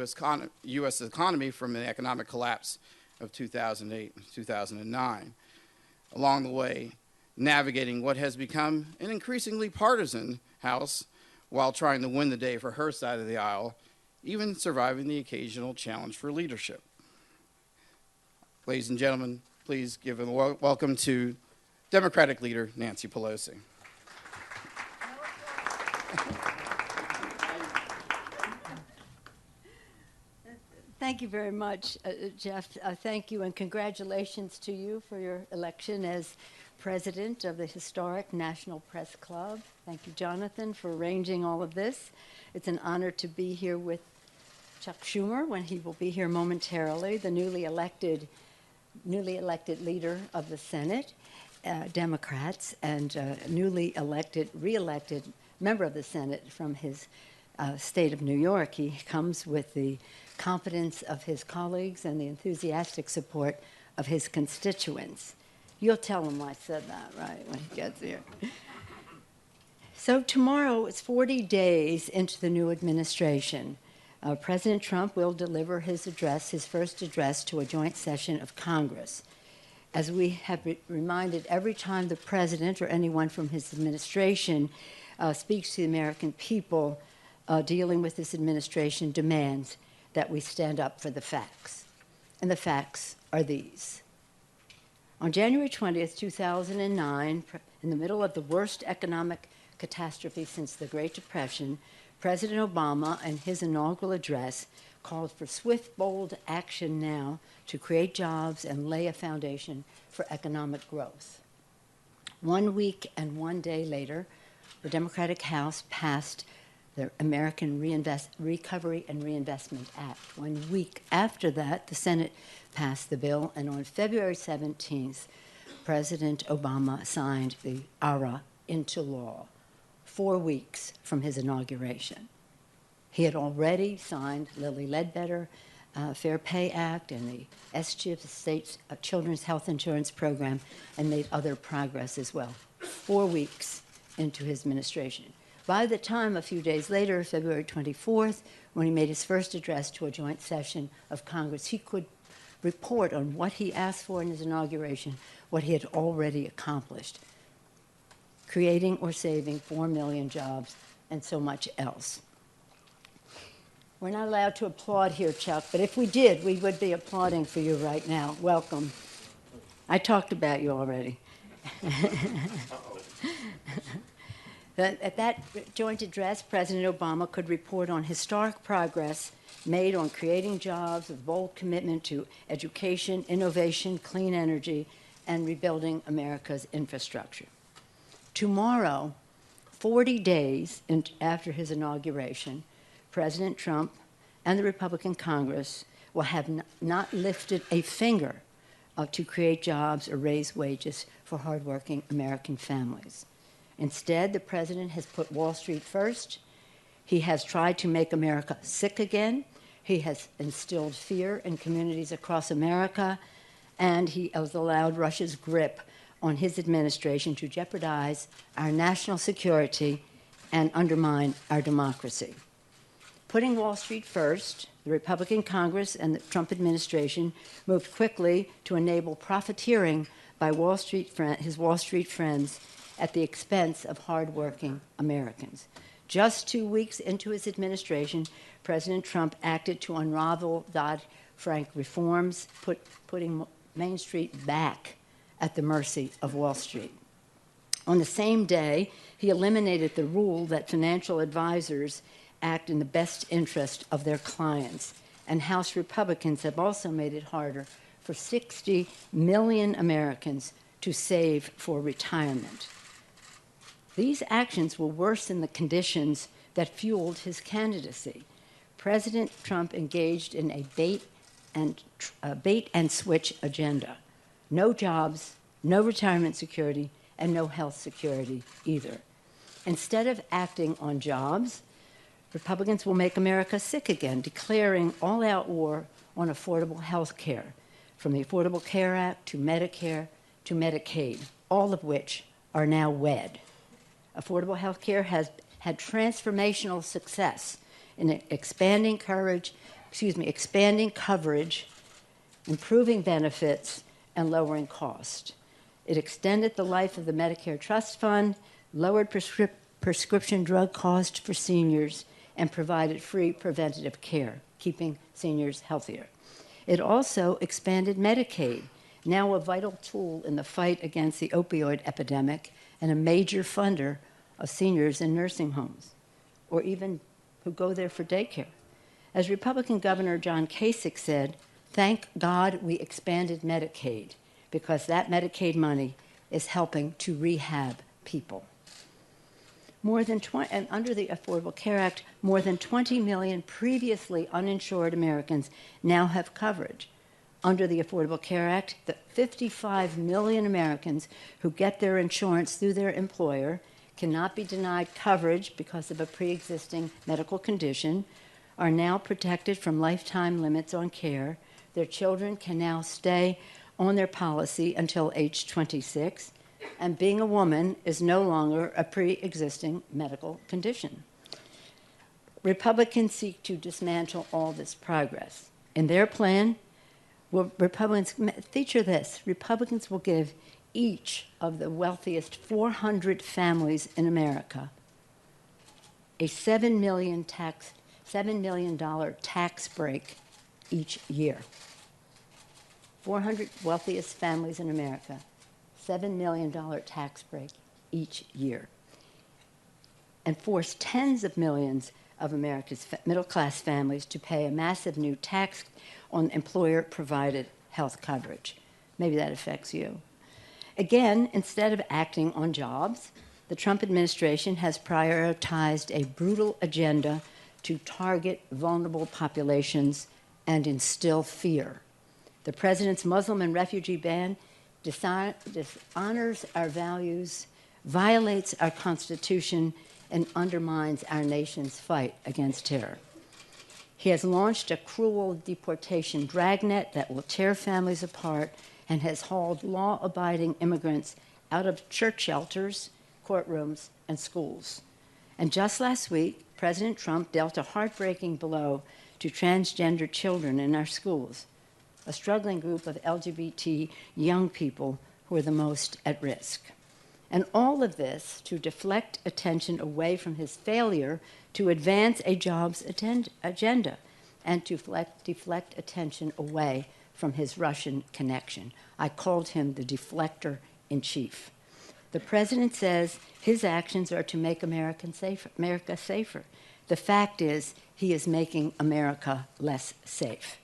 U.S. economy from the economic collapse of 2008 and 2009. Along the way, navigating what has become an increasingly partisan House while trying to win the day for her side of the aisle, even surviving the occasional challenge for leadership. Ladies and gentlemen, please give a welcome to Democratic leader Nancy Pelosi. Thank you very much, Jeff. Thank you and congratulations to you for your election as president of the historic National Press Club. Thank you, Jonathan, for arranging all of this. It's an honor to be here with Chuck Schumer when he will be here momentarily, the newly elected leader of the Senate, Democrats, and re-elected member of the Senate from his state of New York. He comes with the confidence of his colleagues and the enthusiastic support of his constituents. You'll tell him I said that, right, when he gets here. So tomorrow is 40 days into the new administration. President Trump will deliver his first address to a joint session of Congress. As we have reminded every time the president or anyone from his administration speaks to the American people, dealing with this administration demands that we stand up for the facts. And the facts are these. On January 20th, 2009, in the middle of the worst economic catastrophe since the Great Depression, President Obama, in his inaugural address, called for swift, bold action now to create jobs and lay a foundation for economic growth. 1 week and 1 day later, the Democratic House passed the American Recovery and Reinvestment Act. 1 week after that, the Senate passed the bill, and on February 17th, President Obama signed the ARA into law, 4 weeks from his inauguration. He had already signed Lilly Ledbetter Fair Pay Act and the SCHIP, the State's Children's Health Insurance Program, and made other progress as well, 4 weeks into his administration. By the time, a few days later, February 24th, when he made his first address to a joint session of Congress, he could report on what he asked for in his inauguration, what he had already accomplished, creating or saving 4 million jobs, and so much else. We're not allowed to applaud here, Chuck, but if we did, we would be applauding for you right now. Welcome. I talked about you already. At that joint address, President Obama could report on historic progress made on creating jobs with bold commitment to education, innovation, clean energy, and rebuilding America's infrastructure. Tomorrow, 40 days after his inauguration, President Trump and the Republican Congress will have not lifted a finger to create jobs or raise wages for hardworking American families. Instead, the president has put Wall Street first. He has tried to make America sick again. He has instilled fear in communities across America, and he has allowed Russia's grip on his administration to jeopardize our national security and undermine our democracy. Putting Wall Street first, the Republican Congress and the Trump administration moved quickly to enable profiteering by his Wall Street friends at the expense of hardworking Americans. Just 2 weeks into his administration, President Trump acted to unravel Dodd-Frank reforms, putting Main Street back at the mercy of Wall Street. On the same day, he eliminated the rule that financial advisors act in the best interest of their clients and House Republicans have also made it harder for 60 million Americans to save for retirement. These actions will worsen the conditions that fueled his candidacy. President Trump engaged in a bait and switch agenda. No jobs, no retirement security, and no health security either. Instead of acting on jobs, Republicans will make America sick again, declaring all-out war on affordable health care, from the Affordable Care Act to Medicare to Medicaid, all of which are now wed. Affordable health care has had transformational success in expanding coverage, improving benefits, and lowering cost. It extended the life of the Medicare Trust Fund, lowered prescription drug costs for seniors, and provided free preventative care, keeping seniors healthier. It also expanded Medicaid, now a vital tool in the fight against the opioid epidemic and a major funder of seniors in nursing homes, or even who go there for daycare. As Republican Governor John Kasich said, "Thank God we expanded Medicaid, because that Medicaid money is helping to rehab people." And under the Affordable Care Act, more than 20 million previously uninsured Americans now have coverage. Under the Affordable Care Act, the 55 million Americans who get their insurance through their employer cannot be denied coverage because of a pre-existing medical condition, are now protected from lifetime limits on care. Their children can now stay on their policy until age 26, and being a woman is no longer a pre-existing medical condition. Republicans seek to dismantle all this progress. In their plan, Republicans feature this: Republicans will give each of the wealthiest 400 families in America a $7 million tax break each year. 400 wealthiest families in America, $7 million tax break each year, and force tens of millions of America's middle-class families to pay a massive new tax on employer-provided health coverage. Maybe that affects you. Again, instead of acting on jobs, the Trump administration has prioritized a brutal agenda to target vulnerable populations and instill fear. The president's Muslim and refugee ban dishonors our values, violates our Constitution, and undermines our nation's fight against terror. He has launched a cruel deportation dragnet that will tear families apart and has hauled law-abiding immigrants out of church shelters, courtrooms, and schools. And just last week, President Trump dealt a heartbreaking blow to transgender children in our schools, a struggling group of LGBT young people who are the most at risk. And all of this to deflect attention away from his failure to advance a jobs agenda and to deflect attention away from his Russian connection. I called him the deflector in chief. The president says his actions are to make America safer. The fact is, he is making America less safe.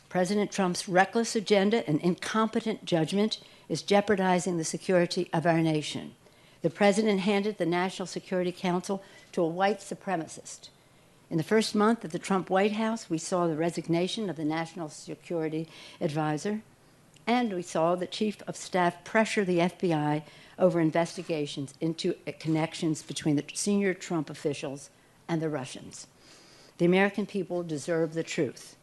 President Trump's reckless agenda and incompetent judgment is jeopardizing the security of our nation. The president handed the National Security Council to a white supremacist. In the first month of the Trump White House, we saw the resignation of the National Security Advisor, and we saw the Chief of Staff pressure the FBI over investigations into connections between the senior Trump officials and the Russians. The American people deserve the truth.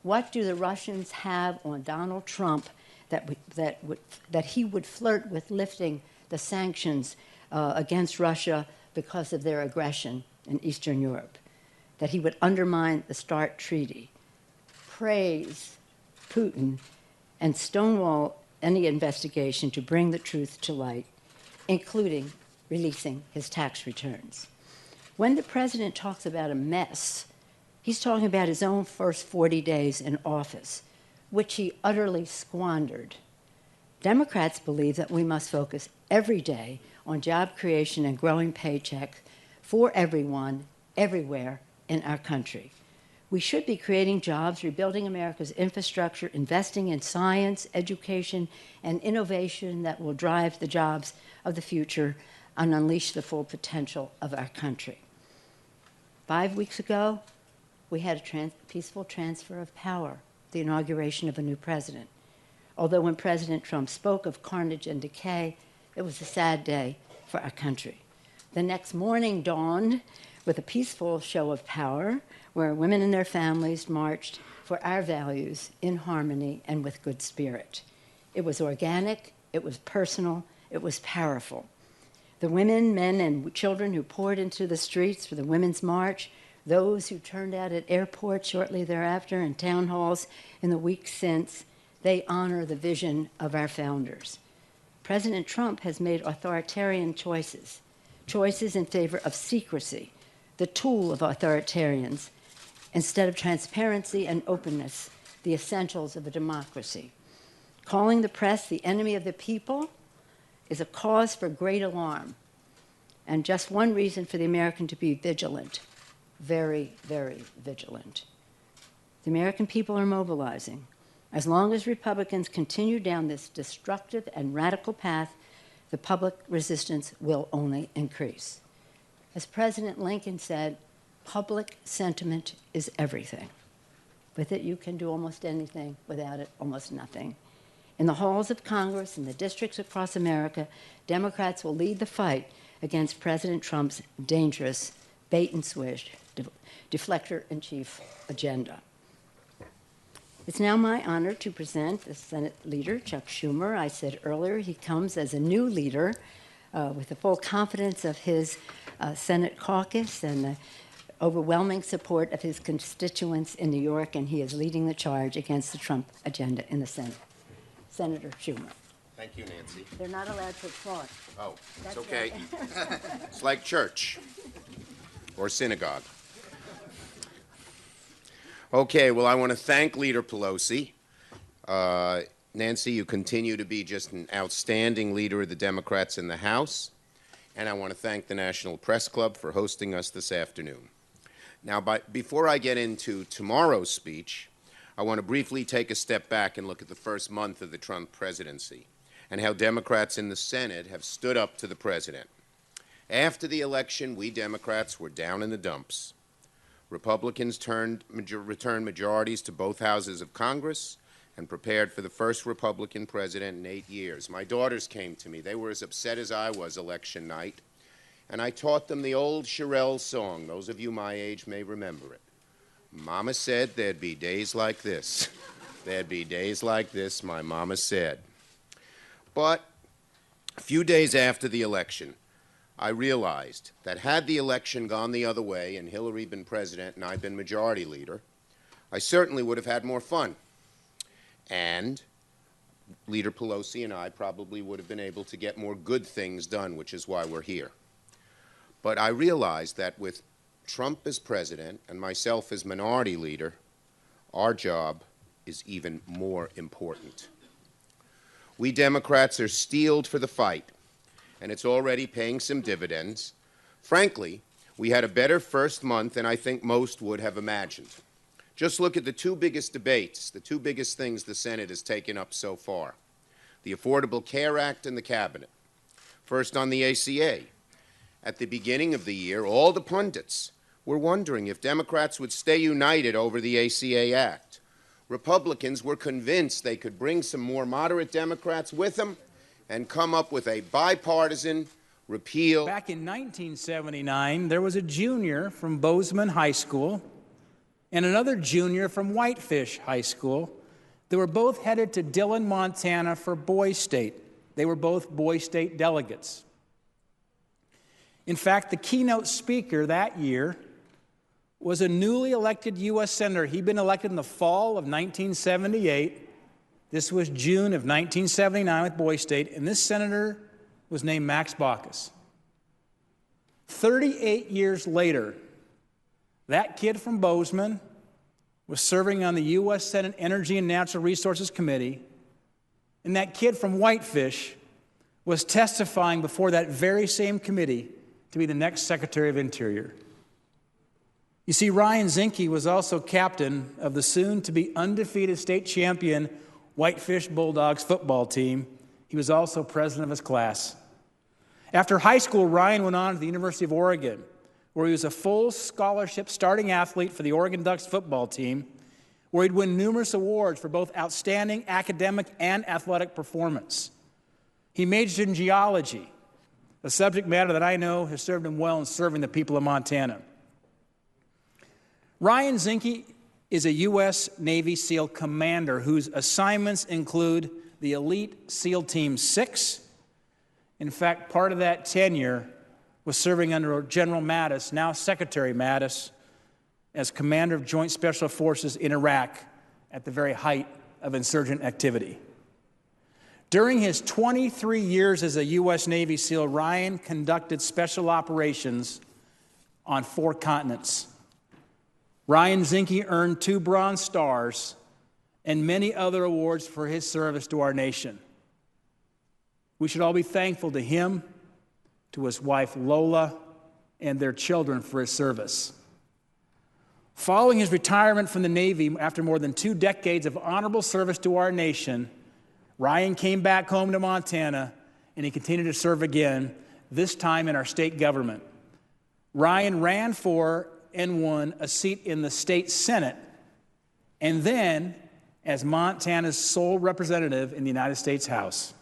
What do the Russians have on Donald Trump that he would flirt with lifting the sanctions against Russia because of their aggression in Eastern Europe? That he would undermine the START treaty, praise Putin, and stonewall any investigation to bring the truth to light, including releasing his tax returns. When the president talks about a mess, he's talking about his own first 40 days in office, which he utterly squandered. Democrats believe that we must focus every day on job creation and growing paychecks for everyone, everywhere in our country. We should be creating jobs, rebuilding America's infrastructure, investing in science, education, and innovation that will drive the jobs of the future and unleash the full potential of our country. 5 weeks ago, we had a peaceful transfer of power, the inauguration of a new president. Although when President Trump spoke of carnage and decay, it was a sad day for our country. The next morning dawned with a peaceful show of power where women and their families marched for our values in harmony and with good spirit. It was organic, it was personal, it was powerful. The women, men, and children who poured into the streets for the Women's March, those who turned out at airports shortly thereafter and town halls in the weeks since, they honor the vision of our founders. President Trump has made authoritarian choices in favor of secrecy, the tool of authoritarians, instead of transparency and openness, the essentials of a democracy. Calling the press the enemy of the people is a cause for great alarm, and just one reason for the American to be vigilant, very, very vigilant. The American people are mobilizing. As long as Republicans continue down this destructive and radical path, the public resistance will only increase. As President Lincoln said, public sentiment is everything. With it, you can do almost anything. Without it, almost nothing. In the halls of Congress and the districts across America, Democrats will lead the fight against President Trump's dangerous bait-and-switch, deflector-in-chief agenda. It's now my honor to present the Senate leader, Chuck Schumer. I said earlier he comes as a new leader with the full confidence of his Senate caucus and the overwhelming support of his constituents in New York, and he is leading the charge against the Trump agenda in the Senate. Senator Schumer. Thank you, Nancy. They're not allowed to applaud. Oh, That's it's okay. right. It's like church or synagogue. Okay, well, I want to thank Leader Pelosi. Nancy, you continue to be just an outstanding leader of the Democrats in the House. And I want to thank the National Press Club for hosting us this afternoon. Now, before I get into tomorrow's speech, I want to briefly take a step back and look at the first month of the Trump presidency and how Democrats in the Senate have stood up to the president. After the election, we Democrats were down in the dumps. Republicans returned majorities to both houses of Congress and prepared for the first Republican president in 8 years. My daughters came to me. They were as upset as I was election night. And I taught them the old Shirelle song. Those of you my age may remember it. Mama said there'd be days like this. There'd be days like this, my mama said. But a few days after the election, I realized that had the election gone the other way and Hillary been president and I'd been majority leader, I certainly would have had more fun. And Leader Pelosi and I probably would have been able to get more good things done, which is why we're here. But I realized that with Trump as president and myself as minority leader, our job is even more important. We Democrats are steeled for the fight, and it's already paying some dividends. Frankly, we had a better first month than I think most would have imagined. Just look at the two biggest debates, the two biggest things the Senate has taken up so far: the Affordable Care Act and the Cabinet. First, on the ACA. At the beginning of the year, all the pundits were wondering if Democrats would stay united over the ACA Act. Republicans were convinced they could bring some more moderate Democrats with them and come up with a bipartisan repeal. Back in 1979, there was a junior from Bozeman High School and another junior from Whitefish High School. They were both headed to Dillon, Montana for Boy State. They were both Boy State delegates. In fact, the keynote speaker that year was a newly elected U.S. Senator. He'd been elected in the fall of 1978. This was June of 1979 with Boy State, and this senator was named Max Baucus. 38 years later, that kid from Bozeman was serving on the U.S. Senate Energy and Natural Resources Committee, and that kid from Whitefish was testifying before that very same committee to be the next Secretary of Interior. You see, Ryan Zinke was also captain of the soon-to-be undefeated state champion Whitefish Bulldogs football team. He was also president of his class. After high school, Ryan went on to the University of Oregon, where he was a full scholarship starting athlete for the Oregon Ducks football team, where he'd win numerous awards for both outstanding academic and athletic performance. He majored in geology, a subject matter that I know has served him well in serving the people of Montana. Ryan Zinke is a U.S. Navy SEAL commander whose assignments include the Elite SEAL Team 6. In fact, part of that tenure was serving under General Mattis, now Secretary Mattis, as commander of Joint Special Forces in Iraq at the very height of insurgent activity. During his 23 years as a U.S. Navy SEAL, Ryan conducted special operations on 4 continents. Ryan Zinke earned 2 Bronze Stars and many other awards for his service to our nation. We should all be thankful to him, to his wife Lola, and their children for his service. Following his retirement from the Navy after more than 2 decades of honorable service to our nation, Ryan came back home to Montana, and he continued to serve again, this time in our state government. Ryan ran for and won a seat in the state Senate, and then as Montana's sole representative in the United States House.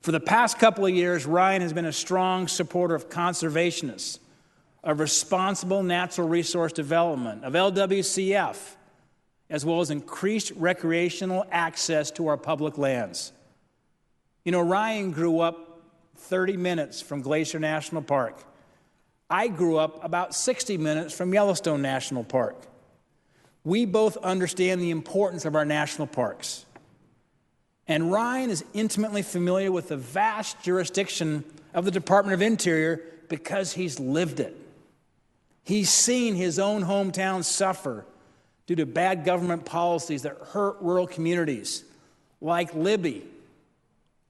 For the past couple of years, Ryan has been a strong supporter of conservationists, of responsible natural resource development, of LWCF, as well as increased recreational access to our public lands. You know, Ryan grew up 30 minutes from Glacier National Park. I grew up about 60 minutes from Yellowstone National Park. We both understand the importance of our national parks. And Ryan is intimately familiar with the vast jurisdiction of the Department of Interior because he's lived it. He's seen his own hometown suffer due to bad government policies that hurt rural communities, like Libby,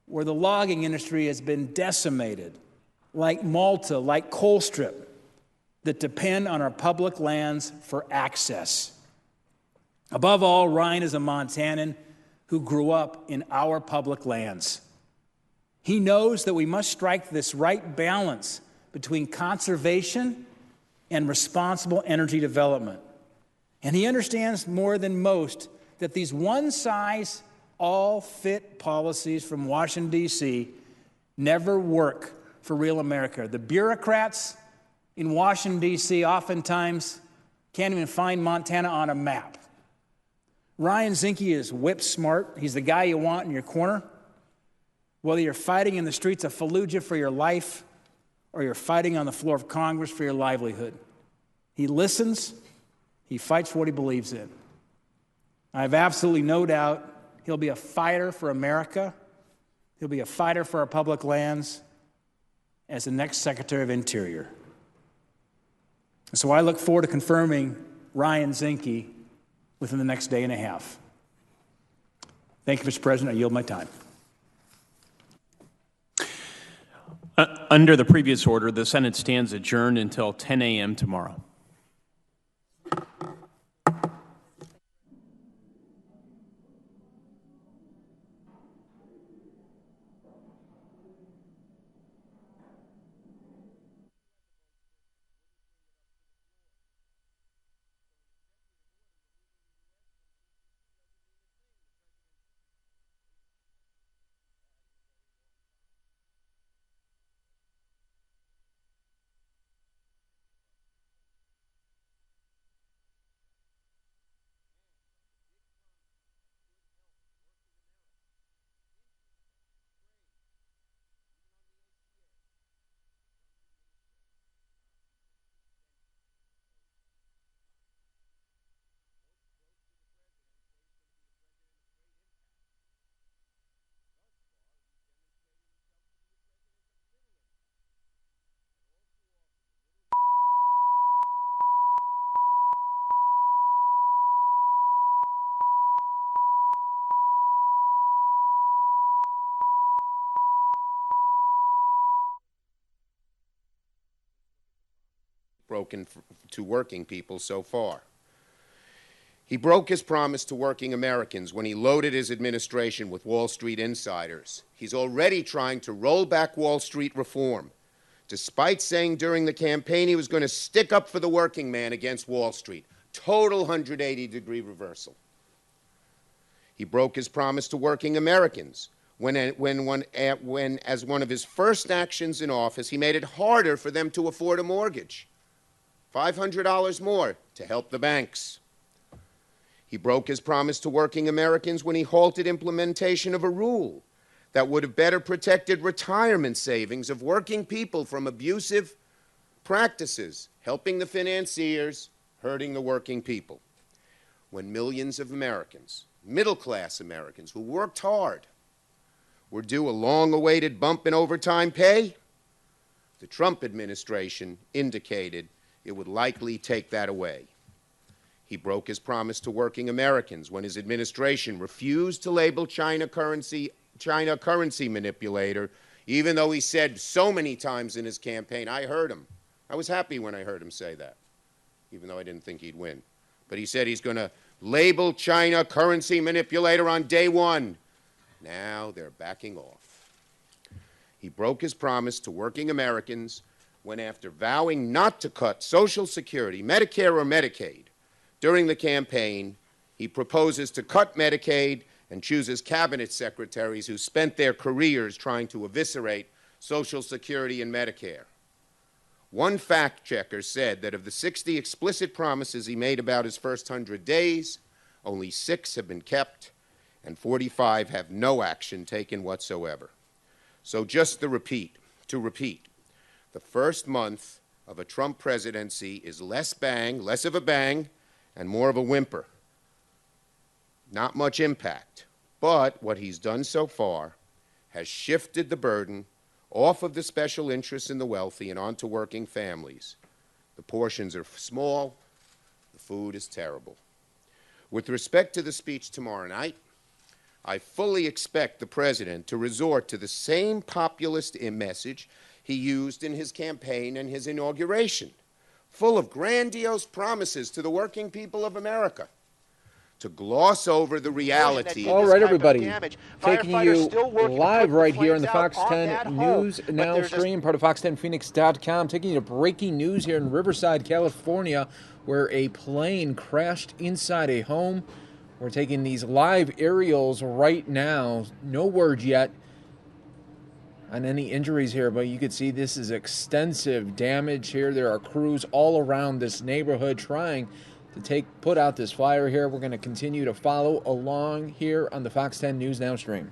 where the logging industry has been decimated, like Malta, like Colstrip, that depend on our public lands for access. Above all, Ryan is a Montanan who grew up in our public lands. He knows that we must strike this right balance between conservation and responsible energy development. And he understands more than most that these one-size-all-fit policies from Washington, D.C. never work for real America. The bureaucrats in Washington, D.C. oftentimes can't even find Montana on a map. Ryan Zinke is whip smart. He's the guy you want in your corner. Whether you're fighting in the streets of Fallujah for your life or you're fighting on the floor of Congress for your livelihood. He listens. He fights for what he believes in. I have absolutely no doubt he'll be a fighter for America. He'll be a fighter for our public lands as the next Secretary of Interior. And so I look forward to confirming Ryan Zinke within the next day and a half. Thank you, Mr. President. I yield my time. Under the previous order, the Senate stands adjourned until 10 a.m. tomorrow. broken to working people so far. He broke his promise to working Americans when he loaded his administration with Wall Street insiders. He's already trying to roll back Wall Street reform, despite saying during the campaign he was going to stick up for the working man against Wall Street. Total 180-degree reversal. He broke his promise to working Americans when, as one of his first actions in office, he made it harder for them to afford a mortgage. $500 more to help the banks. He broke his promise to working Americans when he halted implementation of a rule that would have better protected retirement savings of working people from abusive practices, helping the financiers, hurting the working people. When millions of Americans, middle-class Americans who worked hard, were due a long-awaited bump in overtime pay, the Trump administration indicated it would likely take that away. He broke his promise to working Americans when his administration refused to label China currency manipulator, even though he said so many times in his campaign, I heard him. I was happy when I heard him say that, even though I didn't think he'd win. But he said he's going to label China currency manipulator on day one. Now they're backing off. He broke his promise to working Americans when, after vowing not to cut Social Security, Medicare, or Medicaid during the campaign, he proposes to cut Medicaid and chooses cabinet secretaries who spent their careers trying to eviscerate Social Security and Medicare. One fact checker said that of the 60 explicit promises he made about his first 100 days, only 6 have been kept, and 45 have no action taken whatsoever. So just to repeat, the first month of a Trump presidency is less of a bang, and more of a whimper. Not much impact, but what he's done so far has shifted the burden off of the special interests and the wealthy and onto working families. The portions are small, the food is terrible. With respect to the speech tomorrow night, I fully expect the president to resort to the same populist message he used in his campaign and his inauguration, full of grandiose promises to the working people of America, to gloss over the reality. All right, everybody, taking you live right here on the Fox 10 News Now stream, part of Fox10Phoenix.com, taking you to breaking news here in Riverside, California, where a plane crashed inside a home. We're taking these live aerials right now. No word yet on any injuries here, but you can see this is extensive damage here. There are crews all around this neighborhood trying to put out this fire here. We're going to continue to follow along here on the Fox 10 News Now stream.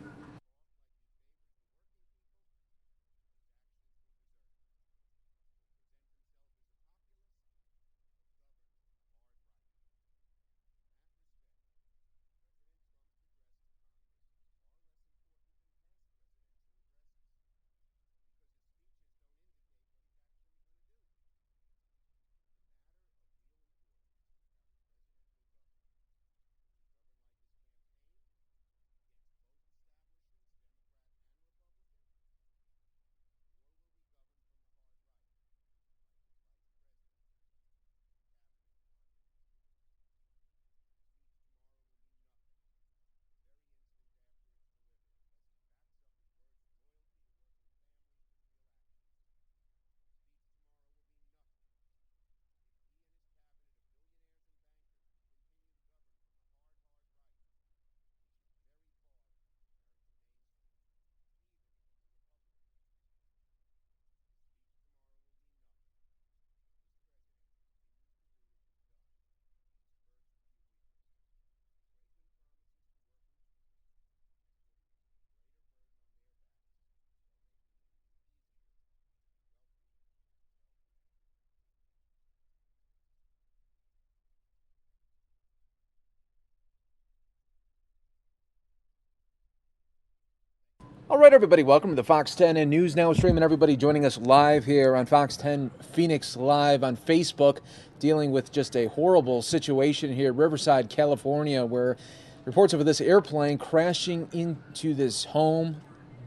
All right, everybody, welcome to the Fox 10 and News Now stream, and everybody joining us live here on Fox 10 Phoenix Live on Facebook, dealing with just a horrible situation here, Riverside, California, where reports of this airplane crashing into this home,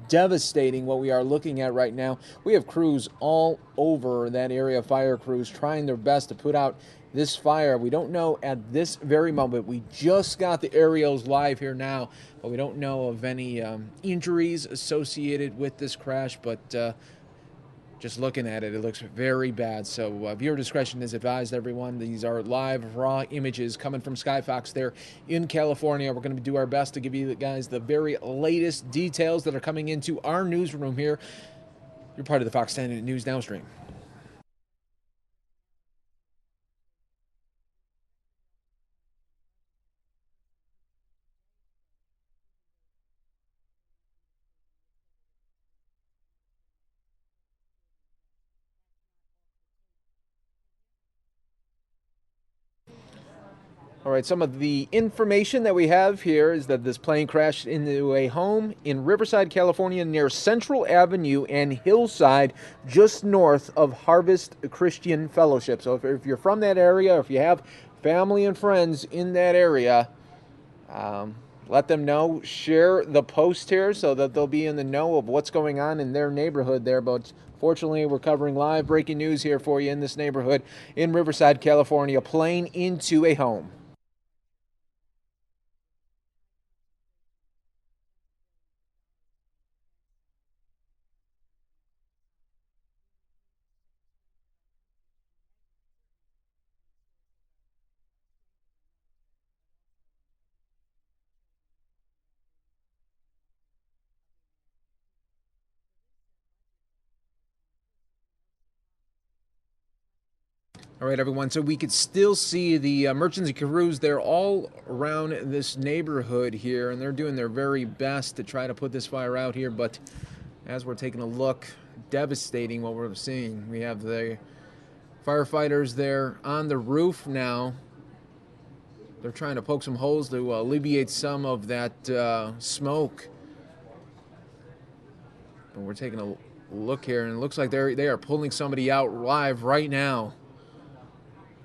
devastating what we are looking at right now. We have crews all over that area, fire crews, trying their best to put out this fire. We don't know at this very moment. We just got the aerials live here now, but we don't know of any injuries associated with this crash, but just looking at it, it looks very bad. So viewer discretion is advised, everyone. These are live, raw images coming from Skyfox there in California. We're going to do our best to give you guys the very latest details that are coming into our newsroom here. You're part of the Fox 10 News Now stream. All right, some of the information that we have here is that this plane crashed into a home in Riverside, California, near Central Avenue and Hillside, just north of Harvest Christian Fellowship. So if you're from that area, or if you have family and friends in that area, let them know. Share the post here so that they'll be in the know of what's going on in their neighborhood there. But fortunately, we're covering live breaking news here for you in this neighborhood in Riverside, California. Plane into a home. All right, everyone, so we could still see the emergency crews. They're all around this neighborhood here, and they're doing their very best to try to put this fire out here. But as we're taking a look, devastating what we're seeing. We have the firefighters there on the roof now. They're trying to poke some holes to alleviate some of that smoke. But we're taking a look here, and it looks like they are pulling somebody out live right now.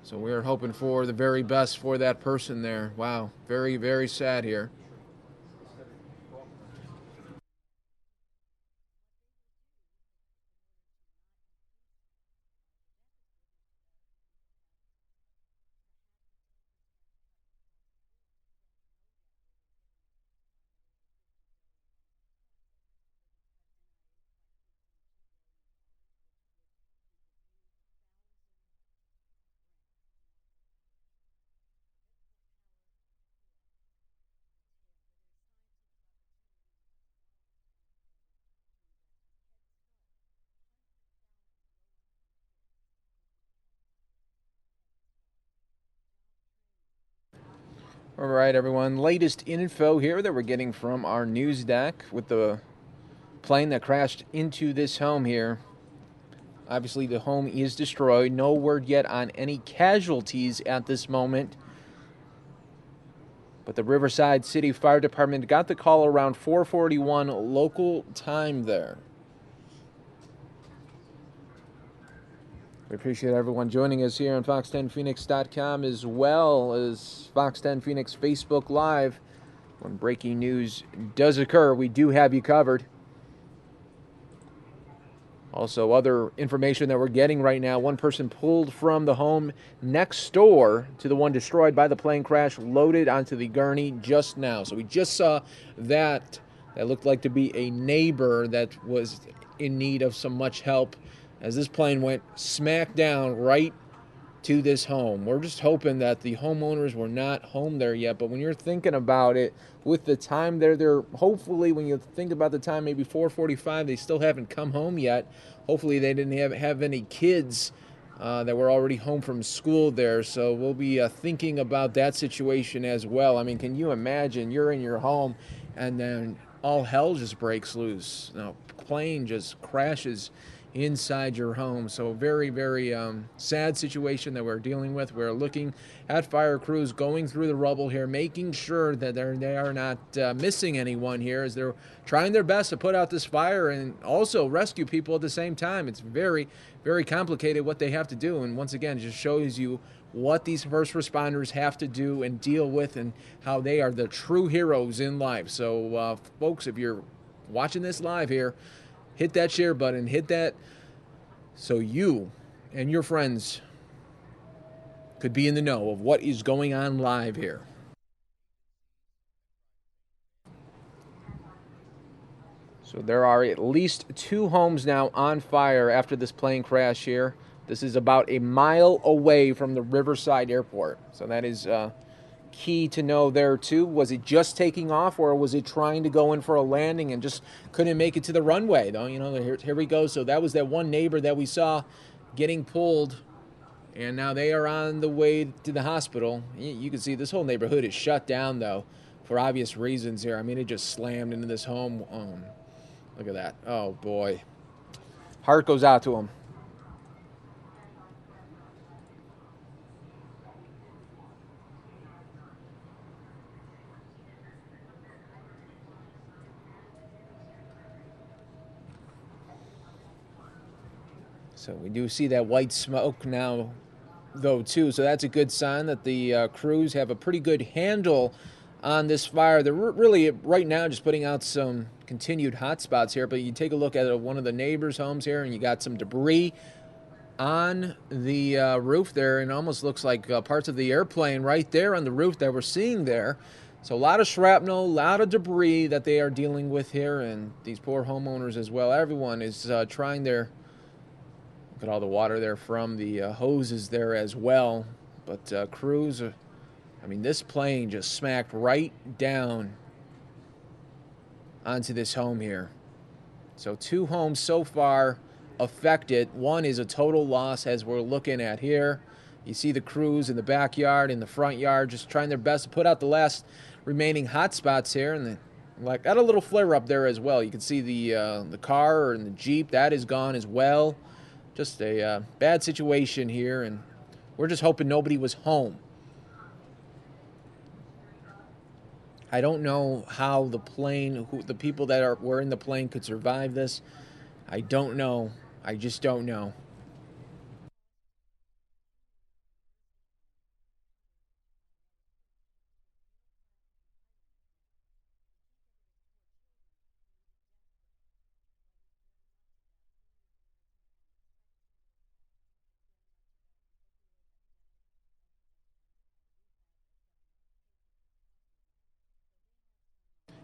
So we're hoping for the very best for that person there. Wow, very, very sad here. All right, everyone. Latest info here that we're getting from our news deck with the plane that crashed into this home here. Obviously, the home is destroyed. No word yet on any casualties at this moment. But the Riverside City Fire Department got the call around 4:41 local time there. We appreciate everyone joining us here on Fox10Phoenix.com as well as Fox 10 Phoenix Facebook Live. When breaking news does occur, we do have you covered. Also, other information that we're getting right now, one person pulled from the home next door to the one destroyed by the plane crash, loaded onto the gurney just now. So we just saw that. That looked like to be a neighbor that was in need of some much help as this plane went smack down right to this home. We're just hoping that the homeowners were not home there yet, but when you're thinking about it, with the time they're hopefully, when you think about the time, maybe 4:45, they still haven't come home yet. Hopefully they didn't have any kids that were already home from school there, so we'll be thinking about that situation as well. I mean, can you imagine you're in your home and then all hell just breaks loose? Plane just crashes inside your home. So very, very sad situation that we're dealing with. We're looking at fire crews going through the rubble here, making sure that they are not missing anyone here as they're trying their best to put out this fire and also rescue people at the same time. It's very, very complicated what they have to do. And once again, it just shows you what these first responders have to do and deal with and how they are the true heroes in life. So folks, if you're watching this live here, hit that share button, hit that so you and your friends could be in the know of what is going on live here. So there are at least 2 homes now on fire after this plane crash here. This is about a mile away from the Riverside Airport. So that is key to know there too. Was it just taking off, or was it trying to go in for a landing and just couldn't make it to the runway? Though, here we go. So that was that one neighbor that we saw getting pulled, and now they are on the way to the hospital. You can see this whole neighborhood is shut down though, for obvious reasons here. I mean, it just slammed into this home. Look at that. Oh boy. Heart goes out to him. So we do see that white smoke now, though, too. So that's a good sign that the crews have a pretty good handle on this fire. They're really, right now, just putting out some continued hot spots here. But you take a look at one of the neighbors' homes here, and you got some debris on the roof there. And it almost looks like parts of the airplane right there on the roof that we're seeing there. So a lot of shrapnel, a lot of debris that they are dealing with here. And these poor homeowners as well. Everyone is trying their... Look at all the water there from the hoses there as well. But crews, I mean, this plane just smacked right down onto this home here. So 2 homes so far affected. One is a total loss, as we're looking at here. You see the crews in the backyard, in the front yard, just trying their best to put out the last remaining hot spots here. And got a little flare up there as well. You can see the car and the Jeep, that is gone as well. Just a bad situation here, and we're just hoping nobody was home. I don't know how the plane, the people that were in the plane could survive this. I don't know. I just don't know.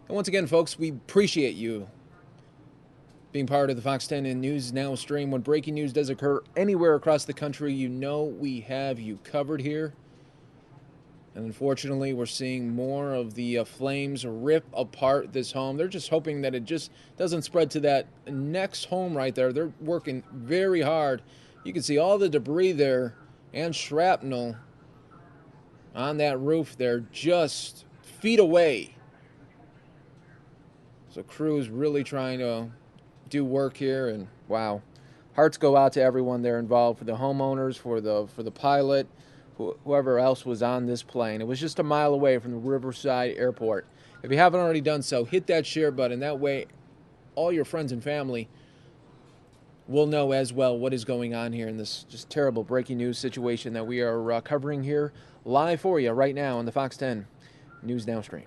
And once again, folks, we appreciate you being part of the Fox 10 News Now stream. When breaking news does occur anywhere across the country, you know we have you covered here. And unfortunately, we're seeing more of the flames rip apart this home. They're just hoping that it just doesn't spread to that next home right there. They're working very hard. You can see all the debris there and shrapnel on that roof there, just feet away. So crews really trying to do work here, and wow, hearts go out to everyone there involved, for the homeowners, for the pilot, whoever else was on this plane. It was just a mile away from the Riverside Airport. If you haven't already done so, hit that share button. That way, all your friends and family will know as well what is going on here in this just terrible breaking news situation that we are covering here live for you right now on the Fox 10 News Now stream.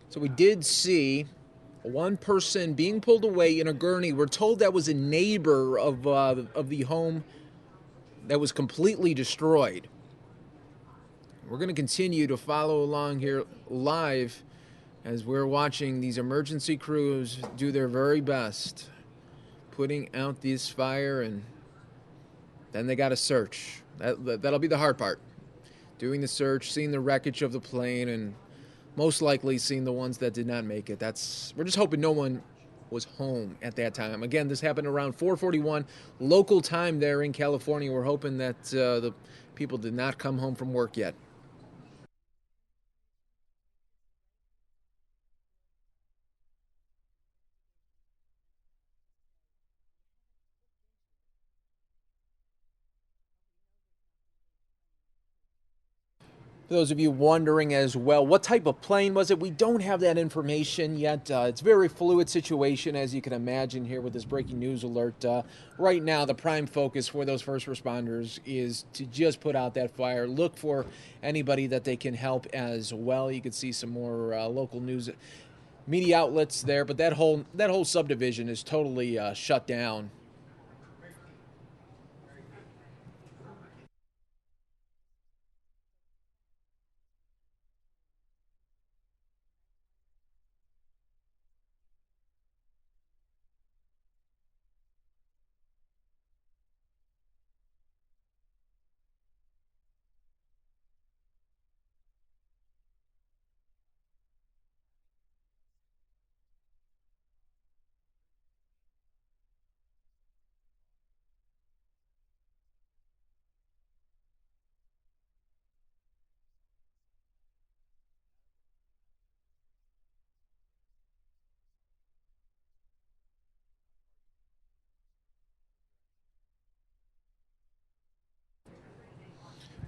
So we did see one person being pulled away in a gurney. We're told that was a neighbor of the home that was completely destroyed. We're going to continue to follow along here live as we're watching these emergency crews do their very best, putting out this fire, and then they got to search. That'll be the hard part. Doing the search, seeing the wreckage of the plane, and most likely seeing the ones that did not make it. We're just hoping no one was home at that time. Again, this happened around 4:41 local time there in California. We're hoping that the people did not come home from work yet. For those of you wondering as well, what type of plane was it? We don't have that information yet. It's a very fluid situation, as you can imagine here with this breaking news alert. Right now, the prime focus for those first responders is to just put out that fire, look for anybody that they can help as well. You can see some more local news media outlets there, but that whole subdivision is totally shut down.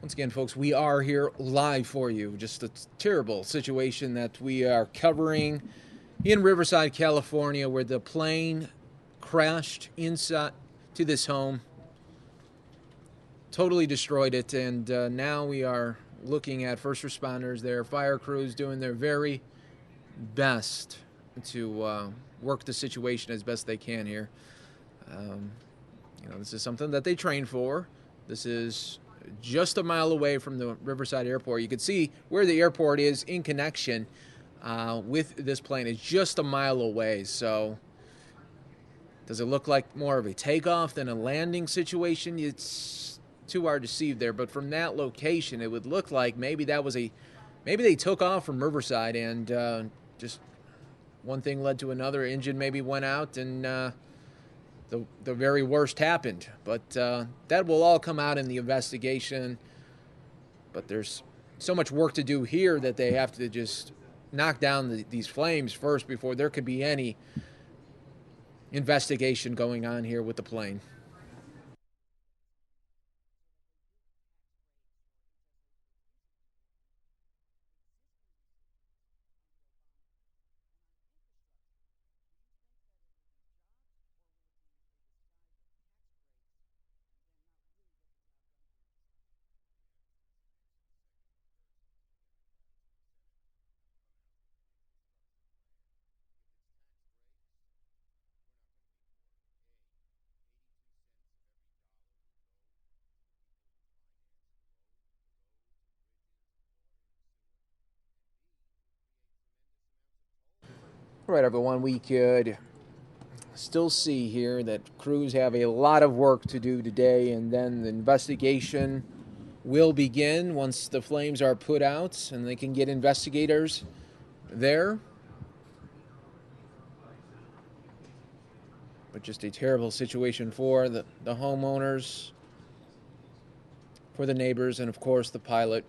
Once again, folks, we are here live for you. Just a terrible situation that we are covering in Riverside, California, where the plane crashed inside to this home, totally destroyed it, and now we are looking at first responders there, fire crews doing their very best to work the situation as best they can here. This is something that they train for. This is just a mile away from the Riverside Airport. You can see where the airport is in connection with this plane. It's just a mile away. So does it look like more of a takeoff than a landing situation? It's too hard to see there, but from that location, it would look like maybe they took off from Riverside and just one thing led to another. Engine maybe went out and the very worst happened, but that will all come out in the investigation. But there's so much work to do here that they have to just knock down these flames first before there could be any investigation going on here with the plane. All right, everyone, we could still see here that crews have a lot of work to do today, and then the investigation will begin once the flames are put out and they can get investigators there. But just a terrible situation for the homeowners, for the neighbors, and of course the pilot.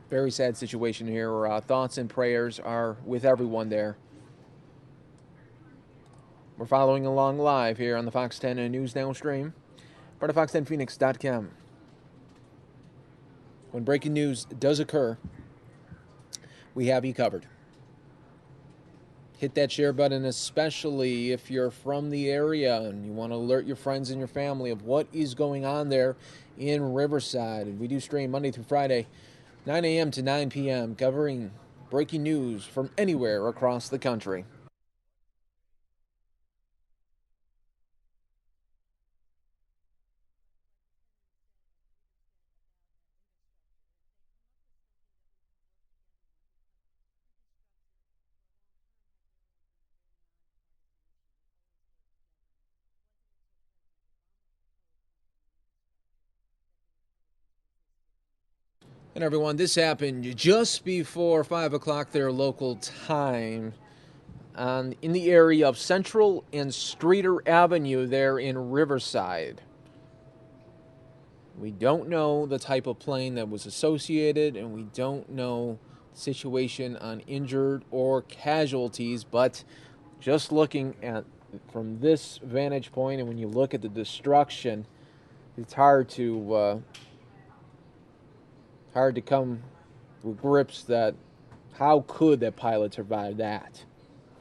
Very sad situation here. Thoughts and prayers are with everyone there. We're following along live here on the Fox 10 News Now stream, part of fox10phoenix.com. When breaking news does occur, we have you covered. Hit that share button, especially if you're from the area and you want to alert your friends and your family of what is going on there in Riverside. And we do stream Monday through Friday, 9 a.m. to 9 p.m., covering breaking news from anywhere across the country. And everyone, this happened just before 5 o'clock their local time in the area of Central and Streeter Avenue there in Riverside. We don't know the type of plane that was associated, and we don't know the situation on injured or casualties, but just looking at from this vantage point, and when you look at the destruction, it's hard to hard to come with grips that how could that pilot survive that?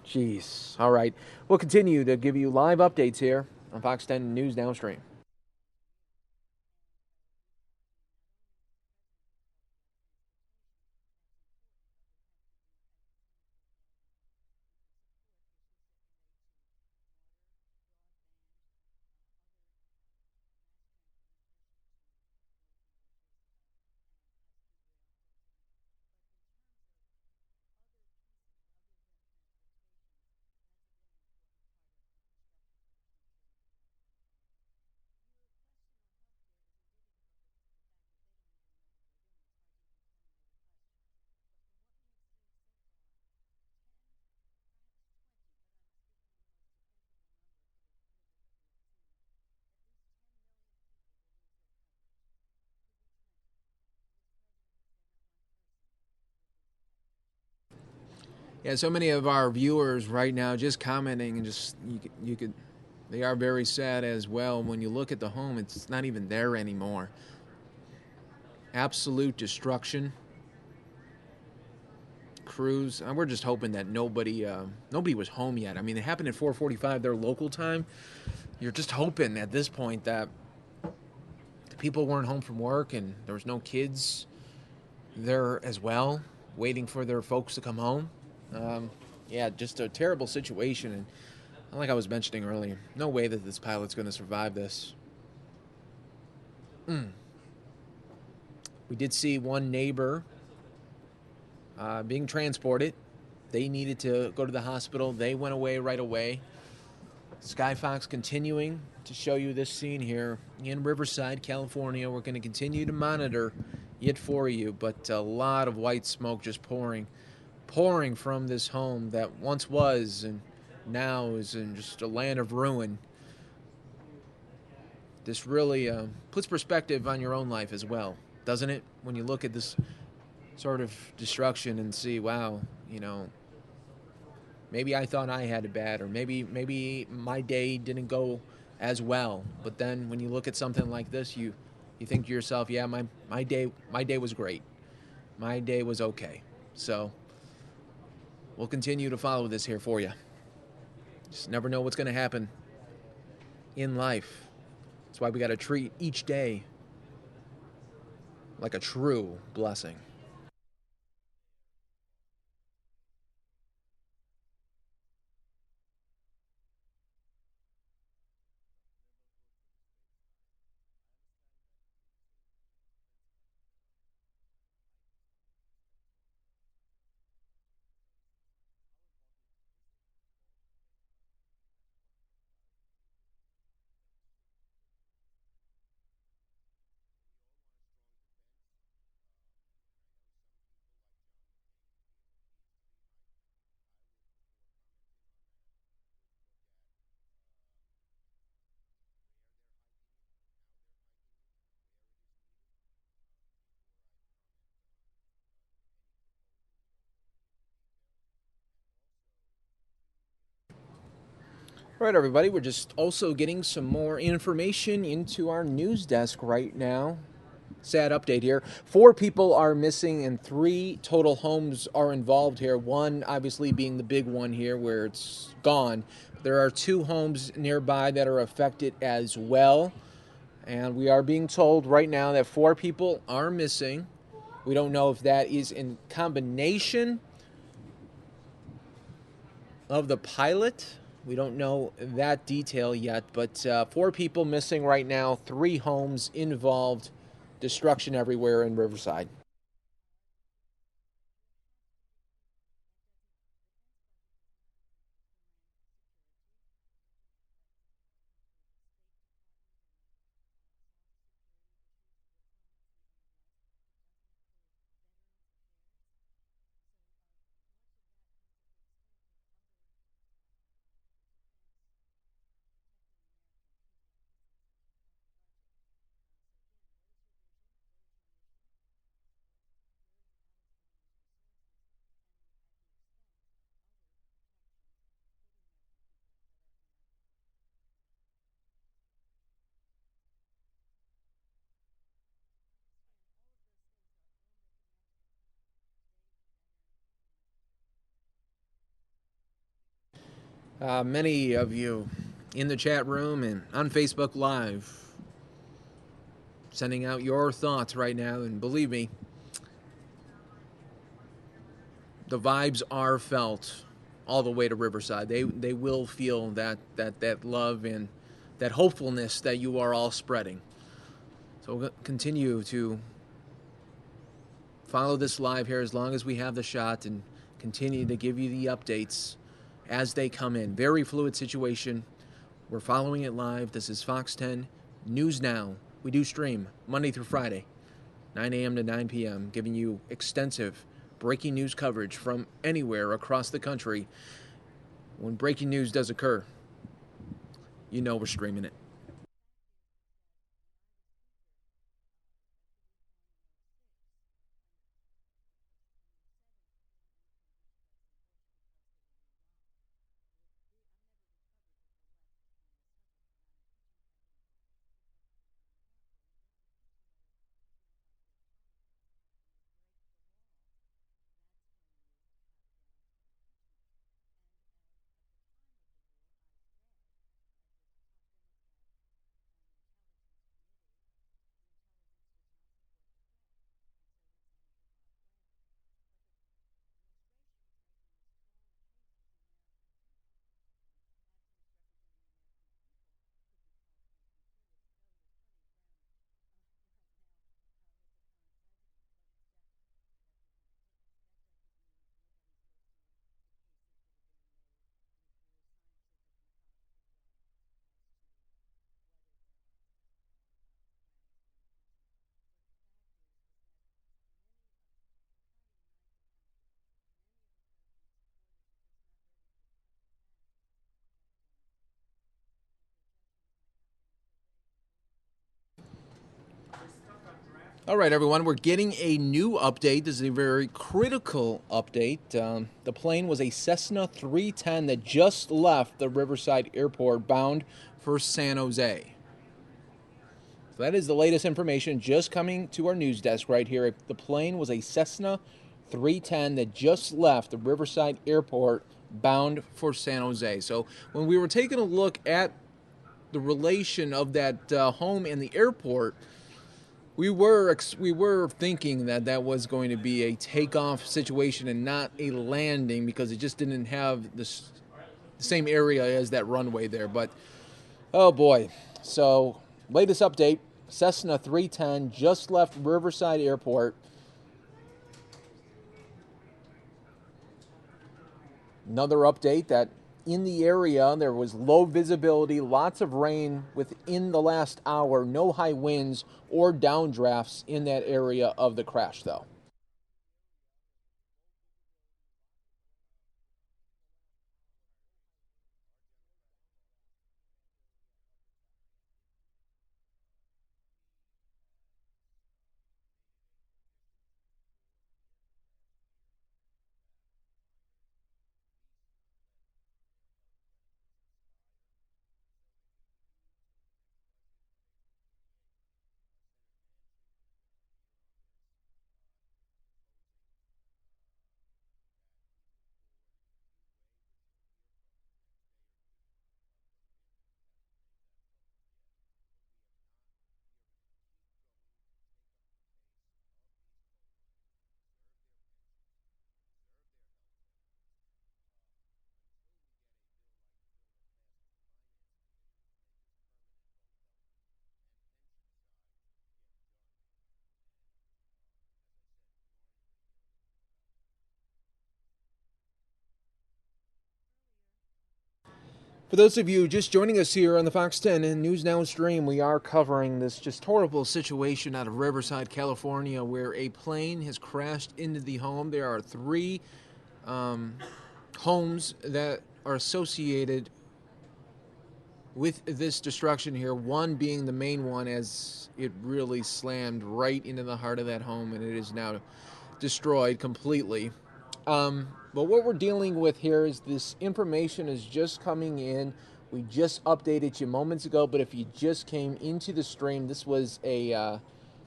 Jeez. All right. We'll continue to give you live updates here on Fox 10 News Downstream. Yeah, so many of our viewers right now just commenting and just you could they are very sad as well. When you look at the home, it's not even there anymore. Absolute destruction. Crews, and we're just hoping that nobody was home yet. I mean, it happened at 4:45 their local time. You're just hoping at this point that the people weren't home from work and there was no kids there as well, waiting for their folks to come home. Yeah, just a terrible situation. And like I was mentioning earlier, no way that this pilot's going to survive this. We did see one neighbor being transported. They needed to go to the hospital. They went away right away. Sky Fox continuing to show you this scene here in Riverside, California. We're going to continue to monitor it for you, but a lot of white smoke just pouring from this home that once was and now is in just a land of ruin. This really puts perspective on your own life as well, doesn't it? When you look at this sort of destruction and see, wow, maybe I thought I had it bad, or maybe my day didn't go as well. But then when you look at something like this, you think to yourself, yeah, my day was great. My day was okay. So we'll continue to follow this here for you. Just never know what's going to happen in life. That's why we got to treat each day like a true blessing. All right, everybody, we're just also getting some more information into our news desk right now. Sad update here. 4 people are missing and 3 total homes are involved here. One obviously being the big one here where it's gone. There are 2 homes nearby that are affected as well. And we are being told right now that 4 people are missing. We don't know if that is in combination of the pilot. We don't know that detail yet, but 4 people missing right now, 3 homes involved, destruction everywhere in Riverside. Many of you in the chat room and on Facebook Live sending out your thoughts right now, and believe me, the vibes are felt all the way to Riverside. They will feel that love and that hopefulness that you are all spreading. So we'll continue to follow this live here as long as we have the shot and continue to give you the updates as they come in. Very fluid situation. We're following it live. This is Fox 10 News Now. We do stream Monday through Friday, 9 a.m. to 9 p.m., giving you extensive breaking news coverage from anywhere across the country. When breaking news does occur, you know we're streaming it. All right, everyone, we're getting a new update. This is a very critical update. The plane was a Cessna 310 that just left the Riverside Airport bound for San Jose. So that is the latest information just coming to our news desk right here. The plane was a Cessna 310 that just left the Riverside Airport bound for San Jose. So when we were taking a look at the relation of that home and the airport, we were thinking that was going to be a takeoff situation and not a landing, because it just didn't have the same area as that runway there. But, oh boy. So, latest update, Cessna 310 just left Riverside Airport. Another update that in the area there was low visibility, lots of rain within the last hour, no high winds or downdrafts in that area of the crash though. For those of you just joining us here on the Fox 10 and News Now stream, we are covering this just horrible situation out of Riverside, California, where a plane has crashed into the home. There are 3 homes that are associated with this destruction here, one being the main one, as it really slammed right into the heart of that home, and it is now destroyed completely. But what we're dealing with here is this information is just coming in. We just updated you moments ago, but if you just came into the stream, this was a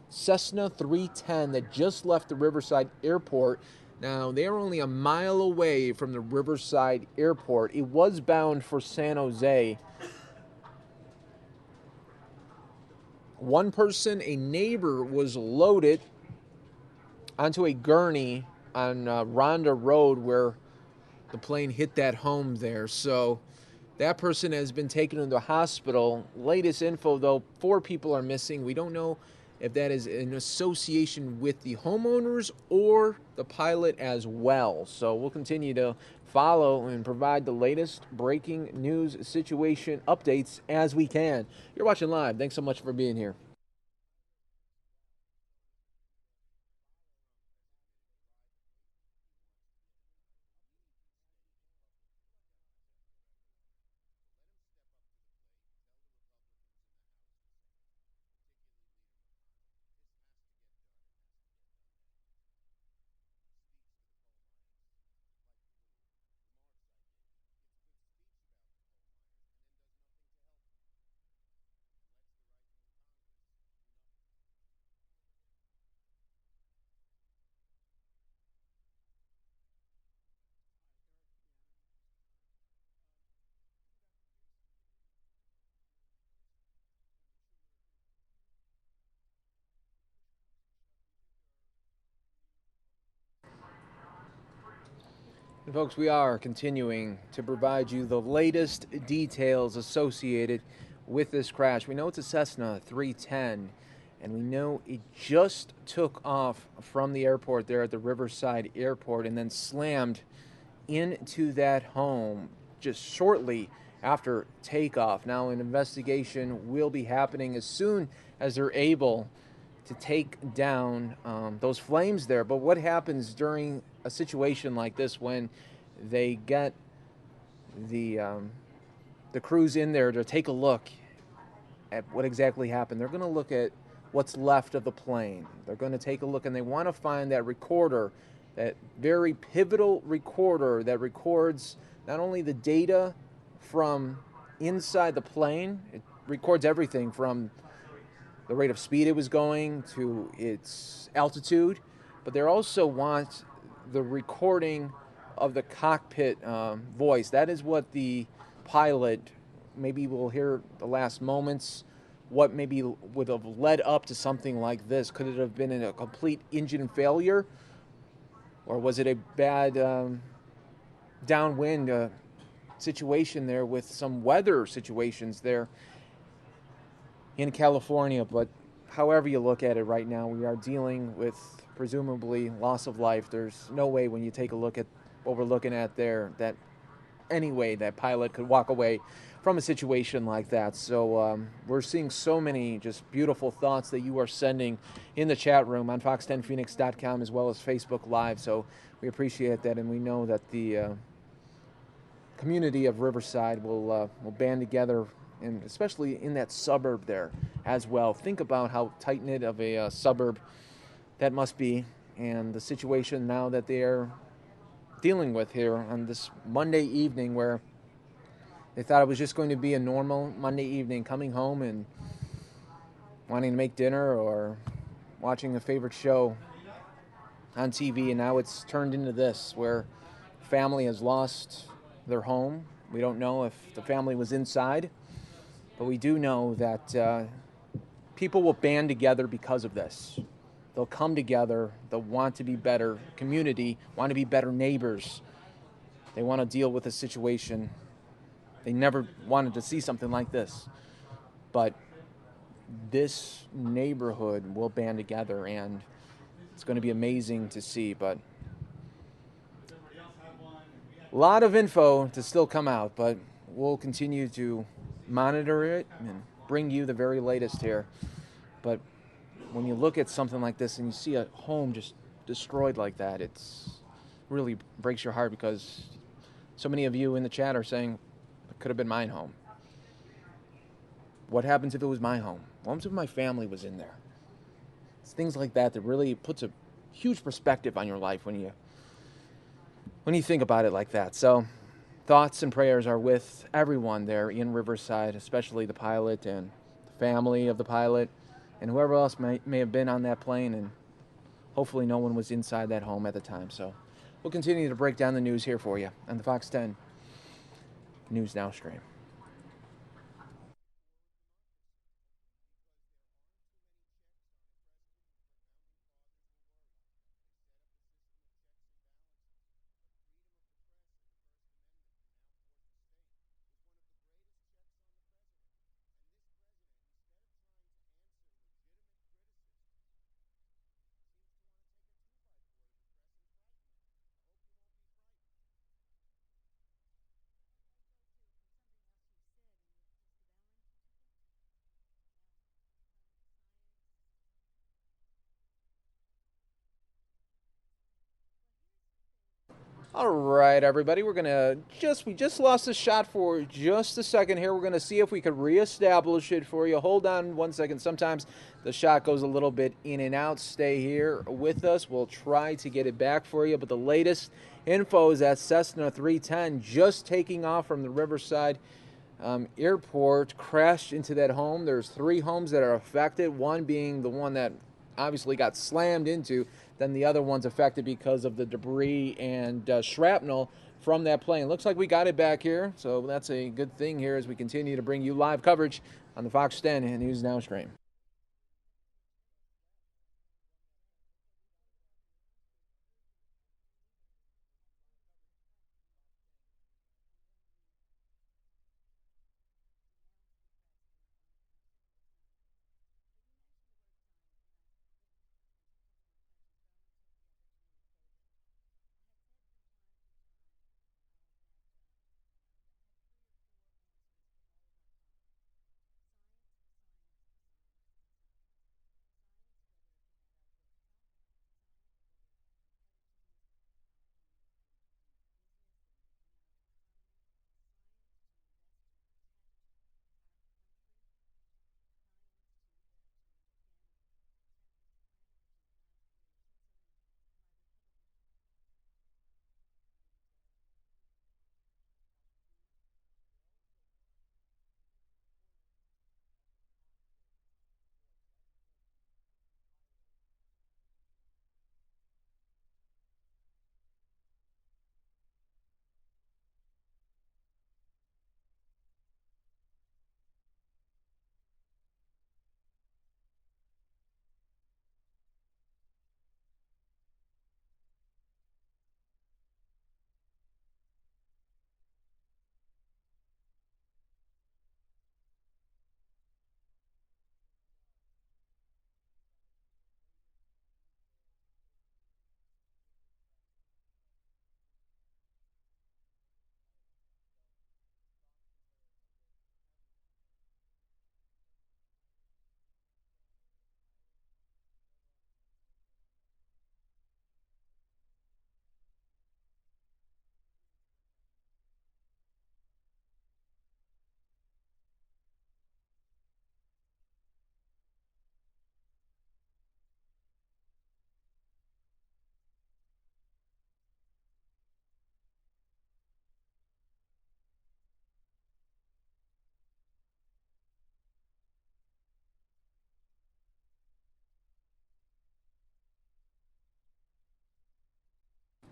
Cessna 310 that just left the Riverside Airport. Now, they are only a mile away from the Riverside Airport. It was bound for San Jose. One person, a neighbor, was loaded onto a gurney on Ronda Road where the plane hit that home there. So that person has been taken to the hospital. Latest info, though, 4 people are missing. We don't know if that is in association with the homeowners or the pilot as well. So we'll continue to follow and provide the latest breaking news situation updates as we can. You're watching live. Thanks so much for being here. And folks, we are continuing to provide you the latest details associated with this crash. We know it's a Cessna 310, and we know it just took off from the airport there at the Riverside Airport and then slammed into that home just shortly after takeoff. Now, an investigation will be happening as soon as they're able to take down those flames there. But what happens during a situation like this when they get the crews in there to take a look at what exactly happened? They're going to look at what's left of the plane. They're going to take a look, and they want to find that recorder, that very pivotal recorder that records not only the data from inside the plane, it records everything from the rate of speed it was going to its altitude, but they also want the recording of the cockpit voice. That is what the pilot, maybe we'll hear the last moments, what maybe would have led up to something like this. Could it have been a complete engine failure? Or was it a bad downwind situation there with some weather situations there in California? But however you look at it right now, we are dealing with presumably loss of life. There's no way when you take a look at what we're looking at there that any way that pilot could walk away from a situation like that. So we're seeing so many just beautiful thoughts that you are sending in the chat room on fox10phoenix.com as well as Facebook Live. So we appreciate that, and we know that the community of Riverside will band together, and especially in that suburb there as well. Think about how tight-knit of a suburb that must be, and the situation now that they are dealing with here on this Monday evening, where they thought it was just going to be a normal Monday evening, coming home and wanting to make dinner or watching a favorite show on TV, and now it's turned into this, where family has lost their home. We don't know if the family was inside, but we do know that people will band together because of this. They'll come together. They'll want to be better community, want to be better neighbors. They want to deal with a situation. They never wanted to see something like this. But this neighborhood will band together, and it's going to be amazing to see. But a lot of info to still come out, but we'll continue to monitor it and bring you the very latest here. But when you look at something like this and you see a home just destroyed like that, it's really breaks your heart, because so many of you in the chat are saying it could have been my home. What happens if it was my home? What happens if my family was in there? It's things like that that really puts a huge perspective on your life when you think about it like that. So thoughts and prayers are with everyone there in Riverside, especially the pilot and the family of the pilot and whoever else may have been on that plane, and hopefully no one was inside that home at the time. So We'll continue to break down the news here for you on the Fox 10 News Now stream. All right, everybody, we just lost a shot for just a second here. We're going to see if we could reestablish it for you. Hold on 1 second. Sometimes the shot goes a little bit in and out. Stay here with us. We'll try to get it back for you. But the latest info is that Cessna 310 just taking off from the Riverside airport crashed into that home. There's 3 homes that are affected, one being the one that obviously got slammed into. Then the other one's affected because of the debris and shrapnel from that plane. Looks like we got it back here, so that's a good thing here as we continue to bring you live coverage on the Fox 10 News Now stream.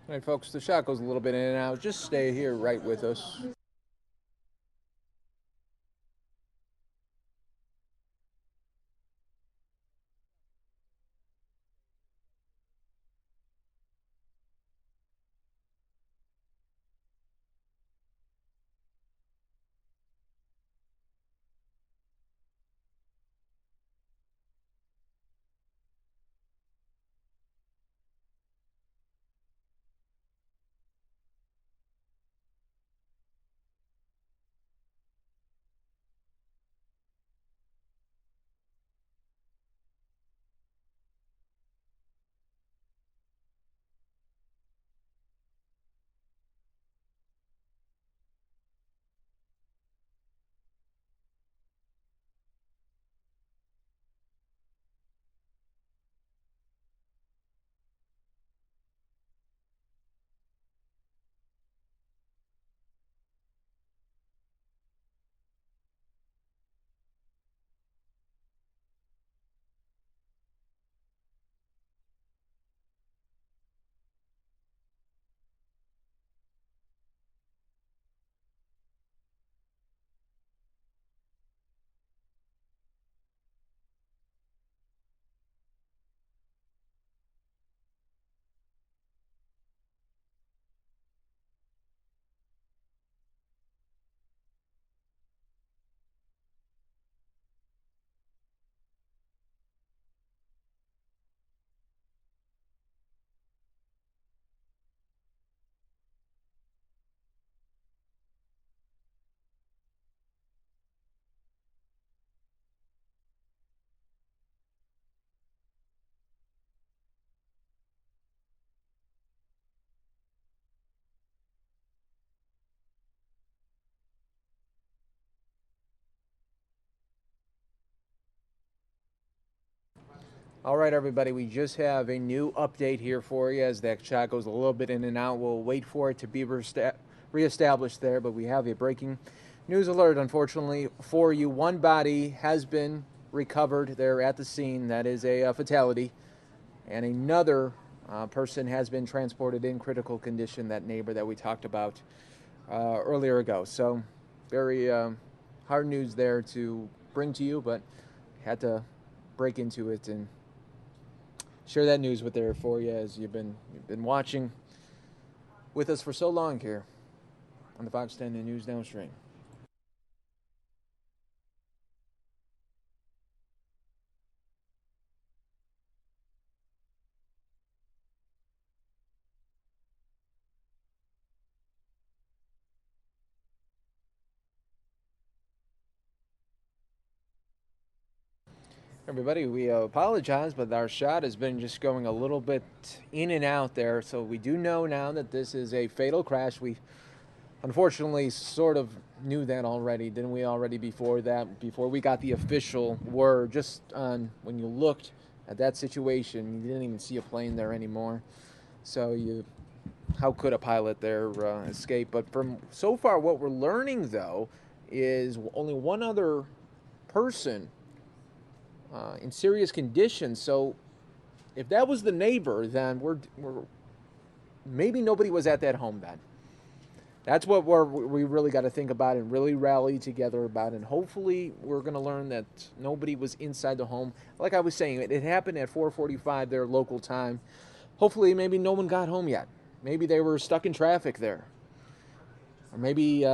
All right, folks, the shot goes a little bit in and out. Just stay here right with us. All right, everybody, we just have a new update here for you as that shot goes a little bit in and out. We'll wait for it to be reestablished there, but we have a breaking news alert, unfortunately, for you. One body has been recovered there at the scene. That is a fatality. And another person has been transported in critical condition, that neighbor that we talked about earlier ago. So very hard news there to bring to you, but had to break into it and share that news with there for you as you've been watching with us for so long here on the Fox 10 News Now stream. Everybody, we apologize, but our shot has been just going a little bit in and out there. So we do know now that this is a fatal crash. We unfortunately sort of knew that already, didn't we, already before that, before we got the official word. Just on when you looked at that situation, you didn't even see a plane there anymore. So how could a pilot there escape? But from so far, what we're learning, though, is only one other person in serious condition. So if that was the neighbor, then we're maybe nobody was at that home then. That's what we really got to think about and really rally together about. And hopefully we're going to learn that nobody was inside the home. Like I was saying, it happened at 4:45 their local time. Hopefully maybe no one got home yet. Maybe they were stuck in traffic there. Or maybe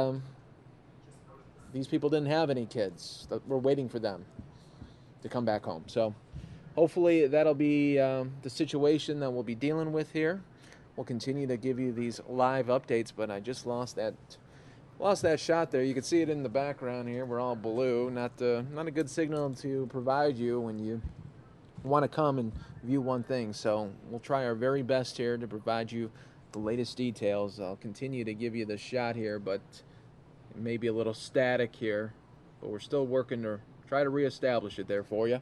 these people didn't have any kids that were waiting for them to come back home. So hopefully that'll be the situation that we'll be dealing with here. We'll continue to give you these live updates, but I just lost that shot there. You can see it in the background here. We're all blue. Not a good signal to provide you when you want to come and view one thing. So we'll try our very best here to provide you the latest details. I'll continue to give you the shot here, but it may be a little static here, but we're still working to try to reestablish it there for you.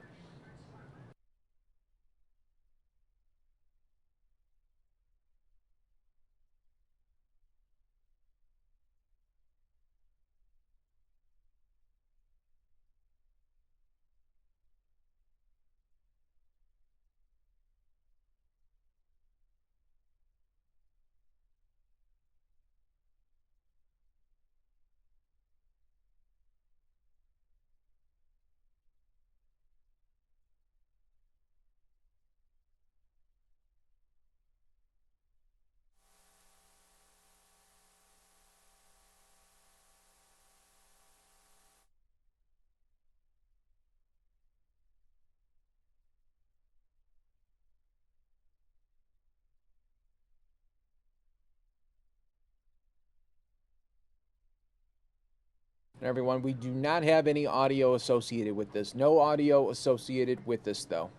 Everyone, we do not have any audio associated with this. No audio associated with this, though.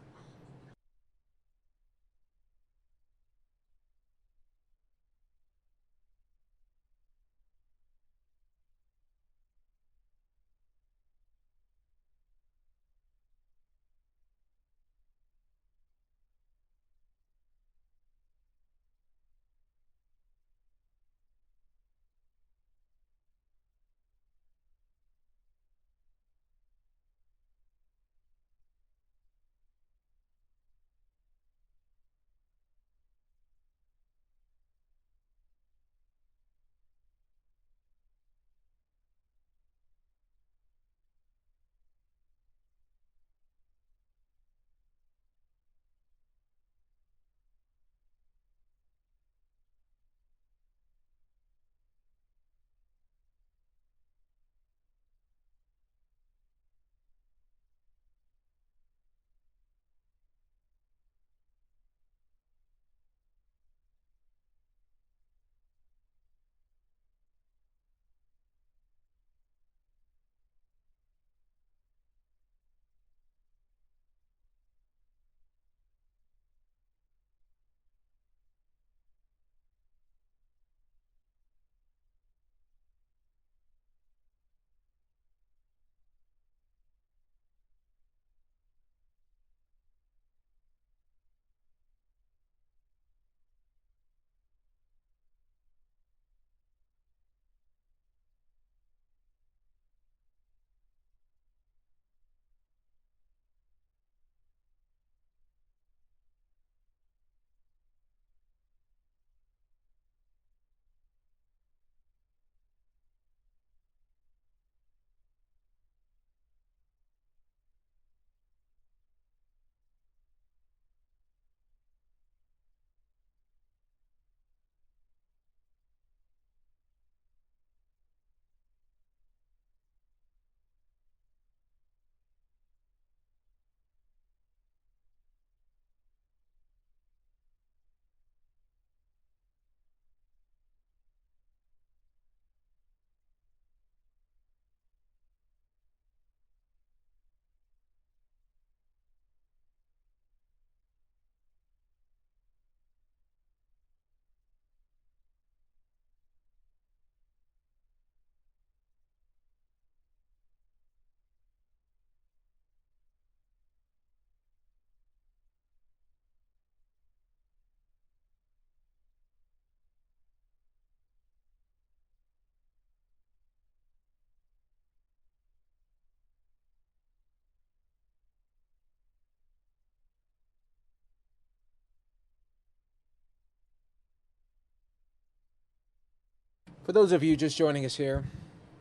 For those of you just joining us here,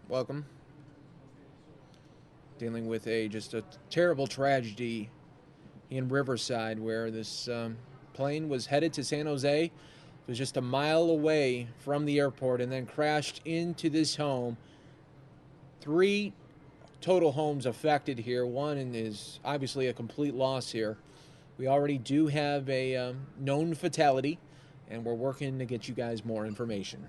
welcome. Dealing with just a terrible tragedy in Riverside where this plane was headed to San Jose. It was just a mile away from the airport and then crashed into this home. 3 total homes affected here. One is obviously a complete loss here. We already do have a known fatality, and we're working to get you guys more information.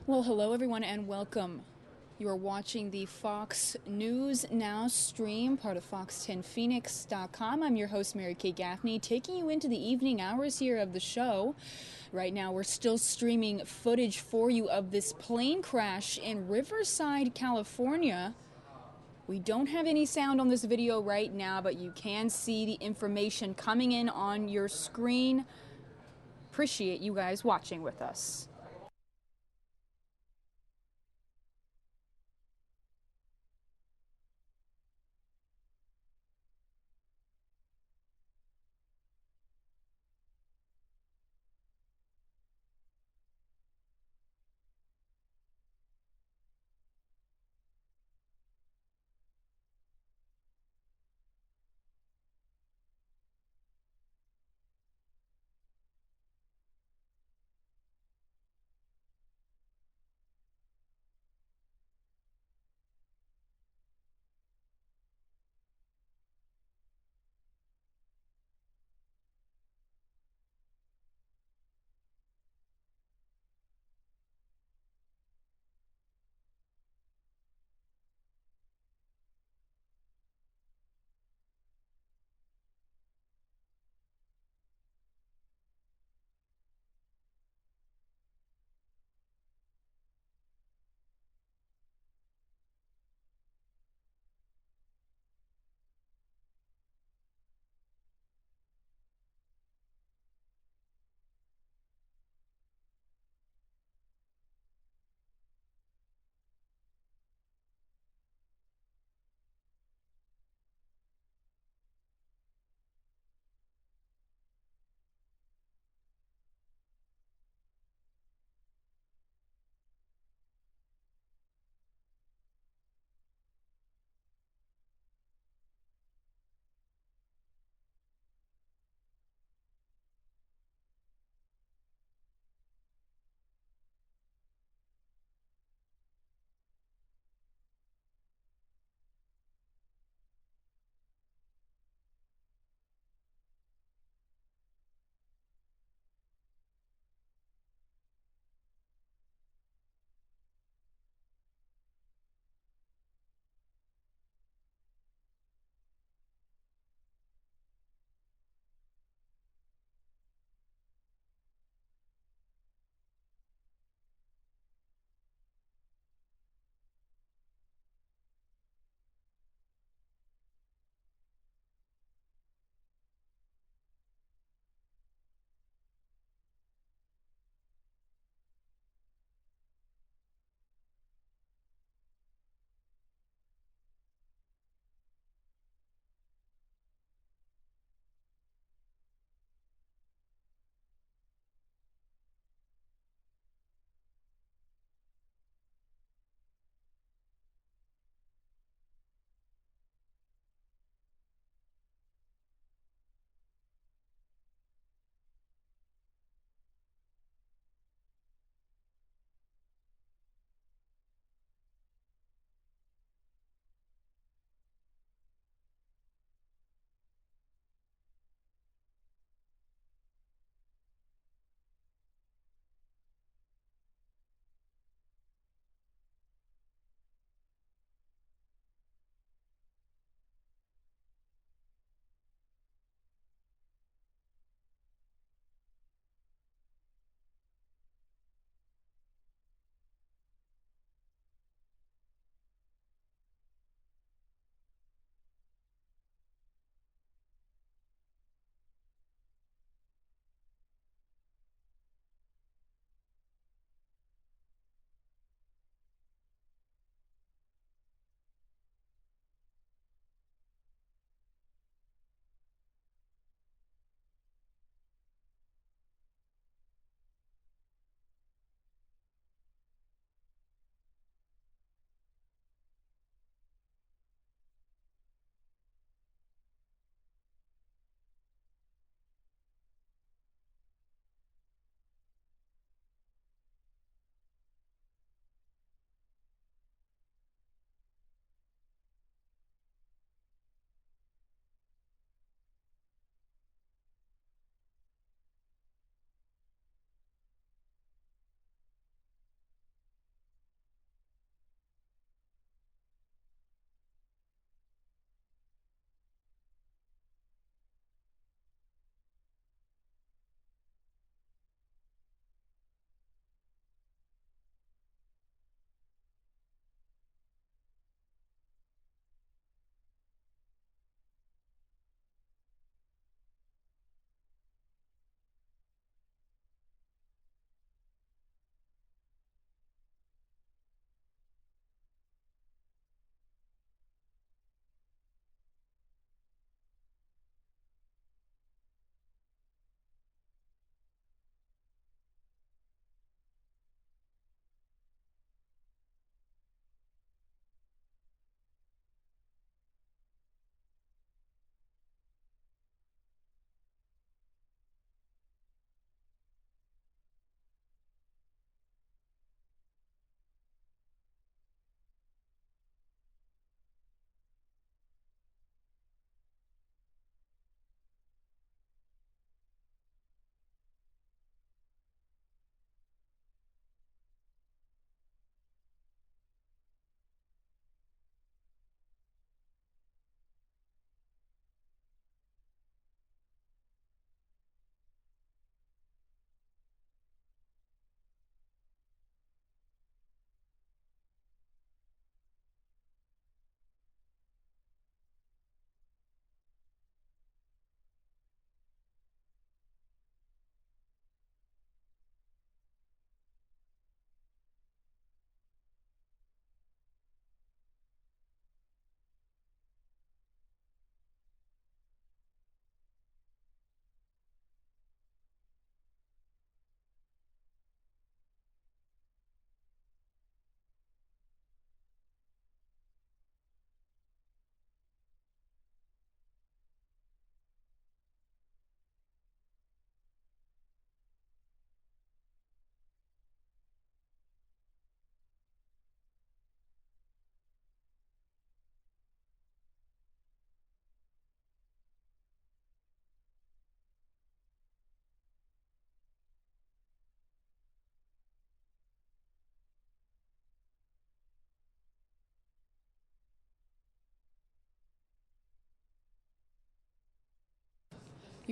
Well, hello everyone and welcome. You are watching the Fox News Now stream, part of fox10phoenix.com. I'm your host, Mary Kay Gaffney, taking you into the evening hours here of the show. Right now, we're still streaming footage for you of this plane crash in Riverside, California. We don't have any sound on this video right now, but you can see the information coming in on your screen. Appreciate you guys watching with us.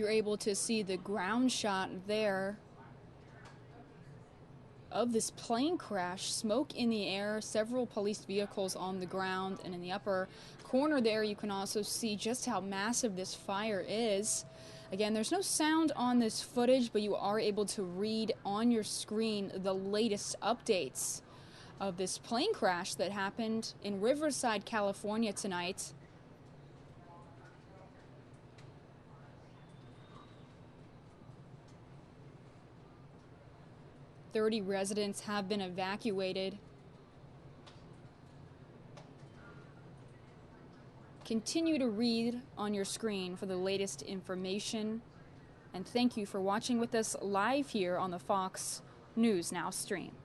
You're able to see the ground shot there of this plane crash. Smoke in the air, several police vehicles on the ground, and in the upper corner there you can also see just how massive this fire is. Again, there's no sound on this footage, but you are able to read on your screen the latest updates of this plane crash that happened in Riverside, California tonight. "30 residents have been evacuated." Continue to read on your screen for the latest information. And thank you for watching with us live here on the Fox News Now stream.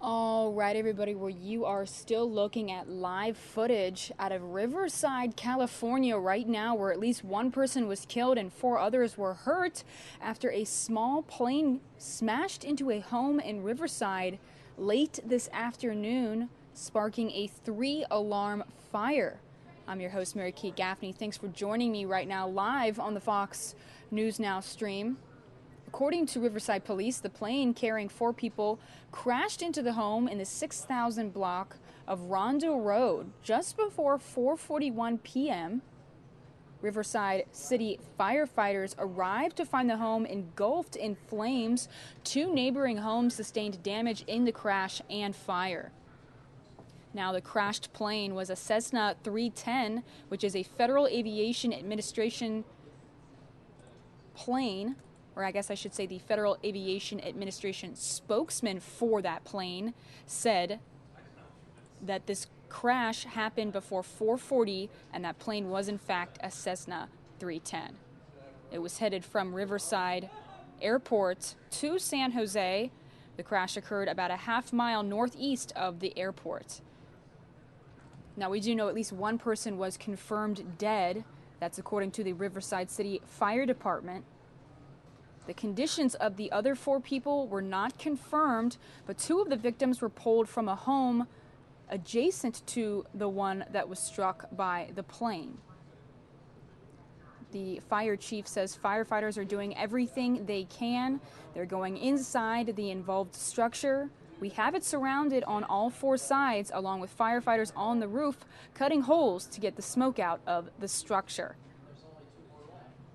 All right, everybody, well, you are still looking at live footage out of Riverside, California right now, where at least one person was killed and 4 others were hurt after a small plane smashed into a home in Riverside late this afternoon, sparking a 3-alarm fire. I'm your host, Mary Kate Gaffney. Thanks for joining me right now live on the Fox News Now stream. According to Riverside Police, the plane carrying 4 people crashed into the home in the 6,000 block of Rondo Road just before 4:41 p.m. Riverside City firefighters arrived to find the home engulfed in flames. 2 neighboring homes sustained damage in the crash and fire. Now, the crashed plane was a Cessna 310, which is a Federal Aviation Administration plane, or I guess I should say the Federal Aviation Administration spokesman for that plane said that this crash happened before 4:40 and that plane was in fact a Cessna 310. It was headed from Riverside Airport to San Jose. The crash occurred about a half-mile northeast of the airport. Now, we do know at least one person was confirmed dead. That's according to the Riverside City Fire Department. The conditions of the other 4 people were not confirmed, but 2 of the victims were pulled from a home adjacent to the one that was struck by the plane. The fire chief says firefighters are doing everything they can. They're going inside the involved structure. We have it surrounded on all 4 sides, along with firefighters on the roof, cutting holes to get the smoke out of the structure.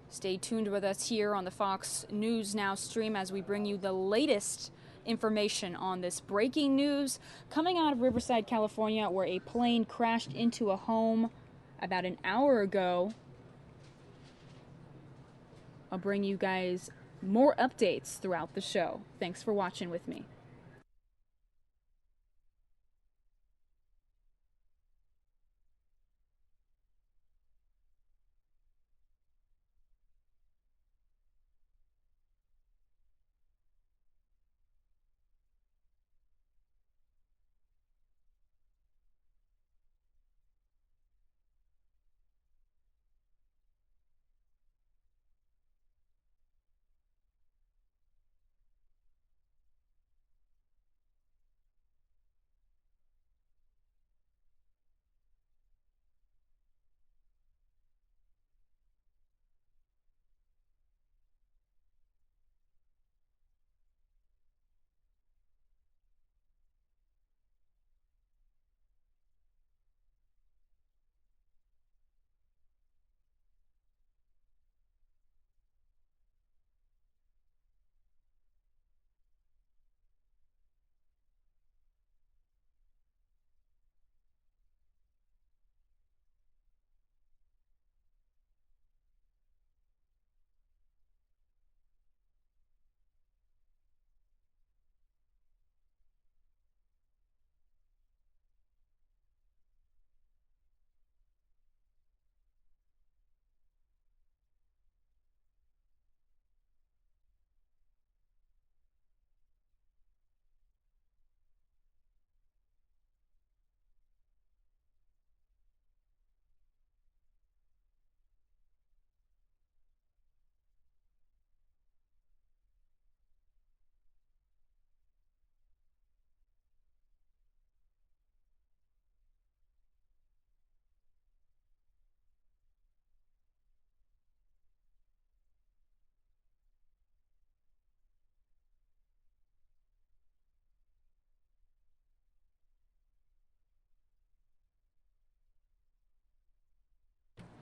Stay tuned with us here on the Fox News Now stream as we bring you the latest information on this breaking news coming out of Riverside, California, where a plane crashed into a home about an hour ago. I'll bring you guys more updates throughout the show. Thanks for watching with me.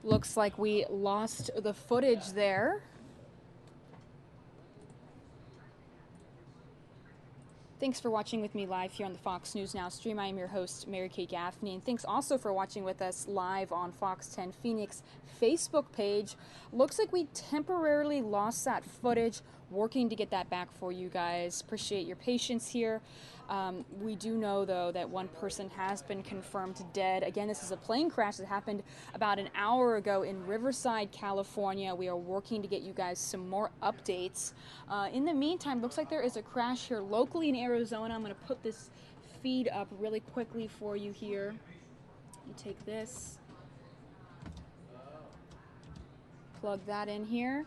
Looks like we lost the footage there. Thanks for watching with me live here on the Fox News Now stream. I am your host, Mary Kate Gaffney, and thanks also for watching with us live on Fox 10 Phoenix Facebook page. Looks like we temporarily lost that footage. Working to get that back for you guys. Appreciate your patience here. We do know, though, that one person has been confirmed dead. Again, this is a plane crash that happened about an hour ago in Riverside, California. We are working to get you guys some more updates. In the meantime, looks like there is a crash here locally in Arizona. I'm going to put this feed up really quickly for you here. You take this, plug that in here,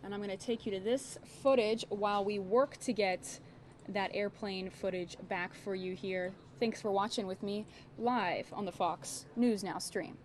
and I'm going to take you to this footage while we work to get that airplane footage back for you here. Thanks for watching with me live on the Fox News Now stream.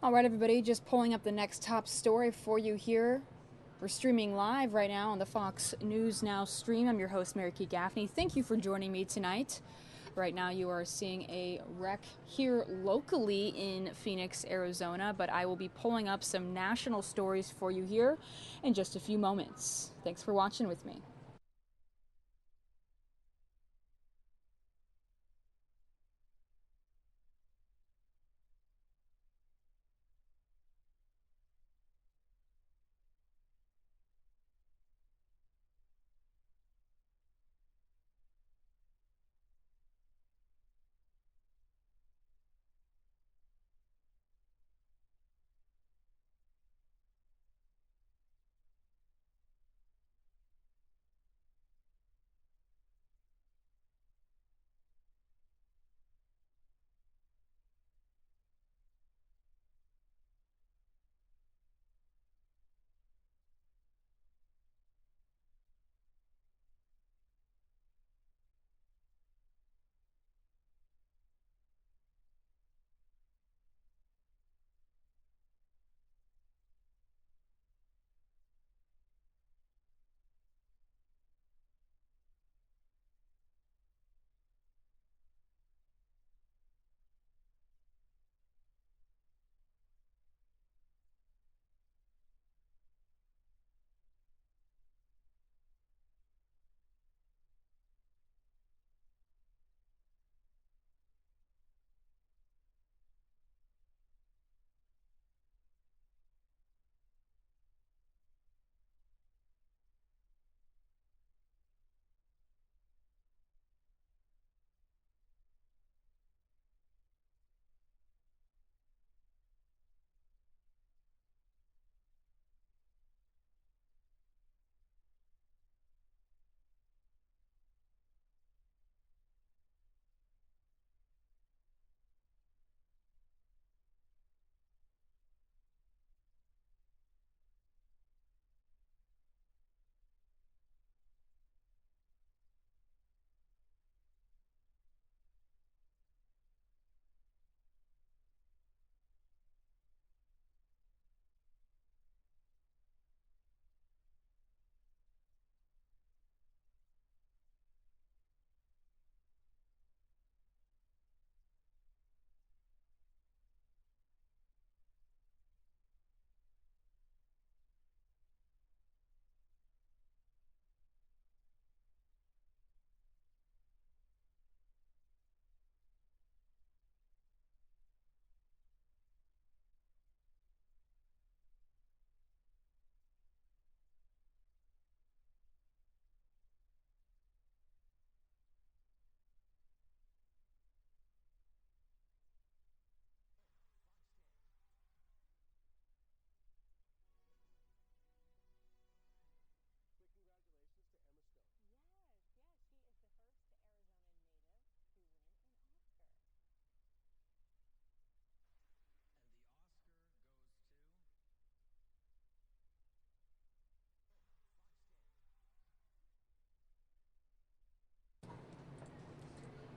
All right, everybody, just pulling up the next top story for you here. We're streaming live right now on the Fox News Now stream. I'm your host, Mary Kay Gaffney. Thank you for joining me tonight. Right now you are seeing a wreck here locally in Phoenix, Arizona, but I will be pulling up some national stories for you here in just a few moments. Thanks for watching with me.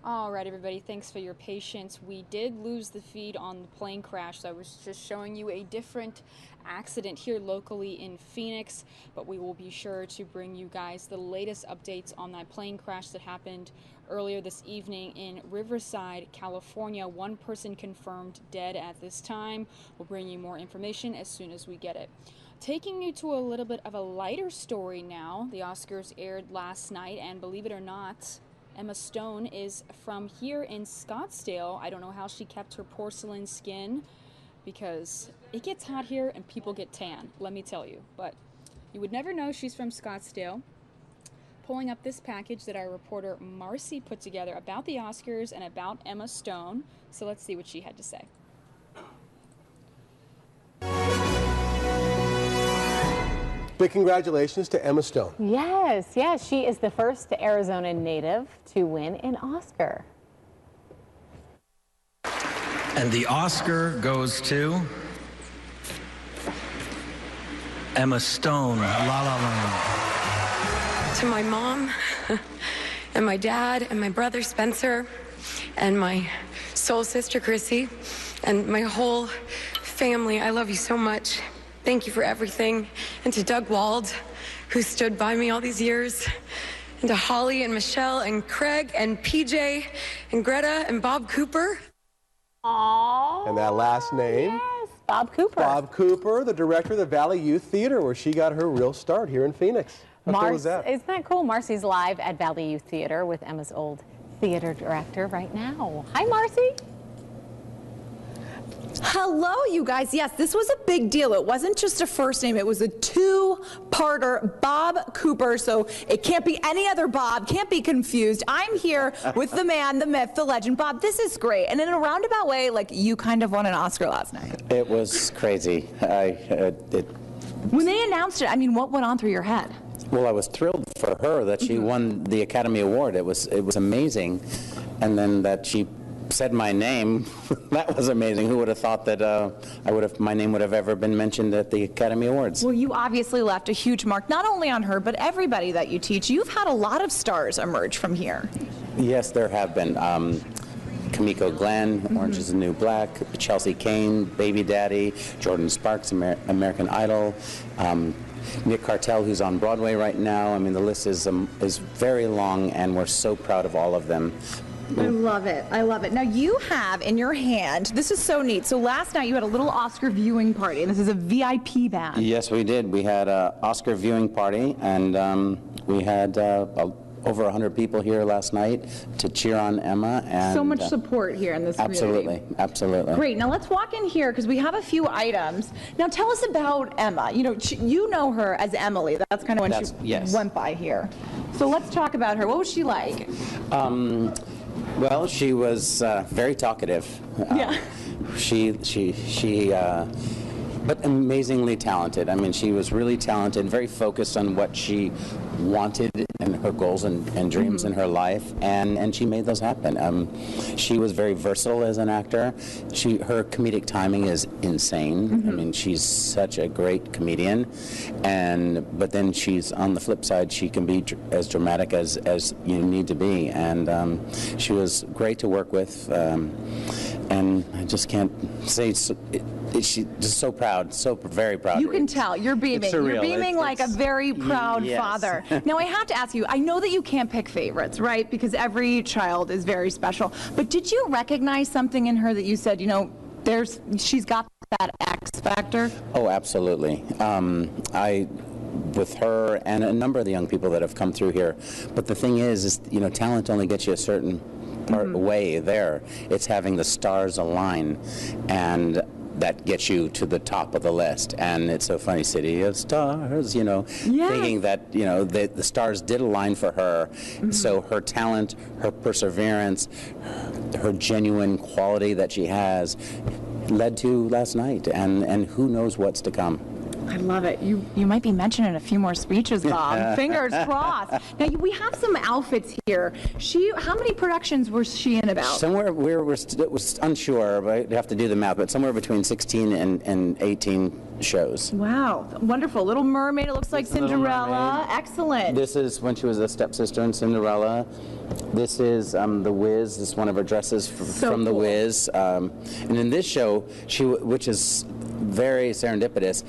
All right, everybody, thanks for your patience. We did lose the feed on the plane crash, so I was just showing you a different accident here locally in Phoenix, but we will be sure to bring you guys the latest updates on that plane crash that happened earlier this evening in Riverside, California. One person confirmed dead at this time. We'll bring you more information as soon as we get it. Taking you to a little bit of a lighter story now. The Oscars aired last night, and believe it or not, Emma Stone is from here in Scottsdale. I don't know how she kept her porcelain skin because it gets hot here and people get tan, let me tell you. But you would never know she's from Scottsdale. Pulling up this package that our reporter Marcy put together about the Oscars and about Emma Stone. So let's see what she had to say. Big congratulations to Emma Stone. Yes, she is the first Arizona native to win an Oscar. And the Oscar goes to Emma Stone, La La Land. To my mom and my dad and my brother Spencer and my soul sister Chrissy and my whole family, I love you so much. Thank you for everything. And to Doug Wald, who stood by me all these years. And to Holly and Michelle and Craig and PJ and Greta and Bob Cooper. Aww. And that last name? Yes, Bob Cooper. Bob Cooper, the director of the Valley Youth Theater, where she got her real start here in Phoenix. How cool is that? Isn't that cool? Marcy's live at Valley Youth Theater with Emma's old theater director right now. Hi, Marcy. Hello, you guys. Yes, this was a big deal. It wasn't just a first name. It was a two-parter, Bob Cooper. So it can't be any other Bob. Can't be confused. I'm here with the man, the myth, the legend. Bob, this is great. And in a roundabout way, like, you kind of won an Oscar last night. It was crazy. When they announced it, I mean, what went on through your head? Well, I was thrilled for her that she won the Academy Award. It was amazing. And then that she said my name, that was amazing. Who would have thought that my name would have ever been mentioned at the Academy Awards? Well, you obviously left a huge mark, not only on her, but everybody that you teach. You've had a lot of stars emerge from here. Yes, there have been. Kimiko Glenn, Orange is the New Black, Chelsea Kane, Baby Daddy, Jordan Sparks, American Idol, Nick Cartel, who's on Broadway right now. I mean, the list is very long, and we're so proud of all of them. I love it. I love it. Now, you have in your hand, this is so neat. So last night you had a little Oscar viewing party, and this is a VIP band. Yes, we did. We had an Oscar viewing party, and we had over 100 people here last night to cheer on Emma. And so much support here in this absolutely, community. Absolutely. Great. Now let's walk in here because we have a few items. Now tell us about Emma. You know her as Emily. That's kind of when she went by here. So let's talk about her. What was she like? Well, she was very talkative. Yeah. But amazingly talented. I mean, she was really talented, very focused on what she wanted and her goals and dreams in her life, and she made those happen. She was very versatile as an actor. Her comedic timing is insane. I mean, she's such a great comedian, but then she's on the flip side, she can be as dramatic as you need to be, and she was great to work with, and I just can't say she's just so proud, so very proud. You can tell. You're beaming. It's surreal. You're beaming like a very proud father. Now, I have to ask you, I know that you can't pick favorites, right? Because every child is very special. But did you recognize something in her that you said, she's got that X factor? Oh, absolutely. With her and a number of the young people that have come through here. But the thing is talent only gets you a certain part way there. It's having the stars align, and that gets you to the top of the list. And it's so funny, City of Stars, thinking that, the stars did align for her. So her talent, her perseverance, her genuine quality that she has led to last night, and who knows what's to come. I love it. You might be mentioned in a few more speeches, Bob. Fingers crossed. Now, we have some outfits here. How many productions was she in about? Somewhere, we're unsure, but I'd have to do the math, but somewhere between 16 and 18 shows. Wow. Wonderful. Little Mermaid. It looks like Cinderella. Excellent. This is when she was a stepsister in Cinderella. This is The Wiz. This is one of her dresses from The Wiz. And in this show, which is very serendipitous,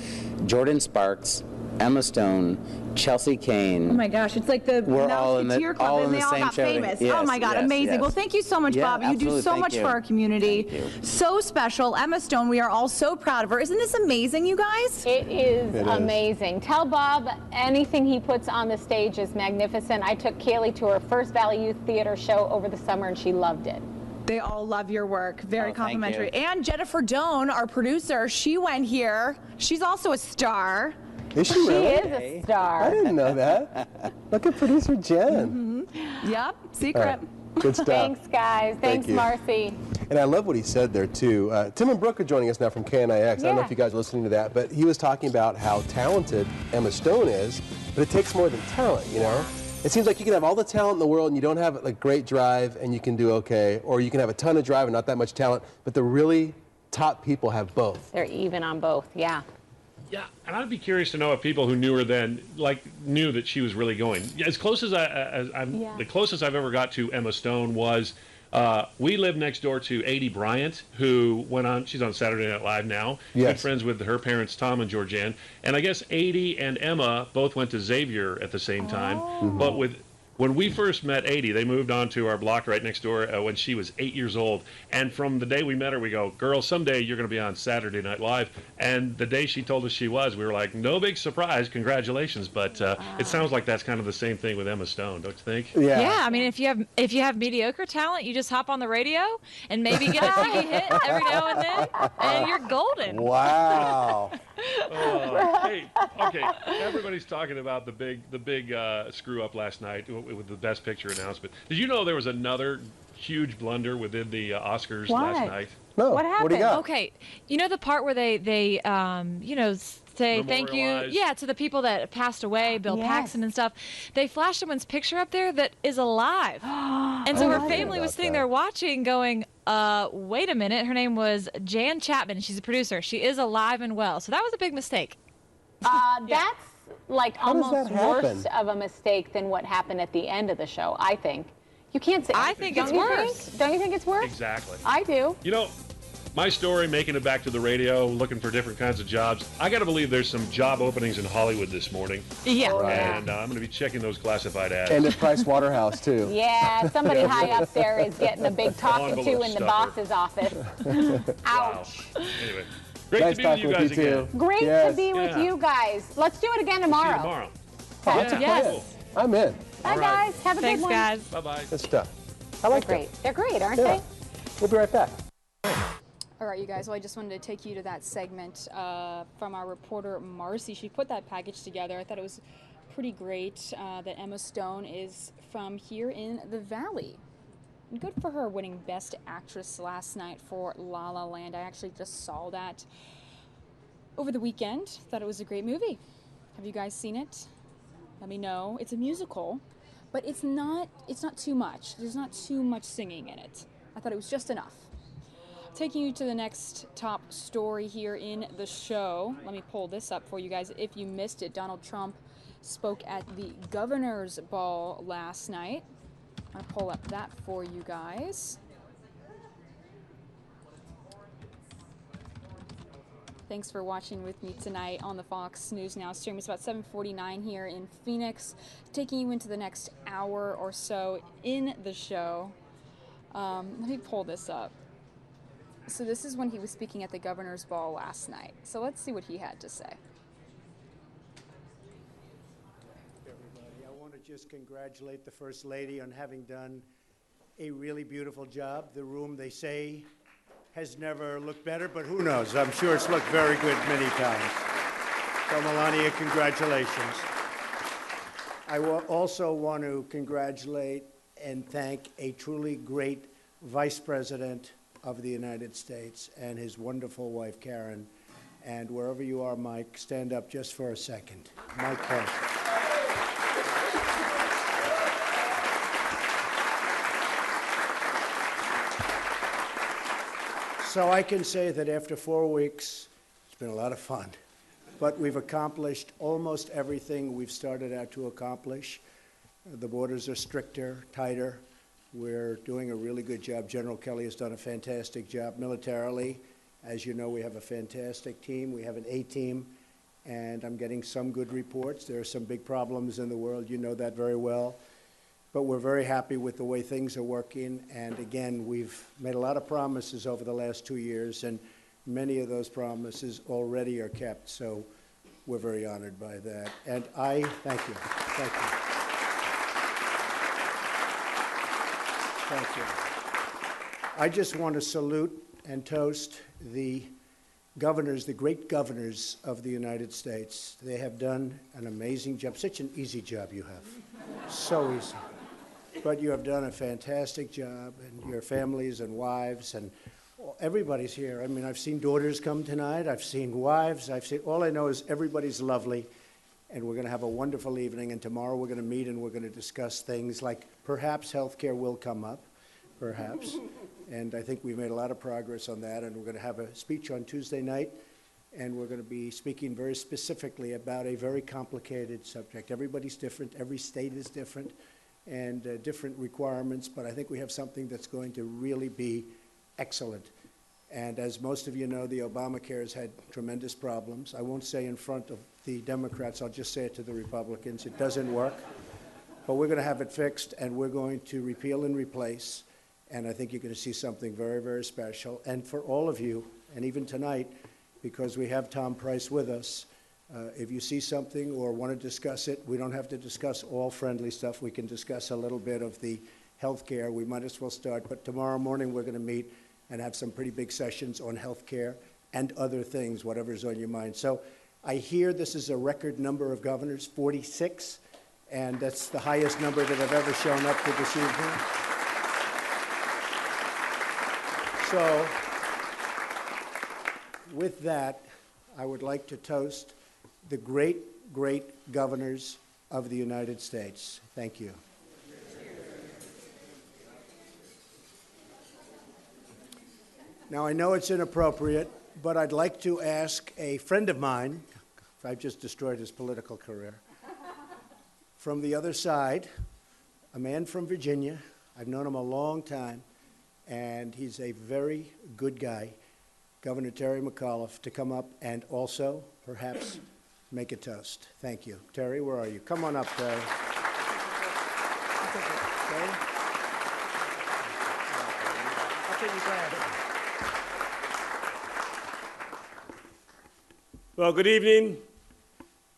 Jordan Sparks, Emma Stone, Chelsea Kane. Oh my gosh, it's like the Musketeer Club, and they all got famous. Yes, oh my God, amazing. Yes. Well, thank you so much, Bob. You do so much for our community. So special. Emma Stone, we are all so proud of her. Isn't this amazing, you guys? It is amazing. Tell Bob anything he puts on the stage is magnificent. I took Kaylee to her first Valley Youth Theater show over the summer, and she loved it. They all love your work. Very complimentary. And Jennifer Doan, our producer, she went here. She's also a star. Is she really? She is a star. I didn't know that. Look at producer Jen. Yep, secret. Right. Good stuff. Thanks, guys. Thanks, Marcy. And I love what he said there, too. Tim and Brooke are joining us now from KNIX. I don't know if you guys are listening to that, but he was talking about how talented Emma Stone is, but it takes more than talent, It seems like you can have all the talent in the world and you don't have a great drive and you can do okay, or you can have a ton of drive and not that much talent, but the really top people have both. They're even on both, yeah. Yeah, and I'd be curious to know if people who knew her then, knew that she was really going. As close as the closest I've ever got to Emma Stone was We live next door to Adie Bryant, who went on. She's on Saturday Night Live now. Yes. Good friends with her parents, Tom and Georgianne. And I guess Adie and Emma both went to Xavier at the same time. But when we first met Adie, they moved on to our block right next door when she was 8 years old. And from the day we met her, we go, girl, someday you're going to be on Saturday Night Live. And the day she told us she was, we were like, no big surprise, congratulations. But it sounds like that's kind of the same thing with Emma Stone, don't you think? Yeah, I mean, if you have mediocre talent, you just hop on the radio and maybe get a TV hit every now and then, and you're golden. Wow. Hey, okay, everybody's talking about the big screw up last night with the Best Picture announcement. Did you know there was another huge blunder within the Oscars last night? No. What happened? What do you got? Okay, you know the part where they say thank you, Memorialize. to the people that passed away, Bill Paxton and stuff. They flashed someone's picture up there that is alive, and so her family was sitting there watching, going, "Wait a minute." Her name was Jan Chapman. She's a producer. She is alive and well. So that was a big mistake. That's like How does almost that happen? worse of a mistake than what happened at the end of the show, I think. You can't say. I think it's Don't you worse. think? Don't you think it's worse? Exactly. I do. You know, my story, making it back to the radio, looking for different kinds of jobs. I got to believe there's some job openings in Hollywood this morning. Yeah. And I'm going to be checking those classified ads. And at Price Waterhouse, too. Yeah, somebody high up there is getting a big talking to Envelope in the stuffer. boss's office. Wow. Ouch. Anyway, great Nice to be with you talking guys with you, again. too. Great Yes. to be with you guys. Let's do it again See you tomorrow. tomorrow. Okay. Yes. I'm in. Bye, All right. guys. Have a Thanks, good one. guys. Bye-bye. Good stuff. I They're like that. great. They're great, aren't Yeah. they? We'll be right back. All right, you guys. Well, I just wanted to take you to that segment from our reporter Marcy. She put that package together. I thought it was pretty great that Emma Stone is from here in the Valley. And good for her winning Best Actress last night for La La Land. I actually just saw that over the weekend. Thought it was a great movie. Have you guys seen it? Let me know. It's a musical, but it's not too much. There's not too much singing in it. I thought it was just enough. Taking you to the next top story here in the show. Let me pull this up for you guys. If you missed it, Donald Trump spoke at the governor's ball last night. I'll pull up that for you guys. Thanks for watching with me tonight on the Fox News Now stream. It's about 7:49 here in Phoenix, taking you into the next hour or so in the show. Let me pull this up. So this is when he was speaking at the governor's ball last night. So let's see what he had to say. Everybody, I want to just congratulate the First Lady on having done a really beautiful job. The room, they say, has never looked better, but who knows? I'm sure it's looked very good many times. So Melania, congratulations. I also want to congratulate and thank a truly great Vice President of the United States and his wonderful wife, Karen. And wherever you are, Mike, stand up just for a second. Mike Pence. So I can say that after 4 weeks, it's been a lot of fun, but we've accomplished almost everything we've started out to accomplish. The borders are stricter, tighter. We're doing a really good job. General Kelly has done a fantastic job militarily. As you know, we have a fantastic team. We have an A-team, and I'm getting some good reports. There are some big problems in the world. You know that very well. But we're very happy with the way things are working. And again, we've made a lot of promises over the last 2 years, and many of those promises already are kept. So we're very honored by that. And I thank you. Thank you. Thank you. I just want to salute and toast the governors, the great governors of the United States. They have done an amazing job. Such an easy job you have. So easy. But you have done a fantastic job, and your families and wives, and everybody's here. I mean, I've seen daughters come tonight. I've seen wives. All I know is everybody's lovely, and we're going to have a wonderful evening. And tomorrow we're going to meet, and we're going to discuss things like perhaps health care will come up, perhaps. And I think we've made a lot of progress on that. And we're going to have a speech on Tuesday night, and we're going to be speaking very specifically about a very complicated subject. Everybody's different. Every state is different. and different requirements, but I think we have something that's going to really be excellent. And as most of you know, the Obamacare has had tremendous problems. I won't say in front of the Democrats, I'll just say it to the Republicans. It doesn't work. But we're going to have it fixed, and we're going to repeal and replace. And I think you're going to see something very, very special. And for all of you, and even tonight, because we have Tom Price with us, if you see something or want to discuss it, we don't have to discuss all friendly stuff. We can discuss a little bit of the health care. We might as well start. But tomorrow morning, we're going to meet and have some pretty big sessions on health care and other things, whatever's on your mind. So I hear this is a record number of governors, 46, and that's the highest number that have ever shown up to this evening. So with that, I would like to toast the great, great governors of the United States. Thank you. Now, I know it's inappropriate, but I'd like to ask a friend of mine, I've just destroyed his political career, from the other side, a man from Virginia. I've known him a long time, and he's a very good guy, Governor Terry McAuliffe, to come up and also, perhaps, make a toast. Thank you. Terry, where are you? Come on up, Terry. Okay. I'll take your glasses. Well, good evening.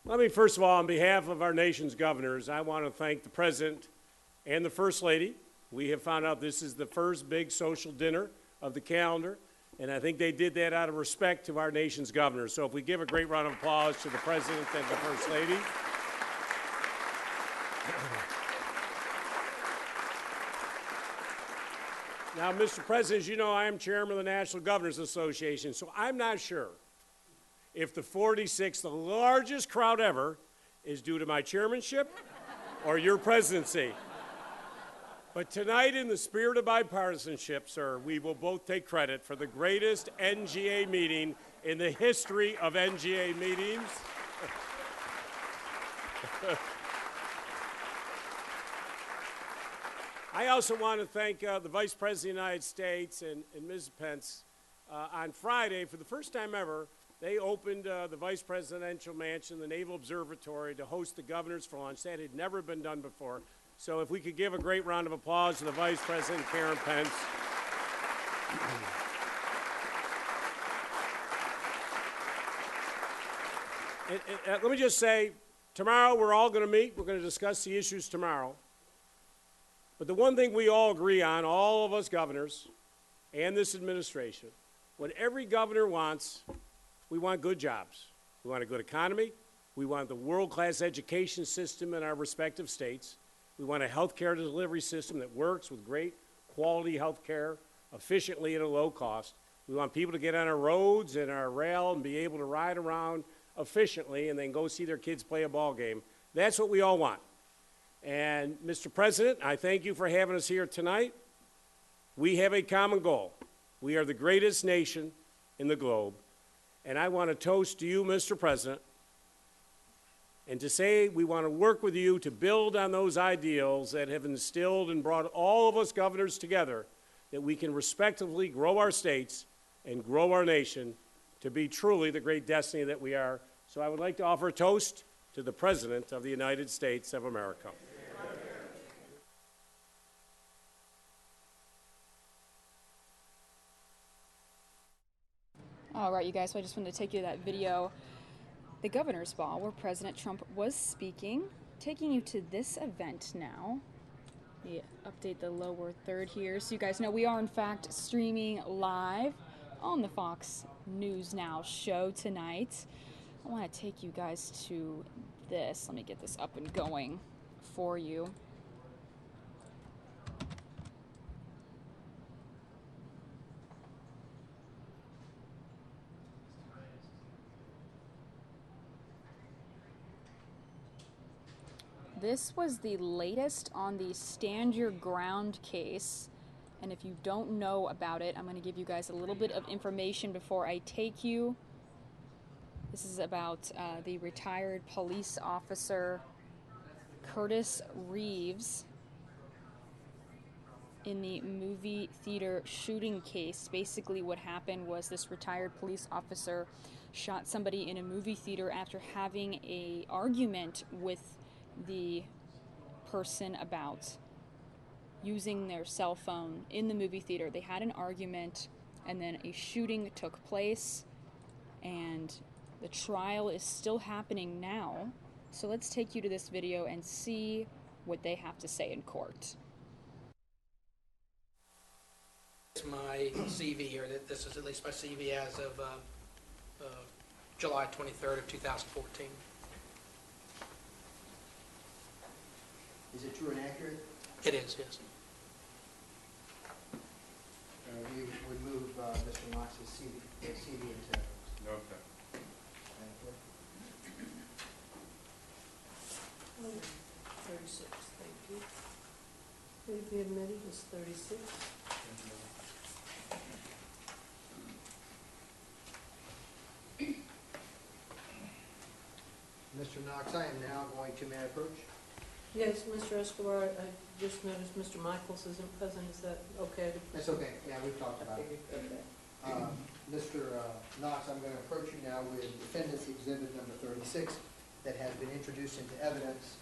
Let me first of all, on behalf of our nation's governors, I want to thank the President and the First Lady. We have found out this is the first big social dinner of the calendar, and I think they did that out of respect to our nation's governors. So if we give a great round of applause to the President and the First Lady. Now, Mr. President, as you know, I am chairman of the National Governors Association, so I'm not sure if the 46th, the largest crowd ever, is due to my chairmanship or your presidency. But tonight, in the spirit of bipartisanship, sir, we will both take credit for the greatest NGA meeting in the history of NGA meetings. I also want to thank the Vice President of the United States and Ms. Pence. On Friday, for the first time ever, they opened the Vice Presidential Mansion, the Naval Observatory, to host the governors for lunch. That had never been done before. So if we could give a great round of applause to the Vice President, Karen Pence. Let me just say, tomorrow we're all going to meet. We're going to discuss the issues tomorrow. But the one thing we all agree on, all of us governors and this administration, what every governor wants, we want good jobs. We want a good economy. We want the world-class education system in our respective states. We want a health care delivery system that works with great quality health care efficiently at a low cost. We want people to get on our roads and our rail and be able to ride around efficiently and then go see their kids play a ball game. That's what we all want. And Mr. President, I thank you for having us here tonight. We have a common goal. We are the greatest nation in the globe. And I want to toast to you, Mr. President, and to say we want to work with you to build on those ideals that have instilled and brought all of us governors together, that we can respectively grow our states and grow our nation to be truly the great destiny that we are. So I would like to offer a toast to the President of the United States of America. All right, you guys, so I just wanted to take you to that video, the Governor's Ball, where President Trump was speaking. Taking you to this event now. We update the lower third here. So you guys know we are, in fact, streaming live on the Fox News Now show tonight. I want to take you guys to this. Let me get this up and going for you. This was the latest on the Stand Your Ground case. And if you don't know about it, I'm going to give you guys a little bit of information before I take you. This is about the retired police officer Curtis Reeves. in the movie theater shooting case. Basically what happened was this retired police officer shot somebody in a movie theater after having an argument with the person about using their cell phone in the movie theater. They had an argument, and then a shooting took place, and the trial is still happening now. So let's take you to this video and see what they have to say in court. It's my CV here. This is at least my CV as of July 23rd of 2014. Is it true and accurate? It is, yes. We would move Mr. Knox's CV into. No, Thank you. 36, thank you. Would it be admitted as 36? Mr. Knox, I am now going to, may I approach? Yes, Mr. Escobar, I just noticed Mr. Michaels isn't present. Is that okay? That's okay. Yeah, we've talked about it. Okay. Mr. Knox, I'm going to approach you now with Defendant's Exhibit number 36 that has been introduced into evidence.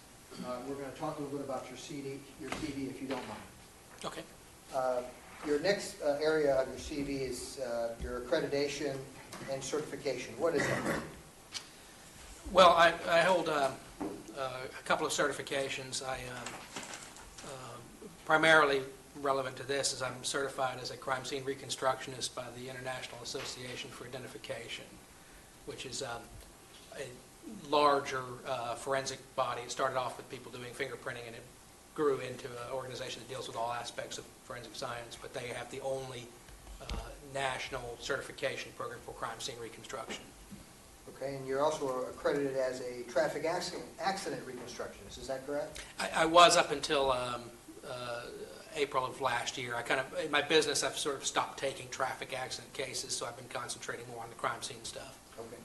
We're going to talk a little bit about your CV, if you don't mind. Okay. Your next area of your CV is your accreditation and certification. What is that? Well, I hold a couple of certifications. Primarily relevant to this is I'm certified as a crime scene reconstructionist by the International Association for Identification, which is a larger forensic body. It started off with people doing fingerprinting, and it grew into an organization that deals with all aspects of forensic science, but they have the only national certification program for crime scene reconstruction. Okay, and you're also accredited as a traffic accident reconstructionist, is that correct? I was up until April of last year. In my business, I've sort of stopped taking traffic accident cases, so I've been concentrating more on the crime scene stuff. Okay.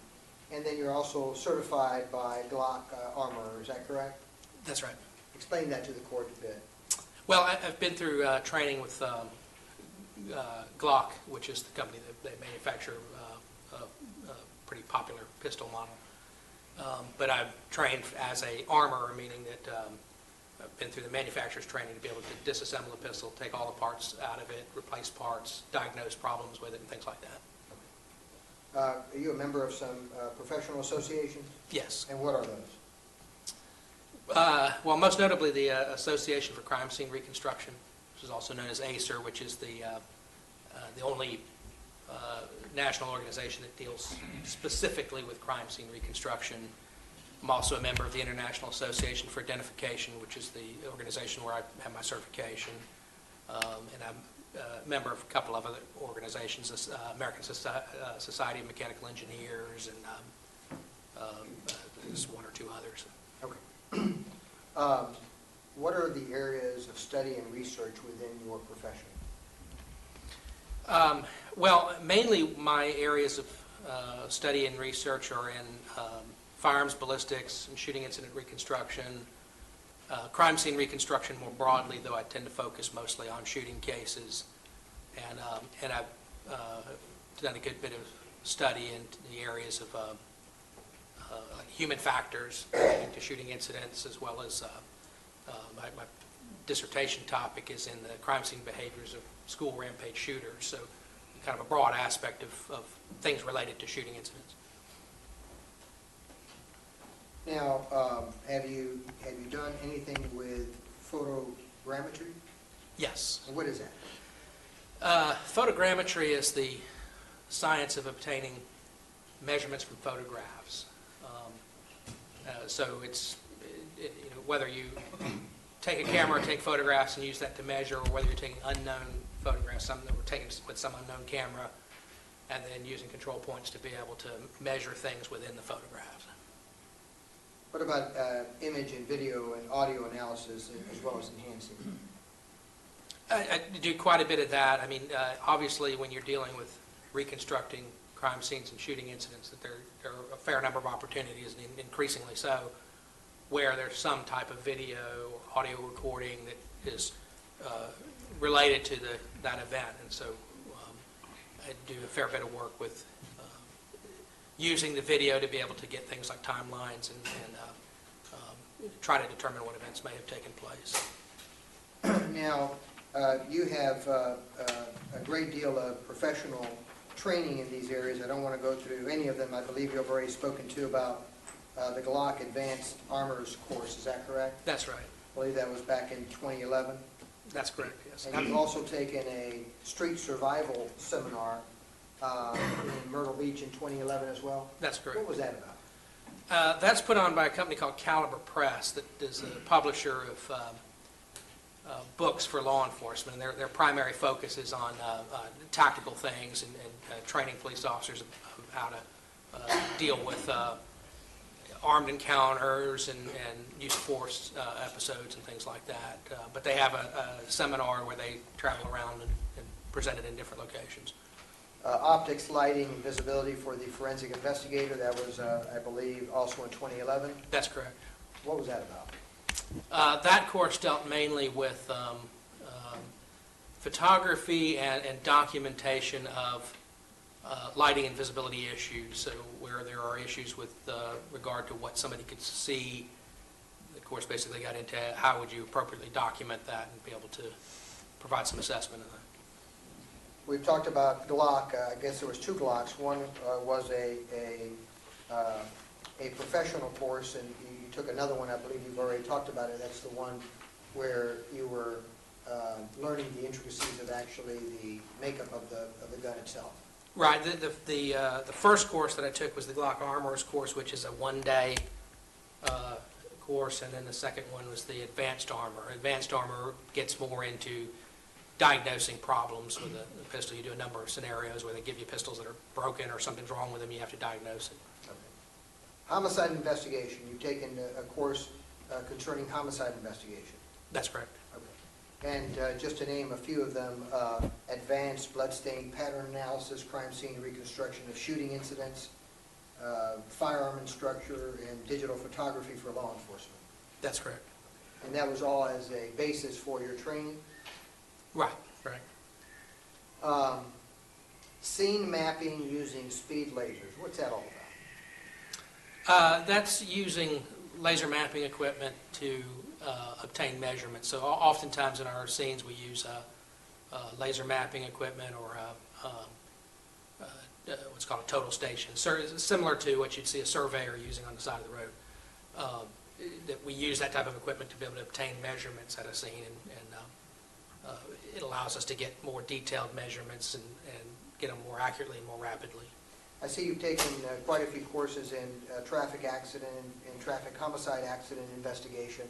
And then you're also certified by Glock Armor, is that correct? That's right. Explain that to the court a bit. Well, I've been through training with Glock, which is the company that they manufacture a pretty popular pistol model. But I've trained as a armorer, meaning that I've been through the manufacturer's training to be able to disassemble a pistol, take all the parts out of it, replace parts, diagnose problems with it, and things like that. Are you a member of some professional associations? Yes. And what are those? Well, most notably the Association for Crime Scene Reconstruction, which is also known as ACER, which is the only national organization that deals specifically with crime scene reconstruction. I'm also a member of the International Association for Identification, which is the organization where I have my certification. And I'm a member of a couple of other organizations, American Society of Mechanical Engineers, and there's one or two others. Okay. What are the areas of study and research within your profession? Well, mainly my areas of study and research are in firearms ballistics and shooting incident reconstruction, crime scene reconstruction more broadly, though I tend to focus mostly on shooting cases. And I've done a good bit of study in the areas of like human factors relating to shooting incidents, as well as my dissertation topic is in the crime scene behaviors of school rampage shooters, so kind of a broad aspect of things related to shooting incidents. Now, have you done anything with photogrammetry? Yes. And what is that? Photogrammetry is the science of obtaining measurements from photographs. So it's whether you take a camera, take photographs, and use that to measure, or whether you're taking unknown photographs, some that were taken with some unknown camera, and then using control points to be able to measure things within the photographs. What about image and video and audio analysis, as well as enhancing? I do quite a bit of that. I mean, obviously, when you're dealing with reconstructing crime scenes and shooting incidents, that there are a fair number of opportunities, and increasingly so, where there's some type of video or audio recording that is related to that event. And so I do a fair bit of work with using the video to be able to get things like timelines and try to determine what events may have taken place. Now, you have a great deal of professional training in these areas. I don't want to go through any of them. I believe you have already spoken to about the Glock Advanced Armors course. Is that correct? That's right. I believe that was back in 2011. That's correct, yes. And you've also taken a street survival seminar in Myrtle Beach in 2011 as well? That's correct. What was that about? That's put on by a company called Caliber Press that is a publisher of books for law enforcement. And their primary focus is on tactical things and training police officers of how to deal with armed encounters and use of force episodes and things like that. But they have a seminar where they travel around and present it in different locations. Optics, lighting, and visibility for the forensic investigator. That was, I believe, also in 2011. That's correct. What was that about? That course dealt mainly with photography and documentation of lighting and visibility issues. So where there are issues with regard to what somebody could see, the course basically got into how would you appropriately document that and be able to provide some assessment of that. We've talked about Glock. I guess there was two Glocks. One was a professional course, and you took another one. I believe you've already talked about it. That's the one where you were learning the intricacies of actually the makeup of the gun itself. Right. The first course that I took was the Glock Armors course, which is a one-day course, and then the second one was the Advanced Armor. Advanced Armor gets more into diagnosing problems with a pistol. You do a number of scenarios where they give you pistols that are broken or something's wrong with them. You have to diagnose it. Okay. Homicide investigation. You've taken a course concerning homicide investigation. That's correct. Okay. And just to name a few of them, advanced bloodstain pattern analysis, crime scene reconstruction of shooting incidents, firearm instructor, and digital photography for law enforcement. That's correct. And that was all as a basis for your training? Right, right. Scene mapping using speed lasers. What's that all about? That's using laser mapping equipment to obtain measurements. So oftentimes in our scenes we use laser mapping equipment or what's called a total station, similar to what you'd see a surveyor using on the side of the road. That we use that type of equipment to be able to obtain measurements at a scene, and it allows us to get more detailed measurements and get them more accurately and more rapidly. I see you've taken quite a few courses in traffic accident and traffic homicide accident investigation.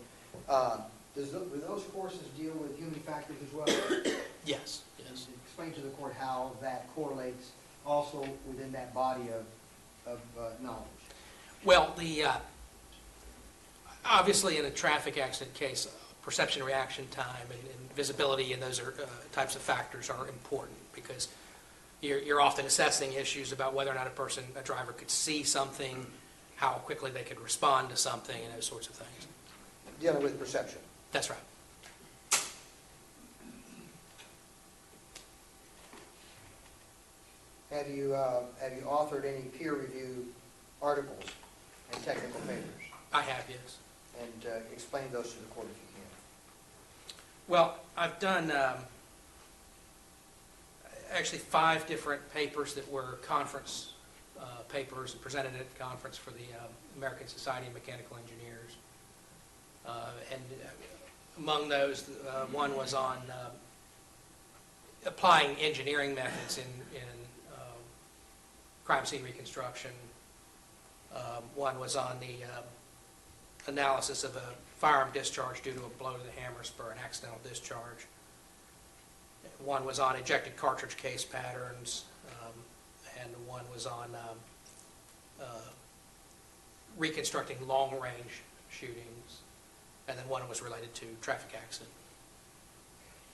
Do those courses deal with human factors as well? Yes, yes. Explain to the court how that correlates also within that body of knowledge. Well, obviously in a traffic accident case, perception reaction time and visibility and those are types of factors are important because you're often assessing issues about whether or not a driver could see something, how quickly they could respond to something, and those sorts of things. Dealing with perception. That's right. Have you authored any peer-reviewed articles and technical papers? I have, yes. And explain those to the court if you can. Well, I've done actually 5 different papers that were conference papers and presented at the conference for the American Society of Mechanical Engineers. And among those, one was on applying engineering methods in crime scene reconstruction. One was on the analysis of a firearm discharge due to a blow to the hammer spur, an accidental discharge. One was on ejected cartridge case patterns, and one was on reconstructing long-range shootings, and then one was related to traffic accident.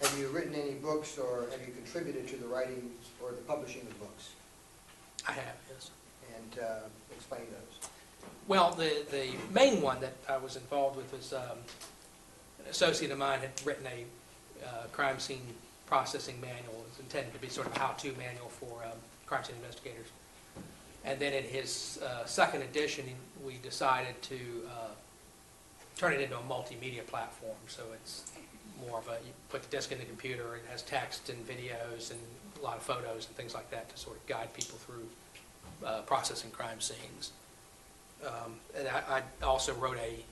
Have you written any books, or have you contributed to the writing or the publishing of books? I have, yes. And explain those. Well, the main one that I was involved with was an associate of mine had written a crime scene processing manual. It's intended to be sort of a how-to manual for crime scene investigators. And then in his second edition, we decided to turn it into a multimedia platform. So it's more of a, you put the disc in the computer, it has text and videos and a lot of photos and things like that to sort of guide people through processing crime scenes. And I also wrote a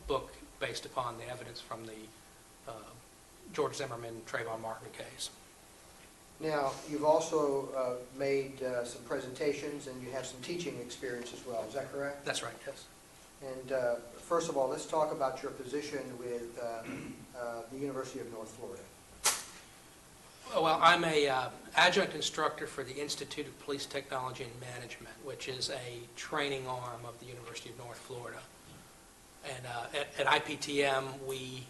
book based upon the evidence from the George Zimmerman, Trayvon Martin case. Now, you've also made some presentations and you have some teaching experience as well. Is that correct? That's right, yes. And first of all, let's talk about your position with the University of North Florida. Well, I'm a adjunct instructor for the Institute of Police Technology and Management, which is a training arm of the University of North Florida. And at IPTM, we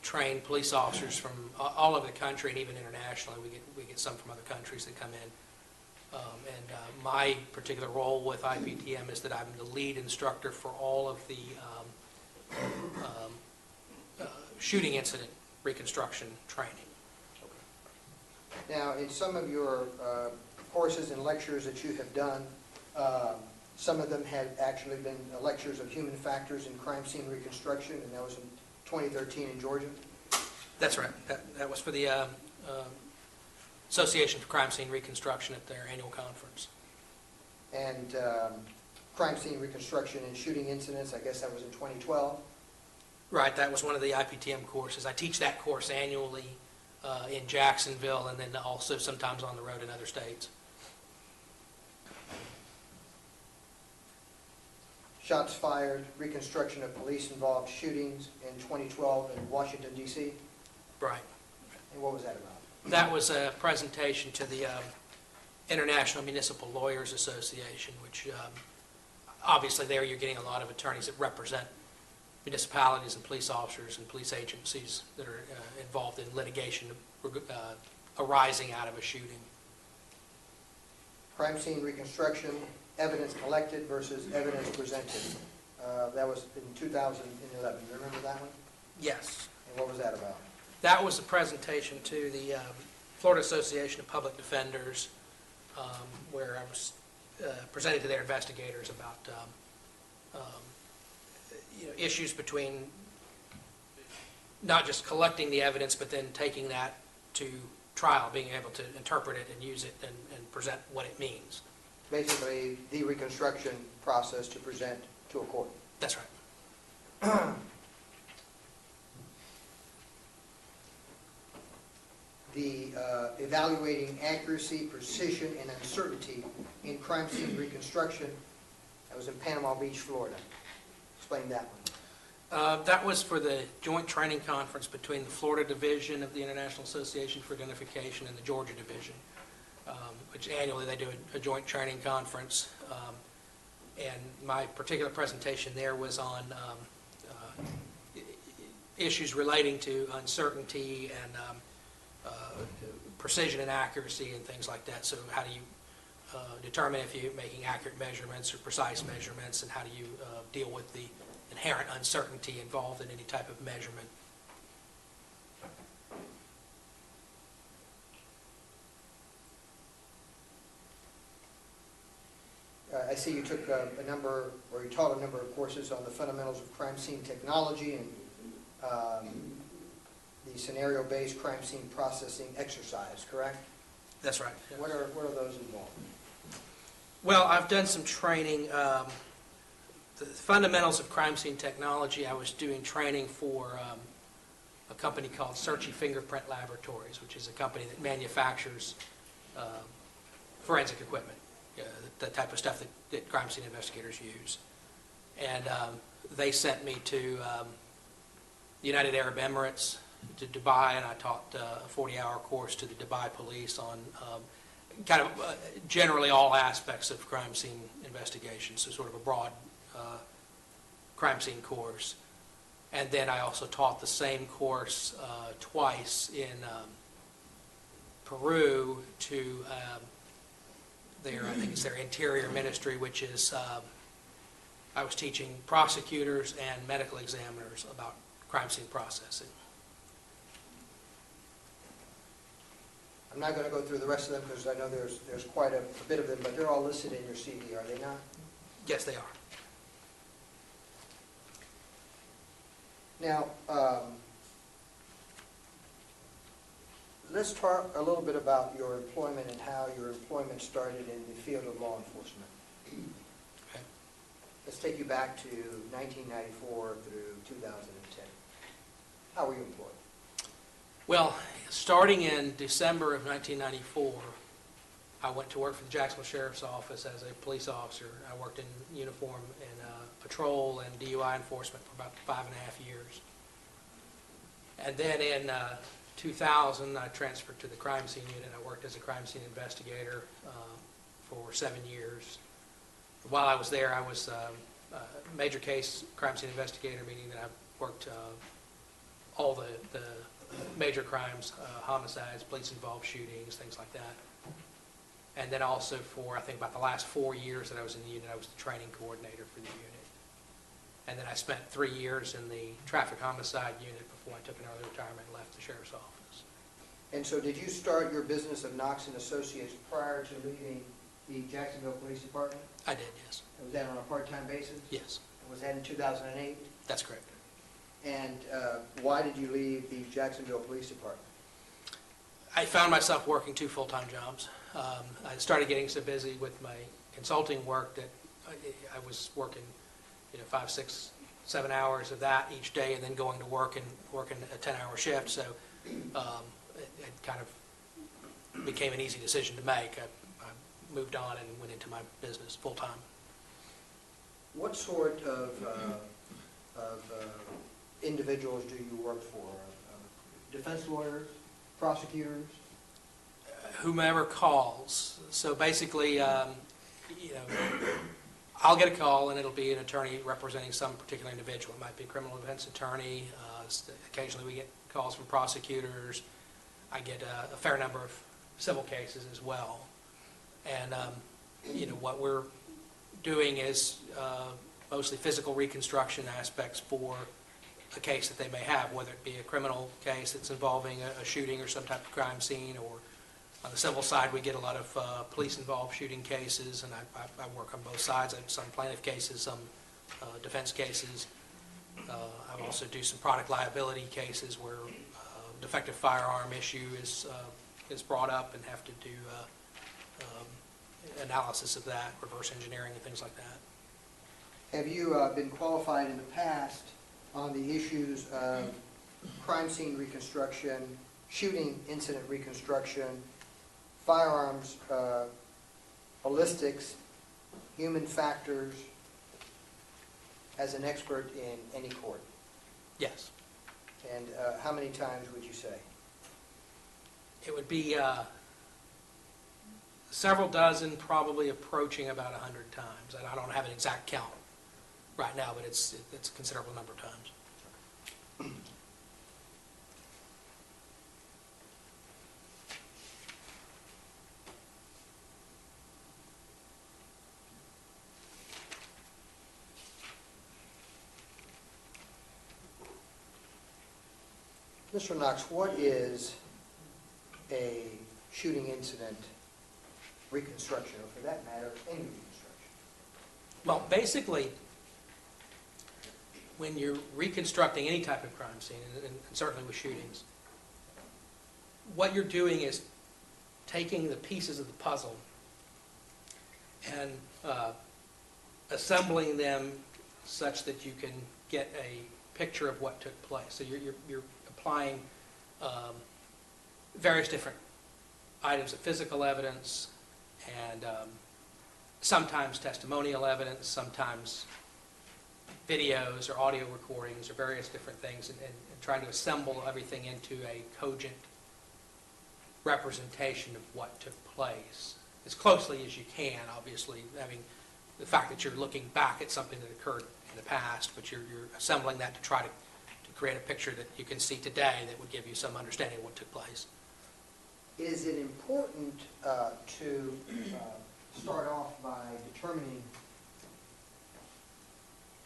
train police officers from all over the country and even internationally. We get some from other countries that come in. My particular role with IPTM is that I'm the lead instructor for all of the shooting incident reconstruction training. Now, in some of your courses and lectures that you have done, some of them have actually been lectures of human factors in crime scene reconstruction, and that was in 2013 in Georgia? That's right. That was for the Association for Crime Scene Reconstruction at their annual conference. And crime scene reconstruction and shooting incidents, I guess that was in 2012? Right, that was one of the IPTM courses. I teach that course annually in Jacksonville and then also sometimes on the road in other states. Shots fired, reconstruction of police-involved shootings in 2012 in Washington, D.C.? Right. And what was that about? That was a presentation to the International Municipal Lawyers Association, which obviously there you're getting a lot of attorneys that represent municipalities and police officers and police agencies that are involved in litigation arising out of a shooting. Crime scene reconstruction, evidence collected versus evidence presented. That was in 2011. You remember that one? Yes. And what was that about? That was a presentation to the Florida Association of Public Defenders, where I was presenting to their investigators about issues between not just collecting the evidence, but then taking that to trial, being able to interpret it and use it and present what it means. Basically, the reconstruction process to present to a court. That's right. The evaluating accuracy, precision, and uncertainty in crime scene reconstruction, that was in Panama Beach, Florida. Explain that one. That was for the joint training conference between the Florida Division of the International Association for Identification and the Georgia Division, which annually they do a joint training conference. And my particular presentation there was on issues relating to uncertainty and precision and accuracy and things like that. So how do you determine if you're making accurate measurements or precise measurements, and how do you deal with the inherent uncertainty involved in any type of measurement? I see you took a number, or you taught a number of courses on the fundamentals of crime scene technology and the scenario-based crime scene processing exercise, correct? That's right. Yes. What are those involved? Well, I've done some training. The fundamentals of crime scene technology, I was doing training for a company called Searchy Fingerprint Laboratories, which is a company that manufactures forensic equipment, the type of stuff that crime scene investigators use. And they sent me to the United Arab Emirates, to Dubai, and I taught a 40-hour course to the Dubai police on kind of generally all aspects of crime scene investigation, so sort of a broad crime scene course. And then I also taught the same course twice in Peru to I think it's their interior ministry, which is, I was teaching prosecutors and medical examiners about crime scene processing. I'm not going to go through the rest of them because I know there's quite a bit of them, but they're all listed in your CD, are they not? Yes, they are. Now, let's talk a little bit about your employment and how your employment started in the field of law enforcement. Okay. Let's take you back to 1994 through 2010. How were you employed? Well, starting in December of 1994, I went to work for the Jacksonville Sheriff's Office as a police officer. I worked in uniform in patrol and DUI enforcement for about 5.5 years. And then in 2000, I transferred to the crime scene unit. I worked as a crime scene investigator for 7 years. While I was there, I was a major case crime scene investigator, meaning that I worked all the major crimes, homicides, police-involved shootings, things like that. And then also for, I think, about the last 4 years that I was in the unit, I was the training coordinator for the unit. And then I spent 3 years in the traffic homicide unit before I took an early retirement and left the sheriff's office. And so did you start your business of Knox and Associates prior to leaving the Jacksonville Police Department? I did, yes. Was that on a part-time basis? Yes. Was that in 2008? That's correct. And why did you leave the Jacksonville Police Department? I found myself working 2 full-time jobs. I started getting so busy with my consulting work that I was working, 5, 6, 7 hours of that each day, and then going to work and working a 10-hour shift. So it kind of became an easy decision to make. I moved on and went into my business full-time. What sort of individuals do you work for? Defense lawyers, prosecutors? Whomever calls. So basically, I'll get a call and it'll be an attorney representing some particular individual. It might be a criminal defense attorney. Occasionally we get calls from prosecutors. I get a fair number of civil cases as well. And, what we're doing is mostly physical reconstruction aspects for a case that they may have, whether it be a criminal case that's involving a shooting or some type of crime scene, or on the civil side we get a lot of police-involved shooting cases, and I work on both sides. I have some plaintiff cases, some defense cases. I also do some product liability cases where defective firearm issue is brought up and have to do analysis of that, reverse engineering and things like that. Have you been qualified in the past on the issues of crime scene reconstruction, shooting incident reconstruction, firearms, ballistics, human factors, as an expert in any court? Yes. And how many times would you say? It would be several dozen, probably approaching about 100 times. And I don't have an exact count right now, but it's a considerable number of times. Mr. Knox, what is a shooting incident reconstruction, or for that matter, any reconstruction? Well, basically, when you're reconstructing any type of crime scene, and certainly with shootings, what you're doing is taking the pieces of the puzzle and assembling them such that you can get a picture of what took place. So you're applying various different items of physical evidence and sometimes testimonial evidence, sometimes videos or audio recordings or various different things, and trying to assemble everything into a cogent representation of what took place as closely as you can, obviously, having the fact that you're looking back at something that occurred in the past, but you're assembling that to try to create a picture that you can see today that would give you some understanding of what took place. Is it important to start off by determining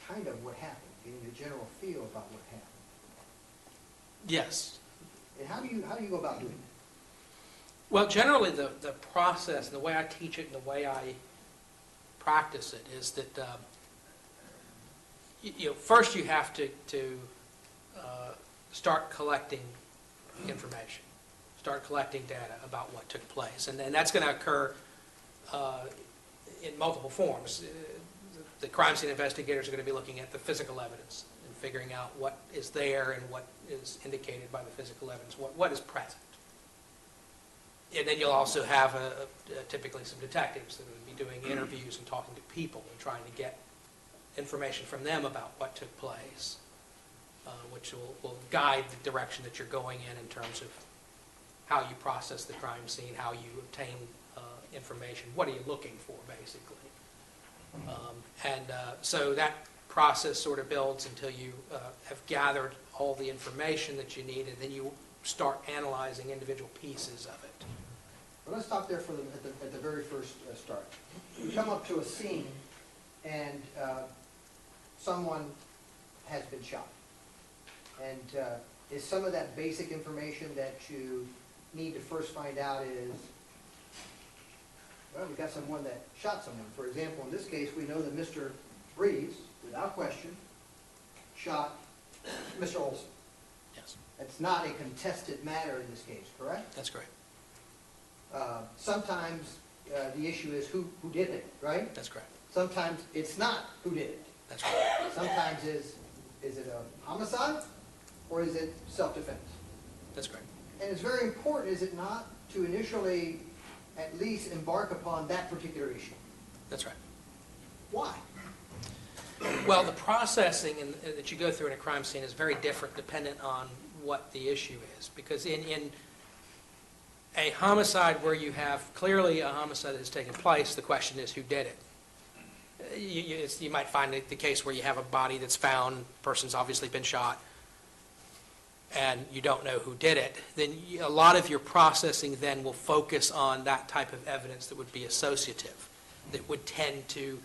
kind of what happened, getting a general feel about what happened? Yes. And how do you go about doing Well, generally the process, and the way I teach it and the way I practice it is that first you have to start collecting information, start collecting data about what took place, and that's going to occur in multiple forms. The crime scene investigators are going to be looking at the physical evidence and figuring out what is there and what is indicated by the physical evidence, what is present. And then you'll also have typically some detectives that will be doing interviews and talking to people and trying to get information from them about what took place, which will guide the direction that you're going in terms of how you process the crime scene, how you obtain information, what are you looking for, basically. So that process sort of builds until you have gathered all the information that you need, and then you start analyzing individual pieces of it. Well, let's stop there for at the very first start. You come up to a scene and someone has been shot. And is some of that basic information that you need to first find out is, well, we got someone that shot someone. For example, in this case, we know that Mr. Breeze, without question, shot Mr. Olson. Yes. It's not a contested matter in this case, correct? That's correct. Sometimes the issue is who did it, right? That's correct. Sometimes it's not who did it. That's correct. Sometimes is it a homicide or is it self-defense? That's correct. And it's very important, is it not, to initially at least embark upon that particular issue? That's right. Why? Well, the processing that you go through in a crime scene is very different dependent on what the issue is. Because in a homicide where you have clearly a homicide that has taken place, the question is who did it. You might find the case where you have a body that's found, person's obviously been shot, and you don't know who did it. Then a lot of your processing then will focus on that type of evidence that would be associative, that would tend to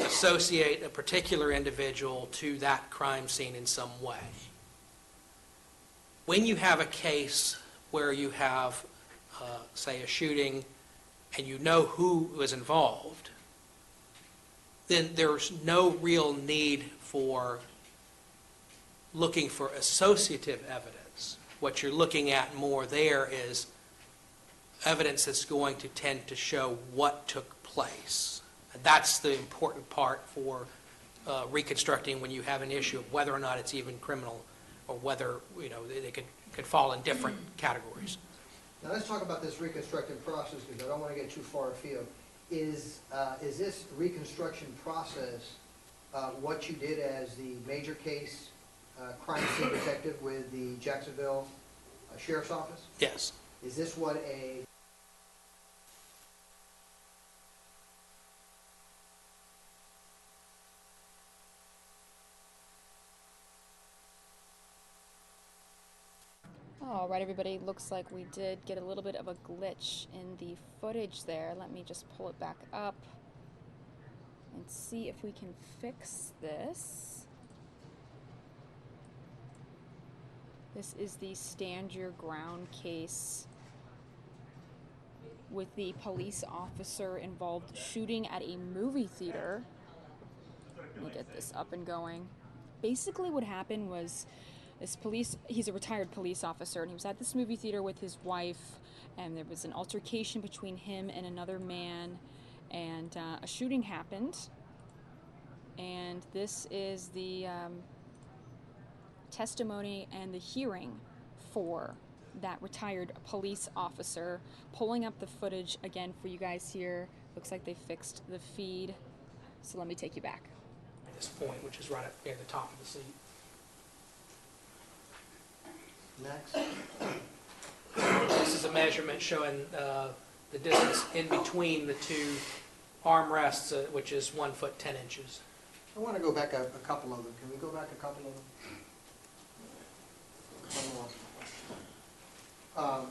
associate a particular individual to that crime scene in some way. When you have a case where you have, say, a shooting, and you know who was involved, then there's no real need for looking for associative evidence. What you're looking at more there is evidence that's going to tend to show what took place. And that's the important part for reconstructing when you have an issue of whether or not it's even criminal, or whether they could fall in different categories. Now let's talk about this reconstructive process, because I don't want to get too far afield. Is this reconstruction process what you did as the major case crime scene detective with the Jacksonville Sheriff's Office? Yes. Is this what a All right, everybody, looks like we did get a little bit of a glitch in the footage there. Let me just pull it back up and see if we can fix this. This is the Stand Your Ground case with the police officer involved shooting at a movie theater. Let me get this up and going. Basically what happened was he's a retired police officer, and he was at this movie theater with his wife, and there was an altercation between him and another man, and a shooting happened. And this is the testimony and the hearing for that retired police officer. Pulling up the footage again for you guys here. Looks like they fixed the feed. So let me take you back. At this point, which is right up near the top of the seat. Next. This is a measurement showing the distance in between the two armrests, which is 1 foot 10 inches. I want to go back a couple of them. Can we go back a couple of them? One more.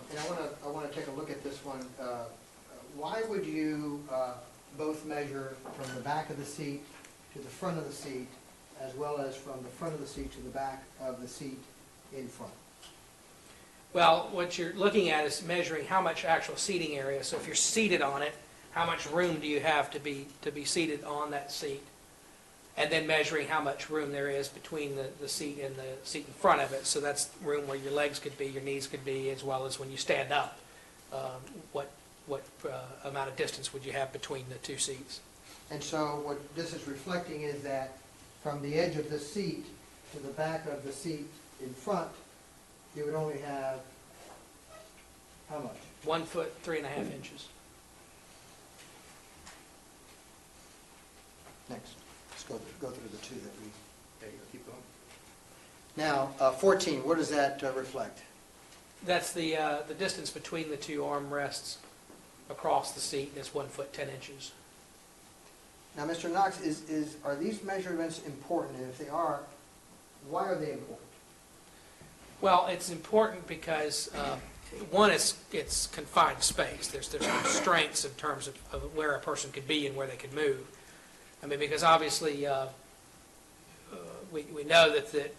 And I want to take a look at this one. Why would you both measure from the back of the seat to the front of the seat, as well as from the front of the seat to the back of the seat in front? Well, what you're looking at is measuring how much actual seating area. So if you're seated on it, how much room do you have to be seated on that seat? And then measuring how much room there is between the seat and the seat in front of it. So that's room where your legs could be, your knees could be, as well as when you stand up. What amount of distance would you have between the two seats? And so what this is reflecting is that from the edge of the seat to the back of the seat in front, you would only have how much? 1 foot, 3.5 inches. Next. Let's go through the two that we, there you go, keep going. Now, 14, what does that reflect? That's the distance between the two armrests across the seat is 1 foot, 10 inches. Now, Mr. Knox, are these measurements important? And if they are, why are they important? Well, it's important because, one, it's confined space. There's constraints in terms of where a person could be and where they could move. I mean, because obviously we know that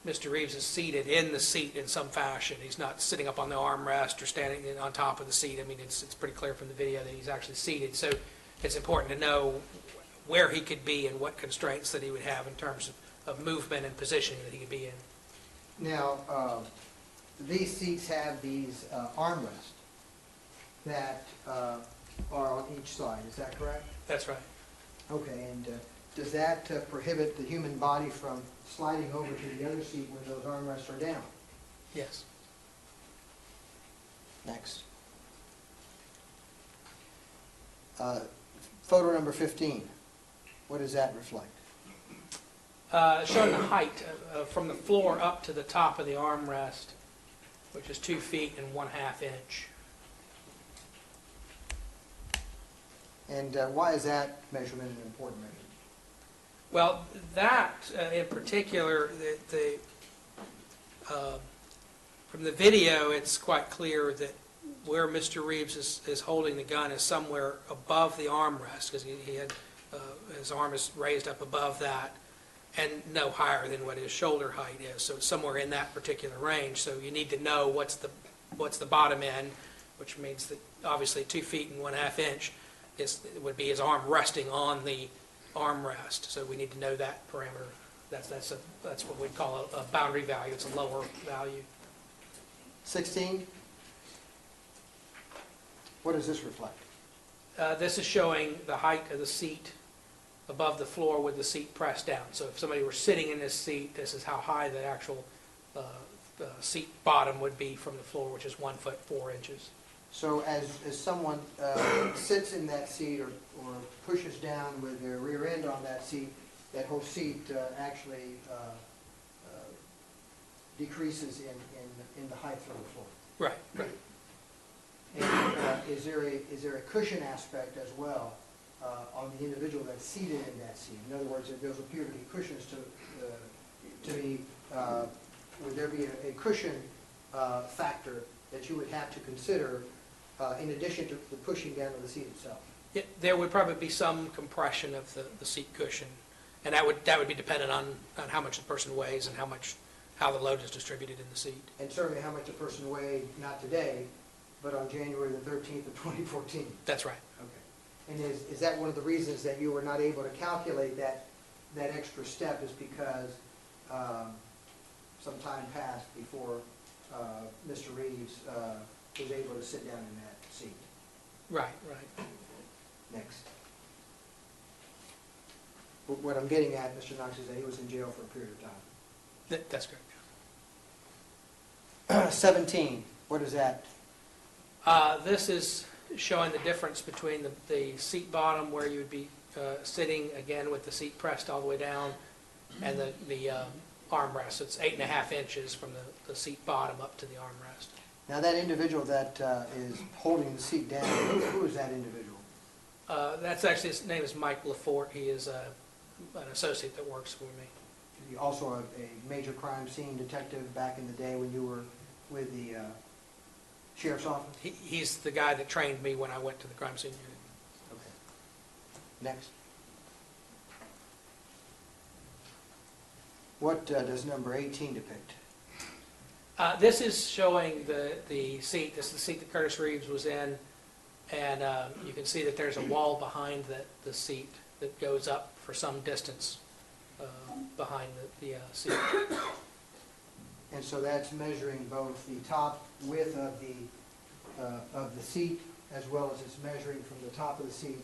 Mr. Reeves is seated in the seat in some fashion. He's not sitting up on the armrest or standing on top of the seat. I mean, it's pretty clear from the video that he's actually seated. So it's important to know where he could be and what constraints that he would have in terms of movement and positioning that he could be in. Now, these seats have these armrests that are on each side. Is that correct? That's right. Okay, and does that prohibit the human body from sliding over to the other seat when those armrests are down? Yes. Next. Photo number 15. What does that reflect? Showing the height from the floor up to the top of the armrest, which is 2 feet and 1/2 inch. And why is that measurement an important measurement? Well, that in particular, from the video, it's quite clear that where Mr. Reeves is holding the gun is somewhere above the armrest, because he had his arm is raised up above that, and no higher than what his shoulder height is. So it's somewhere in that particular range. So you need to know what's the bottom end, which means that obviously 2 feet and 1/2 inch would be his arm resting on the armrest. So we need to know that parameter. That's what we'd call a boundary value. It's a lower value. 16. What does this reflect? This is showing the height of the seat above the floor with the seat pressed down. So if somebody were sitting in this seat, this is how high the actual seat bottom would be from the floor, which is 1 foot 4 inches. So as someone sits in that seat or pushes down with their rear end on that seat, that whole seat actually decreases in the height from the floor. Right, right. And is there a cushion aspect as well on the individual that's seated in that seat? In other words, if those appear to be cushions to be, would there be a cushion factor that you would have to consider in addition to the pushing down of the seat itself? Yeah, there would probably be some compression of the seat cushion, and that would be dependent on how much the person weighs and how the load is distributed in the seat. And certainly how much a person weighed, not today, but on January the 13th of 2014. That's right. Okay. And is that one of the reasons that you were not able to calculate that extra step is because some time passed before Mr. Reeves was able to sit down in that seat? Right, right. Next. What I'm getting at, Mr. Knox, is that he was in jail for a period of time. That's correct. 17, what is that? This is showing the difference between the seat bottom, where you would be sitting again with the seat pressed all the way down, and the armrest. It's 8.5 inches from the seat bottom up to the armrest. Now that individual that is holding the seat down, who is that individual? That's actually, his name is Mike Lafort. He is an associate that works for me. Also a major crime scene detective back in the day when you were with the sheriff's office? He's the guy that trained me when I went to the crime scene unit. Okay. Next. What does number 18 depict? This is showing the seat. This is the seat that Curtis Reeves was in, and you can see that there's a wall behind the seat that goes up for some distance behind the seat. And so that's measuring both the top width of the seat, as well as it's measuring from the top of the seat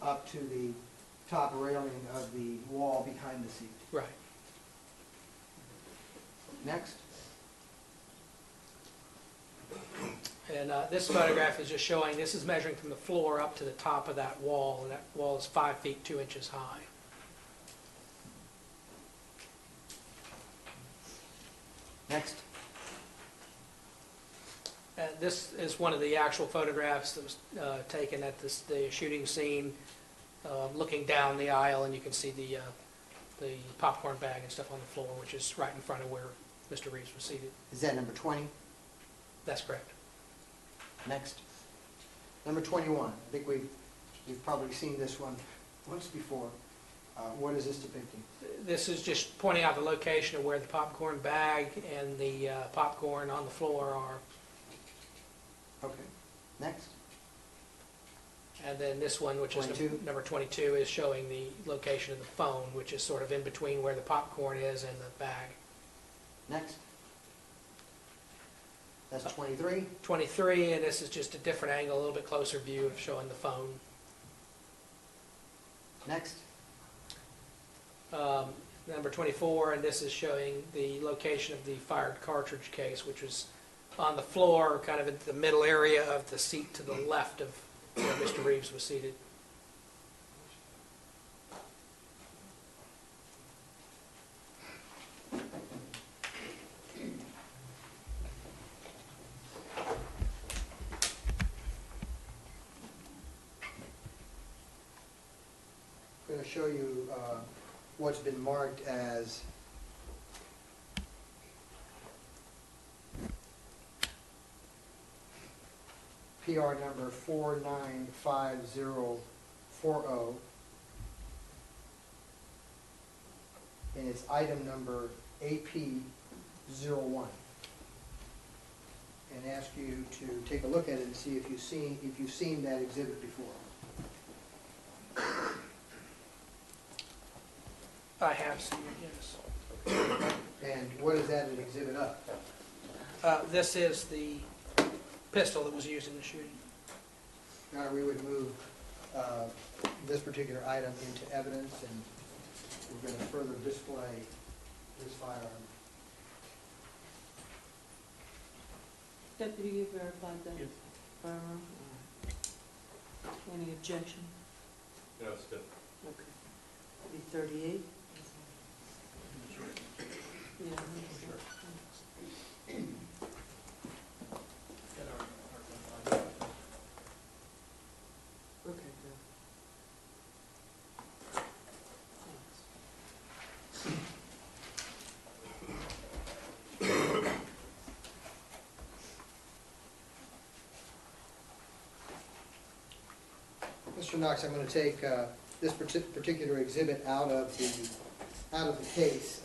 up to the top railing of the wall behind the seat. Right. Next. And this photograph is just showing, this is measuring from the floor up to the top of that wall, and that wall is 5 feet 2 inches high. Next. And this is one of the actual photographs that was taken at the shooting scene, looking down the aisle, and you can see the popcorn bag and stuff on the floor, which is right in front of where Mr. Reeves was seated. Is that number 20? That's correct. Next. Number 21. I think we've probably seen this one once before. What is this depicting? This is just pointing out the location of where the popcorn bag and the popcorn on the floor are. Okay. Next. And then this one, which 22. is number 22, is showing the location of the phone, which is sort of in between where the popcorn is and the bag. Next. That's 23. 23, and this is just a different angle, a little bit closer view of showing the phone. Next. Number 24, and this is showing the location of the fired cartridge case, which was on the floor, kind of in the middle area of the seat to the left of where Mr. Reeves was seated. I'm going to show you what's been marked as PR number 495040, and it's item number AP01. And ask you to take a look at it and see if you've seen that exhibit before. I have seen it, yes. And what is that an exhibit of? This is the pistol that was used in the shooting. Now we would move this particular item into evidence, and we're going to further display this firearm. Deputy, you verified that firearm? Any objection? No, it's good. Okay. Be 38? Yeah. Okay, good. Mr. Knox, I'm going to take this particular exhibit out of the case,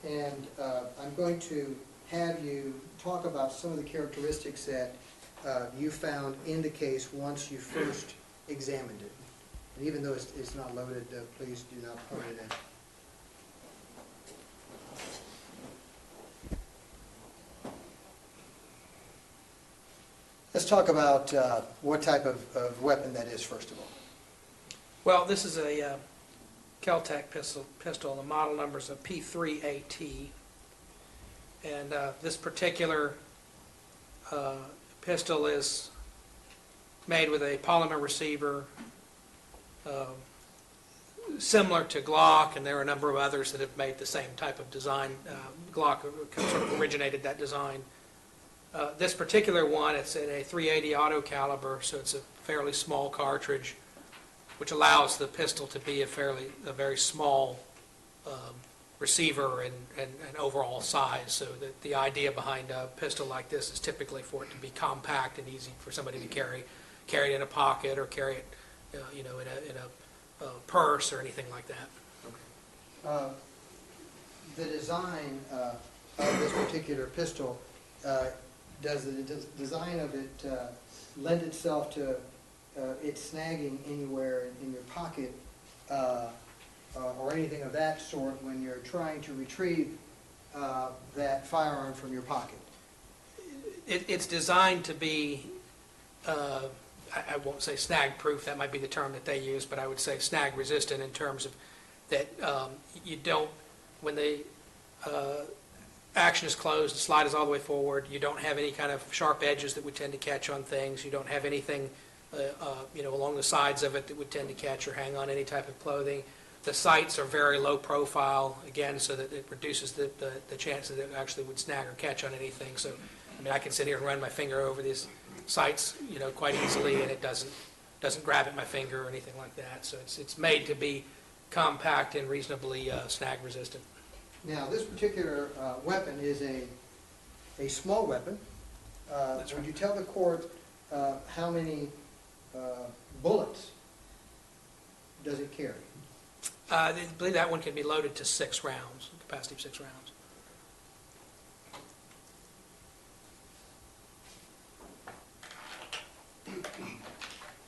and I'm going to have you talk about some of the characteristics that you found in the case once you first examined it. And even though it's not loaded, please do not put it in. Let's talk about what type of weapon that is, first of all. Well, this is a Kel-Tec pistol. The model number is a P3AT. And this particular pistol is made with a polymer receiver similar to Glock, and there are a number of others that have made the same type of design. Glock sort of originated that design. This particular one, it's in a .380 auto caliber, so it's a fairly small cartridge, which allows the pistol to be a very small receiver and overall size. So that the idea behind a pistol like this is typically for it to be compact and easy for somebody to carry it in a pocket or carry it, in a purse or anything like that. The design of this particular pistol, does the design of it lend itself to it snagging anywhere in your pocket or anything of that sort when you're trying to retrieve that firearm from your pocket? It's designed to be, I won't say snag proof, that might be the term that they use, but I would say snag resistant in terms of that you don't, when the action is closed, the slide is all the way forward, you don't have any kind of sharp edges that would tend to catch on things, you don't have anything along the sides of it that would tend to catch or hang on any type of clothing. The sights are very low profile, again, so that it reduces the chance that it actually would snag or catch on anything. So, I mean, I can sit here and run my finger over these sights, quite easily, and it doesn't grab at my finger or anything like that. So it's made to be compact and reasonably snag resistant. Now, this particular weapon is a small weapon. Would you tell the court how many bullets does it carry? I believe that one can be loaded to 6 rounds, capacity of 6 rounds.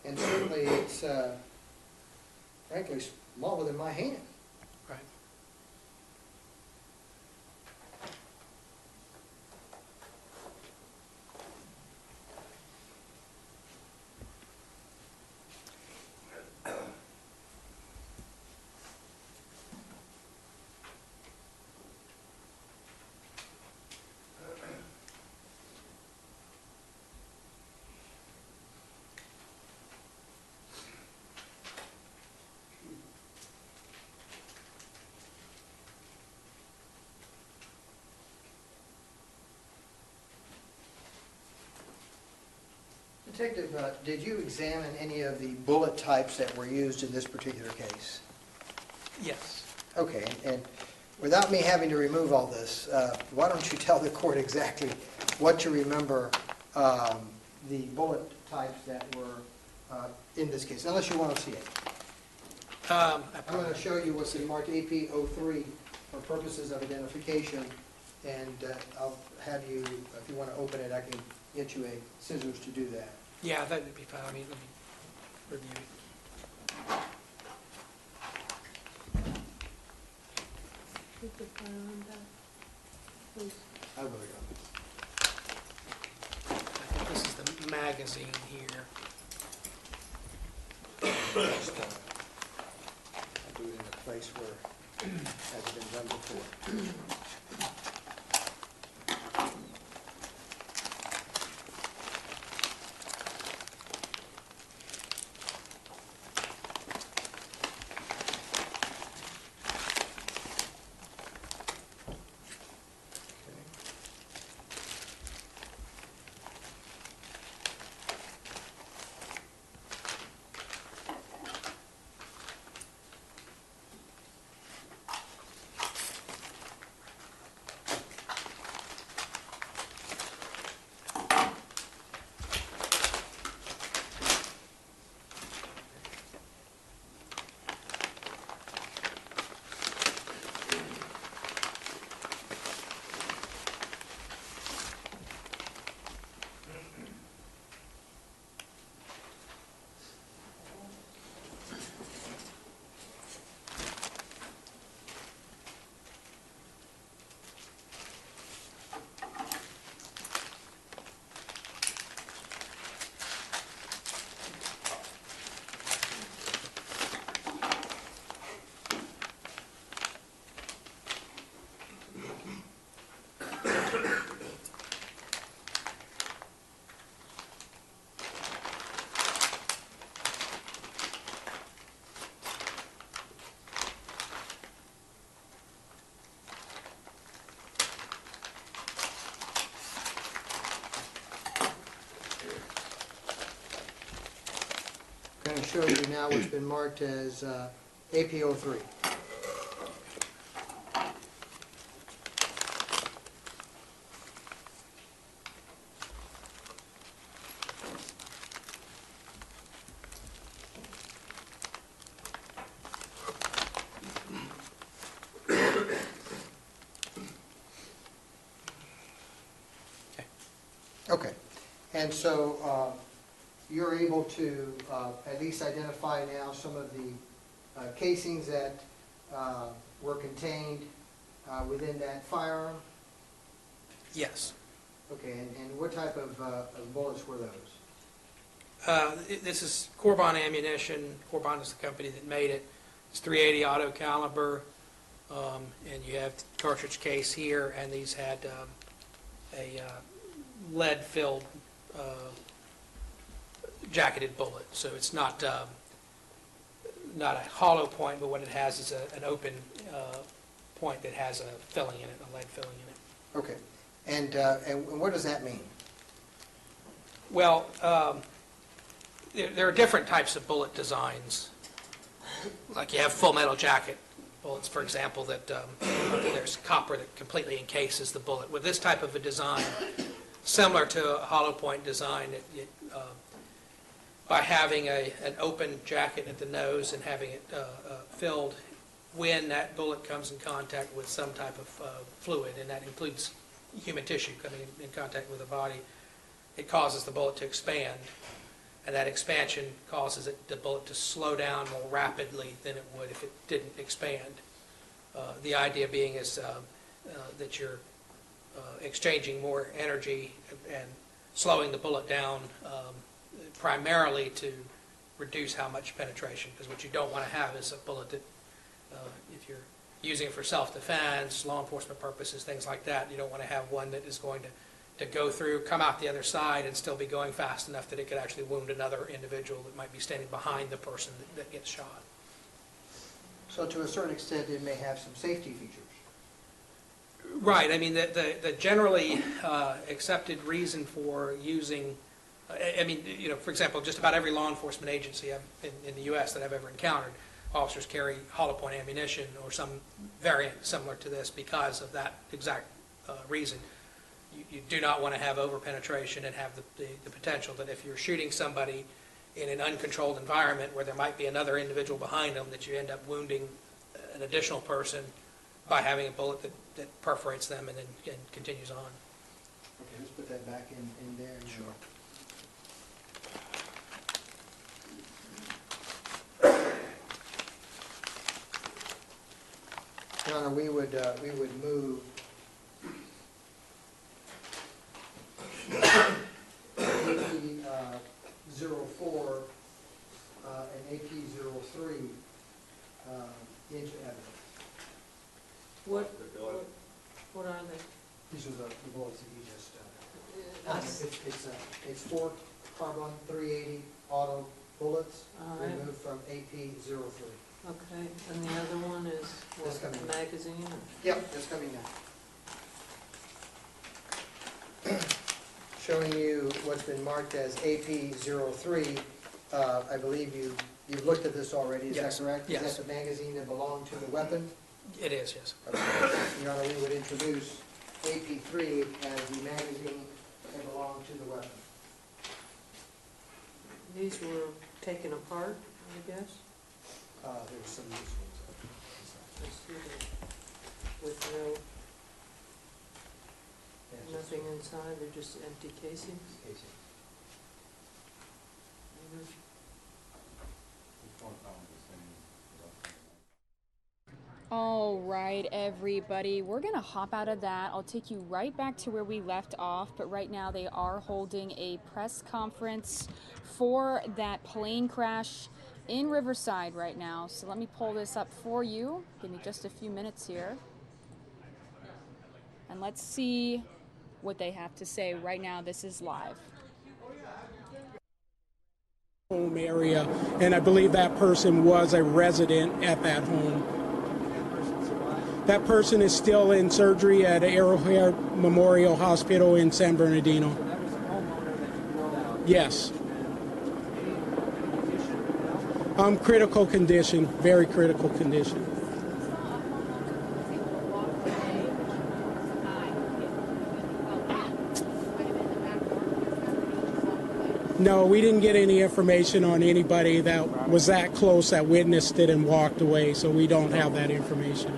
And certainly it's, frankly, smaller than my hand. Right. Detective, did you examine any of the bullet types that were used in this particular case? Yes. Okay, and without me having to remove all this, why don't you tell the court exactly what you remember the bullet types that were in this case, unless you want to see it. I'm going to show you what's marked AP03 for purposes of identification, and I'll have you, if you want to open it, I can get you a scissors to do that. Yeah, that would be fine. Let me review it. Put the firearm back, please. I will go. I think this is the magazine here. I'll do it in a place where it hasn't been done before. I'm going to show you now what's been marked as AP03. And so you're able to at least identify now some of the casings that were contained within that firearm? Yes. Okay, and what type of bullets were those? This is Corbon ammunition. Corbon is the company that made it. It's .380 auto caliber, and you have the cartridge case here, and these had a lead-filled jacketed bullet. So it's not a hollow point, but what it has is an open point that has a filling in it, a lead filling in it. Okay, and what does that mean? Well, there are different types of bullet designs. Like you have full metal jacket bullets, for example, that there's copper that completely encases the bullet. With this type of a design, similar to a hollow point design, by having an open jacket at the nose and having it filled, when that bullet comes in contact with some type of fluid, and that includes human tissue coming in contact with the body, it causes the bullet to expand. And that expansion causes the bullet to slow down more rapidly than it would if it didn't expand. The idea being is that you're exchanging more energy and slowing the bullet down primarily to reduce how much penetration, because what you don't want to have is a bullet that, if you're using it for self-defense, law enforcement purposes, things like that, you don't want to have one that is going to go through, come out the other side, and still be going fast enough that it could actually wound another individual that might be standing behind the person that gets shot. So to a certain extent, it may have some safety features. Right. I mean, the generally accepted reason for using, I mean, you know, for example, just about every law enforcement agency in the U.S. that I've ever encountered, officers carry hollow point ammunition or some variant similar to this because of that exact reason. You do not want to have over-penetration and have the potential that if you're shooting somebody in an uncontrolled environment where there might be another individual behind them, that you end up wounding an additional person by having a bullet that perforates them and then continues on. Okay, let's put that back in there. Sure. Your Honor, we would move AP-04 and AP-03 into evidence. What are they? These are the bullets that you just it's 4 carbon .380 auto bullets removed from AP-03. Okay, and the other one is what, the magazine? Yep, that's coming now. Showing you what's been marked as AP-03. I believe you've looked at this already, is that correct? Yes. Is that the magazine that belonged to the weapon? It is, yes. Okay. Your Honor, we would introduce AP-3 as the magazine that belonged to the weapon. These were taken apart, I guess? There were some loose ones. I see that. With nothing inside, they're just empty casings? All right, everybody, we're going to hop out of that. I'll take you right back to where we left off, but right now they are holding a press conference for that plane crash in Riverside right now. So let me pull this up for you. Give me just a few minutes here. And let's see what they have to say right now. This is live. Home area, and I believe that person was a resident at that home. That person is still in surgery at Arrowhead Memorial Hospital in San Bernardino. Yes. Critical condition, very critical condition. No, we didn't get any information on anybody that was that close that witnessed it and walked away, so we don't have that information.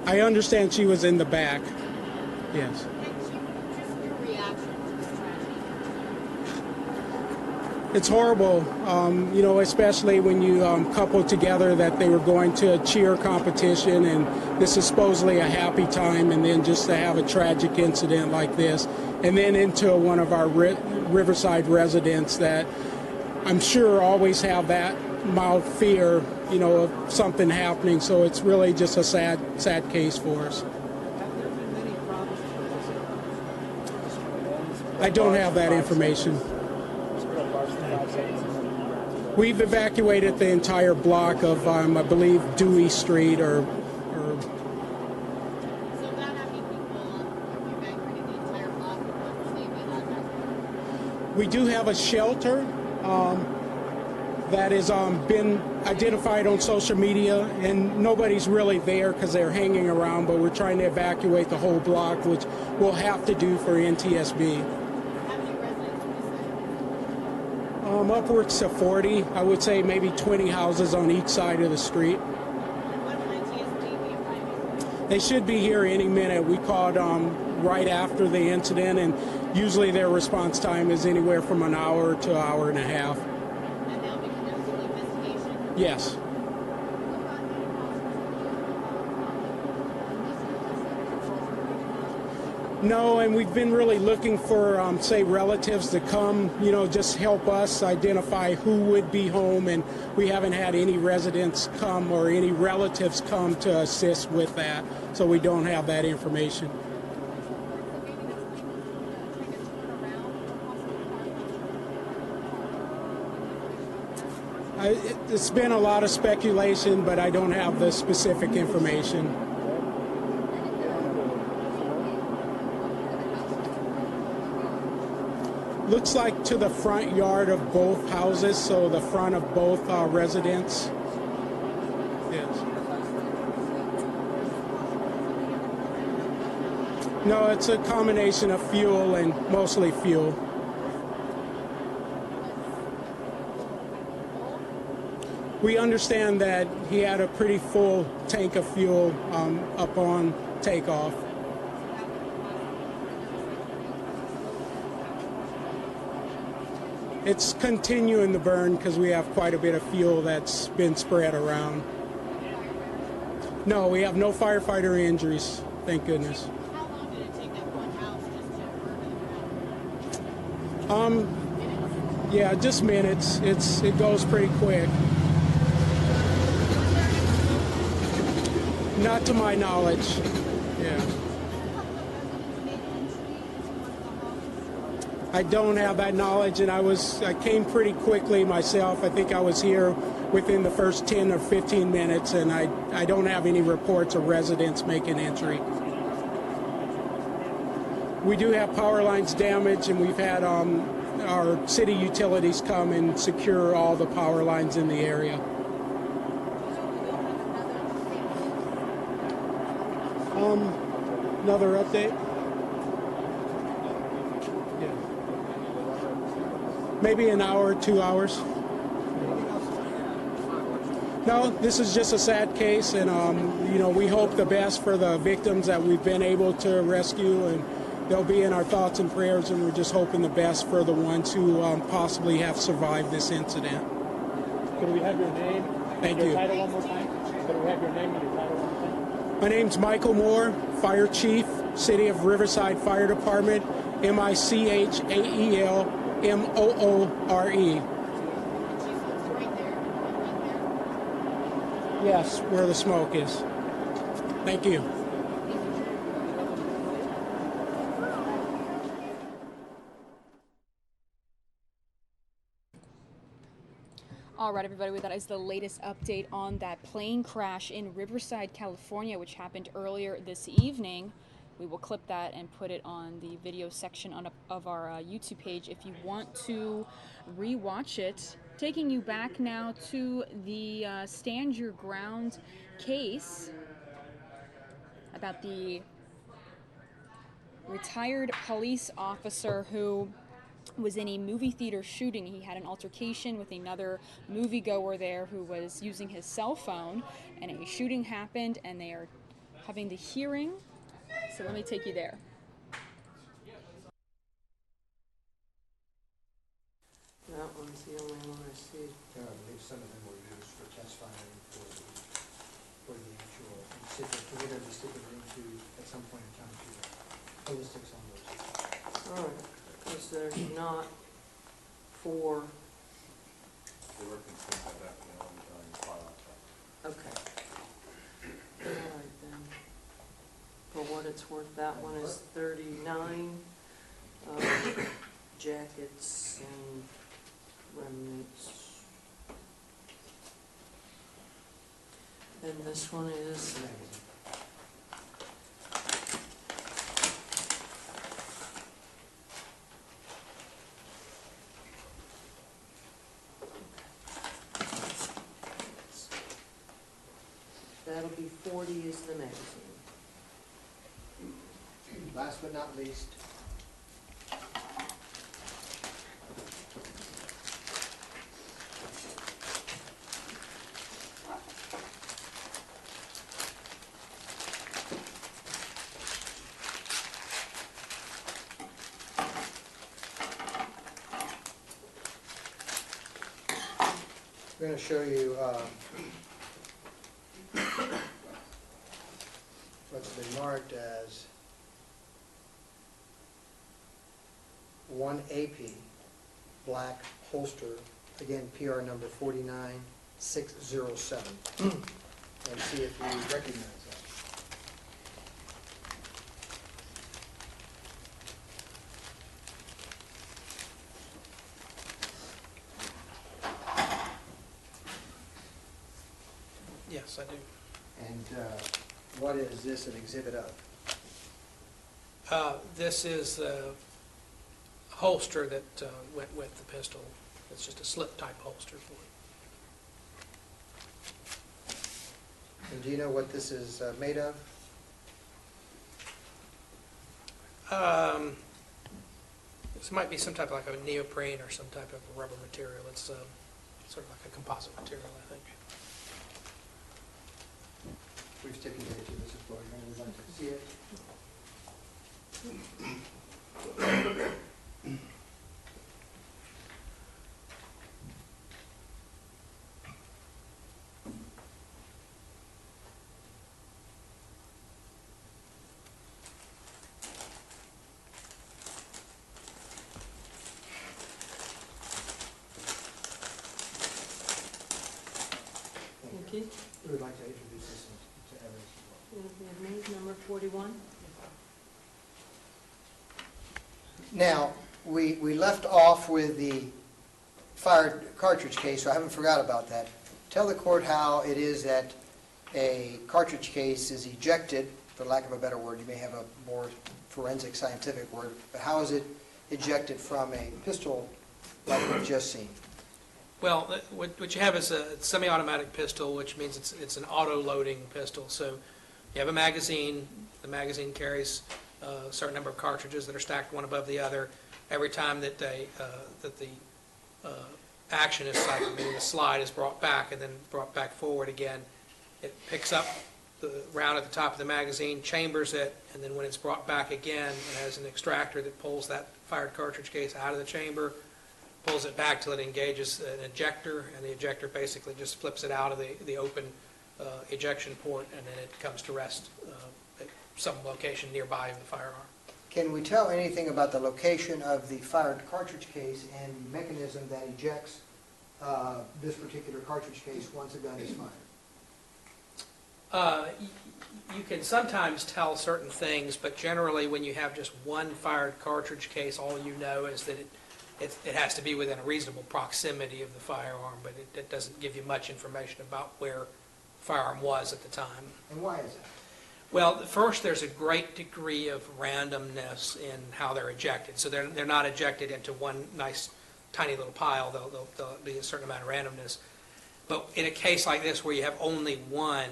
I understand she was in the back. Yes. It's horrible, you know, especially when you couple together that they were going to a cheer competition and this is supposedly a happy time, and then just to have a tragic incident like this, and then into one of our Riverside residents that I'm sure always have that mild fear, you know, of something happening. So it's really just a sad case for us. I don't have that information. We've evacuated the entire block of, I believe, Dewey Street or we do have a shelter that has been identified on social media, and nobody's really there because they're hanging around, but we're trying to evacuate the whole block, which we'll have to do for NTSB. Upwards to 40, I would say maybe 20 houses on each side of the street. They should be here any minute. We called right after the incident, and usually their response time is anywhere from an hour to an hour and a half. And they'll be conducting the investigation? Yes. No, and we've been really looking for, say, relatives to come, you know, just help us identify who would be home, and we haven't had any residents come or any relatives come to assist with that, so we don't have that information. It's been a lot of speculation, but I don't have the specific information. Looks like to the front yard of both houses, so the front of both residents. Yes. No, it's a combination of fuel and mostly fuel. We understand that he had a pretty full tank of fuel upon takeoff. It's continuing to burn because we have quite a bit of fuel that's been spread around. No, we have no firefighter injuries, thank goodness. How long did it take that one house just to burn it down? Yeah, just minutes. It goes pretty quick. Not to my knowledge. Yeah. I don't have that knowledge, and I came pretty quickly myself. I think I was here within the first 10 or 15 minutes, and I don't have any reports of residents making entry. We do have power lines damaged, and we've had our city utilities come and secure all the power lines in the area. Another update? Maybe an hour, 2 hours. No, this is just a sad case, and you know, we hope the best for the victims that we've been able to rescue, and they'll be in our thoughts and prayers, and we're just hoping the best for the ones who possibly have survived this incident. Could we have your name? Thank your you. Title one more time? Could we have your name and your title one more time? My name's Michael Moore, Fire Chief, City of Riverside Fire Department, MICHAEL. MOORE. Yes, where the smoke is. Thank you. All right, everybody, that is the latest update on that plane crash in Riverside, California, which happened earlier this evening. We will clip that and put it on the video section of our YouTube page if you want to rewatch it. Taking you back now to the Stand Your Ground case about the retired police officer who was in a movie theater shooting. He had an altercation with another moviegoer there who was using his cell phone, and a shooting happened, and they are having the hearing. So let me take you there. That one's the only one I see. I believe some of them were used for test firing for the actual recipient. We're going to be sticking into, at some point in time, to ballistics on those. All right, because there's not 4. They were consistent at that point on the file. Okay. All right then. For what it's worth, that one is 39 jackets and remnants. And this one is that'll be 40 is the magazine. Last but not least, we're going to show you what's been marked as 1 AP black holster, again PR number 49607, and see if you recognize that. Yes, I do. And what is this an exhibit of? This is the holster that went with the pistol. It's just a slip type holster for it. And do you know what this is made of? This might be some type of like a neoprene or some type of rubber material. It's sort of like a composite material, I think. We've stipulated to this before. We'd like to see it. Thank you. We would like to introduce this to others as well. Me, number 41. Now, we left off with the fired cartridge case, so I haven't forgot about that. Tell the court how it is that a cartridge case is ejected, for lack of a better word. You may have a more forensic scientific word, but how is it ejected from a pistol like we've just seen? Well, what you have is a semi-automatic pistol, which means it's an auto-loading pistol. So you have a magazine. The magazine carries a certain number of cartridges that are stacked one above the other. Every time that the action is cycled, meaning the slide is brought back and then brought back forward again, it picks up the round at the top of the magazine, chambers it, and then when it's brought back again, it has an extractor that pulls that fired cartridge case out of the chamber, pulls it back till it engages an ejector, and the ejector basically just flips it out of the open ejection port, and then it comes to rest at some location nearby the firearm. Can we tell anything about the location of the fired cartridge case and the mechanism that ejects this particular cartridge case once a gun is fired? You can sometimes tell certain things, but generally when you have just one fired cartridge case, all you know is that it has to be within a reasonable proximity of the firearm, but it doesn't give you much information about where the firearm was at the time. And why is that? Well, first, there's a great degree of randomness in how they're ejected. So they're not ejected into one nice, tiny little pile. There'll be a certain amount of randomness. But in a case like this where you have only one,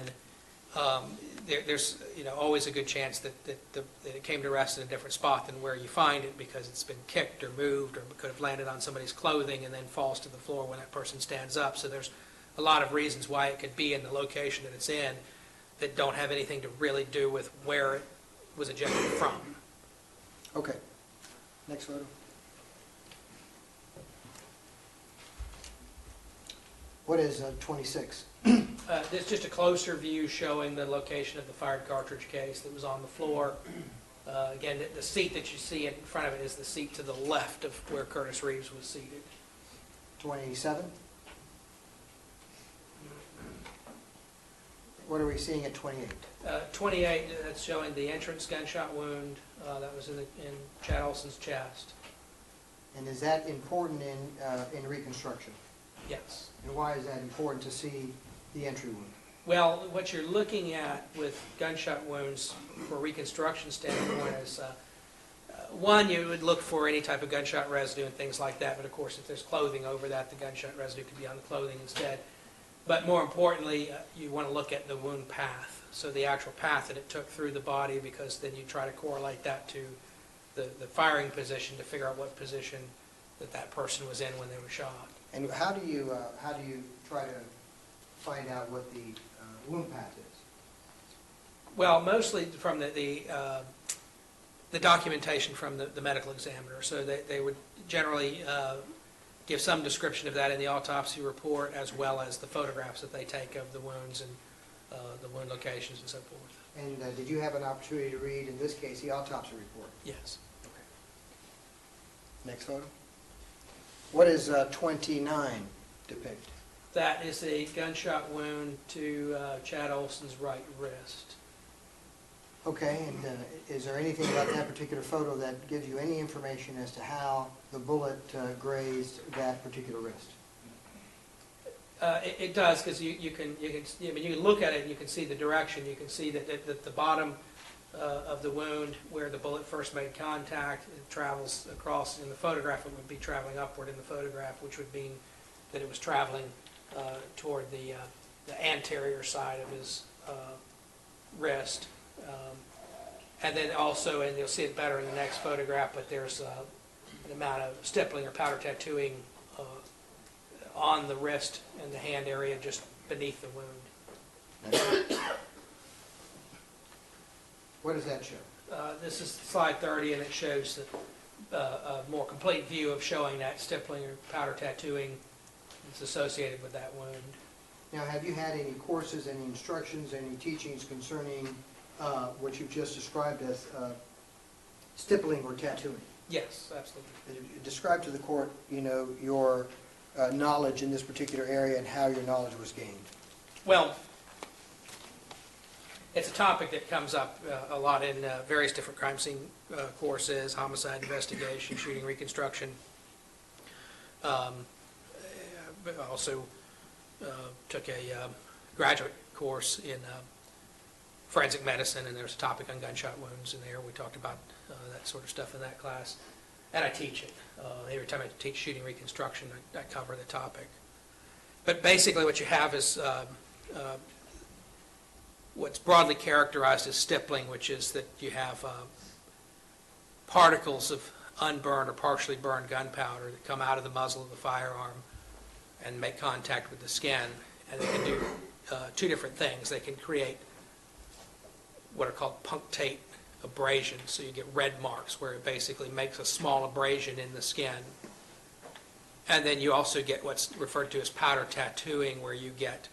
there's always a good chance that it came to rest in a different spot than where you find it because it's been kicked or moved or could have landed on somebody's clothing and then falls to the floor when that person stands up. So there's a lot of reasons why it could be in the location that it's in that don't have anything to really do with where it was ejected from. Okay. Next photo. What is 26? This is just a closer view showing the location of the fired cartridge case that was on the floor. Again, the seat that you see in front of it is the seat to the left of where Curtis Reeves was seated. 27? What are we seeing at 28? 28, that's showing the entrance gunshot wound that was in Chad Olson's chest. And is that important in reconstruction? Yes. And why is that important to see the entry wound? Well, what you're looking at with gunshot wounds for reconstruction standpoint is, one, you would look for any type of gunshot residue and things like that, but of course if there's clothing over that, the gunshot residue could be on the clothing instead. But more importantly, you want to look at the wound path, so the actual path that it took through the body, because then you try to correlate that to the firing position to figure out what position that person was in when they were shot. And how do you try to find out what the wound path is? Well, mostly from the documentation from the medical examiner. So they would generally give some description of that in the autopsy report, as well as the photographs that they take of the wounds and the wound locations and so forth. And did you have an opportunity to read, in this case, the autopsy report? Yes. Okay. Next photo. What does 29 depict? That is a gunshot wound to Chad Olson's right wrist. Okay, and is there anything about that particular photo that gives you any information as to how the bullet grazed that particular wrist? It does, because you can look at it and you can see the direction. You can see that the bottom of the wound where the bullet first made contact, it travels across. In the photograph, it would be traveling upward in the photograph, which would mean that it was traveling toward the anterior side of his wrist. And then also, and you'll see it better in the next photograph, but there's an amount of stippling or powder tattooing on the wrist and the hand area just beneath the wound. What does that show? This is slide 30, and it shows a more complete view of showing that stippling or powder tattooing that's associated with that wound. Now, have you had any courses, any instructions, any teachings concerning what you've just described as stippling or tattooing? Yes, absolutely. Describe to the court, your knowledge in this particular area and how your knowledge was gained. Well, it's a topic that comes up a lot in various different crime scene courses, homicide investigation, shooting reconstruction. But also took a graduate course in forensic medicine, and there's a topic on gunshot wounds in there. We talked about that sort of stuff in that class, and I teach it. Every time I teach shooting reconstruction, I cover the topic. But basically what you have is what's broadly characterized as stippling, which is that you have particles of unburned or partially burned gunpowder that come out of the muzzle of the firearm and make contact with the skin. And they can do two different things. They can create what are called punctate abrasions. So you get red marks where it basically makes a small abrasion in the skin. And then you also get what's referred to as powder tattooing, where you get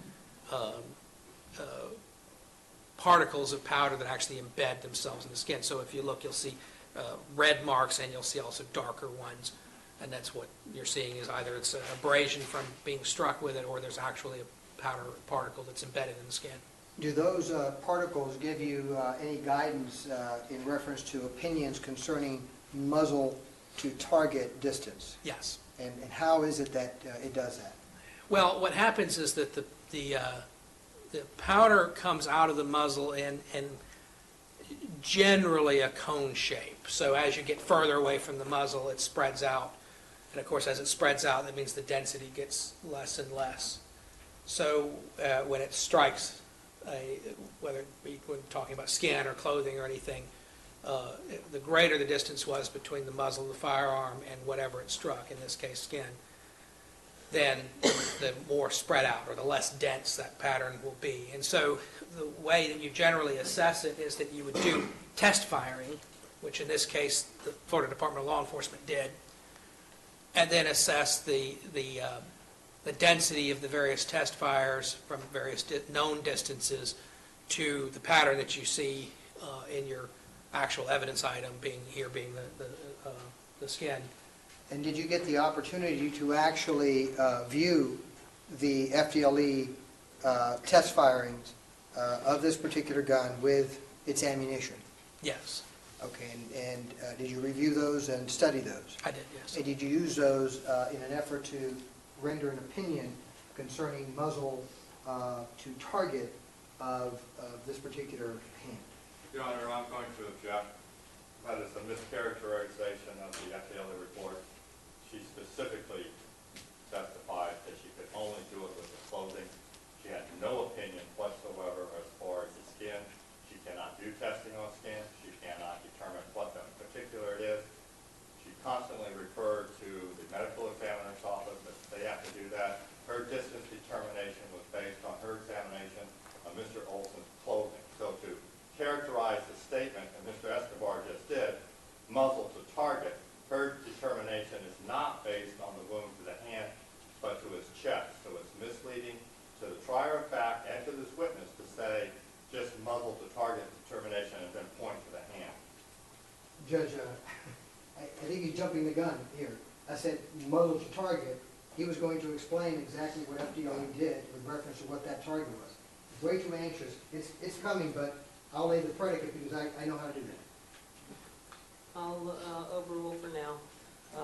particles of powder that actually embed themselves in the skin. So if you look, you'll see red marks, and you'll see also darker ones. And that's what you're seeing, is either it's an abrasion from being struck with it, or there's actually a powder particle that's embedded in the skin. Do those particles give you any guidance in reference to opinions concerning muzzle to target distance? Yes. And how is it that it does that? Well, what happens is that the powder comes out of the muzzle in generally a cone shape. So as you get further away from the muzzle, it spreads out. And of course, as it spreads out, that means the density gets less and less. So when it strikes, whether it be when talking about skin or clothing or anything, the greater the distance was between the muzzle of the firearm and whatever it struck, in this case skin, then the more spread out or the less dense that pattern will be. And so the way that you generally assess it is that you would do test firing, which in this case the Florida Department of Law Enforcement did, and then assess the the density of the various test fires from various known distances to the pattern that you see in your actual evidence item, being the skin. And did you get the opportunity to actually view the FDLE test firings of this particular gun with its ammunition? Yes. Okay, and did you review those and study those? I did, yes. And did you use those in an effort to render an opinion concerning muzzle to target of this particular hand? Your Honor, I'm going to object. That is a mischaracterization of the FDLE report. She specifically testified that she could only do it with the clothing. She had no opinion whatsoever as far as the skin. She cannot do testing on skin. She cannot determine what in particular it is. She constantly referred to the medical examiner's office that they have to do that. Her distance determination was based on her examination of Mr. Olson's clothing. So to characterize the statement that Mr. Escobar just did, muzzle to target, her determination is not based on the wound to the hand, but to his chest. So it's misleading to the trier of fact and to this witness to say just muzzle to target determination and then point to the hand. Judge, I think he's jumping the gun here. I said muzzle to target. He was going to explain exactly what FDLE did with reference to what that target was. Way too anxious. It's coming, but I'll lay the predicate because I know how to do that. I'll overrule for now.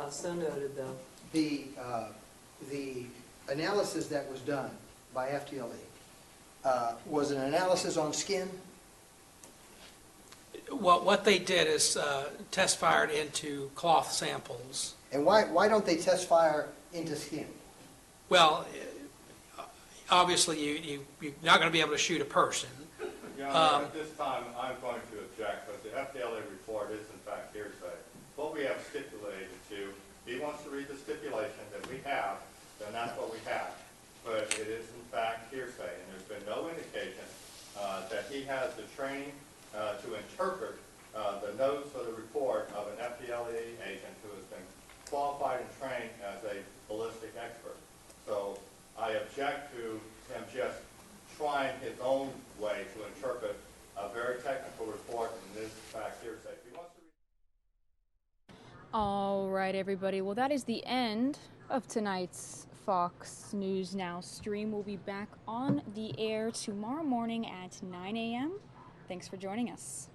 So noted, though. The analysis that was done by FDLE was an analysis on skin. Well, what they did is test fired into cloth samples. And why don't they test fire into skin? Well, obviously you're not going to be able to shoot a person. Your Honor, at this time I'm going to object because the FDLE report is in fact hearsay. What we have stipulated to, if he wants to read the stipulation that we have, then that's what we have. But it is in fact hearsay, and there's been no indication that he has the training to interpret the notes of the report of an FDLE agent who has been qualified and trained as a ballistic expert. So I object to him just trying his own way to interpret a very technical report, and it is in fact hearsay. If he wants to All right, everybody. Well, that is the end of tonight's Fox News Now stream. We'll be back on the air tomorrow morning at 9 a.m. Thanks for joining us.